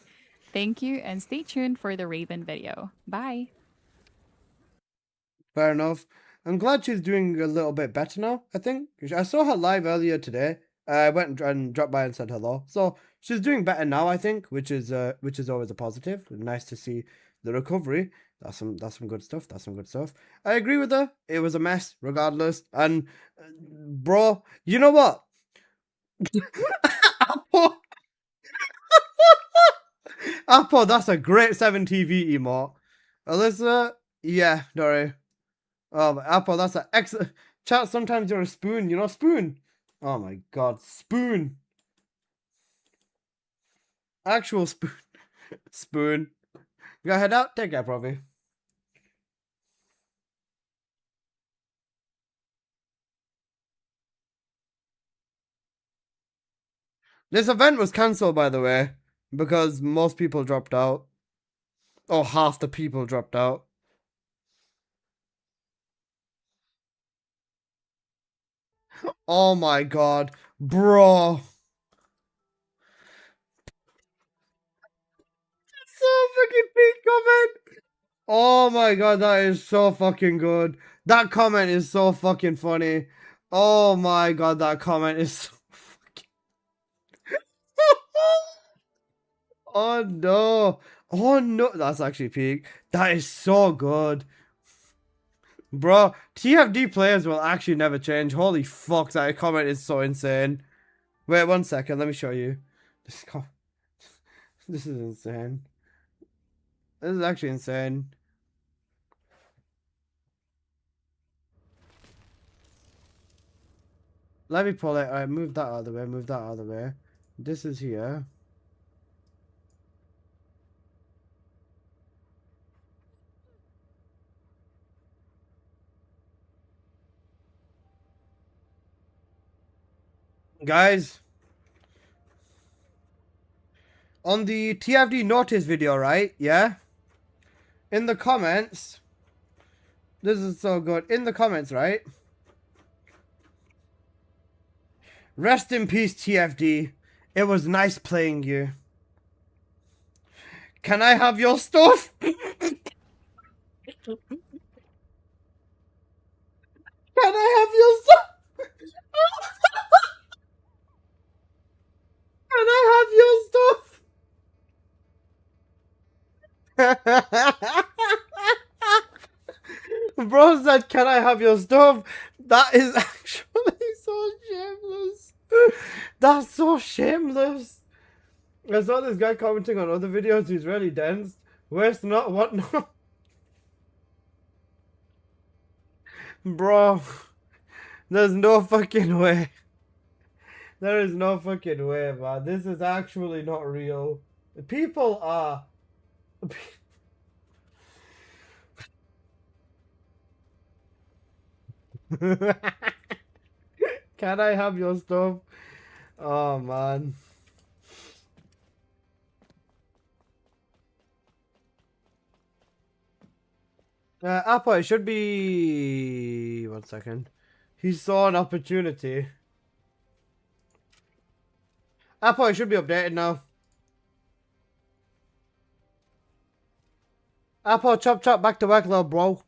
Thank you and stay tuned for the Raven video. Bye! Fair enough. I'm glad she's doing a little bit better now, I think. I saw her live earlier today. I went and dropped by and said hello. So she's doing better now, I think, which is always a positive. Nice to see the recovery. That's some good stuff. That's some good stuff. I agree with her. It was a mess, regardless. And bro, you know what? Apple, that's a great 7TV emote. Alyssa, yeah, Dory. Oh, Apple, that's an excellent... Chat, sometimes you're a spoon, you know, spoon. Oh my god, spoon. Actual spoon. Spoon. You gotta head out? Take care, Provi. This event was cancelled, by the way, because most people dropped out. Or half the people dropped out. Oh my god, bro. So fucking big comment. Oh my god, that is so fucking good. That comment is so fucking funny. Oh my god, that comment is so fucking... Oh no. Oh no, that's actually peak. That is so good. Bro, TFD players will actually never change. Holy fuck, that comment is so insane. Wait 1 second, let me show you. This is insane. This is actually insane. Let me pull it. Alright, move that out of the way. Move that out of the way. This is here. Guys, on the TFD notice video, right? Yeah? In the comments, this is so good. In the comments, right? Rest in peace, TFD. It was nice playing you. Can I have your stuff? Can I have your stuff? Can I have your stuff? Bro said, can I have your stuff? That is actually so shameless. That's so shameless. I saw this guy commenting on other videos. He's really dense. Waste not, what not? Bro, there's no fucking way. There is no fucking way, man. This is actually not real. People are... Can I have your stuff? Oh, man. Apple, it should be... 1 second. He saw an opportunity. Apple, it should be updated now. Apple, chop chop, back to work, little bro.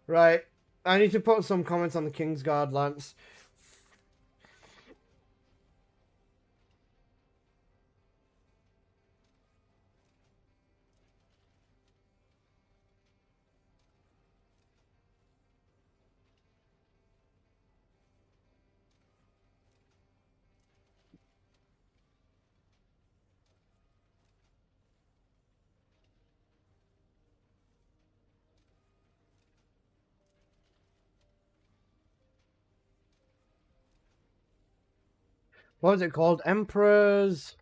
Right. I need to put some comments on the Kingsguard, Lance. What was it called? Emperor's...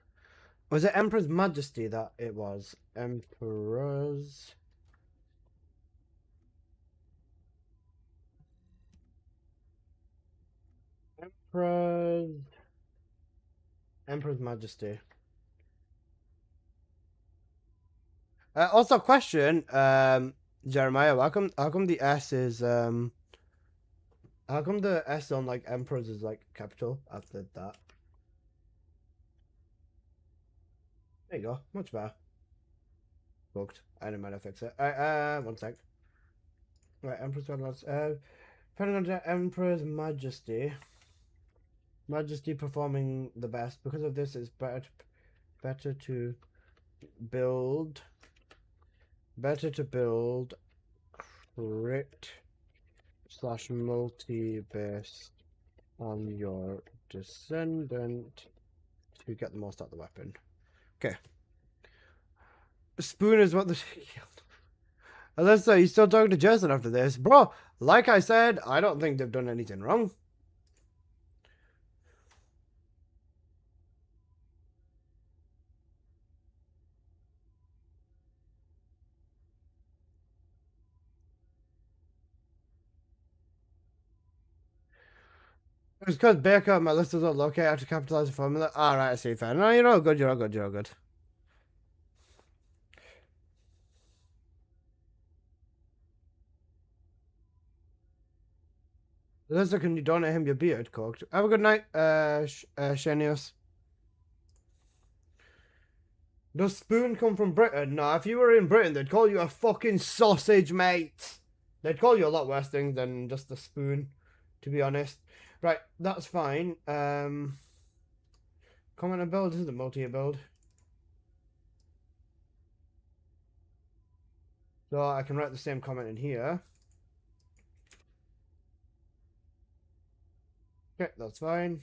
Was it Emperor's Majesty that it was? Emperor's... Emperor's Majesty. Also, question, Jeremiah, how come the S is, how come the S on, like, Emperor's is, like, capital after that? There you go, much better. Booked. I didn't mind to fix it. Alright, 1 sec. Right, Emperor's depending on the Emperor's Majesty. Majesty performing the best. Because of this, it's better to build crit / multi based on your descendant to get the most out of the weapon. Okay. Spoon is what the unless he's still talking to Jason after this. Bro, like I said, I don't think they've done anything wrong. It's because Baker, my list is all located after capitalize the formula. Alright, I see, fair. No, you're all good, you're all good, you're all good. Listen, can you donate him your beard cooked? Have a good night, Shenius. Does Spoon come from Britain? No, if you were in Britain, they'd call you a fucking sausage, mate. They'd call you a lot worse things than just a spoon, to be honest. Right, that's fine. Comment and build. This is the multi-build. So I can write the same comment in here. Okay, that's fine.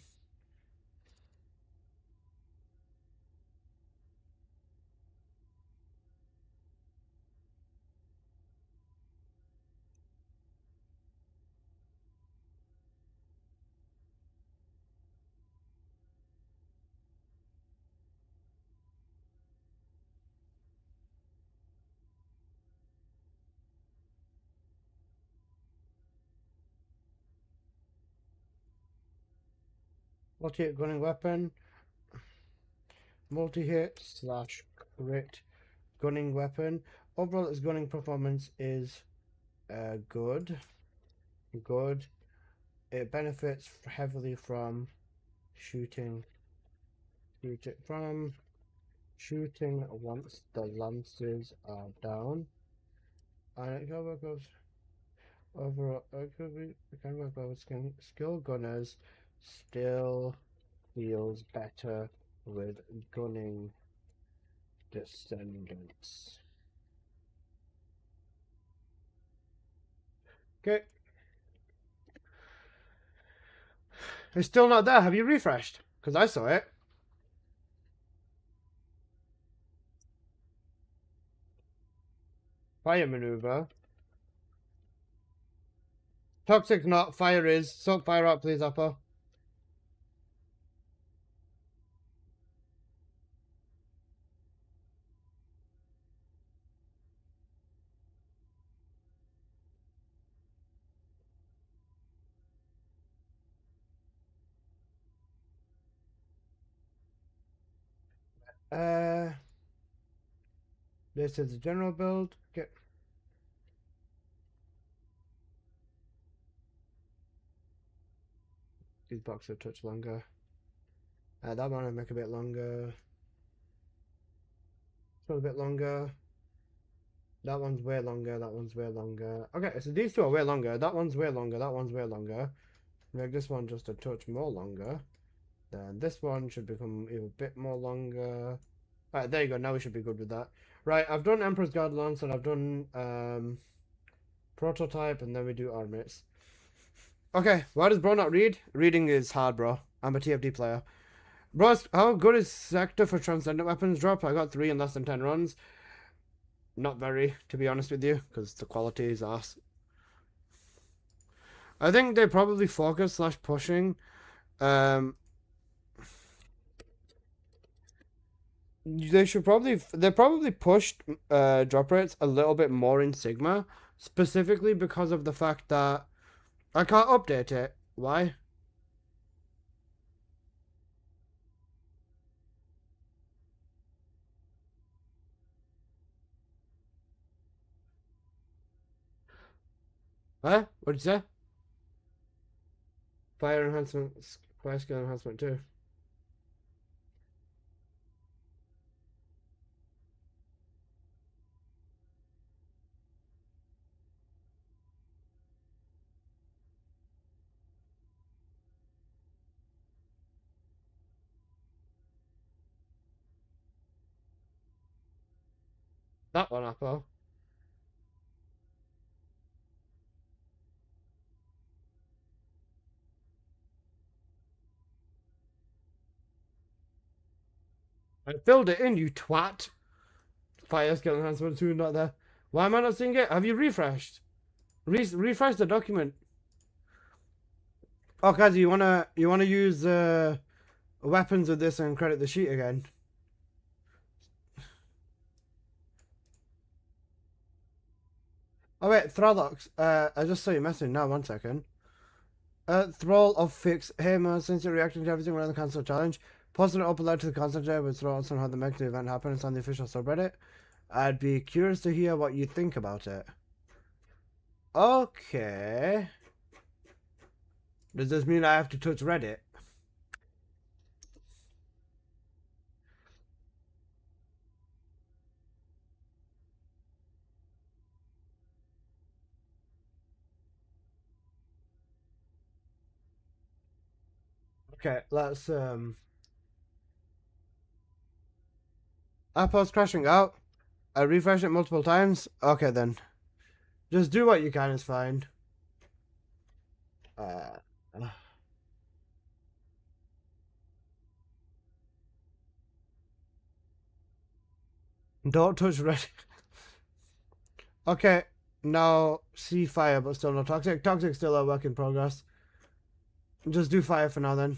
Multi-hit gunning weapon. Multi-hit slash crit gunning weapon. Overall, its gunning performance is good. Good. It benefits heavily from shooting once the lances are down. And it can work with overall. It can work with skill gunners. Still feels better with gunning descendants. Okay. It's still not there. Have you refreshed? Because I saw it. Fire maneuver. Toxic not. Fire is. So fire up, please, Upper. This is the general build. Okay. These boxes are a touch longer. That one I'll make a bit longer. A bit longer. That one's way longer. That one's way longer. Okay, so these two are way longer. That one's way longer. That one's way longer. Make this one just a touch more longer. Then this one should become even a bit more longer. Alright, there you go. Now we should be good with that. Right, I've done Emperor's Guard Lance and I've done Prototype, and then we do Armits. Okay, why does bro not read? Reading is hard, bro. I'm a TFD player. Bro, how good is Sector for Transcendent Weapons drop? I got 3 in less than 10 runs. Not very, to be honest with you, because the quality is ass. I think they probably focus / pushing. They probably pushed drop rates a little bit more in Sigma, specifically because of the fact that I can't update it. Why? Huh? What'd you say? Fire enhancement, fire skill enhancement too. That one, Apple. I filled it in, you twat. Fire skill enhancement 2 not there. Why am I not seeing it? Have you refreshed? Refresh the document. Oh, Kazi, you wanna use weapons of this and credit the sheet again? Oh wait, Thralox. I just saw your message now. 1 second. Thrall of Fix. Hey man, since you're reacting to everything around the console challenge, post an open letter to the console chair with Thrall on how the next event happened. It's on the official subreddit. I'd be curious to hear what you think about it. Okay. Does this mean I have to touch Reddit? Okay, let's Apple's crashing out. I refreshed it multiple times. Okay then. Just do what you can, it's fine. Don't touch Reddit. Okay, now see fire, but still no toxic. Toxic still a work in progress. Just do fire for now then.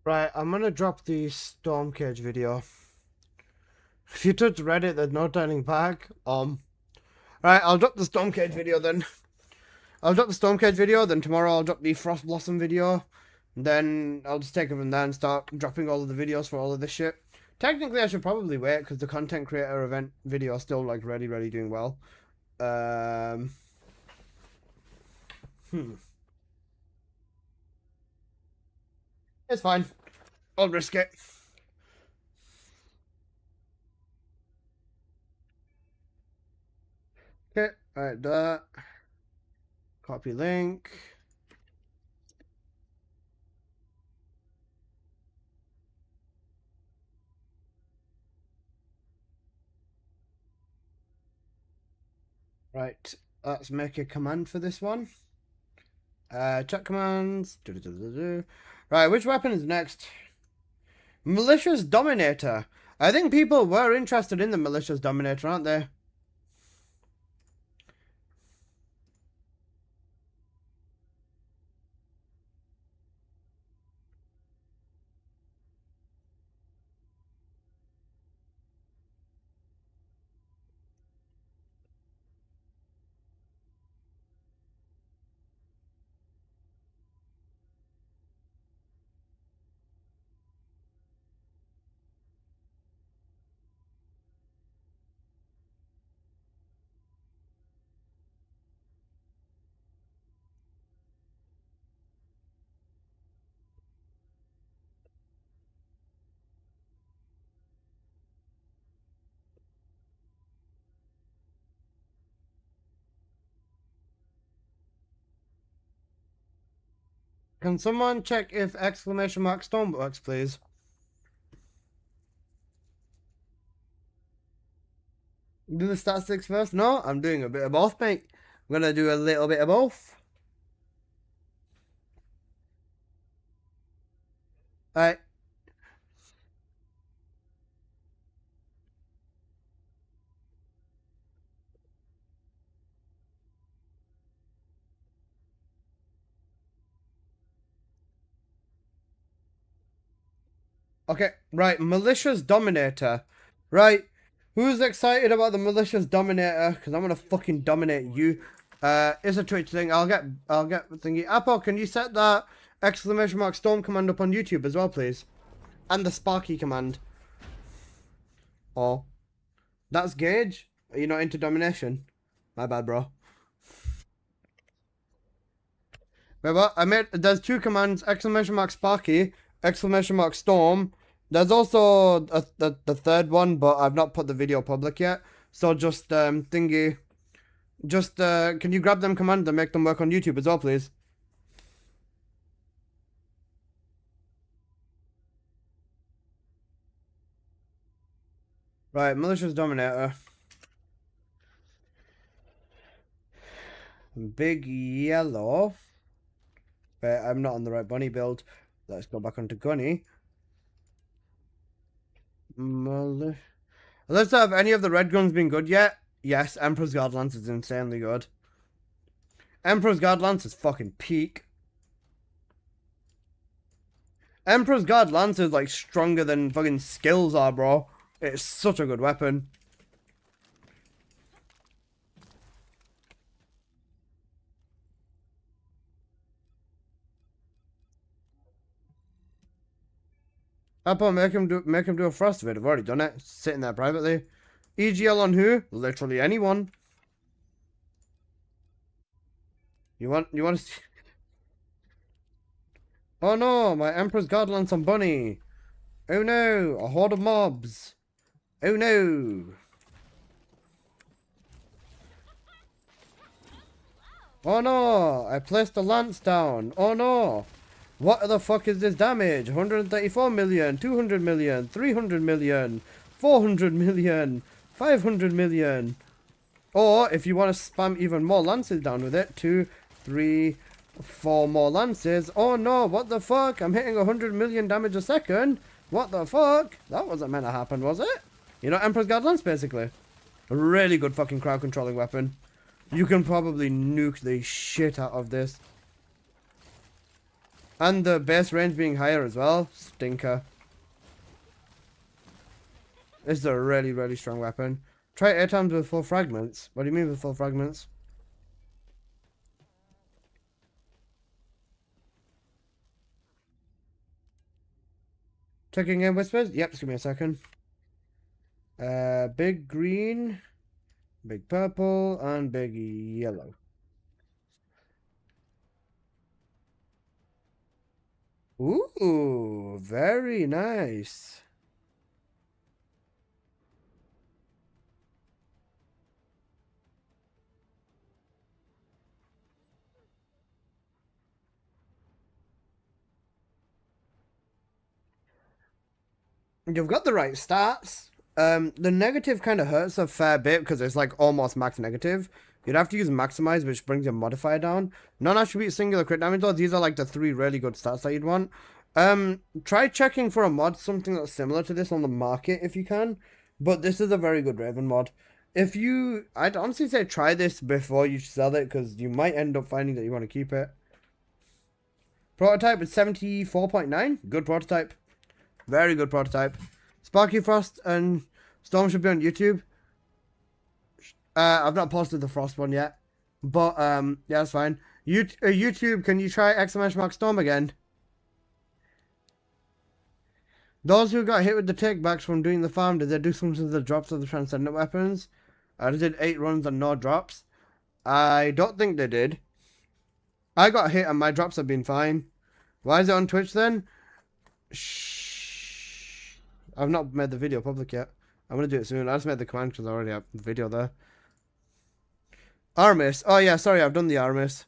Right, I'm gonna drop the storm cage video. If you touch Reddit, there's no turning back. Right, I'll drop the storm cage video then. I'll drop the storm cage video, then tomorrow I'll drop the frost blossom video. Then I'll just take it from there and start dropping all of the videos for all of this shit. Technically, I should probably wait because the content creator event video is still like really doing well. It's fine. I'll risk it. Okay, alright, that. Copy link. Right, let's make a command for this one. Chat commands. Right, which weapon is next? Malicious Dominator. I think people were interested in the Malicious Dominator, aren't they? Can someone check if exclamation mark storm works, please? Do the statistics first? No, I'm doing a bit of both, mate. I'm gonna do a little bit of both. Alright. Okay, right, Malicious Dominator. Right, who's excited about the Malicious Dominator? Because I'm gonna fucking dominate you. It's a Twitch thing. I'll get thingy. Apple, can you set that exclamation mark storm command up on YouTube as well, please? And the Sparky command. Oh, that's Gage. Are you not into domination? My bad, bro. Remember, there's two commands: exclamation mark Sparky, exclamation mark storm. There's also the third one, but I've not put the video public yet. So just thingy. Just can you grab them commands and make them work on YouTube as well, please? Right, Malicious Dominator. Big Yellow. Wait, I'm not on the right bunny build. Let's go back onto Gunny. Let's have any of the red guns been good yet? Yes, Emperor's Guard Lance is insanely good. Emperor's Guard Lance is fucking peak. Emperor's Guard Lance is like stronger than fucking skills are, bro. It's such a good weapon. Apple, make him do a frost vid. I've already done it. Sitting there privately. EGL on who? Literally anyone. You want to see? Oh no, my Emperor's Guard Lance on Bunny. Oh no, a horde of mobs. Oh no. Oh no, I placed the lance down. Oh no. What the fuck is this damage? 134 million, 200 million, 300 million, 400 million, 500 million. Or, if you want to spam even more lances down with it, 2, 3, 4 more lances. Oh no, what the fuck? I'm hitting 100 million damage a second. What the fuck? That wasn't meant to happen, was it? You know, Emperor's Guard Lance, basically. A really good fucking crowd controlling weapon. You can probably nuke the shit out of this. And the base range being higher as well. Stinker. This is a really, really strong weapon. Try 8 times with full fragments. What do you mean with full fragments? Checking in whispers? Yep, just give me a second. Big green, big purple, and big yellow. Ooh, very nice. You've got the right stats. The negative kind of hurts a fair bit because it's like almost max negative. You'd have to use maximize, which brings your modifier down. Non-attribute singular crit damage though. These are like the 3 really good stats that you'd want. Try checking for a mod, something that's similar to this on the market if you can. But this is a very good Raven mod. I'd honestly say try this before you sell it because you might end up finding that you want to keep it. Prototype is 74.9. Good prototype. Very good prototype. Sparky Frost and Storm should be on YouTube. I've not posted the Frost one yet. But, yeah, that's fine. YouTube, can you try !Storm again? Those who got hit with the takebacks from doing the farm, did they do something to the drops of the transcendent weapons? I did 8 runs and no drops. I don't think they did. I got hit and my drops have been fine. Why is it on Twitch then? Shh. I've not made the video public yet. I'm going to do it soon. I just made the command because I already have the video there. Armis. Oh yeah, sorry, I've done the Armis.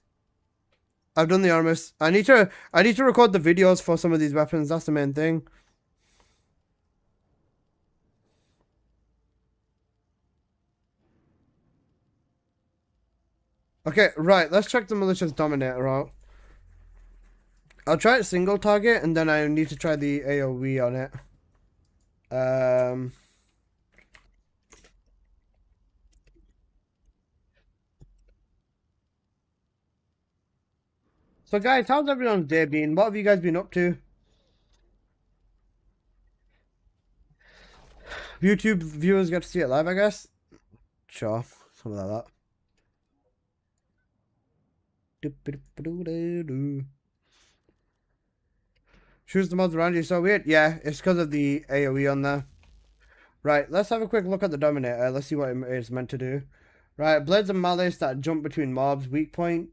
I need to record the videos for some of these weapons. That's the main thing. Okay, right. Let's check the Malicious Dominator out. I'll try it single target, and then I need to try the AoE on it. So guys, how's everyone's day been? What have you guys been up to? YouTube viewers get to see it live, I guess. Sure, something like that. Choose the mods around you so weird. Yeah, it's because of the AoE on there. Right, let's have a quick look at the Dominator. Let's see what it is meant to do. Right, Blades of Malice that jump between mobs. Weak point.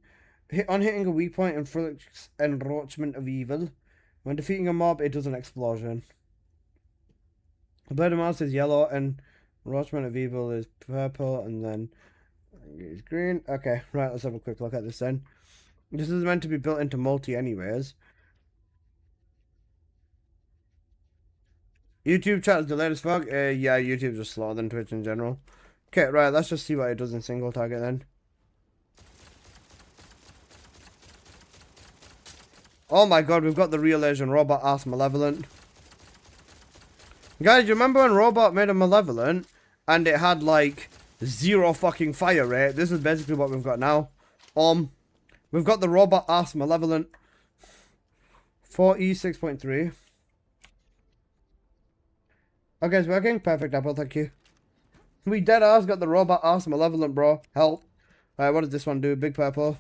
On hitting a weak point, inflicts Enroachment of Evil. When defeating a mob, it does an explosion. Blade of Malice is yellow, and Enroachment of Evil is purple, and then it's green. Okay, right, let's have a quick look at this then. This is meant to be built into multi anyways. YouTube chat is delayed as fuck. Yeah, YouTube's just slower than Twitch in general. Okay, right, let's just see what it does in single target then. Oh my god, we've got the real Asian robot ass Malevolent. Guys, you remember when Robot made a Malevolent and it had like 0 fucking fire rate? This is basically what we've got now. We've got the Robot ass Malevolent. 4E 6.3. Okay, it's working. Perfect, Apple, thank you. We dead ass got the Robot ass Malevolent, bro. Help. Alright, what does this one do? Big purple.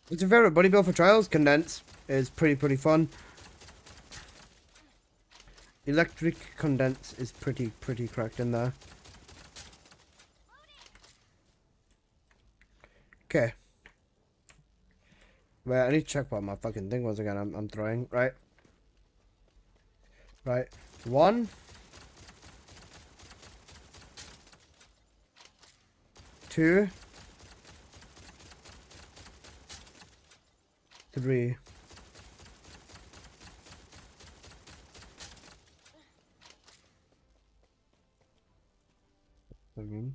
What's your favorite buddy build for trials? Condense is pretty fun. Electric condense is pretty cracked in there. Okay. Wait, I need to check what my fucking thing was again. I'm throwing. Right. 1, 2, 3. Seven.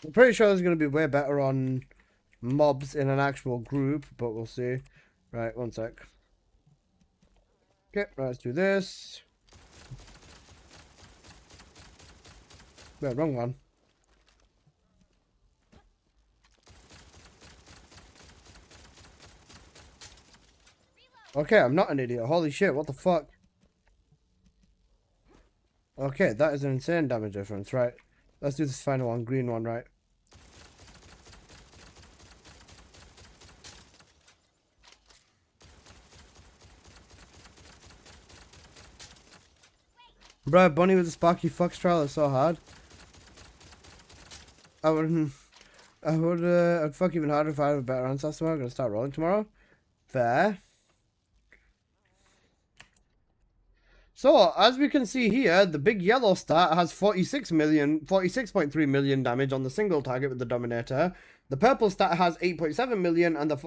I'm pretty sure it's going to be way better on mobs in an actual group, but we'll see. Right, one sec. Okay, right, let's do this. Wait, wrong one. Okay, I'm not an idiot. Holy shit, what the fuck? Okay, that is an insane damage difference, right? Let's do this final one, green one, right? Bro, Bunny with the Sparky Fox trial is so hard. I'd fuck even harder if I had a better ancestor. I'm gonna start rolling tomorrow. Fair. So, as we can see here, the big yellow stat has 46.3 million damage on the single target with the Dominator. The purple stat has 8.7 million, and the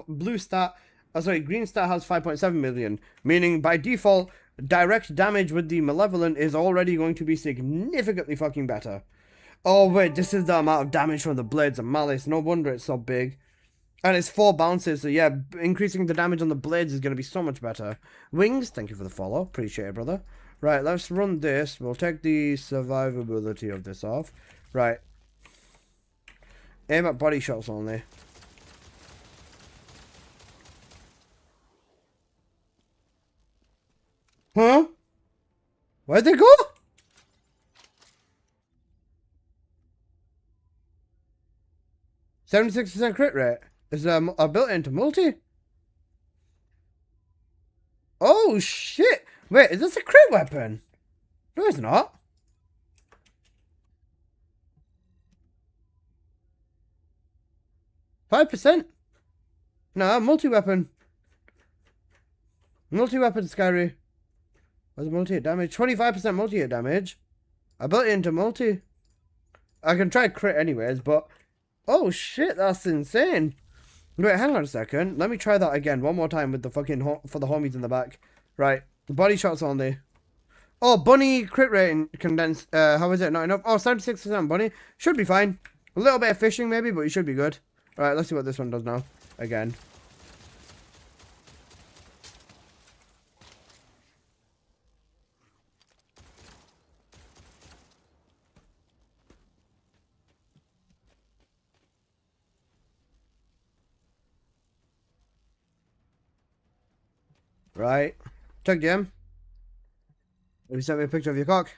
green stat has 5.7 million. Meaning, by default, direct damage with the Malevolent is already going to be significantly fucking better. Oh wait, this is the amount of damage from the Blades of Malice. No wonder it's so big. And it's 4 bounces, so yeah, increasing the damage on the blades is going to be so much better. Wings, thank you for the follow. Appreciate it, brother. Right, let's run this. We'll take the survivability of this off. Right. Aim at body shots only. Huh? Where'd they go? 76% crit rate. Is built into multi? Oh shit! Wait, is this a crit weapon? No, it's not. %. No, multi-weapon. Multi-weapon scary. What's multi-hit damage? 25% multi-hit damage. I built it into multi. I can try crit anyways, but... Oh shit, that's insane. Wait, hang on a second. Let me try that again one more time with the fucking for the homies in the back. Right, the body shots only. Oh, bunny crit rate condensed. How is it? Not enough. Oh, 76% bunny. Should be fine. A little bit of fishing maybe, but you should be good. Alright, let's see what this one does now. Again. Right. Check Jim. Have you sent me a picture of your cock?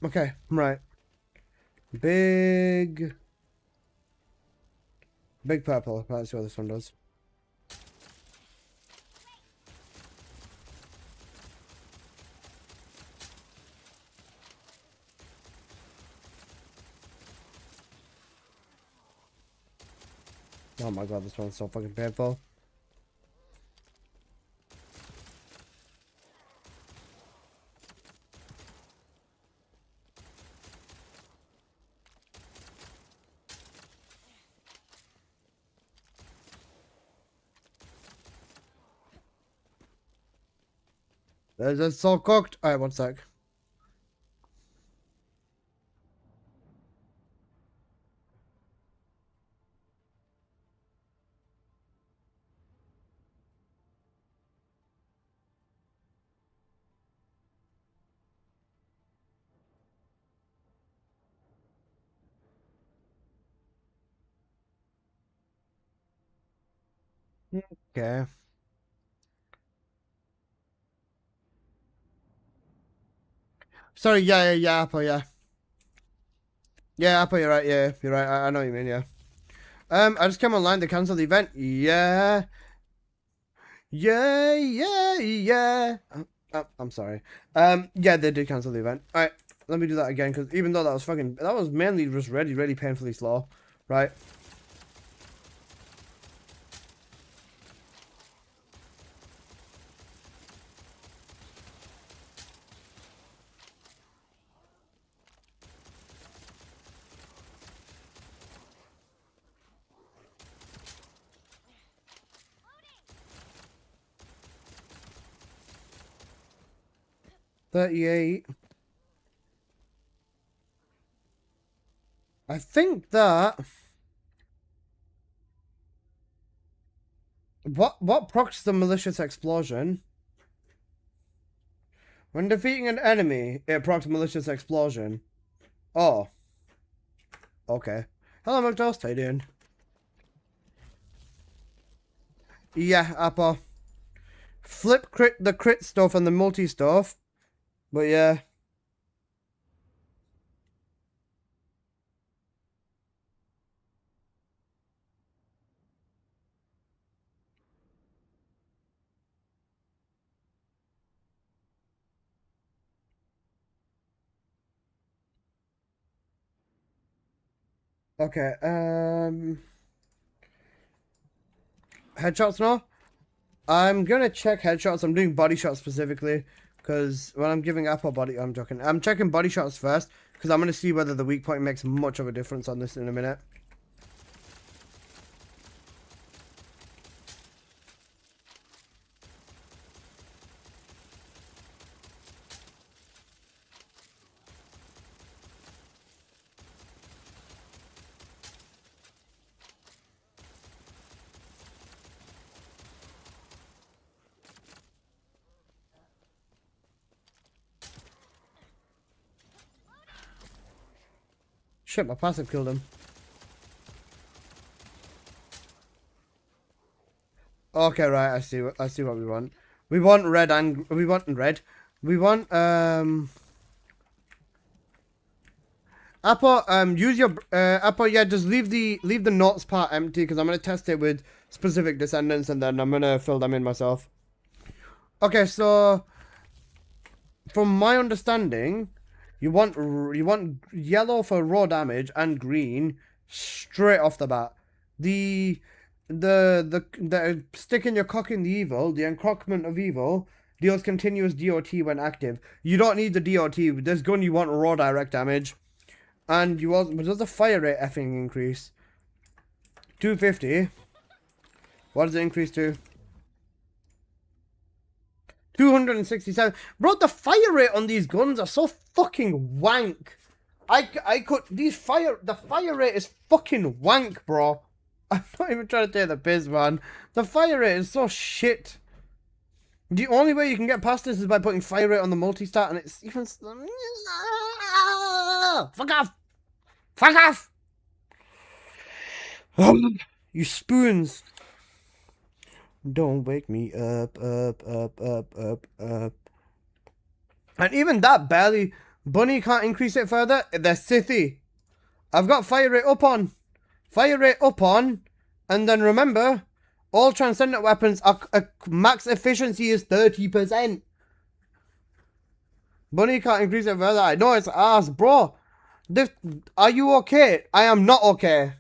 Okay, right. Big purple. Let's see what this one does. Oh my god, this one's so fucking painful. It's so cooked. Alright, one sec. Okay. Sorry, yeah, Apple, yeah. Yeah, Apple, you're right, yeah, you're right, I know what you mean, yeah. I just came online to cancel the event, yeah. Yeah. I'm sorry. Yeah, they did cancel the event. Alright, let me do that again, because even though that was mainly just really painfully slow, right? $38. I think that... What procs the malicious explosion? When defeating an enemy, it procs malicious explosion. Oh. Okay. Hello, McDowell. How you doing? Yeah, Apple. Flip the crit stuff and the multi stuff. But yeah. Okay, headshots now? I'm gonna check headshots. I'm doing body shots specifically. Because when I'm giving Apple body, I'm joking. I'm checking body shots first. Because I'm gonna see whether the weak point makes much of a difference on this in a minute. Shit, my passive killed him. Okay, right, I see what we want. We want red and we want red. We want Apple, use your Apple, yeah, just leave the notes part empty because I'm gonna test it with specific descendants and then I'm gonna fill them in myself. Okay, so from my understanding, you want yellow for raw damage and green straight off the bat. The sticking your cock in the evil, the encroachment of evil, deals continuous DOT when active. You don't need the DOT. With this gun, you want raw direct damage. And you also, does the fire rate effing increase? 250. What does it increase to? 267. Bro, the fire rate on these guns are so fucking wank. The fire rate is fucking wank, bro. I'm not even trying to take the piss, man. The fire rate is so shit. The only way you can get past this is by putting fire rate on the multi-stat, and it's even... Fuck off! Fuck off! You spoons! Don't wake me up. And even that barely... Bunny can't increase it further. They're Sithy. I've got fire rate up on. Fire rate up on. And then remember, all transcendent weapons are max efficiency is 30%. Bunny can't increase it further. I know it's ass, bro. Are you okay? I am not okay.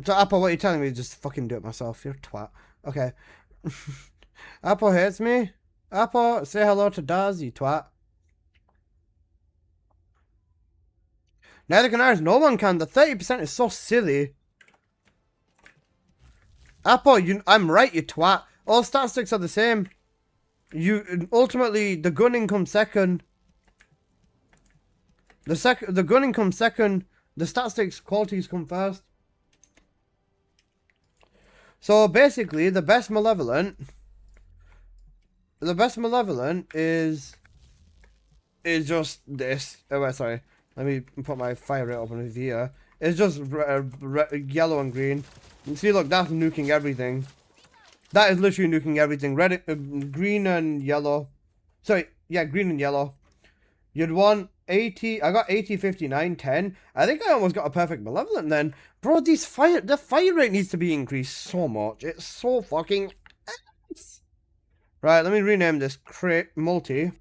So Apple, what are you telling me? Just fucking do it myself. You're a twat. Okay. Apple hates me. Apple, say hello to Daz, you twat. Neither can ours. No one can. The 30% is so silly. Apple, I'm right, you twat. All statistics are the same. Ultimately, the gunning comes second. The gunning comes second. The statistics qualities come first. So basically, the best malevolent is just this. Oh, sorry. Let me put my fire rate up on here. It's just yellow and green. You see, look, that's nuking everything. That is literally nuking everything. Green and yellow. Sorry, yeah, green and yellow. You'd want 80. I got 80, 59, 10. I think I almost got a perfect malevolent then. Bro, the fire rate needs to be increased so much. It's so fucking ass. Right, let me rename this crit multi.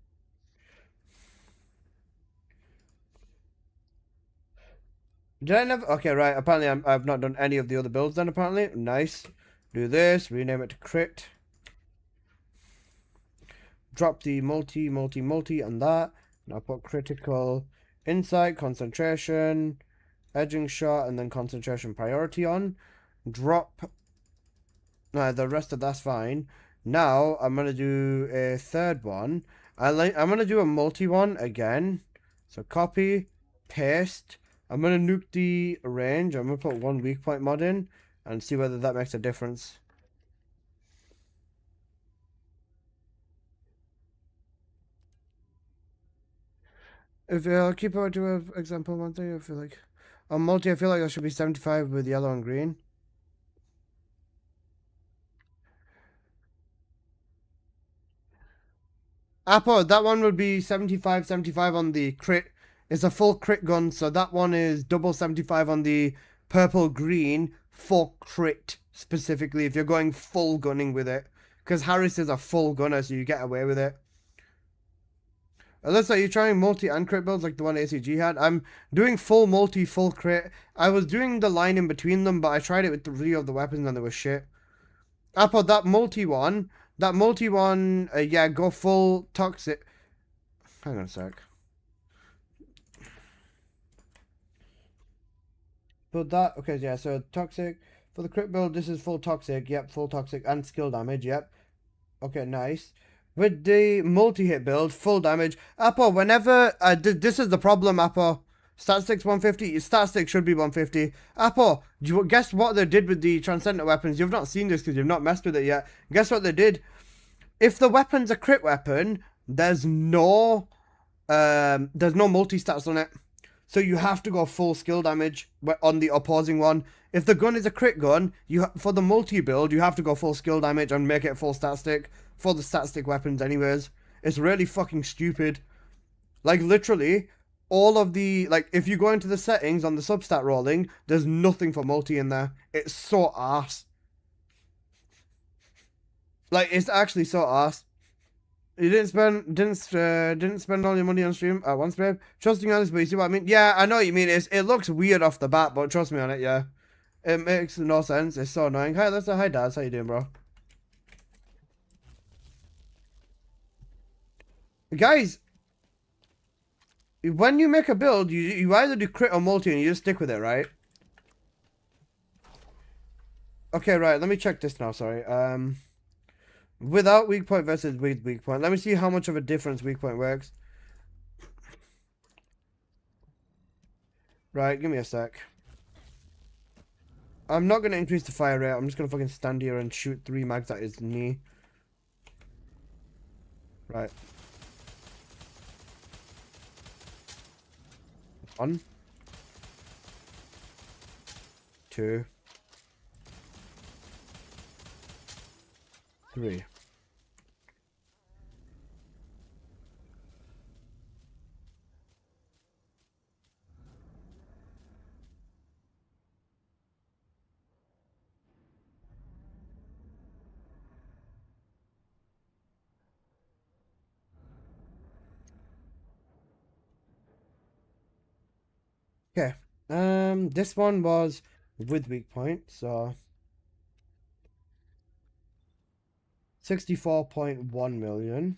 Did I never? Okay, right. Apparently, I've not done any of the other builds then, apparently. Nice. Do this. Rename it to crit. Drop the multi on that. Now put critical insight, concentration, edging shot, and then concentration priority on. Drop. The rest of that's fine. Now, I'm going to do a third one. I'm going to do a multi one again. So copy, paste. I'm going to nuke the range. I'm going to put one weak point mod in and see whether that makes a difference. If I'll keep out to an example one thing, I feel like on multi, I feel like I should be 75 with yellow and green. Apo, that one would be 75, 75 on the crit. It's a full crit gun, so that one is double 75 on the purple green for crit specifically if you're going full gunning with it. Because Harris is a full gunner, so you get away with it. Unless are you trying multi and crit builds like the one ACG had? I'm doing full multi, full crit. I was doing the line in between them, but I tried it with 3 of the weapons and they were shit. Apo, that multi one, yeah, go full toxic. Hang on a sec. Build that. Okay, yeah, so toxic. For the crit build, this is full toxic. Yep, full toxic and skill damage. Yep. Okay, nice. With the multi-hit build, full damage. Apo, whenever... this is the problem, Apo. Statistic's 150. Statistic should be 150. Apo, guess what they did with the transcendent weapons? You've not seen this because you've not messed with it yet. Guess what they did? If the weapon's a crit weapon, there's no multi-stats on it. So you have to go full skill damage on the opposing one. If the gun is a crit gun, for the multi-build, you have to go full skill damage and make it full stat stick for the stat stick weapons anyways. It's really fucking stupid. Like, literally, all of the... Like, if you go into the settings on the substat rolling, there's nothing for multi in there. It's so arse. Like, it's actually so arse. You didn't spend all your money on stream at once, babe. Trusting on this, but you see what I mean? Yeah, I know what you mean. It looks weird off the bat, but trust me on it, yeah. It makes no sense. It's so annoying. Hi, Lester. Hi, Dad. How you doing, bro? Guys, when you make a build, you either do crit or multi and you just stick with it, right? Okay, right. Let me check this now, sorry. Without weak point versus with weak point. Let me see how much of a difference weak point works. Right, give me a sec. I'm not going to increase the fire rate. I'm just going to fucking stand here and shoot 3 mags at his knee. Right. 1. 2. 3. Okay. This one was with weak point, so 64.1 million.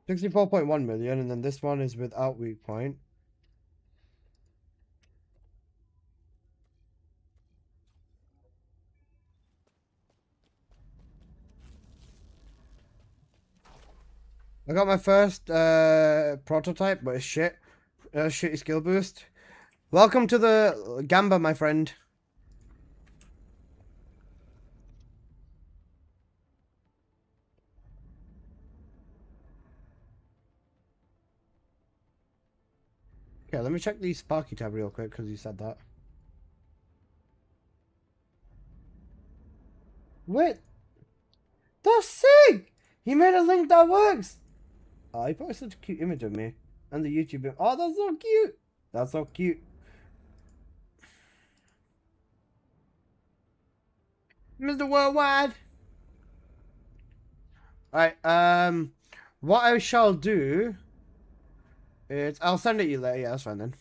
64.1 million, and then this one is without weak point. I got my first prototype, but it's shit. Shitty skill boost. Welcome to the Gamba, my friend. Okay, let me check the Sparky tab real quick because you said that. Wait, that's sick! He made a link that works! Oh, he put such a cute image of me. And the YouTube. Oh, that's so cute! That's so cute. Mr. Worldwide! Alright, what I shall do is I'll send it you later. Yeah, that's fine then.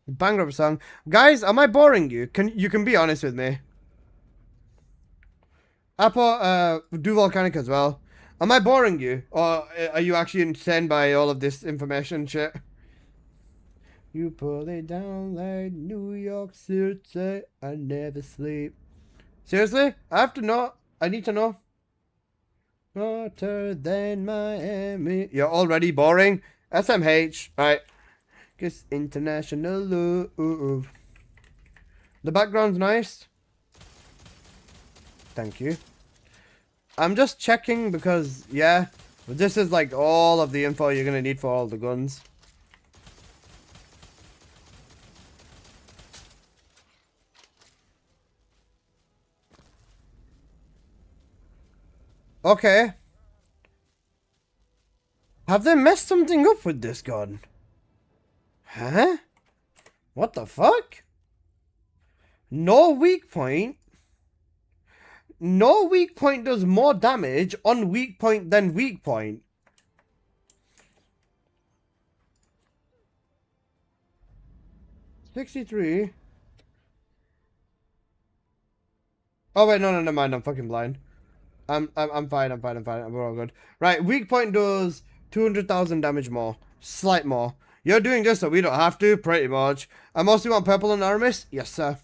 Banger of a song. Guys, am I boring you? You can be honest with me. Apple, do Volcanic as well. Am I boring you? Or are you actually entertained by all of this information shit? You pull it down like New York City. I never sleep. Seriously? I have to know. I need to know. Hotter than Miami. You're already boring. SMH. Right. Guess international love. The background's nice. Thank you. I'm just checking because, yeah, this is like all of the info you're gonna need for all the guns. Okay. Have they messed something up with this gun? Huh? What the fuck? No weak point. No weak point does more damage on weak point than weak point. $63. Oh wait, no, never mind. I'm fucking blind. I'm fine. We're all good. Right, weak point does 200,000 damage more. Slight more. You're doing this so we don't have to, pretty much. I mostly want purple and Aramis. Yes, sir.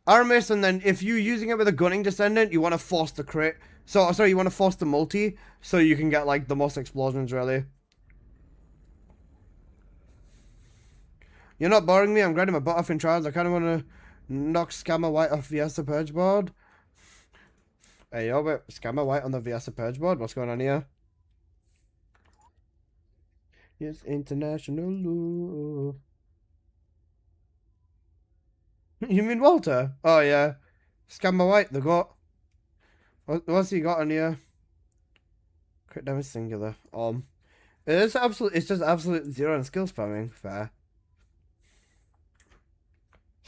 Aramis, and then if you're using it with a gunning descendant, you want to force the crit. So, sorry, you want to force the multi, so you can get, like, the most explosions, really. You're not boring me. I'm grinding my butt off in trials. I kind of want to knock Scammer White off Fiesta Purge board. Hey, yo, wait. Scammer White on the Fiesta Purge board? What's going on here? Yes, international love. You mean Walter? Oh, yeah. Scammer White, the goat. What's he got on here? Crit damage singular. It's just absolute zero in skill spamming. Fair.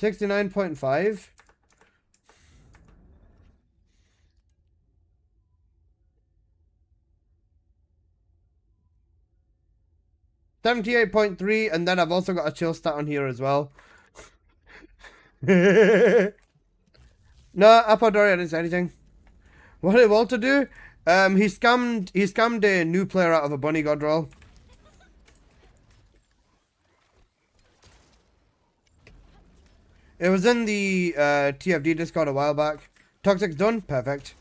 69.5. $78.3, and then I've also got a chill stat on here as well. No, Apodoria didn't say anything. What did Walter do? He scammed a new player out of a bunny god roll. It was in the TFD Discord a while back. Toxic's done? Perfect.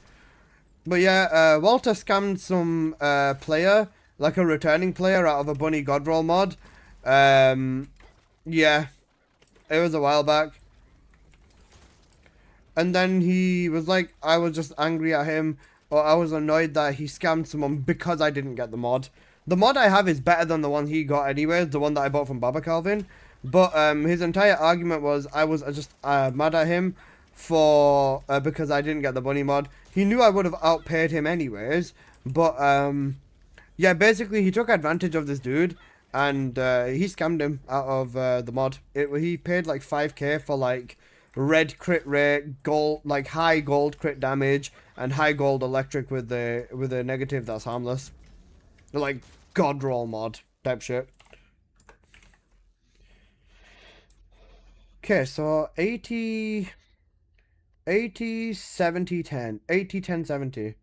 But yeah, Walter scammed some player, like a returning player, out of a bunny god roll mod. Yeah. It was a while back. And then he was like, I was just angry at him, or I was annoyed that he scammed someone because I didn't get the mod. The mod I have is better than the one he got anyways, the one that I bought from Baba Calvin. But his entire argument was I was just mad at him for because I didn't get the bunny mod. He knew I would have outpaid him anyways, but yeah, basically he took advantage of this dude and he scammed him out of the mod. He paid like 5k for like red crit rate, gold, like high gold crit damage, and high gold electric with a negative that's harmless, like god roll mod type shit. Okay, so 80 70 10 80 10 70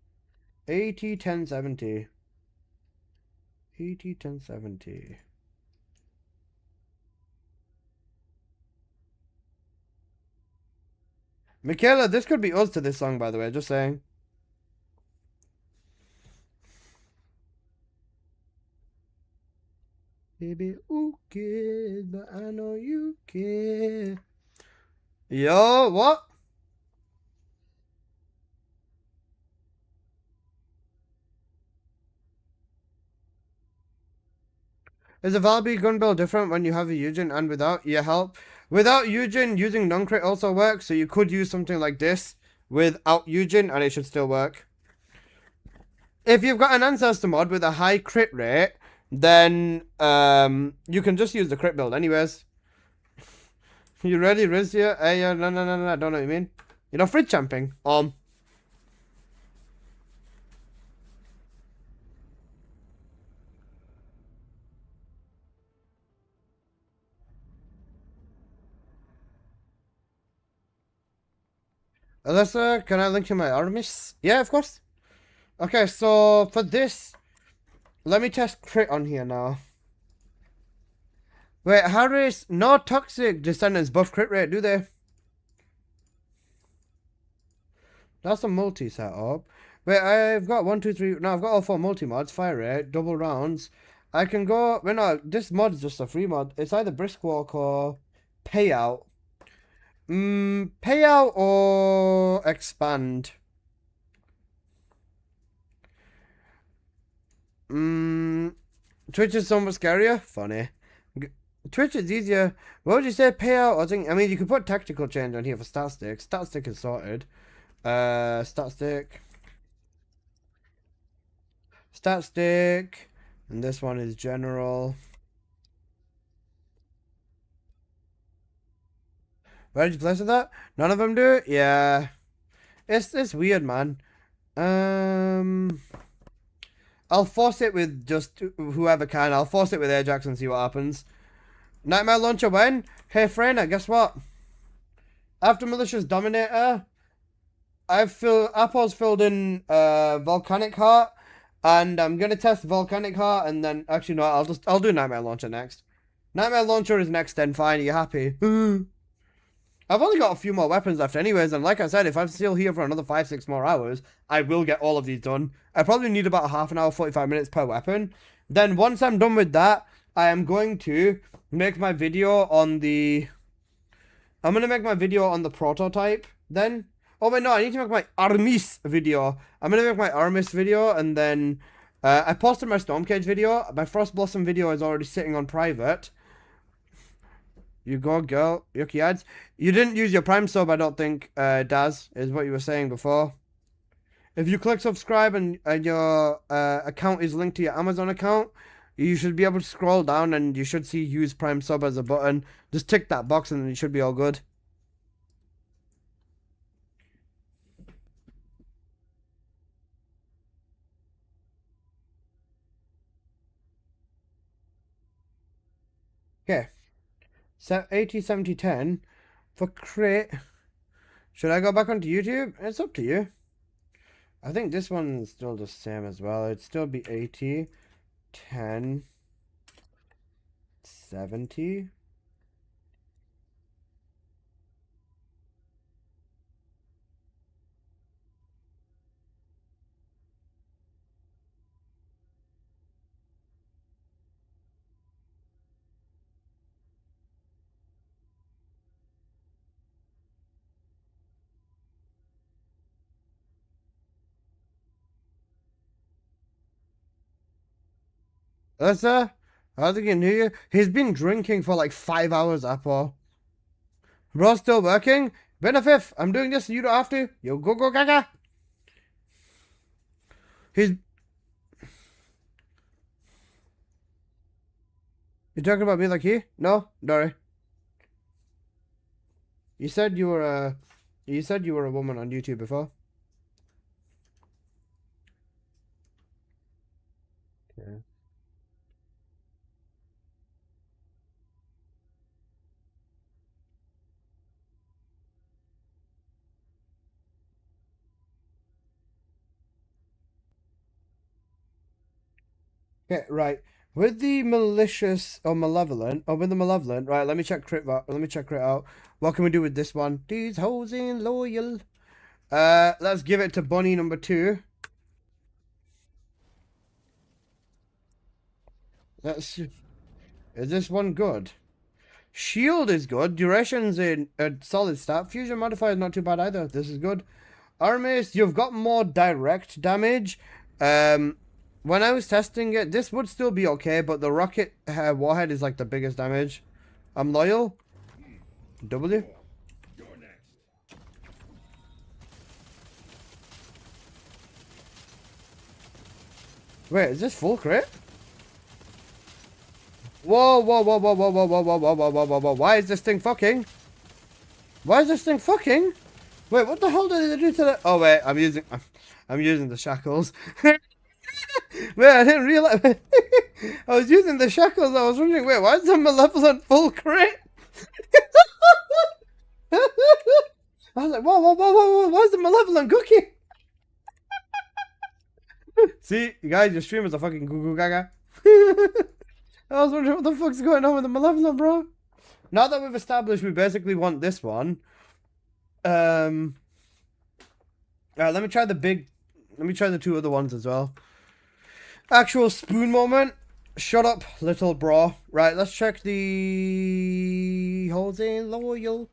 80 10 70 80 10 70. Michaela, this could be us to this song, by the way, just saying. Baby, okay, but I know you care. Yo, what? Is the Valby gun build different when you have a Eugen and without? Yeah, help. Without Eugen, using non-crit also works, so you could use something like this without Eugen and it should still work. If you've got an Ancestor mod with a high crit rate, then you can just use the crit build anyways. You ready, Rizia? Hey, no, I don't know what you mean. You know, fridge champing. Alyssa, can I link to my Artemis? Yeah, of course. Okay, so for this, let me test crit on here now. Wait, Harris, no toxic descendants buff crit rate, do they? That's a multi setup. Wait, I've got 1, 2, 3. No, I've got all 4 multi mods. Fire rate, double rounds. I can go. Wait, no, this mod is just a free mod. It's either brisk walk or payout. Payout or expand. Twitch is so much scarier. Funny. Twitch is easier. What would you say? Payout? I mean, you could put tactical change on here for stat stick. Stat stick is sorted. Stat stick. Stat stick. And this one is general. Where did you place with that? None of them do? Yeah. It's weird, man. I'll force it with just whoever can. I'll force it with Ajax and see what happens. Nightmare Launcher when? Hey, Freyna, guess what? After Malicious Dominator, Apple's filled in Volcanic Heart, and I'm gonna test Volcanic Heart, and then actually no, I'll do Nightmare Launcher next. Nightmare Launcher is next, then fine. Are you happy? I've only got a few more weapons left anyways, and like I said, if I'm still here for another 5-6 more hours, I will get all of these done. I probably need about half an hour, 45 minutes per weapon. Then once I'm done with that, I am going to make my video on the... I'm going to make my video on the prototype then. Oh wait, no, I need to make my Armis video. I'm going to make my Armis video, and then... I posted my Stormcage video. My Frost Blossom video is already sitting on private. You go, girl. Yucky ads. You didn't use your Prime sub, I don't think, Daz, is what you were saying before. If you click subscribe and your account is linked to your Amazon account, you should be able to scroll down and you should see use Prime sub as a button. Just tick that box and it should be all good. Okay. 80, 70, 10 for crit. Should I go back onto YouTube? It's up to you. I think this one's still the same as well. It'd still be 80, 10, 70. Ursa, how's it going to hear you? He's been drinking for like 5 hours, Apple. Bro's still working? Benefif, I'm doing this, you don't have to. Yo, go, gaga. You talking about me like he? No? Sorry. You said you were a woman on YouTube before. Okay. Okay, right. With the malicious or malevolent, with the malevolent, right? Let me check crit out. What can we do with this one? These hoes ain't loyal. Let's give it to bunny number 2. Is this one good? Shield is good. Duration's in a solid stat. Fusion modifier is not too bad either. This is good. Armis, you've got more direct damage. when I was testing it, this would still be okay, but the rocket warhead is like the biggest damage. I'm loyal. W. Wait, is this full crit? Whoa, whoa, whoa, whoa, whoa, whoa, whoa, whoa, whoa, whoa, whoa, whoa, whoa. Why is this thing fucking? Why is this thing fucking? Wait, what the hell did they do to the... Oh, wait, I'm using the shackles. Wait, I didn't realize... I was using the shackles. I was wondering, wait, why is the malevolent full crit? I was like, whoa, whoa, whoa, whoa, whoa, why is the malevolent cookie? See, you guys, your stream is a fucking goo goo gaga. I was wondering what the fuck's going on with the malevolent, bro. Now that we've established we basically want this one, let me try the two other ones as well. Actual spoon moment. Shut up, little bro. Right, let's check the Jose Loyal.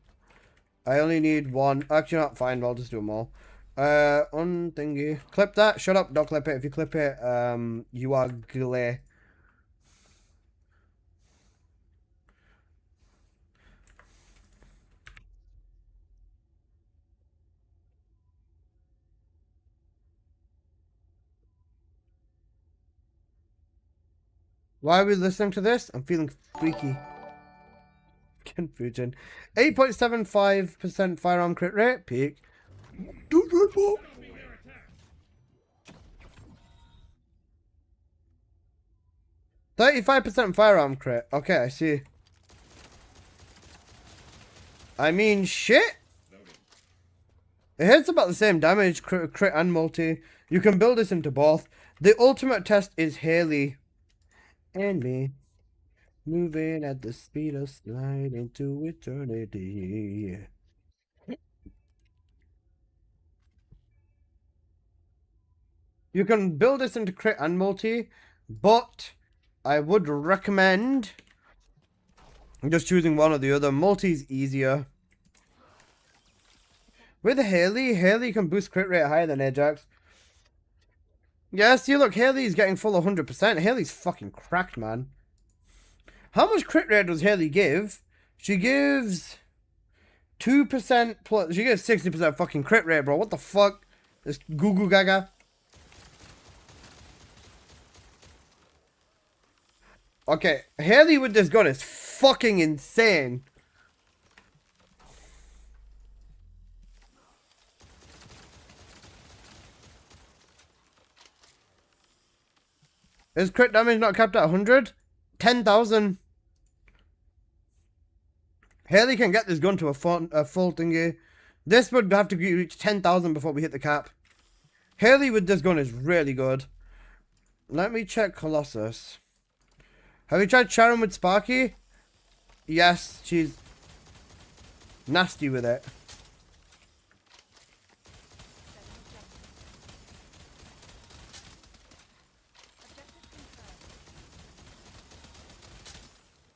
I only need one. Actually, not fine. I'll just do them all. Unthingy. Clip that. Shut up. Don't clip it. If you clip it, you are glare. Why are we listening to this? I'm feeling freaky. Confusion. 8.75% firearm crit rate. Peak. 35% firearm crit. Okay, I see. I mean, shit. It hits about the same damage, crit and multi. You can build this into both. The ultimate test is Haley and me, moving at the speed of light into eternity. You can build this into crit and multi, but I would recommend just choosing one or the other. Multi's easier. With Haley can boost crit rate higher than Ajax. Yeah, see, look, Haley's getting full 100%. Haley's fucking cracked, man. How much crit rate does Haley give? She gives 2% plus. She gives 60% fucking crit rate, bro. What the fuck? This goo goo gaga. Okay, Haley with this gun is fucking insane. Is crit damage not capped at 100? 10,000. Haley can get this gun to a full thingy. This would have to reach 10,000 before we hit the cap. Haley with this gun is really good. Let me check Colossus. Have you tried Sharon with Sparky? Yes, she's nasty with it.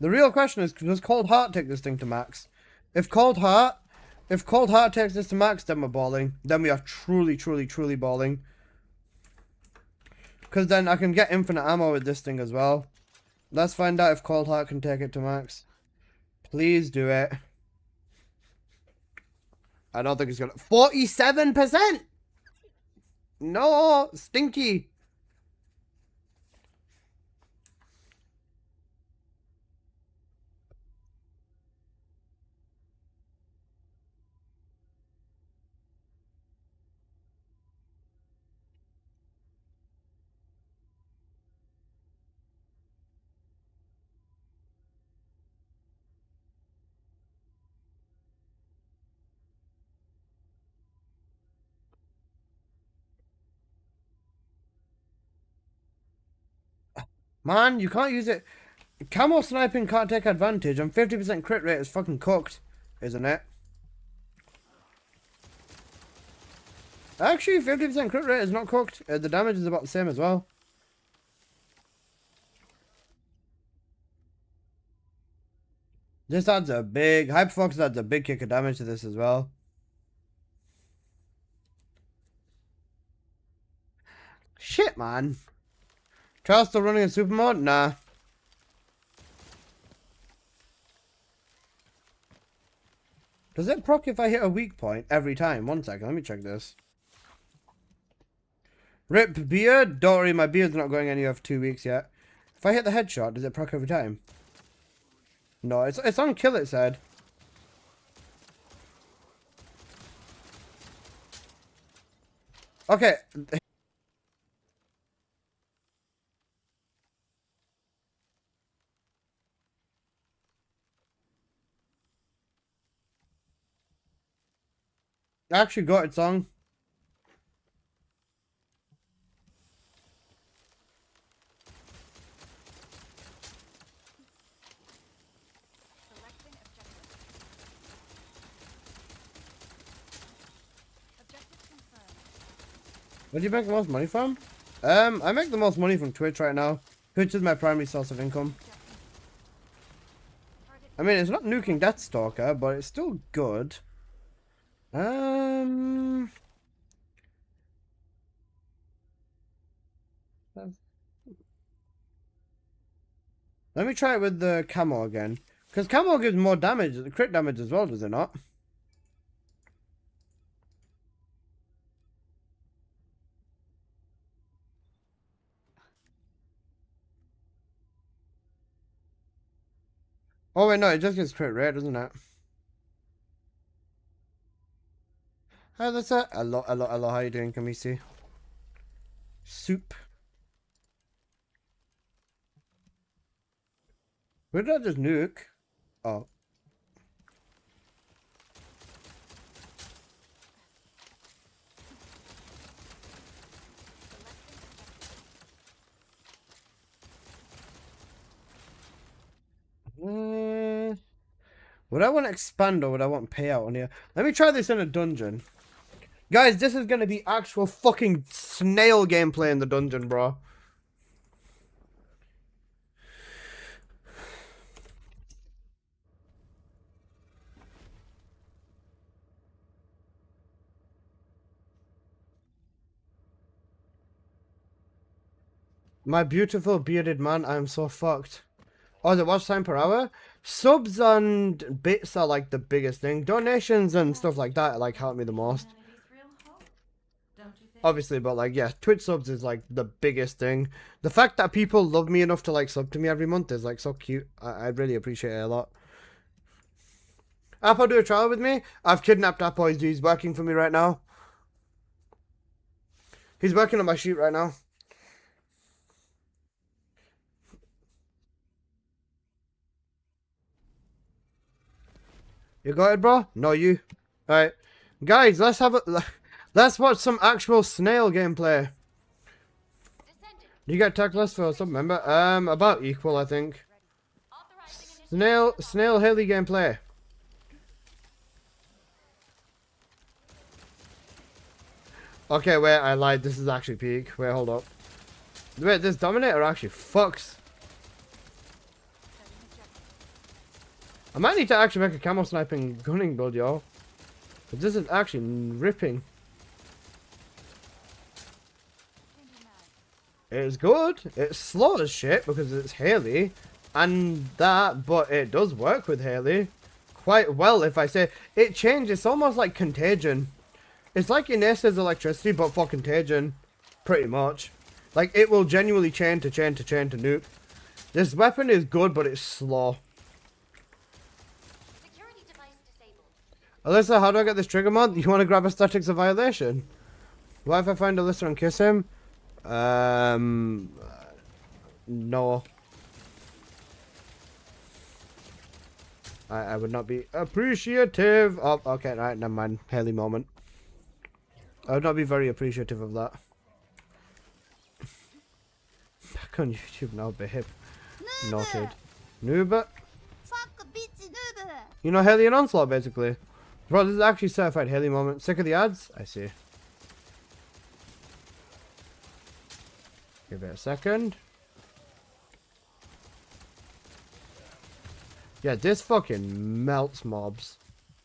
The real question is, does Cold Heart take this thing to max? If Cold Heart takes this to max, then we're balling. Then we are truly, truly, truly balling. Because then I can get infinite ammo with this thing as well. Let's find out if Cold Heart can take it to max. Please do it. I don't think it's gonna... 47%! No! Stinky! Man, you can't use it. Camo sniping can't take advantage, and 50% crit rate is fucking cooked, isn't it? Actually, 50% crit rate is not cooked. The damage is about the same as well. This adds a big... Hyperfocus adds a big kick of damage to this as well. Shit, man. Trial still running in super mode? Nah. Does it proc if I hit a weak point every time? 1 second, let me check this. Rip beard? Don't worry, my beard's not going anywhere for 2 weeks yet. If I hit the headshot, does it proc every time? No, it's on kill, it said. Okay. I actually got it song. Where do you make the most money from? I make the most money from Twitch right now. Twitch is my primary source of income. I mean, it's not nuking Deathstalker, but it's still good. Let me try it with the camo again. Because camo gives more damage, crit damage as well, does it not? Oh wait, no, it just gives crit rate, doesn't it? Hi, that's it. Hello, how you doing, Kamisi? Soup. Where did I just nuke? Oh. Would I want to expand or would I want payout on here? Let me try this in a dungeon. Guys, this is going to be actual fucking snail gameplay in the dungeon, bro. My beautiful bearded man, I'm so fucked. Oh, the watch time per hour? Subs and bits are like the biggest thing. Donations and stuff like that like help me the most. Obviously, but like, yeah, Twitch subs is like the biggest thing. The fact that people love me enough to like sub to me every month is like so cute. I really appreciate it a lot. Apple, do a trial with me? I've kidnapped Apple. He's working for me right now. He's working on my shoot right now. You got it, bro? No, you. Alright. Guys, let's have a... Let's watch some actual snail gameplay. You get tech list for some member? About equal, I think. Snail Haley gameplay. Okay, wait, I lied. This is actually peak. Wait, hold up. Wait, this Dominator actually fucks. I might need to actually make a camo sniping gunning build, yo. But this is actually ripping. It's good. It's slow as shit because it's Haley. And that, but it does work with Haley. Quite well, if I say. It changes. It's almost like Contagion. It's like Inace's electricity, but for Contagion. Pretty much. Like, it will genuinely chain to chain to chain to nuke. This weapon is good, but it's slow. Alyssa, how do I get this trigger mod? You want to grab Aesthetics of Violation? What if I find Alyssa and kiss him? No. I would not be appreciative of... Okay, right, never mind. Haley moment. I would not be very appreciative of that. Back on YouTube now, babe. Noted. Noob. You know Haley and Onslaught, basically. Bro, this is actually certified Haley moment. Sick of the ads? I see. Give it a second. Yeah, this fucking melts mobs.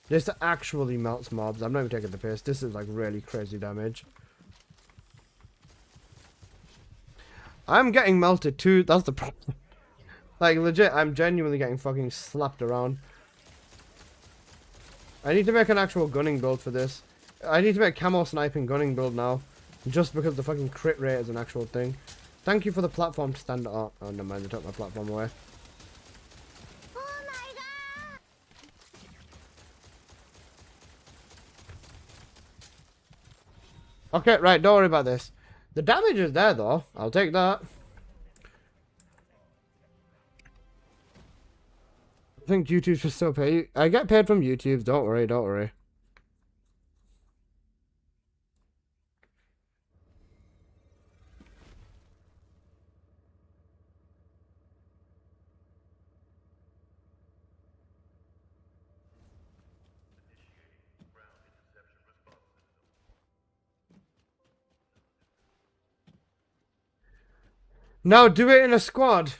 This actually melts mobs. I'm not even taking the piss. This is like really crazy damage. I'm getting melted too. That's the problem. Like, legit, I'm genuinely getting fucking slapped around. I need to make an actual gunning build for this. I need to make camo sniping gunning build now. Just because the fucking crit rate is an actual thing. Thank you for the platform to stand up. Oh, never mind, they took my platform away. Okay, right, don't worry about this. The damage is there, though. I'll take that. I think YouTube should still pay you. I get paid from YouTube, don't worry, don't worry. Now do it in a squad.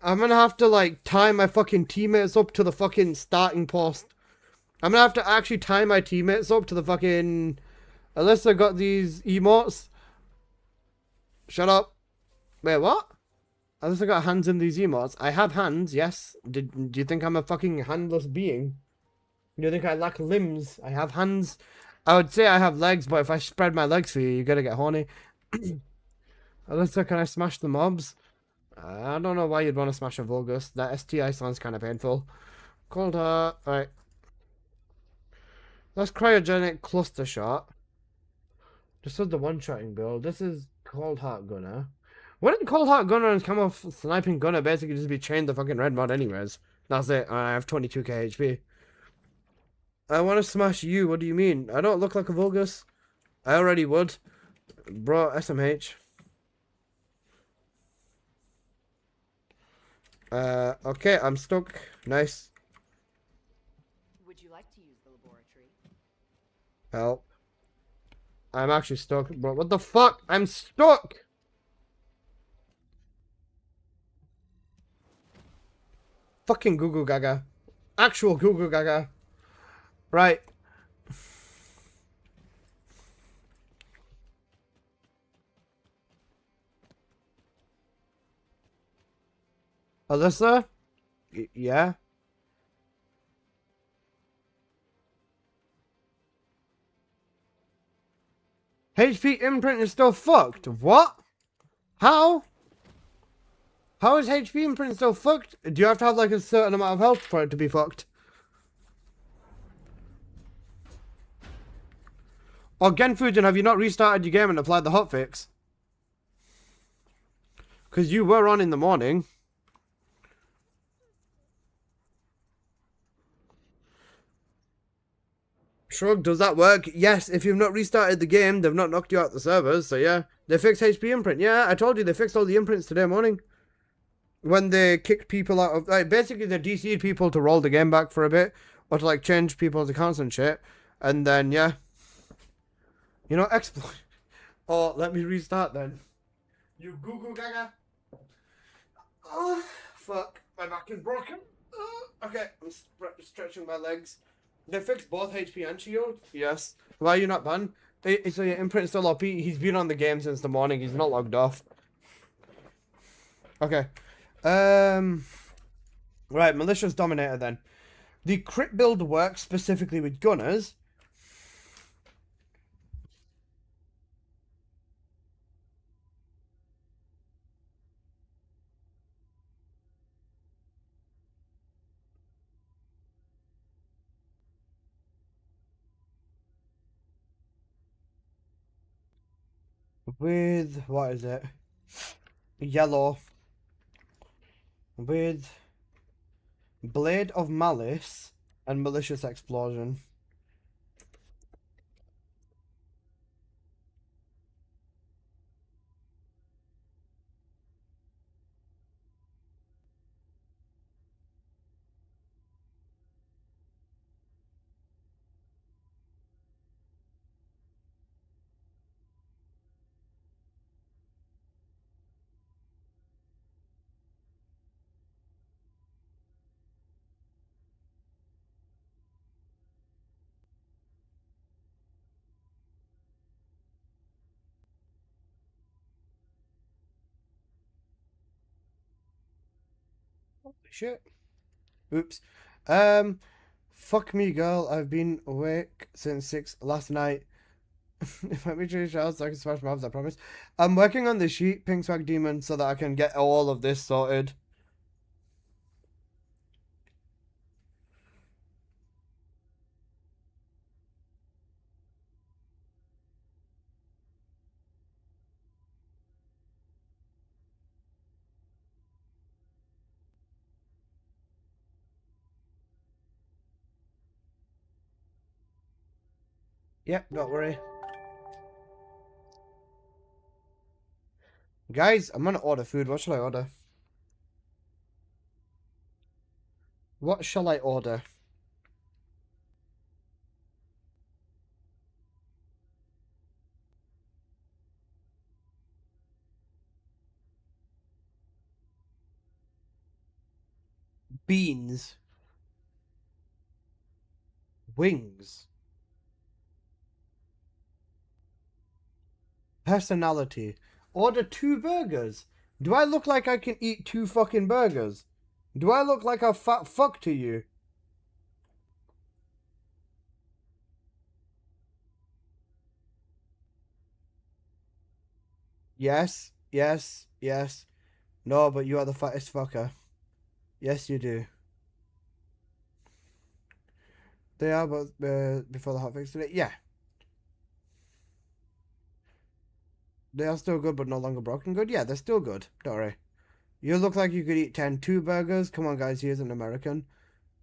I'm gonna have to, like, tie my fucking teammates up to the fucking starting post. I'm gonna have to actually tie my teammates up to the fucking... Alyssa got these emotes. Shut up. Wait, what? Alyssa got hands in these emotes. I have hands, yes. Do you think I'm a fucking handless being? Do you think I lack limbs? I have hands. I would say I have legs, but if I spread my legs for you, you're gonna get horny. Alyssa, can I smash the mobs? I don't know why you'd want to smash a Vulgus. That STI sounds kind of painful. Cold heart. Alright. That's cryogenic cluster shot. This is the one-shotting build. This is cold heart gunner. Wouldn't cold heart gunner and camo sniping gunner basically just be chained the fucking red mod anyways? That's it. I have 22k HP. I want to smash you. What do you mean? I don't look like a Vulgus. I already would. Bro, SMH. Okay, I'm stuck. Nice. Would you like to use the laboratory? Help. I'm actually stuck, bro. What the fuck? I'm stuck! Fucking Goo Goo Gaga. Actual Goo Goo Gaga. Right. Alyssa? Yeah? HP imprint is still fucked. What? How? How is HP imprint still fucked? Do you have to have like a certain amount of health for it to be fucked? Or Genfujin, have you not restarted your game and applied the hotfix? Because you were on in the morning. Shrug, does that work? Yes, if you've not restarted the game, they've not knocked you out the servers, so yeah. They fixed HP imprint. Yeah, I told you they fixed all the imprints today morning. When they kicked people out of... Like, basically, they DC'd people to roll the game back for a bit. Or to, like, change people's accounts and shit. And then, yeah. You know, exploit. Oh, let me restart then. You goo goo gaga. Oh, fuck. My back is broken. Okay, I'm stretching my legs. They fixed both HP and shield? Yes. Why are you not banned? So your imprint's still up. He's been on the game since the morning. He's not logged off. Okay. Right, Malicious Dominator then. The crit build works specifically with gunners. With, what is it? Yellow. With Blade of Malice and Malicious Explosion. Holy shit. Oops. Fuck me, girl. I've been awake since 6 last night. If I make sure so I can smash mobs, I promise. I'm working on the sheet, Pink Swag Demon, so that I can get all of this sorted. Yep, don't worry. Guys, I'm gonna order food. What shall I order? What shall I order? Beans. Wings. Personality. Order 2 burgers. Do I look like I can eat 2 fucking burgers? Do I look like a fat fuck to you? Yes, yes, yes. No, but you are the fattest fucker. Yes, you do. They are, but before the hotfix today, yeah. They are still good, but no longer broken good. Yeah, they're still good. Don't worry. You look like you could eat 2 burgers. Come on, guys. Here's an American.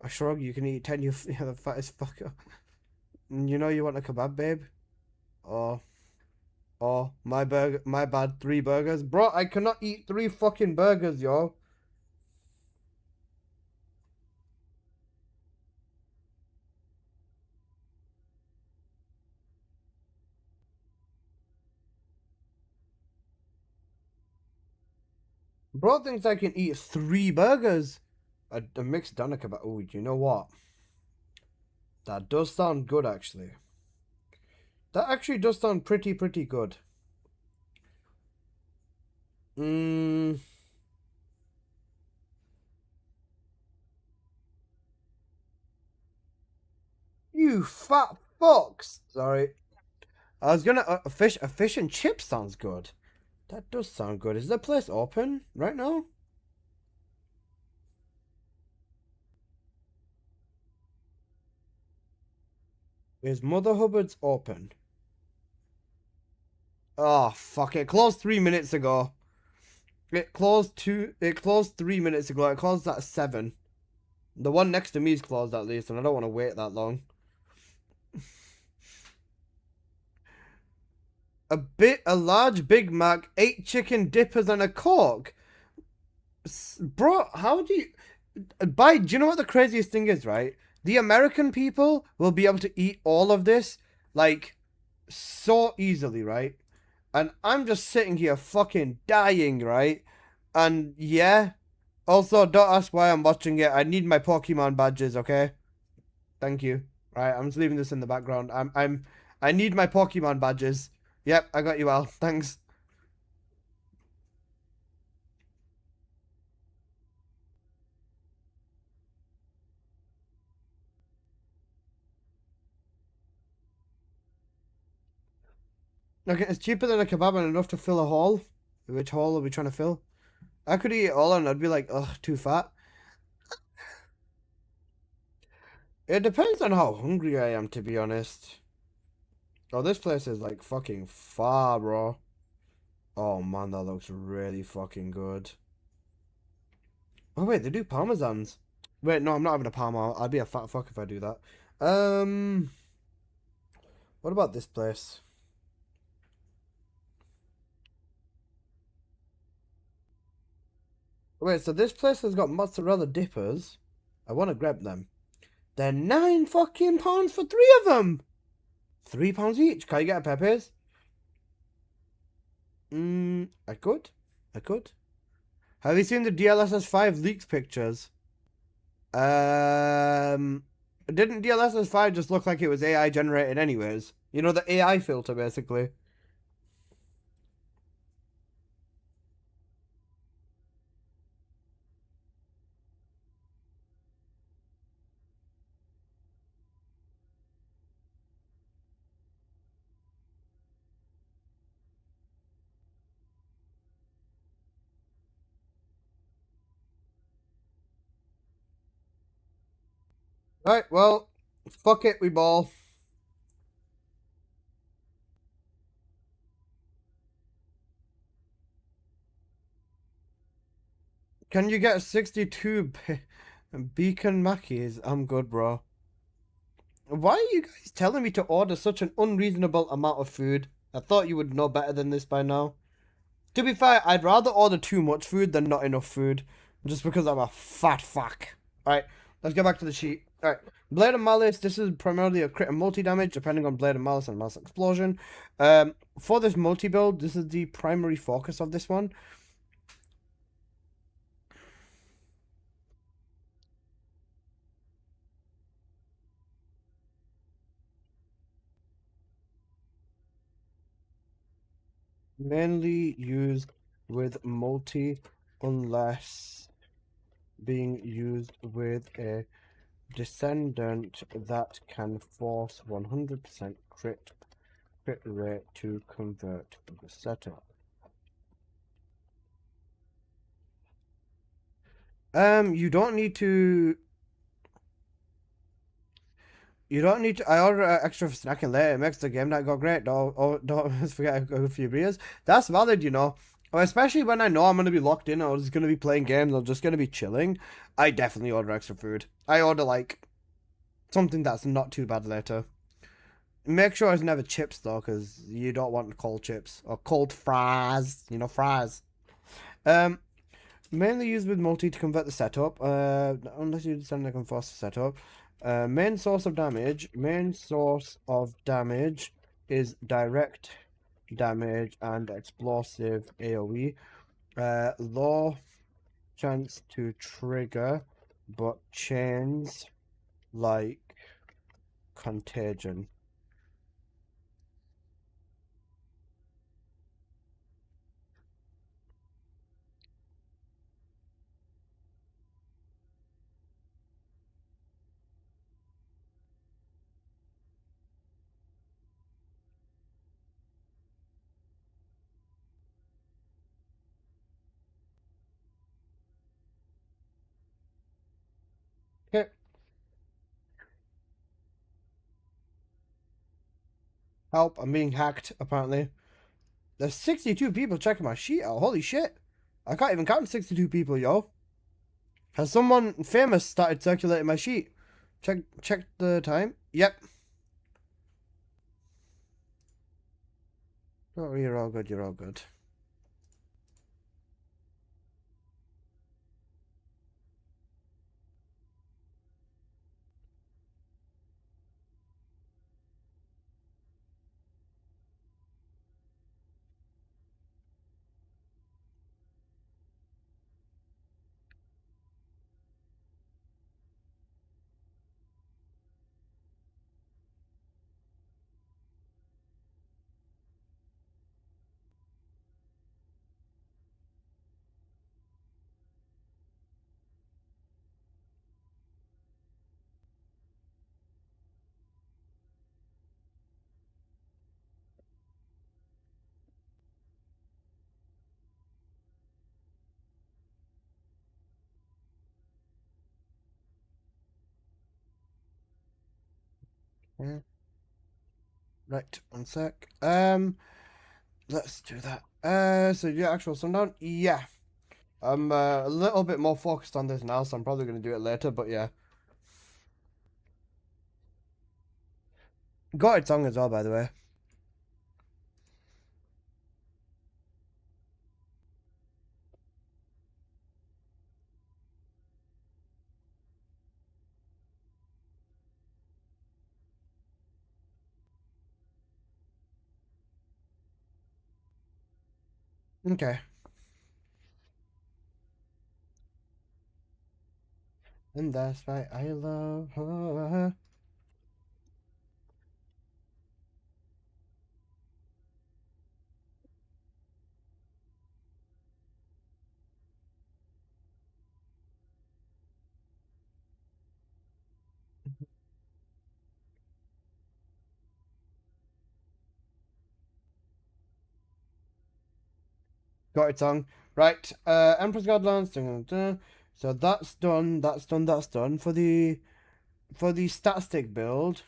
I shrug. You can eat 10. You're the fattest fucker. You know you want a kebab, babe? Oh, my burger. My bad. 3 burgers, bro. I cannot eat 3 fucking burgers, yo. Bro thinks I can eat 3 burgers. A mixed doner kebab. Oh, you know what? That does sound good, actually. That actually does sound pretty good. You fat fox. Sorry. I was gonna a fish and chips sounds good. That does sound good. Is the place open right now? Is Mother Hubbard's open? Oh fuck! It closed 3 minutes ago. It closed 3 minutes ago. It closed at 7. The one next to me is closed at least, and I don't want to wait that long. A large Big Mac, 8 chicken dippers, and a Coke. Bro, how do you... do you know what the craziest thing is, right? The American people will be able to eat all of this, like, so easily, right? And I'm just sitting here fucking dying, right? And, yeah. Also, don't ask why I'm watching it. I need my Pokemon badges, okay? Thank you. Right, I'm just leaving this in the background. I need my Pokemon badges. Yep, I got you, Al. Thanks. Okay, it's cheaper than a kebab and enough to fill a hall. Which hall are we trying to fill? I could eat it all and I'd be like, ugh, too fat. It depends on how hungry I am, to be honest. Oh, this place is like fucking far, bro. Oh man, that looks really fucking good. Oh wait, they do parmesans. Wait, no, I'm not having a parma. I'd be a fat fuck if I do that. What about this place? Wait, so this place has got mozzarella dippers. I want to grab them. They're £9 fucking for 3 of them. £3 each. Can you get a Pepe's? I could. Have you seen the DLSS 5 leaks pictures? Didn't DLSS 5 just look like it was AI generated anyways? You know, the AI filter, basically. Right, well, fuck it, we ball. Can you get 62 beacon Mackies? I'm good, bro. Why are you guys telling me to order such an unreasonable amount of food? I thought you would know better than this by now. To be fair, I'd rather order too much food than not enough food. Just because I'm a fat fuck. Alright, let's get back to the sheet. Alright, Blade of Malice, this is primarily a crit and multi-damage, depending on Blade of Malice and Mass Explosion. For this multi-build, this is the primary focus of this one. Mainly used with multi, unless being used with a descendant that can force 100% crit rate to convert the setup. You don't need to. You don't need to. I order extra for snacking later. It makes the game night go great. Don't forget a few beers. That's valid, you know. Especially when I know I'm going to be locked in or just going to be playing games or just going to be chilling. I definitely order extra food. I order, like, something that's not too bad later. Make sure it's never chips, though, because you don't want cold chips. Or cold fries. You know, fries. Mainly used with multi to convert the setup. Unless you decide I can force the setup. Main source of damage. Main source of damage is direct damage and explosive AoE. Low chance to trigger, but chains like contagion. Okay. Help, I'm being hacked, apparently. There's 62 people checking my sheet out. Holy shit. I can't even count 62 people, yo. Has someone famous started circulating my sheet? Check the time. Yep. Oh, you're all good, you're all good. Yeah. Right, one sec. Let's do that. So yeah, actual sundown? Yeah. I'm a little bit more focused on this now, so I'm probably going to do it later, but yeah. Got its song as well, by the way. Okay. And that's why I love her. Got its song. Right, Empress Godlands. So that's done, that's done, that's done. For the for the stat stick build,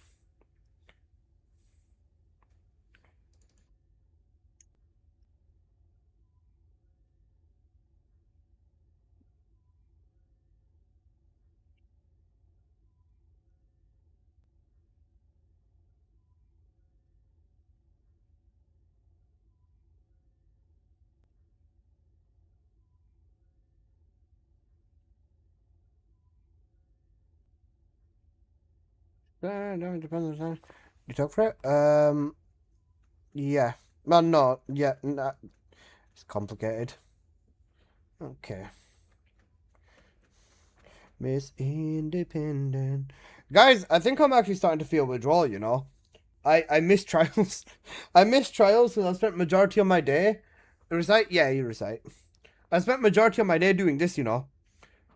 no, depends on you talk for it. Yeah. Well, no, yeah, nah, it's complicated. Okay. Miss Independent. Guys, I think I'm actually starting to feel withdrawal, you know. I miss trials. I miss trials because I spent majority of my day. Recite? Yeah, you recite. I spent majority of my day doing this, you know.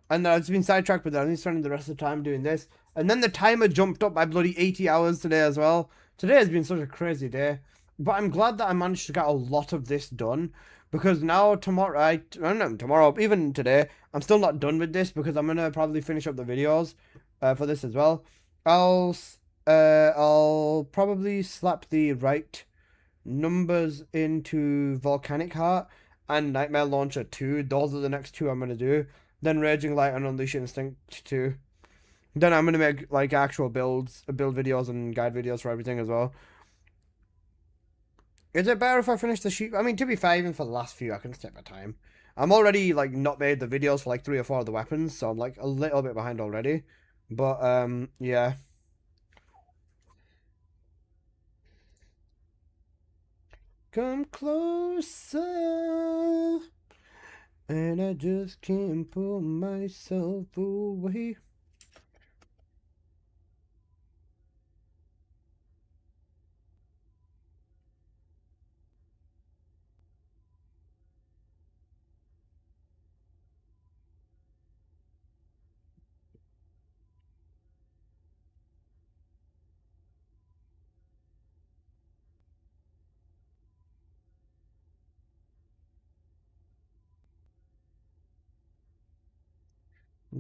And then I've just been sidetracked with that. I'm spending the rest of the time doing this. And then the timer jumped up by bloody 80 hours today as well. Today has been such a crazy day. But I'm glad that I managed to get a lot of this done. Because now tomorrow, I don't know, tomorrow, even today, I'm still not done with this because I'm going to probably finish up the videos for this as well. I'll probably slap the right numbers into Volcanic Heart and Nightmare Launcher 2. Those are the next two I'm going to do. Then Raging Light and Unleash Instinct 2. Then I'm going to make like actual build videos and guide videos for everything as well. Is it better if I finish the sheep? I mean, to be fair, even for the last few, I can take my time. I'm already like not made the videos for like 3 or 4 of the weapons, so I'm like a little bit behind already. But yeah. Come closer, and I just can't pull myself away.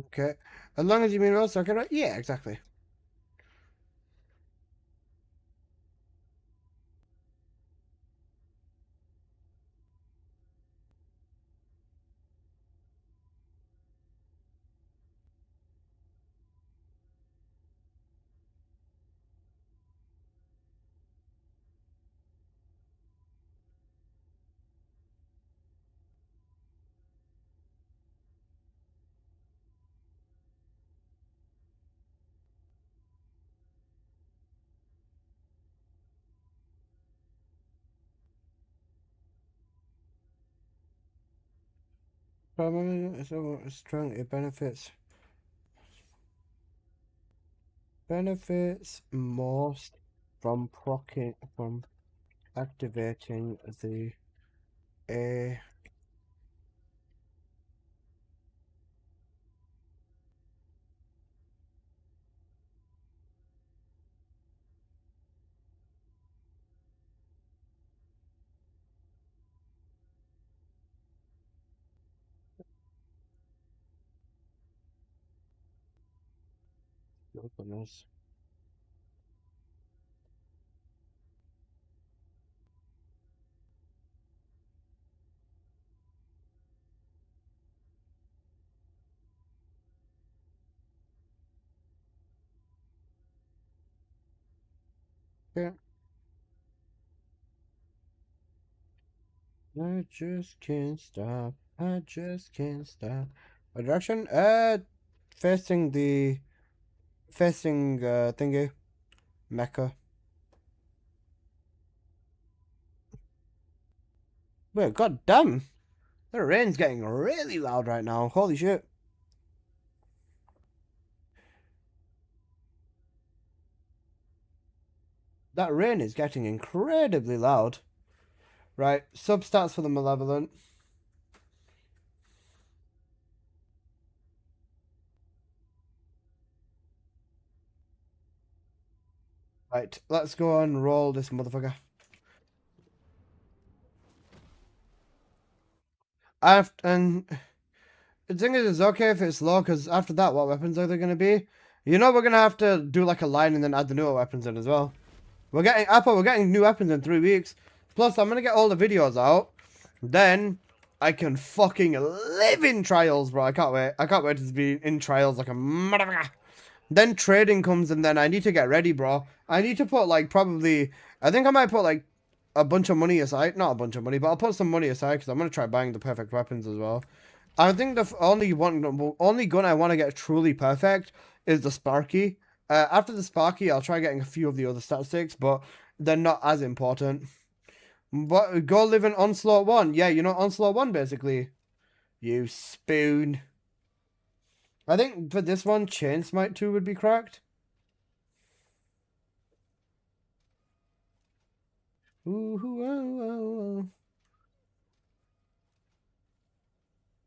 Okay. As long as you mean road circuit, right? Yeah, exactly. Probably so strong. It benefits most from activating the A. Openness. Yeah. I just can't stop. I just can't stop. What direction? Facing thingy. Mecca. Wait, god damn. The rain's getting really loud right now. Holy shit. That rain is getting incredibly loud. Right, substats for the Malevolent. Right, let's go and roll this motherfucker. And the thing is, it's okay if it's low, because after that, what weapons are there going to be? You know we're gonna have to do like a line and then add the newer weapons in as well. We're getting new weapons in 3 weeks. Plus, I'm gonna get all the videos out. Then I can fucking live in trials, bro. I can't wait. I can't wait to be in trials like a motherfucker. Then trading comes and then I need to get ready, bro. I need to put like probably, I think I might put like a bunch of money aside. Not a bunch of money, but I'll put some money aside because I'm gonna try buying the perfect weapons as well. I think the only gun I want to get truly perfect is the Sparky. After the Sparky, I'll try getting a few of the other statistics, but they're not as important. But go live in Onslaught 1. Yeah, you know Onslaught 1, basically. You spoon. I think for this one, Chain Smite 2 would be cracked.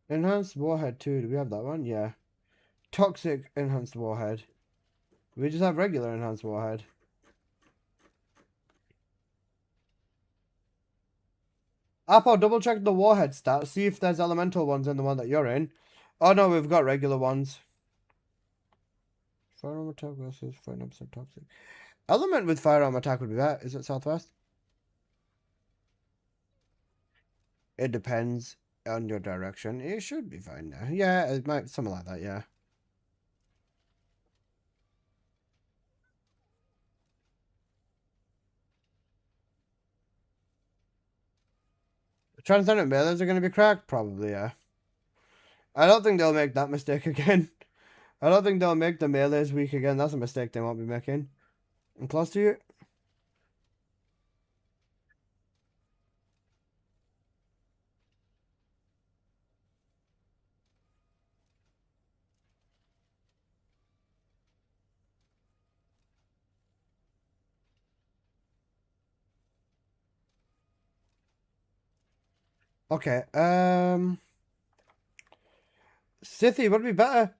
Enhanced Warhead 2. Do we have that one? Yeah. Toxic Enhanced Warhead. We just have regular Enhanced Warhead. Apple, double check the Warhead stats. See if there's elemental ones in the one that you're in. Oh no, we've got regular ones. Firearm attack versus 49% toxic. Element with firearm attack would be that. Is it southwest? It depends on your direction. It should be fine now. Yeah, it might, something like that, yeah. Transcendent melees are going to be cracked? Probably, yeah. I don't think they'll make that mistake again. I don't think they'll make the melees weak again. That's a mistake they won't be making. I'm close to you. Okay, Sithy would be better.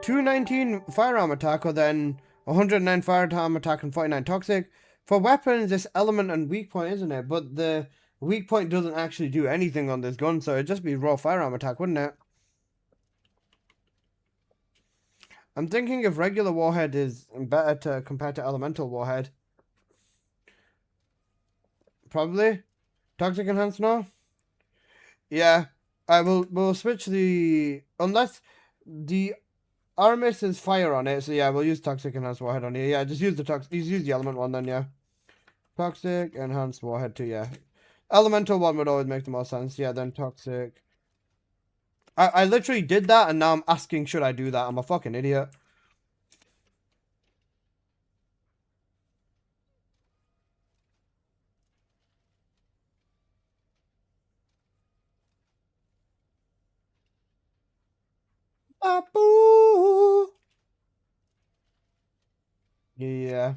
219 firearm attack or then 109 firearm attack and 49 toxic. For weapons, it's element and weak point, isn't it? But the weak point doesn't actually do anything on this gun, so it'd just be raw firearm attack, wouldn't it? I'm thinking if regular warhead is better to compare to elemental warhead. Probably. Toxic enhance now? Yeah. We'll switch the, unless the Armis is fire on it, so yeah, we'll use Toxic Enhanced Warhead on here. Yeah, just use the Element one then, yeah. Toxic Enhanced Warhead too, yeah. Elemental one would always make the most sense, yeah, then Toxic. I literally did that, and now I'm asking should I do that. I'm a fucking idiot. Boo! Yeah.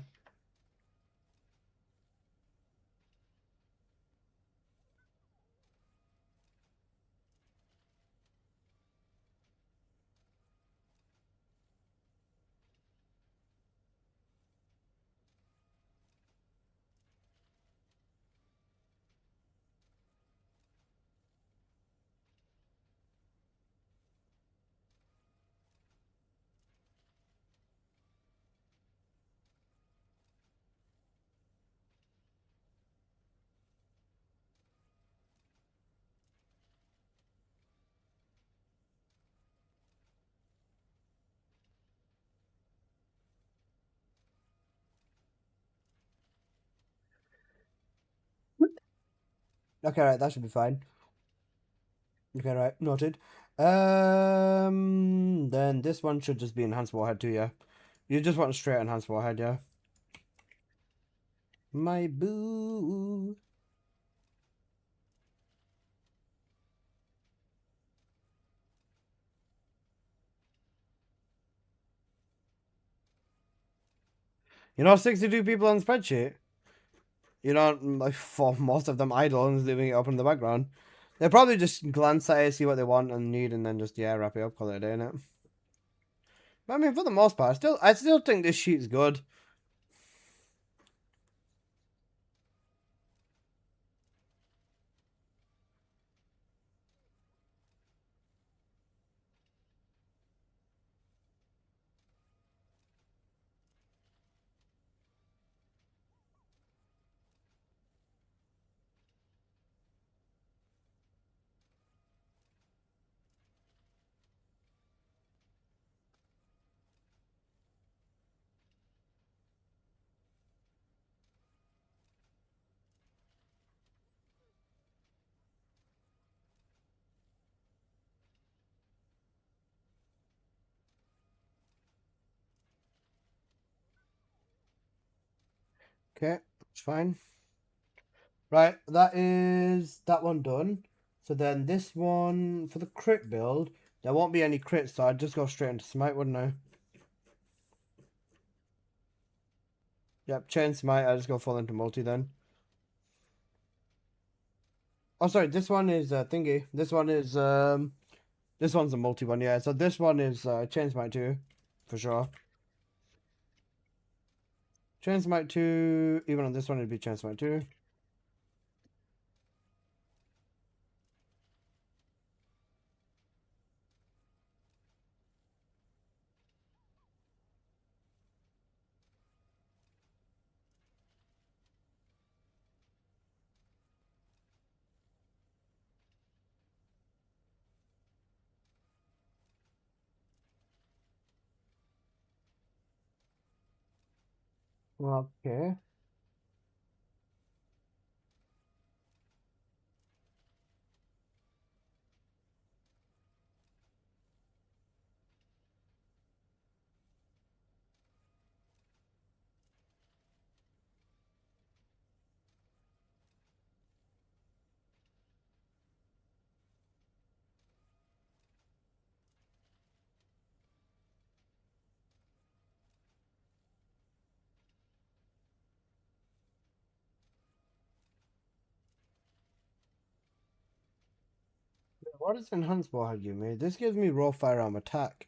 Okay, right, that should be fine. Okay, right, noted. Then this one should just be Enhanced Warhead too, yeah. You just want a straight Enhanced Warhead, yeah. My boo. You know, 62 people on the spreadsheet. You know, like for most of them idle and leaving it up in the background. They probably just glance at it, see what they want and need, and then just wrap it up, call it a day, innit? But I mean, for the most part, I still think this sheet's good. Okay, it's fine. Right, that is that one done. So then this one, for the crit build, there won't be any crits, so I'd just go straight into smite, wouldn't I? Yep, chain smite, I just go full into multi then. Oh, sorry, this one is thingy. This one is, this one's a multi one, yeah. So this one is chain smite 2, for sure. Chain smite 2, even on this one it'd be chain smite 2. Okay. What does enhanced warhead give me? This gives me raw firearm attack.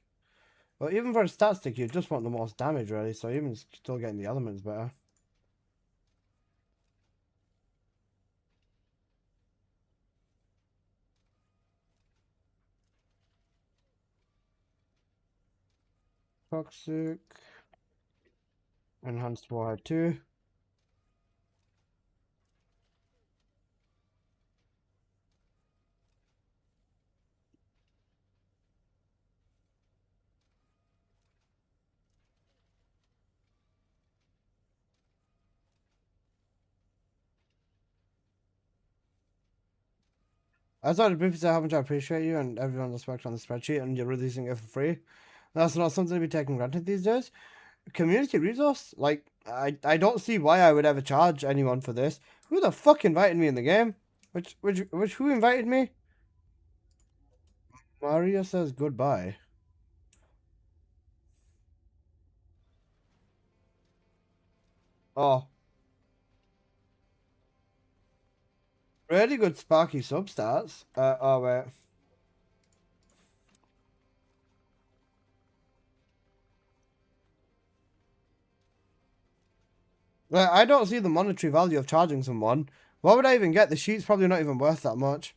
Well, even for a stat stick, you just want the most damage, really, so even still getting the elements better. Toxic. Enhanced warhead 2. I started briefly say how much I appreciate you and everyone that's worked on the spreadsheet, and you're releasing it for free. That's not something to be taken granted these days. Community resource? Like, I don't see why I would ever charge anyone for this. Who the fuck invited me in the game? Who invited me? Maria says goodbye. Oh. Really good Sparky substats. Oh wait. Like, I don't see the monetary value of charging someone. What would I even get? The sheet's probably not even worth that much.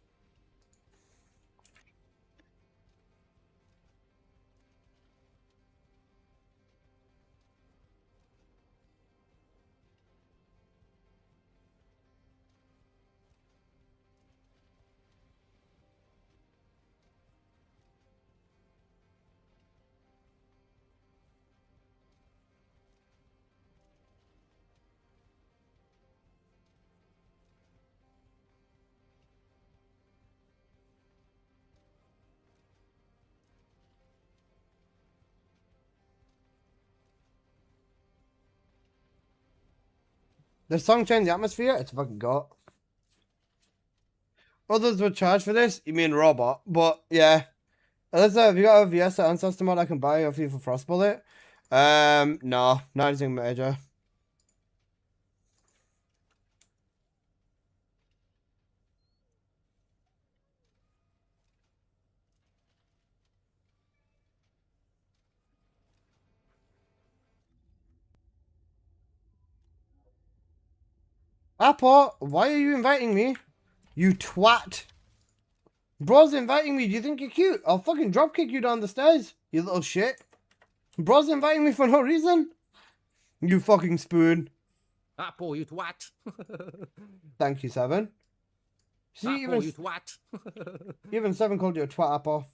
The song change the atmosphere? It's fucking got. Others would charge for this? You mean robot? But yeah. Alyssa, have you got a VS ancestor mod I can buy off you for Frostbullet? No, not anything major. Apple, why are you inviting me? You twat. Bro's inviting me. Do you think you're cute? I'll fucking dropkick you down the stairs, you little shit. Bro's inviting me for no reason. You fucking spoon. Apple, you twat. Thank you, Seven. See, Apple, you twat. even Seven called you a twat, Apple.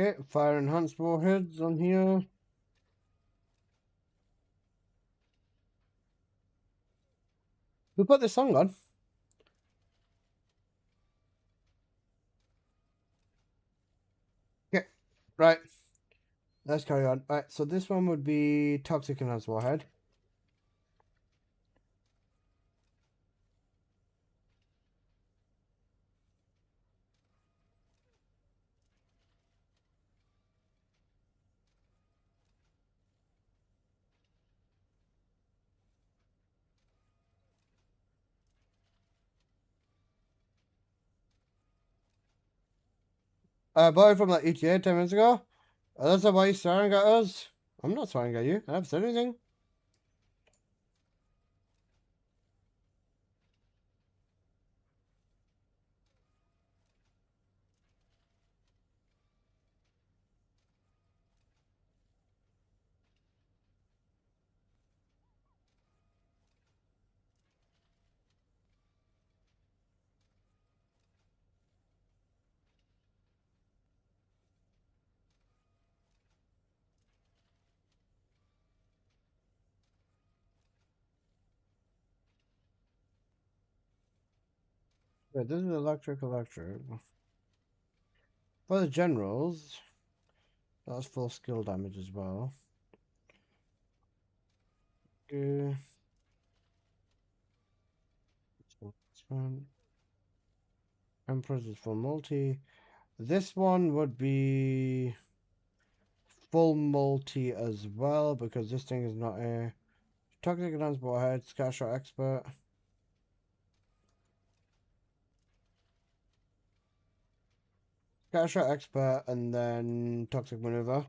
Okay, fire enhanced warheads on here. Who put this song on? Okay, right. Let's carry on. Right, so this one would be toxic enhanced warhead. I bought it from that ETA 10 minutes ago. That's why you're staring at us. I'm not staring at you. I haven't said anything. Wait, this is electric. For the generals, that's full skill damage as well. Okay. Emperor's is full multi. This one would be full multi as well because this thing is not a toxic enhanced warhead, scatter shot expert. Scatter shot expert and then toxic maneuver.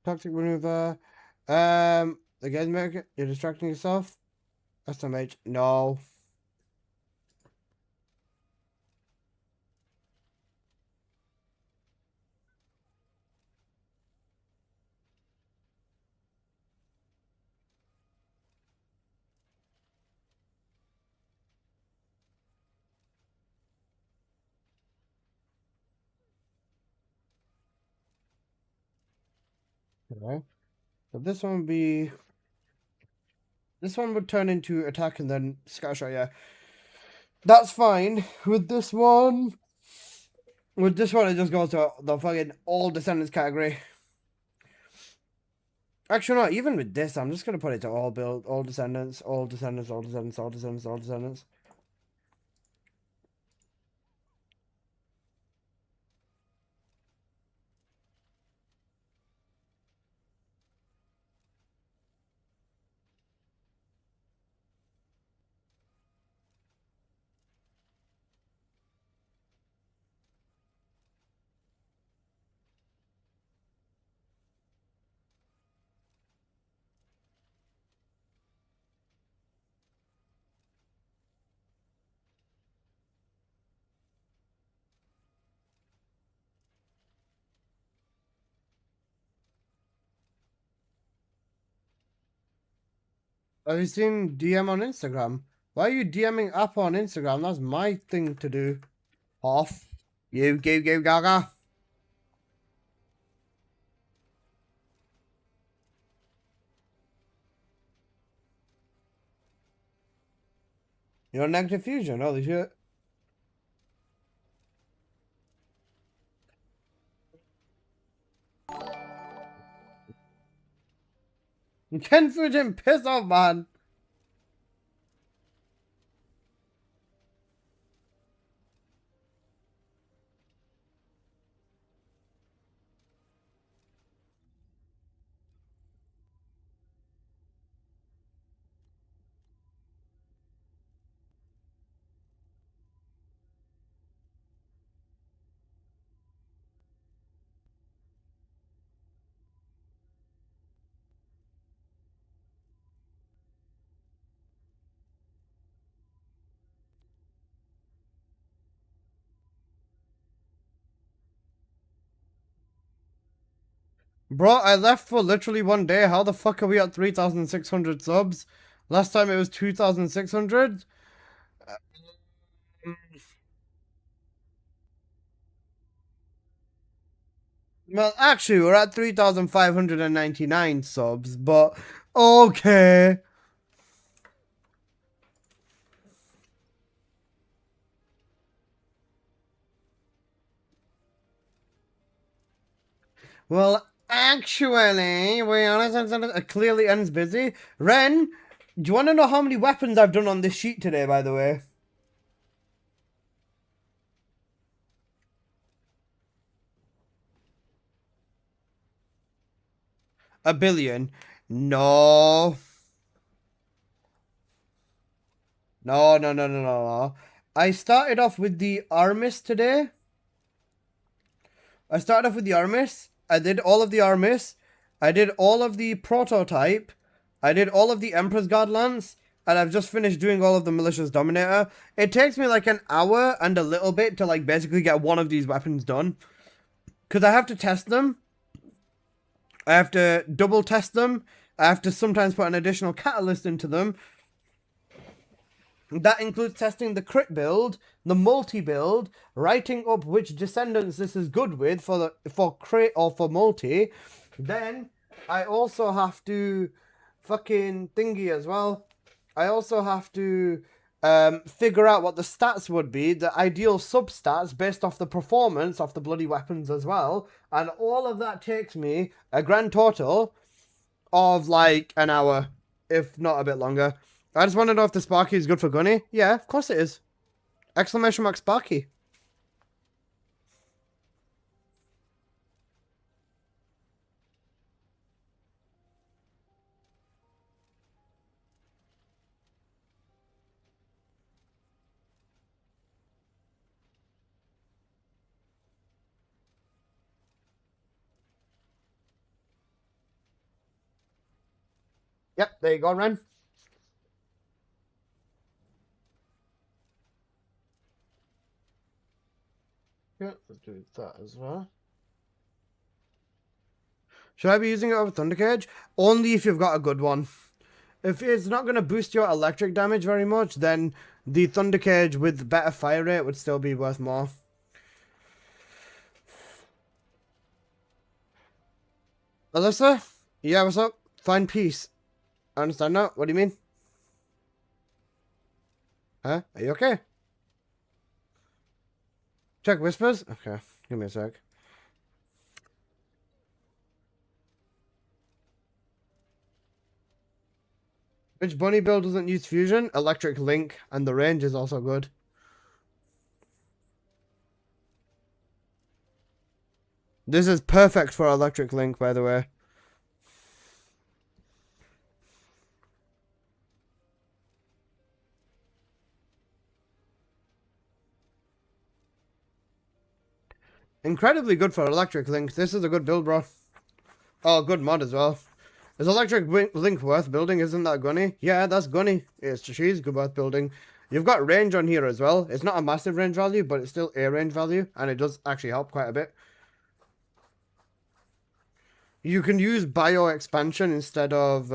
Toxic maneuver. Again, American, you're distracting yourself. SMH, no. Okay. So this one would be. This one would turn into attack and then scatter shot, yeah. That's fine. With this one, it just goes to the fucking all descendants category. Actually, not even with this. I'm just gonna put it to all build, all descendants, all descendants, all descendants, all descendants, all descendants. Have you seen DM on Instagram? Why are you DMing up on Instagram? That's my thing to do. Off. You go gaga. You're negative fusion, holy shit. Ken Fujin, piss off, man. Bro, I left for literally 1 day. How the fuck are we at 3,600 subs? Last time it was 2,600. Well, actually, we're at 3,599 subs, but okay. Well, actually, we honest, clearly ends busy. Ren, do you want to know how many weapons I've done on this sheet today, by the way? A billion. No. No. I started off with the Armis today. I did all of the Armis. I did all of the Prototype. I did all of the Emperor's Guard Lance. And I've just finished doing all of the Malicious Dominator. It takes me like an hour and a little bit to like basically get one of these weapons done. Because I have to test them. I have to double test them. I have to sometimes put an additional catalyst into them. That includes testing the crit build, the multi build, writing up which descendants this is good with for crit or for multi. Then I also have to fucking thingy as well. I also have to figure out what the stats would be, the ideal substats based off the performance of the bloody weapons as well. And all of that takes me a grand total of like an hour, if not a bit longer. I just want to know if the Sparky is good for Gunny. Yeah, of course it is. Exclamation mark Sparky. Yep, there you go, Ren. Yeah, let's do that as well. Should I be using it over Thunder Cage? Only if you've got a good one. If it's not going to boost your electric damage very much, then the Thunder Cage with better fire rate would still be worth more. Alyssa? Yeah, what's up? Find peace. I understand now. What do you mean? Huh? Are you okay? Check whispers? Okay, give me a sec. Which bunny build doesn't use fusion? Electric Link, and the range is also good. This is perfect for Electric Link, by the way. Incredibly good for Electric Link. This is a good build, bro. Oh, good mod as well. Is Electric Link worth building? Isn't that Gunny? Yeah, that's Gunny. She's good worth building. You've got range on here as well. It's not a massive range value, but it's still a range value, and it does actually help quite a bit. You can use bio expansion instead of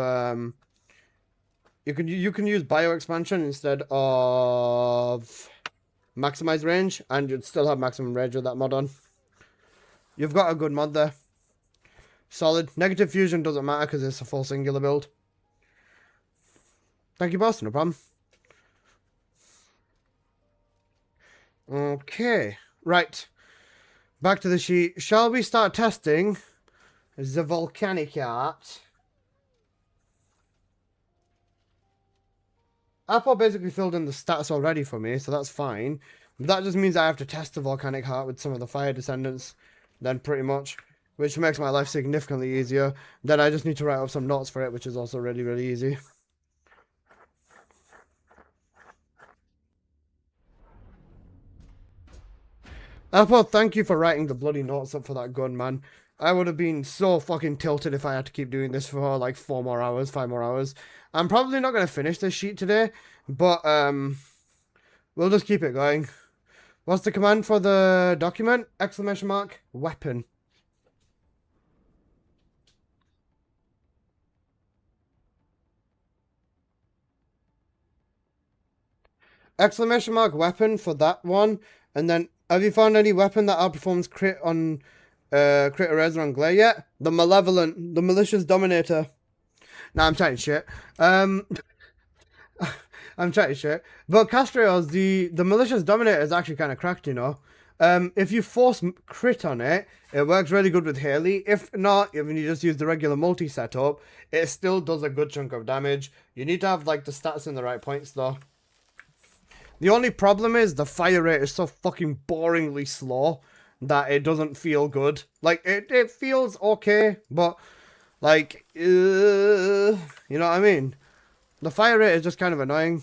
you can use bio expansion instead of maximize range, and you'd still have maximum range with that mod on. You've got a good mod there. Solid. Negative fusion doesn't matter because it's a full singular build. Thank you, boss. No problem. Okay. Right. Back to the sheet. Shall we start testing the volcanic art? Apple basically filled in the stats already for me, so that's fine. But that just means I have to test the volcanic heart with some of the fire descendants, then pretty much, which makes my life significantly easier. Then I just need to write up some notes for it, which is also really, really easy. Apple, thank you for writing the bloody notes up for that gun, man. I would have been so fucking tilted if I had to keep doing this for like 5 more hours. I'm probably not going to finish this sheet today, but we'll just keep it going. What's the command for the document? Exclamation mark, weapon. Exclamation mark, weapon for that one. And then, have you found any weapon that outperforms crit on crit eraser on glare yet? The malevolent, the malicious dominator. Nah, I'm chatting shit. I'm chatting shit. But Castrios, the malicious dominator is actually kind of cracked, you know. If you force crit on it, it works really good with Haley. If not, if you just use the regular multi setup, it still does a good chunk of damage. You need to have like the stats in the right points though. The only problem is the fire rate is so fucking boringly slow that it doesn't feel good. Like it feels okay, but like you know what I mean? The fire rate is just kind of annoying.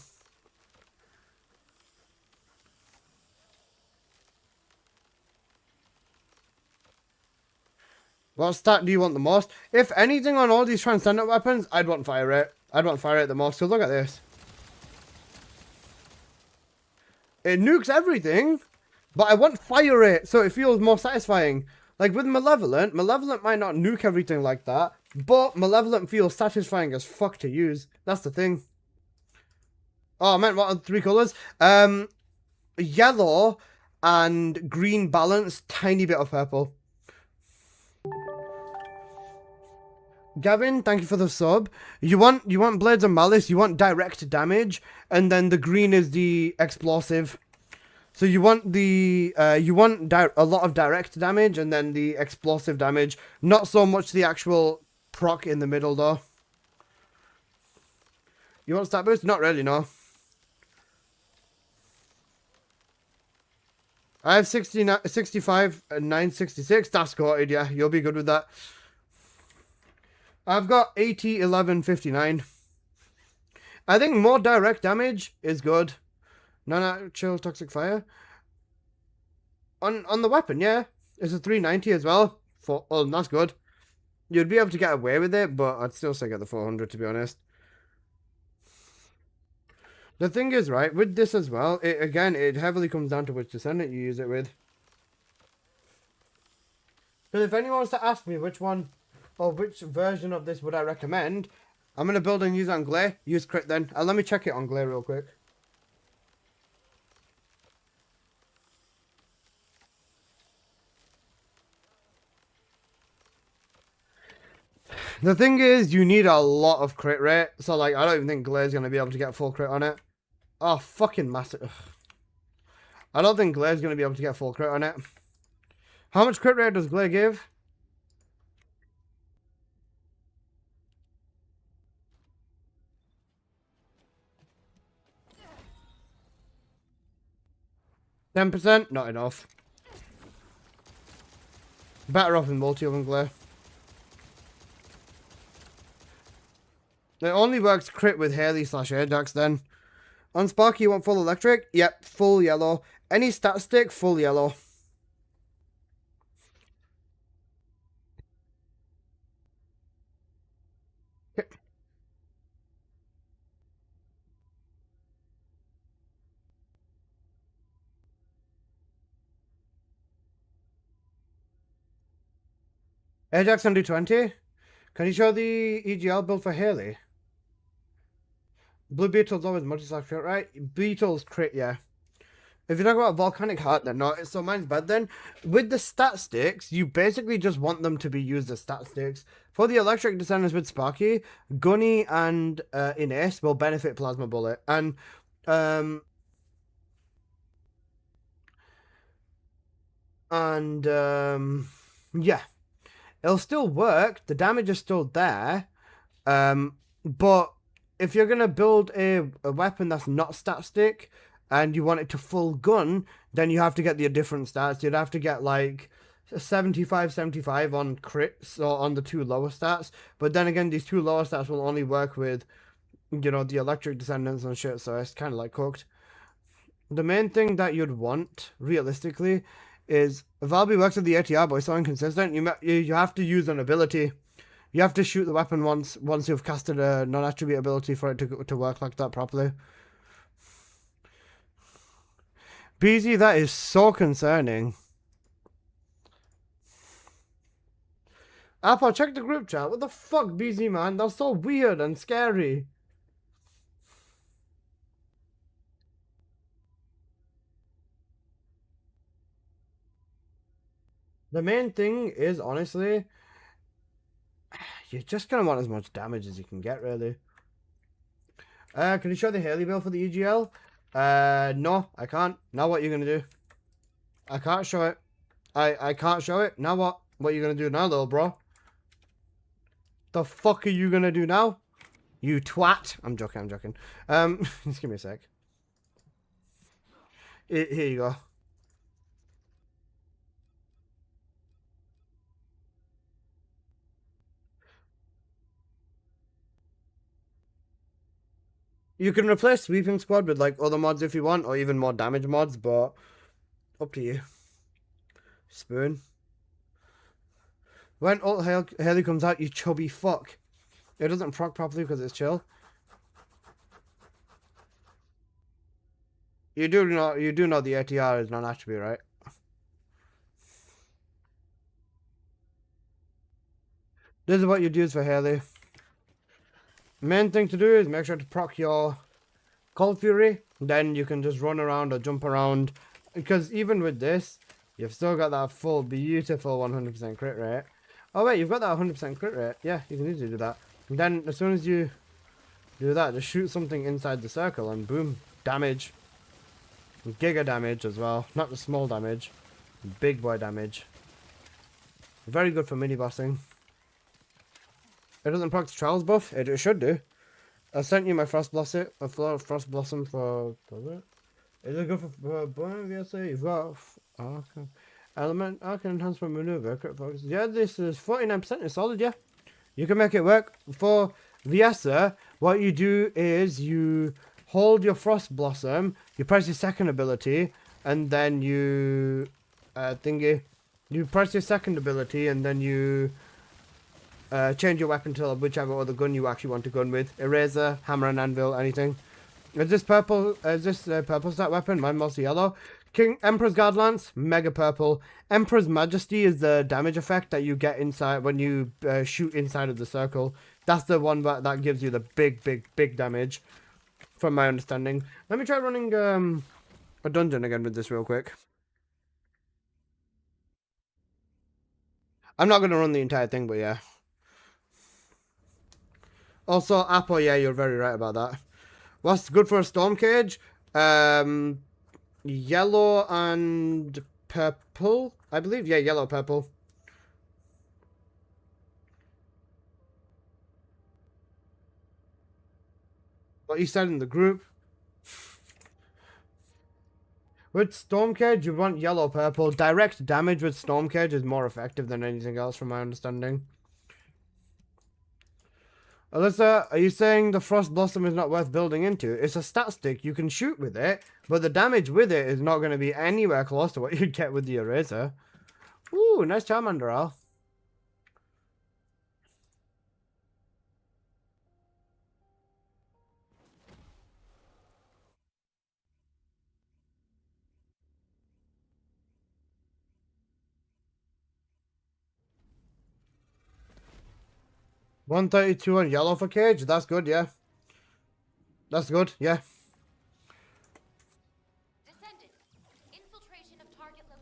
What stat do you want the most? If anything on all these transcendent weapons, I'd want fire rate. I'd want fire rate the most, because look at this. It nukes everything, but I want fire rate, so it feels more satisfying. Like with Malevolent, Malevolent might not nuke everything like that, but Malevolent feels satisfying as fuck to use. That's the thing. Oh, I meant what are the 3 colours? Yellow and green balance, tiny bit of purple. Gavin, thank you for the sub. You want Blades of Malice, you want direct damage, and then the green is the explosive. So you want the a lot of direct damage and then the explosive damage. Not so much the actual proc in the middle though. You want stat boost? Not really, no. I have 65 and 966. That's quoted, yeah. You'll be good with that. I've got 80, 11, 59. I think more direct damage is good. No, chill, toxic fire. On the weapon, yeah. It's a 390 as well. Oh, that's good. You'd be able to get away with it, but I'd still say get the 400 to be honest. The thing is, right, with this as well, it heavily comes down to which descendant you use it with. Because if anyone was to ask me which one or which version of this would I recommend, I'm going to build and use on Glare. Use crit then. Let me check it on Glare real quick. The thing is, you need a lot of crit rate. So, like, I don't even think Glare's going to be able to get full crit on it. Oh, fucking massive. I don't think Glare's going to be able to get full crit on it. How much crit rate does Glare give? %? Not enough. Better off in multi than Glare. It only works crit with Haley / Ajax then. On Sparky, you want full electric? Yep, full yellow. Any stat stick, full yellow. Ajax under 20. Can you show the EGL build for Haley? Blue Beetle's always multi-slash crit, right? Beetle's crit, yeah. If you talk about Volcanic Heart, then no. So mine's bad then. With the stat sticks, you basically just want them to be used as stat sticks. For the Electric Descendants with Sparky, Gunny and Ines will benefit Plasma Bullet. And yeah. It'll still work. The damage is still there. But if you're going to build a weapon that's not stat stick and you want it to full gun, then you have to get the different stats. You'd have to get like 75 on crits or on the 2 lower stats. But then again, these 2 lower stats will only work with, you know, the Electric Descendants and shit. So it's kind of like cooked. The main thing that you'd want, realistically, is Valby works with the ATR, but it's so inconsistent. You have to use an ability. You have to shoot the weapon once you've casted a non-attribute ability for it to work like that properly. BZ, that is so concerning. Apple, check the group chat. What the fuck, BZ, man? That's so weird and scary. The main thing is, honestly, you're just gonna want as much damage as you can get, really. Can you show the Haley bill for the EGL? No, I can't. Now what are you gonna do? I can't show it. I can't show it. Now what? What are you gonna do now, little bro? The fuck are you gonna do now? You twat. I'm joking, just give me a sec. Here you go. You can replace Sweeping Squad with like other mods if you want, or even more damage mods, but up to you. Spoon. When Ult Haley comes out, you chubby fuck. It doesn't proc properly because it's chill. You do know the ATR is not attribute, right? This is what you use for Haley. Main thing to do is make sure to proc your Cold Fury. Then you can just run around or jump around. Because even with this, you've still got that full, beautiful 100% crit rate. Oh wait, you've got that 100% crit rate. Yeah, you can easily do that. And then as soon as you do that, just shoot something inside the circle and boom, damage. Giga damage as well. Not the small damage. Big boy damage. Very good for mini bossing. It doesn't proc the Trials buff. It should do. I sent you my Frost Blossom. Frost Blossom for. Does it? Is it good for burn VSA? You've got Arcane Element, Arcane Enhancement Maneuver, Crit Focus. Yeah, this is 49%. It's solid, yeah. You can make it work. For Viesa, what you do is you hold your Frost Blossom, you press your second ability, and then you you press your second ability, and then you change your weapon to whichever other gun you actually want to gun with. Eraser, Hammer and Anvil, anything. Is this purple? Is this purple stat weapon? Mine mostly yellow. Emperor's Guard Lance, mega purple. Emperor's Majesty is the damage effect that you get inside when you shoot inside of the circle. That's the one that gives you the big damage, from my understanding. Let me try running a dungeon again with this real quick. I'm not going to run the entire thing, but yeah. Also, Apple, yeah, you're very right about that. What's good for a Storm Cage? Yellow and purple, I believe. Yeah, yellow, purple. What you said in the group. With Storm Cage, you want yellow, purple. Direct damage with Storm Cage is more effective than anything else, from my understanding. Alyssa, are you saying the Frost Blossom is not worth building into? It's a stat stick. You can shoot with it, but the damage with it is not going to be anywhere close to what you'd get with the Eraser. Ooh, nice Charmander, Al. $132 on yellow for Cage. That's good, yeah. That's good, yeah.